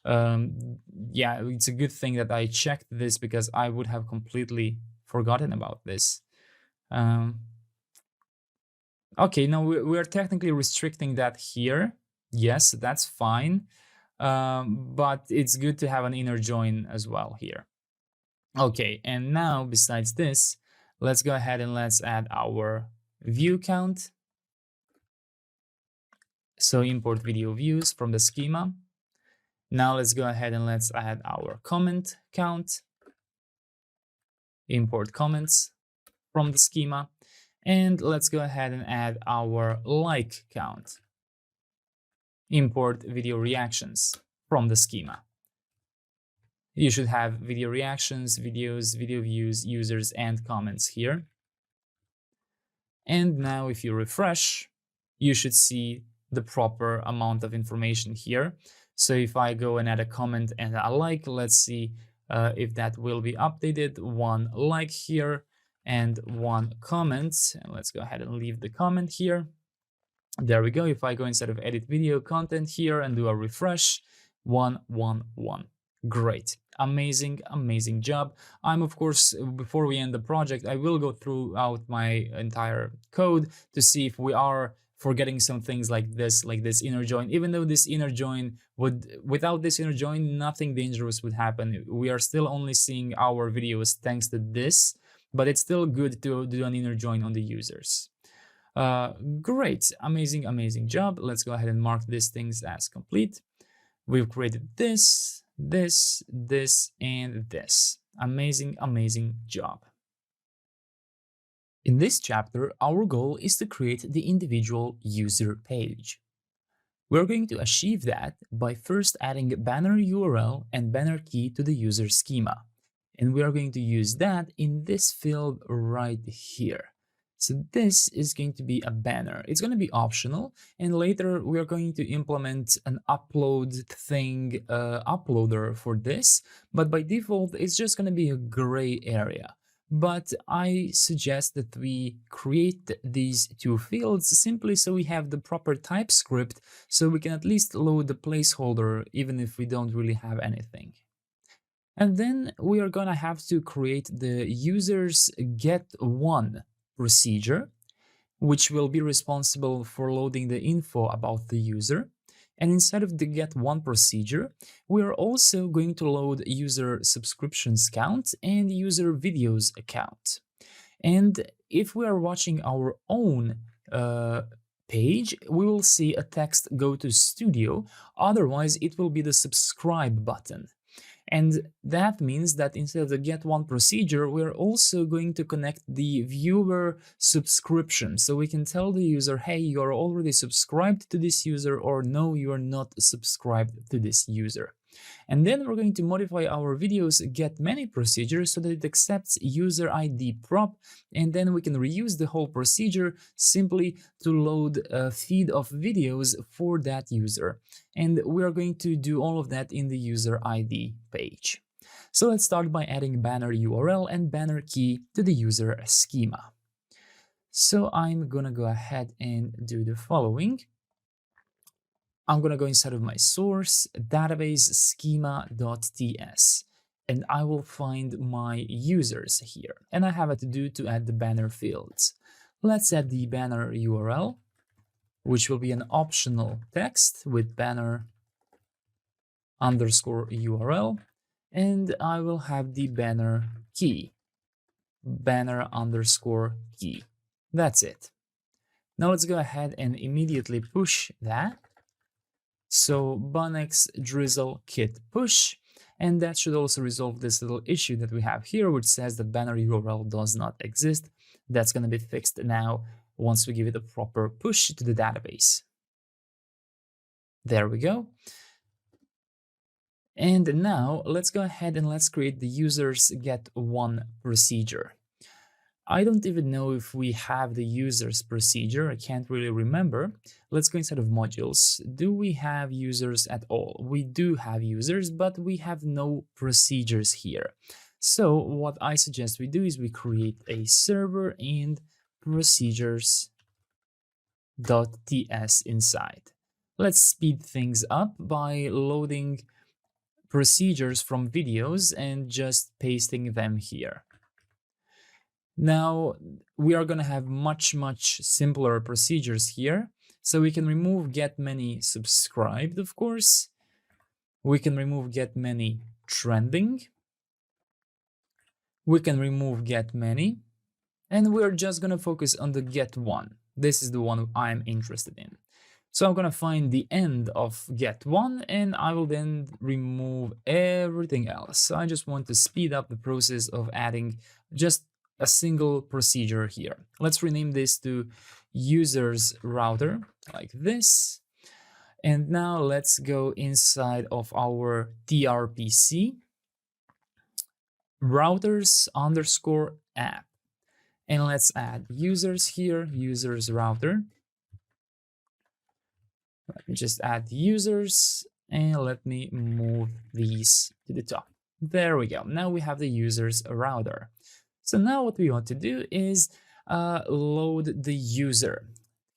Yeah, it's a good thing that I checked this because I would have completely forgotten about this. Okay, now we're technically restricting that here. Yes, that's fine. But it's good to have an inner join as well here. Okay, and now besides this, let's go ahead and let's add our view count. So import video views from the schema. Now let's go ahead and let's add our comment count. Import comments from the schema. And let's go ahead and add our like count. Import video reactions from the schema. You should have video reactions, videos, video views, users, and comments here. And now if you refresh, you should see the proper amount of information here. So if I go and add a comment and a like, let's see if that will be updated. One like here and one comment. And let's go ahead and leave the comment here. There we go. If I go inside of edit video content here and do a refresh, 1, 1, 1. Great. Amazing, amazing job. I'm, of course, before we end the project, I will go throughout my entire code to see if we are forgetting some things like this inner join. Even though this inner join without this inner join, nothing dangerous would happen. We are still only seeing our videos thanks to this, but it's still good to do an inner join on the users. Great, amazing, amazing job. Let's go ahead and mark these things as complete. We've created this, this, this, and this. Amazing, amazing job. In this chapter, our goal is to create the individual user page. We're going to achieve that by first adding banner URL and banner key to the user schema. And we are going to use that in this field right here. So this is going to be a banner. It's going to be optional, and later we are going to implement an upload thing, uploader for this, but by default it's just going to be a gray area. But I suggest that we create these two fields simply so we have the proper TypeScript, so we can at least load the placeholder even if we don't really have anything. And then we are gonna have to create the user's get1 procedure, which will be responsible for loading the info about the user. And inside of the get1 procedure, we are also going to load user subscriptions count and user videos account. And if we are watching our own page, we will see a text go to studio, otherwise it will be the subscribe button. And that means that instead of the get1 procedure, we're also going to connect the viewer subscription. So we can tell the user, hey, you're already subscribed to this user, or no, you are not subscribed to this user. And then we're going to modify our videos get many procedure so that it accepts user ID prop, and then we can reuse the whole procedure simply to load a feed of videos for that user. And we are going to do all of that in the user ID page. So let's start by adding banner URL and banner key to the user schema. So I'm gonna go ahead and do the following. I'm going to go inside of my source database schema.ts, and I will find my users here. And I have a to-do to add the banner fields. Let's add the banner URL, which will be an optional text with banner underscore URL. And I will have the banner key, banner underscore key. That's it. Now let's go ahead and immediately push that. So Bonex drizzle kit push, and that should also resolve this little issue that we have here, which says the banner URL does not exist. That's going to be fixed now once we give it a proper push to the database. There we go. And now let's go ahead and let's create the user's get1 procedure. I don't even know if we have the users procedure. I can't really remember. Let's go inside of modules. Do we have users at all? We do have users, but we have no procedures here. So what I suggest we do is we create a server and procedures.ts inside. Let's speed things up by loading procedures from videos and just pasting them here. Now we are going to have much simpler procedures here. So we can remove get many subscribed, of course. We can remove get many trending. We can remove get many. And we're just going to focus on the get one. This is the one I'm interested in. So I'm going to find the end of get one, and I will then remove everything else. So I just want to speed up the process of adding just a single procedure here. Let's rename this to users router like this. And now let's go inside of our tRPC routers underscore app. And let's add users here, users router. Let me just add users and let me move these to the top. There we go. Now we have the users router. So now what we want to do is load the user.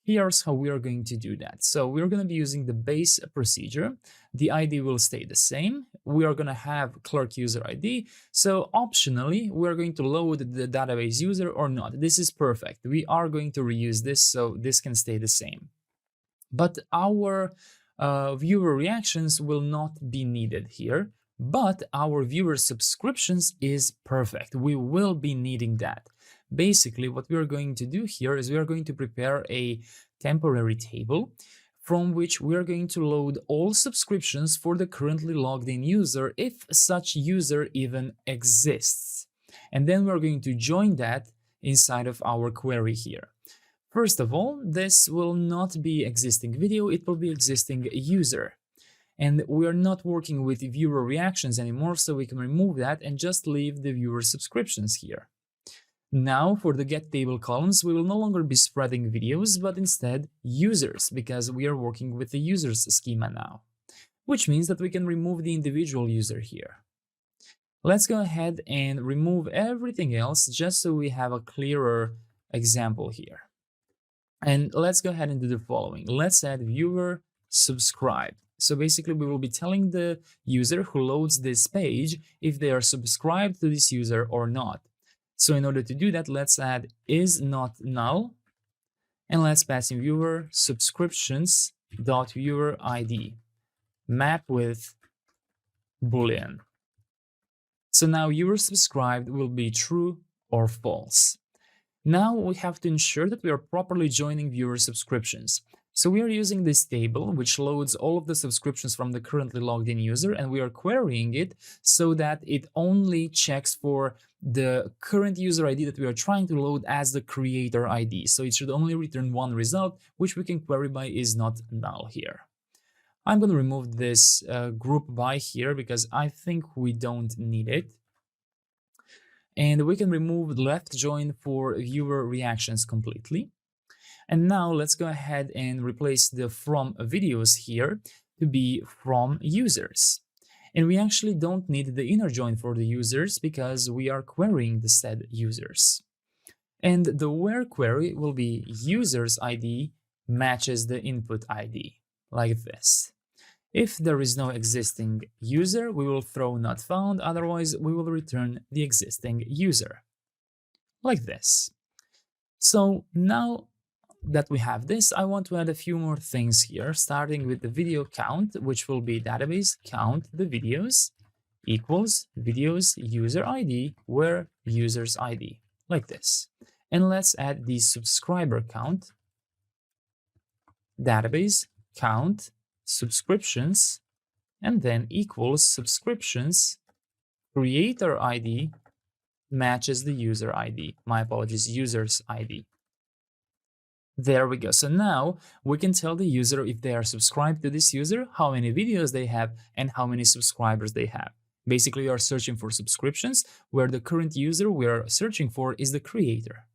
Here's how we are going to do that. So we're going to be using the base procedure. The ID will stay the same. We are going to have clerk user ID. So optionally, we're going to load the database user or not. This is perfect. We are going to reuse this, so this can stay the same. But our viewer reactions will not be needed here. But our viewer subscriptions is perfect. We will be needing that. Basically, what we are going to do here is we are going to prepare a temporary table from which we are going to load all subscriptions for the currently logged in user if such user even exists. And then we're going to join that inside of our query here. First of all, this will not be existing video, it will be existing user. And we are not working with viewer reactions anymore, so we can remove that and just leave the viewer subscriptions here. Now for the get table columns, we will no longer be spreading videos, but instead users, because we are working with the users schema now, which means that we can remove the individual user here. Let's go ahead and remove everything else just so we have a clearer example here. And let's go ahead and do the following. Let's add viewer subscribe. So basically, we will be telling the user who loads this page if they are subscribed to this user or not. So in order to do that, let's add is not null, and let's pass in viewer subscriptions dot viewer ID map with boolean. So now viewer subscribed will be true or false. Now we have to ensure that we are properly joining viewer subscriptions. So we are using this table, which loads all of the subscriptions from the currently logged in user, and we are querying it so that it only checks for the current user ID that we are trying to load as the creator ID. So it should only return one result, which we can query by is not null here. I'm going to remove this group by here because I think we don't need it. And we can remove the left join for viewer reactions completely. And now let's go ahead and replace the from videos here to be from users. And we actually don't need the inner join for the users because we are querying the said users. And the where query will be users ID matches the input ID, like this. If there is no existing user, we will throw not found, otherwise we will return the existing user, like this. So now that we have this, I want to add a few more things here, starting with the video count, which will be database count the videos equals videos user ID where users ID, like this. And let's add the subscriber count, database count subscriptions, and then equals subscriptions creator ID matches the user ID. My apologies, user's ID. There we go. So now we can tell the user if they are subscribed to this user, how many videos they have, and how many subscribers they have. Basically, we are searching for subscriptions, where the current user we are searching for is the creator.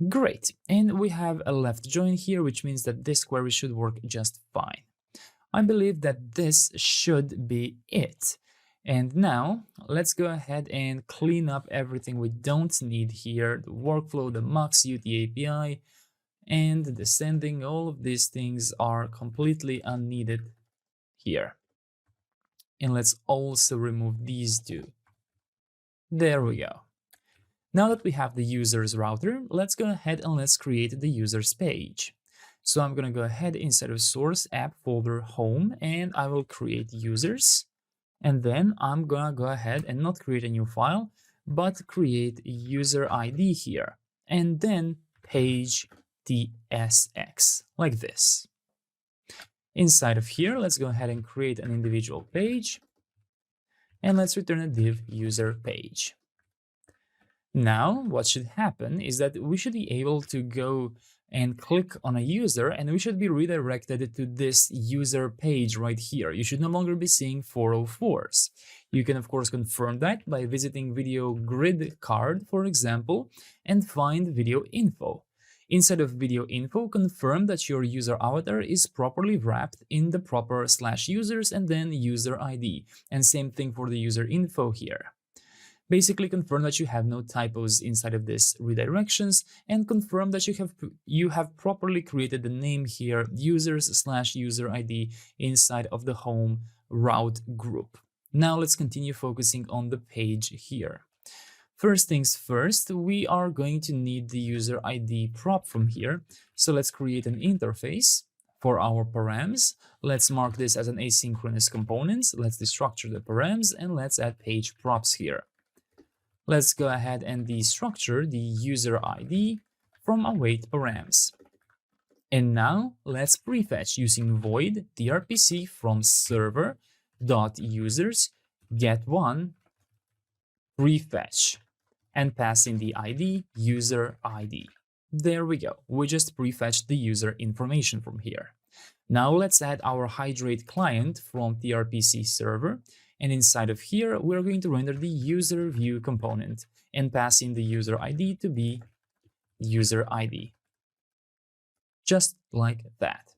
Great. And we have a left join here, which means that this query should work just fine. I believe that this should be it. And now let's go ahead and clean up everything we don't need here, the workflow, the mux, the API, and the descending. All of these things are completely unneeded here. And let's also remove these two. There we go. Now that we have the user's router, let's go ahead and let's create the user's page. So I'm going to go ahead inside of source app folder home, and I will create users. And then I'm going to go ahead and not create a new file, but create user ID here. And then page tsx, like this. Inside of here, let's go ahead and create an individual page. And let's return a div user page. Now, what should happen is that we should be able to go and click on a user, and we should be redirected to this user page right here. You should no longer be seeing 404s. You can, of course, confirm that by visiting video grid card, for example, and find video info. Inside of video info, confirm that your user avatar is properly wrapped in the proper /users and then user ID. And same thing for the user info here. Basically confirm that you have no typos inside of this redirections, and confirm that you have properly created the name here, users/user ID, inside of the home route group. Now let's continue focusing on the page here. First things first, we are going to need the user ID prop from here. So let's create an interface for our params. Let's mark this as an asynchronous component. Let's destructure the params, and let's add page props here. Let's go ahead and destructure the user ID from await params. And now let's prefetch using void tRPC from server.users get1 prefetch and pass in the ID user ID. There we go. We just prefetched the user information from here. Now let's add our hydrate client from tRPC server. And inside of here, we're going to render the user view component and pass in the user ID to be user ID. Just like that.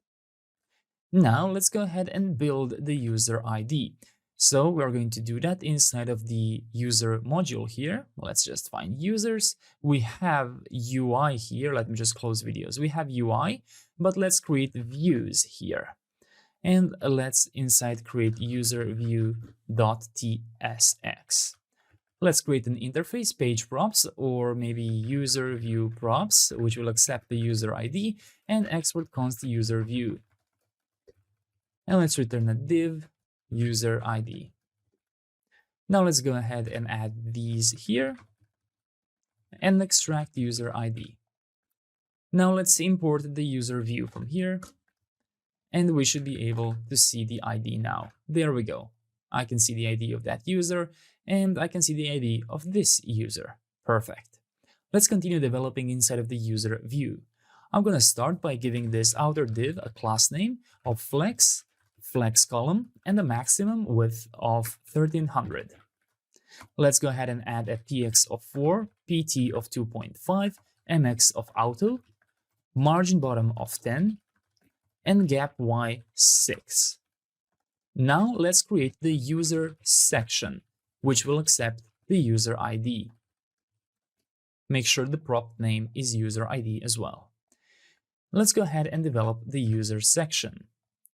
Now let's go ahead and build the user ID. So we're going to do that inside of the user module here. Let's just find users. We have UI here. Let me just close videos. We have UI, but let's create views here. And let's inside create user view.tsx. Let's create an interface page props, or maybe user view props, which will accept the user ID, and export const user view. And let's return a div user ID. Now let's go ahead and add these here and extract user ID. Now let's import the user view from here. And we should be able to see the ID now. There we go. I can see the ID of that user, and I can see the ID of this user. Perfect. Let's continue developing inside of the user view. I'm going to start by giving this outer div a class name of flex column, and a maximum width of 1300. Let's go ahead and add a px of 4, pt of 2.5, mx of auto, margin bottom of 10, and gap y 6. Now let's create the user section, which will accept the user ID. Make sure the prop name is user ID as well. Let's go ahead and develop the user section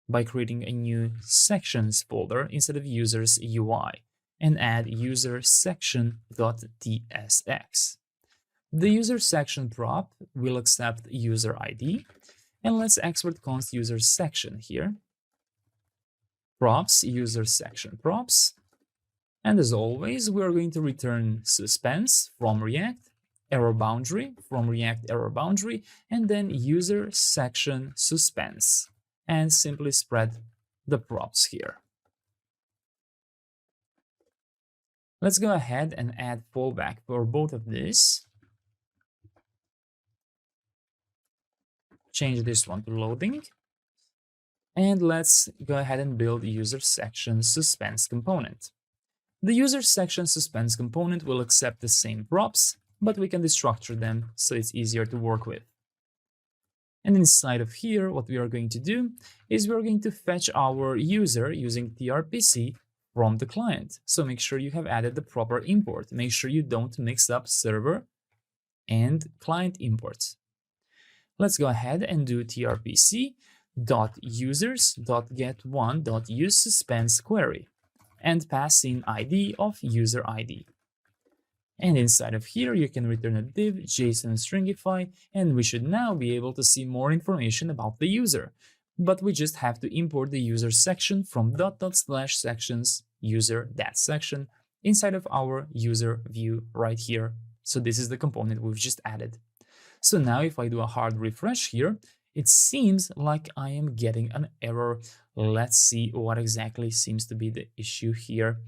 by creating a new sections folder instead of users UI and add user section.tsx. The user section prop will accept user ID. And let's export const user section here. Props, user section props. And as always, we are going to return suspense from React, error boundary from React error boundary, and then user section suspense. And simply spread the props here. Let's go ahead and add fallback for both of these. Change this one to loading. And let's go ahead and build user section suspense component. The user section suspense component will accept the same props, but we can destructure them so it's easier to work with. And inside of here, what we are going to do is we're going to fetch our user using tRPC from the client. So make sure you have added the proper import. Make sure you don't mix up server and client imports. Let's go ahead and do tRPC.users.get1.useSuspense query and pass in ID of user ID. And inside of here, you can return a div JSON stringify, and we should now be able to see more information about the user. But we just have to import the user section from /sections user that section inside of our user view right here. So this is the component we've just added. So now if I do a hard refresh here, it seems like I am getting an error. Let's see what exactly seems to be the issue here.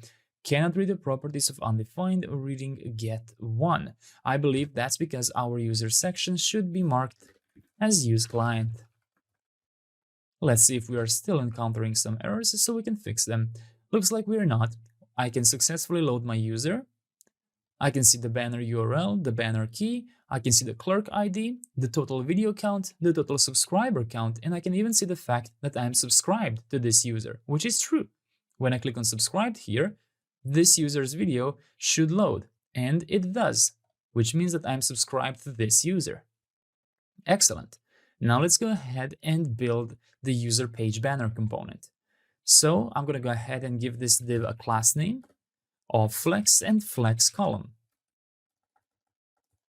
Cannot read the properties of undefined reading get1. I believe that's because our user section should be marked as use client. Let's see if we are still encountering some errors so we can fix them. Looks like we are not. I can successfully load my user. I can see the banner URL, the banner key, I can see the clerk ID, the total video count, the total subscriber count, and I can even see the fact that I am subscribed to this user, which is true. When I click on subscribed here, this user's video should load, and it does, which means that I'm subscribed to this user. Excellent. Now let's go ahead and build the user page banner component. So I'm going to go ahead and give this div a class name of flex and flex column.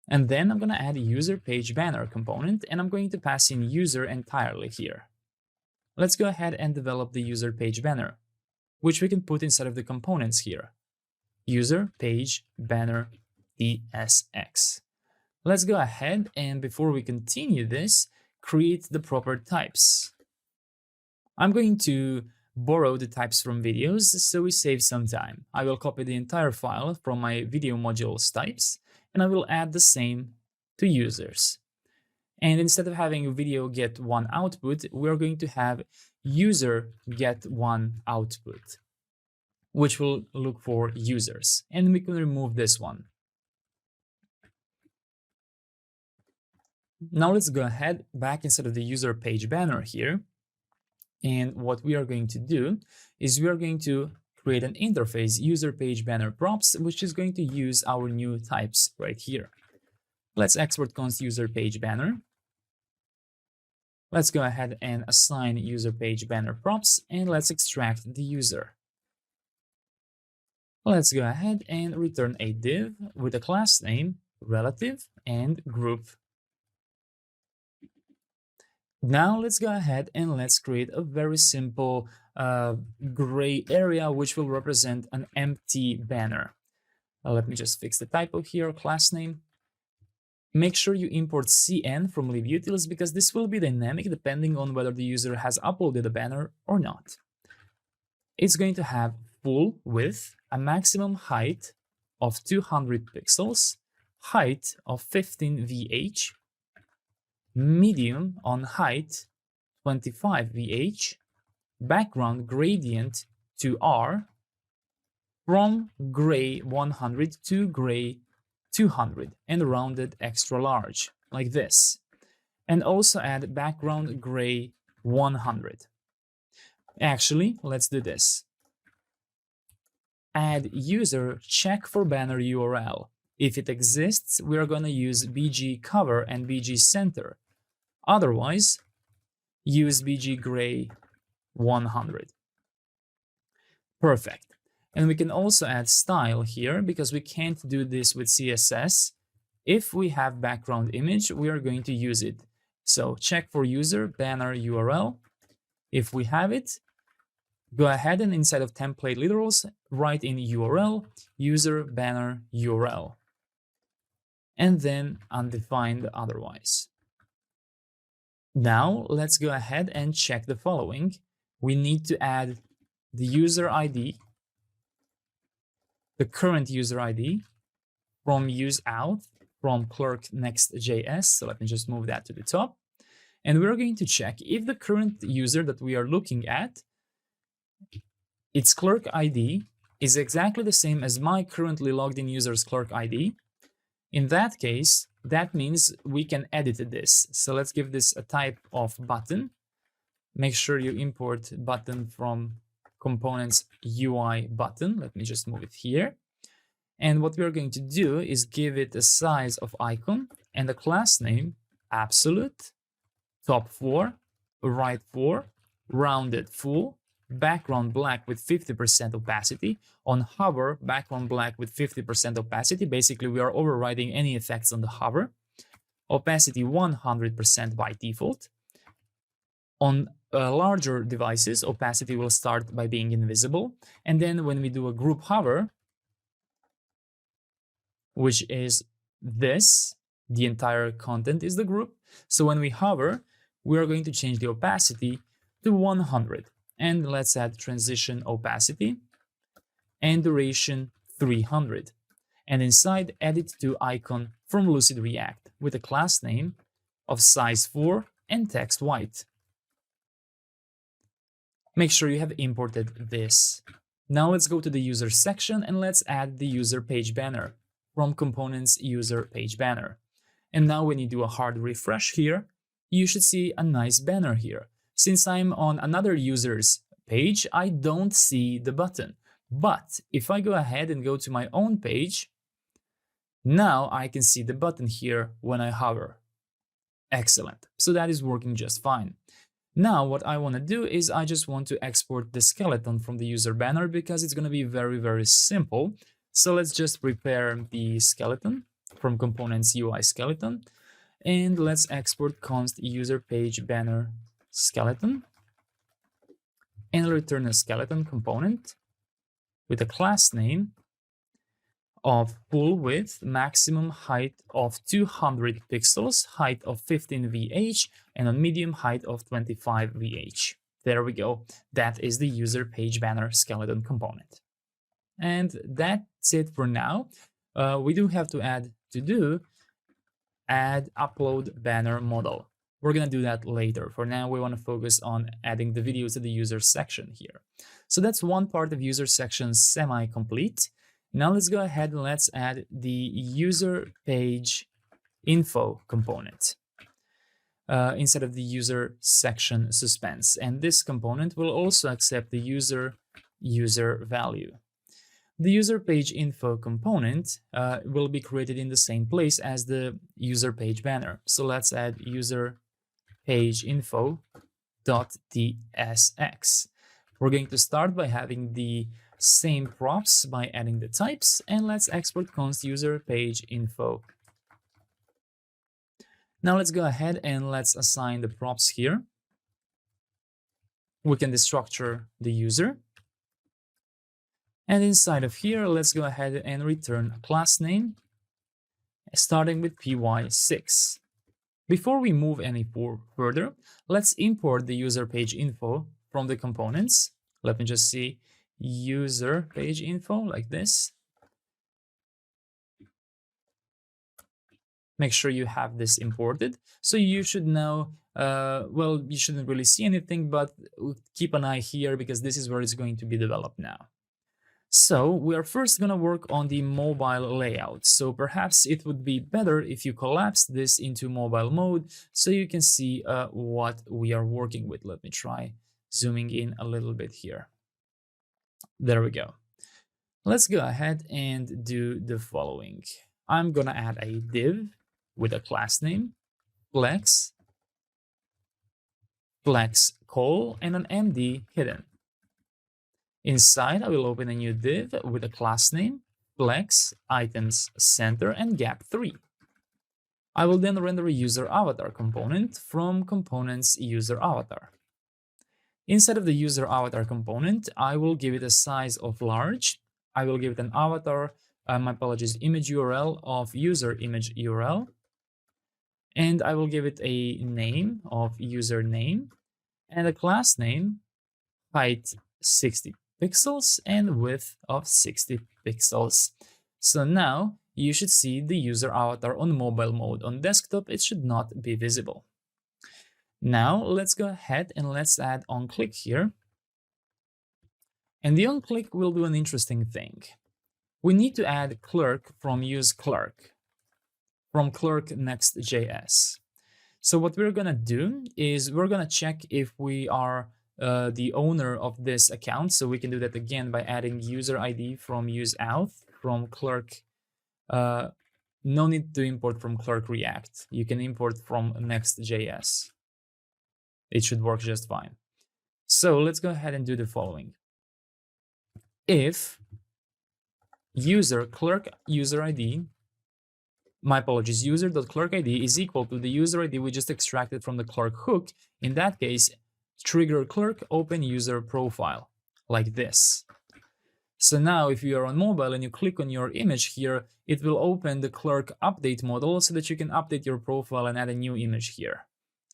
And then I'm going to add a user page banner component, and I'm going to pass in user entirely here. Let's go ahead and develop the user page banner, which we can put inside of the components here. User page banner ESX. Let's go ahead and before we continue this, create the proper types. I'm going to borrow the types from videos so we save some time. I will copy the entire file from my video module's types, and I will add the same to users. And instead of having video get one output, we're going to have user get one output, which will look for users. And we can remove this one. Now let's go ahead back inside of the user page banner here. And what we are going to do is we are going to create an interface user page banner props, which is going to use our new types right here. Let's export const user page banner. Let's go ahead and assign user page banner props, and let's extract the user. Let's go ahead and return a div with a class name, relative, and group. Now let's go ahead and let's create a very simple gray area which will represent an empty banner. Let me just fix the typo here, class name. Make sure you import cn from libutils because this will be dynamic depending on whether the user has uploaded a banner or not. It's going to have full width, a maximum height of 200 pixels, height of 15 VH, medium on height 25 VH, background gradient to R, from gray 100 to gray 200, and rounded extra large, like this. And also add background gray 100. Actually, let's do this. Add user check for banner URL. If it exists, we are going to use BG cover and BG center. Otherwise, use BG gray 100. Perfect. And we can also add style here because we can't do this with CSS. If we have background image, we are going to use it. So check for user banner URL. If we have it, go ahead and inside of template literals, write in URL, user banner URL, and then undefined otherwise. Now let's go ahead and check the following. We need to add the user ID, the current user ID from useOut from clerk Next.js. So let me just move that to the top. And we're going to check if the current user that we are looking at, its clerk ID is exactly the same as my currently logged in user's clerk ID. In that case, that means we can edit this. So let's give this a type of button. Make sure you import button from components UI button. Let me just move it here. And what we're going to do is give it a size of icon and a class name, absolute, top 4, right 4, rounded full, background black with 50% opacity. On hover, background black with 50% opacity. Basically, we are overriding any effects on the hover. Opacity 100% by default. On larger devices, opacity will start by being invisible. And then when we do a group hover, which is this, the entire content is the group. So when we hover, we are going to change the opacity to 100. And let's add transition opacity and duration 300. And inside, edit to icon from Lucid React with a class name of size 4 and text white. Make sure you have imported this. Now let's go to the user section and let's add the user page banner from components user page banner. And now when you do a hard refresh here, you should see a nice banner here. Since I'm on another user's page, I don't see the button. But if I go ahead and go to my own page, now I can see the button here when I hover. Excellent. So that is working just fine. Now what I want to do is I just want to export the skeleton from the user banner because it's going to be very, very simple. So let's just prepare the skeleton from components UI skeleton. And let's export const user page banner skeleton and return a skeleton component with a class name of full width, maximum height of 200 pixels, height of 15 VH, and a medium height of 25 VH. There we go. That is the user page banner skeleton component. And that's it for now. We do have to add upload banner model. We're going to do that later. For now, we want to focus on adding the videos to the user section here. So that's one part of user section semi-complete. Now let's go ahead and let's add the user page info component instead of the user section suspense. And this component will also accept the user value. The user page info component will be created in the same place as the user page banner. So let's add user page info.tsx. We're going to start by having the same props by adding the types, and let's export const user page info. Now let's go ahead and let's assign the props here. We can destructure the user. And inside of here, let's go ahead and return a class name, starting with py6. Before we move any further, let's import the user page info from the components. Let me just see user page info like this. Make sure you have this imported. So you should know, well, you shouldn't really see anything, but keep an eye here because this is where it's going to be developed now. So we are first going to work on the mobile layout. So perhaps it would be better if you collapse this into mobile mode so you can see what we are working with. Let me try zooming in a little bit here. There we go. Let's go ahead and do the following. I'm going to add a div with a class name, flex call, and an MD hidden. Inside, I will open a new div with a class name, flex items center, and gap 3. I will then render a user avatar component from components user avatar. Inside of the user avatar component, I will give it a size of large. I will give it an avatar, image URL of user image URL. And I will give it a name of user name and a class name, height 60 pixels and width of 60 pixels. So now you should see the user avatar on mobile mode. On desktop, it should not be visible. Now let's go ahead and let's add onClick here. And the onClick will do an interesting thing. We need to add clerk from useClerk from clerk Next.js. So what we're going to do is we're going to check if we are the owner of this account. So we can do that again by adding user ID from useAuth from clerk. No need to import from clerk React. You can import from Next.js. It should work just fine. So let's go ahead and do the following. If user clerk user ID, my apologies, user.clerkID is equal to the user ID we just extracted from the clerk hook, in that case, trigger clerk open user profile, like this. So now if you are on mobile and you click on your image here, it will open the clerk update model so that you can update your profile and add a new image here,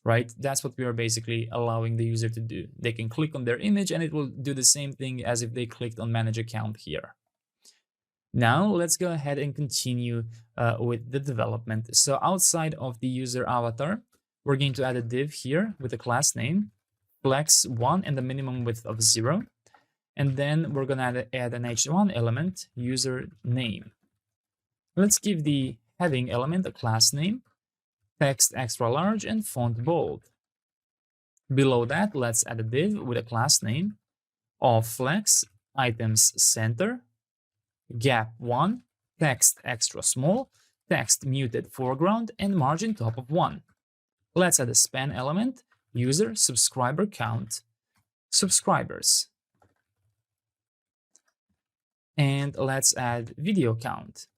right? That's what we are basically allowing the user to do. They can click on their image and it will do the same thing as if they clicked on manage account here. Now let's go ahead and continue with the development. So outside of the user avatar, we're going to add a div here with a class name, flex1 and the minimum width of 0. And then we're going to add an h1 element, user name. Let's give the heading element a class name, text extra large and font bold. Below that, let's add a div with a class name of flex items center, gap 1, text extra small, text muted foreground, and margin top of 1. Let's add a span element, user subscriber count, subscribers. And let's add video count,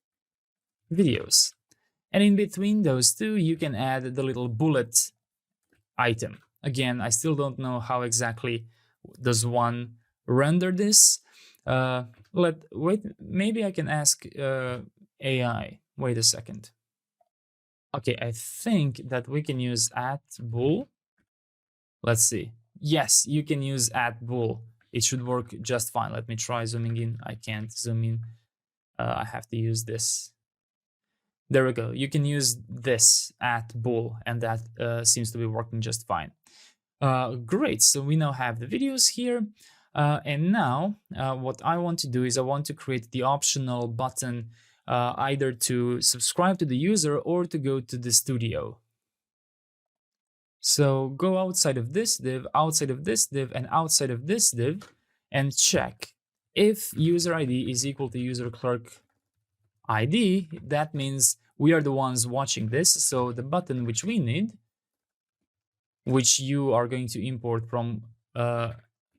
videos. And in between those two, you can add the little bullet item. Again, I still don't know how exactly does one render this. Wait, maybe I can ask AI. Wait a second. Okay, I think that we can use @bool. Let's see. Yes, you can use @bool. It should work just fine. Let me try zooming in. I can't zoom in. I have to use this. There we go. You can use this @bool, and that seems to be working just fine. Great. So we now have the videos here. And now what I want to do is I want to create the optional button either to subscribe to the user or to go to the studio. So go outside of this div, outside of this div, and outside of this div, and check if user ID is equal to user clerk ID. That means we are the ones watching this. So the button which we need, which you are going to import from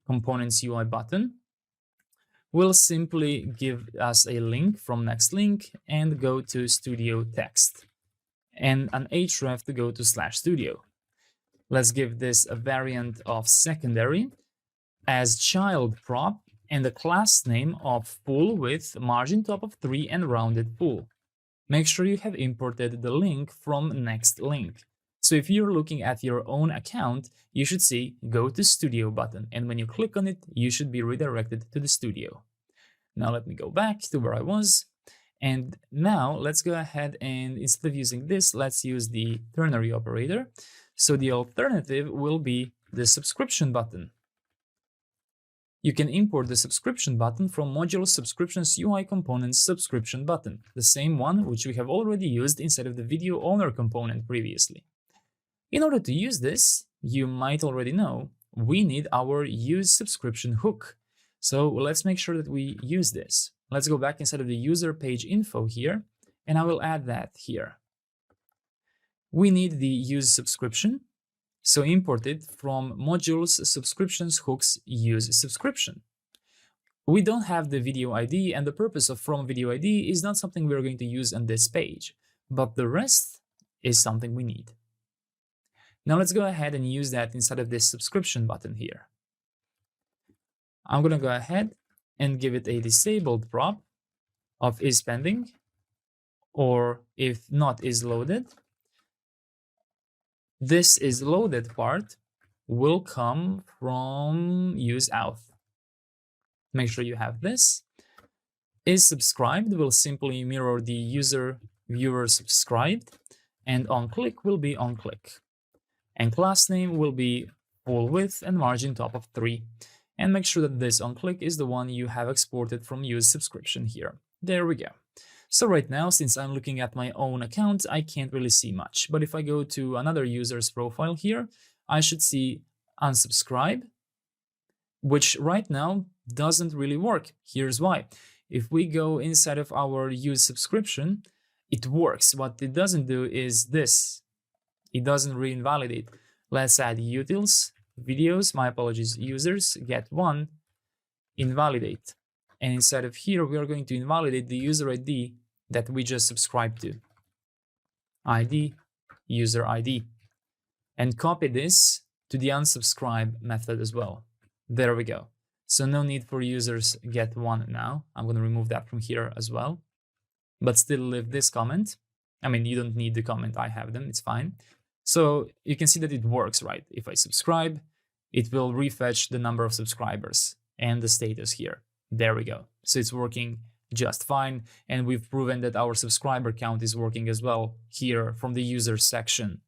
components UI button, will simply give us a link from next link and go to studio text and an href to go to /studio. Let's give this a variant of secondary as child prop and a class name of full with margin top of 3 and rounded full. Make sure you have imported the link from next link. So if you're looking at your own account, you should see go to studio button, and when you click on it, you should be redirected to the studio. Now let me go back to where I was. And now let's go ahead and instead of using this, let's use the ternary operator. So the alternative will be the subscription button. You can import the subscription button from module subscriptions UI components subscription button, the same one which we have already used inside of the video owner component previously. In order to use this, you might already know, we need our use subscription hook. So let's make sure that we use this. Let's go back inside of the user page info here, and I will add that here. We need the use subscription, so import it from modules subscriptions hooks use subscription. We don't have the video ID, and the purpose of from video ID is not something we're going to use on this page, but the rest is something we need. Now let's go ahead and use that inside of this subscription button here. I'm going to go ahead and give it a disabled prop of is pending, or if not is loaded. This is loaded part will come from useAuth. Make sure you have this. Is subscribed will simply mirror the user viewer subscribed, and onClick will be onClick. And class name will be full width and margin top of 3. And make sure that this onClick is the one you have exported from use subscription here. There we go. So right now, since I'm looking at my own account, I can't really see much. But if I go to another user's profile here, I should see unsubscribe, which right now doesn't really work. Here's why. If we go inside of our use subscription, it works. What it doesn't do is this. It doesn't re-invalidate. Let's add utils, videos, my apologies, users, get one, invalidate. And inside of here, we are going to invalidate the user ID that we just subscribed to. ID, user ID. And copy this to the unsubscribe method as well. There we go. So no need for users get one now. I'm going to remove that from here as well. But still leave this comment. I mean, you don't need the comment. I have them. It's fine. So you can see that it works, right? If I subscribe, it will refetch the number of subscribers and the status here. There we go. So it's working just fine. And we've proven that our subscriber count is working as well here from the user section.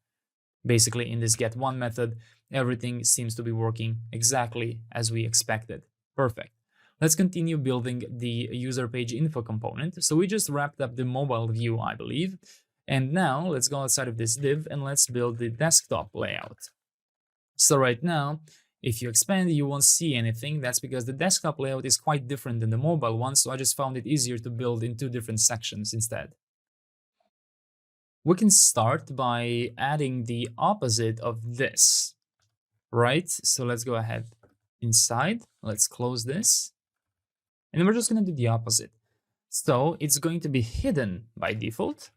Basically, in this get one method, everything seems to be working exactly as we expected. Perfect. Let's continue building the user page info component. So we just wrapped up the mobile view, I believe. And now let's go outside of this div and let's build the desktop layout. So right now, if you expand, you won't see anything. That's because the desktop layout is quite different than the mobile one. So I just found it easier to build in two different sections instead. We can start by adding the opposite of this, right? So let's go ahead inside. Let's close this. And we're just going to do the opposite. So it's going to be hidden by default.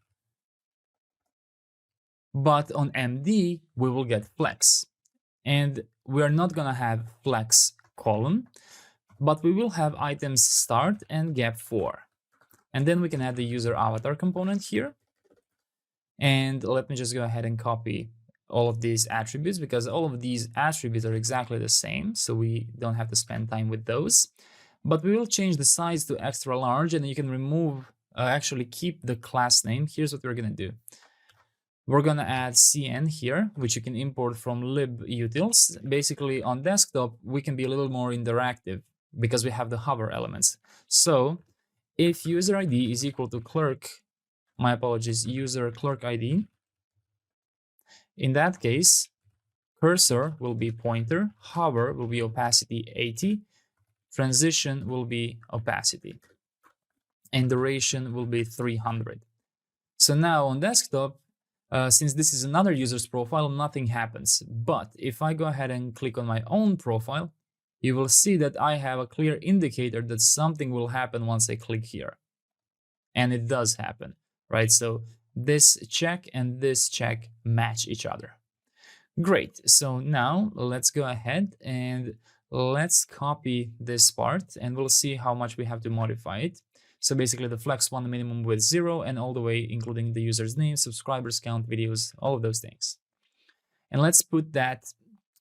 But on MD, we will get flex. And we're not going to have flex column, but we will have items start and gap 4. And then we can add the user avatar component here. And let me just go ahead and copy all of these attributes because all of these attributes are exactly the same. So we don't have to spend time with those. But we will change the size to extra large and you can remove, actually keep the class name. Here's what we're going to do. We're going to add cn here, which you can import from libutils. Basically on desktop, we can be a little more interactive because we have the hover elements. So if user ID is equal to clerk, my apologies, user clerk ID, in that case, cursor will be pointer, hover will be opacity 80, transition will be opacity, and duration will be 300. So now on desktop, since this is another user's profile, nothing happens. But if I go ahead and click on my own profile, you will see that I have a clear indicator that something will happen once I click here. And it does happen, right? So this check and this check match each other. Great. So now let's go ahead and let's copy this part and we'll see how much we have to modify it. So basically the flex one minimum with 0 and all the way including the user's name, subscribers count, videos, all of those things. And let's put that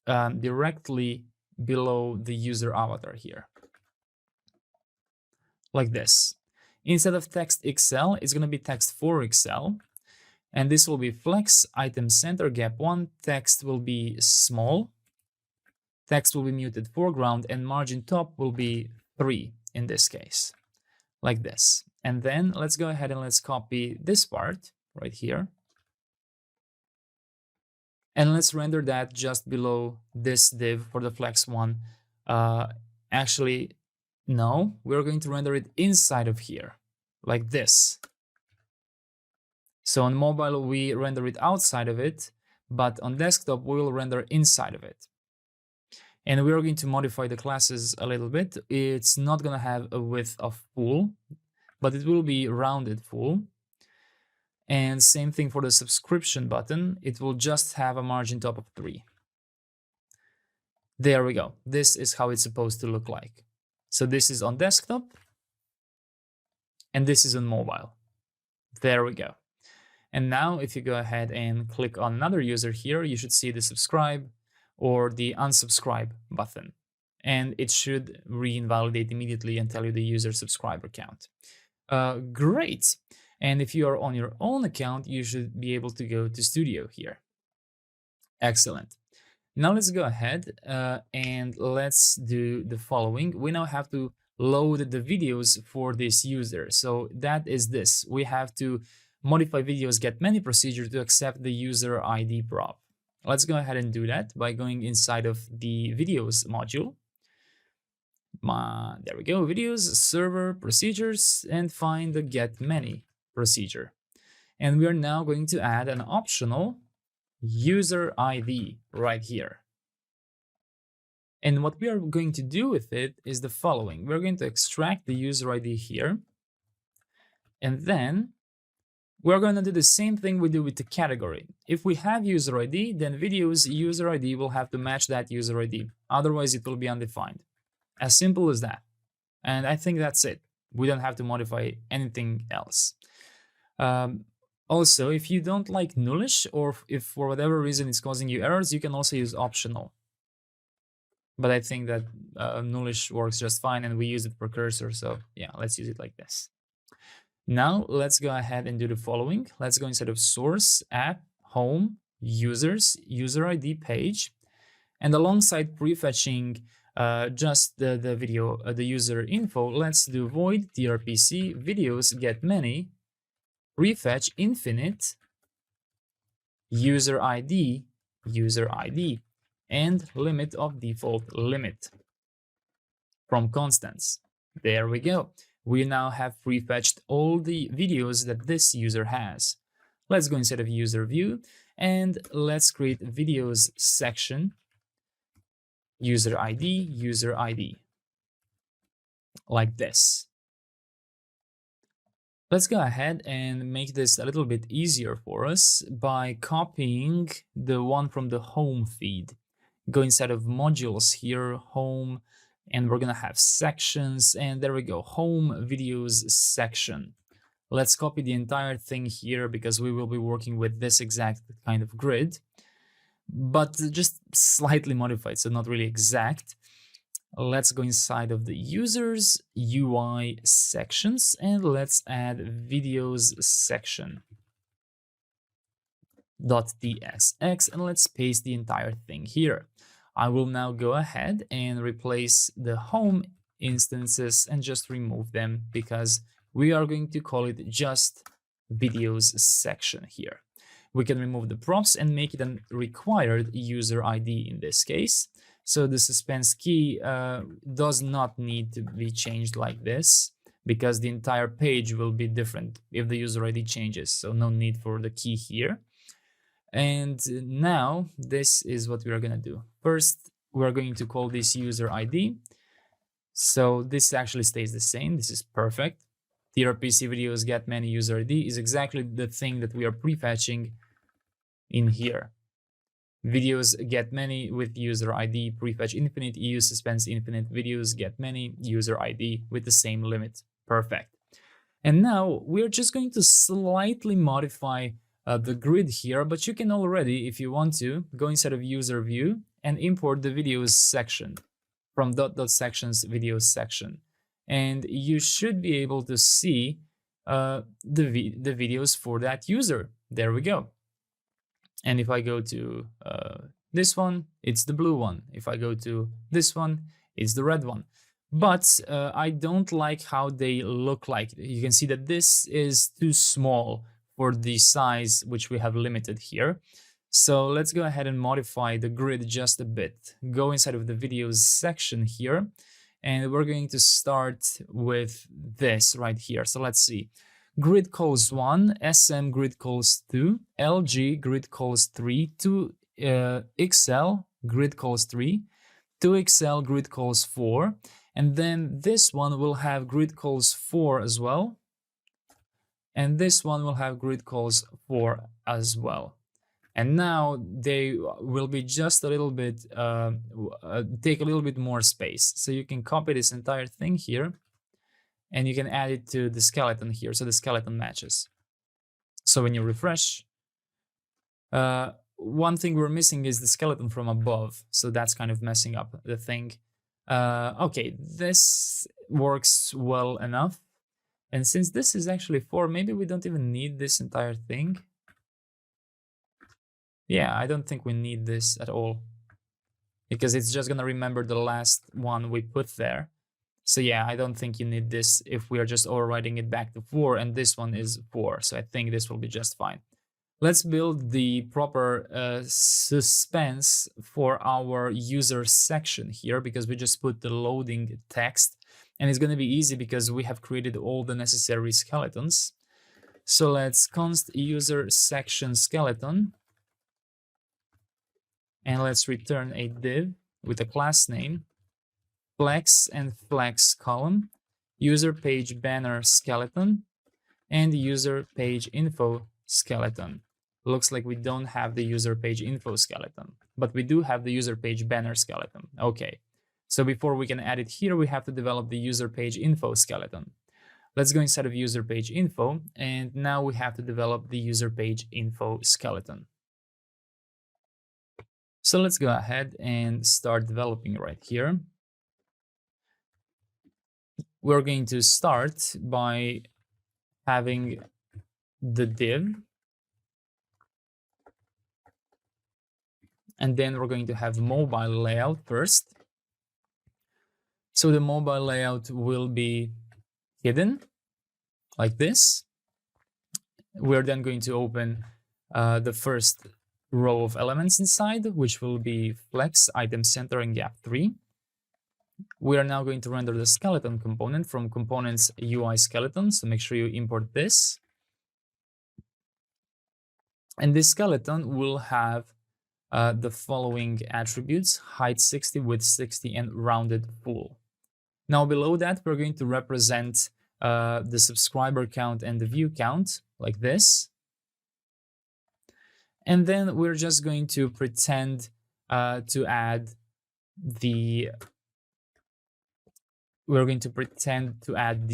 directly below the user avatar here. Like this. Instead of text XL, it's going to be text 4XL. And this will be flex, item center, gap 1. Text will be small. Text will be muted foreground and margin top will be 3 in this case. Like this. And then let's go ahead and let's copy this part right here. And let's render that just below this div for the flex one. Actually, no, we're going to render it inside of here, like this. So on mobile, we render it outside of it, but on desktop, we will render inside of it. And we're going to modify the classes a little bit. It's not going to have a width of full, but it will be rounded full. And same thing for the subscription button. It will just have a margin top of 3. There we go. This is how it's supposed to look like. So this is on desktop. And this is on mobile. There we go. And now if you go ahead and click on another user here, you should see the subscribe or the unsubscribe button. And it should re-invalidate immediately and tell you the user subscriber count. Great. And if you are on your own account, you should be able to go to Studio here. Excellent. Now let's go ahead and let's do the following. We now have to load the videos for this user. So that is this. We have to modify videos get many procedure to accept the user ID prop. Let's go ahead and do that by going inside of the videos module. There we go, videos, server, procedures, and find the get many procedure. And we are now going to add an optional user ID right here. And what we are going to do with it is the following. We're going to extract the user ID here. And then we're going to do the same thing we do with the category. If we have user ID, then videos user ID will have to match that user ID. Otherwise, it will be undefined. As simple as that. And I think that's it. We don't have to modify anything else. Also, if you don't like nullish, or if for whatever reason it's causing you errors, you can also use optional. But I think that nullish works just fine, and we use it for cursor. So yeah, let's use it like this. Now let's go ahead and do the following. Let's go inside of source, app, home, users, user ID page, and alongside prefetching just the video, the user info, let's do void tRPC videos get many prefetch infinite user ID, and limit of default limit from constants. There we go. We now have prefetched all the videos that this user has. Let's go inside of user view and let's create videos section, user ID, like this. Let's go ahead and make this a little bit easier for us by copying the one from the home feed. Go inside of modules here, home, and we're gonna have sections, and there we go, home videos section. Let's copy the entire thing here because we will be working with this exact kind of grid, but just slightly modified, so not really exact. Let's go inside of the users UI sections and let's add videos section .tsx and let's paste the entire thing here. I will now go ahead and replace the home instances and just remove them because we are going to call it just videos section here. We can remove the props and make it a required user ID in this case. So the suspense key does not need to be changed like this because the entire page will be different if the user ID changes. So no need for the key here. And now this is what we are going to do. First, we're going to call this user ID. So this actually stays the same. This is perfect. tRPC videos get many user ID is exactly the thing that we are prefetching in here. Videos get many with user ID, prefetch infinite, EU suspense infinite, videos get many, user ID with the same limit. Perfect. And now we're just going to slightly modify the grid here, but you can already, if you want to, go inside of user view and import the videos section from .sections videos section. And you should be able to see the videos for that user. There we go. And if I go to this one, it's the blue one. If I go to this one, it's the red one. But I don't like how they look like. You can see that this is too small for the size which we have limited here. So let's go ahead and modify the grid just a bit. Go inside of the videos section here, and we're going to start with this right here. So let's see. Grid calls 1, SM grid calls 2, LG grid calls 3, 2XL grid calls 3, 2XL grid calls 4, and then this one will have grid calls 4 as well, and this one will have grid calls 4 as well. And now they will be just a little bit, take a little bit more space. So you can copy this entire thing here, and you can add it to the skeleton here, so the skeleton matches. So when you refresh, one thing we're missing is the skeleton from above, so that's kind of messing up the thing. Okay, this works well enough. And since this is actually 4, maybe we don't even need this entire thing. Yeah, I don't think we need this at all, because it's just gonna remember the last one we put there. So yeah, I don't think you need this if we are just overriding it back to 4, and this one is 4. So I think this will be just fine. Let's build the proper suspense for our user section here, because we just put the loading text, and it's going to be easy because we have created all the necessary skeletons. So let's const user section skeleton, and let's return a div with a class name, flex and flex column, user page banner skeleton, and user page info skeleton. Looks like we don't have the user page info skeleton, but we do have the user page banner skeleton. Okay, so before we can add it here, we have to develop the user page info skeleton. Let's go inside of user page info, and now we have to develop the user page info skeleton. So let's go ahead and start developing right here. We're going to start by having the div, and then we're going to have mobile layout first. So the mobile layout will be hidden like this. We're then going to open the first row of elements inside, which will be flex, item center, and gap 3. We are now going to render the skeleton component from components UI skeleton, so make sure you import this. And this skeleton will have the following attributes: height 60, width 60, and rounded full. Now below that, we're going to represent the subscriber count and the view count like this. And then we're just going to pretend to add the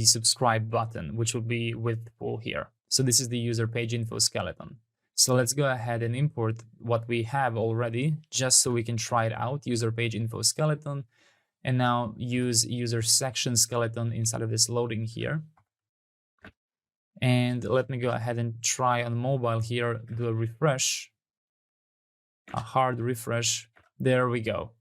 subscribe button, which will be width full here. So this is the user page info skeleton. So let's go ahead and import what we have already, just so we can try it out. User page info skeleton, and now use user section skeleton inside of this loading here. And let me go ahead and try on mobile here, do a refresh, a hard refresh. There we go.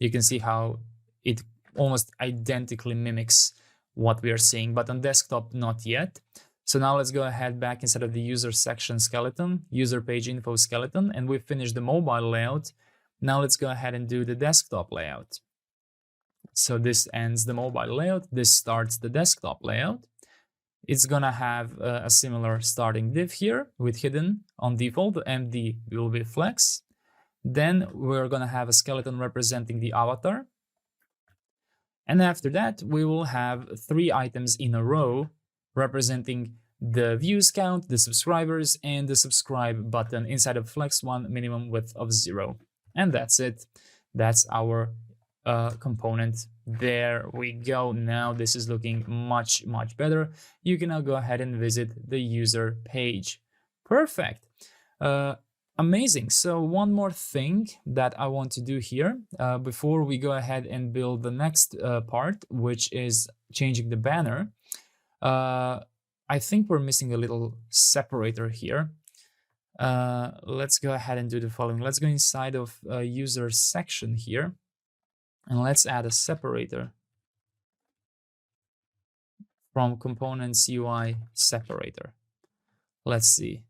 You can see how it almost identically mimics what we are seeing, but on desktop, not yet. So now let's go ahead back inside of the user section skeleton, user page info skeleton, and we've finished the mobile layout. Now let's go ahead and do the desktop layout. So this ends the mobile layout. This starts the desktop layout. It's gonna have a similar starting div here with hidden on default. The MD will be flex. Then we're gonna have a skeleton representing the avatar. And after that, we will have 3 items in a row representing the views count, the subscribers, and the subscribe button inside of flex1 minimum width of 0. And that's it. That's our component. There we go. Now this is looking much better. You can now go ahead and visit the user page. Perfect. Amazing. So one more thing that I want to do here before we go ahead and build the next part, which is changing the banner. I think we're missing a little separator here. Let's go ahead and do the following. Let's go inside of user section here, and let's add a separator from components UI separator. Let's see.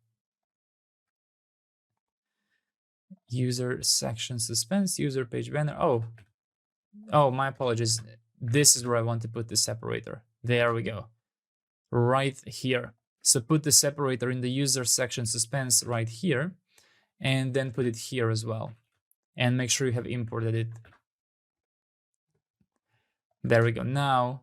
User section suspense, user page banner. Oh, my apologies. This is where I want to put the separator. There we go. Right here. So put the separator in the user section suspense right here, and then put it here as well. And make sure you have imported it. There we go. Now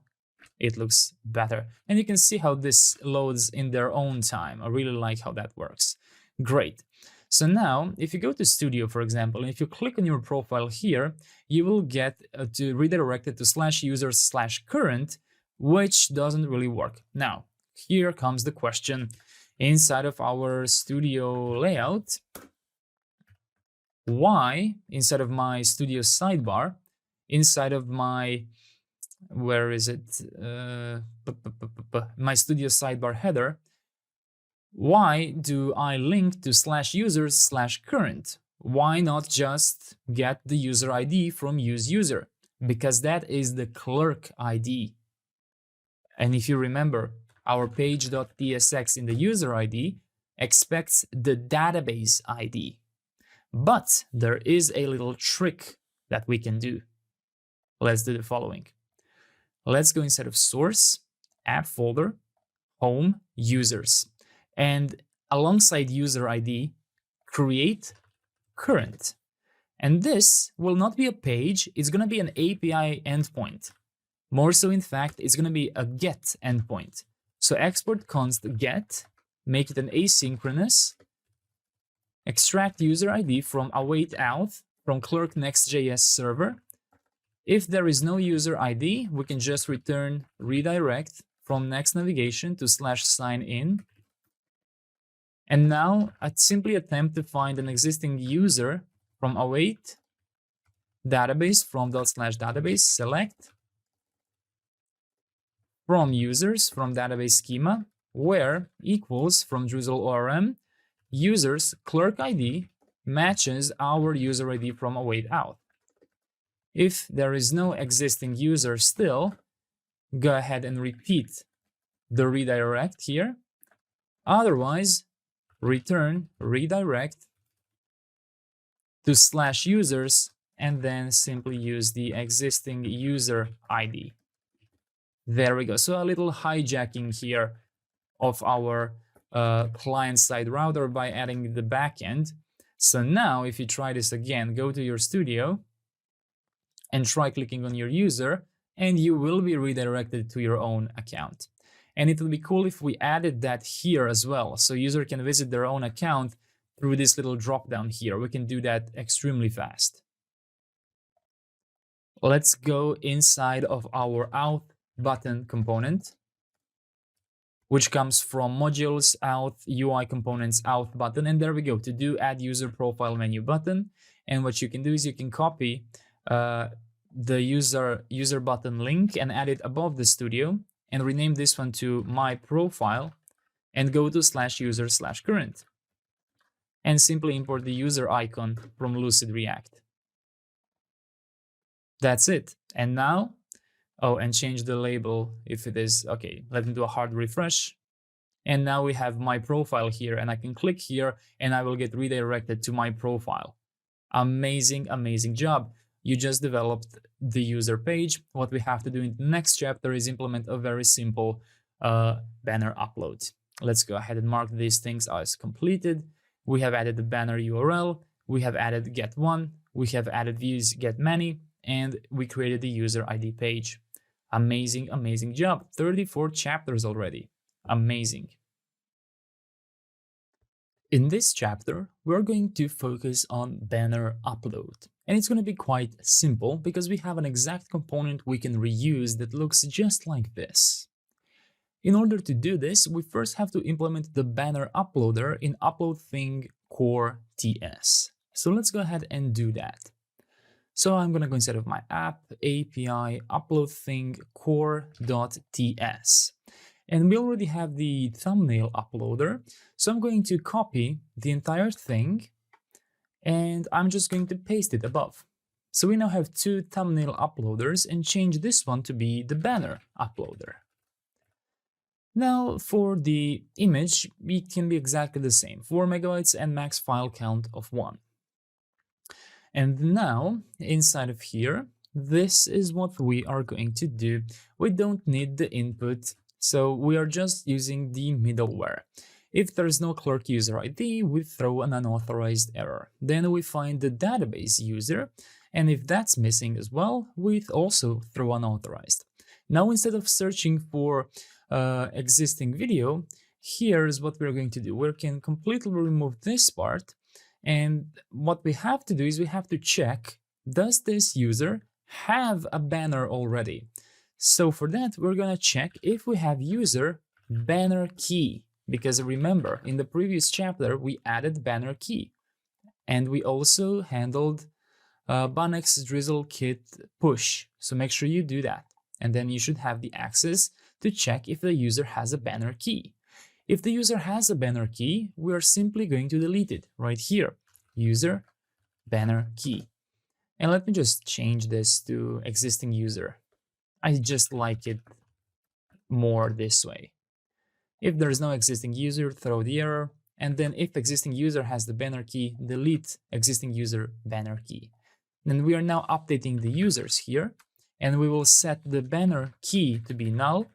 it looks better. And you can see how this loads in their own time. I really like how that works. Great. So now, if you go to Studio, for example, and if you click on your profile here, you will get to redirected to /user/current, which doesn't really work. Now, here comes the question. Inside of our Studio layout, why, inside of my Studio sidebar, inside of my, where is it? My Studio sidebar header, why do I link to /users/current? Why not just get the user ID from useUser? Because that is the clerk ID. And if you remember our page.tsx in the user ID expects the database ID. But there is a little trick that we can do. Let's do the following. Let's go inside of source, app folder, home, users, and alongside user ID, create current. And this will not be a page, it's going to be an API endpoint. More so, in fact, it's going to be a get endpoint. So export const get, make it an asynchronous, extract user ID from await auth from clerk Next.js server. If there is no user ID, we can just return redirect from next navigation to /sign-in. And now I'd simply attempt to find an existing user from await database from ./database, select from users from database schema, where equals from DrizzleORM, users clerk ID matches our user ID from await auth. If there is no existing user still, go ahead and repeat the redirect here. Otherwise, return redirect to /users and then simply use the existing user ID. There we go. So a little hijacking here of our client-side router by adding the backend. So now if you try this again, go to your studio and try clicking on your user, and you will be redirected to your own account. And it would be cool if we added that here as well, so user can visit their own account through this little drop down here. We can do that extremely fast. Let's go inside of our auth button component, which comes from modules, auth, UI components, auth button, and there we go, to do add user profile menu button. And what you can do is you can copy the user button link and add it above the studio and rename this one to my profile and go to /user/current and simply import the user icon from Lucid React. That's it. And now, oh, and change the label if it is, okay, let me do a hard refresh. And now we have my profile here, and I can click here and I will get redirected to my profile. Amazing, amazing job. You just developed the user page. What we have to do in the next chapter is implement a very simple banner upload. Let's go ahead and mark these things as completed. We have added the banner URL. We have added get one. We have added views get many, and we created the user ID page. Amazing, amazing job. 34 chapters already. Amazing. In this chapter, we're going to focus on banner upload. And it's going to be quite simple because we have an exact component we can reuse that looks just like this. In order to do this, we first have to implement the banner uploader in upload thing core TS. So let's go ahead and do that. So I'm going to go inside of my app API upload thing core.ts. And we already have the thumbnail uploader. So I'm going to copy the entire thing and I'm just going to paste it above. So we now have two thumbnail uploaders and change this one to be the banner uploader. Now for the image, it can be exactly the same, 4 MB and max file count of 1. And now inside of here, this is what we are going to do. We don't need the input, so we are just using the middleware. If there is no clerk user ID, we throw an unauthorized error. Then we find the database user, and if that's missing as well, we also throw unauthorized. Now instead of searching for existing video, here's what we're going to do. We can completely remove this part, and what we have to do is we have to check, does this user have a banner already? So for that, we're going to check if we have user banner key, because remember, in the previous chapter, we added banner key, and we also handled Bannex drizzle kit push. So make sure you do that, and then you should have the access to check if the user has a banner key. If the user has a banner key, we are simply going to delete it right here, user banner key. And let me just change this to existing user. I just like it more this way. If there is no existing user, throw the error, and then if existing user has the banner key, delete existing user banner key. Then we are now updating the users here, and we will set the banner key to be null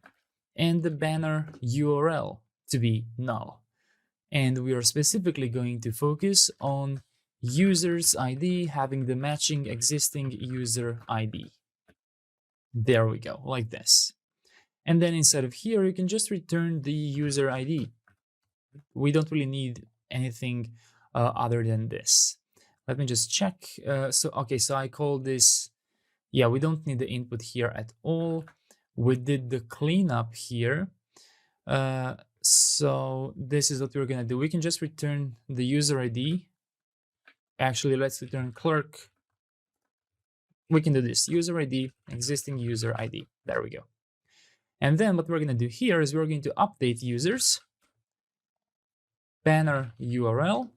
and the banner URL to be null. And we are specifically going to focus on user's ID having the matching existing user ID. There we go, like this. And then inside of here, you can just return the user ID. We don't really need anything other than this. Let me just check. So I call this, yeah, we don't need the input here at all. We did the cleanup here. So this is what we're gonna do. We can just return the user ID. Actually, let's return clerk. We can do this, user ID, existing user ID. There we go. And then what we're gonna do here is we're going to update users, banner URL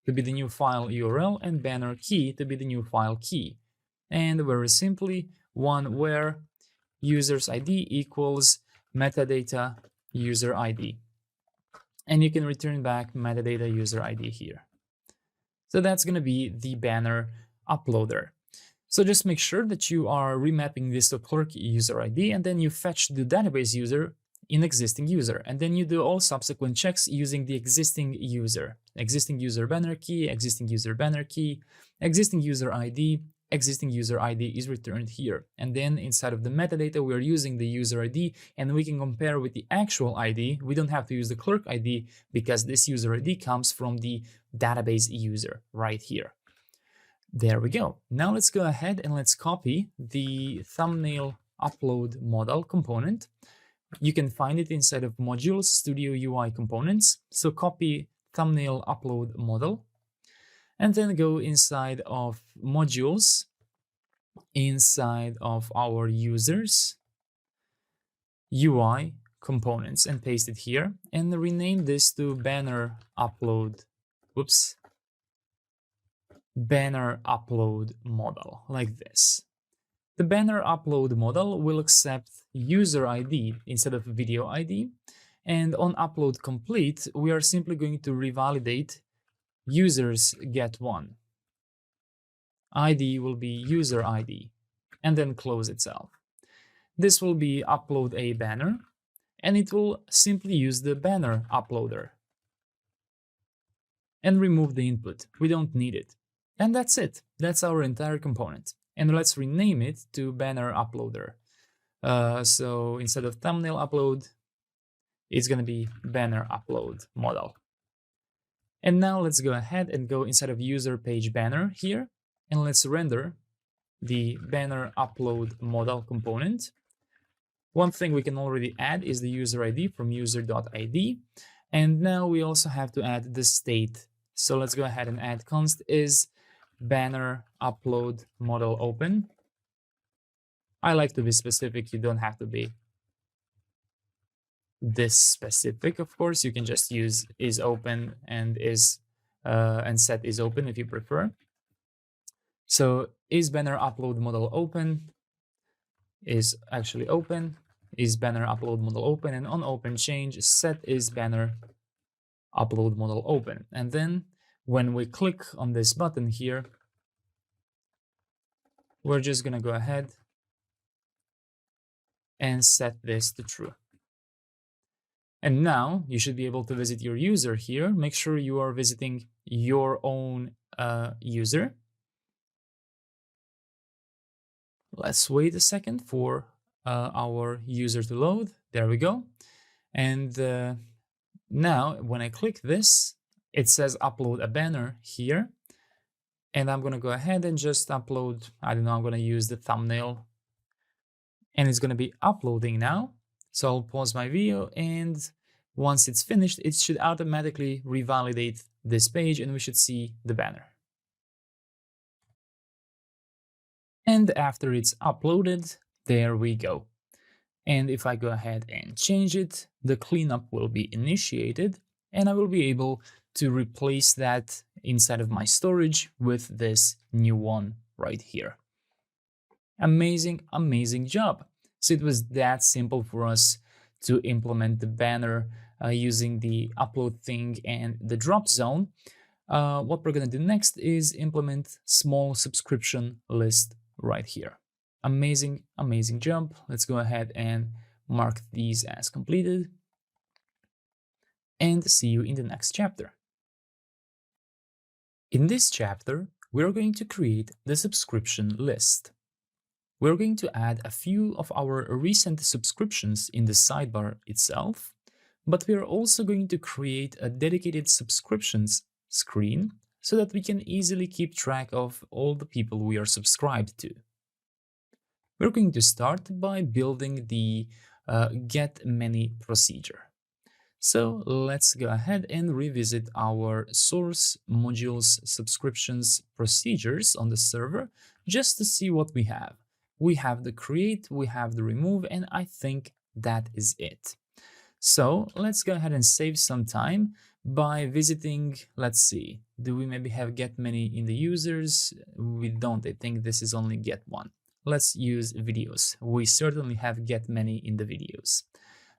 to be the new file URL, and banner key to be the new file key. And very simply, one where user's ID equals metadata user ID. And you can return back metadata user ID here. So that's going to be the banner uploader. So just make sure that you are remapping this to clerk user ID, and then you fetch the database user in existing user. And then you do all subsequent checks using the existing user banner key, existing user banner key, existing user ID. Existing user ID is returned here. And then inside of the metadata, we're using the user ID, and we can compare with the actual ID. We don't have to use the clerk ID because this user ID comes from the database user right here. There we go. Now let's go ahead and let's copy the thumbnail upload model component. You can find it inside of modules, Studio UI components. So copy thumbnail upload model, and then go inside of modules, inside of our users, UI components, and paste it here, and rename this to banner upload, banner upload model, like this. The banner upload model will accept user ID instead of video ID, and on upload complete, we are simply going to revalidate users get one. ID will be user ID, and then close itself. This will be upload a banner, and it will simply use the banner uploader and remove the input. We don't need it. And that's it. That's our entire component. And let's rename it to banner uploader. So instead of thumbnail upload, it's going to be banner upload model. And now let's go ahead and go inside of user page banner here, and let's render the banner upload model component. One thing we can already add is the user ID from user.id. And now we also have to add the state. So let's go ahead and add const is banner upload model open. I like to be specific. You don't have to be this specific, of course. You can just use is open and set is open if you prefer. So is banner upload model open is actually open, is banner upload model open, and on open change set is banner upload model open. And then when we click on this button here, we're just going to go ahead and set this to true. And now you should be able to visit your user here. Make sure you are visiting your own user. Let's wait a second for our user to load. There we go. And now when I click this, it says upload a banner here. And I'm going to go ahead and just upload, I don't know, I'm going to use the thumbnail. And it's going to be uploading now. So I'll pause my video, and once it's finished, it should automatically revalidate this page, and we should see the banner. And after it's uploaded, there we go. And if I go ahead and change it, the cleanup will be initiated, and I will be able to replace that inside of my storage with this new one right here. Amazing, amazing job. So it was that simple for us to implement the banner using the upload thing and the drop zone, what we're going to do next is implement small subscription list right here. Amazing, amazing jump. Let's go ahead and mark these as completed and see you in the next chapter. In this chapter, we're going to create the subscription list. We're going to add a few of our recent subscriptions in the sidebar itself, but we're also going to create a dedicated subscriptions screen so that we can easily keep track of all the people we are subscribed to. We're going to start by building the get many procedure. So let's go ahead and revisit our source modules subscriptions procedures on the server just to see what we have. We have the create, we have the remove, and I think that is it. So let's go ahead and save some time by visiting, let's see, do we maybe have get many in the users? We don't, I think this is only get one. Let's use videos. We certainly have get many in the videos.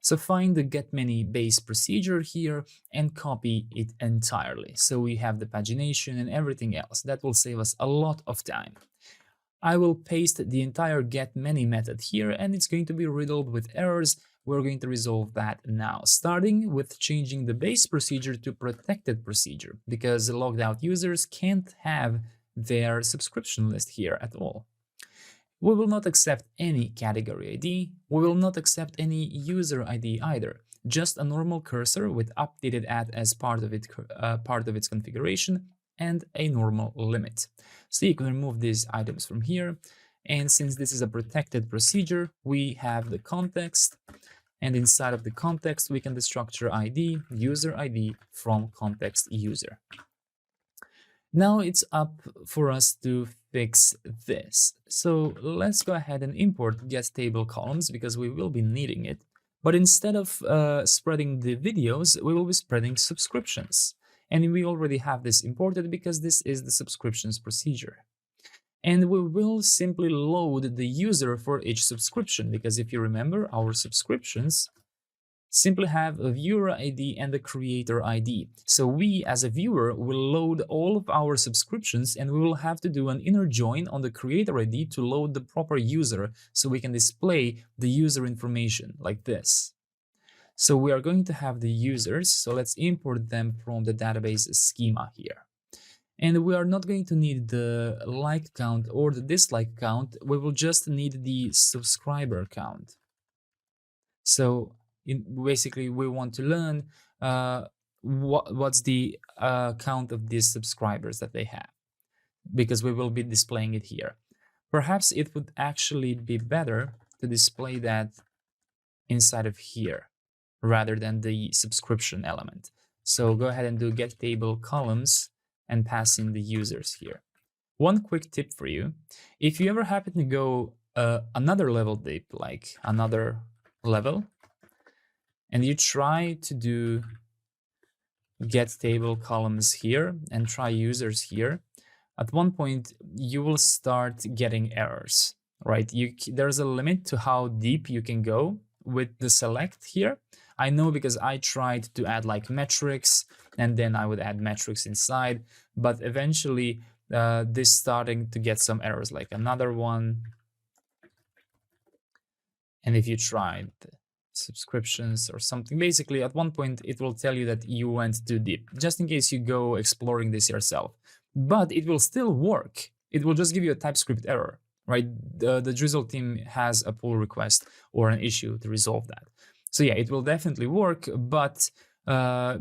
So find the get many base procedure here and copy it entirely. So we have the pagination and everything else. That will save us a lot of time. I will paste the entire get many method here and it's going to be riddled with errors. We're going to resolve that now, starting with changing the base procedure to protected procedure because logged out users can't have their subscription list here at all. We will not accept any category ID. We will not accept any user ID either. Just a normal cursor with updated at as part of its configuration and a normal limit. So you can remove these items from here. And since this is a protected procedure, we have the context. And inside of the context, we can destructure ID, user ID from context user. Now it's up for us to fix this. So let's go ahead and import getTable columns because we will be needing it. But instead of spreading the videos, we will be spreading subscriptions. And we already have this imported because this is the subscriptions procedure. And we will simply load the user for each subscription because if you remember, our subscriptions simply have a viewer ID and a creator ID. So we as a viewer will load all of our subscriptions and we will have to do an inner join on the creator ID to load the proper user so we can display the user information like this. So we are going to have the users, so let's import them from the database schema here. And we are not going to need the like count or the dislike count, we will just need the subscriber count. So basically, we want to learn what's the count of these subscribers that they have, because we will be displaying it here. Perhaps it would actually be better to display that inside of here rather than the subscription element. So go ahead and do getTable columns and pass in the users here. One quick tip for you, if you ever happen to go another level deep, like another level, and you try to do getTable columns here and try users here, at one point you will start getting errors, right? There's a limit to how deep you can go with the select here. I know because I tried to add like metrics and then I would add metrics inside, but eventually this starting to get some errors, like another one. And if you tried subscriptions or something, basically at one point it will tell you that you went too deep, just in case you go exploring this yourself. But it will still work. It will just give you a TypeScript error, right? The Drizzle team has a pull request or an issue to resolve that. So yeah, it will definitely work, but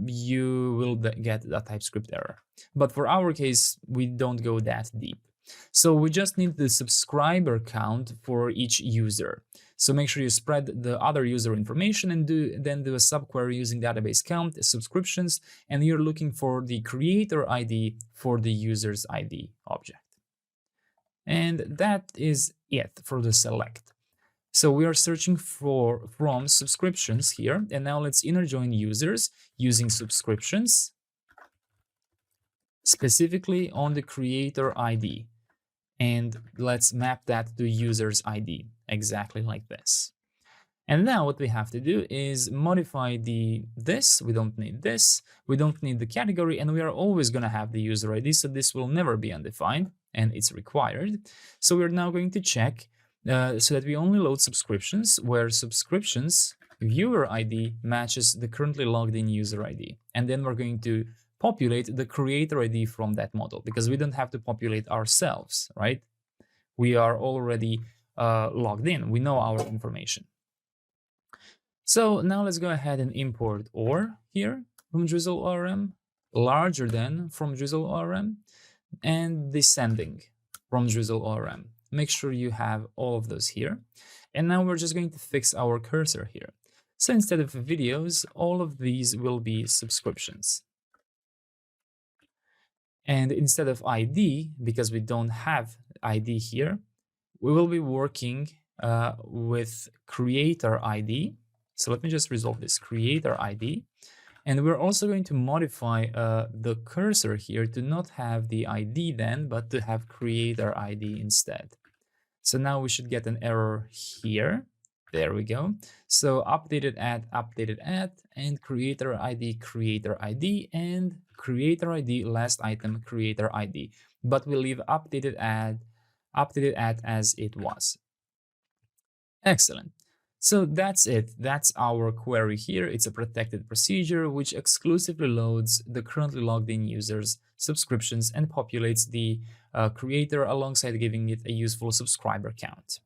you will get a TypeScript error. But for our case, we don't go that deep. So we just need the subscriber count for each user. So make sure you spread the other user information and then do a subquery using database count subscriptions, and you're looking for the creator ID for the user's ID object. And that is it for the select. So we are searching from subscriptions here, and now let's inner join users using subscriptions, specifically on the creator ID. And let's map that to user's ID, exactly like this. And now what we have to do is modify this. We don't need this. We don't need the category, and we are always going to have the user ID. So this will never be undefined, and it's required. So we're now going to check so that we only load subscriptions where subscriptions viewer ID matches the currently logged in user ID. And then we're going to populate the creator ID from that model, because we don't have to populate ourselves, right? We are already logged in. We know our information. So now let's go ahead and import OR here from DrizzleORM, larger than from DrizzleORM, and descending from DrizzleORM. Make sure you have all of those here. And now we're just going to fix our cursor here. So instead of videos, all of these will be subscriptions. And instead of ID, because we don't have ID here, we will be working with creator ID. So let me just resolve this creator ID. And we're also going to modify the cursor here to not have the ID then, but to have creator ID instead. So now we should get an error here. There we go. So updated at, and creator ID, and creator ID, last item, creator ID. But we leave updated at as it was. Excellent. So that's it. That's our query here. It's a protected procedure which exclusively loads the currently logged in users' subscriptions and populates the creator alongside giving it a useful subscriber count.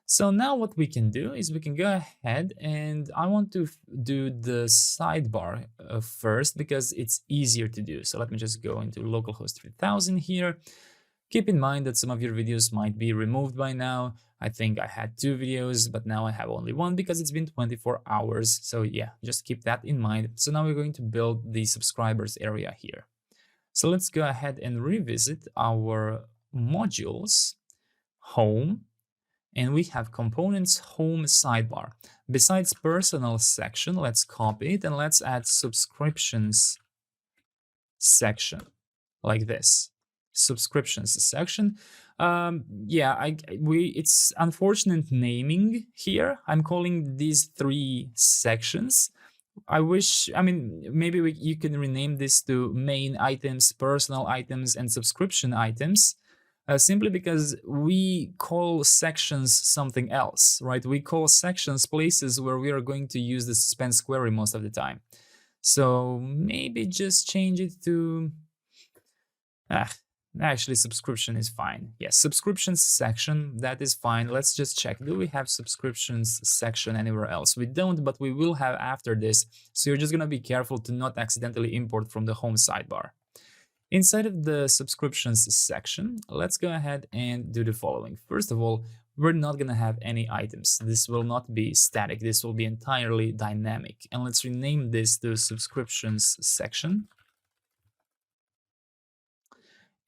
So now what we can do is we can go ahead, and I want to do the sidebar first because it's easier to do. So let me just go into localhost 3000 here. Keep in mind that some of your videos might be removed by now. I think I had 2 videos, but now I have only 1 because it's been 24 hours. So yeah, just keep that in mind. So now we're going to build the subscribers area here. So let's go ahead and revisit our modules, home, and we have components, home, sidebar. Besides personal section, let's copy it and let's add subscriptions section like this. Subscriptions section. It's unfortunate naming here. I'm calling these 3 sections. Maybe you can rename this to main items, personal items, and subscription items. Simply because we call sections something else, right? We call sections places where we are going to use the suspense query most of the time. So maybe just change it to... Actually, subscription is fine. Yes, subscriptions section, that is fine. Let's just check. Do we have subscriptions section anywhere else? We don't, but we will have after this. So you're just going to be careful to not accidentally import from the home sidebar. Inside of the subscriptions section, let's go ahead and do the following. First of all, we're not going to have any items. This will not be static. This will be entirely dynamic. And let's rename this to subscriptions section.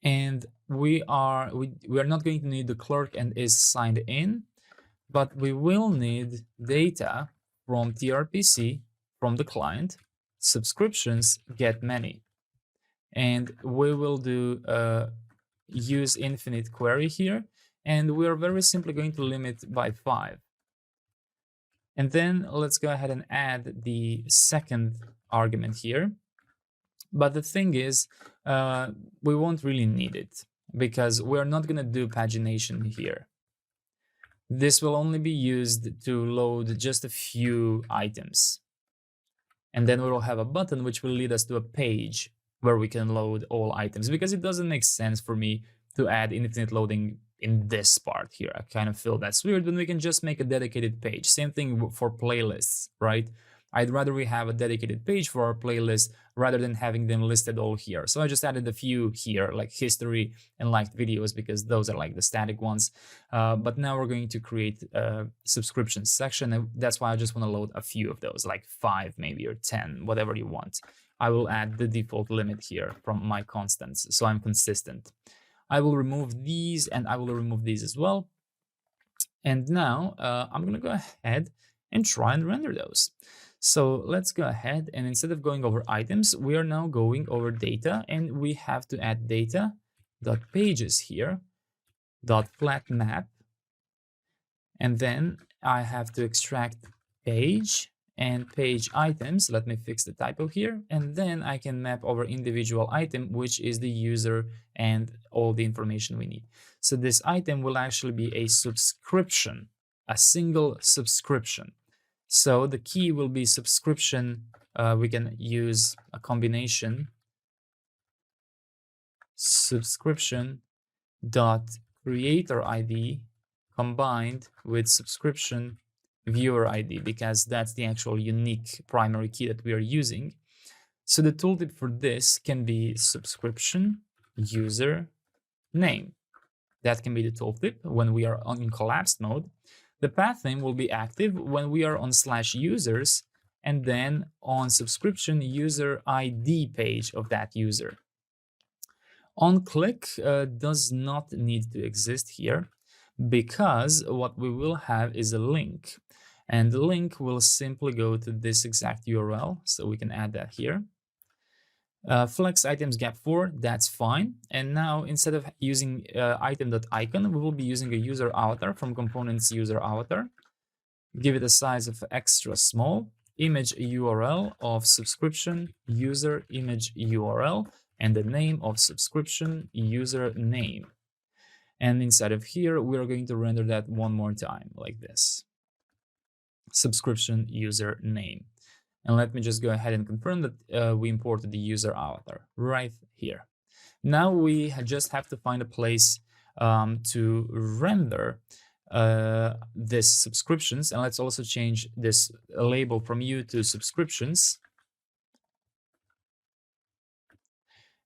And we are not going to need the clerk and is signed in, but we will need data from tRPC from the client, subscriptions get many. And we will do use infinite query here, and we are very simply going to limit by 5. And then let's go ahead and add the second argument here. But the thing is, we won't really need it because we're not going to do pagination here. This will only be used to load just a few items. And then we will have a button which will lead us to a page where we can load all items, because it doesn't make sense for me to add infinite loading in this part here. I kind of feel that's weird when we can just make a dedicated page. Same thing for playlists, right? I'd rather we have a dedicated page for our playlist rather than having them listed all here. So I just added a few here, like history and liked videos, because those are like the static ones. But now we're going to create a subscription section, and that's why I just want to load a few of those, like 5 maybe, or 10, whatever you want. I will add the default limit here from my constants, so I'm consistent. I will remove these, and I will remove these as well. And now I'm going to go ahead and try and render those. So let's go ahead, and instead of going over items, we are now going over data, and we have to add data.pages here, .flat map, and then I have to extract page and page items. Let me fix the typo here, and then I can map over individual item, which is the user and all the information we need. So this item will actually be a subscription, a single subscription. So the key will be subscription. We can use a combination subscription dot creator ID combined with subscription viewer ID, because that's the actual unique primary key that we are using. So the tooltip for this can be subscription user name. That can be the tooltip when we are in collapsed mode. The path name will be active when we are on /users and then on subscription user ID page of that user. On click does not need to exist here, because what we will have is a link, and the link will simply go to this exact URL. So we can add that here. Flex items gap 4, that's fine. And now instead of using item.icon, we will be using a user avatar from components user avatar. Give it a size of extra small, image URL of subscription user image URL, and the name of subscription user name. And inside of here, we are going to render that one more time like this. Subscription user name. And let me just go ahead and confirm that we imported the user avatar right here. Now we just have to find a place to render this subscriptions. And let's also change this label from you to subscriptions.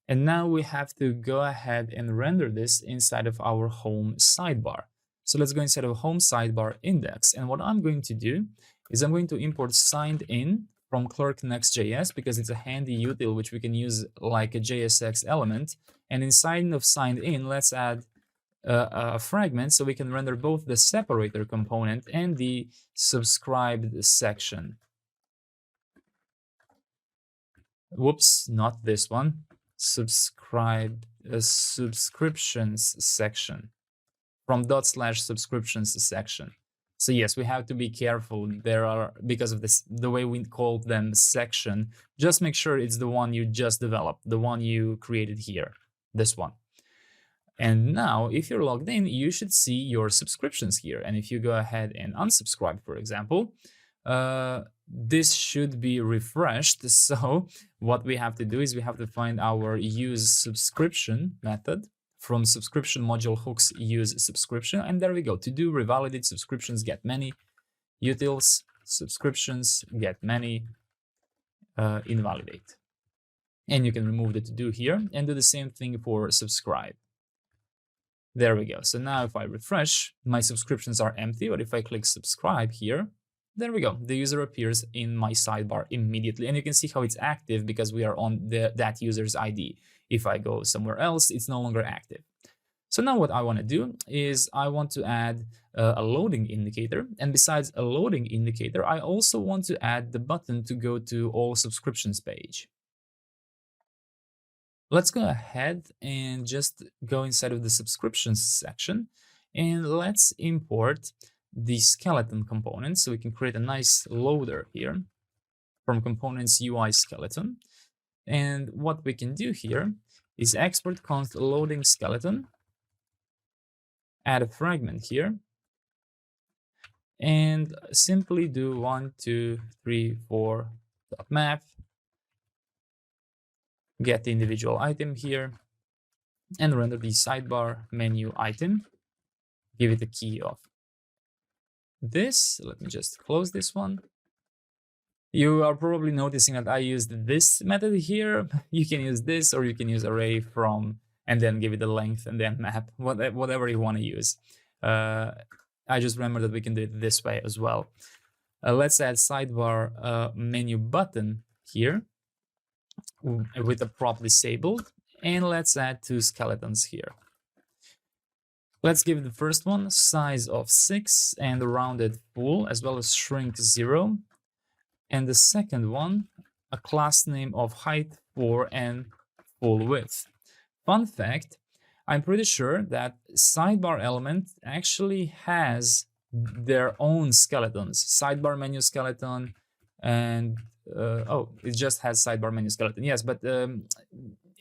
And now we have to go ahead and render this inside of our home sidebar. So let's go inside of home sidebar index. And what I'm going to do is I'm going to import signed in from clerk Next.js, because it's a handy util which we can use like a JSX element. And inside of signed in, let's add a fragment so we can render both the separator component and the subscribed section. Whoops, not this one. Subscriptions section from /subscriptions section. So yes, we have to be careful. There are, because of this, the way we call them section, just make sure it's the one you just developed, the one you created here, this one. And now if you're logged in, you should see your subscriptions here. And if you go ahead and unsubscribe, for example, this should be refreshed. So what we have to do is we have to find our use subscription method from subscription module hooks use subscription. And there we go. To do revalidate subscriptions get many utils subscriptions get many invalidate. And you can remove the to do here and do the same thing for subscribe. There we go. So now if I refresh, my subscriptions are empty, but if I click subscribe here, there we go. The user appears in my sidebar immediately. And you can see how it's active because we are on that user's ID. If I go somewhere else, it's no longer active. So now what I want to do is I want to add a loading indicator. And besides a loading indicator, I also want to add the button to go to all subscriptions page. Let's go ahead and just go inside of the subscriptions section. And let's import the skeleton component. So we can create a nice loader here from components UI skeleton. And what we can do here is export const loading skeleton, add a fragment here, and simply do 1, 2, 3, 4 map, get the individual item here, and render the sidebar menu item, give it a key of this. Let me just close this one. You are probably noticing that I used this method here. You can use this, or you can use array from, and then give it a length and then map, whatever you want to use. I just remember that we can do it this way as well. Let's add sidebar menu button here with the prop disabled, and let's add 2 skeletons here. Let's give the first one size of 6 and rounded full, as well as shrink 0. And the second one, a class name of height 4 and full width. Fun fact, I'm pretty sure that sidebar element actually has their own skeletons, sidebar menu skeleton, and oh, it just has sidebar menu skeleton. Yes, but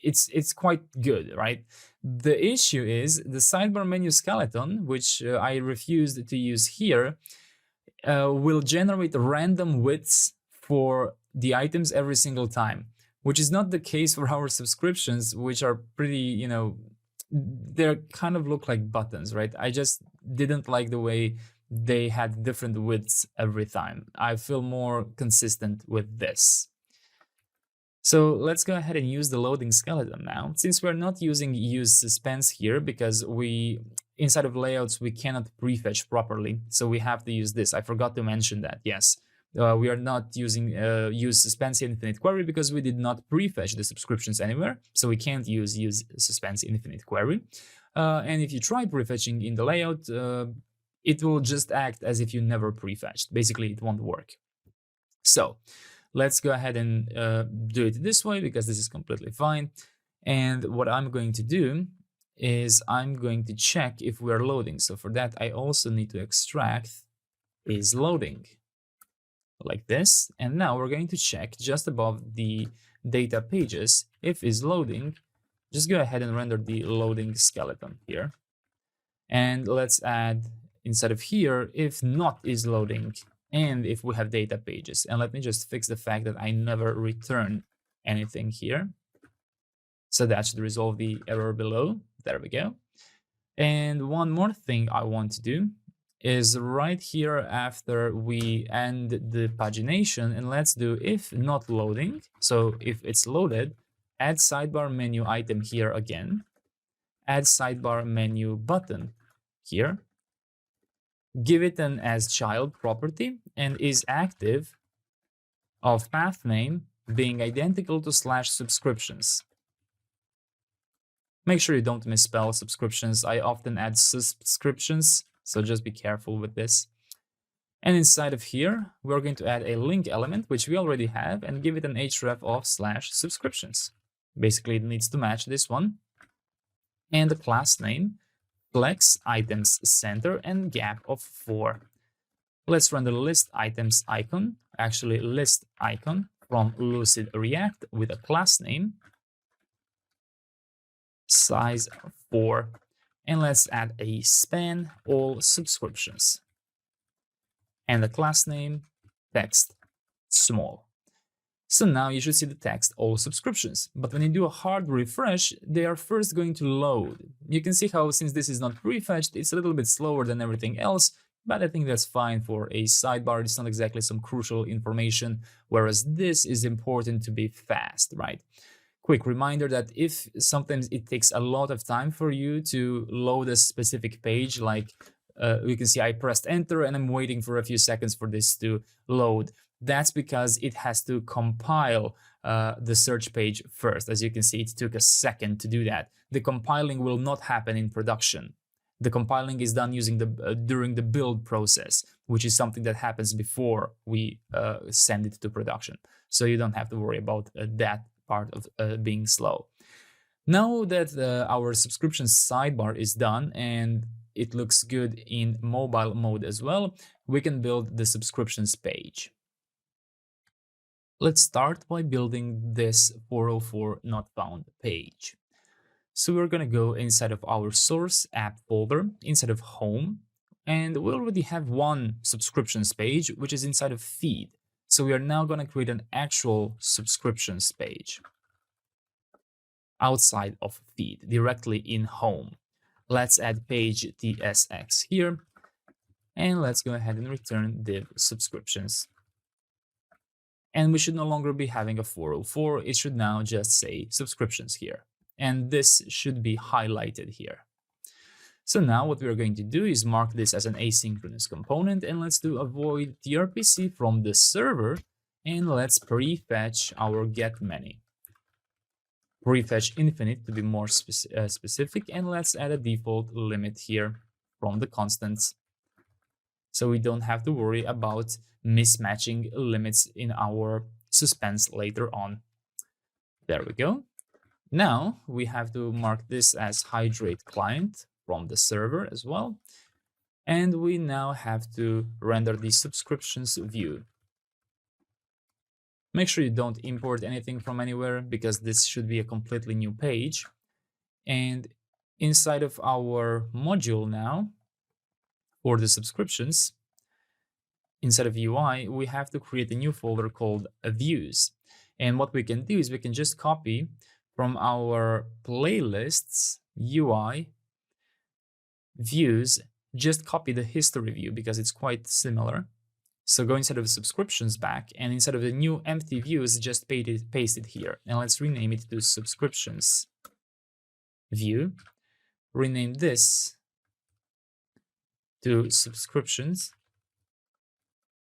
it's quite good, right? The issue is the sidebar menu skeleton, which I refused to use here, will generate random widths for the items every single time, which is not the case for our subscriptions, which are pretty, you know, they kind of look like buttons, right? I just didn't like the way they had different widths every time. I feel more consistent with this. So let's go ahead and use the loading skeleton now. Since we're not using use suspense here, because inside of layouts, we cannot prefetch properly. So we have to use this. I forgot to mention that, yes. We are not using use suspense infinite query because we did not prefetch the subscriptions anywhere. So we can't use suspense infinite query. And if you try prefetching in the layout, it will just act as if you never prefetched. Basically, it won't work. So let's go ahead and do it this way because this is completely fine. And what I'm going to do is I'm going to check if we're loading. So for that, I also need to extract is loading like this. And now we're going to check just above the data pages if is loading. Just go ahead and render the loading skeleton here. And let's add instead of here, if not is loading, and if we have data pages. And let me just fix the fact that I never return anything here. So that should resolve the error below. There we go. And one more thing I want to do is right here after we end the pagination, and let's do if not loading. So if it's loaded, add sidebar menu item here again, add sidebar menu button here, give it an as child property, and is active of path name being identical to /subscriptions. Make sure you don't misspell subscriptions. I often add subscriptions, so just be careful with this. And inside of here, we're going to add a link element, which we already have, and give it an href of /subscriptions. Basically, it needs to match this one. And the class name, flex items center, and gap of 4. Let's run the list items icon, actually list icon from Lucid React with a class name, size 4. And let's add a span all subscriptions. And the class name, text small. So now you should see the text all subscriptions. But when you do a hard refresh, they are first going to load. You can see how since this is not prefetched, it's a little bit slower than everything else, but I think that's fine for a sidebar. It's not exactly some crucial information, whereas this is important to be fast, right? Quick reminder that if sometimes it takes a lot of time for you to load a specific page, like you can see I pressed enter and I'm waiting for a few seconds for this to load. That's because it has to compile the search page first. As you can see, it took a second to do that. The compiling will not happen in production. The compiling is done using during the build process, which is something that happens before we send it to production. So you don't have to worry about that part of being slow. Now that our subscription sidebar is done and it looks good in mobile mode as well, we can build the subscriptions page. Let's start by building this 404 not found page. So we're going to go inside of our source app folder, inside of home, and we already have one subscriptions page, which is inside of feed. So we are now going to create an actual subscriptions page outside of feed, directly in home. Let's add page tsx here, and let's go ahead and return div subscriptions. And we should no longer be having a 404. It should now just say subscriptions here. And this should be highlighted here. So now what we're going to do is mark this as an asynchronous component, and let's do avoid tRPC from the server, and let's prefetch our get many. Prefetch infinite to be more specific, and let's add a default limit here from the constants. So we don't have to worry about mismatching limits in our suspense later on. There we go. Now we have to mark this as hydrate client from the server as well. And we now have to render the subscriptions view. Make sure you don't import anything from anywhere, because this should be a completely new page. And inside of our module now, for the subscriptions, inside of UI, we have to create a new folder called views. And what we can do is we can just copy from our playlists UI views, just copy the history view because it's quite similar. So go inside of subscriptions back, and instead of the new empty views, just paste it here. And let's rename it to subscriptions view. Rename this to subscriptions.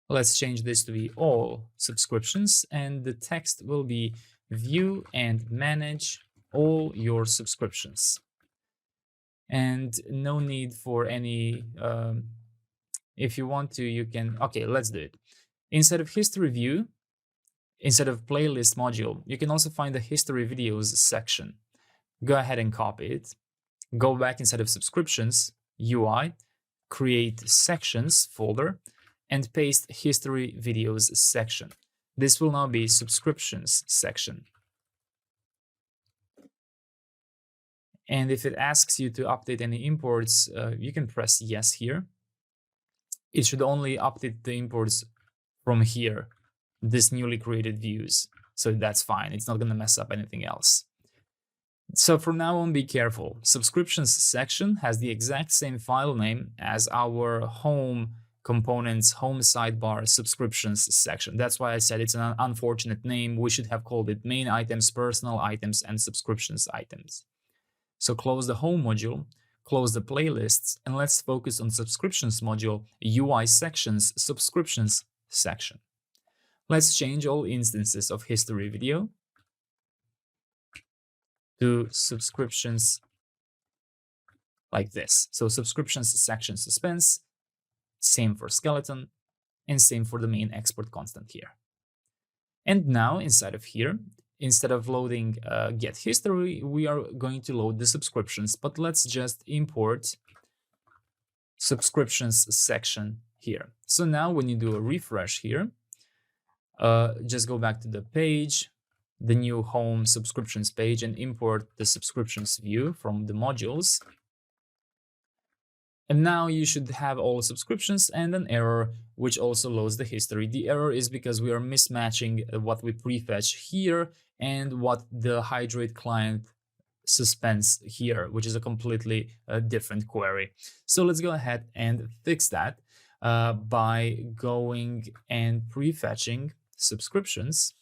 Let's change this to be all subscriptions, and the text will be view and manage all your subscriptions. And no need for any, if you want to, you can, okay, let's do it. Instead of history view, instead of playlist module, you can also find the history videos section. Go ahead and copy it. Go back inside of subscriptions UI, create sections folder, and paste history videos section. This will now be subscriptions section. And if it asks you to update any imports, you can press yes here. It should only update the imports from here, this newly created views. So that's fine. It's not going to mess up anything else. So from now on, be careful. Subscriptions section has the exact same file name as our home components, home sidebar subscriptions section. That's why I said it's an unfortunate name. We should have called it main items, personal items, and subscriptions items. So close the home module, close the playlists, and let's focus on subscriptions module, UI sections, subscriptions section. Let's change all instances of history video to subscriptions like this. So subscriptions section suspense, same for skeleton, and same for the main export constant here. And now inside of here, instead of loading get history, we are going to load the subscriptions, but let's just import subscriptions section here. So now when you do a refresh here, just go back to the page, the new home subscriptions page, and import the subscriptions view from the modules. And now you should have all subscriptions and an error, which also loads the history. The error is because we are mismatching what we prefetch here and what the hydrate client suspense here, which is a completely different query. So let's go ahead and fix that by going and prefetching subscriptions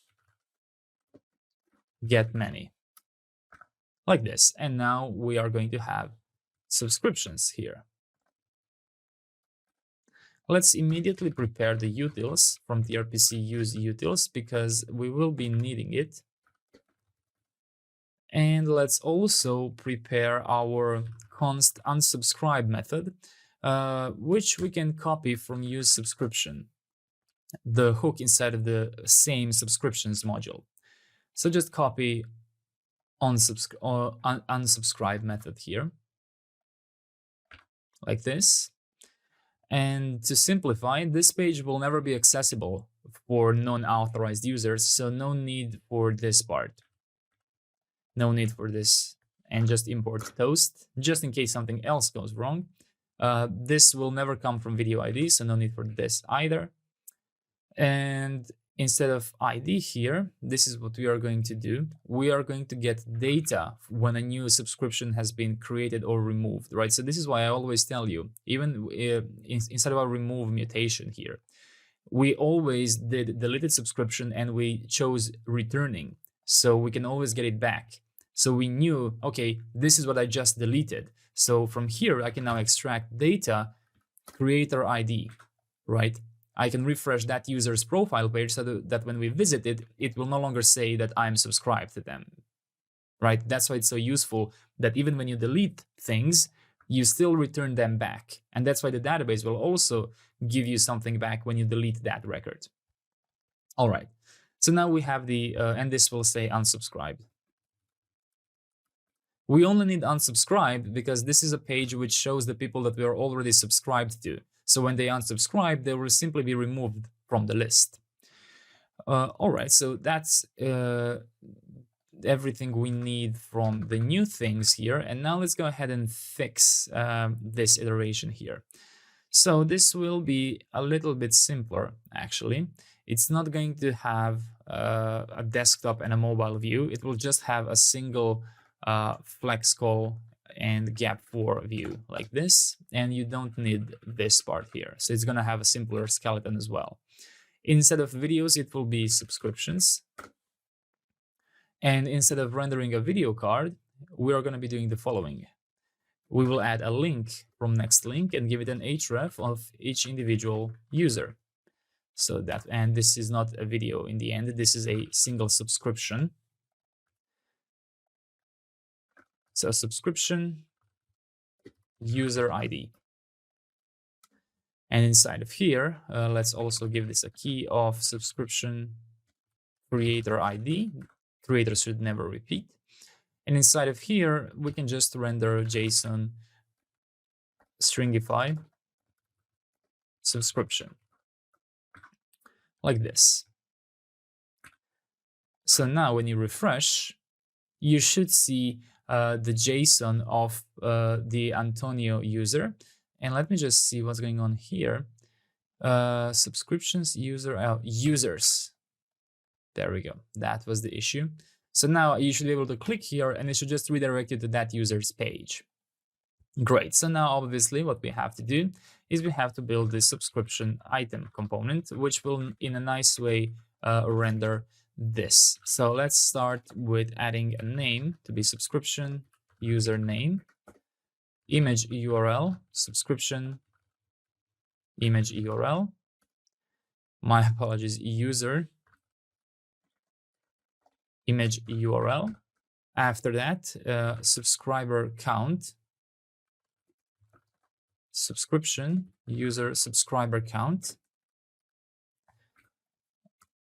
get many like this. And now we are going to have subscriptions here. Let's immediately prepare the utils from tRPC use utils because we will be needing it. And let's also prepare our const unsubscribe method, which we can copy from use subscription, the hook inside of the same subscriptions module. So just copy unsubscribe method here, like this. And to simplify, this page will never be accessible for non-authorized users, so no need for this part. No need for this. And just import toast, just in case something else goes wrong. This will never come from video ID, so no need for this either. And instead of ID here, this is what we are going to do. We are going to get data when a new subscription has been created or removed, right? So this is why I always tell you, even instead of our remove mutation here, we always did deleted subscription and we chose returning. So we can always get it back. So we knew, okay, this is what I just deleted. So from here, I can now extract data, creator ID, right? I can refresh that user's profile page so that when we visit it, it will no longer say that I'm subscribed to them, right? That's why it's so useful that even when you delete things, you still return them back. And that's why the database will also give you something back when you delete that record. All right, so now we have the, and this will say unsubscribed. We only need unsubscribe because this is a page which shows the people that we are already subscribed to. So when they unsubscribe, they will simply be removed from the list. All right, so that's everything we need from the new things here. And now let's go ahead and fix this iteration here. So this will be a little bit simpler, actually. It's not going to have a desktop and a mobile view. It will just have a single flex call and gap4 view like this. And you don't need this part here. So it's going to have a simpler skeleton as well. Instead of videos, it will be subscriptions. And instead of rendering a video card, we are going to be doing the following. We will add a link from next link and give it an href of each individual user. So that, and this is not a video in the end, this is a single subscription. So subscription user ID. And inside of here, let's also give this a key of subscription creator ID. Creator should never repeat. And inside of here, we can just render JSON stringify subscription like this. So now when you refresh, you should see the JSON of the Antonio user. And let me just see what's going on here. Subscriptions, users. There we go. That was the issue. So now you should be able to click here and it should just redirect you to that user's page. Great. So now obviously what we have to do is we have to build this subscription item component, which will in a nice way render this. So let's start with adding a name to be subscription username, image URL, subscription image URL. My apologies, user image URL. After that, subscriber count, subscription user subscriber count.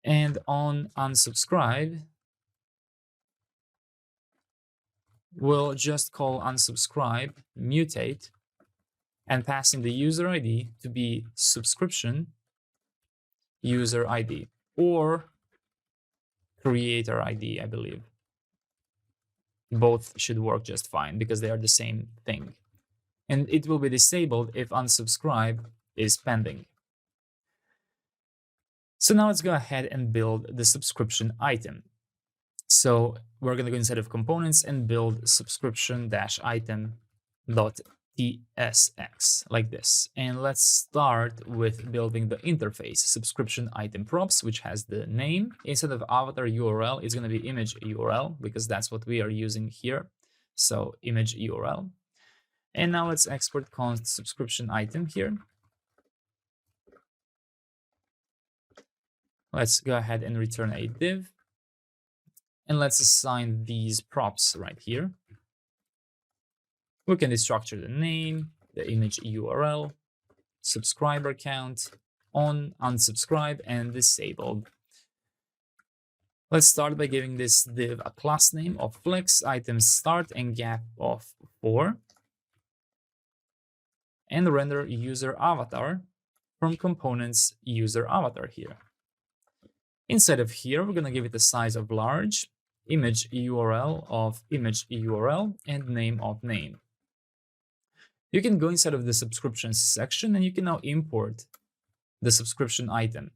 And on unsubscribe, we'll just call unsubscribe mutate and passing the user ID to be subscription user ID or creator ID, I believe. Both should work just fine because they are the same thing. And it will be disabled if unsubscribe is pending. So now let's go ahead and build the subscription item. So we're going to go inside of components and build subscription-item.tsx like this. And let's start with building the interface subscription item props, which has the name. Instead of avatar URL, it's going to be image URL because that's what we are using here. So image URL. And now let's export const subscription item here. Let's go ahead and return a div. And let's assign these props right here. We can destructure the name, the image URL, subscriber count, on, unsubscribe, and disabled. Let's start by giving this div a class name of flex item start and gap of 4. And render user avatar from components user avatar here. Inside of here, we're going to give it a size of large, image URL of image URL, and name of name. You can go inside of the subscriptions section and you can now import the subscription item.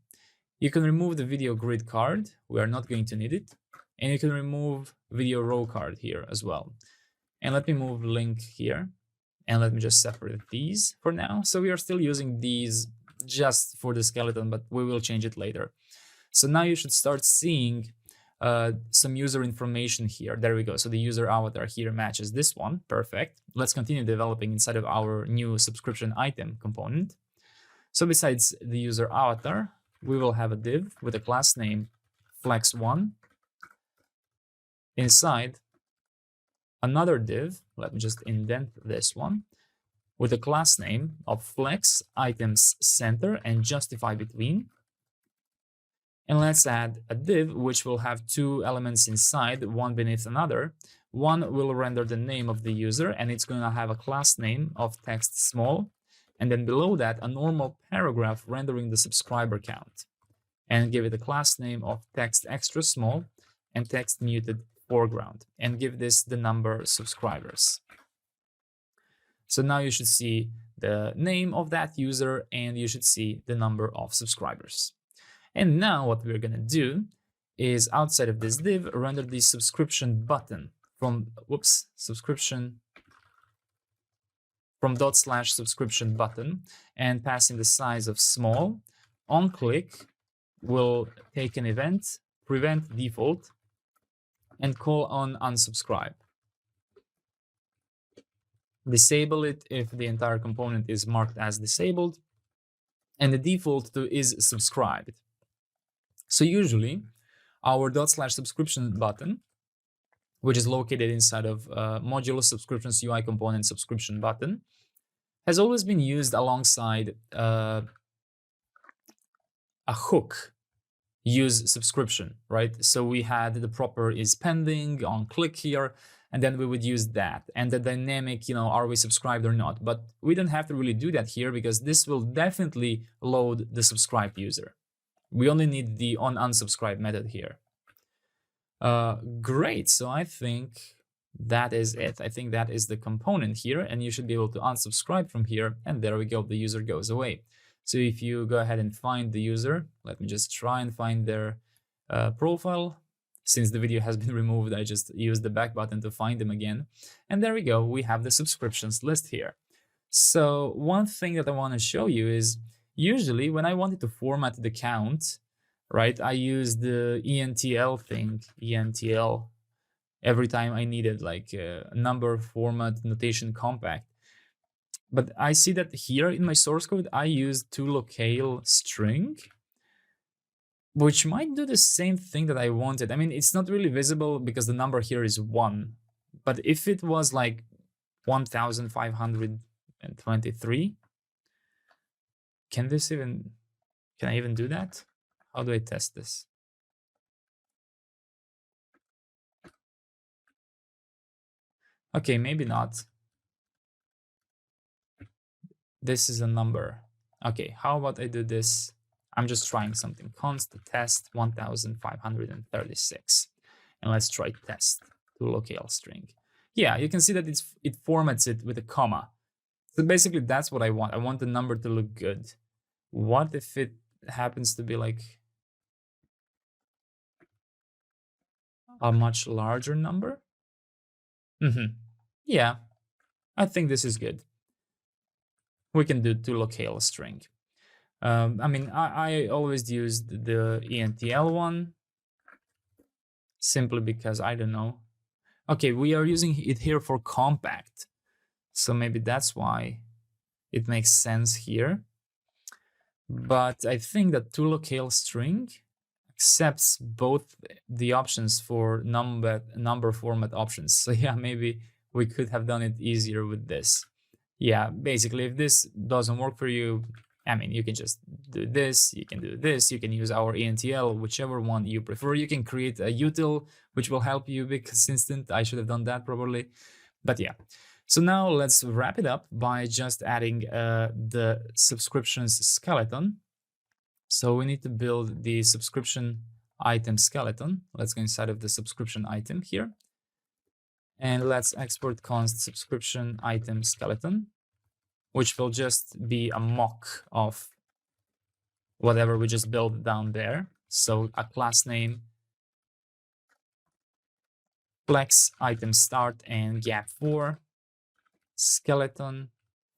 You can remove the video grid card. We are not going to need it. And you can remove video row card here as well. And let me move link here. And let me just separate these for now. So we are still using these just for the skeleton, but we will change it later. So now you should start seeing some user information here. There we go. So the user avatar here matches this one. Perfect. Let's continue developing inside of our new subscription item component. So besides the user avatar, we will have a div with a class name flex1. Inside, another div, let me just indent this one, with a class name of flex items center and justify between. And let's add a div which will have two elements inside, one beneath another, One will render the name of the user, and it's going to have a class name of text small, and then below that a normal paragraph rendering the subscriber count, and give it a class name of text extra small and text muted foreground, and give this the number of subscribers. So now you should see the name of that user, and you should see the number of subscribers. And now what we're going to do is, outside of this div, render the subscription button from subscription from /subscription button, and passing the size of small. On click will take an event, prevent default, and call on unsubscribe. Disable it if the entire component is marked as disabled, and the default to is subscribed. So usually our /subscription button, which is located inside of modulo subscriptions UI component subscription button, has always been used alongside a hook use subscription, right? So we had the proper is pending on click here, and then we would use that, and the dynamic, are we subscribed or not? But we don't have to really do that here, because this will definitely load the subscribed user. We only need the on unsubscribe method here. Great, so I think that is it. I think that is the component here, and you should be able to unsubscribe from here, and there we go, the user goes away. So if you go ahead and find the user, let me just try and find their profile. Since the video has been removed, I just used the back button to find them again. And there we go, we have the subscriptions list here. So one thing that I want to show you is, usually when I wanted to format the count, right, I use the ENTL thing, ENTL, every time I needed like a number format notation compact. But I see that here in my source code, I use tolocale string, which might do the same thing that I wanted. I mean, it's not really visible because the number here is 1. But if it was like 1523, can I even do that? How do I test this? Okay, maybe not. This is a number. Okay, how about I do this? I'm just trying something. Const test 1536. And let's try test tolocale string. Yeah, you can see that it formats it with a comma. So basically that's what I want. I want the number to look good. What if it happens to be like a much larger number? Yeah, I think this is good. We can do tolocale string. I mean, I always used the ENTL one, simply because I don't know. Okay, we are using it here for compact, so maybe that's why it makes sense here. But I think that tolocale string accepts both the options for number format options. So yeah, maybe we could have done it easier with this. Yeah, basically, if this doesn't work for you, I mean, you can just do this, you can do this, you can use our ENTL, whichever one you prefer. You can create a util, which will help you be consistent. I should have done that probably. But yeah, so now let's wrap it up by just adding the subscriptions skeleton. So we need to build the subscription item skeleton. Let's go inside of the subscription item here. And let's export const subscription item skeleton, which will just be a mock of whatever we just built down there. So a class name, flex item start and gap4, skeleton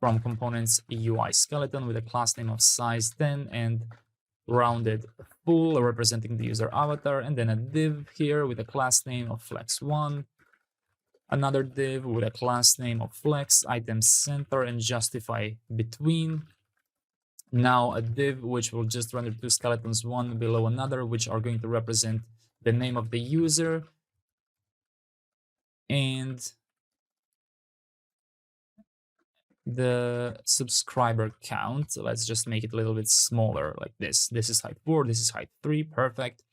from components UI skeleton with a class name of size 10 and rounded full representing the user avatar, and then a div here with a class name of flex1, another div with a class name of flex item center and justify between. Now a div which will just render two skeletons, one below another, which are going to represent the name of the user and the subscriber count. Let's just make it a little bit smaller like this. This is height 4, this is height 3, perfect.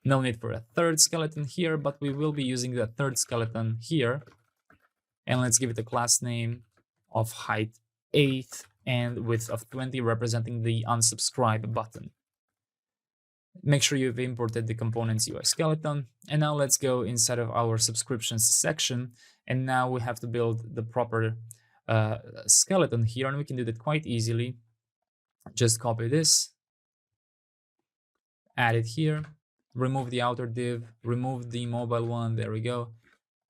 No need for a third skeleton here, but we will be using the third skeleton here. And let's give it a class name of height 8 and width of 20, representing the unsubscribe button. Make sure you've imported the components UI skeleton. And now let's go inside of our subscriptions section. And now we have to build the proper skeleton here, and we can do that quite easily. Just copy this, add it here, remove the outer div, remove the mobile one, there we go,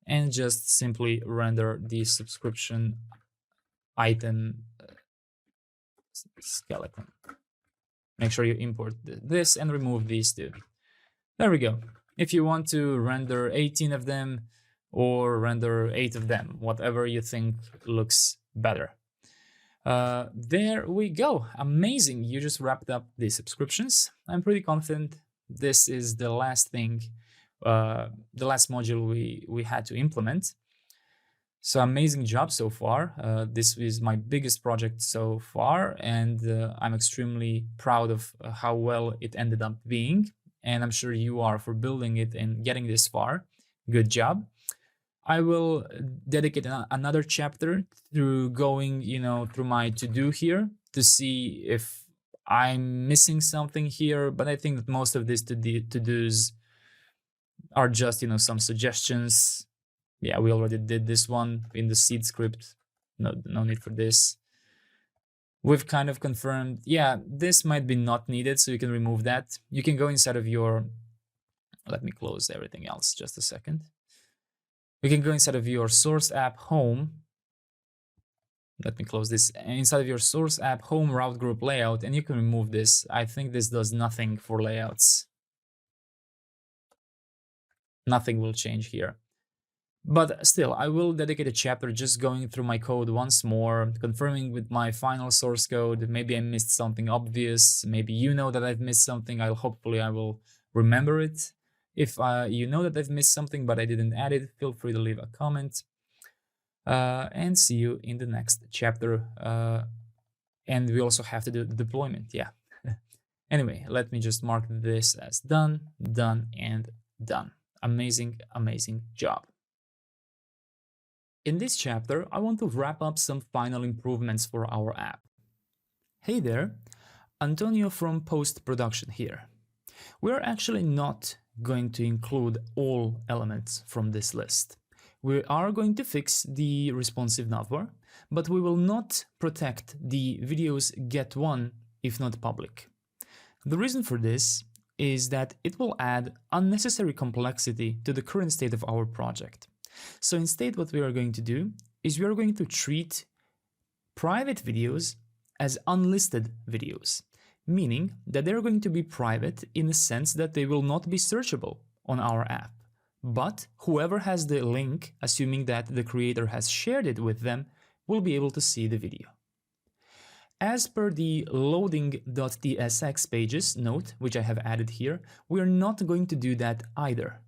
and just simply render the subscription item skeleton. Make sure you import this and remove these two. There we go. If you want to render 18 of them or render 8 of them, whatever you think looks better. There we go. Amazing. You just wrapped up the subscriptions. I'm pretty confident this is the last thing, the last module we had to implement. So amazing job so far. This is my biggest project so far, and I'm extremely proud of how well it ended up being. And I'm sure you are for building it and getting this far. Good job. I will dedicate another chapter through going, through my to-do here to see if I'm missing something here. But I think that most of these to-dos are just, some suggestions. Yeah, we already did this one in the seed script. No need for this. We've kind of confirmed, yeah, this might be not needed, so you can remove that. You can go inside of your, let me close everything else just a second. We can go inside of your source app home. Let me close this. Inside of your source app home route group layout, and you can remove this. I think this does nothing for layouts. Nothing will change here. But still, I will dedicate a chapter just going through my code once more, confirming with my final source code. Maybe I missed something obvious. Maybe you know that I've missed something. Hopefully I will remember it. If you know that I've missed something but I didn't add it, feel free to leave a comment. And see you in the next chapter. And we also have to do the deployment, yeah. Anyway, let me just mark this as done, done, and done. Amazing, amazing job. In this chapter, I want to wrap up some final improvements for our app. Hey there, Antonio from post-production here. We're actually not going to include all elements from this list. We are going to fix the responsive navbar, but we will not protect the video's get1 if not public. The reason for this is that it will add unnecessary complexity to the current state of our project. So instead, what we are going to do is we are going to treat private videos as unlisted videos, meaning that they're going to be private in the sense that they will not be searchable on our app. But whoever has the link, assuming that the creator has shared it with them, will be able to see the video. As per the loading.tsx pages note, which I have added here, we are not going to do that either.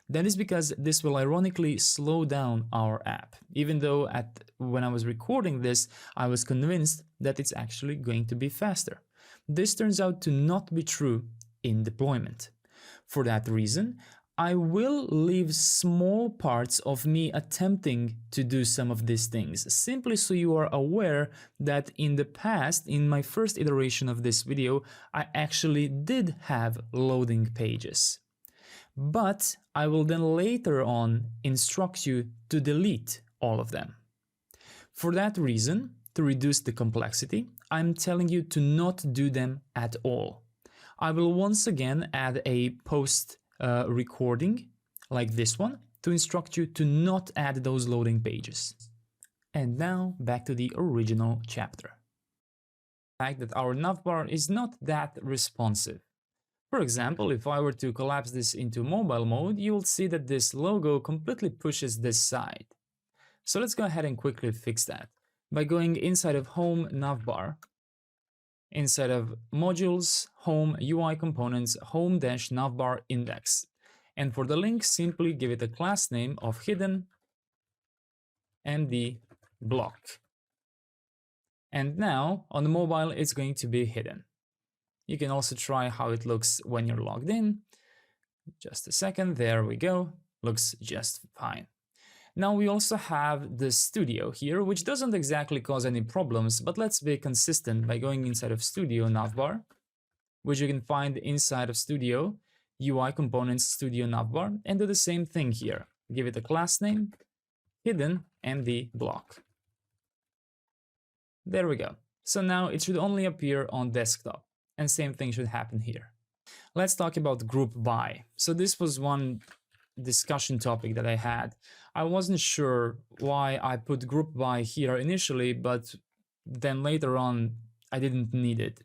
That is because this will ironically slow down our app, even though when I was recording this, I was convinced that it's actually going to be faster. This turns out to not be true in deployment. For that reason, I will leave small parts of me attempting to do some of these things, simply so you are aware that in the past, in my first iteration of this video, I actually did have loading pages. But I will then later on instruct you to delete all of them. For that reason, to reduce the complexity, I'm telling you to not do them at all. I will once again add a post recording like this one to instruct you to not add those loading pages. And now back to the original chapter. The fact that our navbar is not that responsive. For example, if I were to collapse this into mobile mode, you will see that this logo completely pushes this side. So let's go ahead and quickly fix that by going inside of Home Navbar, inside of Modules, Home UI Components, Home-Navbar Index. And for the link, simply give it a class name of hidden MD block. And now on the mobile, it's going to be hidden. You can also try how it looks when you're logged in. Just a second, there we go, looks just fine. Now we also have the studio here, which doesn't exactly cause any problems, but let's be consistent by going inside of Studio navbar, which you can find inside of Studio, UI Components Studio navbar, and do the same thing here. Give it a class name, hidden, and the block. There we go. So now it should only appear on desktop, and same thing should happen here. Let's talk about group by. So this was one discussion topic that I had. I wasn't sure why I put group by here initially, but then later on I didn't need it.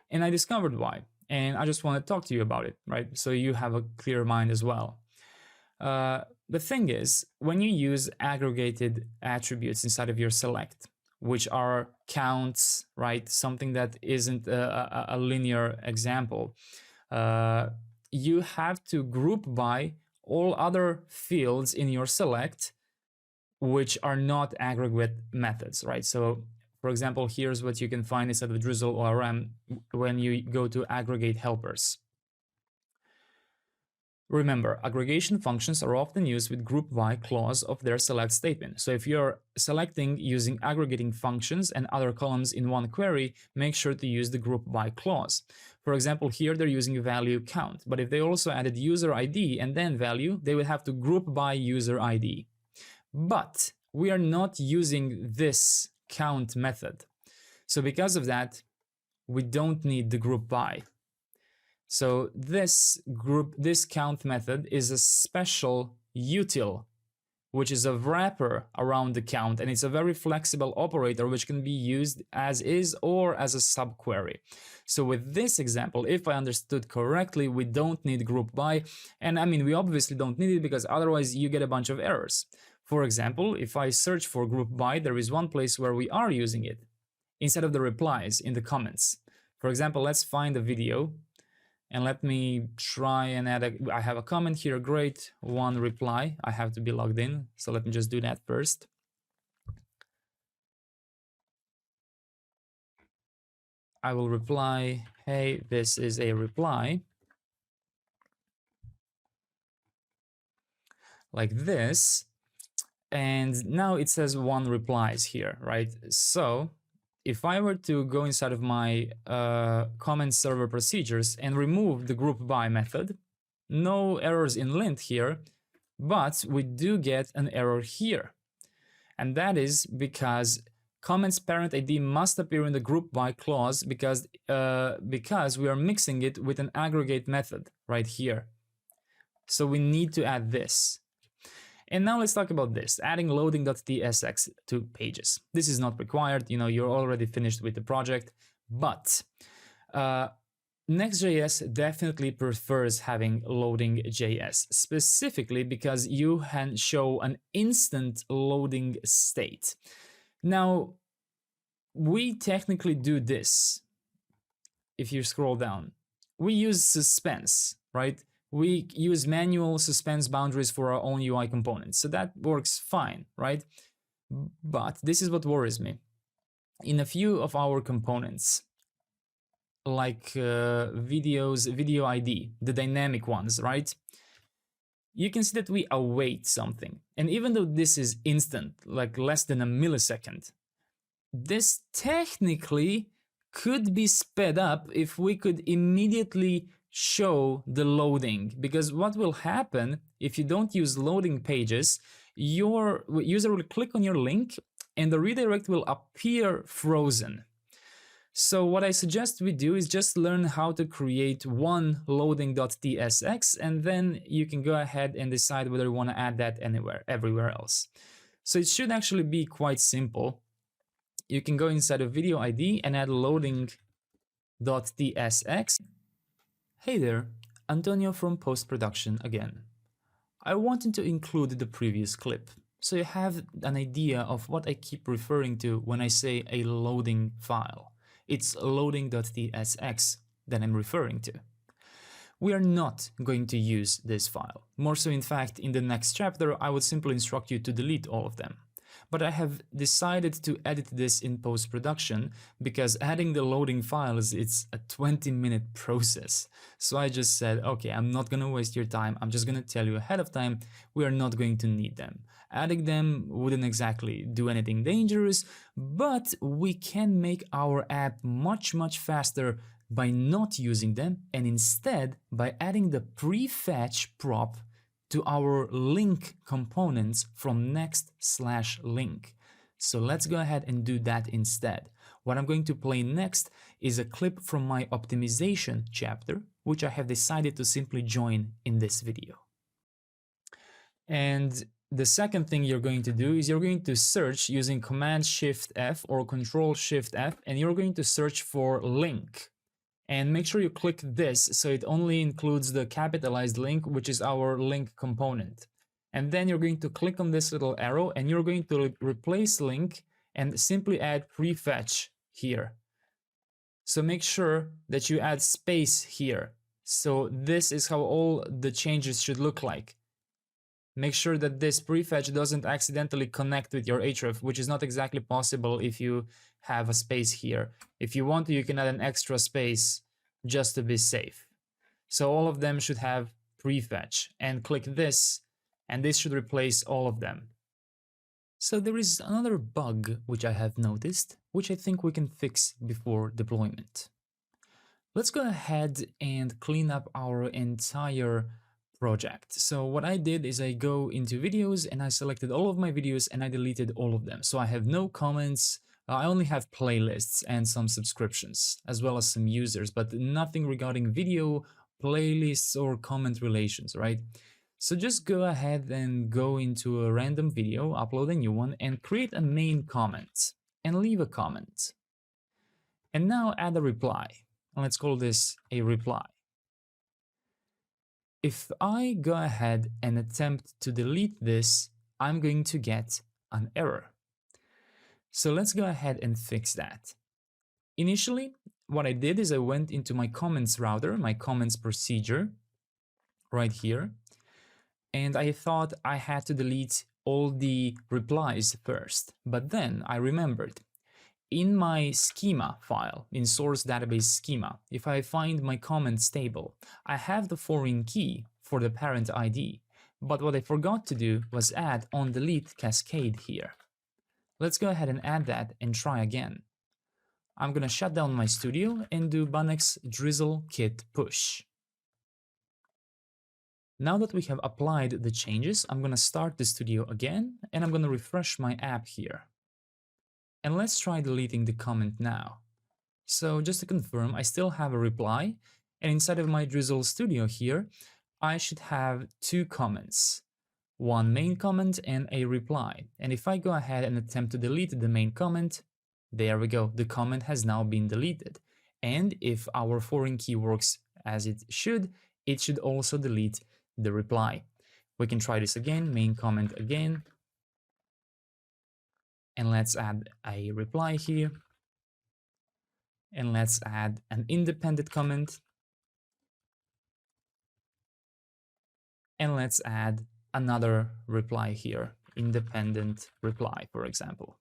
And I discovered why. And I just want to talk to you about it, right? So you have a clear mind as well. The thing is, when you use aggregated attributes inside of your select, which are counts, right? Something that isn't a linear example. You have to group by all other fields in your select, which are not aggregate methods, right? So, for example, here's what you can find inside of DrizzleORM when you go to aggregate helpers. Remember, aggregation functions are often used with group by clause of their select statement. So if you're selecting using aggregating functions and other columns in one query, make sure to use the group by clause. For example, here they're using value count, but if they also added user ID and then value, they would have to group by user ID. But we are not using this count method. So because of that, we don't need the group by. So this count method is a special util, which is a wrapper around the count, and it's a very flexible operator which can be used as is or as a subquery. So with this example, if I understood correctly, we don't need group by, and I mean we obviously don't need it because otherwise you get a bunch of errors. For example, if I search for group by, there is one place where we are using it instead of the replies in the comments. For example, let's find a video. And let me try and add I have a comment here, great, one reply. I have to be logged in, so let me just do that first. I will reply, hey, this is a reply. Like this. And now it says one replies here, right? So if I were to go inside of my comment server procedures and remove the group by method, no errors in lint here, but we do get an error here. And that is because comments parent ID must appear in the group by clause because we are mixing it with an aggregate method right here. So we need to add this. And now let's talk about this, adding loading.tsx to pages. This is not required, you know, you're already finished with the project, but Next.js definitely prefers having loading.js, specifically because you can show an instant loading state. Now, we technically do this. If you scroll down, we use suspense, right? We use manual suspense boundaries for our own UI components. So that works fine, right? But this is what worries me. In a few of our components, like video ID, the dynamic ones, right? You can see that we await something. And even though this is instant, like less than a millisecond, this technically could be sped up if we could immediately show the loading, because what will happen if you don't use loading pages, your user will click on your link and the redirect will appear frozen. So what I suggest we do is just learn how to create one loading.tsx, and then you can go ahead and decide whether you want to add that everywhere else. So it should actually be quite simple. You can go inside of video ID and add loading.tsx. Hey there, Antonio from post-production again. I wanted to include the previous clip, so you have an idea of what I keep referring to when I say a loading file. It's loading.tsx that I'm referring to. We are not going to use this file. More so, in fact, in the next chapter, I would simply instruct you to delete all of them. but I have decided to edit this in post-production because adding the loading files, it's a 20-minute process. So I just said, okay, I'm not gonna waste your time. I'm just gonna tell you ahead of time, we are not going to need them. Adding them wouldn't exactly do anything dangerous, but we can make our app much faster by not using them, and instead by adding the prefetch prop to our link components from next/link. So let's go ahead and do that instead. What I'm going to play next is a clip from my optimization chapter, which I have decided to simply join in this video. And the second thing you're going to do is you're going to search using Command-Shift-F or Control-Shift-F, and you're going to search for link. And make sure you click this so it only includes the capitalized link, which is our link component. And then you're going to click on this little arrow and you're going to replace link and simply add prefetch here. So make sure that you add space here. So this is how all the changes should look like. Make sure that this prefetch doesn't accidentally connect with your href, which is not exactly possible if you have a space here. If you want to, you can add an extra space just to be safe. So all of them should have prefetch, and click this, and this should replace all of them. So there is another bug which I have noticed, which I think we can fix before deployment. Let's go ahead and clean up our entire project. So what I did is I go into videos and I selected all of my videos and I deleted all of them. So I have no comments. I only have playlists and some subscriptions, as well as some users, but nothing regarding video, playlists, or comment relations, right? So just go ahead and go into a random video, upload a new one, and create a main comment, and leave a comment. And now add a reply. And let's call this a reply. If I go ahead and attempt to delete this, I'm going to get an error. So let's go ahead and fix that. Initially, what I did is I went into my comments router, my comments procedure, right here, and I thought I had to delete all the replies first. But then I remembered, in my schema file, in source database schema, if I find my comments table, I have the foreign key for the parent ID. But what I forgot to do was add onDelete cascade here. Let's go ahead and add that and try again. I'm gonna shut down my studio and do Bunnex drizzle kit push. Now that we have applied the changes, I'm gonna start the studio again and I'm gonna refresh my app here. And let's try deleting the comment now. So just to confirm, I still have a reply, and inside of my Drizzle Studio here, I should have two comments, one main comment and a reply. And if I go ahead and attempt to delete the main comment, there we go, the comment has now been deleted. And if our foreign key works as it should also delete the reply. We can try this again, main comment again. And let's add a reply here. And let's add an independent comment. And let's add another reply here, independent reply, for example.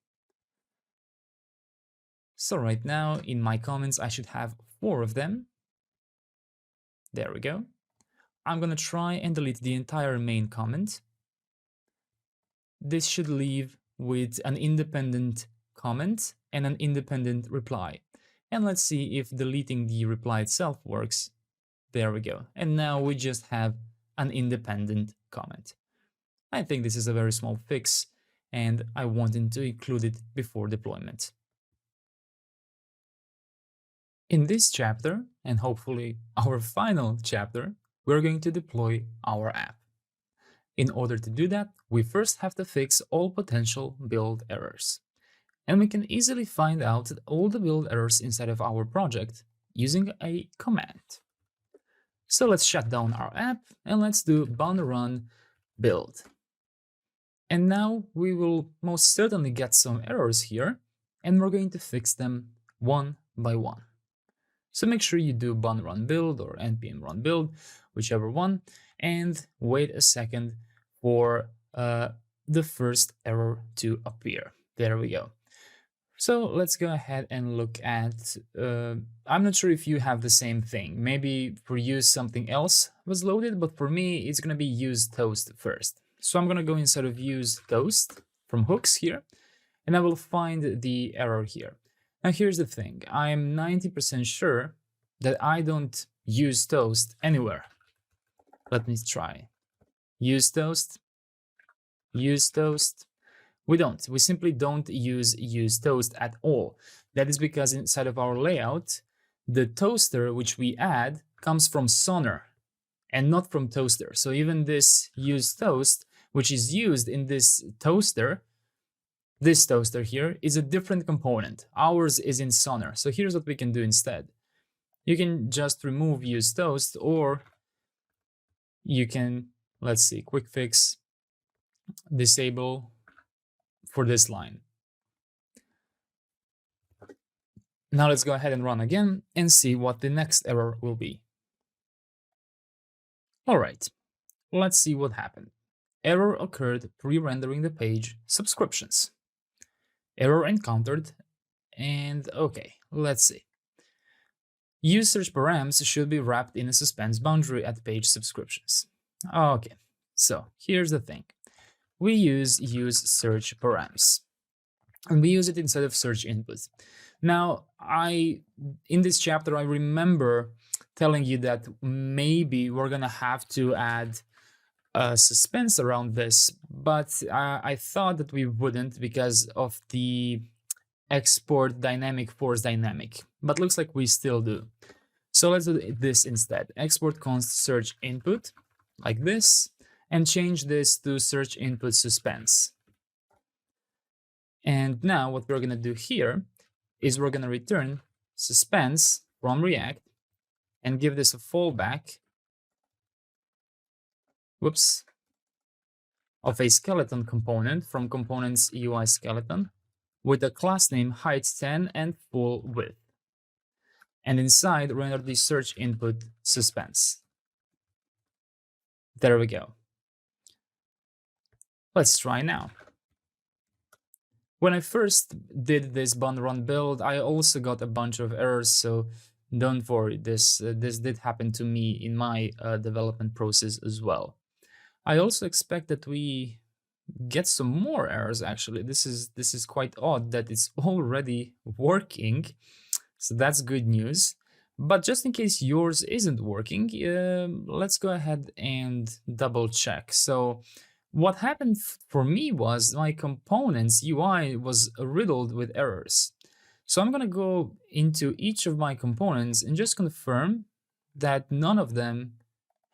So right now in my comments, I should have 4 of them. There we go. I'm gonna try and delete the entire main comment. This should leave with an independent comment and an independent reply. And let's see if deleting the reply itself works. There we go. And now we just have an independent comment. I think this is a very small fix, and I wanted to include it before deployment. In this chapter, and hopefully our final chapter, we're going to deploy our app. In order to do that, we first have to fix all potential build errors. And we can easily find out all the build errors inside of our project using a command. So let's shut down our app and let's do run build. And now we will most certainly get some errors here, and we're going to fix them one by one. So make sure you do run build or npm run build, whichever one, and wait a second for the first error to appear. There we go. So let's go ahead and look at, I'm not sure if you have the same thing. Maybe for you something else was loaded, but for me, it's gonna be use toast first. So I'm gonna go inside of use toast from hooks here, and I will find the error here. Now here's the thing, I'm 90% sure that I don't use toast anywhere. Let me try. Use toast, use toast. We simply don't use toast at all. That is because inside of our layout, the toaster which we add comes from Sonar and not from toaster. So even this use toast, which is used in this toaster here is a different component. Ours is in Sonar. So here's what we can do instead. You can just remove use toast, or you can, let's see, quick fix, disable for this line. Now let's go ahead and run again and see what the next error will be. All right, let's see what happened. Error occurred pre-rendering the page subscriptions. Error encountered, and okay, let's see. Use search params should be wrapped in a suspense boundary at page subscriptions. Okay, so here's the thing. We use search params, and we use it instead of search input. Now, in this chapter, I remember telling you that maybe we're gonna have to add suspense around this, but I thought that we wouldn't because of the export dynamic force dynamic, but looks like we still do. So let's do this instead. Export const search input like this, and change this to search input suspense. And now what we're gonna do here is we're gonna return suspense from React and give this a fallback, of a skeleton component from components UI skeleton with a class name height 10 and full width. And inside, render the search input suspense. There we go. Let's try now. When I first did this bund run build, I also got a bunch of errors, so don't worry, this did happen to me in my development process as well. I also expect that we get some more errors actually. This is quite odd that it's already working, so that's good news. But just in case yours isn't working, let's go ahead and double check. So what happened for me was my components UI was riddled with errors. So I'm gonna go into each of my components and just confirm that none of them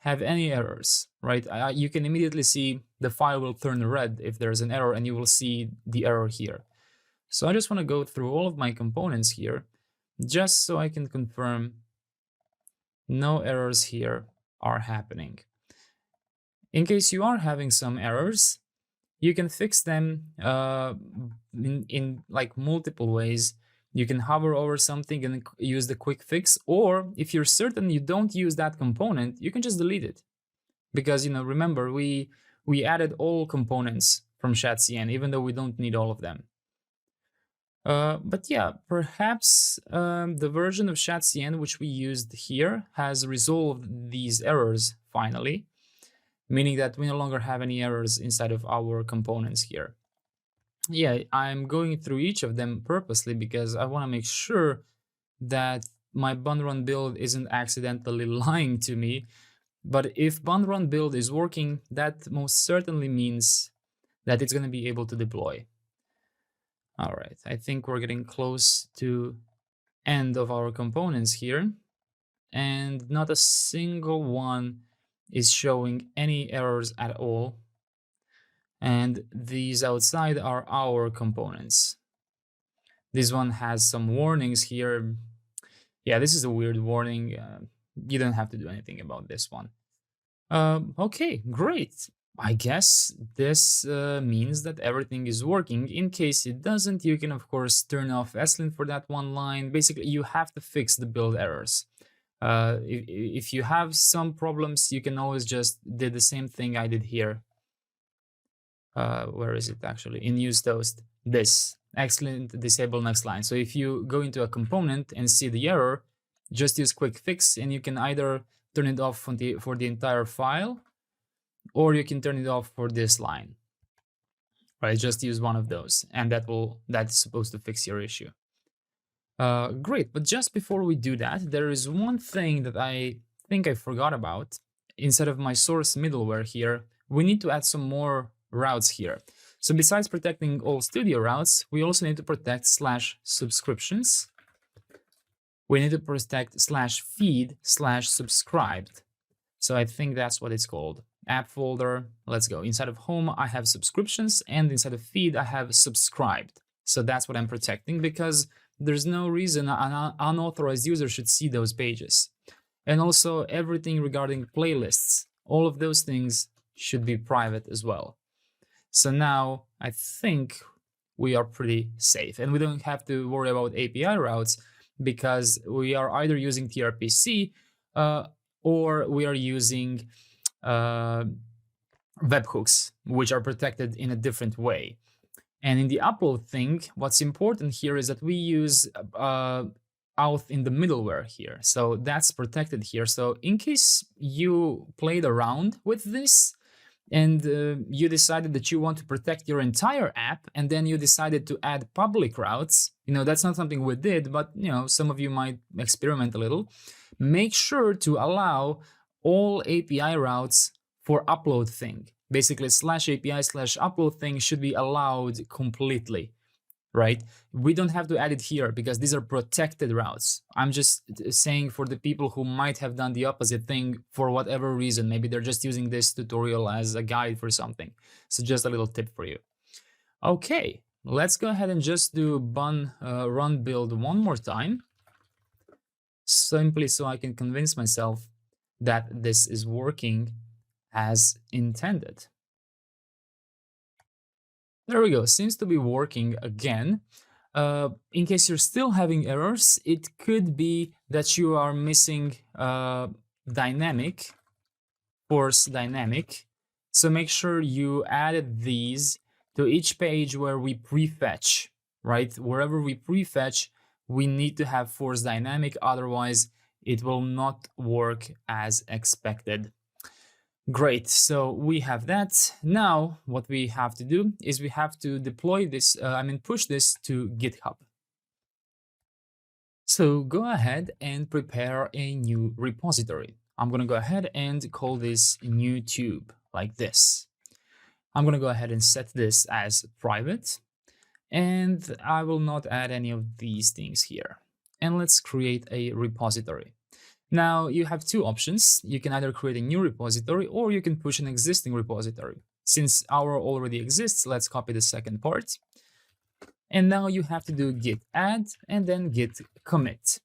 have any errors, right? You can immediately see the file will turn red if there's an error, and you will see the error here. So I just want to go through all of my components here, just so I can confirm no errors here are happening. In case you are having some errors, you can fix them in like multiple ways. You can hover over something and use the quick fix, or if you're certain you don't use that component, you can just delete it. Because, remember, we added all components from ShadcnUI, even though we don't need all of them. But yeah, perhaps the version of ShadcnUI which we used here has resolved these errors finally, meaning that we no longer have any errors inside of our components here. Yeah, I'm going through each of them purposely because I want to make sure that my bund run build isn't accidentally lying to me. But if bund run build is working, that most certainly means that it's going to be able to deploy. All right, I think we're getting close to end of our components here, and not a single one is showing any errors at all. And these outside are our components. This one has some warnings here. Yeah, this is a weird warning. You don't have to do anything about this one. Okay, great. I guess this means that everything is working. In case it doesn't, you can of course turn off ESLint for that one line. Basically, you have to fix the build errors. If you have some problems, you can always just do the same thing I did here. where is it actually? In use toast, this excellent disable next line. So if you go into a component and see the error, just use quick fix, and you can either turn it off for the entire file, or you can turn it off for this line. Right, just use one of those, and that's supposed to fix your issue. Great, but just before we do that, there is one thing that I think I forgot about. Instead of my source middleware here, we need to add some more routes here. So besides protecting all studio routes, we also need to protect /subscriptions. We need to protect /feed/subscribed. So I think that's what it's called. App folder, let's go. Inside of home, I have subscriptions, and inside of feed, I have subscribed. So that's what I'm protecting, because there's no reason an unauthorized user should see those pages. And also everything regarding playlists, all of those things should be private as well. So now I think we are pretty safe, and we don't have to worry about API routes, because we are either using tRPC or we are using webhooks, which are protected in a different way. And in the upload thing, what's important here is that we use auth in the middleware here. So that's protected here. So in case you played around with this and you decided that you want to protect your entire app, and then you decided to add public routes, that's not something we did, but some of you might experiment a little. Make sure to allow all API routes for upload thing. Basically, /API/upload thing should be allowed completely, right? We don't have to add it here because these are protected routes. I'm just saying for the people who might have done the opposite thing for whatever reason. Maybe they're just using this tutorial as a guide for something. So just a little tip for you. Okay, let's go ahead and just do run build one more time, simply so I can convince myself that this is working as intended. There we go, seems to be working again. In case you're still having errors, it could be that you are missing force dynamic. So make sure you added these to each page where we prefetch, right? Wherever we prefetch, we need to have force dynamic, otherwise it will not work as expected. Great, so we have that. Now what we have to do is we have to deploy this, push this to GitHub. So go ahead and prepare a new repository. I'm going to go ahead and call this new tube, like this. I'm going to go ahead and set this as private, and I will not add any of these things here. And let's create a repository. Now you have two options. You can either create a new repository, or you can push an existing repository. Since our already exists, let's copy the second part. And now you have to do git add and then git commit.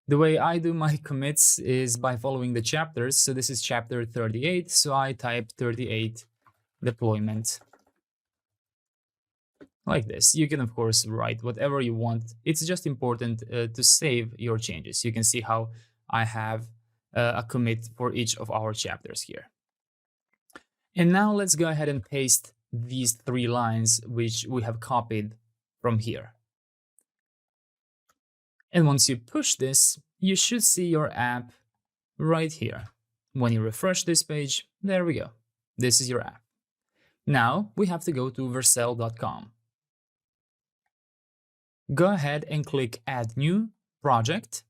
The way I do my commits is by following the chapters. So this is chapter 38. So I type 38 deployment. Like this. You can, of course, write whatever you want. It's just important to save your changes. You can see how I have a commit for each of our chapters here. And now let's go ahead and paste these 3 lines which we have copied from here. And once you push this, you should see your app right here. When you refresh this page, there we go. This is your app. Now we have to go to vercel.com. Go ahead and click Add New Project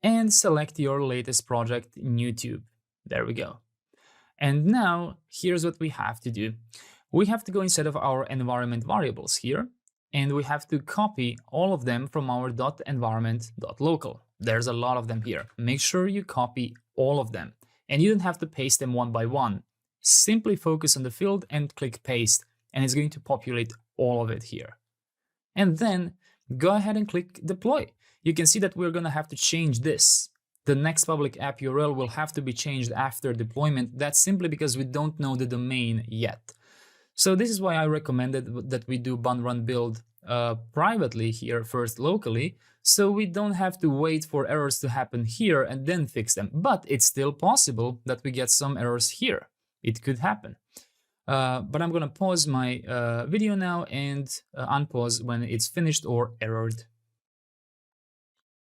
and select your latest project, YouTube. There we go. And now here's what we have to do. We have to go inside of our environment variables here, and we have to copy all of them from our .environment.local. There's a lot of them here. Make sure you copy all of them, and you don't have to paste them one by one. Simply focus on the field and click paste, and it's going to populate all of it here. And then go ahead and click deploy. You can see that we're going to have to change this. The next public app URL will have to be changed after deployment. That's simply because we don't know the domain yet. So this is why I recommended that we do run build privately here first locally, so we don't have to wait for errors to happen here and then fix them. But it's still possible that we get some errors here. It could happen. But I'm gonna pause my video now and unpause when it's finished or errored.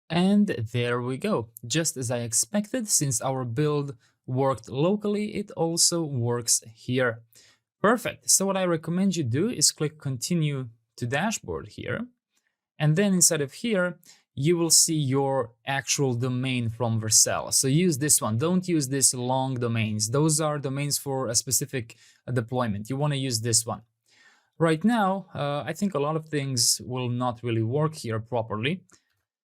And there we go. Just as I expected, since our build worked locally, it also works here. Perfect. So what I recommend you do is click continue to dashboard here. And then inside of here, you will see your actual domain from Vercel. So use this one. Don't use these long domains. Those are domains for a specific deployment. You want to use this one. Right now, I think a lot of things will not really work here properly.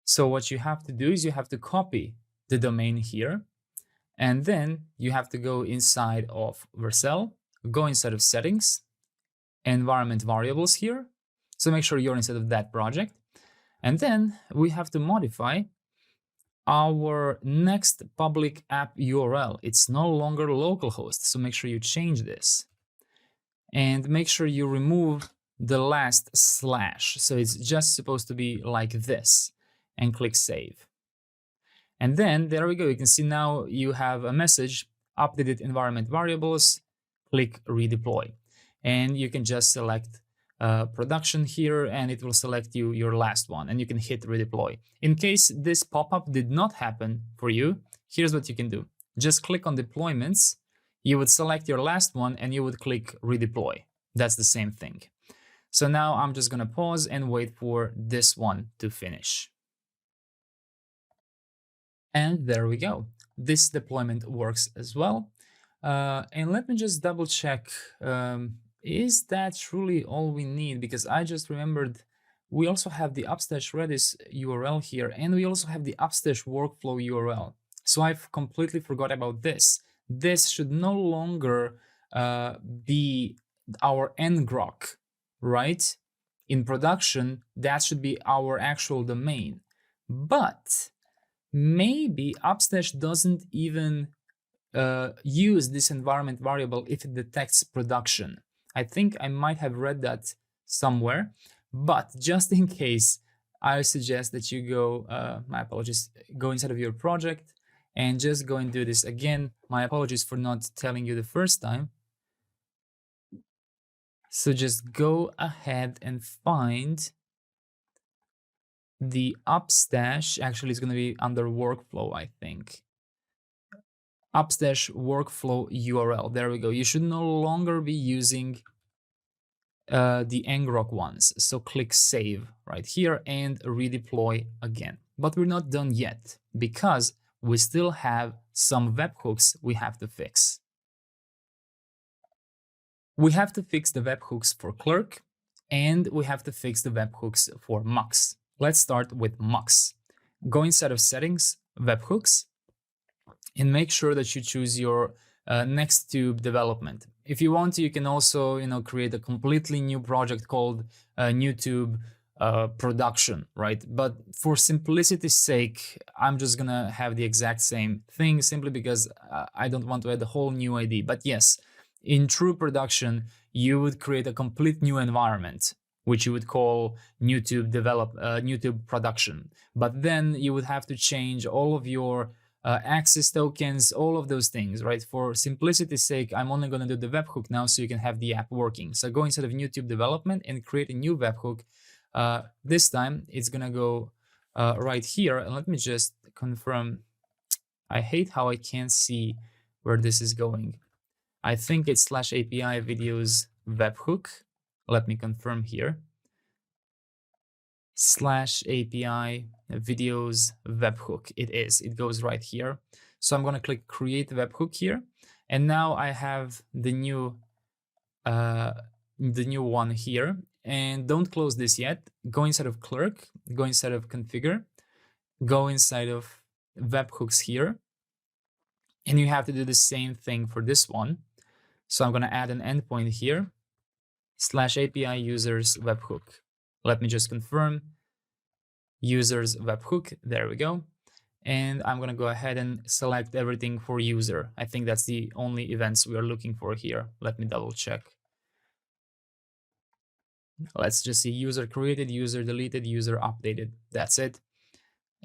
So what you have to do is you have to copy the domain here. And then you have to go inside of Vercel, go inside of settings, environment variables here. So make sure you're inside of that project. And then we have to modify our next public app URL. It's no longer localhost, so make sure you change this. And make sure you remove the last slash. So it's just supposed to be like this. And click save. And then there we go. You can see now you have a message, updated environment variables, click redeploy. And you can just select production here and it will select you your last one and you can hit redeploy. In case this pop-up did not happen for you, here's what you can do. Just click on deployments, you would select your last one and you would click redeploy. That's the same thing. So now I'm just gonna pause and wait for this one to finish. And there we go. This deployment works as well. And let me just double check. Is that truly all we need? Because I just remembered we also have the Upstash Redis URL here, and we also have the Upstash workflow URL. So I've completely forgot about this. This should no longer be our ngrok, right? In production, that should be our actual domain. But maybe Upstash doesn't even use this environment variable if it detects production. I think I might have read that somewhere, but just in case, I suggest that you go, my apologies, go inside of your project and just go and do this again. My apologies for not telling you the first time. So just go ahead and find the Upstash. Actually, it's going to be under workflow, I think. Upstash workflow URL. There we go. You should no longer be using the ngrok ones. So click save right here and redeploy again. But we're not done yet because we still have some webhooks we have to fix. We have to fix the webhooks for Clerk and we have to fix the webhooks for Mux. Let's start with Mux. Go inside of settings, webhooks, and make sure that you choose your Next.js development. If you want to, you can also, create a completely new project called YouTube production, right? But for simplicity's sake, I'm just gonna have the exact same thing simply because I don't want to add a whole new ID. But yes, in true production, you would create a complete new environment, which you would call YouTube production. But then you would have to change all of your access tokens, all of those things, right? For simplicity's sake, I'm only going to do the webhook now so you can have the app working. So go inside of YouTube development and create a new webhook. This time it's going to go right here. And let me just confirm. I hate how I can't see where this is going. I think it's /API videos webhook. Let me confirm here. /API videos webhook. It goes right here. So I'm going to click create webhook here. And now I have the new one here. And don't close this yet. Go inside of Clerk, go inside of configure, go inside of webhooks here. And you have to do the same thing for this one. So I'm going to add an endpoint here, /API users webhook. Let me just confirm users webhook. There we go. And I'm going to go ahead and select everything for user. I think that's the only events we are looking for here. Let me double check. Let's just see user created, user deleted, user updated. That's it.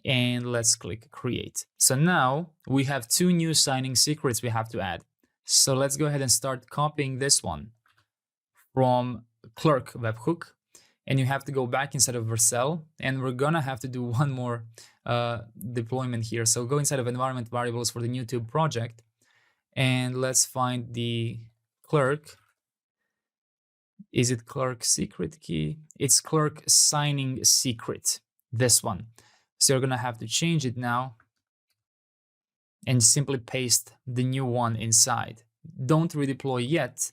And let's click create. So now we have two new signing secrets we have to add. So let's go ahead and start copying this one from clerk webhook. And you have to go back inside of Vercel, and we're gonna have to do one more deployment here. So go inside of environment variables for the YouTube project, and let's find the clerk. Is it clerk secret key? It's clerk signing secret, this one. So you're gonna have to change it now and simply paste the new one inside. Don't redeploy yet,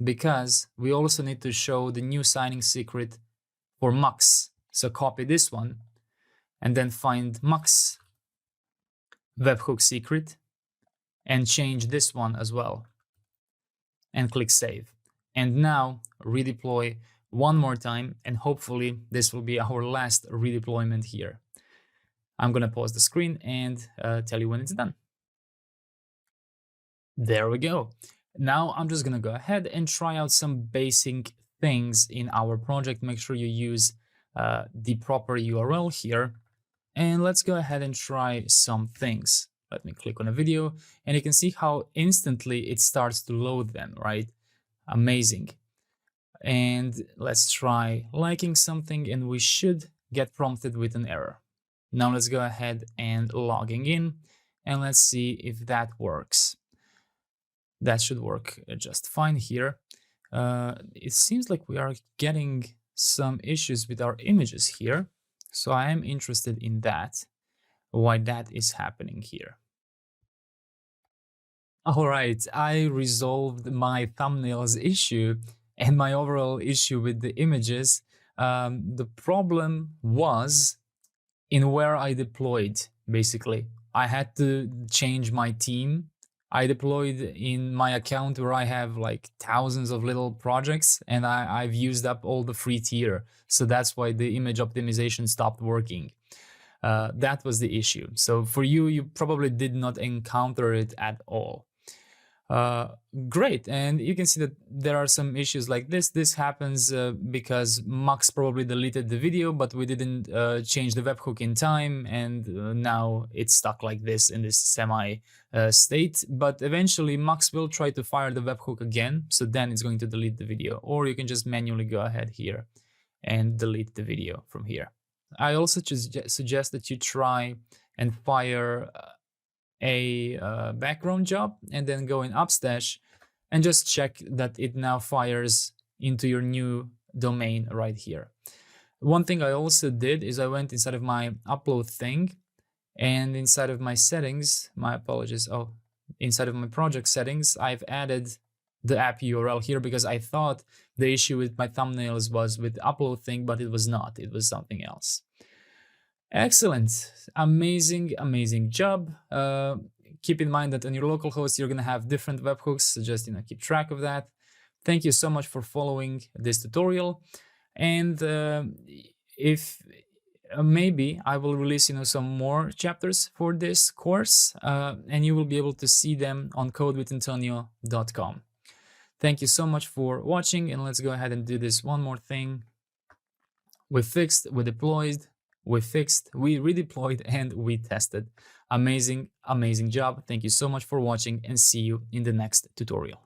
because we also need to show the new signing secret for Mux. So copy this one and then find Mux webhook secret and change this one as well and click save. And now redeploy one more time, and hopefully this will be our last redeployment here. I'm gonna pause the screen and tell you when it's done. There we go. Now I'm just gonna go ahead and try out some basic things in our project. Make sure you use the proper URL here, and let's go ahead and try some things. Let me click on a video, and you can see how instantly it starts to load them, right? Amazing. And let's try liking something, and we should get prompted with an error. Now let's go ahead and logging in, and let's see if that works. That should work just fine here. It seems like we are getting some issues with our images here, so I am interested in that, why that is happening here. All right, I resolved my thumbnails issue and my overall issue with the images. The problem was in where I deployed, basically. I had to change my team. I deployed in my account where I have like thousands of little projects, and I've used up all the free tier. So that's why the image optimization stopped working. That was the issue. So for you, you probably did not encounter it at all. Great, and you can see that there are some issues like this. This happens because Mux probably deleted the video, but we didn't change the webhook in time, and now it's stuck like this in this semi state. But eventually Mux will try to fire the webhook again, so then it's going to delete the video, or you can just manually go ahead here and delete the video from here. I also suggest that you try and fire a background job and then go in Upstash and just check that it now fires into your new domain right here. One thing I also did is I went inside of my upload thing, and inside of my settings, my apologies, inside of my project settings, I've added the app URL here because I thought the issue with my thumbnails was with the upload thing, but it was not. It was something else. Excellent. Amazing, amazing job. Keep in mind that on your local host, you're going to have different webhooks, so just keep track of that. Thank you so much for following this tutorial. And if maybe I will release some more chapters for this course, and you will be able to see them on codewithantonio.com. Thank you so much for watching, and let's go ahead and do this one more thing. We fixed, we deployed, we fixed, we redeployed, and we tested. Amazing, amazing job. Thank you so much for watching, and see you in the next tutorial.